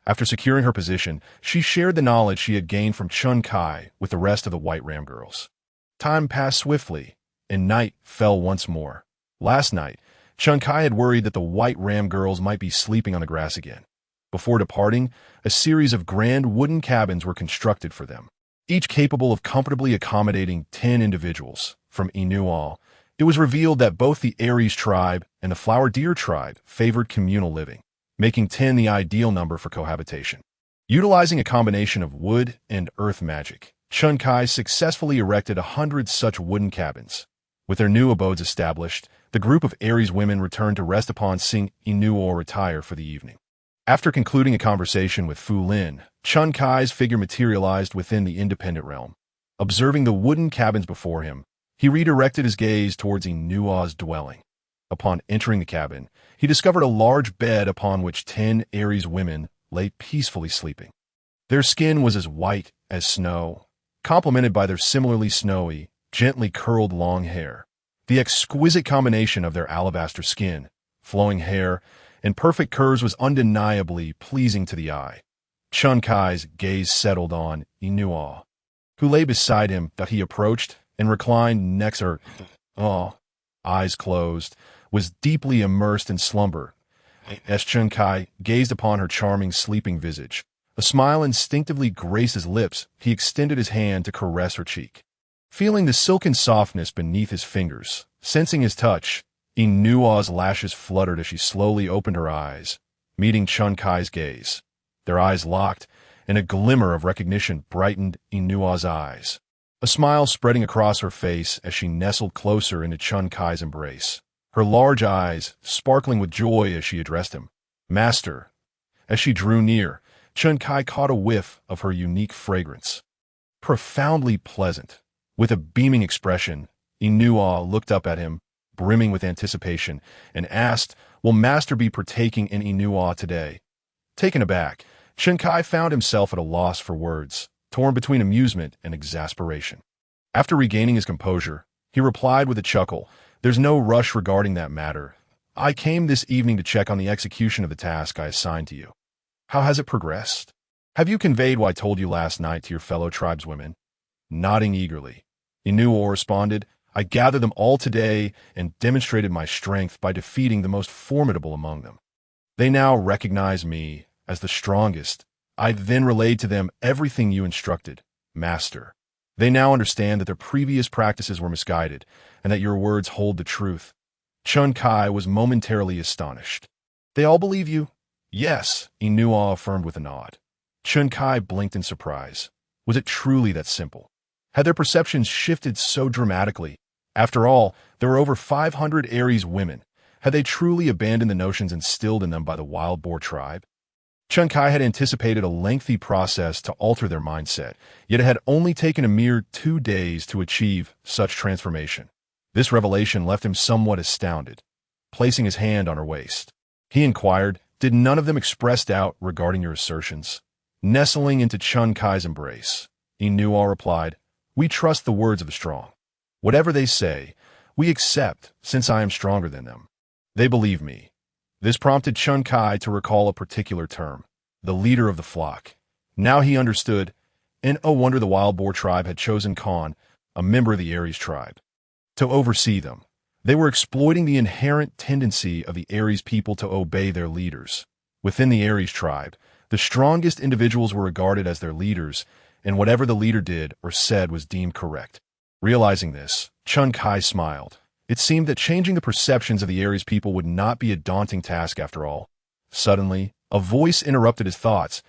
After securing her position, she shared the knowledge she had gained from Chen Kai with the rest of the White Ram Girls. Time passed swiftly, and night fell once more. Last night, Chun-Kai had worried that the white ram girls might be sleeping on the grass again. Before departing, a series of grand wooden cabins were constructed for them, each capable of comfortably accommodating 10 individuals. From Inual, it was revealed that both the Aries tribe and the Flower Deer tribe favored communal living, making 10 the ideal number for cohabitation. Utilizing a combination of wood and earth magic, Chun-Kai successfully erected 100 such wooden cabins. With their new abodes established, the group of Aries women returned to rest upon seeing Inual retire for the evening. After concluding a conversation with Fu Lin, Chun-Kai's figure materialized within the independent realm. Observing the wooden cabins before him, he redirected his gaze towards Inual's dwelling. Upon entering the cabin, he discovered a large bed upon which 10 Aries women lay peacefully sleeping. Their skin was as white as snow, complemented by their similarly snowy, gently curled long hair. The exquisite combination of their alabaster skin, flowing hair, and perfect curves was undeniably pleasing to the eye. Chun-Kai's gaze settled on Inual, who lay beside him that he approached and reclined next to her. Eyes closed, was deeply immersed in slumber. As Chun-Kai gazed upon her charming sleeping visage, a smile instinctively graced his lips. He extended his hand to caress her cheek. Feeling the silken softness beneath his fingers, sensing his touch, Inual's lashes fluttered as she slowly opened her eyes, meeting Chun-Kai's gaze. Their eyes locked, and a glimmer of recognition brightened Inual's eyes, a smile spreading across her face as she nestled closer into Chun-Kai's embrace, her large eyes sparkling with joy as she addressed him. Master. As she drew near, Chun-Kai caught a whiff of her unique fragrance. Profoundly pleasant. With a beaming expression, Inual looked up at him, brimming with anticipation, and asked, "Will Master be partaking in Inual today?" Taken aback, Chun-Kai found himself at a loss for words, torn between amusement and exasperation. After regaining his composure, he replied with a chuckle, "There's no rush regarding that matter. I came this evening to check on the execution of the task I assigned to you. How has it progressed? Have you conveyed what I told you last night to your fellow tribeswomen?" Nodding eagerly, Inual responded, "I gathered them all today and demonstrated my strength by defeating the most formidable among them. They now recognize me as the strongest. I then relayed to them everything you instructed, Master. They now understand that their previous practices were misguided and that your words hold the truth." Chun-Kai was momentarily astonished. "They all believe you?" "Yes," Inual affirmed with a nod. Chun-Kai blinked in surprise. Was it truly that simple? Had their perceptions shifted so dramatically? After all, there were over 500 Aries women. Had they truly abandoned the notions instilled in them by the wild boar tribe? Chun-Kai had anticipated a lengthy process to alter their mindset, yet it had only taken a mere 2 days to achieve such transformation. This revelation left him somewhat astounded. Placing his hand on her waist, he inquired, "Did none of them express doubt regarding your assertions?" Nestling into Chun-Kai's embrace, Inual replied, "We trust the words of the strong. Whatever they say, we accept, since I am stronger than them. They believe me." This prompted Chun-Kai to recall a particular term, the leader of the flock. Now he understood, and oh wonder the wild boar tribe had chosen Khan, a member of the Aries tribe, to oversee them. They were exploiting the inherent tendency of the Aries people to obey their leaders. Within the Aries tribe, the strongest individuals were regarded as their leaders, and whatever the leader did or said was deemed correct. Realizing this, Chun-Kai smiled. It seemed that changing the perceptions of the Aries people would not be a daunting task after all. Suddenly, a voice interrupted his thoughts.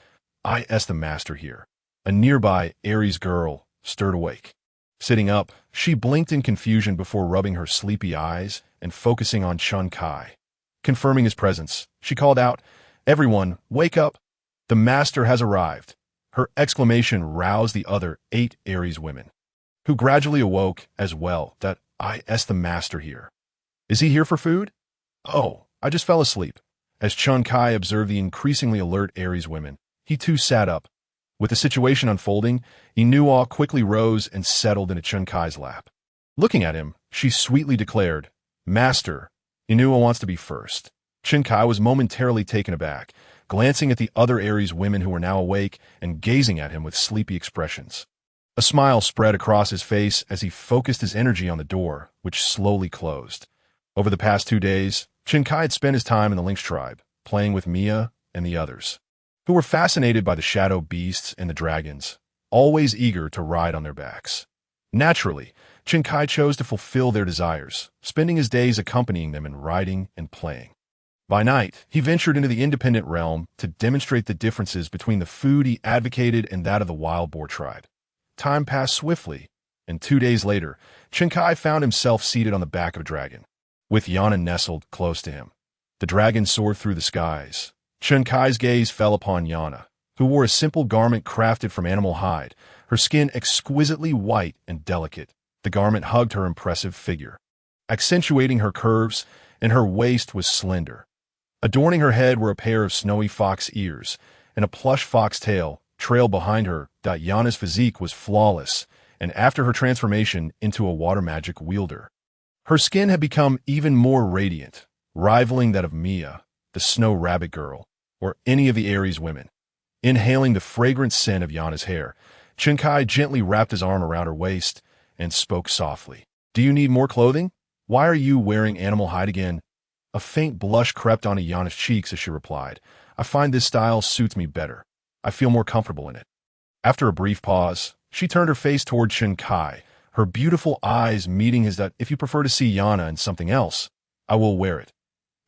"I asked the master here." A nearby Aries girl stirred awake. Sitting up, she blinked in confusion before rubbing her sleepy eyes and focusing on Chun-Kai. Confirming his presence, she called out, "Everyone, wake up! The master has arrived." Her exclamation roused the other 8 Aries women, who gradually awoke as well. "That I asked the master here. Is he here for food?" "Oh, I just fell asleep." As Chun-Kai observed the increasingly alert Aries women, he too sat up. With the situation unfolding, Inual quickly rose and settled into Chun-Kai's lap. Looking at him, she sweetly declared, "Master, Inual wants to be first." Chun-Kai was momentarily taken aback, glancing at the other Aries women who were now awake and gazing at him with sleepy expressions. A smile spread across his face as he focused his energy on the door, which slowly closed. Over the past 2 days, Shinkai had spent his time in the Lynx tribe, playing with Mia and the others, who were fascinated by the shadow beasts and the dragons, always eager to ride on their backs. Naturally, Shinkai chose to fulfill their desires, spending his days accompanying them in riding and playing. By night, he ventured into the independent realm to demonstrate the differences between the food he advocated and that of the wild boar tribe. Time passed swiftly, and 2 days later, Shinkai found himself seated on the back of a dragon, with Yana nestled close to him. The dragon soared through the skies. Shinkai's gaze fell upon Yana, who wore a simple garment crafted from animal hide, her skin exquisitely white and delicate. The garment hugged her impressive figure, accentuating her curves, and her waist was slender. Adorning her head were a pair of snowy fox ears, and a plush fox tail trailed behind her. Yana's physique was flawless, and after her transformation into a water magic wielder, her skin had become even more radiant, rivaling that of Mia, the snow rabbit girl, or any of the Aries women. Inhaling the fragrant scent of Yana's hair, Shinkai gently wrapped his arm around her waist and spoke softly. "Do you need more clothing? Why are you wearing animal hide again?" A faint blush crept onto Yana's cheeks as she replied, "I find this style suits me better. I feel more comfortable in it." After a brief pause, she turned her face toward Shinkai, her beautiful eyes meeting his. "If you prefer to see Yana in something else, I will wear it."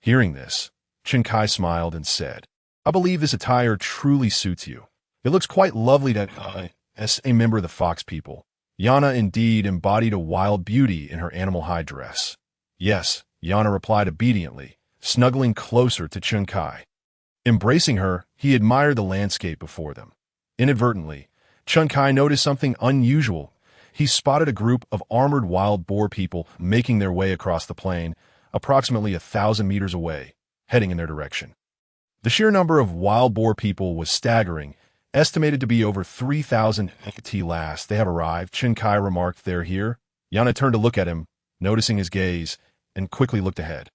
Hearing this, Shinkai smiled and said, "I believe this attire truly suits you. It looks quite lovely as a member of the fox people." Yana indeed embodied a wild beauty in her animal hide dress. "Yes," Yana replied obediently, snuggling closer to Shinkai. Embracing her, he admired the landscape before them. Inadvertently, Shinkai noticed something unusual. He spotted a group of armored wild boar people making their way across the plain, approximately 1,000 meters away, heading in their direction. The sheer number of wild boar people was staggering, estimated to be over 3,000 at last. "They have arrived," Shinkai remarked. "They're here." Yana turned to look at him, noticing his gaze, and quickly looked ahead.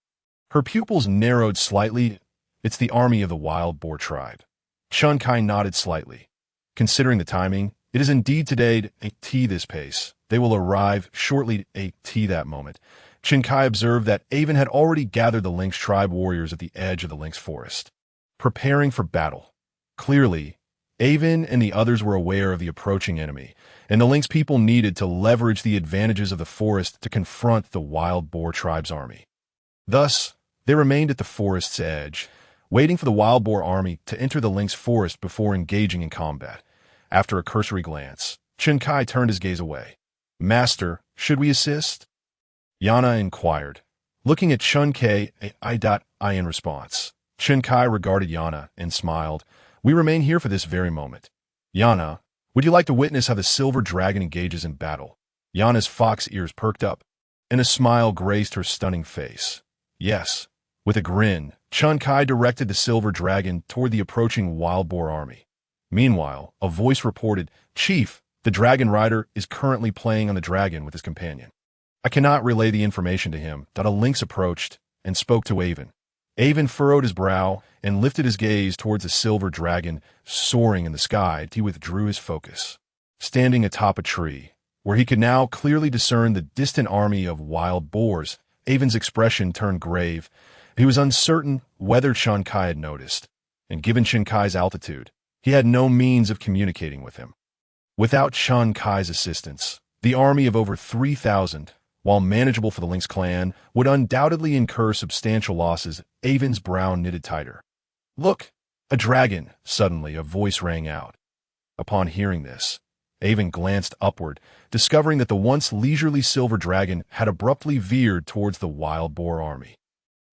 Her pupils narrowed slightly. "It's the army of the wild boar tribe." Shinkai nodded slightly. Considering the timing, it is indeed today at this pace. They will arrive shortly at that moment. Shinkai observed that Avon had already gathered the Lynx tribe warriors at the edge of the Lynx forest, preparing for battle. Clearly, Avon and the others were aware of the approaching enemy, and the Lynx people needed to leverage the advantages of the forest to confront the wild boar tribe's army. Thus, they remained at the forest's edge, waiting for the wild boar army to enter the Lynx forest before engaging in combat. After a cursory glance, Shinkai turned his gaze away. "Master, should we assist?" Yana inquired, looking at Shinkai. I in response. Shinkai regarded Yana and smiled. "We remain here for this very moment." "Yana, would you like to witness how the silver dragon engages in battle?" Yana's fox ears perked up, and a smile graced her stunning face. "Yes." With a grin, Shinkai directed the silver dragon toward the approaching wild boar army. Meanwhile, a voice reported, "Chief, the dragon rider is currently playing on the dragon with his companion." I cannot relay the information to him. A lynx approached and spoke to Avon. Avon furrowed his brow and lifted his gaze towards the silver dragon soaring in the sky. He withdrew his focus. Standing atop a tree, where he could now clearly discern the distant army of wild boars, Avon's expression turned grave. He was uncertain whether Shinkai had noticed, and given Shinkai's altitude, he had no means of communicating with him. Without Shinkai's assistance, the army of over 3,000, while manageable for the Lynx clan, would undoubtedly incur substantial losses. Avon's brow knitted tighter. "Look, a dragon!" Suddenly, a voice rang out. Upon hearing this, Avon glanced upward, discovering that the once leisurely silver dragon had abruptly veered towards the wild boar army.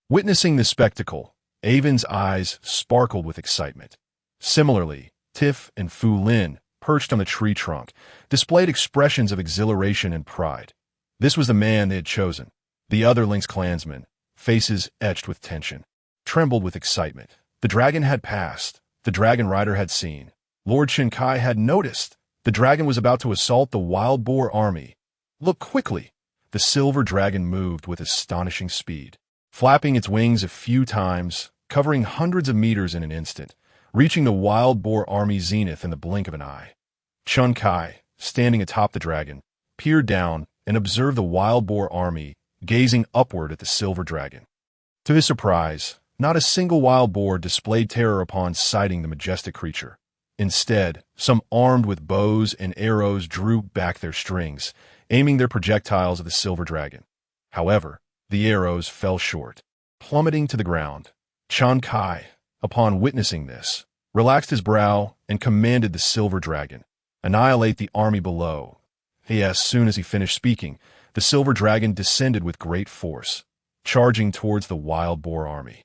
Witnessing this spectacle, Avon's eyes sparkled with excitement. Similarly, Tiff and Fu Lin, perched on the tree trunk, displayed expressions of exhilaration and pride. This was the man they had chosen. The other Lynx clansmen, faces etched with tension, trembled with excitement. The dragon had passed. The dragon rider had seen. Lord Shinkai had noticed. The dragon was about to assault the wild boar army. Look quickly. The silver dragon moved with astonishing speed, flapping its wings a few times, covering hundreds of meters in an instant, reaching the wild boar army zenith in the blink of an eye. Shinkai, standing atop the dragon, peered down and observed the wild boar army gazing upward at the silver dragon. To his surprise, not a single wild boar displayed terror upon sighting the majestic creature. Instead, some armed with bows and arrows drew back their strings, aiming their projectiles at the silver dragon. However, the arrows fell short, plummeting to the ground. Chen Kai, upon witnessing this, relaxed his brow and commanded the silver dragon, "Annihilate the army below." As soon as he finished speaking, the silver dragon descended with great force, charging towards the wild boar army.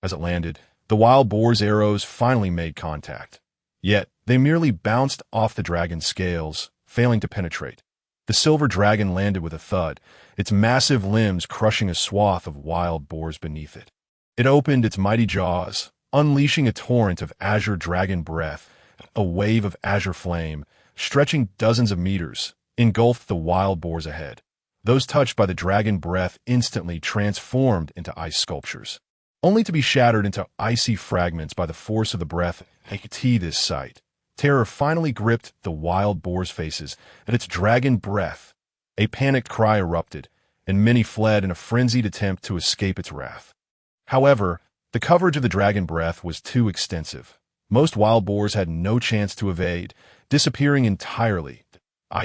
As it landed, the wild boar's arrows finally made contact. Yet, they merely bounced off the dragon's scales, failing to penetrate. The silver dragon landed with a thud, its massive limbs crushing a swath of wild boars beneath it. It opened its mighty jaws, unleashing a torrent of azure dragon breath. A wave of azure flame, stretching dozens of meters, engulfed the wild boars ahead. Those touched by the dragon breath instantly transformed into ice sculptures, only to be shattered into icy fragments by the force of the breath. At this sight, terror finally gripped the wild boars' faces at its dragon breath. A panicked cry erupted, and many fled in a frenzied attempt to escape its wrath. However, the coverage of the dragon breath was too extensive. Most wild boars had no chance to evade, disappearing entirely.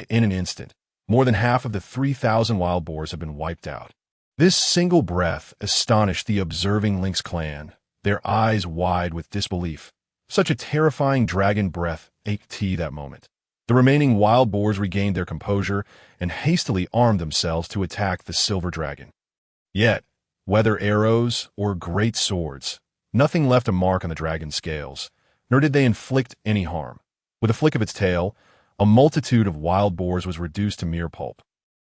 In an instant, more than half of the 3,000 wild boars had been wiped out. This single breath astonished the observing Lynx clan, their eyes wide with disbelief. Such a terrifying dragon breath ached that moment. The remaining wild boars regained their composure and hastily armed themselves to attack the silver dragon. Yet, whether arrows or great swords, nothing left a mark on the dragon's scales, nor did they inflict any harm. With a flick of its tail, a multitude of wild boars was reduced to mere pulp.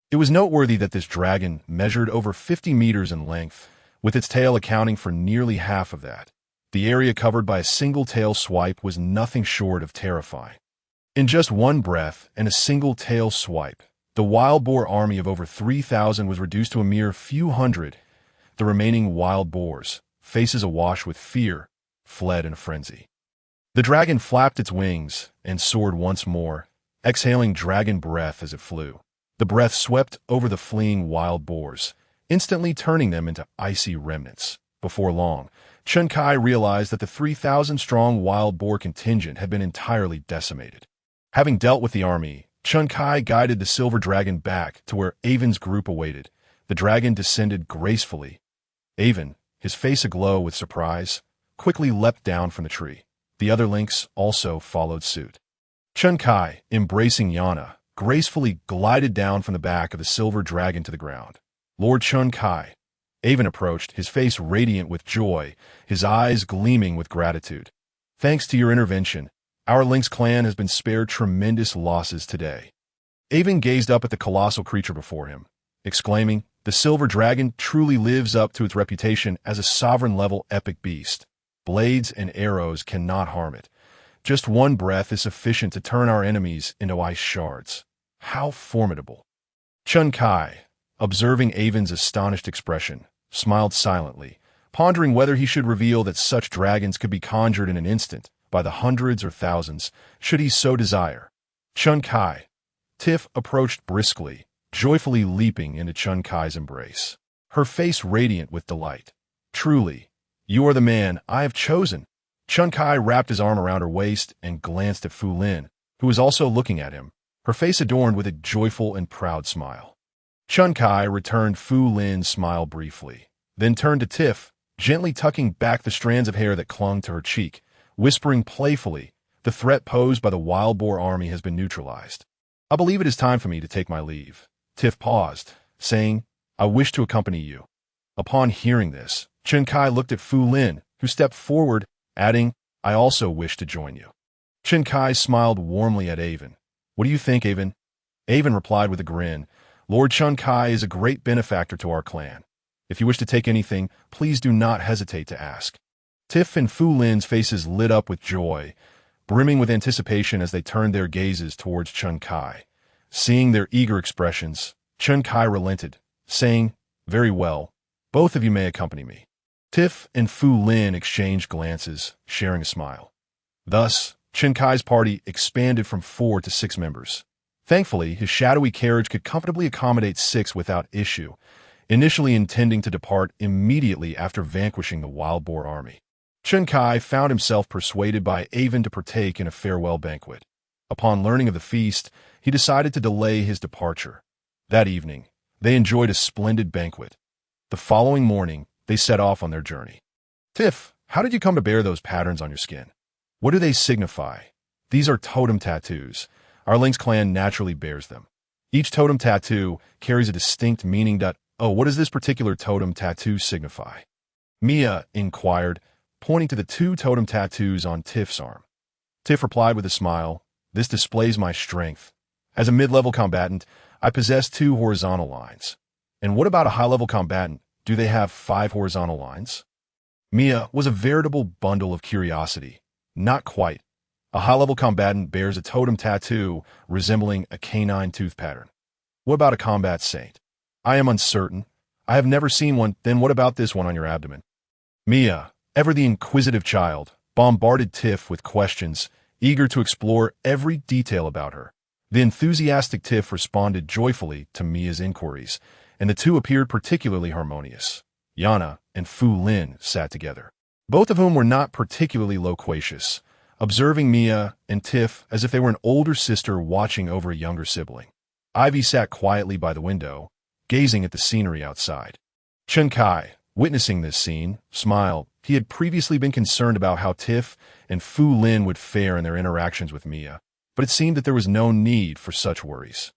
It was noteworthy that this dragon measured over 50 meters in length, with its tail accounting for nearly half of that. The area covered by a single tail swipe was nothing short of terrifying. In just one breath and a single tail swipe, the wild boar army of over 3,000 was reduced to a mere few hundred. The remaining wild boars, faces awash with fear, fled in a frenzy. The dragon flapped its wings and soared once more, exhaling dragon breath as it flew. The breath swept over the fleeing wild boars, instantly turning them into icy remnants. Before long, Chen Kai realized that the 3,000-strong wild boar contingent had been entirely decimated. Having dealt with the army, Chen Kai guided the silver dragon back to where Avon's group awaited. The dragon descended gracefully. Avon, his face aglow with surprise, quickly leapt down from the tree. The other lynx also followed suit. Chen Kai, embracing Yana, gracefully glided down from the back of the silver dragon to the ground. "Lord Chen Kai." Avon approached, his face radiant with joy, his eyes gleaming with gratitude. "Thanks to your intervention, our Lynx clan has been spared tremendous losses today." Avon gazed up at the colossal creature before him, exclaiming, "The silver dragon truly lives up to its reputation as a sovereign-level epic beast. Blades and arrows cannot harm it. Just one breath is sufficient to turn our enemies into ice shards. How formidable." Chen Kai, observing Avon's astonished expression, smiled silently, pondering whether he should reveal that such dragons could be conjured in an instant, by the hundreds or thousands, should he so desire. Chen Kai. Tiff approached briskly, joyfully leaping into Chen Kai's embrace, her face radiant with delight. "Truly, you are the man I have chosen." Chen Kai wrapped his arm around her waist and glanced at Fu Lin, who was also looking at him, her face adorned with a joyful and proud smile. Chen Kai returned Fu Lin's smile briefly, then turned to Tiff, gently tucking back the strands of hair that clung to her cheek, whispering playfully, "The threat posed by the wild boar army has been neutralized. I believe it is time for me to take my leave." Tiff paused, saying, "I wish to accompany you." Upon hearing this, Chen Kai looked at Fu Lin, who stepped forward, adding, "I also wish to join you." Chen Kai smiled warmly at Avon. "What do you think, Avon?" Avon replied with a grin, "Lord Chen Kai is a great benefactor to our clan. If you wish to take anything, please do not hesitate to ask." Tiff and Fu Lin's faces lit up with joy, brimming with anticipation as they turned their gazes towards Chen Kai. Seeing their eager expressions, Chen Kai relented, saying, "Very well, both of you may accompany me." Tiff and Fu Lin exchanged glances, sharing a smile. Thus, Chen Kai's party expanded from 4 to 6 members. Thankfully, his shadowy carriage could comfortably accommodate 6 without issue, initially intending to depart immediately after vanquishing the wild boar army. Chen Kai found himself persuaded by Avon to partake in a farewell banquet. Upon learning of the feast, he decided to delay his departure. That evening, they enjoyed a splendid banquet. The following morning, they set off on their journey. Tiff, how did you come to bear those patterns on your skin? What do they signify? These are totem tattoos. Our Lynx clan naturally bears them. Each totem tattoo carries a distinct meaning. Oh, what does this particular totem tattoo signify? Mia inquired, pointing to the 2 totem tattoos on Tiff's arm. Tiff replied with a smile, "This displays my strength. As a mid-level combatant, I possess 2 horizontal lines. And what about a high-level combatant? Do they have 5 horizontal lines?" Mia was a veritable bundle of curiosity. Not quite. A high-level combatant bears a totem tattoo resembling a canine tooth pattern. What about a combat saint? I am uncertain. I have never seen one. Then what about this one on your abdomen? Mia, ever the inquisitive child, bombarded Tiff with questions, eager to explore every detail about her. The enthusiastic Tiff responded joyfully to Mia's inquiries, and the 2 appeared particularly harmonious. Yana and Fu Lin sat together, both of whom were not particularly loquacious, observing Mia and Tiff as if they were an older sister watching over a younger sibling. Ivy sat quietly by the window, gazing at the scenery outside. Chen Kai, witnessing this scene, smiled. He had previously been concerned about how Tiff and Fu Lin would fare in their interactions with Mia, but it seemed that there was no need for such worries.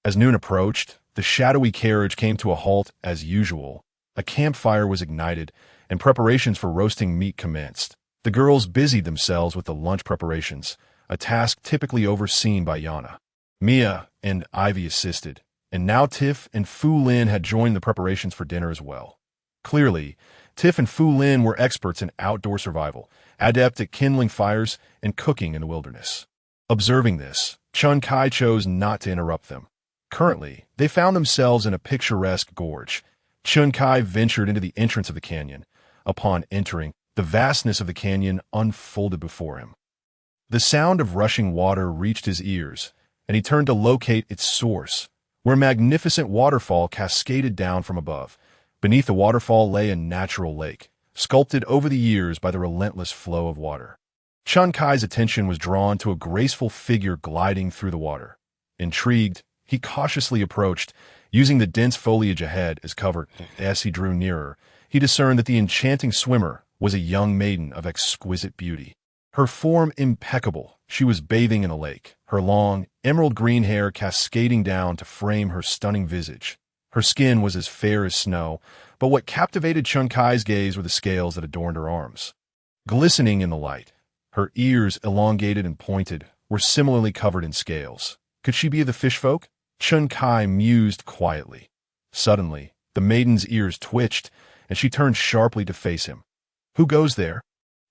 As noon approached, the shadowy carriage came to a halt as usual. A campfire was ignited, and preparations for roasting meat commenced. The girls busied themselves with the lunch preparations, a task typically overseen by Yana. Mia and Ivy assisted, and now Tiff and Fu Lin had joined the preparations for dinner as well. Clearly, Tiff and Fu Lin were experts in outdoor survival, adept at kindling fires and cooking in the wilderness. Observing this, Chen Kai chose not to interrupt them. Currently, they found themselves in a picturesque gorge. Chen Kai ventured into the entrance of the canyon. Upon entering, the vastness of the canyon unfolded before him. The sound of rushing water reached his ears, and he turned to locate its source, where a magnificent waterfall cascaded down from above. Beneath the waterfall lay a natural lake, sculpted over the years by the relentless flow of water. Chen Kai's attention was drawn to a graceful figure gliding through the water. Intrigued, he cautiously approached, using the dense foliage ahead as cover. As he drew nearer, he discerned that the enchanting swimmer was a young maiden of exquisite beauty. Her form impeccable, she was bathing in a lake, her long, emerald-green hair cascading down to frame her stunning visage. Her skin was as fair as snow, but what captivated Chen Kai's gaze were the scales that adorned her arms. Glistening in the light, her ears, elongated and pointed, were similarly covered in scales. Could she be of the fish folk? Chen Kai mused quietly. Suddenly, the maiden's ears twitched, and she turned sharply to face him. "Who goes there?"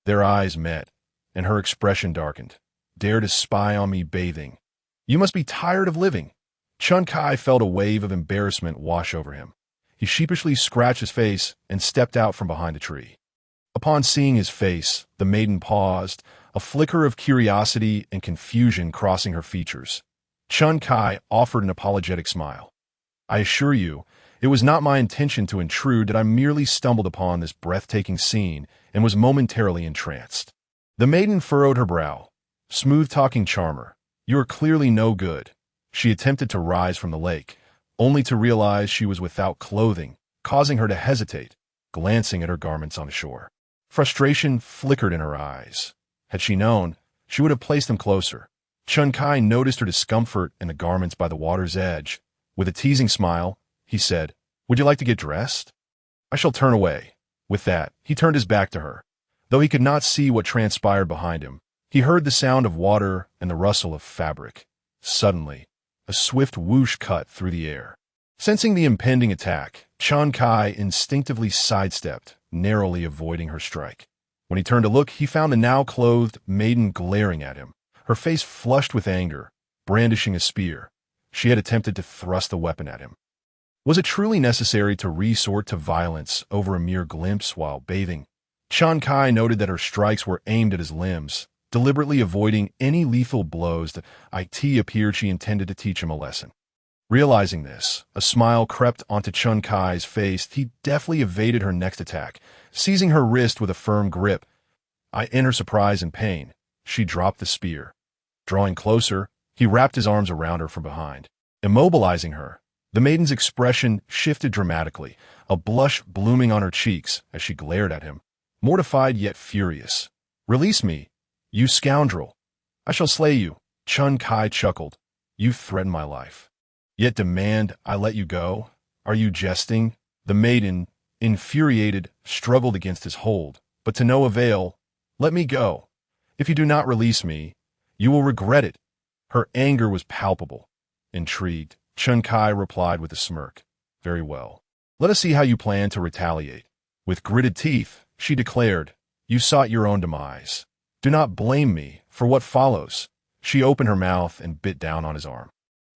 Their eyes met, and her expression darkened. "Dare to spy on me bathing? You must be tired of living." Chen Kai felt a wave of embarrassment wash over him. He sheepishly scratched his face and stepped out from behind a tree. Upon seeing his face, the maiden paused, a flicker of curiosity and confusion crossing her features. Chen Kai offered an apologetic smile. "I assure you, it was not my intention to intrude, that I merely stumbled upon this breathtaking scene and was momentarily entranced." The maiden furrowed her brow. "Smooth-talking charmer, you are clearly no good." She attempted to rise from the lake, only to realize she was without clothing, causing her to hesitate, glancing at her garments on the shore. Frustration flickered in her eyes. Had she known, she would have placed them closer. Chen Kai noticed her discomfort in the garments by the water's edge. With a teasing smile, he said, "Would you like to get dressed?" "I shall turn away." With that, he turned his back to her. Though he could not see what transpired behind him, he heard the sound of water and the rustle of fabric. Suddenly, a swift whoosh cut through the air. Sensing the impending attack, Chen Kai instinctively sidestepped, narrowly avoiding her strike. When he turned to look, he found the now clothed maiden glaring at him, her face flushed with anger, brandishing a spear. She had attempted to thrust the weapon at him. Was it truly necessary to resort to violence over a mere glimpse while bathing? Chen Kai noted that her strikes were aimed at his limbs, deliberately avoiding any lethal blows that it appeared she intended to teach him a lesson. Realizing this, a smile crept onto Chun Kai's face. He deftly evaded her next attack, seizing her wrist with a firm grip. In her surprise and pain, she dropped the spear. Drawing closer, he wrapped his arms around her from behind. Immobilizing her, the maiden's expression shifted dramatically, a blush blooming on her cheeks as she glared at him, mortified yet furious. "Release me, you scoundrel! I shall slay you." Chun Kai chuckled. "You threaten my life, yet demand I let you go? Are you jesting?" The maiden, infuriated, struggled against his hold, but to no avail. "Let me go. If you do not release me, you will regret it." Her anger was palpable. Intrigued, Chun Kai replied with a smirk. "Very well. Let us see how you plan to retaliate." With gritted teeth, she declared, "You sought your own demise. Do not blame me for what follows." She opened her mouth and bit down on his arm.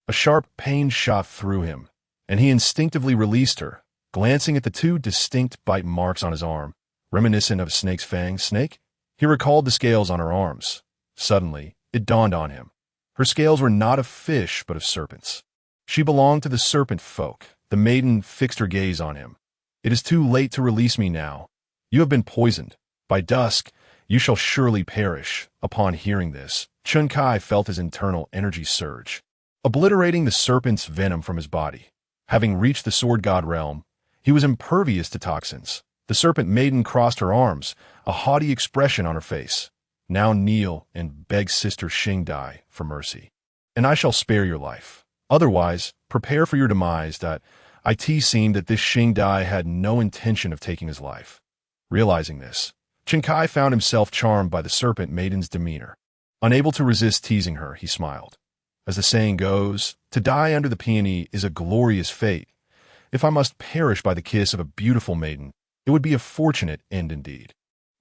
A sharp pain shot through him, and he instinctively released her, glancing at the two distinct bite marks on his arm, reminiscent of a snake's fangs. Snake? He recalled the scales on her arms. Suddenly, it dawned on him. Her scales were not of fish, but of serpents. She belonged to the serpent folk. The maiden fixed her gaze on him. "It is too late to release me now. You have been poisoned. By dusk, you shall surely perish." Upon hearing this, Chun Kai felt his internal energy surge, obliterating the serpent's venom from his body. Having reached the sword god realm, he was impervious to toxins. The serpent maiden crossed her arms, a haughty expression on her face. "Now kneel and beg Sister Xing Dai for mercy, and I shall spare your life. Otherwise, prepare for your demise." It seemed that this Xing Dai had no intention of taking his life. Realizing this, Chun Kai found himself charmed by the serpent maiden's demeanor. Unable to resist teasing her, he smiled. As the saying goes, to die under the peony is a glorious fate. If I must perish by the kiss of a beautiful maiden, it would be a fortunate end indeed.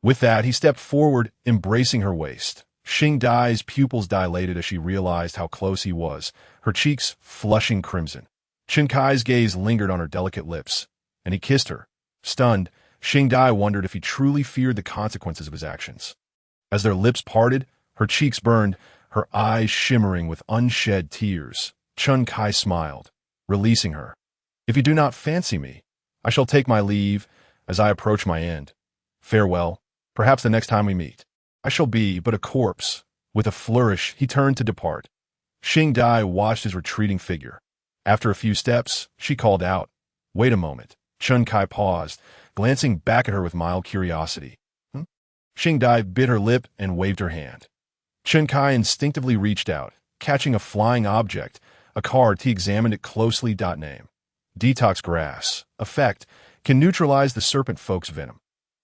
With that, he stepped forward, embracing her waist. Xing Dai's pupils dilated as she realized how close he was, her cheeks flushing crimson. Chun Kai's gaze lingered on her delicate lips, and he kissed her. Stunned, Xing Dai wondered if he truly feared the consequences of his actions. As their lips parted, her cheeks burned, her eyes shimmering with unshed tears. Chun Kai smiled, releasing her. "If you do not fancy me, I shall take my leave as I approach my end. Farewell. Perhaps the next time we meet, I shall be but a corpse." With a flourish, he turned to depart. Xing Dai watched his retreating figure. After a few steps, she called out, "Wait a moment." Chun Kai paused, glancing back at her with mild curiosity. Xing Dai bit her lip and waved her hand. Chun Kai instinctively reached out, catching a flying object, a card. He examined it closely. Name: Detox Grass. Effect: can neutralize the serpent folk's venom.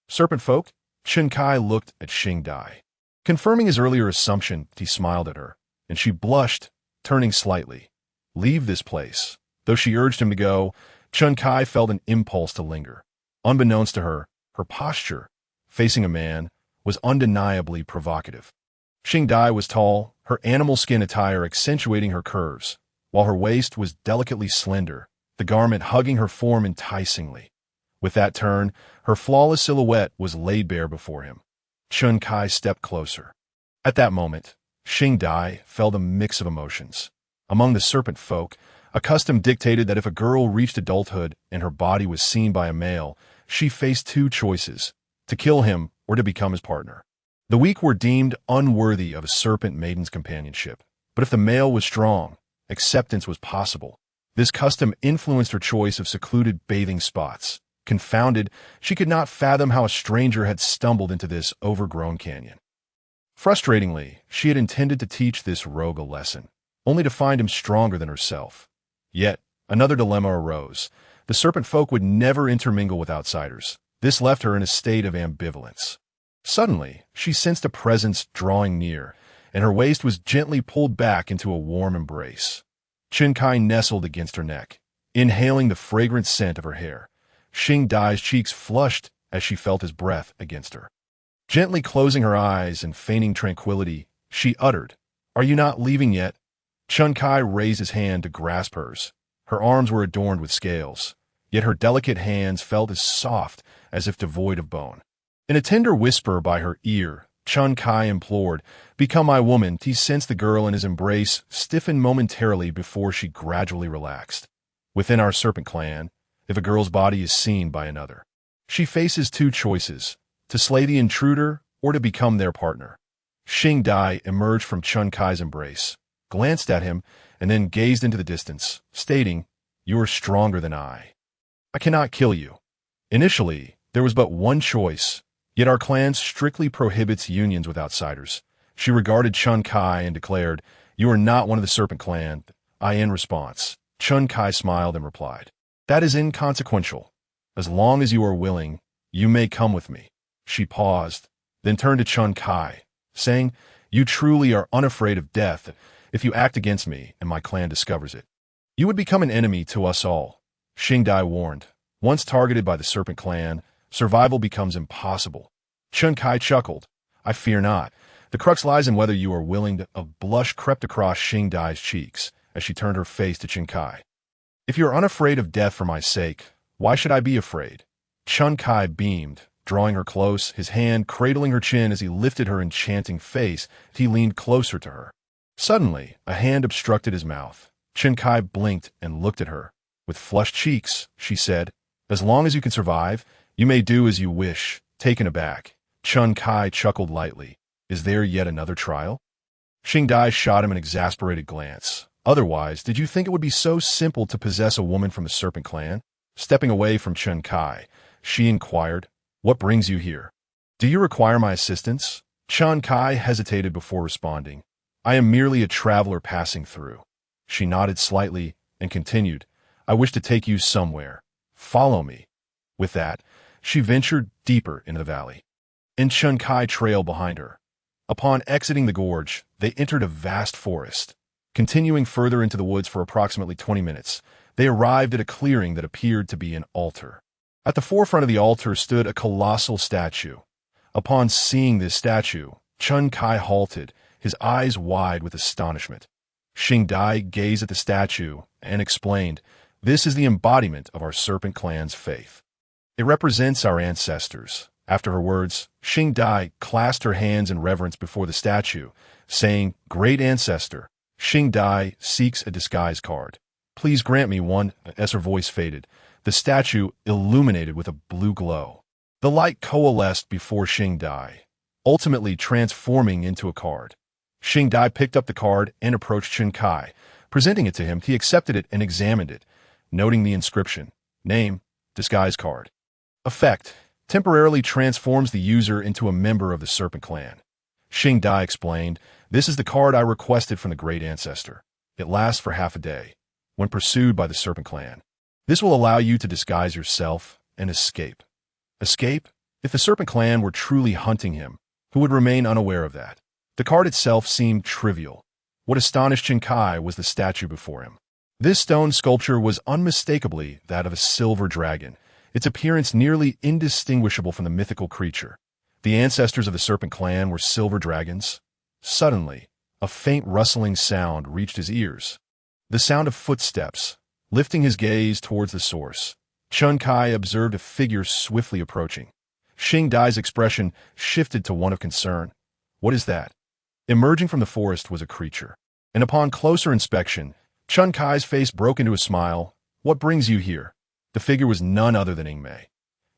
Serpent folk? Chun Kai looked at Xing Dai. Confirming his earlier assumption, he smiled at her, and she blushed, turning slightly. Leave this place. Though she urged him to go, Chun Kai felt an impulse to linger. Unbeknownst to her, her posture, facing a man, was undeniably provocative. Xing Dai was tall, her animal skin attire accentuating her curves, while her waist was delicately slender, the garment hugging her form enticingly. With that turn, her flawless silhouette was laid bare before him. Chun Kai stepped closer. At that moment, Xing Dai felt a mix of emotions. Among the serpent folk, a custom dictated that if a girl reached adulthood and her body was seen by a male, she faced two choices: to kill him or to become his partner. The weak were deemed unworthy of a serpent maiden's companionship, but if the male was strong, acceptance was possible. This custom influenced her choice of secluded bathing spots. Confounded, she could not fathom how a stranger had stumbled into this overgrown canyon. Frustratingly, she had intended to teach this rogue a lesson, only to find him stronger than herself. Yet, another dilemma arose. The serpent folk would never intermingle with outsiders. This left her in a state of ambivalence. Suddenly, she sensed a presence drawing near, and her waist was gently pulled back into a warm embrace. Chun Kai nestled against her neck, inhaling the fragrant scent of her hair. Xing Dai's cheeks flushed as she felt his breath against her. Gently closing her eyes and feigning tranquility, she uttered, "Are you not leaving yet?" Chun Kai raised his hand to grasp hers. Her arms were adorned with scales, yet her delicate hands felt as soft as if devoid of bone. In a tender whisper by her ear, Chun Kai implored. Become my woman. He sensed the girl in his embrace stiffen momentarily before she gradually relaxed. Within our serpent clan, if a girl's body is seen by another, she faces two choices: to slay the intruder or to become their partner. Xing Dai emerged from Chun Kai's embrace, glanced at him, and then gazed into the distance, stating, "You are stronger than I. I cannot kill you." Initially, there was but one choice, yet our clan strictly prohibits unions with outsiders. She regarded Chun Kai and declared, "You are not one of the serpent clan." In response, Chun Kai smiled and replied, "That is inconsequential. As long as you are willing, you may come with me." She paused, then turned to Chun Kai, saying, "You truly are unafraid of death. If you act against me and my clan discovers it, you would become an enemy to us all." Xing Dai warned, "Once targeted by the serpent clan, survival becomes impossible." Chun Kai chuckled, "I fear not. The crux lies in whether you are willing to." A blush crept across Xing Dai's cheeks as she turned her face to Chun Kai. "If you are unafraid of death for my sake, why should I be afraid?" Chun Kai beamed, drawing her close, his hand cradling her chin as he lifted her enchanting face. He leaned closer to her. Suddenly, a hand obstructed his mouth. Chun Kai blinked and looked at her. With flushed cheeks, she said, "As long as you can survive, you may do as you wish." Taken aback, Chun Kai chuckled lightly. "Is there yet another trial?" Xing Dai shot him an exasperated glance. "Otherwise, did you think it would be so simple to possess a woman from the serpent clan?" Stepping away from Chun Kai, she inquired, "What brings you here? Do you require my assistance?" Chun Kai hesitated before responding. "I am merely a traveler passing through." She nodded slightly and continued, "I wish to take you somewhere. Follow me." With that, she ventured deeper into the valley, and Chun Kai trailed behind her. Upon exiting the gorge, they entered a vast forest. Continuing further into the woods for approximately 20 minutes, they arrived at a clearing that appeared to be an altar. At the forefront of the altar stood a colossal statue. Upon seeing this statue, Chun Kai halted, his eyes wide with astonishment. Xing Dai gazed at the statue and explained, "This is the embodiment of our serpent clan's faith. It represents our ancestors." After her words, Xing Dai clasped her hands in reverence before the statue, saying, "Great ancestor, Xing Dai seeks a disguise card. Please grant me one." As her voice faded, the statue illuminated with a blue glow. The light coalesced before Xing Dai, ultimately transforming into a card. Xing Dai picked up the card and approached Chun Kai. Presenting it to him, he accepted it and examined it, noting the inscription, "Name, disguise card. Effect, temporarily transforms the user into a member of the serpent clan." Xing Dai explained, "This is the card I requested from the great ancestor. It lasts for half a day. When pursued by the serpent clan, this will allow you to disguise yourself and escape." Escape? If the serpent clan were truly hunting him, who would remain unaware of that? The card itself seemed trivial. What astonished Chun Kai was the statue before him. This stone sculpture was unmistakably that of a silver dragon, its appearance nearly indistinguishable from the mythical creature. The ancestors of the serpent clan were silver dragons. Suddenly, a faint rustling sound reached his ears. The sound of footsteps. Lifting his gaze towards the source, Chun Kai observed a figure swiftly approaching. Xing Dai's expression shifted to one of concern. "What is that?" Emerging from the forest was a creature, and upon closer inspection, Chun Kai's face broke into a smile. "What brings you here?" The figure was none other than Ingmei.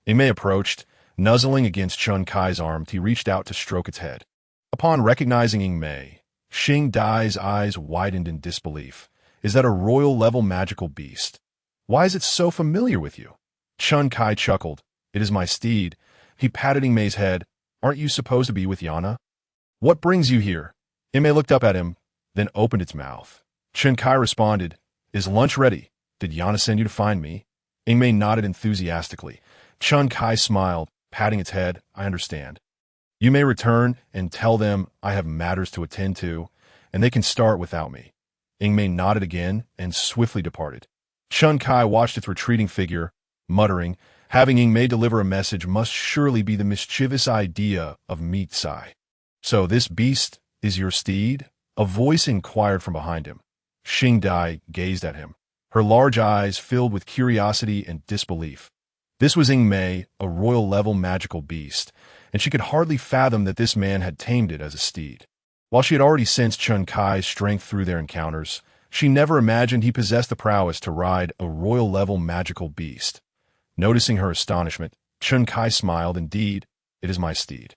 Ingmei approached, nuzzling against Chun Kai's arm. He reached out to stroke its head. Upon recognizing Ingmei, Xing Dai's eyes widened in disbelief. "Is that a royal-level magical beast? Why is it so familiar with you?" Chun Kai chuckled. "It is my steed." He patted Ingmei's head. "Aren't you supposed to be with Yana?" "What brings you here?" Ingmei looked up at him, then opened its mouth. Chun Kai responded, "Is lunch ready? Did Yana send you to find me?" Ingmei nodded enthusiastically. Chun Kai smiled, patting its head. "I understand. You may return and tell them I have matters to attend to, and they can start without me." Ingmei nodded again and swiftly departed. Chun Kai watched its retreating figure, muttering, having Ingmei deliver a message must surely be the mischievous idea of Meat Sai. "So this beast is your steed?" A voice inquired from behind him. Xing Dai gazed at him, her large eyes filled with curiosity and disbelief. This was Ingmei, a royal-level magical beast, and she could hardly fathom that this man had tamed it as a steed. While she had already sensed Chun Kai's strength through their encounters, she never imagined he possessed the prowess to ride a royal-level magical beast. Noticing her astonishment, Chun Kai smiled. Indeed, it is my steed.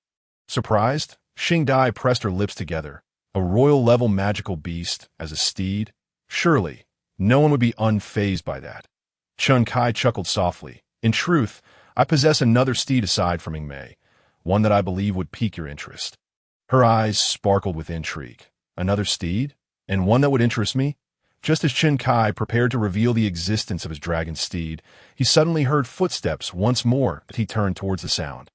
Surprised, Xing Dai pressed her lips together. A royal-level magical beast as a steed? Surely, no one would be unfazed by that. Chun Kai chuckled softly. In truth, I possess another steed aside from Mei, one that I believe would pique your interest. Her eyes sparkled with intrigue. Another steed? And one that would interest me? Just as Chun Kai prepared to reveal the existence of his dragon steed, he suddenly heard footsteps once more as he turned towards the sound.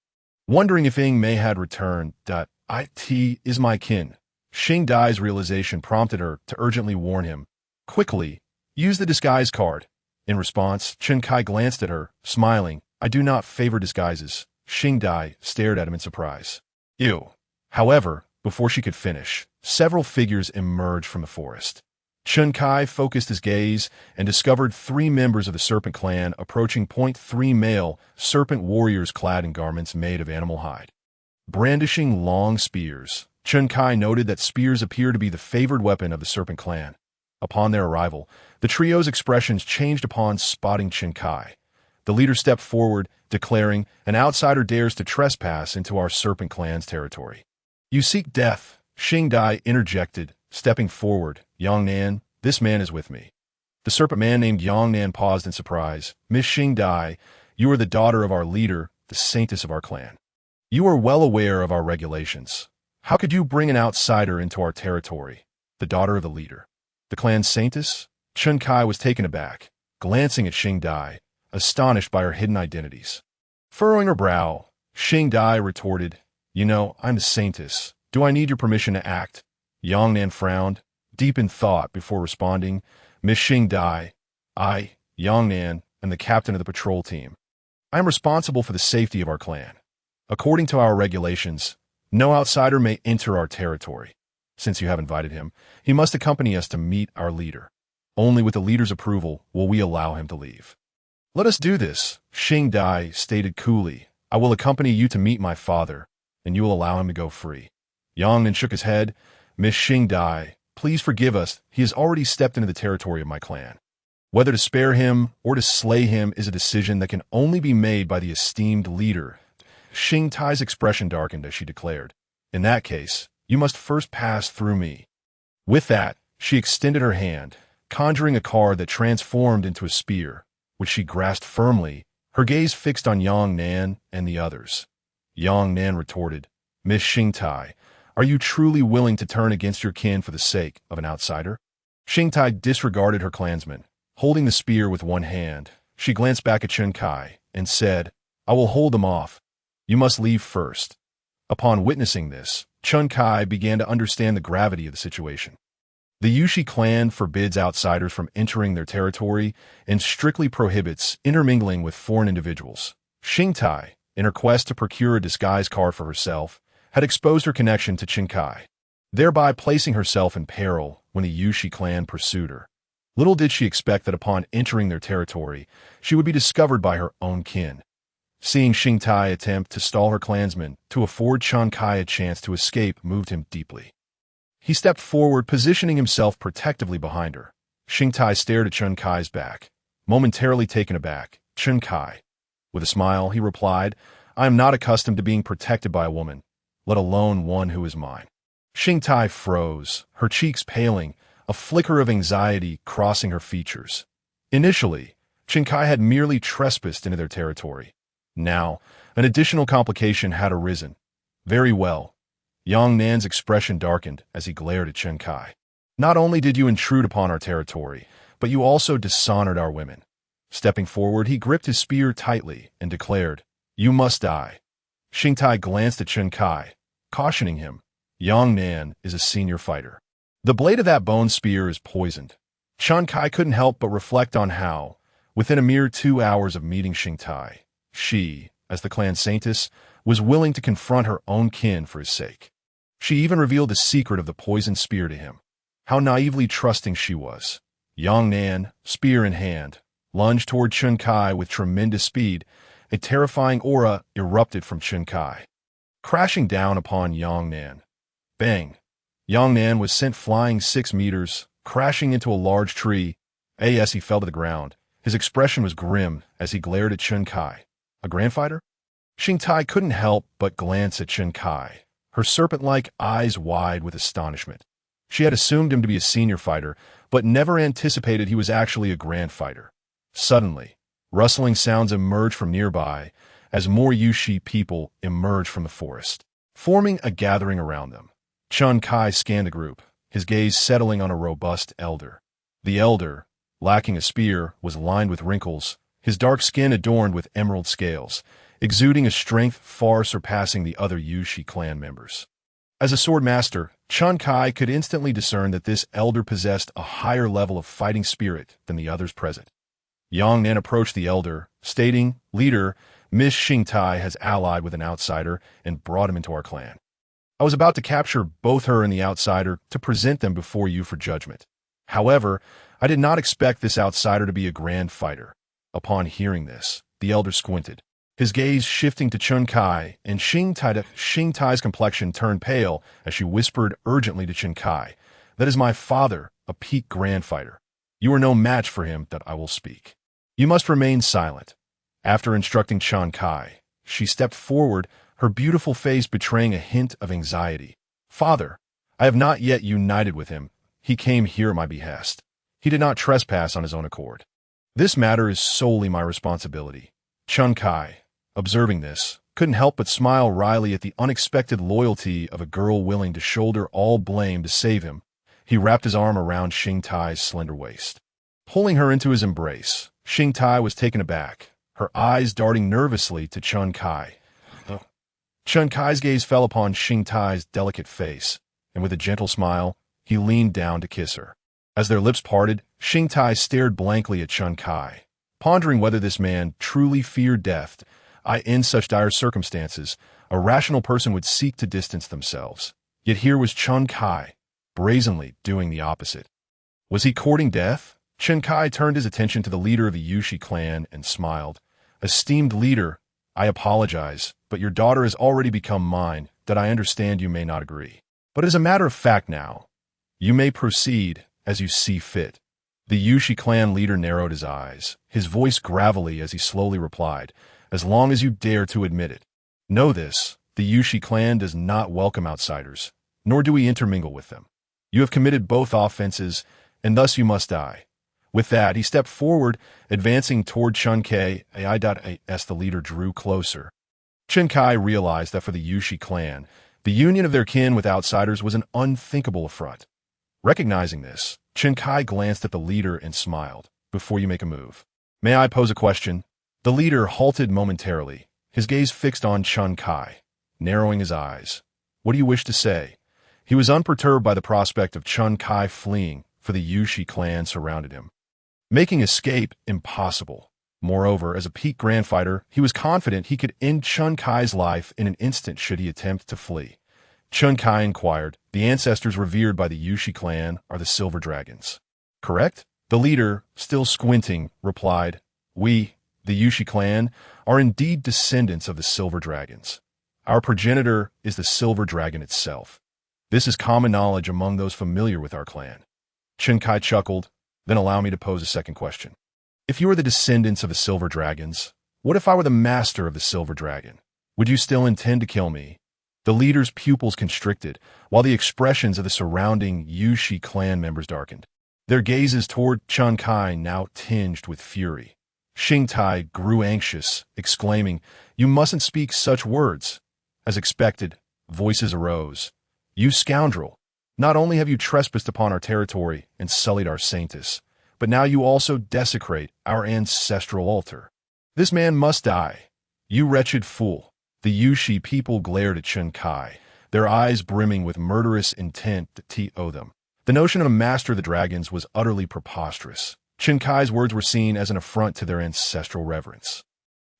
Wondering if Mei had returned, "It is my kin." Xing Dai's realization prompted her to urgently warn him. Quickly, use the disguise card. In response, Chun Kai glanced at her, smiling. I do not favor disguises. Xing Dai stared at him in surprise. Ew. However, before she could finish, several figures emerged from the forest. Chun Kai focused his gaze and discovered 3 members of the serpent clan approaching. 3 male serpent warriors clad in garments made of animal hide. Brandishing long spears, Chun Kai noted that spears appeared to be the favored weapon of the serpent clan. Upon their arrival, the trio's expressions changed upon spotting Chun Kai. The leader stepped forward, declaring, an outsider dares to trespass into our serpent clan's territory. You seek death, Xing Dai interjected, stepping forward. Yongnan, this man is with me. The serpent man named Yongnan paused in surprise. Miss Xing Dai, you are the daughter of our leader, the saintess of our clan. You are well aware of our regulations. How could you bring an outsider into our territory? The daughter of the leader. The clan's saintess? Chun Kai was taken aback, glancing at Xing Dai, astonished by her hidden identities. Furrowing her brow, Xing Dai retorted, You know, I'm the saintess. Do I need your permission to act? Yongnan frowned, deep in thought before responding. Miss Xing Dai, I, Yongnan, am the captain of the patrol team. I am responsible for the safety of our clan. According to our regulations, no outsider may enter our territory. Since you have invited him, he must accompany us to meet our leader. Only with the leader's approval will we allow him to leave. Let us do this, Xing Dai stated coolly. I will accompany you to meet my father, and you will allow him to go free. Yongnan shook his head. Miss Xing Dai, please forgive us. He has already stepped into the territory of my clan. Whether to spare him or to slay him is a decision that can only be made by the esteemed leader. Xing Dai's expression darkened as she declared, In that case, you must first pass through me. With that, she extended her hand, conjuring a card that transformed into a spear, which she grasped firmly, her gaze fixed on Yongnan and the others. Yongnan retorted, Miss Xing Dai, are you truly willing to turn against your kin for the sake of an outsider? Xing Dai disregarded her clansmen. Holding the spear with one hand, she glanced back at Chun Kai and said, I will hold them off. You must leave first. Upon witnessing this, Chun Kai began to understand the gravity of the situation. The Yushi clan forbids outsiders from entering their territory and strictly prohibits intermingling with foreign individuals. Xing Dai, in her quest to procure a disguise card for herself, had exposed her connection to Chun Kai, thereby placing herself in peril when the Yushi clan pursued her. Little did she expect that upon entering their territory, she would be discovered by her own kin. Seeing Xing Dai attempt to stall her clansmen to afford Chun Kai a chance to escape moved him deeply. He stepped forward, positioning himself protectively behind her. Xing Dai stared at Chun Kai's back, momentarily taken aback. Chun Kai. With a smile, he replied, I am not accustomed to being protected by a woman, let alone one who is mine. Xing Dai froze, her cheeks paling, a flicker of anxiety crossing her features. Initially, Chun Kai had merely trespassed into their territory. Now, an additional complication had arisen. Very well. Yongnan's expression darkened as he glared at Chun Kai. Not only did you intrude upon our territory, but you also dishonored our women. Stepping forward, he gripped his spear tightly and declared, You must die. Xing Dai glanced at Chun Kai, cautioning him, Yongnan is a senior fighter. The blade of that bone spear is poisoned. Chun Kai couldn't help but reflect on how, within a mere 2 hours of meeting Xing Dai, she, as the clan saintess, was willing to confront her own kin for his sake. She even revealed the secret of the poisoned spear to him. How naively trusting she was. Yongnan, spear in hand, lunged toward Chun Kai with tremendous speed. A terrifying aura erupted from Chun Kai. crashing down upon Yongnan. Bang! Yongnan was sent flying 6 meters, crashing into a large tree. As he fell to the ground, his expression was grim as he glared at Chen Kai. A grand fighter? Xing Tai couldn't help but glance at Chen Kai, her serpent-like eyes wide with astonishment. She had assumed him to be a senior fighter, but never anticipated he was actually a grand fighter. Suddenly, rustling sounds emerged from nearby as more Yushi people emerged from the forest, forming a gathering around them. Chen Kai scanned the group, his gaze settling on a robust elder. The elder, lacking a spear, was lined with wrinkles, his dark skin adorned with emerald scales, exuding a strength far surpassing the other Yushi clan members. As a sword master, Chen Kai could instantly discern that this elder possessed a higher level of fighting spirit than the others present. Yang Nan approached the elder, stating, "Leader, Miss Xing Tai has allied with an outsider and brought him into our clan. I was about to capture both her and the outsider to present them before you for judgment. However, I did not expect this outsider to be a grand fighter." Upon hearing this, the elder squinted, his gaze shifting to Chen Kai, and Xing Tai's complexion turned pale as she whispered urgently to Chen Kai, "That is my father, a peak grand fighter. You are no match for him that I will speak. You must remain silent." After instructing Chen Kai, she stepped forward, her beautiful face betraying a hint of anxiety. "Father, I have not yet united with him. He came here at my behest. He did not trespass on his own accord. This matter is solely my responsibility." Chen Kai, observing this, couldn't help but smile wryly at the unexpected loyalty of a girl willing to shoulder all blame to save him. He wrapped his arm around Xing Tai's slender waist. Pulling her into his embrace, Xing Tai was taken aback, her eyes darting nervously to Chen Kai. Chen Kai's gaze fell upon Xing Tai's delicate face, and with a gentle smile, he leaned down to kiss her. As their lips parted, Xing Tai stared blankly at Chen Kai, pondering whether this man truly feared death. In such dire circumstances, a rational person would seek to distance themselves. Yet here was Chen Kai, brazenly doing the opposite. Was he courting death? Chen Kai turned his attention to the leader of the Yushi clan and smiled. "Esteemed leader, I apologize, but your daughter has already become mine, that I understand you may not agree. But as a matter of fact now, you may proceed as you see fit." The Yushi clan leader narrowed his eyes, his voice gravelly as he slowly replied, "As long as you dare to admit it. Know this, the Yushi clan does not welcome outsiders, nor do we intermingle with them. You have committed both offenses, and thus you must die." With that, he stepped forward, advancing toward Chen Kai as the leader drew closer. Chen Kai realized that for the Yushi clan, the union of their kin with outsiders was an unthinkable affront. Recognizing this, Chen Kai glanced at the leader and smiled. "Before you make a move, may I pose a question?" The leader halted momentarily, his gaze fixed on Chen Kai, narrowing his eyes. "What do you wish to say?" He was unperturbed by the prospect of Chen Kai fleeing, for the Yushi clan surrounded him, making escape impossible. Moreover, as a peak grand fighter, he was confident he could end Chen Kai's life in an instant should he attempt to flee. Chen Kai inquired, "The ancestors revered by the Yushi clan are the silver dragons, correct?" The leader, still squinting, replied, "We, the Yushi clan, are indeed descendants of the silver dragons. Our progenitor is the silver dragon itself. This is common knowledge among those familiar with our clan." Chen Kai chuckled, "Then allow me to pose a second question. If you are the descendants of the silver dragons, what if I were the master of the silver dragon? Would you still intend to kill me?" The leader's pupils constricted, while the expressions of the surrounding Yushi clan members darkened, their gazes toward Chen Kai now tinged with fury. Xing Tai grew anxious, exclaiming, "You mustn't speak such words." As expected, voices arose. "You scoundrel! Not only have you trespassed upon our territory and sullied our sanctus, but now you also desecrate our ancestral altar. This man must die. You wretched fool." The Yushi people glared at Chen Kai, their eyes brimming with murderous intent to owe them. The notion of a master of the dragons was utterly preposterous. Chen Kai's words were seen as an affront to their ancestral reverence,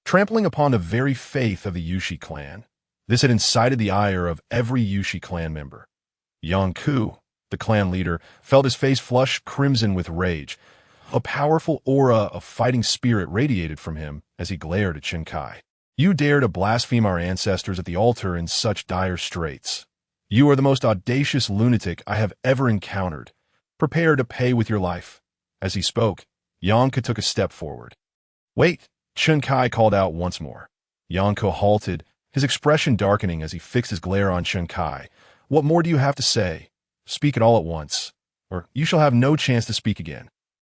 trampling upon the very faith of the Yushi clan. This had incited the ire of every Yushi clan member. Yang Ku, the clan leader, felt his face flush crimson with rage. A powerful aura of fighting spirit radiated from him as he glared at Chen Kai. You dare to blaspheme our ancestors at the altar in such dire straits. You are the most audacious lunatic I have ever encountered. Prepare to pay with your life." As he spoke, Yonka took a step forward. "Wait," Chen Kai called out once more. Yonka halted, his expression darkening as he fixed his glare on Chen Kai. "What more do you have to say? Speak it all at once, or you shall have no chance to speak again."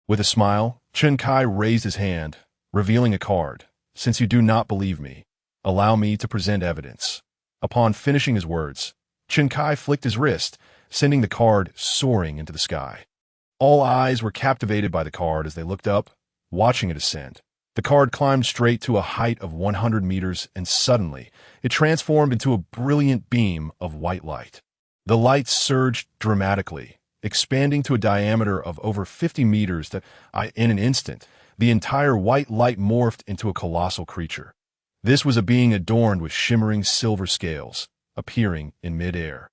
With a smile, Chen Kai raised his hand, revealing a card. "Since you do not believe me, allow me to present evidence." Upon finishing his words, Chen Kai flicked his wrist, sending the card soaring into the sky. All eyes were captivated by the card as they looked up, watching it ascend. The card climbed straight to a height of 100 meters, and suddenly, it transformed into a brilliant beam of white light. The light surged dramatically, expanding to a diameter of over 50 meters that, in an instant, the entire white light morphed into a colossal creature. This was a being adorned with shimmering silver scales, appearing in midair.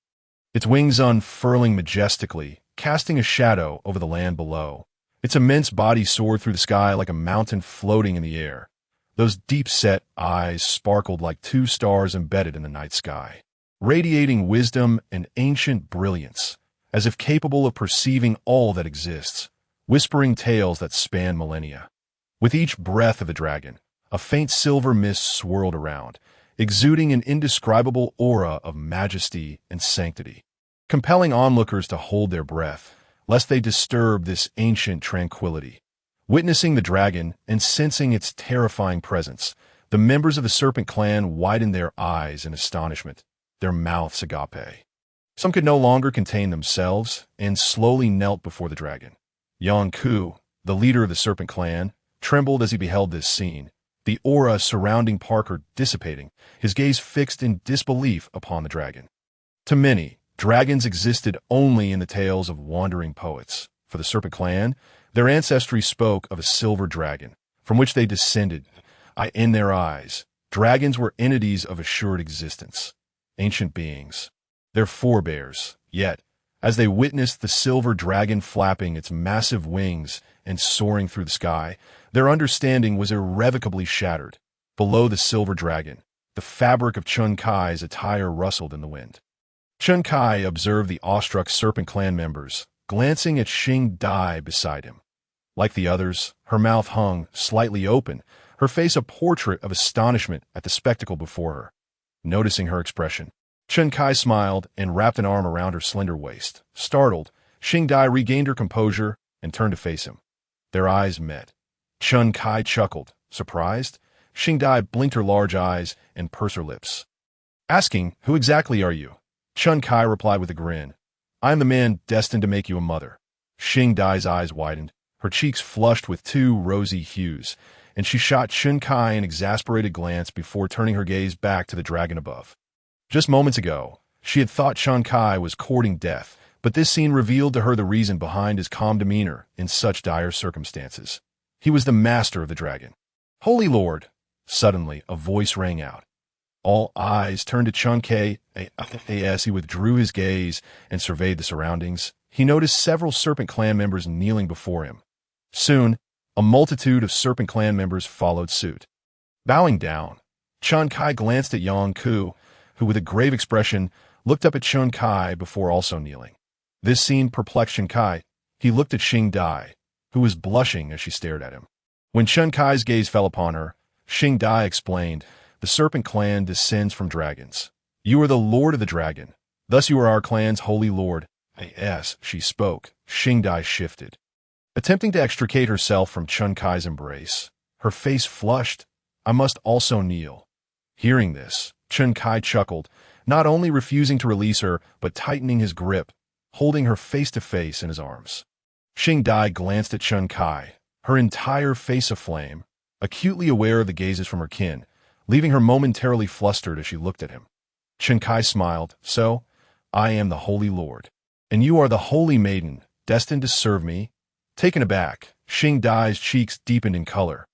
Its wings unfurling majestically, casting a shadow over the land below. Its immense body soared through the sky like a mountain floating in the air. Those deep-set eyes sparkled like two stars embedded in the night sky, radiating wisdom and ancient brilliance, as if capable of perceiving all that exists, whispering tales that span millennia. With each breath of the dragon, a faint silver mist swirled around, exuding an indescribable aura of majesty and sanctity, compelling onlookers to hold their breath, lest they disturb this ancient tranquility. Witnessing the dragon and sensing its terrifying presence, the members of the serpent clan widened their eyes in astonishment, their mouths agape. Some could no longer contain themselves and slowly knelt before the dragon. Yang Ku, the leader of the serpent clan, trembled as he beheld this scene, the aura surrounding Parker dissipating, his gaze fixed in disbelief upon the dragon. To many, dragons existed only in the tales of wandering poets. For the serpent clan, their ancestry spoke of a silver dragon, from which they descended. In their eyes, dragons were entities of assured existence, ancient beings, their forebears. Yet, as they witnessed the silver dragon flapping its massive wings and soaring through the sky, their understanding was irrevocably shattered. Below the silver dragon, the fabric of Chen Kai's attire rustled in the wind. Chen Kai observed the awestruck serpent clan members, glancing at Xing Dai beside him. Like the others, her mouth hung slightly open, her face a portrait of astonishment at the spectacle before her. Noticing her expression, Chen Kai smiled and wrapped an arm around her slender waist. Startled, Xing Dai regained her composure and turned to face him. Their eyes met. Chen Kai chuckled. Surprised, Xing Dai blinked her large eyes and pursed her lips. Asking, "Who exactly are you?" Chen Kai replied with a grin. "I am the man destined to make you a mother." Xing Dai's eyes widened, her cheeks flushed with two rosy hues, and she shot Chen Kai an exasperated glance before turning her gaze back to the dragon above. Just moments ago, she had thought Chen Kai was courting death, but this scene revealed to her the reason behind his calm demeanor in such dire circumstances. He was the master of the dragon. "Holy Lord!" Suddenly, a voice rang out. All eyes turned to Chen Kai as he withdrew his gaze and surveyed the surroundings. He noticed several serpent clan members kneeling before him. Soon, a multitude of serpent clan members followed suit. Bowing down, Chen Kai glanced at Yang Ku, who with a grave expression looked up at Chen Kai before also kneeling. This scene perplexed Chen Kai. He looked at Xing Dai, who was blushing as she stared at him. When Chen Kai's gaze fell upon her, Xing Dai explained, "The serpent clan descends from dragons. You are the lord of the dragon. Thus you are our clan's holy lord." As she spoke, Xing Dai shifted. Attempting to extricate herself from Chen Kai's embrace, her face flushed. "I must also kneel." Hearing this, Chen Kai chuckled, not only refusing to release her, but tightening his grip, holding her face to face in his arms. Xing Dai glanced at Chen Kai, her entire face aflame, acutely aware of the gazes from her kin, leaving her momentarily flustered as she looked at him. Chen Kai smiled. "So, I am the Holy Lord, and you are the Holy Maiden, destined to serve me?" Taken aback, Xing Dai's cheeks deepened in color.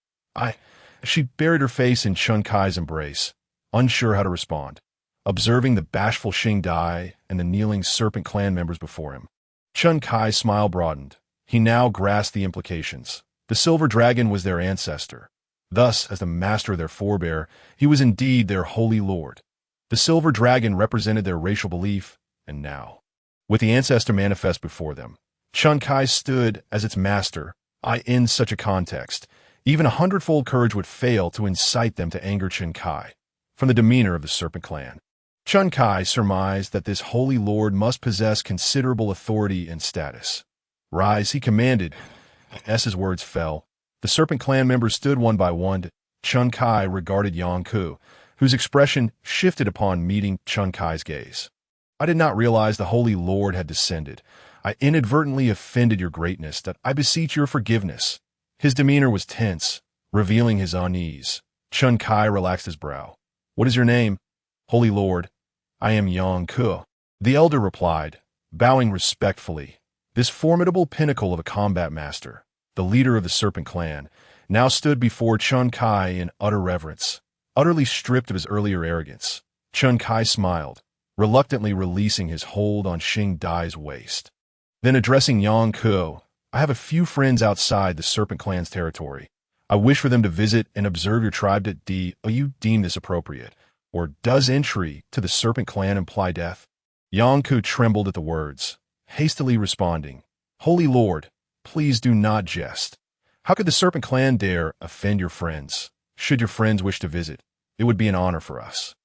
She buried her face in Chen Kai's embrace, unsure how to respond. Observing the bashful Xing Dai and the kneeling serpent clan members before him, Chen Kai's smile broadened. He now grasped the implications. The silver dragon was their ancestor. Thus, as the master of their forebear, he was indeed their holy lord. The silver dragon represented their racial belief, and now, with the ancestor manifest before them, Chun Kai stood as its master. In such a context, even 100-fold courage would fail to incite them to anger Chun Kai. From the demeanor of the Serpent Clan, Chun Kai surmised that this holy lord must possess considerable authority and status. "Rise," he commanded. As his words fell, the Serpent Clan members stood one by one. Chun Kai regarded Yang Ku, whose expression shifted upon meeting Chun Kai's gaze. "I did not realize the Holy Lord had descended. I inadvertently offended your greatness, that I beseech your forgiveness." His demeanor was tense, revealing his unease. Chun Kai relaxed his brow. "What is your name?" "Holy Lord, I am Yang Ku." The elder replied, bowing respectfully. This formidable pinnacle of a combat master, the leader of the Serpent Clan, now stood before Chun Kai in utter reverence. Utterly stripped of his earlier arrogance, Chun Kai smiled, reluctantly releasing his hold on Xing Dai's waist. Then addressing Yang Ku, "I have a few friends outside the Serpent Clan's territory. I wish for them to visit and observe your tribe. Do you deem this appropriate? Or does entry to the Serpent Clan imply death?" Yang Ku trembled at the words, hastily responding, "Holy Lord, please do not jest. How could the Serpent Clan dare offend your friends? Should your friends wish to visit, it would be an honor for us."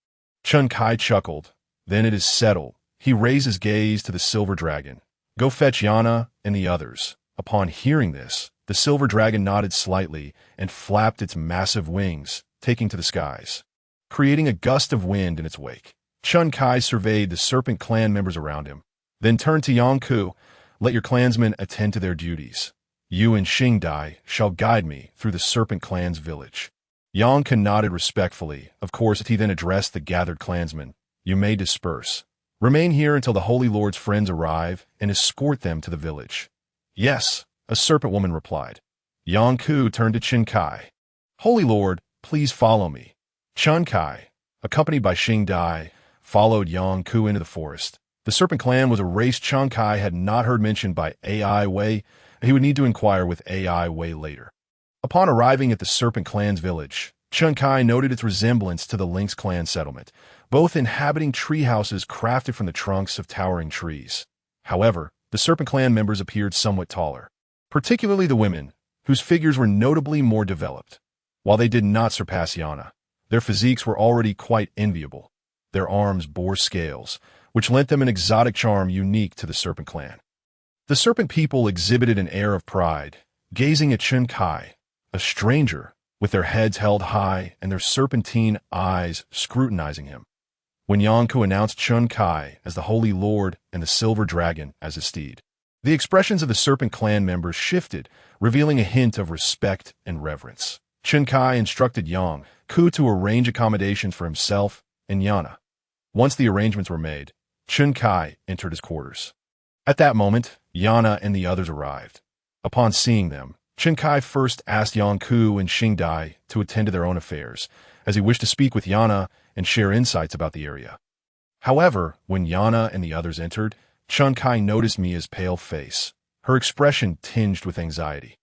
Chun Kai chuckled. "Then it is settled." He raised his gaze to the silver dragon. "Go fetch Yana and the others." Upon hearing this, the silver dragon nodded slightly and flapped its massive wings, taking to the skies, creating a gust of wind in its wake. Chun Kai surveyed the Serpent Clan members around him, then turned to Yang Ku. "Let your clansmen attend to their duties. You and Xing Dai shall guide me through the Serpent Clan's village." Yang Ku nodded respectfully. Of course, he then addressed the gathered clansmen. "You may disperse. Remain here until the Holy Lord's friends arrive and escort them to the village." "Yes," a serpent woman replied. Yang Ku turned to Chun Kai. "Holy Lord, please follow me." Chun Kai, accompanied by Xing Dai, followed Yang Ku into the forest. The Serpent Clan was a race Chun Kai had not heard mentioned by Ai Wei. He would need to inquire with Ai Wei later. Upon arriving at the Serpent Clan's village, Chun Kai noted its resemblance to the Lynx Clan settlement, both inhabiting tree houses crafted from the trunks of towering trees. However, the Serpent Clan members appeared somewhat taller, particularly the women, whose figures were notably more developed. While they did not surpass Yana, their physiques were already quite enviable. Their arms bore scales, which lent them an exotic charm unique to the Serpent Clan. The Serpent people exhibited an air of pride, gazing at Chun Kai, a stranger, with their heads held high and their serpentine eyes scrutinizing him. When Yang Ku announced Chun Kai as the Holy Lord and the Silver Dragon as his steed, the expressions of the Serpent Clan members shifted, revealing a hint of respect and reverence. Chun Kai instructed Yang Ku to arrange accommodations for himself and Yana. Once the arrangements were made, Chun Kai entered his quarters. At that moment, Yana and the others arrived. Upon seeing them, Chun Kai first asked Yang Ku and Xing Dai to attend to their own affairs, as he wished to speak with Yana and share insights about the area. However, when Yana and the others entered, Chun Kai noticed Mia's pale face, her expression tinged with anxiety.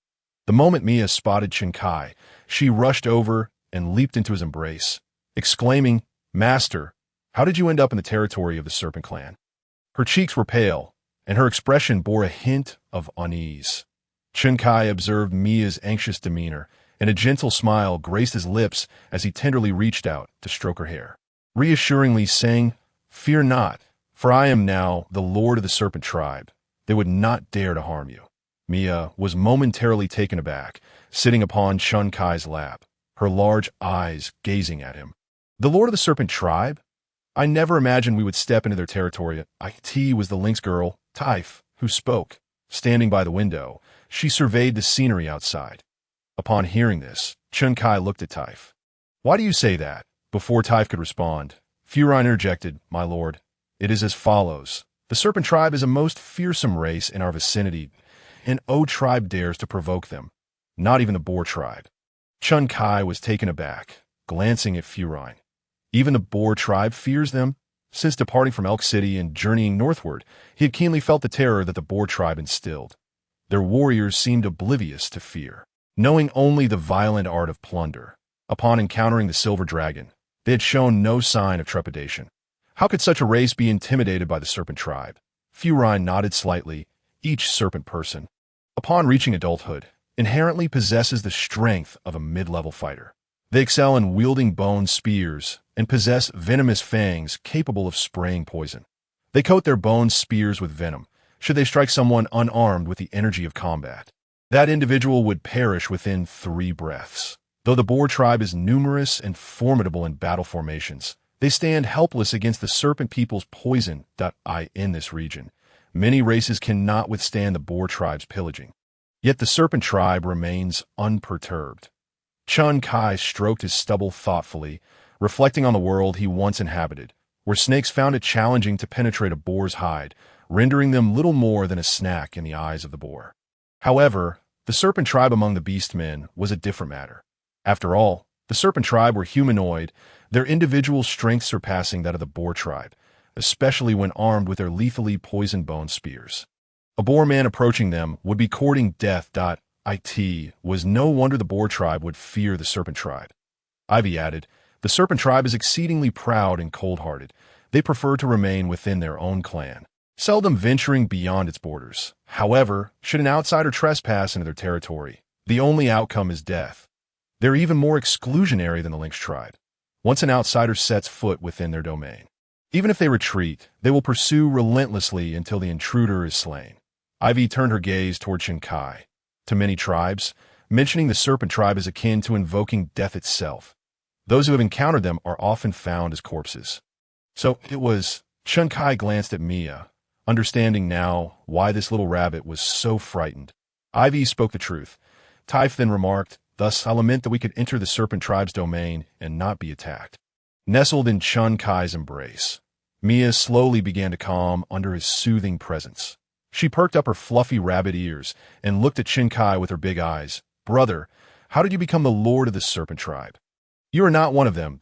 The moment Mia spotted Chun Kai, she rushed over and leaped into his embrace, exclaiming, "Master, how did you end up in the territory of the Serpent Clan?" Her cheeks were pale, and her expression bore a hint of unease. Chun Kai observed Mia's anxious demeanor, and a gentle smile graced his lips as he tenderly reached out to stroke her hair, reassuringly saying, "Fear not, for I am now the Lord of the Serpent Tribe. They would not dare to harm you." Mia was momentarily taken aback, sitting upon Chun Kai's lap, her large eyes gazing at him. "The Lord of the Serpent Tribe? I never imagined we would step into their territory." It was the Lynx girl, Taif, who spoke. Standing by the window, she surveyed the scenery outside. Upon hearing this, Chun Kai looked at Taif. "Why do you say that?" Before Taif could respond, Furine interjected, "My lord, it is as follows. The Serpent Tribe is a most fearsome race in our vicinity, and no tribe dares to provoke them, not even the Boar Tribe." Chun Kai was taken aback, glancing at Furine. Even the Boar Tribe fears them? Since departing from Elk City and journeying northward, he had keenly felt the terror that the Boar Tribe instilled. Their warriors seemed oblivious to fear. knowing only the violent art of plunder. Upon encountering the silver dragon, they had shown no sign of trepidation. How could such a race be intimidated by the serpent tribe? Furine nodded slightly. Each serpent person, upon reaching adulthood, inherently possesses the strength of a mid-level fighter. They excel in wielding bone spears and possess venomous fangs capable of spraying poison. They coat their bone spears with venom, should they strike someone unarmed with the energy of combat. That individual would perish within 3 breaths. Though the boar tribe is numerous and formidable in battle formations, they stand helpless against the serpent people's poison. In this region, many races cannot withstand the boar tribe's pillaging. Yet the serpent tribe remains unperturbed. Chun Kai stroked his stubble thoughtfully, reflecting on the world he once inhabited, where snakes found it challenging to penetrate a boar's hide, rendering them little more than a snack in the eyes of the boar. However, the serpent tribe among the beastmen was a different matter. After all, the serpent tribe were humanoid, their individual strength surpassing that of the boar tribe, especially when armed with their lethally poisoned bone spears. A boar man approaching them would be courting death. It was no wonder the boar tribe would fear the serpent tribe. Ivy added, the serpent tribe is exceedingly proud and cold-hearted. They prefer to remain within their own clan, seldom venturing beyond its borders. However, should an outsider trespass into their territory, the only outcome is death. They're even more exclusionary than the lynx tribe. Once an outsider sets foot within their domain, even if they retreat, they will pursue relentlessly until the intruder is slain. Ivy turned her gaze toward Shinkai. To many tribes, mentioning the serpent tribe is akin to invoking death itself. Those who have encountered them are often found as corpses. So it was. Shinkai glanced at Mia, understanding now why this little rabbit was so frightened. Ivy spoke the truth. Typh then remarked, thus I lament that we could enter the serpent tribe's domain and not be attacked. Nestled in Chun Kai's embrace, Mia slowly began to calm under his soothing presence. She perked up her fluffy rabbit ears and looked at Chun Kai with her big eyes. Brother, how did you become the lord of the serpent tribe? You are not one of them.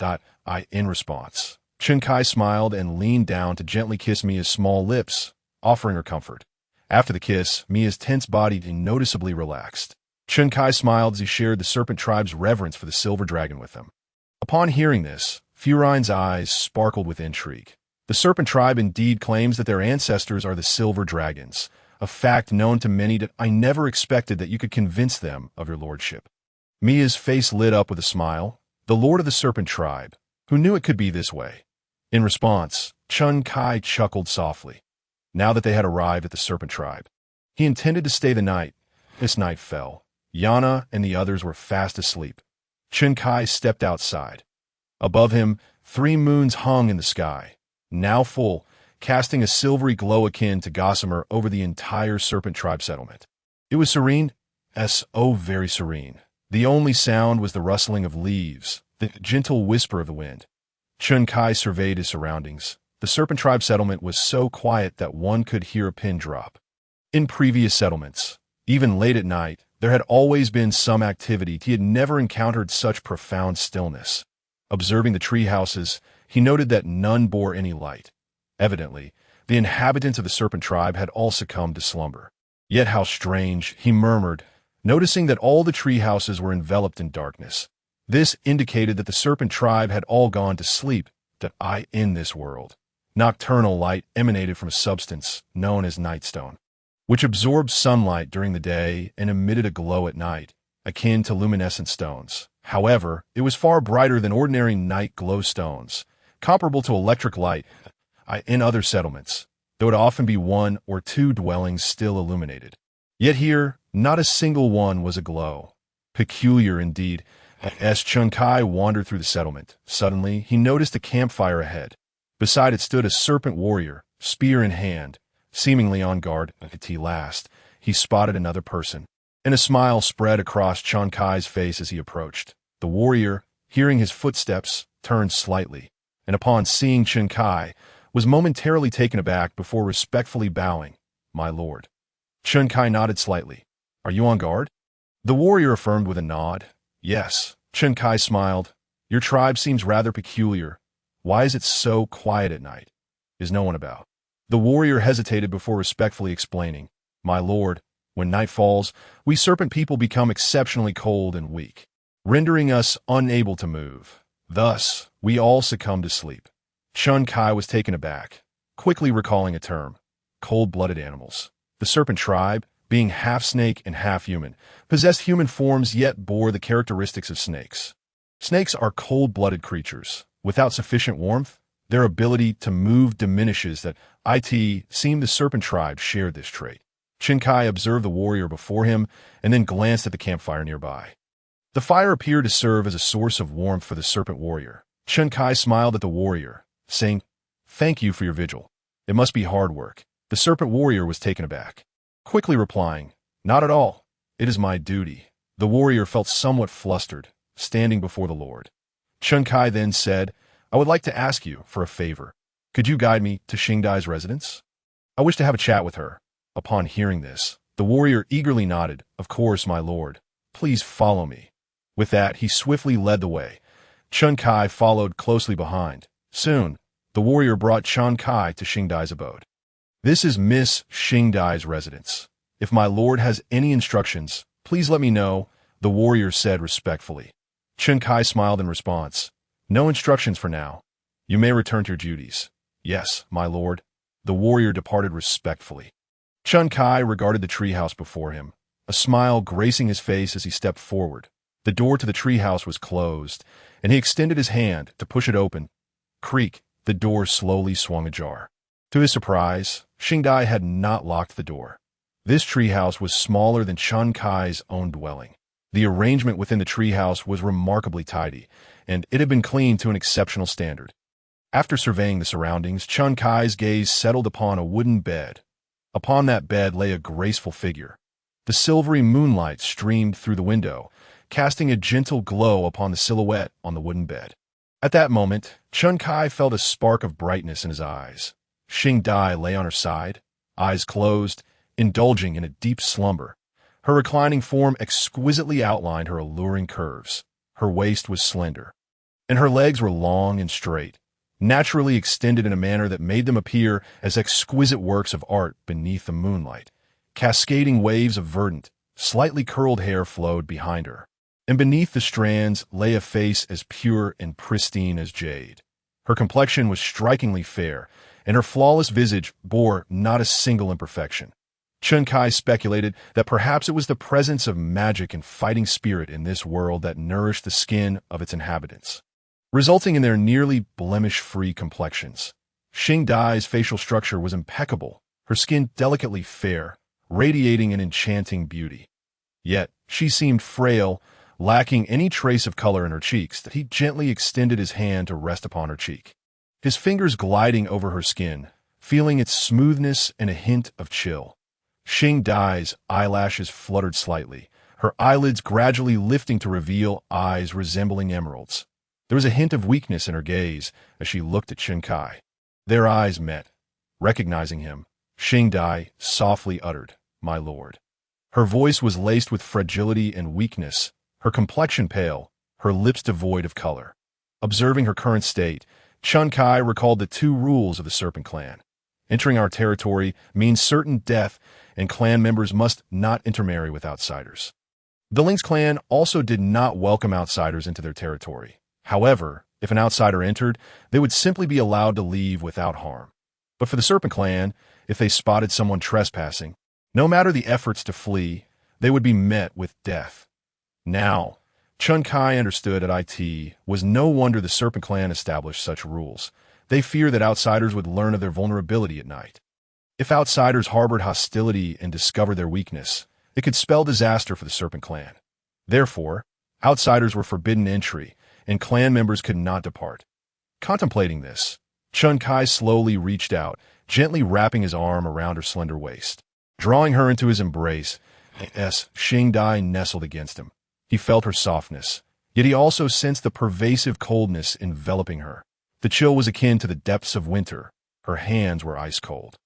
In response, Chun Kai smiled and leaned down to gently kiss Mia's small lips, offering her comfort. After the kiss, Mia's tense body noticeably relaxed. Chun Kai smiled as he shared the serpent tribe's reverence for the silver dragon with them. Upon hearing this, Furine's eyes sparkled with intrigue. The serpent tribe indeed claims that their ancestors are the silver dragons, a fact known to many that I never expected that you could convince them of your lordship. Mia's face lit up with a smile. The lord of the serpent tribe, who knew it could be this way. In response, Chun Kai chuckled softly. Now that they had arrived at the serpent tribe, he intended to stay the night. This night fell. Yana and the others were fast asleep. Chun Kai stepped outside. Above him, 3 moons hung in the sky, now full, casting a silvery glow akin to gossamer over the entire serpent tribe settlement. It was serene, very serene. The only sound was the rustling of leaves, the gentle whisper of the wind. Chun Kai surveyed his surroundings. The serpent tribe settlement was so quiet that one could hear a pin drop. In previous settlements, even late at night, there had always been some activity. He had never encountered such profound stillness. Observing the tree houses, he noted that none bore any light. Evidently, the inhabitants of the serpent tribe had all succumbed to slumber. Yet how strange, he murmured, noticing that all the tree houses were enveloped in darkness. This indicated that the serpent tribe had all gone to sleep. In this world, nocturnal light emanated from a substance known as nightstone, which absorbed sunlight during the day and emitted a glow at night, akin to luminescent stones. However, it was far brighter than ordinary night glow stones, comparable to electric light in other settlements. There would often be 1 or 2 dwellings still illuminated. Yet here, not a single one was aglow. Peculiar indeed. As Chun Kai wandered through the settlement, suddenly he noticed a campfire ahead. Beside it stood a serpent warrior, spear in hand, seemingly on guard. At last, he spotted another person, and a smile spread across Chun Kai's face as he approached. The warrior, hearing his footsteps, turned slightly, and upon seeing Chun Kai, was momentarily taken aback before respectfully bowing. My lord. Chun Kai nodded slightly. Are you on guard? The warrior affirmed with a nod. Yes. Chun Kai smiled. Your tribe seems rather peculiar. Why is it so quiet at night? Is no one about? The warrior hesitated before respectfully explaining. My lord, When night falls, we serpent people become exceptionally cold and weak, rendering us unable to move. Thus, we all succumb to sleep. Chun Kai was taken aback, quickly recalling a term: cold-blooded animals. The serpent tribe, being half snake and half human, possessed human forms yet bore the characteristics of snakes. Snakes are cold-blooded creatures. Without sufficient warmth, their ability to move diminishes. That it seemed the serpent tribe shared this trait. Chun Kai observed the warrior before him and then glanced at the campfire nearby. The fire appeared to serve as a source of warmth for the serpent warrior. Chun Kai smiled at the warrior, saying, "Thank you for your vigil. It must be hard work." The serpent warrior was taken aback, quickly replying, "Not at all. It is my duty." The warrior felt somewhat flustered, standing before the Lord. Chun Kai then said, "I would like to ask you for a favor. Could you guide me to Xingdai's residence? I wish to have a chat with her." Upon hearing this, the warrior eagerly nodded, "Of course, my lord. Please follow me." With that, he swiftly led the way. Chun Kai followed closely behind. Soon, the warrior brought Chun Kai to Xingdai's abode. "This is Miss Xingdai's residence. If my lord has any instructions, please let me know," the warrior said respectfully. Chun Kai smiled in response. "No instructions for now. You may return to your duties." "Yes, my lord." The warrior departed respectfully. Chun Kai regarded the treehouse before him, a smile gracing his face as he stepped forward. The door to the treehouse was closed, and he extended his hand to push it open. Creak, the door slowly swung ajar. To his surprise, Xingdai had not locked the door. This treehouse was smaller than Chun Kai's own dwelling. The arrangement within the treehouse was remarkably tidy, and it had been cleaned to an exceptional standard. After surveying the surroundings, Chun Kai's gaze settled upon a wooden bed. Upon that bed lay a graceful figure. The silvery moonlight streamed through the window, casting a gentle glow upon the silhouette on the wooden bed. At that moment, Chun Kai felt a spark of brightness in his eyes. Xingdai lay on her side, eyes closed, indulging in a deep slumber. Her reclining form exquisitely outlined her alluring curves. Her waist was slender, and her legs were long and straight, naturally extended in a manner that made them appear as exquisite works of art beneath the moonlight. Cascading waves of verdant, slightly curled hair flowed behind her, and beneath the strands lay a face as pure and pristine as jade. Her complexion was strikingly fair, and her flawless visage bore not a single imperfection. Chun Kai speculated that perhaps it was the presence of magic and fighting spirit in this world that nourished the skin of its inhabitants, resulting in their nearly blemish-free complexions. Xingdai's facial structure was impeccable, her skin delicately fair, radiating an enchanting beauty. Yet, she seemed frail, lacking any trace of color in her cheeks, that he gently extended his hand to rest upon her cheek, his fingers gliding over her skin, feeling its smoothness and a hint of chill. Xingdai's eyelashes fluttered slightly, her eyelids gradually lifting to reveal eyes resembling emeralds. There was a hint of weakness in her gaze as she looked at Chun Kai. Their eyes met. Recognizing him, Xingdai softly uttered, "My lord." Her voice was laced with fragility and weakness, her complexion pale, her lips devoid of color. Observing her current state, Chun Kai recalled the two rules of the Serpent Clan. Entering our territory means certain death, and clan members must not intermarry with outsiders. The Lynx clan also did not welcome outsiders into their territory. However, if an outsider entered, they would simply be allowed to leave without harm. But for the Serpent Clan, if they spotted someone trespassing, no matter the efforts to flee, they would be met with death. Now, Chun Kai understood that it was no wonder the Serpent Clan established such rules. They feared that outsiders would learn of their vulnerability at night. If outsiders harbored hostility and discovered their weakness, it could spell disaster for the Serpent Clan. Therefore, outsiders were forbidden entry, and clan members could not depart. Contemplating this, Chun Kai slowly reached out, gently wrapping his arm around her slender waist. Drawing her into his embrace, Xingdai nestled against him. He felt her softness, yet he also sensed the pervasive coldness enveloping her. The chill was akin to the depths of winter. Her hands were ice cold.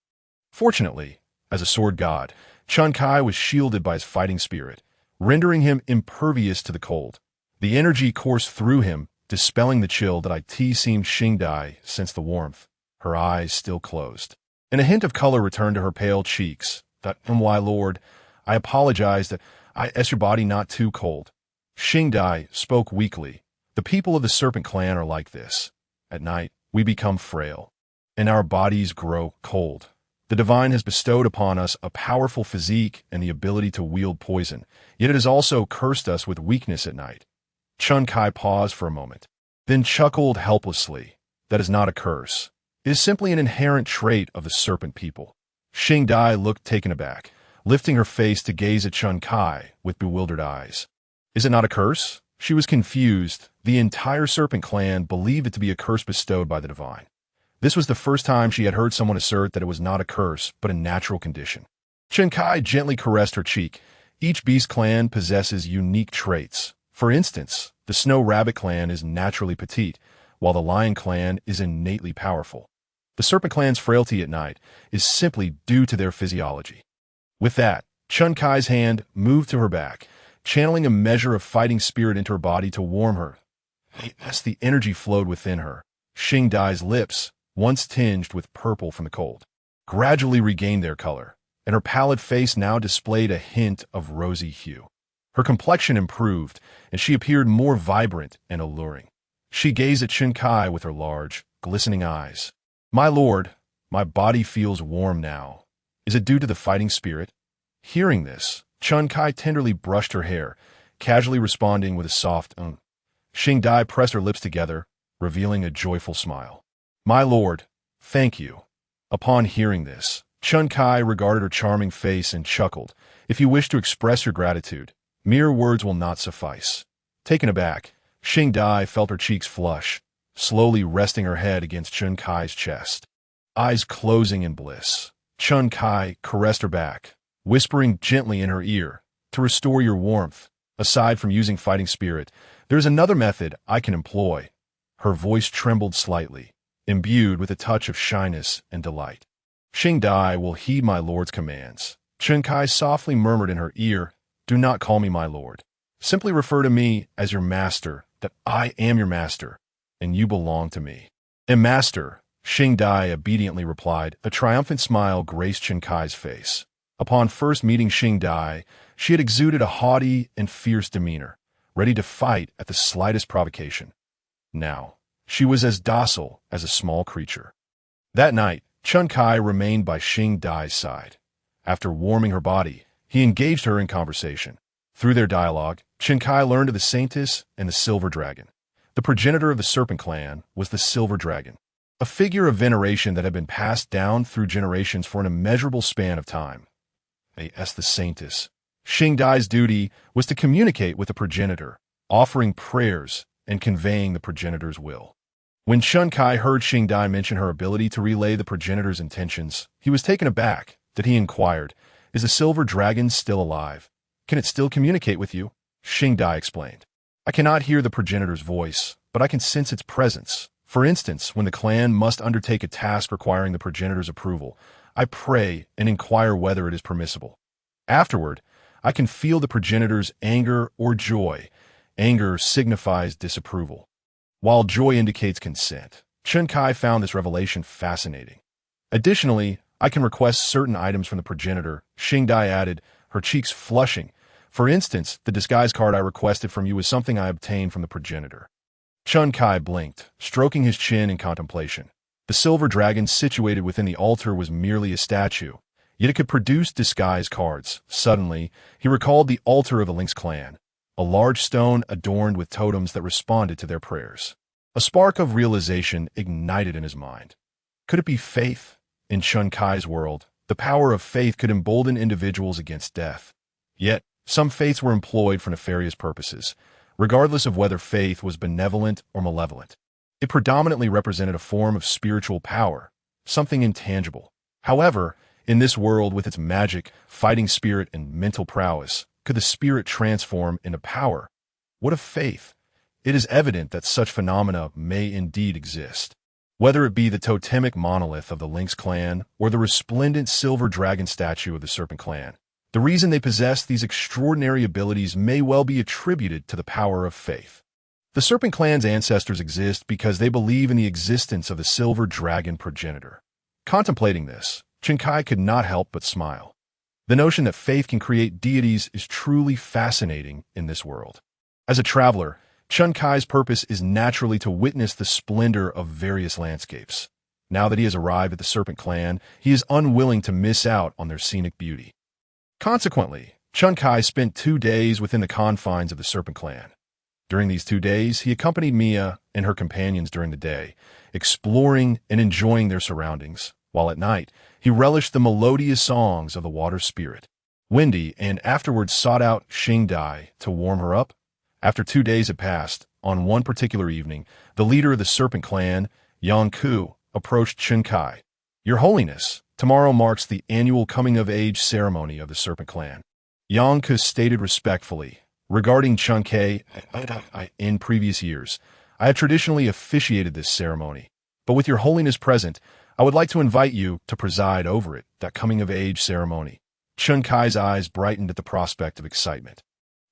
Fortunately, as a sword god, Chun Kai was shielded by his fighting spirit, rendering him impervious to the cold. The energy coursed through him, dispelling the chill that seemed. Xingdai sensed the warmth, her eyes still closed, and a hint of color returned to her pale cheeks. "That, my lord, I apologize that I asked your body not too cold. Xingdai spoke weakly. The people of the serpent clan are like this. At night, we become frail, and our bodies grow cold. The divine has bestowed upon us a powerful physique and the ability to wield poison, yet it has also cursed us with weakness at night. Chun Kai paused for a moment, then chuckled helplessly. That is not a curse. It is simply an inherent trait of the serpent people. Xingdai looked taken aback, lifting her face to gaze at Chun Kai with bewildered eyes. Is it not a curse? She was confused. The entire serpent clan believed it to be a curse bestowed by the divine. This was the first time she had heard someone assert that it was not a curse, but a natural condition. Chun Kai gently caressed her cheek. Each beast clan possesses unique traits. For instance, the snow rabbit clan is naturally petite, while the lion clan is innately powerful. The serpent clan's frailty at night is simply due to their physiology. With that, Chun Kai's hand moved to her back, channeling a measure of fighting spirit into her body to warm her. As the energy flowed within her, Xingdai's lips, once tinged with purple from the cold, gradually regained their color, and her pallid face now displayed a hint of rosy hue. Her complexion improved, and she appeared more vibrant and alluring. She gazed at Chun Kai with her large, glistening eyes. My lord, my body feels warm now. Is it due to the fighting spirit? Hearing this, Chun Kai tenderly brushed her hair, casually responding with a soft Xingdai pressed her lips together, revealing a joyful smile. My lord, thank you. Upon hearing this, Chun Kai regarded her charming face and chuckled. If you wish to express your gratitude, mere words will not suffice. Taken aback, Xingdai felt her cheeks flush, slowly resting her head against Chun Kai's chest. Eyes closing in bliss, Chun Kai caressed her back, whispering gently in her ear, to restore your warmth. Aside from using fighting spirit, there is another method I can employ. Her voice trembled slightly, imbued with a touch of shyness and delight. Xingdai will heed my lord's commands. Chun Kai softly murmured in her ear, do not call me my lord. Simply refer to me as your master, that I am your master, and you belong to me. And master, Xingdai obediently replied. A triumphant smile graced Chun Kai's face. Upon first meeting Xingdai, she had exuded a haughty and fierce demeanor, ready to fight at the slightest provocation. Now, she was as docile as a small creature. That night, Chun Kai remained by Xingdai's side. After warming her body, he engaged her in conversation. Through their dialogue, Chun Kai learned of the Saintess and the Silver Dragon. The progenitor of the Serpent Clan was the Silver Dragon, a figure of veneration that had been passed down through generations for an immeasurable span of time. As the Saintess, Xingdai's duty was to communicate with the progenitor, offering prayers and conveying the progenitor's will. When Chun Kai heard Xingdai mention her ability to relay the progenitor's intentions, he was taken aback that he inquired, is the silver dragon still alive? Can it still communicate with you? Xingdai explained. I cannot hear the progenitor's voice, but I can sense its presence. For instance, when the clan must undertake a task requiring the progenitor's approval, I pray and inquire whether it is permissible. Afterward, I can feel the progenitor's anger or joy. Anger signifies disapproval, while joy indicates consent. Chun Kai found this revelation fascinating. Additionally, I can request certain items from the progenitor, Xingdai added, her cheeks flushing. For instance, the disguise card I requested from you is something I obtained from the progenitor. Chun Kai blinked, stroking his chin in contemplation. The silver dragon situated within the altar was merely a statue, yet it could produce disguise cards. Suddenly, he recalled the altar of the Lynx clan, a large stone adorned with totems that responded to their prayers. A spark of realization ignited in his mind. Could it be faith? In Chun Kai's world, the power of faith could embolden individuals against death. Yet, some faiths were employed for nefarious purposes, regardless of whether faith was benevolent or malevolent. It predominantly represented a form of spiritual power, something intangible. However, in this world with its magic, fighting spirit, and mental prowess, could the spirit transform into power? What of faith? It is evident that such phenomena may indeed exist. Whether it be the totemic monolith of the Lynx clan or the resplendent silver dragon statue of the Serpent clan, the reason they possess these extraordinary abilities may well be attributed to the power of faith. The Serpent clan's ancestors exist because they believe in the existence of the silver dragon progenitor. Contemplating this, Chun Kai could not help but smile. The notion that faith can create deities is truly fascinating in this world. As a traveler, Chun Kai's purpose is naturally to witness the splendor of various landscapes. Now that he has arrived at the Serpent Clan, he is unwilling to miss out on their scenic beauty. Consequently, Chun Kai spent 2 days within the confines of the Serpent Clan. During these 2 days, he accompanied Mia and her companions during the day, exploring and enjoying their surroundings, while at night, he relished the melodious songs of the water spirit, Windy, and afterwards sought out Xing Dai to warm her up. After 2 days had passed, on one particular evening, the leader of the Serpent Clan, Yang Ku, approached Chun Kai. "Your Holiness, tomorrow marks the annual coming-of-age ceremony of the Serpent Clan." Yang Ku stated respectfully, "Regarding Chun Kai, in previous years, I have traditionally officiated this ceremony, but with your Holiness present, I would like to invite you to preside over it, that coming-of-age ceremony." Chun Kai's eyes brightened at the prospect of excitement.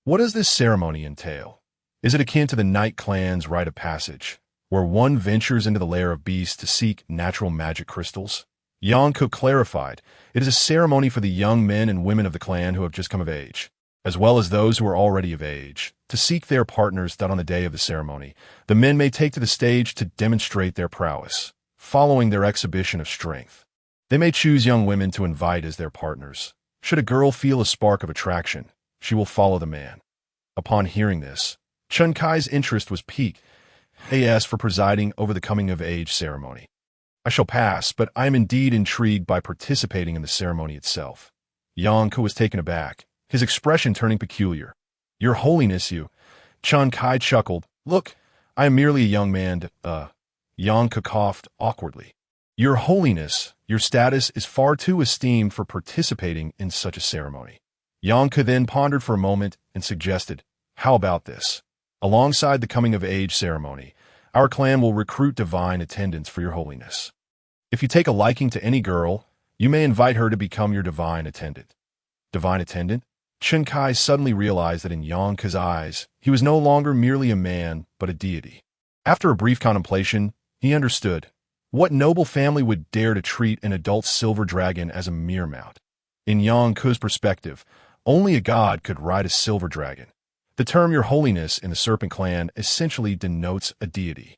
What does this ceremony entail? Is it akin to the Night Clan's rite of passage, where one ventures into the lair of beasts to seek natural magic crystals? Yang Ku clarified, it is a ceremony for the young men and women of the clan who have just come of age, as well as those who are already of age, to seek their partners that on the day of the ceremony, the men may take to the stage to demonstrate their prowess, following their exhibition of strength. They may choose young women to invite as their partners. Should a girl feel a spark of attraction, she will follow the man. Upon hearing this, Chun Kai's interest was piqued. He asked for presiding over the coming-of-age ceremony. "I shall pass, but I am indeed intrigued by participating in the ceremony itself." Yang Ku was taken aback, his expression turning peculiar. "Your Holiness, you..." Chun Kai chuckled. "Look, I am merely a young man, Yang Ku coughed awkwardly. "Your Holiness, your status is far too esteemed for participating in such a ceremony." Yang Ku then pondered for a moment and suggested, "How about this? Alongside the coming-of-age ceremony, our clan will recruit divine attendants for your Holiness. If you take a liking to any girl, you may invite her to become your divine attendant." Divine attendant? Chun Kai suddenly realized that in Yang Ku's eyes, he was no longer merely a man, but a deity. After a brief contemplation, he understood. What noble family would dare to treat an adult silver dragon as a mere mount? In Yang Ku's perspective, only a god could ride a silver dragon. The term Your Holiness in the Serpent Clan essentially denotes a deity.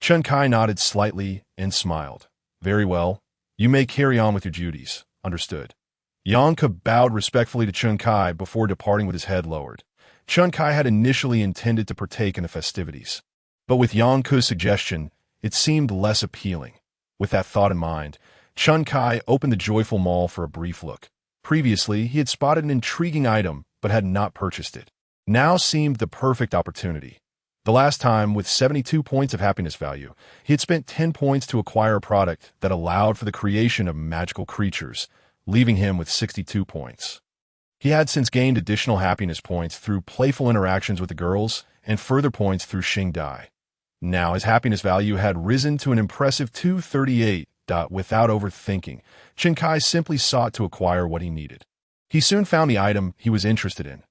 Chun Kai nodded slightly and smiled. "Very well. You may carry on with your duties. Understood." Yang Ku bowed respectfully to Chun Kai before departing with his head lowered. Chun Kai had initially intended to partake in the festivities, but with Yang Ku's suggestion, it seemed less appealing. With that thought in mind, Chun Kai opened the joyful mall for a brief look. Previously, he had spotted an intriguing item, but had not purchased it. Now seemed the perfect opportunity. The last time, with 72 points of happiness value, he had spent 10 points to acquire a product that allowed for the creation of magical creatures, leaving him with 62 points. He had since gained additional happiness points through playful interactions with the girls and further points through Xing Dai. Now his happiness value had risen to an impressive 238. Without overthinking, Chun Kai simply sought to acquire what he needed. He soon found the item he was interested in.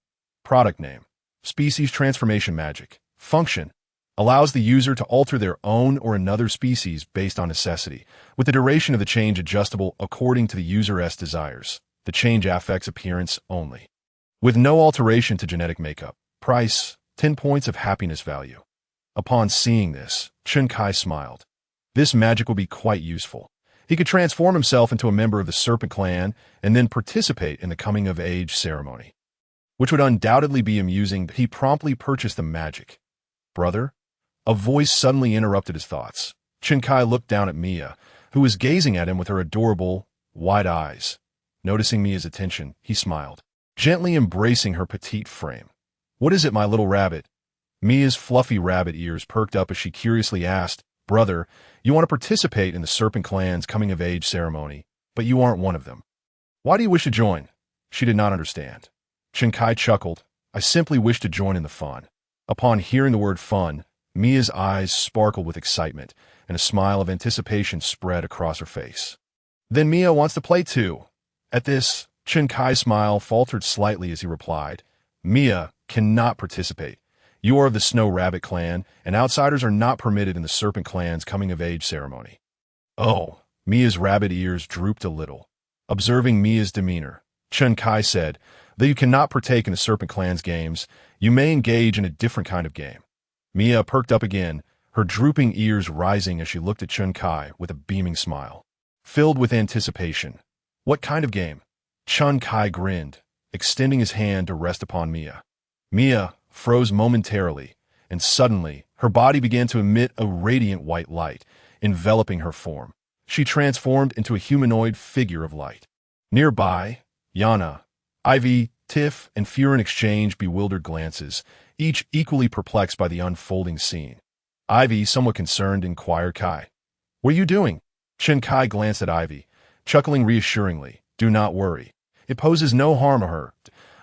Product name: Species Transformation Magic. Function: allows the user to alter their own or another species based on necessity, with the duration of the change adjustable according to the user's desires. The change affects appearance only. With no alteration to genetic makeup. Price: 10 points of happiness value. Upon seeing this, Chun Kai smiled. This magic would be quite useful. He could transform himself into a member of the Serpent Clan and then participate in the coming-of-age ceremony, which would undoubtedly be amusing. He promptly purchased the magic. "Brother?" A voice suddenly interrupted his thoughts. Chun Kai looked down at Mia, who was gazing at him with her adorable, wide eyes. Noticing Mia's attention, he smiled, gently embracing her petite frame. "What is it, my little rabbit?" Mia's fluffy rabbit ears perked up as she curiously asked, "Brother, you want to participate in the Serpent Clan's coming-of-age ceremony, but you aren't one of them. Why do you wish to join?" She did not understand. Chun Kai chuckled. "I simply wish to join in the fun." Upon hearing the word fun, Mia's eyes sparkled with excitement, and a smile of anticipation spread across her face. "Then Mia wants to play too." At this, Chun Kai's smile faltered slightly as he replied, "Mia cannot participate. You are of the Snow Rabbit Clan, and outsiders are not permitted in the Serpent Clan's coming-of-age ceremony." Oh, Mia's rabbit ears drooped a little. Observing Mia's demeanor, Chen Kai said. Though you cannot partake in the Serpent Clan's games, you may engage in a different kind of game. Mia perked up again, her drooping ears rising as she looked at Chen Kai with a beaming smile. Filled with anticipation. What kind of game? Chen Kai grinned, extending his hand to rest upon Mia. Mia froze momentarily, and suddenly her body began to emit a radiant white light, enveloping her form. She transformed into a humanoid figure of light. Nearby, Yana, Ivy, Tiff, and Furin exchanged bewildered glances, each equally perplexed by the unfolding scene. Ivy, somewhat concerned, inquired Kai. What are you doing? Chen Kai glanced at Ivy, chuckling reassuringly. Do not worry. It poses no harm to her.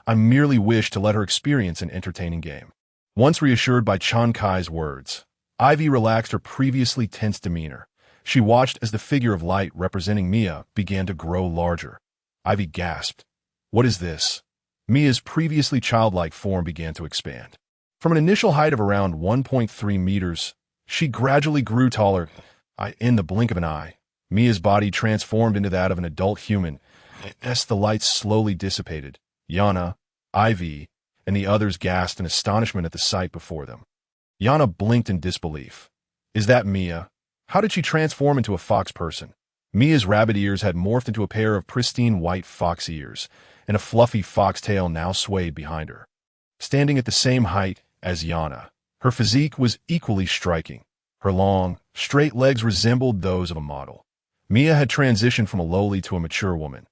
I merely wish to let her experience an entertaining game. Once reassured by Chen Kai's words, Ivy relaxed her previously tense demeanor. She watched as the figure of light representing Mia began to grow larger. Ivy gasped. What is this? Mia's previously childlike form began to expand. From an initial height of around 1.3 meters, she gradually grew taller. In the blink of an eye, Mia's body transformed into that of an adult human. As the lights slowly dissipated, Yana, Ivy, and the others gasped in astonishment at the sight before them. Yana blinked in disbelief. Is that Mia? How did she transform into a fox person? Mia's rabbit ears had morphed into a pair of pristine white fox ears, and a fluffy fox tail now swayed behind her. Standing at the same height as Yana, her physique was equally striking. Her long, straight legs resembled those of a model. Mia had transitioned from a lowly to a mature woman.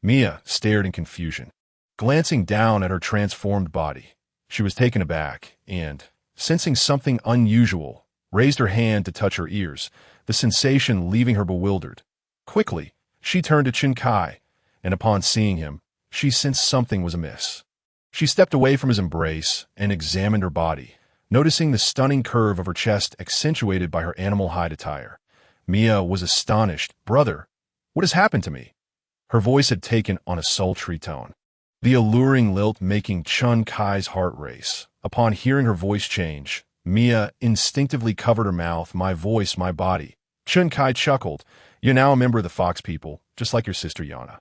Mia stared in confusion. Glancing down at her transformed body, she was taken aback and, sensing something unusual, raised her hand to touch her ears, the sensation leaving her bewildered. Quickly, she turned to Chen Kai, and upon seeing him, she sensed something was amiss. She stepped away from his embrace and examined her body, noticing the stunning curve of her chest accentuated by her animal hide attire. Mia was astonished. Brother, what has happened to me? Her voice had taken on a sultry tone, the alluring lilt making Chen Kai's heart race. Upon hearing her voice change, Mia instinctively covered her mouth. My voice, my body. Chen Kai chuckled. You're now a member of the Fox people, just like your sister Yana.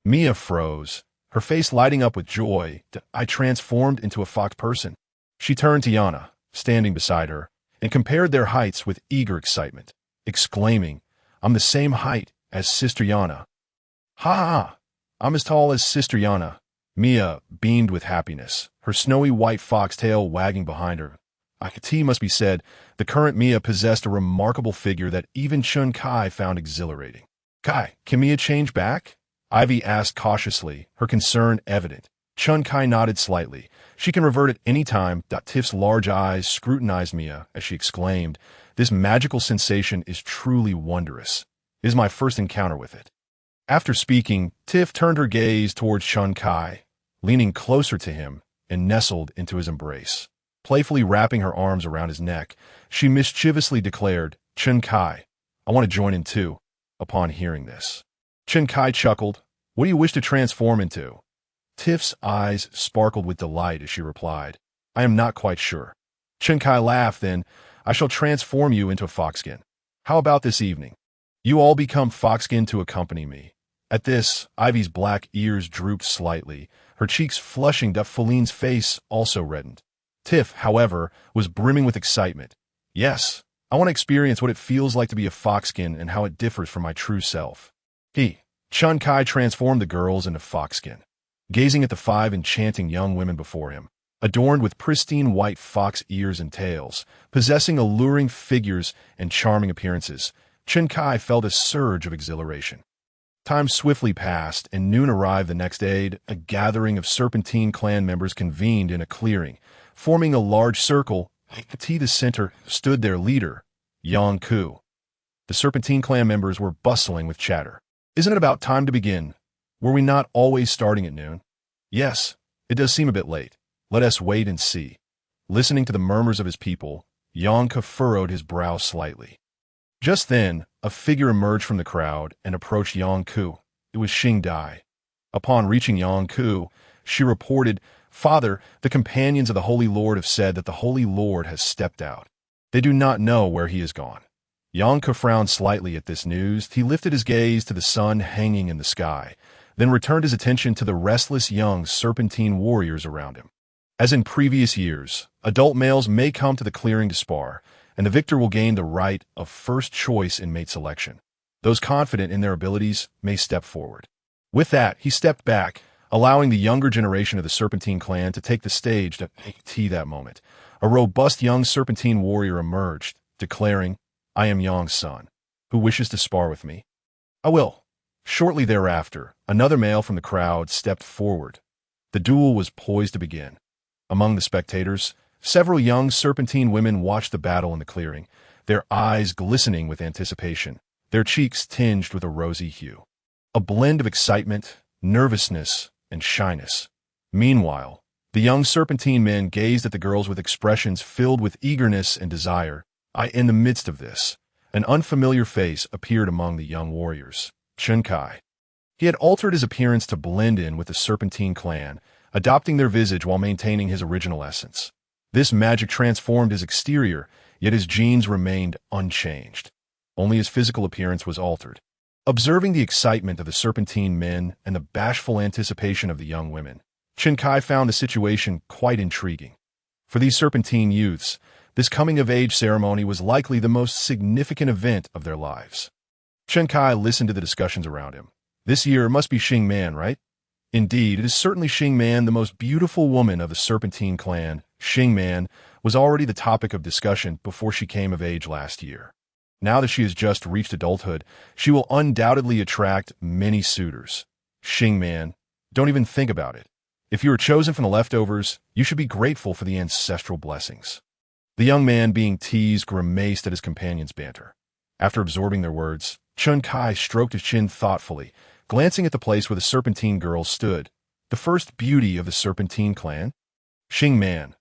Mia froze, her face lighting up with joy. I transformed into a fox person. She turned to Yana, standing beside her, and compared their heights with eager excitement, exclaiming, I'm the same height as Sister Yana. Ha ha! I'm as tall as Sister Yana. Mia beamed with happiness, her snowy white fox tail wagging behind her. It must be said, the current Mia possessed a remarkable figure that even Chen Kai found exhilarating. Kai, can Mia change back? Ivy asked cautiously, her concern evident. Chen Kai nodded slightly. She can revert at any time. Tiff's large eyes scrutinized Mia as she exclaimed, This magical sensation is truly wondrous. It is my first encounter with it. After speaking, Tiff turned her gaze towards Chen Kai, leaning closer to him and nestled into his embrace. Playfully wrapping her arms around his neck, she mischievously declared, Chen Kai, I want to join in too. Upon hearing this, Chen Kai chuckled. What do you wish to transform into? Tiff's eyes sparkled with delight as she replied, I am not quite sure. Chen Kai laughed. Then, I shall transform you into a foxskin. How about this evening? You all become foxskin to accompany me. At this, Ivy's black ears drooped slightly, her cheeks flushing. Feline's face also reddened. Tiff, however, was brimming with excitement. Yes, I want to experience what it feels like to be a foxskin and how it differs from my true self. Chen Kai transformed the girls into foxskin. Gazing at the 5 enchanting young women before him, adorned with pristine white fox ears and tails, possessing alluring figures and charming appearances, Chen Kai felt a surge of exhilaration. Time swiftly passed, and noon arrived the next day. A gathering of Serpentine clan members convened in a clearing, forming a large circle. At the center stood their leader, Yang Ku. The Serpentine clan members were bustling with chatter. Isn't it about time to begin? Were we not always starting at noon? Yes, it does seem a bit late. Let us wait and see. Listening to the murmurs of his people, Yang Ku furrowed his brow slightly. Just then, a figure emerged from the crowd and approached Yang Ku. It was Xing Dai. Upon reaching Yang Ku, she reported, Father, the companions of the Holy Lord have said that the Holy Lord has stepped out. They do not know where he has gone. Yang Ku frowned slightly at this news. He lifted his gaze to the sun hanging in the sky. then returned his attention to the restless young serpentine warriors around him. As in previous years, adult males may come to the clearing to spar, and the victor will gain the right of first choice in mate selection. Those confident in their abilities may step forward. With that, he stepped back, allowing the younger generation of the Serpentine clan to take the stage to tea that moment. A robust young Serpentine warrior emerged, declaring, "I am Yang's son. Who wishes to spar with me?" "I will." Shortly thereafter, another male from the crowd stepped forward. The duel was poised to begin. Among the spectators, several young Serpentine women watched the battle in the clearing, their eyes glistening with anticipation, their cheeks tinged with a rosy hue. A blend of excitement, nervousness, and shyness. Meanwhile, the young Serpentine men gazed at the girls with expressions filled with eagerness and desire. In the midst of this, an unfamiliar face appeared among the young warriors, Chunkai. He had altered his appearance to blend in with the Serpentine clan, adopting their visage while maintaining his original essence. This magic transformed his exterior, yet his genes remained unchanged. Only his physical appearance was altered. Observing the excitement of the Serpentine men and the bashful anticipation of the young women, Chunkai found the situation quite intriguing. For these Serpentine youths, this coming-of-age ceremony was likely the most significant event of their lives. Chunkai listened to the discussions around him. This year must be Xingman, right? Indeed, it is certainly Xingman, the most beautiful woman of the Serpentine clan. Xingman was already the topic of discussion before she came of age last year. Now that she has just reached adulthood, she will undoubtedly attract many suitors. Xingman, don't even think about it. If you were chosen from the leftovers, you should be grateful for the ancestral blessings. The young man, being teased, grimaced at his companion's banter. After absorbing their words, Chunkai stroked his chin thoughtfully, glancing at the place where the Serpentine girl stood, the first beauty of the Serpentine clan. Xingman.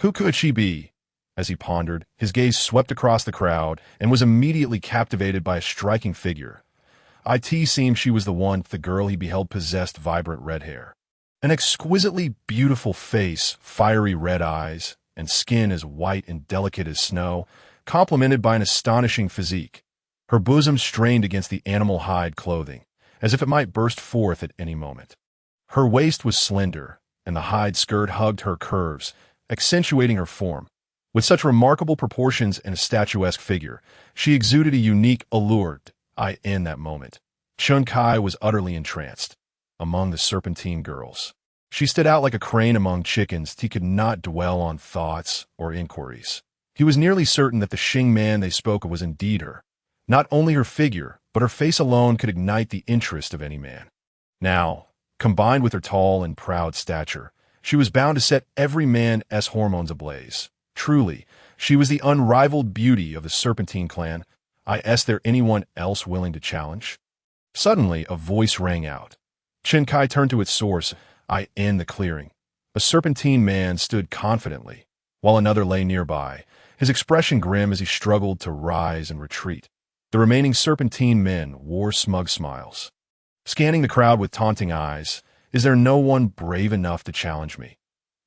Who could she be? As he pondered, his gaze swept across the crowd and was immediately captivated by a striking figure. It seemed she was the one, the girl he beheld possessed vibrant red hair. An exquisitely beautiful face, fiery red eyes, and skin as white and delicate as snow, complemented by an astonishing physique. Her bosom strained against the animal hide clothing, as if it might burst forth at any moment. Her waist was slender, and the hide skirt hugged her curves, accentuating her form. With such remarkable proportions and a statuesque figure, she exuded a unique allure. In that moment, Chunkai was utterly entranced. Among the Serpentine girls, she stood out like a crane among chickens. He could not dwell on thoughts or inquiries. He was nearly certain that the Xingman they spoke of was indeed her. Not only her figure, but her face alone could ignite the interest of any man. Now, combined with her tall and proud stature, she was bound to set every man's hormones ablaze. Truly, she was the unrivaled beauty of the Serpentine clan. Is there anyone else willing to challenge? Suddenly, a voice rang out. Chunkai turned to its source. In the clearing, a Serpentine man stood confidently, while another lay nearby, his expression grim as he struggled to rise and retreat. The remaining Serpentine men wore smug smiles. Scanning the crowd with taunting eyes, is there no one brave enough to challenge me?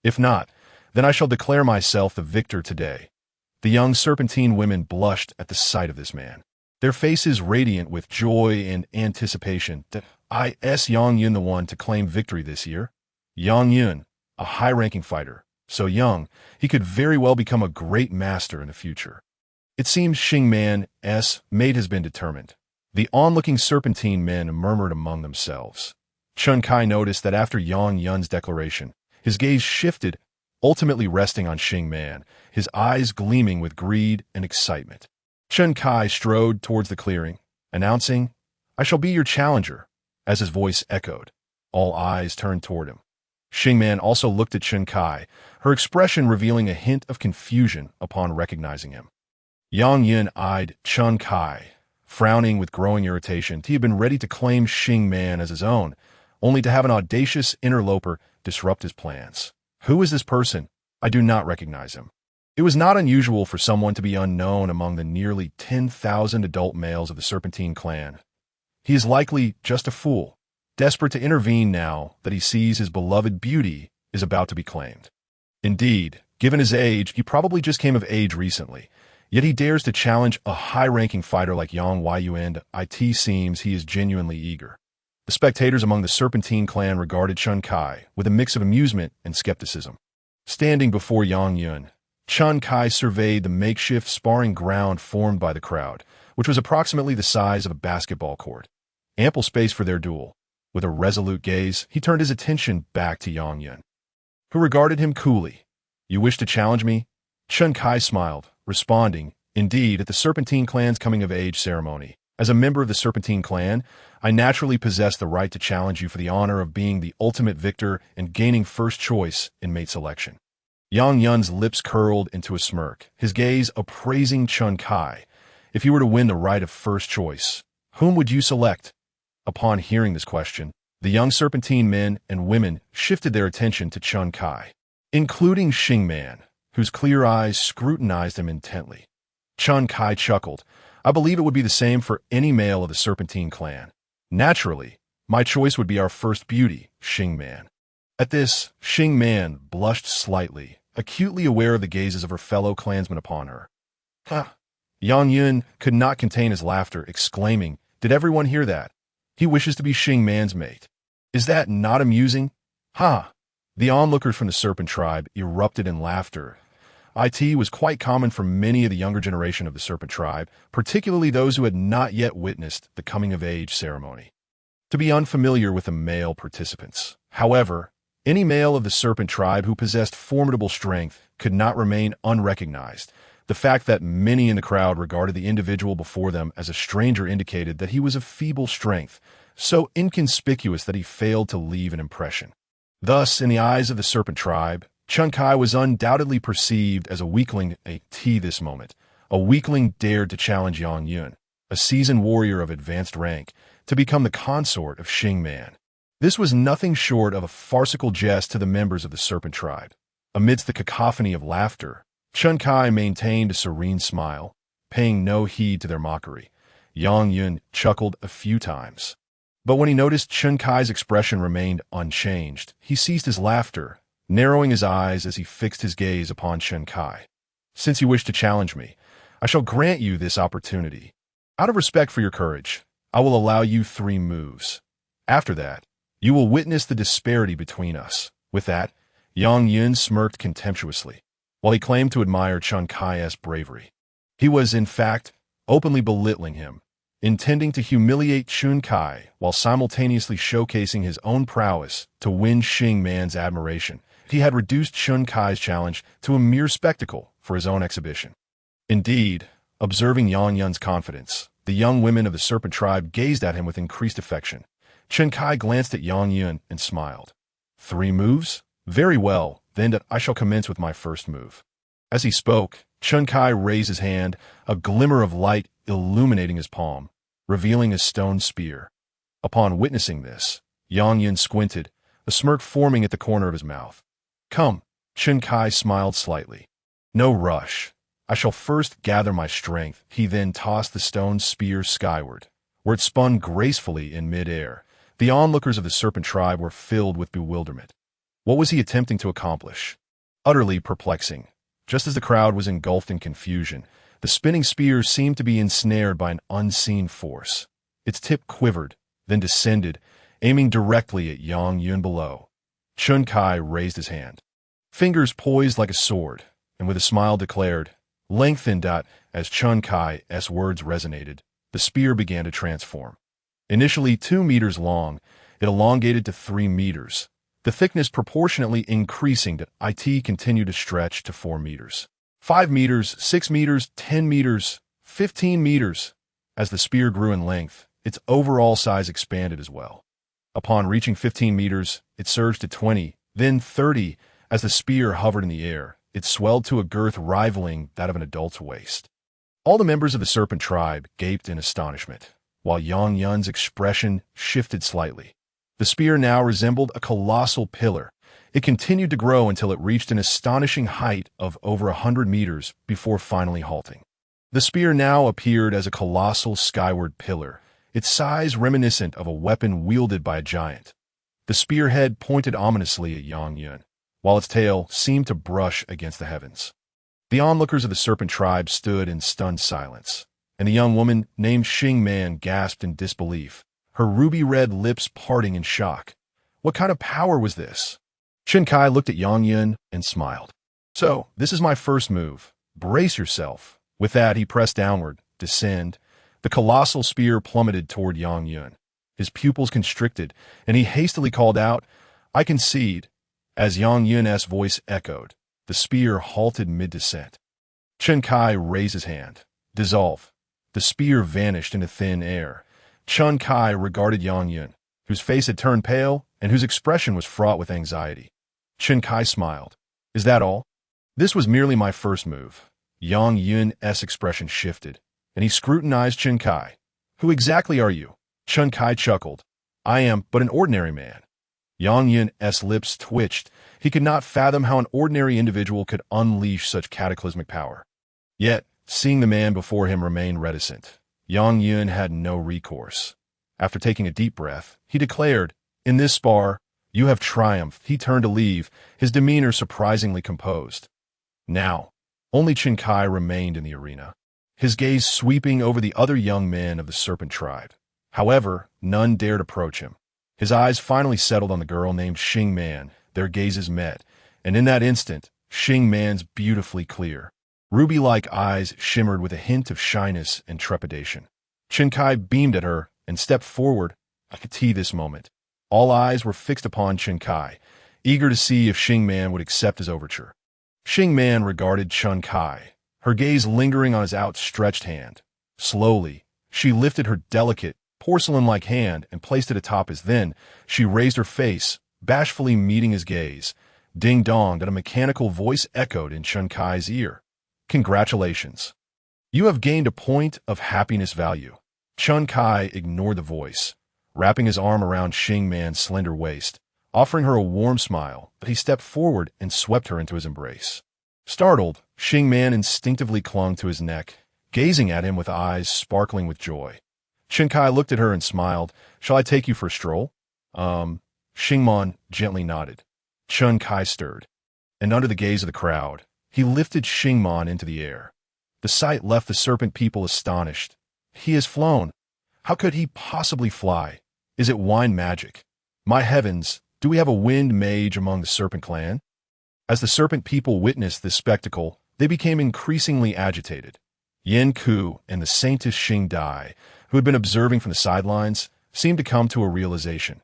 If not, then I shall declare myself the victor today. The young Serpentine women blushed at the sight of this man, their faces radiant with joy and anticipation. Is Yang Yun the one to claim victory this year? Yang Yun, a high-ranking fighter, so young, he could very well become a great master in the future. It seems Xingman's mate has been determined. The onlooking Serpentine men murmured among themselves. Chunkai noticed that after Yang Yun's declaration, his gaze shifted, ultimately resting on Xingman, his eyes gleaming with greed and excitement. Chunkai strode towards the clearing, announcing, "I shall be your challenger." As his voice echoed, all eyes turned toward him. Xingman also looked at Chunkai, her expression revealing a hint of confusion upon recognizing him. Yang Yun eyed Chunkai, frowning with growing irritation. He had been ready to claim Xingman as his own, only to have an audacious interloper disrupt his plans. Who is this person? I do not recognize him. It was not unusual for someone to be unknown among the nearly 10,000 adult males of the Serpentine clan. He is likely just a fool, desperate to intervene now that he sees his beloved beauty is about to be claimed. Indeed, given his age, he probably just came of age recently, yet he dares to challenge a high-ranking fighter like Yang Yun. It seems he is genuinely eager. The spectators among the Serpentine clan regarded Chun Kai with a mix of amusement and skepticism. Standing before Yang Yun, Chun Kai surveyed the makeshift sparring ground formed by the crowd, which was approximately the size of a basketball court. Ample space for their duel. With a resolute gaze, he turned his attention back to Yang Yun, who regarded him coolly. "You wish to challenge me?" Chun Kai smiled, responding, "Indeed, at the Serpentine clan's coming-of-age ceremony. As a member of the Serpentine clan, I naturally possess the right to challenge you for the honor of being the ultimate victor and gaining first choice in mate selection." Yang Yun's lips curled into a smirk, his gaze appraising Chun Kai. "If you were to win the right of first choice, whom would you select?" Upon hearing this question, the young Serpentine men and women shifted their attention to Chun Kai, including Xing Man, whose clear eyes scrutinized him intently. Chun Kai chuckled. "I believe it would be the same for any male of the Serpentine clan. Naturally, my choice would be our first beauty, Xing Man." At this, Xing Man blushed slightly, acutely aware of the gazes of her fellow clansmen upon her. "Ha!" Yang Yun could not contain his laughter, exclaiming, "Did everyone hear that? He wishes to be Xing Man's mate. Is that not amusing? Ha!" The onlookers from the Serpent tribe erupted in laughter. It was quite common for many of the younger generation of the Serpent tribe, particularly those who had not yet witnessed the coming-of-age ceremony, to be unfamiliar with the male participants. However, any male of the Serpent tribe who possessed formidable strength could not remain unrecognized. The fact that many in the crowd regarded the individual before them as a stranger indicated that he was of feeble strength, so inconspicuous that he failed to leave an impression. Thus, in the eyes of the Serpent tribe, Chun Kai was undoubtedly perceived as a weakling at this moment. A weakling dared to challenge Yang Yun, a seasoned warrior of advanced rank, to become the consort of Xing Man. This was nothing short of a farcical jest to the members of the Serpent tribe. Amidst the cacophony of laughter, Chun Kai maintained a serene smile, paying no heed to their mockery. Yang Yun chuckled a few times. But when he noticed Chun Kai's expression remained unchanged, he ceased his laughter, narrowing his eyes as he fixed his gaze upon Chun Kai. "Since you wish to challenge me, I shall grant you this opportunity. Out of respect for your courage, I will allow you 3 moves. After that, you will witness the disparity between us." With that, Yang Yun smirked contemptuously. While he claimed to admire Chun Kai's bravery, he was, in fact, openly belittling him, intending to humiliate Chun Kai while simultaneously showcasing his own prowess to win Xing Man's admiration. He had reduced Chun Kai's challenge to a mere spectacle for his own exhibition. Indeed, observing Yang Yun's confidence, the young women of the Serpent tribe gazed at him with increased affection. Chun Kai glanced at Yang Yun and smiled. 3 moves? Very well, then I shall commence with my first move." As he spoke, Chun Kai raised his hand, a glimmer of light illuminating his palm, revealing a stone spear. Upon witnessing this, Yang Yun squinted, a smirk forming at the corner of his mouth. "Come," Chun Kai smiled slightly. "No rush. I shall first gather my strength." He then tossed the stone spear skyward, where it spun gracefully in mid-air. The onlookers of the Serpent tribe were filled with bewilderment. What was he attempting to accomplish? Utterly perplexing. Just as the crowd was engulfed in confusion, the spinning spear seemed to be ensnared by an unseen force. Its tip quivered, then descended, aiming directly at Yang Yun below. Chun Kai raised his hand, fingers poised like a sword, and with a smile declared, "Lengthened." As Chun Kai's words resonated, the spear began to transform. Initially 2 meters long, it elongated to 3 meters. The thickness proportionately increasing to it continued to stretch to 4 meters. 5 meters, 6 meters, 10 meters, 15 meters. As the spear grew in length, its overall size expanded as well. Upon reaching 15 meters, it surged to 20, then 30. As the spear hovered in the air, it swelled to a girth rivaling that of an adult's waist. All the members of the Serpent tribe gaped in astonishment, while Yang Yun's expression shifted slightly. The spear now resembled a colossal pillar. It continued to grow until it reached an astonishing height of over 100 meters before finally halting. The spear now appeared as a colossal skyward pillar, its size reminiscent of a weapon wielded by a giant. The spearhead pointed ominously at Yang Yun, while its tail seemed to brush against the heavens. The onlookers of the Serpent tribe stood in stunned silence, and the young woman named Xing Man gasped in disbelief. her ruby-red lips parting in shock. What kind of power was this? Chen Kai looked at Yang Yun and smiled. So, this is my first move. Brace yourself. With that, he pressed downward. Descend. The colossal spear plummeted toward Yang Yun. His pupils constricted, and he hastily called out, I concede. As Yang Yun's voice echoed, the spear halted mid-descent. Chen Kai raised his hand. Dissolve. The spear vanished into thin air. Chen Kai regarded Yang Yun, whose face had turned pale and whose expression was fraught with anxiety. Chen Kai smiled. Is that all? This was merely my first move. Yang Yun's expression shifted, and he scrutinized Chen Kai. Who exactly are you? Chen Kai chuckled. I am but an ordinary man. Yang Yun's lips twitched. He could not fathom how an ordinary individual could unleash such cataclysmic power. Yet, seeing the man before him remain reticent, Yang Yun had no recourse. After taking a deep breath, he declared, In this spar, you have triumphed. He turned to leave, his demeanor surprisingly composed. Now, only Chen Kai remained in the arena, his gaze sweeping over the other young men of the serpent tribe. However, none dared approach him. His eyes finally settled on the girl named Xing Man. Their gazes met, and in that instant, Xing Man's beautifully clear, ruby-like eyes shimmered with a hint of shyness and trepidation. Chen Kai beamed at her and stepped forward. I could see this moment. All eyes were fixed upon Chen Kai, eager to see if Xing Man would accept his overture. Xing Man regarded Chen Kai, her gaze lingering on his outstretched hand. Slowly, she lifted her delicate, porcelain-like hand and placed it atop his. Then she raised her face, bashfully meeting his gaze. Ding-dong, that a mechanical voice echoed in Chen Kai's ear. Congratulations. You have gained a point of happiness value. Chen Kai ignored the voice, wrapping his arm around Xing Man's slender waist, offering her a warm smile, but he stepped forward and swept her into his embrace. Startled, Xing Man instinctively clung to his neck, gazing at him with eyes sparkling with joy. Chen Kai looked at her and smiled. Shall I take you for a stroll? Xing Man gently nodded. Chen Kai stirred, and under the gaze of the crowd, he lifted Xing Man into the air. The sight left the serpent people astonished. He has flown. How could he possibly fly? Is it wine magic? My heavens, do we have a wind mage among the serpent clan? As the serpent people witnessed this spectacle, they became increasingly agitated. Yin Ku and the saintess Xing Dai, who had been observing from the sidelines, seemed to come to a realization.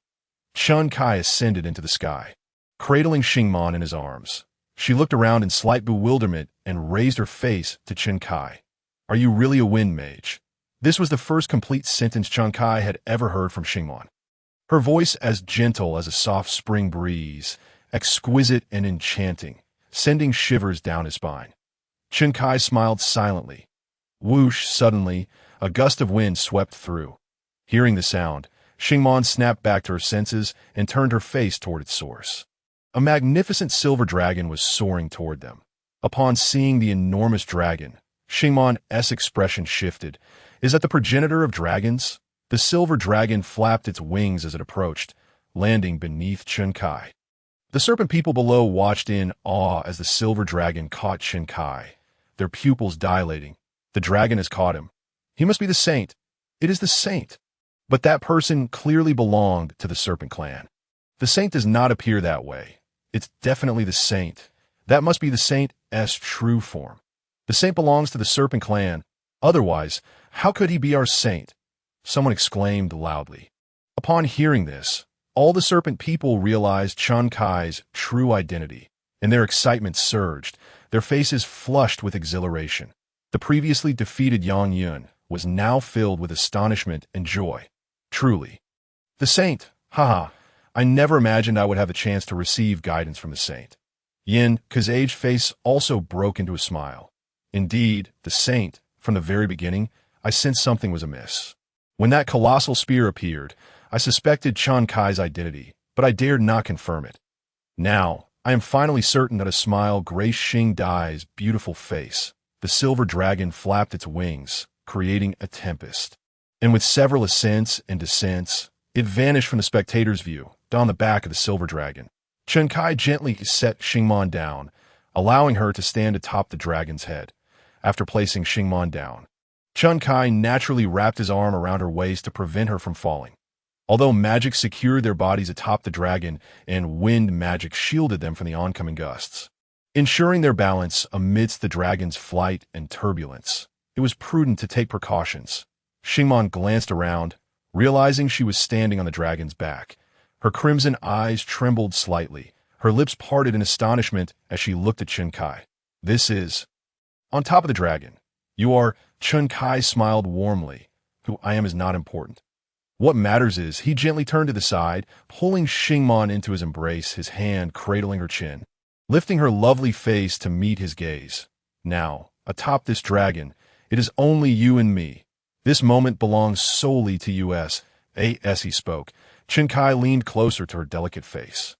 Chen Kai ascended into the sky, cradling Xing Man in his arms. She looked around in slight bewilderment and raised her face to Chen Kai. Are you really a wind mage? This was the first complete sentence Chen Kai had ever heard from Xing Man. Her voice as gentle as a soft spring breeze, exquisite and enchanting, sending shivers down his spine. Chen Kai smiled silently. Whoosh, suddenly, a gust of wind swept through. Hearing the sound, Xing Man snapped back to her senses and turned her face toward its source. A magnificent silver dragon was soaring toward them. Upon seeing the enormous dragon, Xing Man's expression shifted. Is that the progenitor of dragons? The silver dragon flapped its wings as it approached, landing beneath Chen Kai. The serpent people below watched in awe as the silver dragon caught Chen Kai, their pupils dilating. The dragon has caught him. He must be the saint. It is the saint. But that person clearly belonged to the serpent clan. The saint does not appear that way. It's definitely the saint. That must be the saint's true form. The saint belongs to the serpent clan. Otherwise, how could he be our saint? Someone exclaimed loudly. Upon hearing this, all the serpent people realized Chen Kai's true identity, and their excitement surged, their faces flushed with exhilaration. The previously defeated Yang Yun was now filled with astonishment and joy. Truly. The saint, haha, I never imagined I would have the chance to receive guidance from the saint. Yin Ku's aged face also broke into a smile. Indeed, the saint, from the very beginning, I sensed something was amiss. When that colossal spear appeared, I suspected Chen Kai's identity, but I dared not confirm it. Now, I am finally certain that a smile graced Xing Dai's beautiful face. The silver dragon flapped its wings, creating a tempest. And with several ascents and descents, it vanished from the spectator's view, down the back of the silver dragon. Chen Kai gently set Xing Man down, allowing her to stand atop the dragon's head. After placing Xing Man down, Chen Kai naturally wrapped his arm around her waist to prevent her from falling. Although magic secured their bodies atop the dragon and wind magic shielded them from the oncoming gusts, ensuring their balance amidst the dragon's flight and turbulence, it was prudent to take precautions. Xingmon glanced around, realizing she was standing on the dragon's back. Her crimson eyes trembled slightly. Her lips parted in astonishment as she looked at Chen Kai. This is... On top of the dragon. You are... Chen Kai smiled warmly. Who I am is not important. What matters is, he gently turned to the side, pulling Xingmon into his embrace, his hand cradling her chin, lifting her lovely face to meet his gaze. Now, atop this dragon, it is only you and me. This moment belongs solely to us. As he spoke, Chen Kai leaned closer to her delicate face.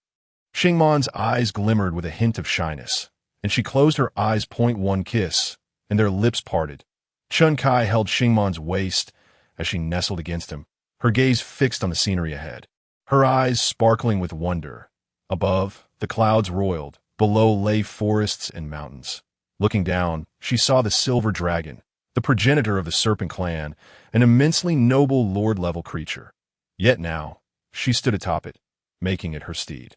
Xingmon's eyes glimmered with a hint of shyness, and she closed her eyes. One kiss, and their lips parted. Chen Kai held Xingmon's waist as she nestled against him, her gaze fixed on the scenery ahead, her eyes sparkling with wonder. Above, the clouds roiled, below lay forests and mountains. Looking down, she saw the silver dragon, the progenitor of the serpent clan, an immensely noble lord-level creature. Yet now, she stood atop it, making it her steed.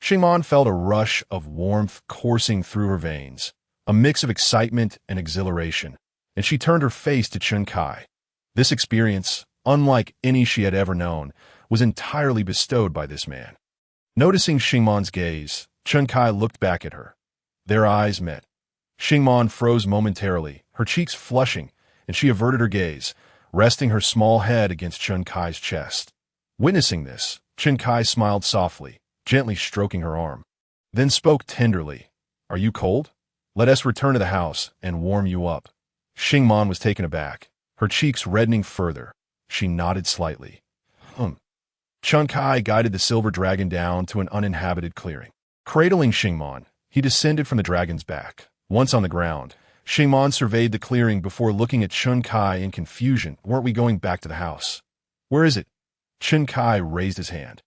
Xingmon felt a rush of warmth coursing through her veins, a mix of excitement and exhilaration, and she turned her face to Chen Kai. This experience, unlike any she had ever known, was entirely bestowed by this man. Noticing Xingmon's gaze, Chen Kai looked back at her. Their eyes met. Xingmon froze momentarily, her cheeks flushing, and she averted her gaze, resting her small head against Chen Kai's chest. Witnessing this, Chen Kai smiled softly, gently stroking her arm, then spoke tenderly. Are you cold? Let us return to the house and warm you up. Xingmon was taken aback, her cheeks reddening further. She nodded slightly. Chen Kai guided the silver dragon down to an uninhabited clearing. Cradling Xingmon, he descended from the dragon's back. Once on the ground, Xingmon surveyed the clearing before looking at Chen Kai in confusion. Weren't we going back to the house? Where is it? Chen Kai raised his hand,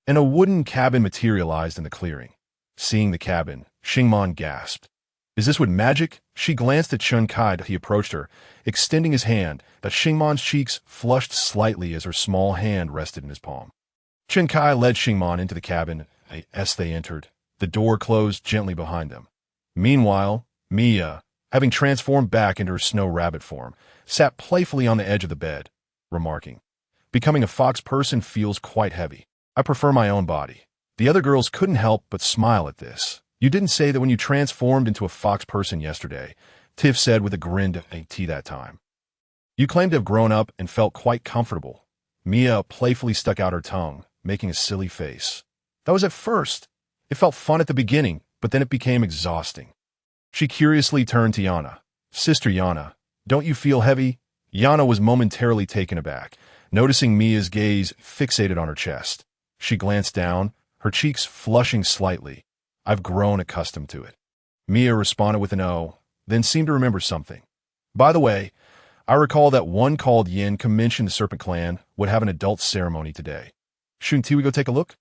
and a wooden cabin materialized in the clearing. Seeing the cabin, Xingmon gasped. Is this what magic? She glanced at Chen Kai as he approached her, extending his hand, that Xingmon's cheeks flushed slightly as her small hand rested in his palm. Chen Kai led Xingmon into the cabin. As they entered, the door closed gently behind them. Meanwhile, Mia, having transformed back into her snow rabbit form, sat playfully on the edge of the bed, remarking, becoming a fox person feels quite heavy. I prefer my own body. The other girls couldn't help but smile at this. You didn't say that when you transformed into a fox person yesterday, Tiff said with a grin to AT that time. You claimed to have grown up and felt quite comfortable. Mia playfully stuck out her tongue, making a silly face. That was at first. It felt fun at the beginning, but then it became exhausting. She curiously turned to Yana. Sister Yana, don't you feel heavy? Yana was momentarily taken aback, noticing Mia's gaze fixated on her chest. She glanced down, her cheeks flushing slightly. I've grown accustomed to it. Mia responded with an O, then seemed to remember something. By the way, I recall that one called Yin mentioned the Serpent Clan would have an adult ceremony today. Shouldn't we go take a look?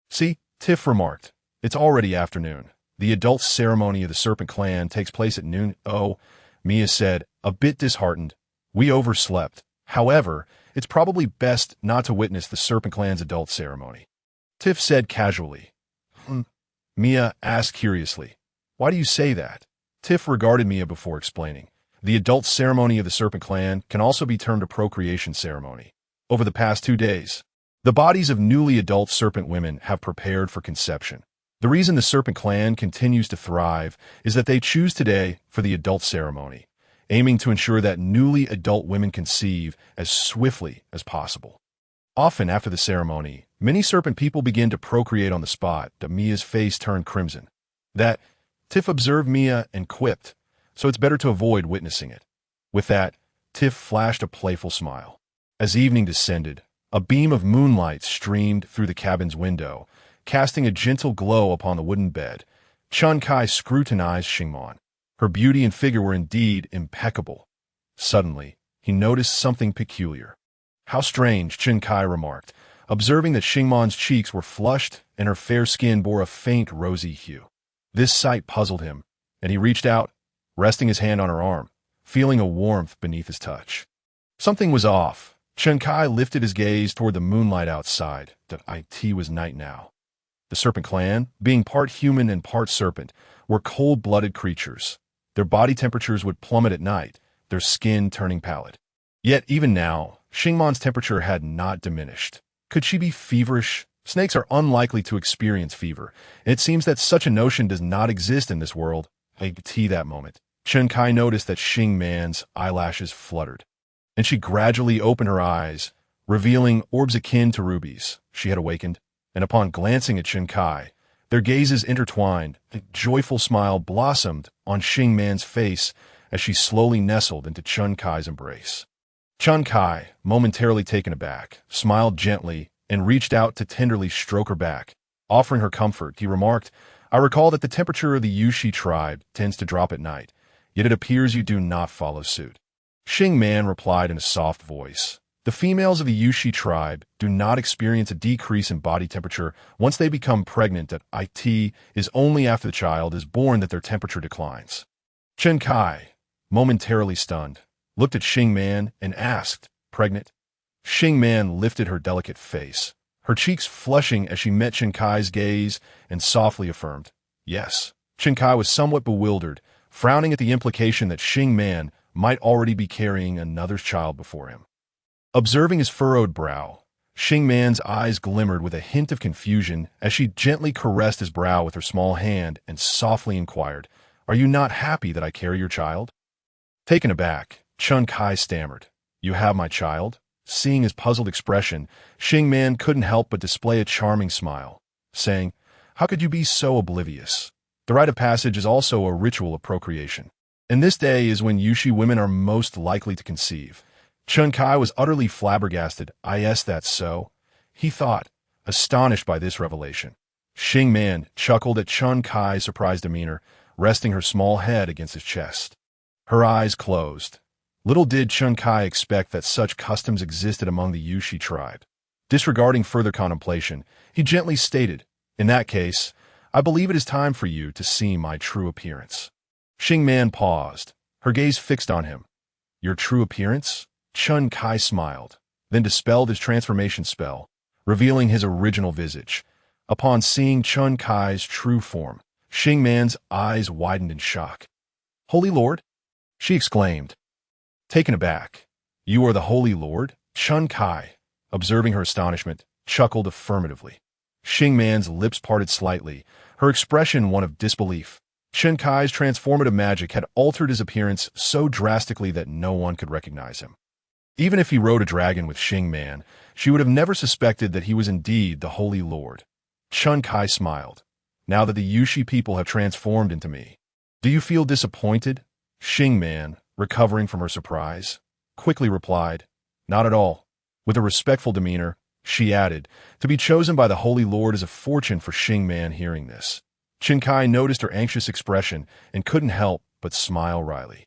See, Tiff remarked. It's already afternoon. The adult ceremony of the Serpent Clan takes place at noon. Oh, Mia said, a bit disheartened. We overslept. However, it's probably best not to witness the Serpent Clan's adult ceremony. Tiff said casually. Mia asked curiously, why do you say that? Tiff regarded Mia before explaining. The adult ceremony of the Serpent Clan can also be termed a procreation ceremony. Over the past 2 days, the bodies of newly adult serpent women have prepared for conception. The reason the Serpent Clan continues to thrive is that they choose today for the adult ceremony, aiming to ensure that newly adult women conceive as swiftly as possible. Often after the ceremony, many serpent people begin to procreate on the spot. Mia's face turned crimson. That, Tiff observed Mia and quipped, so it's better to avoid witnessing it. With that, Tiff flashed a playful smile. As evening descended, a beam of moonlight streamed through the cabin's window, casting a gentle glow upon the wooden bed. Chen Kai scrutinized Xingmon. Her beauty and figure were indeed impeccable. Suddenly, he noticed something peculiar. How strange, Chen Kai remarked, observing that Xingmon's cheeks were flushed and her fair skin bore a faint rosy hue. This sight puzzled him, and he reached out, resting his hand on her arm, feeling a warmth beneath his touch. Something was off. Chen Kai lifted his gaze toward the moonlight outside. It was night now. The Serpent Clan, being part human and part serpent, were cold-blooded creatures. Their body temperatures would plummet at night, their skin turning pallid. Yet even now, Xingman's temperature had not diminished. Could she be feverish? Snakes are unlikely to experience fever, and it seems that such a notion does not exist in this world. That moment, Chen Kai noticed that Xingman's eyelashes fluttered, and she gradually opened her eyes, revealing orbs akin to rubies. She had awakened, and upon glancing at Chen Kai, their gazes intertwined. A joyful smile blossomed on Xingman's face as she slowly nestled into Chen Kai's embrace. Chen Kai, momentarily taken aback, smiled gently and reached out to tenderly stroke her back. Offering her comfort, he remarked, "I recall that the temperature of the Yushi tribe tends to drop at night, yet it appears you do not follow suit." Xingman replied in a soft voice, "The females of the Yushi tribe do not experience a decrease in body temperature once they become pregnant. It is only after the child is born that their temperature declines." Chen Kai, momentarily stunned, looked at Xingman and asked, "Pregnant?" Xingman lifted her delicate face, her cheeks flushing as she met Chen Kai's gaze, and softly affirmed, "Yes." Chen Kai was somewhat bewildered, frowning at the implication that Xingman might already be carrying another child before him. Observing his furrowed brow, Xingman's eyes glimmered with a hint of confusion as she gently caressed his brow with her small hand and softly inquired, "Are you not happy that I carry your child?" Taken aback, Chen Kai stammered, "You have my child?" Seeing his puzzled expression, Xingman couldn't help but display a charming smile, saying, "How could you be so oblivious? The rite of passage is also a ritual of procreation, and this day is when Yushi women are most likely to conceive." Chen Kai was utterly flabbergasted. "Yes, that's so," he thought, astonished by this revelation. Xingman chuckled at Chen Kai's surprised demeanor, resting her small head against his chest. Her eyes closed. Little did Chen Kai expect that such customs existed among the Yushi tribe. Disregarding further contemplation, he gently stated, "In that case, I believe it is time for you to see my true appearance." Xingman paused, her gaze fixed on him. "Your true appearance?" Chen Kai smiled, then dispelled his transformation spell, revealing his original visage. Upon seeing Chen Kai's true form, Xingman's eyes widened in shock. "Holy Lord?" she exclaimed. Taken aback, "You are the Holy Lord?" Chen Kai, observing her astonishment, chuckled affirmatively. Xingman's lips parted slightly, her expression one of disbelief. Chen Kai's transformative magic had altered his appearance so drastically that no one could recognize him. Even if he rode a dragon with Xingman, she would have never suspected that he was indeed the Holy Lord. Chen Kai smiled. "Now that the Yushi people have transformed into me, do you feel disappointed?" Xingman, recovering from her surprise, quickly replied, "Not at all." With a respectful demeanor, she added, "To be chosen by the Holy Lord is a fortune." For Xingman hearing this, Chen Kai noticed her anxious expression and couldn't help but smile wryly.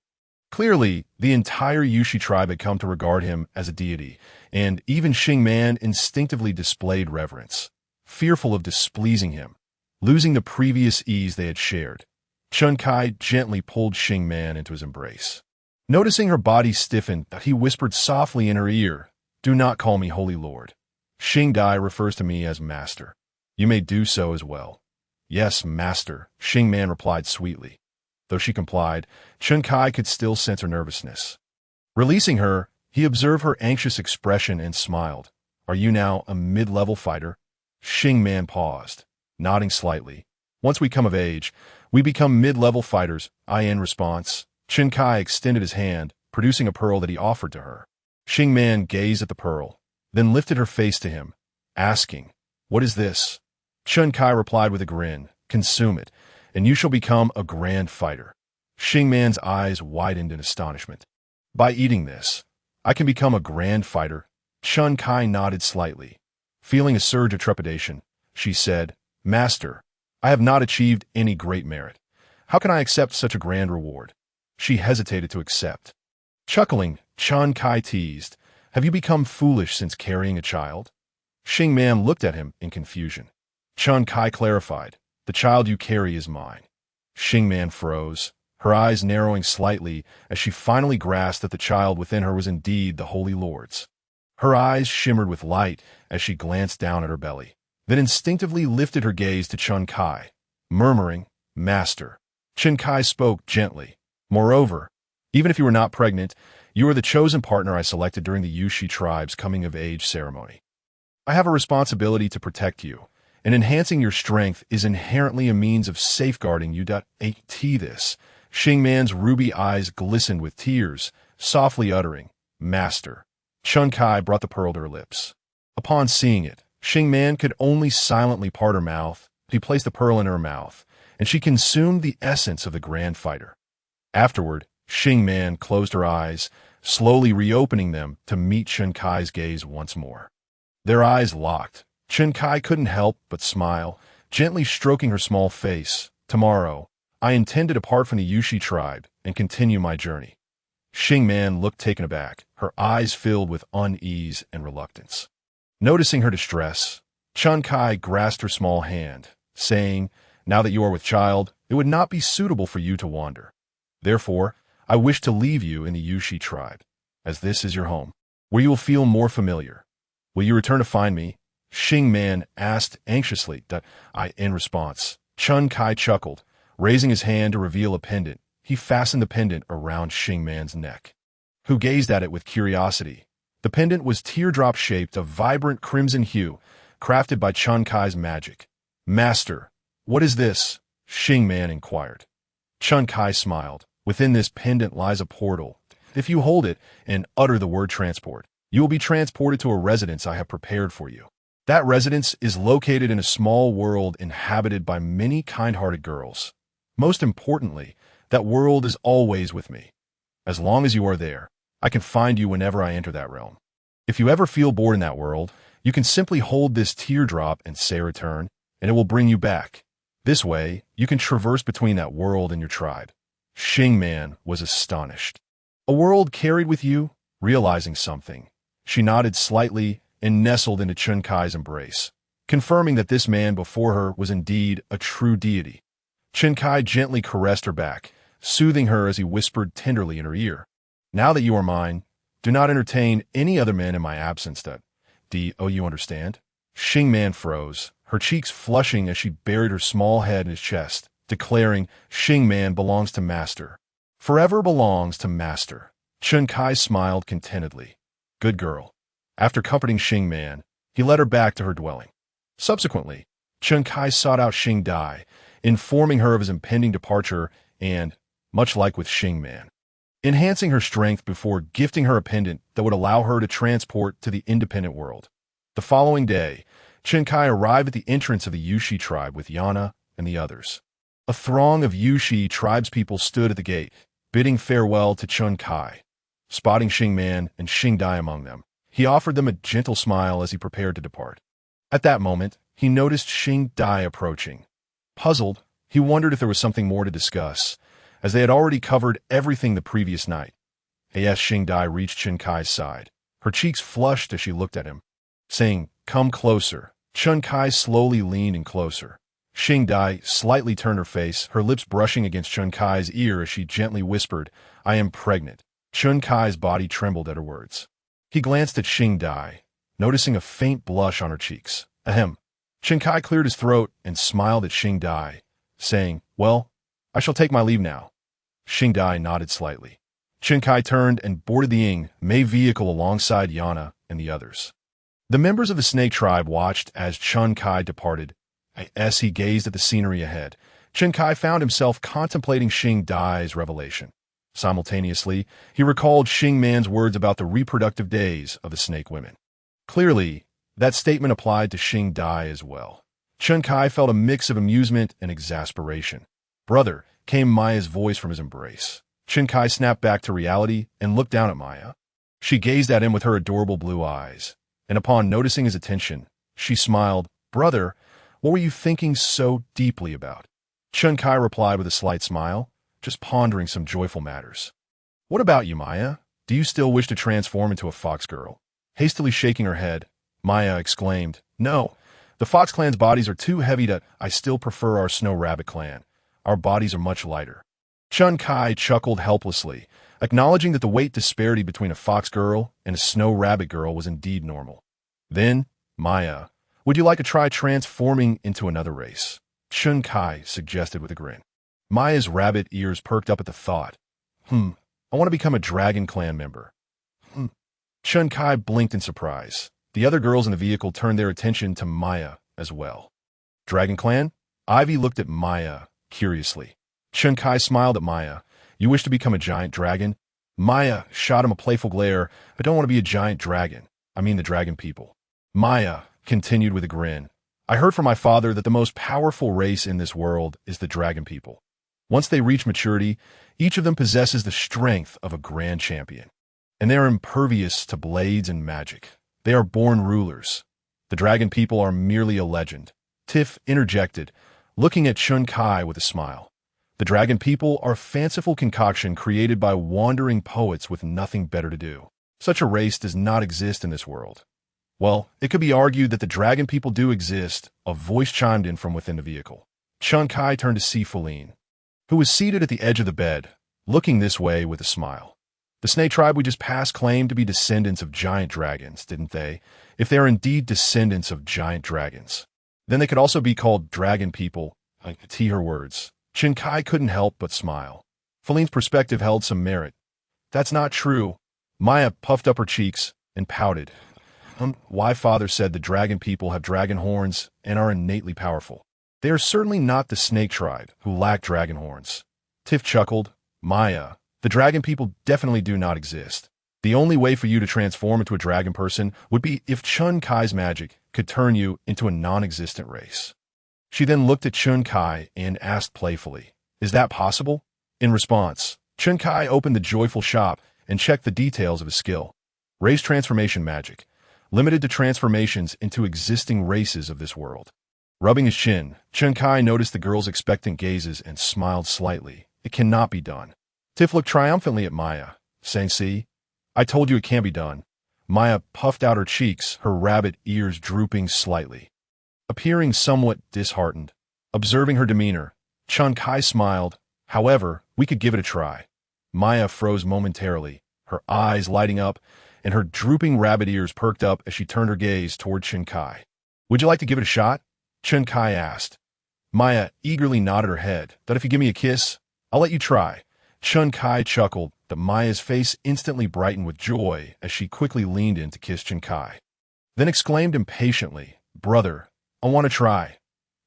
Clearly, the entire Yushi tribe had come to regard him as a deity, and even Xingman instinctively displayed reverence, fearful of displeasing him, losing the previous ease they had shared. Chen Kai gently pulled Xingman into his embrace. Noticing her body stiffen, he whispered softly in her ear, "Do not call me Holy Lord. Xing Dai refers to me as Master. You may do so as well." "Yes, Master," Xingman replied sweetly. Though she complied, Chen Kai could still sense her nervousness. Releasing her, he observed her anxious expression and smiled. "Are you now a mid-level fighter?" Xingman paused, nodding slightly. "Once we come of age, we become mid-level fighters." In response, Chen Kai extended his hand, producing a pearl that he offered to her. Xingman gazed at the pearl, then lifted her face to him, asking, "What is this?" Chen Kai replied with a grin, "Consume it, and you shall become a grand fighter." Xingman's eyes widened in astonishment. "By eating this, I can become a grand fighter?" Chen Kai nodded slightly. Feeling a surge of trepidation, she said, "Master, I have not achieved any great merit. How can I accept such a grand reward?" She hesitated to accept. Chuckling, Chen Kai teased, "Have you become foolish since carrying a child?" Xingman looked at him in confusion. Chen Kai clarified, "The child you carry is mine." Xingman froze, her eyes narrowing slightly as she finally grasped that the child within her was indeed the Holy Lord's. Her eyes shimmered with light as she glanced down at her belly, then instinctively lifted her gaze to Chun Kai, murmuring, "Master." Chun Kai spoke gently. "Moreover, even if you were not pregnant, you are the chosen partner I selected during the Yushi tribe's coming-of-age ceremony. I have a responsibility to protect you, and enhancing your strength is inherently a means of safeguarding you. At this, Xing Man's ruby eyes glistened with tears, softly uttering, "Master." Chun Kai brought the pearl to her lips. Upon seeing it, Xing Man could only silently part her mouth. He placed the pearl in her mouth, and she consumed the essence of the grand fighter. Afterward, Xing Man closed her eyes, slowly reopening them to meet Chun Kai's gaze once more. Their eyes locked. Chun Kai couldn't help but smile, gently stroking her small face. "Tomorrow, I intend to depart from the Yushi tribe and continue my journey." Xing Man looked taken aback, her eyes filled with unease and reluctance. Noticing her distress, Chun Kai grasped her small hand, saying, "Now that you are with child, it would not be suitable for you to wander. Therefore, I wish to leave you in the Yushi tribe, as this is your home, where you will feel more familiar. Will you return to find me?" Xing Man asked anxiously. In response, Chun Kai chuckled, raising his hand to reveal a pendant. He fastened the pendant around Xing Man's neck, who gazed at it with curiosity. The pendant was teardrop-shaped, of vibrant crimson hue, crafted by Chun Kai's magic. "Master, what is this?" Xing Man inquired. Chun Kai smiled. "Within this pendant lies a portal. If you hold it and utter the word transport, you will be transported to a residence I have prepared for you. That residence is located in a small world inhabited by many kind-hearted girls. Most importantly, that world is always with me. As long as you are there, I can find you whenever I enter that realm. If you ever feel bored in that world, you can simply hold this teardrop and say return, and it will bring you back. This way, you can traverse between that world and your tribe." Xing Man was astonished. "A world carried with you?" Realizing something, she nodded slightly and nestled into Chun Kai's embrace, confirming that this man before her was indeed a true deity. Chun Kai gently caressed her back, soothing her as he whispered tenderly in her ear, "Now that you are mine, do not entertain any other men in my absence. You understand?" Xing Man froze, her cheeks flushing as she buried her small head in his chest, declaring, "Xing Man belongs to Master. Forever belongs to Master." Chun Kai smiled contentedly. "Good girl." After comforting Xing Man, he led her back to her dwelling. Subsequently, Chun Kai sought out Xing Dai, informing her of his impending departure and, much like with Xing Man, enhancing her strength before gifting her a pendant that would allow her to transport to the independent world. The following day, Chun Kai arrived at the entrance of the Yushi tribe with Yana and the others. A throng of Yushi tribespeople stood at the gate, bidding farewell to Chun Kai. Spotting Xing Man and Xing Dai among them, he offered them a gentle smile as he prepared to depart. At that moment, he noticed Xing Dai approaching. Puzzled, he wondered if there was something more to discuss, as they had already covered everything the previous night. As Xing Dai reached Chun Kai's side, her cheeks flushed as she looked at him. Saying, "Come closer," Chun Kai slowly leaned in closer. Xing Dai slightly turned her face, her lips brushing against Chun Kai's ear as she gently whispered, "I am pregnant." Chun Kai's body trembled at her words. He glanced at Xing Dai, noticing a faint blush on her cheeks. Ahem. Chun Kai cleared his throat and smiled at Xing Dai, saying, "Well, I shall take my leave now." Xing Dai nodded slightly. Chun Kai turned and boarded the Mei vehicle alongside Yana and the others. The members of the snake tribe watched as Chun Kai departed. As he gazed at the scenery ahead, Chun Kai found himself contemplating Xing Dai's revelation. Simultaneously, he recalled Xing Man's words about the reproductive days of the snake women. Clearly, that statement applied to Xing Dai as well. Chun Kai felt a mix of amusement and exasperation. "Brother," came Maya's voice from his embrace. Chun Kai snapped back to reality and looked down at Maya. She gazed at him with her adorable blue eyes, and upon noticing his attention, she smiled. "Brother, what were you thinking so deeply about?" Chun Kai replied with a slight smile, just pondering some joyful matters. "What about you, Maya? Do you still wish to transform into a fox girl?" Hastily shaking her head, Maya exclaimed, "No, the fox clan's bodies are too heavy I still prefer our snow rabbit clan. Our bodies are much lighter." Chun Kai chuckled helplessly, acknowledging that the weight disparity between a fox girl and a snow rabbit girl was indeed normal. Then, Maya, would you like to try transforming into another race? Chun Kai suggested with a grin. Maya's rabbit ears perked up at the thought. I want to become a Dragon Clan member. Chun Kai blinked in surprise. The other girls in the vehicle turned their attention to Maya as well. Dragon Clan? Ivy looked at Maya curiously. Chun Kai smiled at Maya. You wish to become a giant dragon? Maya shot him a playful glare. I don't want to be a giant dragon. I mean the dragon people. Maya continued with a grin. I heard from my father that the most powerful race in this world is the dragon people. Once they reach maturity, each of them possesses the strength of a grand champion. And they are impervious to blades and magic. They are born rulers. The dragon people are merely a legend. Tiff interjected, looking at Chun Kai with a smile. The dragon people are a fanciful concoction created by wandering poets with nothing better to do. Such a race does not exist in this world. Well, it could be argued that the dragon people do exist, a voice chimed in from within the vehicle. Chun Kai turned to see Feline, who was seated at the edge of the bed, looking this way with a smile. The snake tribe we just passed claimed to be descendants of giant dragons, didn't they? If they are indeed descendants of giant dragons, then they could also be called dragon people. I could see her words. Chun Kai couldn't help but smile. Feline's perspective held some merit. That's not true. Maya puffed up her cheeks and pouted. Why father said the dragon people have dragon horns and are innately powerful. They are certainly not the snake tribe who lack dragon horns. Tiff chuckled. Maya, the dragon people definitely do not exist. The only way for you to transform into a dragon person would be if Chun Kai's magic could turn you into a non-existent race. She then looked at Chun Kai and asked playfully, is that possible? In response, Chun Kai opened the joyful shop and checked the details of his skill. Race transformation magic, limited to transformations into existing races of this world. Rubbing his chin, Chun Kai noticed the girl's expectant gazes and smiled slightly. It cannot be done. Tiff looked triumphantly at Maya, saying, see, I told you it can't be done. Maya puffed out her cheeks, her rabbit ears drooping slightly. Appearing somewhat disheartened, observing her demeanor, Chun Kai smiled. However, we could give it a try. Maya froze momentarily, her eyes lighting up, and her drooping rabbit ears perked up as she turned her gaze toward Chun Kai. Would you like to give it a shot? Chun Kai asked. Maya eagerly nodded her head. That if you give me a kiss, I'll let you try. Chun Kai chuckled, but Maya's face instantly brightened with joy as she quickly leaned in to kiss Chun Kai. Then exclaimed impatiently, brother, I want to try.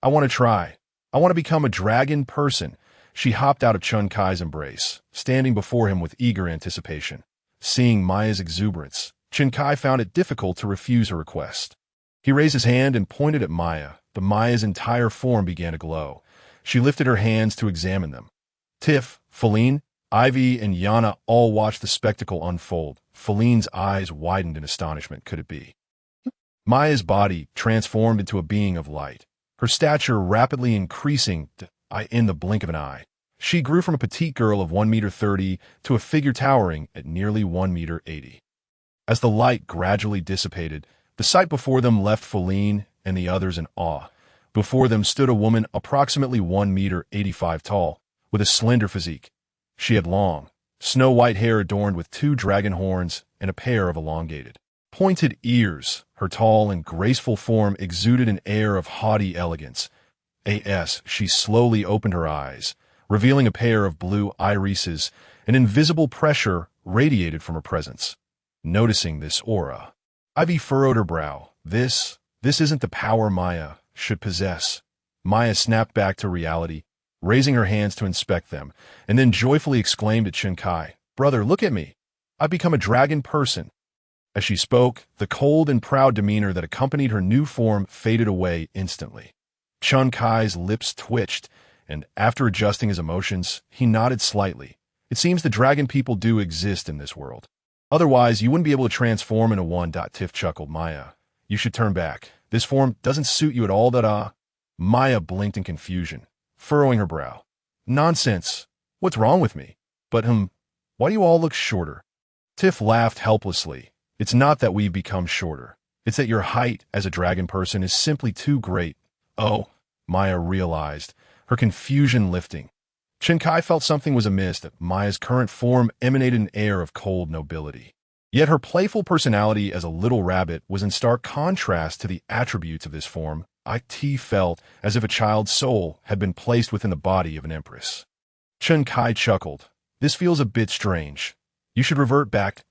I want to try. I want to become a dragon person. She hopped out of Chun Kai's embrace, standing before him with eager anticipation. Seeing Maya's exuberance, Chun Kai found it difficult to refuse her request. He raised his hand and pointed at Maya, but Maya's entire form began to glow. She lifted her hands to examine them. Tiff, Feline, Ivy, and Yana all watched the spectacle unfold. Feline's eyes widened in astonishment. Could it be? Maya's body transformed into a being of light, her stature rapidly increasing in the blink of an eye. She grew from a petite girl of 1.30 meters to a figure towering at nearly 1.80 meters. As the light gradually dissipated, the sight before them left Feline and the others in awe. Before them stood a woman approximately 1.85 meters tall, with a slender physique. She had long, snow-white hair adorned with 2 dragon horns and a pair of elongated, pointed ears. Her tall and graceful form exuded an air of haughty elegance. She slowly opened her eyes, revealing a pair of blue irises. An invisible pressure radiated from her presence. Noticing this aura, Ivy furrowed her brow. This isn't the power Maya should possess. Maya snapped back to reality, raising her hands to inspect them, and then joyfully exclaimed at Chun Kai, brother, look at me. I've become a dragon person. As she spoke, the cold and proud demeanor that accompanied her new form faded away instantly. Chun Kai's lips twitched, and after adjusting his emotions, he nodded slightly. It seems the dragon people do exist in this world. Otherwise, you wouldn't be able to transform into one. Tiff chuckled. Maya, you should turn back. This form doesn't suit you at all. Maya blinked in confusion, furrowing her brow. Nonsense. What's wrong with me? But, why do you all look shorter? Tiff laughed helplessly. It's not that we've become shorter. It's that your height as a dragon person is simply too great. Oh, Maya realized, her confusion lifting. Kai felt something was amiss, that Maya's current form emanated an air of cold nobility. Yet her playful personality as a little rabbit was in stark contrast to the attributes of this form. It felt as if a child's soul had been placed within the body of an empress. Kai chuckled. This feels a bit strange. You should revert back.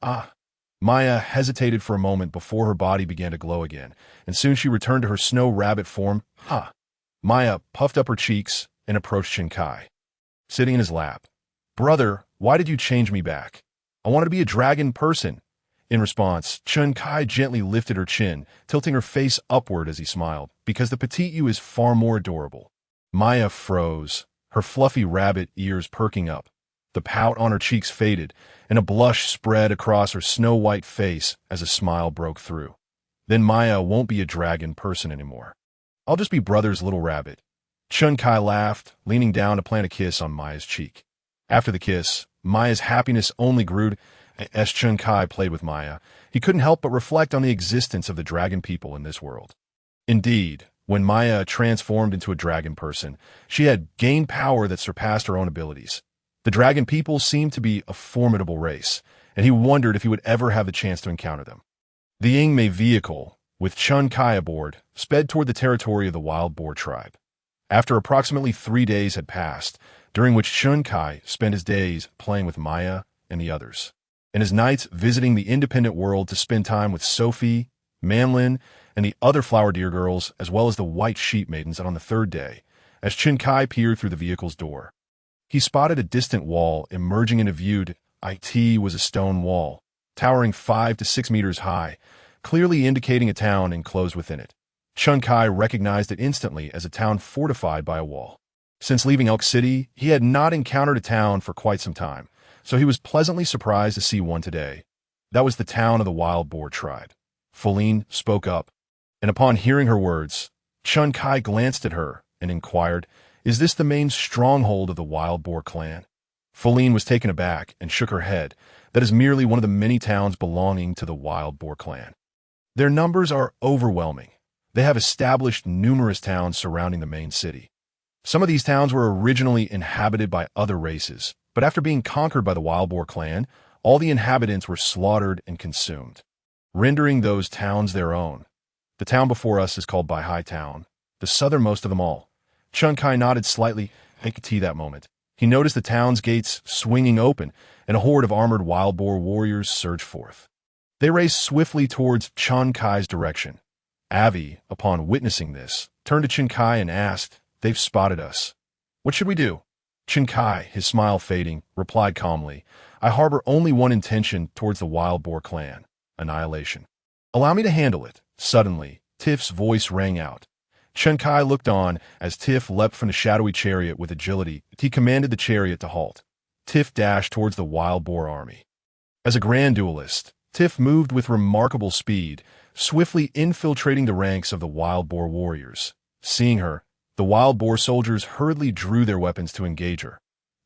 Maya hesitated for a moment before her body began to glow again, and soon she returned to her snow rabbit form. Maya puffed up her cheeks and approached Kai, sitting in his lap. Brother, why did you change me back? I wanted to be a dragon person. In response, Kai gently lifted her chin, tilting her face upward as he smiled, because the petite you is far more adorable. Maya froze, her fluffy rabbit ears perking up. The pout on her cheeks faded, and a blush spread across her snow-white face as a smile broke through. Then Maya won't be a dragon person anymore. I'll just be brother's little rabbit. Kai laughed, leaning down to plant a kiss on Maya's cheek. After the kiss, Maya's happiness only grew. As Kai played with Maya, he couldn't help but reflect on the existence of the dragon people in this world. Indeed, when Maya transformed into a dragon person, she had gained power that surpassed her own abilities. The dragon people seemed to be a formidable race, and he wondered if he would ever have the chance to encounter them. The Yingmei vehicle, with Kai aboard, sped toward the territory of the wild boar tribe. After approximately 3 days had passed, during which Kai spent his days playing with Maya and the others, and his nights visiting the independent world to spend time with Sophie, Manlin, and the other flower deer girls, as well as the white sheep maidens. And on the 3rd day, as Kai peered through the vehicle's door, he spotted a distant wall emerging into view. It was a stone wall, towering 5 to 6 meters high, clearly indicating a town enclosed within it. Kai recognized it instantly as a town fortified by a wall. Since leaving Elk City, he had not encountered a town for quite some time, so he was pleasantly surprised to see one today. That was the town of the wild boar tribe. Feline spoke up, and upon hearing her words, Kai glanced at her and inquired, "Is this the main stronghold of the wild boar clan?" Feline was taken aback and shook her head. That is merely one of the many towns belonging to the wild boar clan. Their numbers are overwhelming. They have established numerous towns surrounding the main city. Some of these towns were originally inhabited by other races, but after being conquered by the wild boar clan, all the inhabitants were slaughtered and consumed, rendering those towns their own. The town before us is called Baihai Town, the southernmost of them all. Kai nodded slightly. At that moment, he noticed the town's gates swinging open, and a horde of armored wild boar warriors surged forth. They raced swiftly towards Kai's direction. Avi, upon witnessing this, turned to Kai and asked, "They've spotted us. What should we do?" Kai, his smile fading, replied calmly, "I harbor only one intention towards the wild boar clan: annihilation. Allow me to handle it." Suddenly, Tiff's voice rang out. Kai looked on as Tiff leapt from the shadowy chariot with agility. He commanded the chariot to halt. Tiff dashed towards the wild boar army. As a grand duelist, Tiff moved with remarkable speed, swiftly infiltrating the ranks of the wild boar warriors. Seeing her, the wild boar soldiers hurriedly drew their weapons to engage her.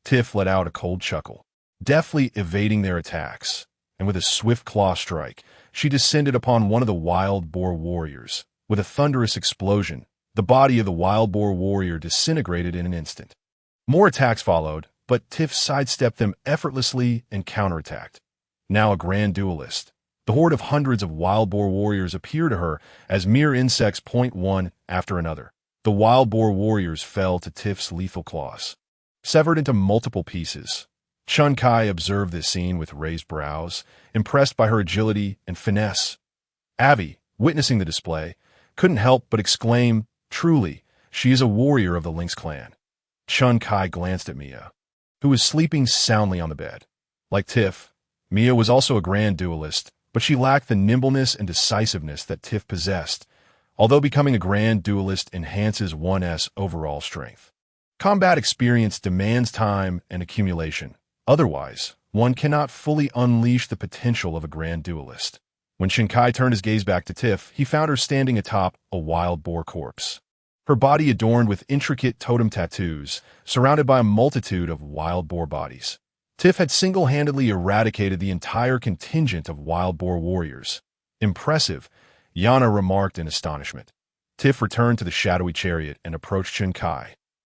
Tiff let out a cold chuckle, deftly evading their attacks, and with a swift claw strike, she descended upon one of the wild boar warriors. With a thunderous explosion, the body of the wild boar warrior disintegrated in an instant. More attacks followed, but Tiff sidestepped them effortlessly and counterattacked. Now a grand duelist, the horde of hundreds of wild boar warriors appeared to her as mere insects, point one after another. The wild boar warriors fell to Tiff's lethal claws, severed into multiple pieces. Kai observed this scene with raised brows, impressed by her agility and finesse. Avi, witnessing the display, couldn't help but exclaim, "Truly, she is a warrior of the Lynx clan." Kai glanced at Mia, who was sleeping soundly on the bed. Like Tiff, Mia was also a grand duelist, but she lacked the nimbleness and decisiveness that Tiff possessed, although becoming a grand duelist enhances one's overall strength. Combat experience demands time and accumulation. Otherwise, one cannot fully unleash the potential of a grand duelist. When Kai turned his gaze back to Tiff, he found her standing atop a wild boar corpse, her body adorned with intricate totem tattoos, surrounded by a multitude of wild boar bodies. Tiff had single-handedly eradicated the entire contingent of wild boar warriors. "Impressive," Yana remarked in astonishment. Tiff returned to the shadowy chariot and approached Kai.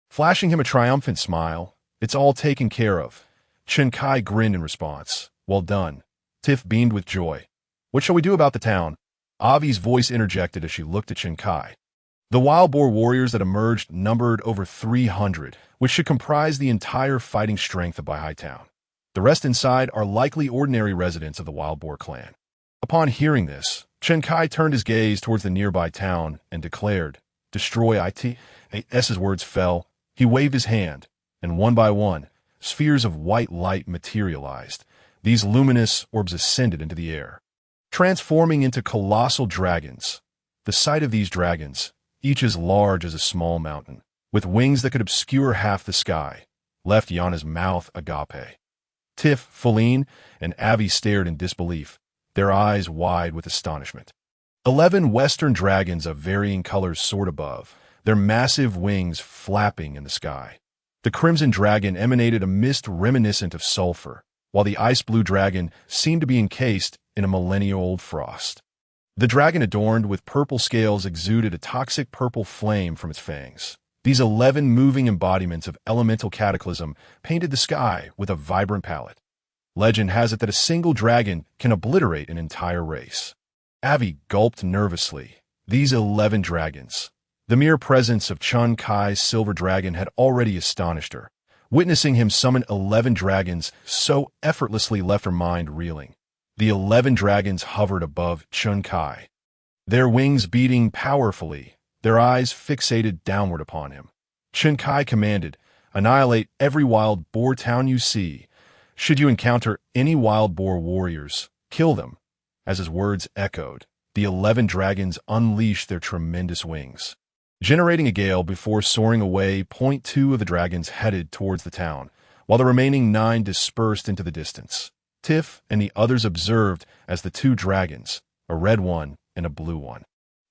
Flashing him a triumphant smile, It's all taken care of. Chen Kai grinned in response. Well done. Tiff beamed with joy. What shall we do about the town? Avi's voice interjected as she looked at Chen Kai. The wild boar warriors that emerged numbered over 300, which should comprise the entire fighting strength of Baihai Town. The rest inside are likely ordinary residents of the wild boar clan. Upon hearing this, Chen Kai turned his gaze towards the nearby town and declared, Destroy it. As his words fell, he waved his hand, and one by one, spheres of white light materialized. These luminous orbs ascended into the air, transforming into colossal dragons. The sight of these dragons, each as large as a small mountain, with wings that could obscure half the sky, left Yana's mouth agape. Tiff, Feline, and Avi stared in disbelief, their eyes wide with astonishment. 11 western dragons of varying colors soared above, their massive wings flapping in the sky. The crimson dragon emanated a mist reminiscent of sulfur, while the ice-blue dragon seemed to be encased in a millennia-old frost. The dragon adorned with purple scales exuded a toxic purple flame from its fangs. These 11 moving embodiments of elemental cataclysm painted the sky with a vibrant palette. Legend has it that a single dragon can obliterate an entire race. Avi gulped nervously. These 11 dragons. The mere presence of Chen Kai's silver dragon had already astonished her. Witnessing him summon 11 dragons so effortlessly left her mind reeling. The 11 dragons hovered above Chen Kai, their wings beating powerfully, their eyes fixated downward upon him. Chen Kai commanded, Annihilate every wild boar town you see. Should you encounter any wild boar warriors, kill them. As his words echoed, the 11 dragons unleashed their tremendous wings, generating a gale before soaring away. 2 of the dragons headed towards the town, while the remaining 9 dispersed into the distance. Tiff and the others observed as the 2 dragons, a red one and a blue one,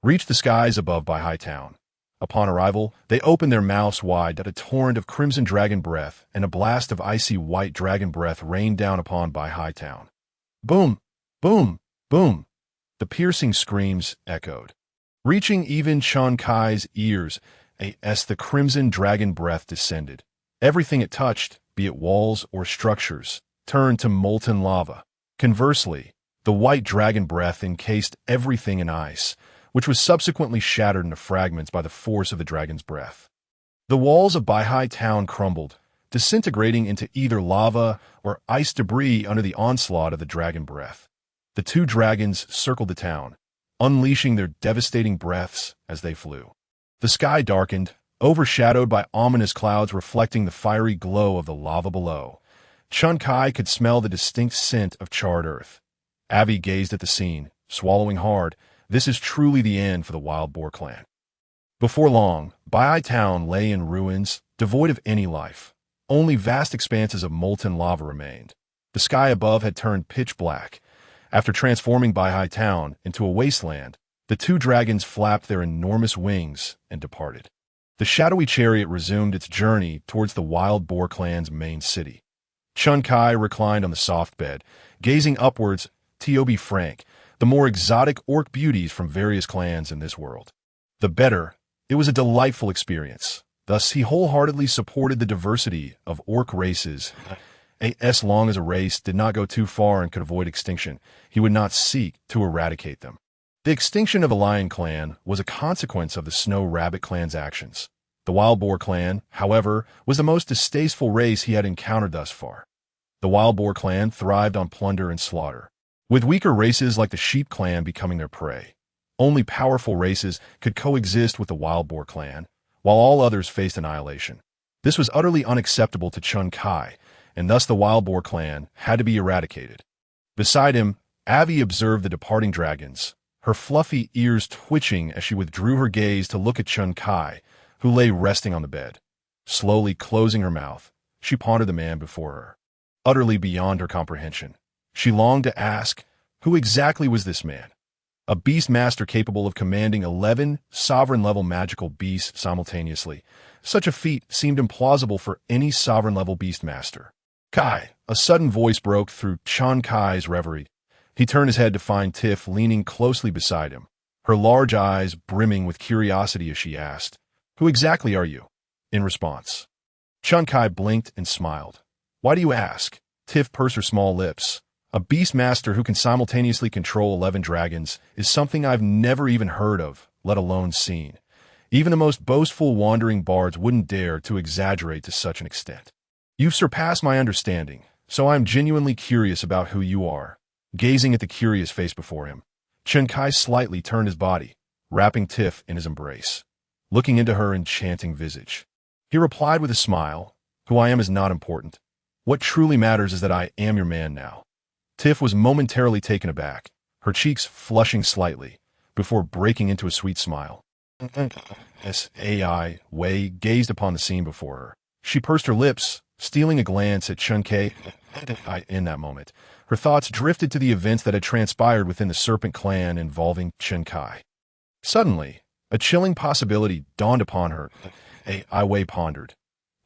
reached the skies above Baihai Town. Upon arrival, they opened their mouths wide that a torrent of crimson dragon breath and a blast of icy white dragon breath rained down upon Baihai Town. Boom! Boom! Boom! The piercing screams echoed, reaching even Chen Kai's ears as the crimson dragon breath descended. Everything it touched, be it walls or structures, turned to molten lava. Conversely, the white dragon breath encased everything in ice, which was subsequently shattered into fragments by the force of the dragon's breath. The walls of Baihai Town crumbled, disintegrating into either lava or ice debris under the onslaught of the dragon breath. The 2 dragons circled the town, unleashing their devastating breaths as they flew. The sky darkened, overshadowed by ominous clouds reflecting the fiery glow of the lava below. Chen Kai could smell the distinct scent of charred earth. Avi gazed at the scene, swallowing hard. This is truly the end for the Wild Boar clan. Before long, Baihai Town lay in ruins, devoid of any life. Only vast expanses of molten lava remained. The sky above had turned pitch black. After transforming Baihai Town into a wasteland, the 2 dragons flapped their enormous wings and departed. The shadowy chariot resumed its journey towards the Wild Boar clan's main city. Chen Kai reclined on the soft bed, gazing upwards. To be frank, the more exotic orc beauties from various clans in this world, the better. It was a delightful experience. Thus, he wholeheartedly supported the diversity of orc races. As long as a race did not go too far and could avoid extinction, he would not seek to eradicate them. The extinction of the Lion clan was a consequence of the Snow Rabbit clan's actions. The Wild Boar clan, however, was the most distasteful race he had encountered thus far. The Wild Boar clan thrived on plunder and slaughter, with weaker races like the Sheep clan becoming their prey. Only powerful races could coexist with the Wild Boar clan, while all others faced annihilation. This was utterly unacceptable to Chen Kai, and thus the Wild Boar clan had to be eradicated. Beside him, Avi observed the departing dragons, her fluffy ears twitching as she withdrew her gaze to look at Chen Kai, who lay resting on the bed. Slowly closing her mouth, she pondered the man before her. Utterly beyond her comprehension, she longed to ask, who exactly was this man? A beast master capable of commanding 11 sovereign-level magical beasts simultaneously. Such a feat seemed implausible for any sovereign-level beast master. Kai, a sudden voice broke through Chen Kai's reverie. He turned his head to find Tiff leaning closely beside him, her large eyes brimming with curiosity as she asked, "Who exactly are you?" In response, Chun Kai blinked and smiled. Why do you ask? Tiff pursed her small lips. A beast master who can simultaneously control 11 dragons is something I've never even heard of, let alone seen. Even the most boastful wandering bards wouldn't dare to exaggerate to such an extent. You've surpassed my understanding, so I'm genuinely curious about who you are. Gazing at the curious face before him, Chun Kai slightly turned his body, wrapping Tiff in his embrace. Looking into her enchanting visage, he replied with a smile, "Who I am is not important. What truly matters is that I am your man now." Tiff was momentarily taken aback, her cheeks flushing slightly, before breaking into a sweet smile. As Ai Wei gazed upon the scene before her, she pursed her lips, stealing a glance at Chun Kai. In that moment, her thoughts drifted to the events that had transpired within the Serpent Clan involving Chun Kai. Suddenly, a chilling possibility dawned upon her. Ai Wei pondered.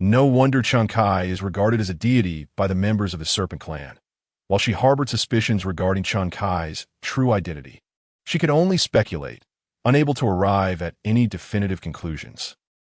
No wonder Chun Kai is regarded as a deity by the members of the Serpent Clan. While she harbored suspicions regarding Chun Kai's true identity, she could only speculate, unable to arrive at any definitive conclusions.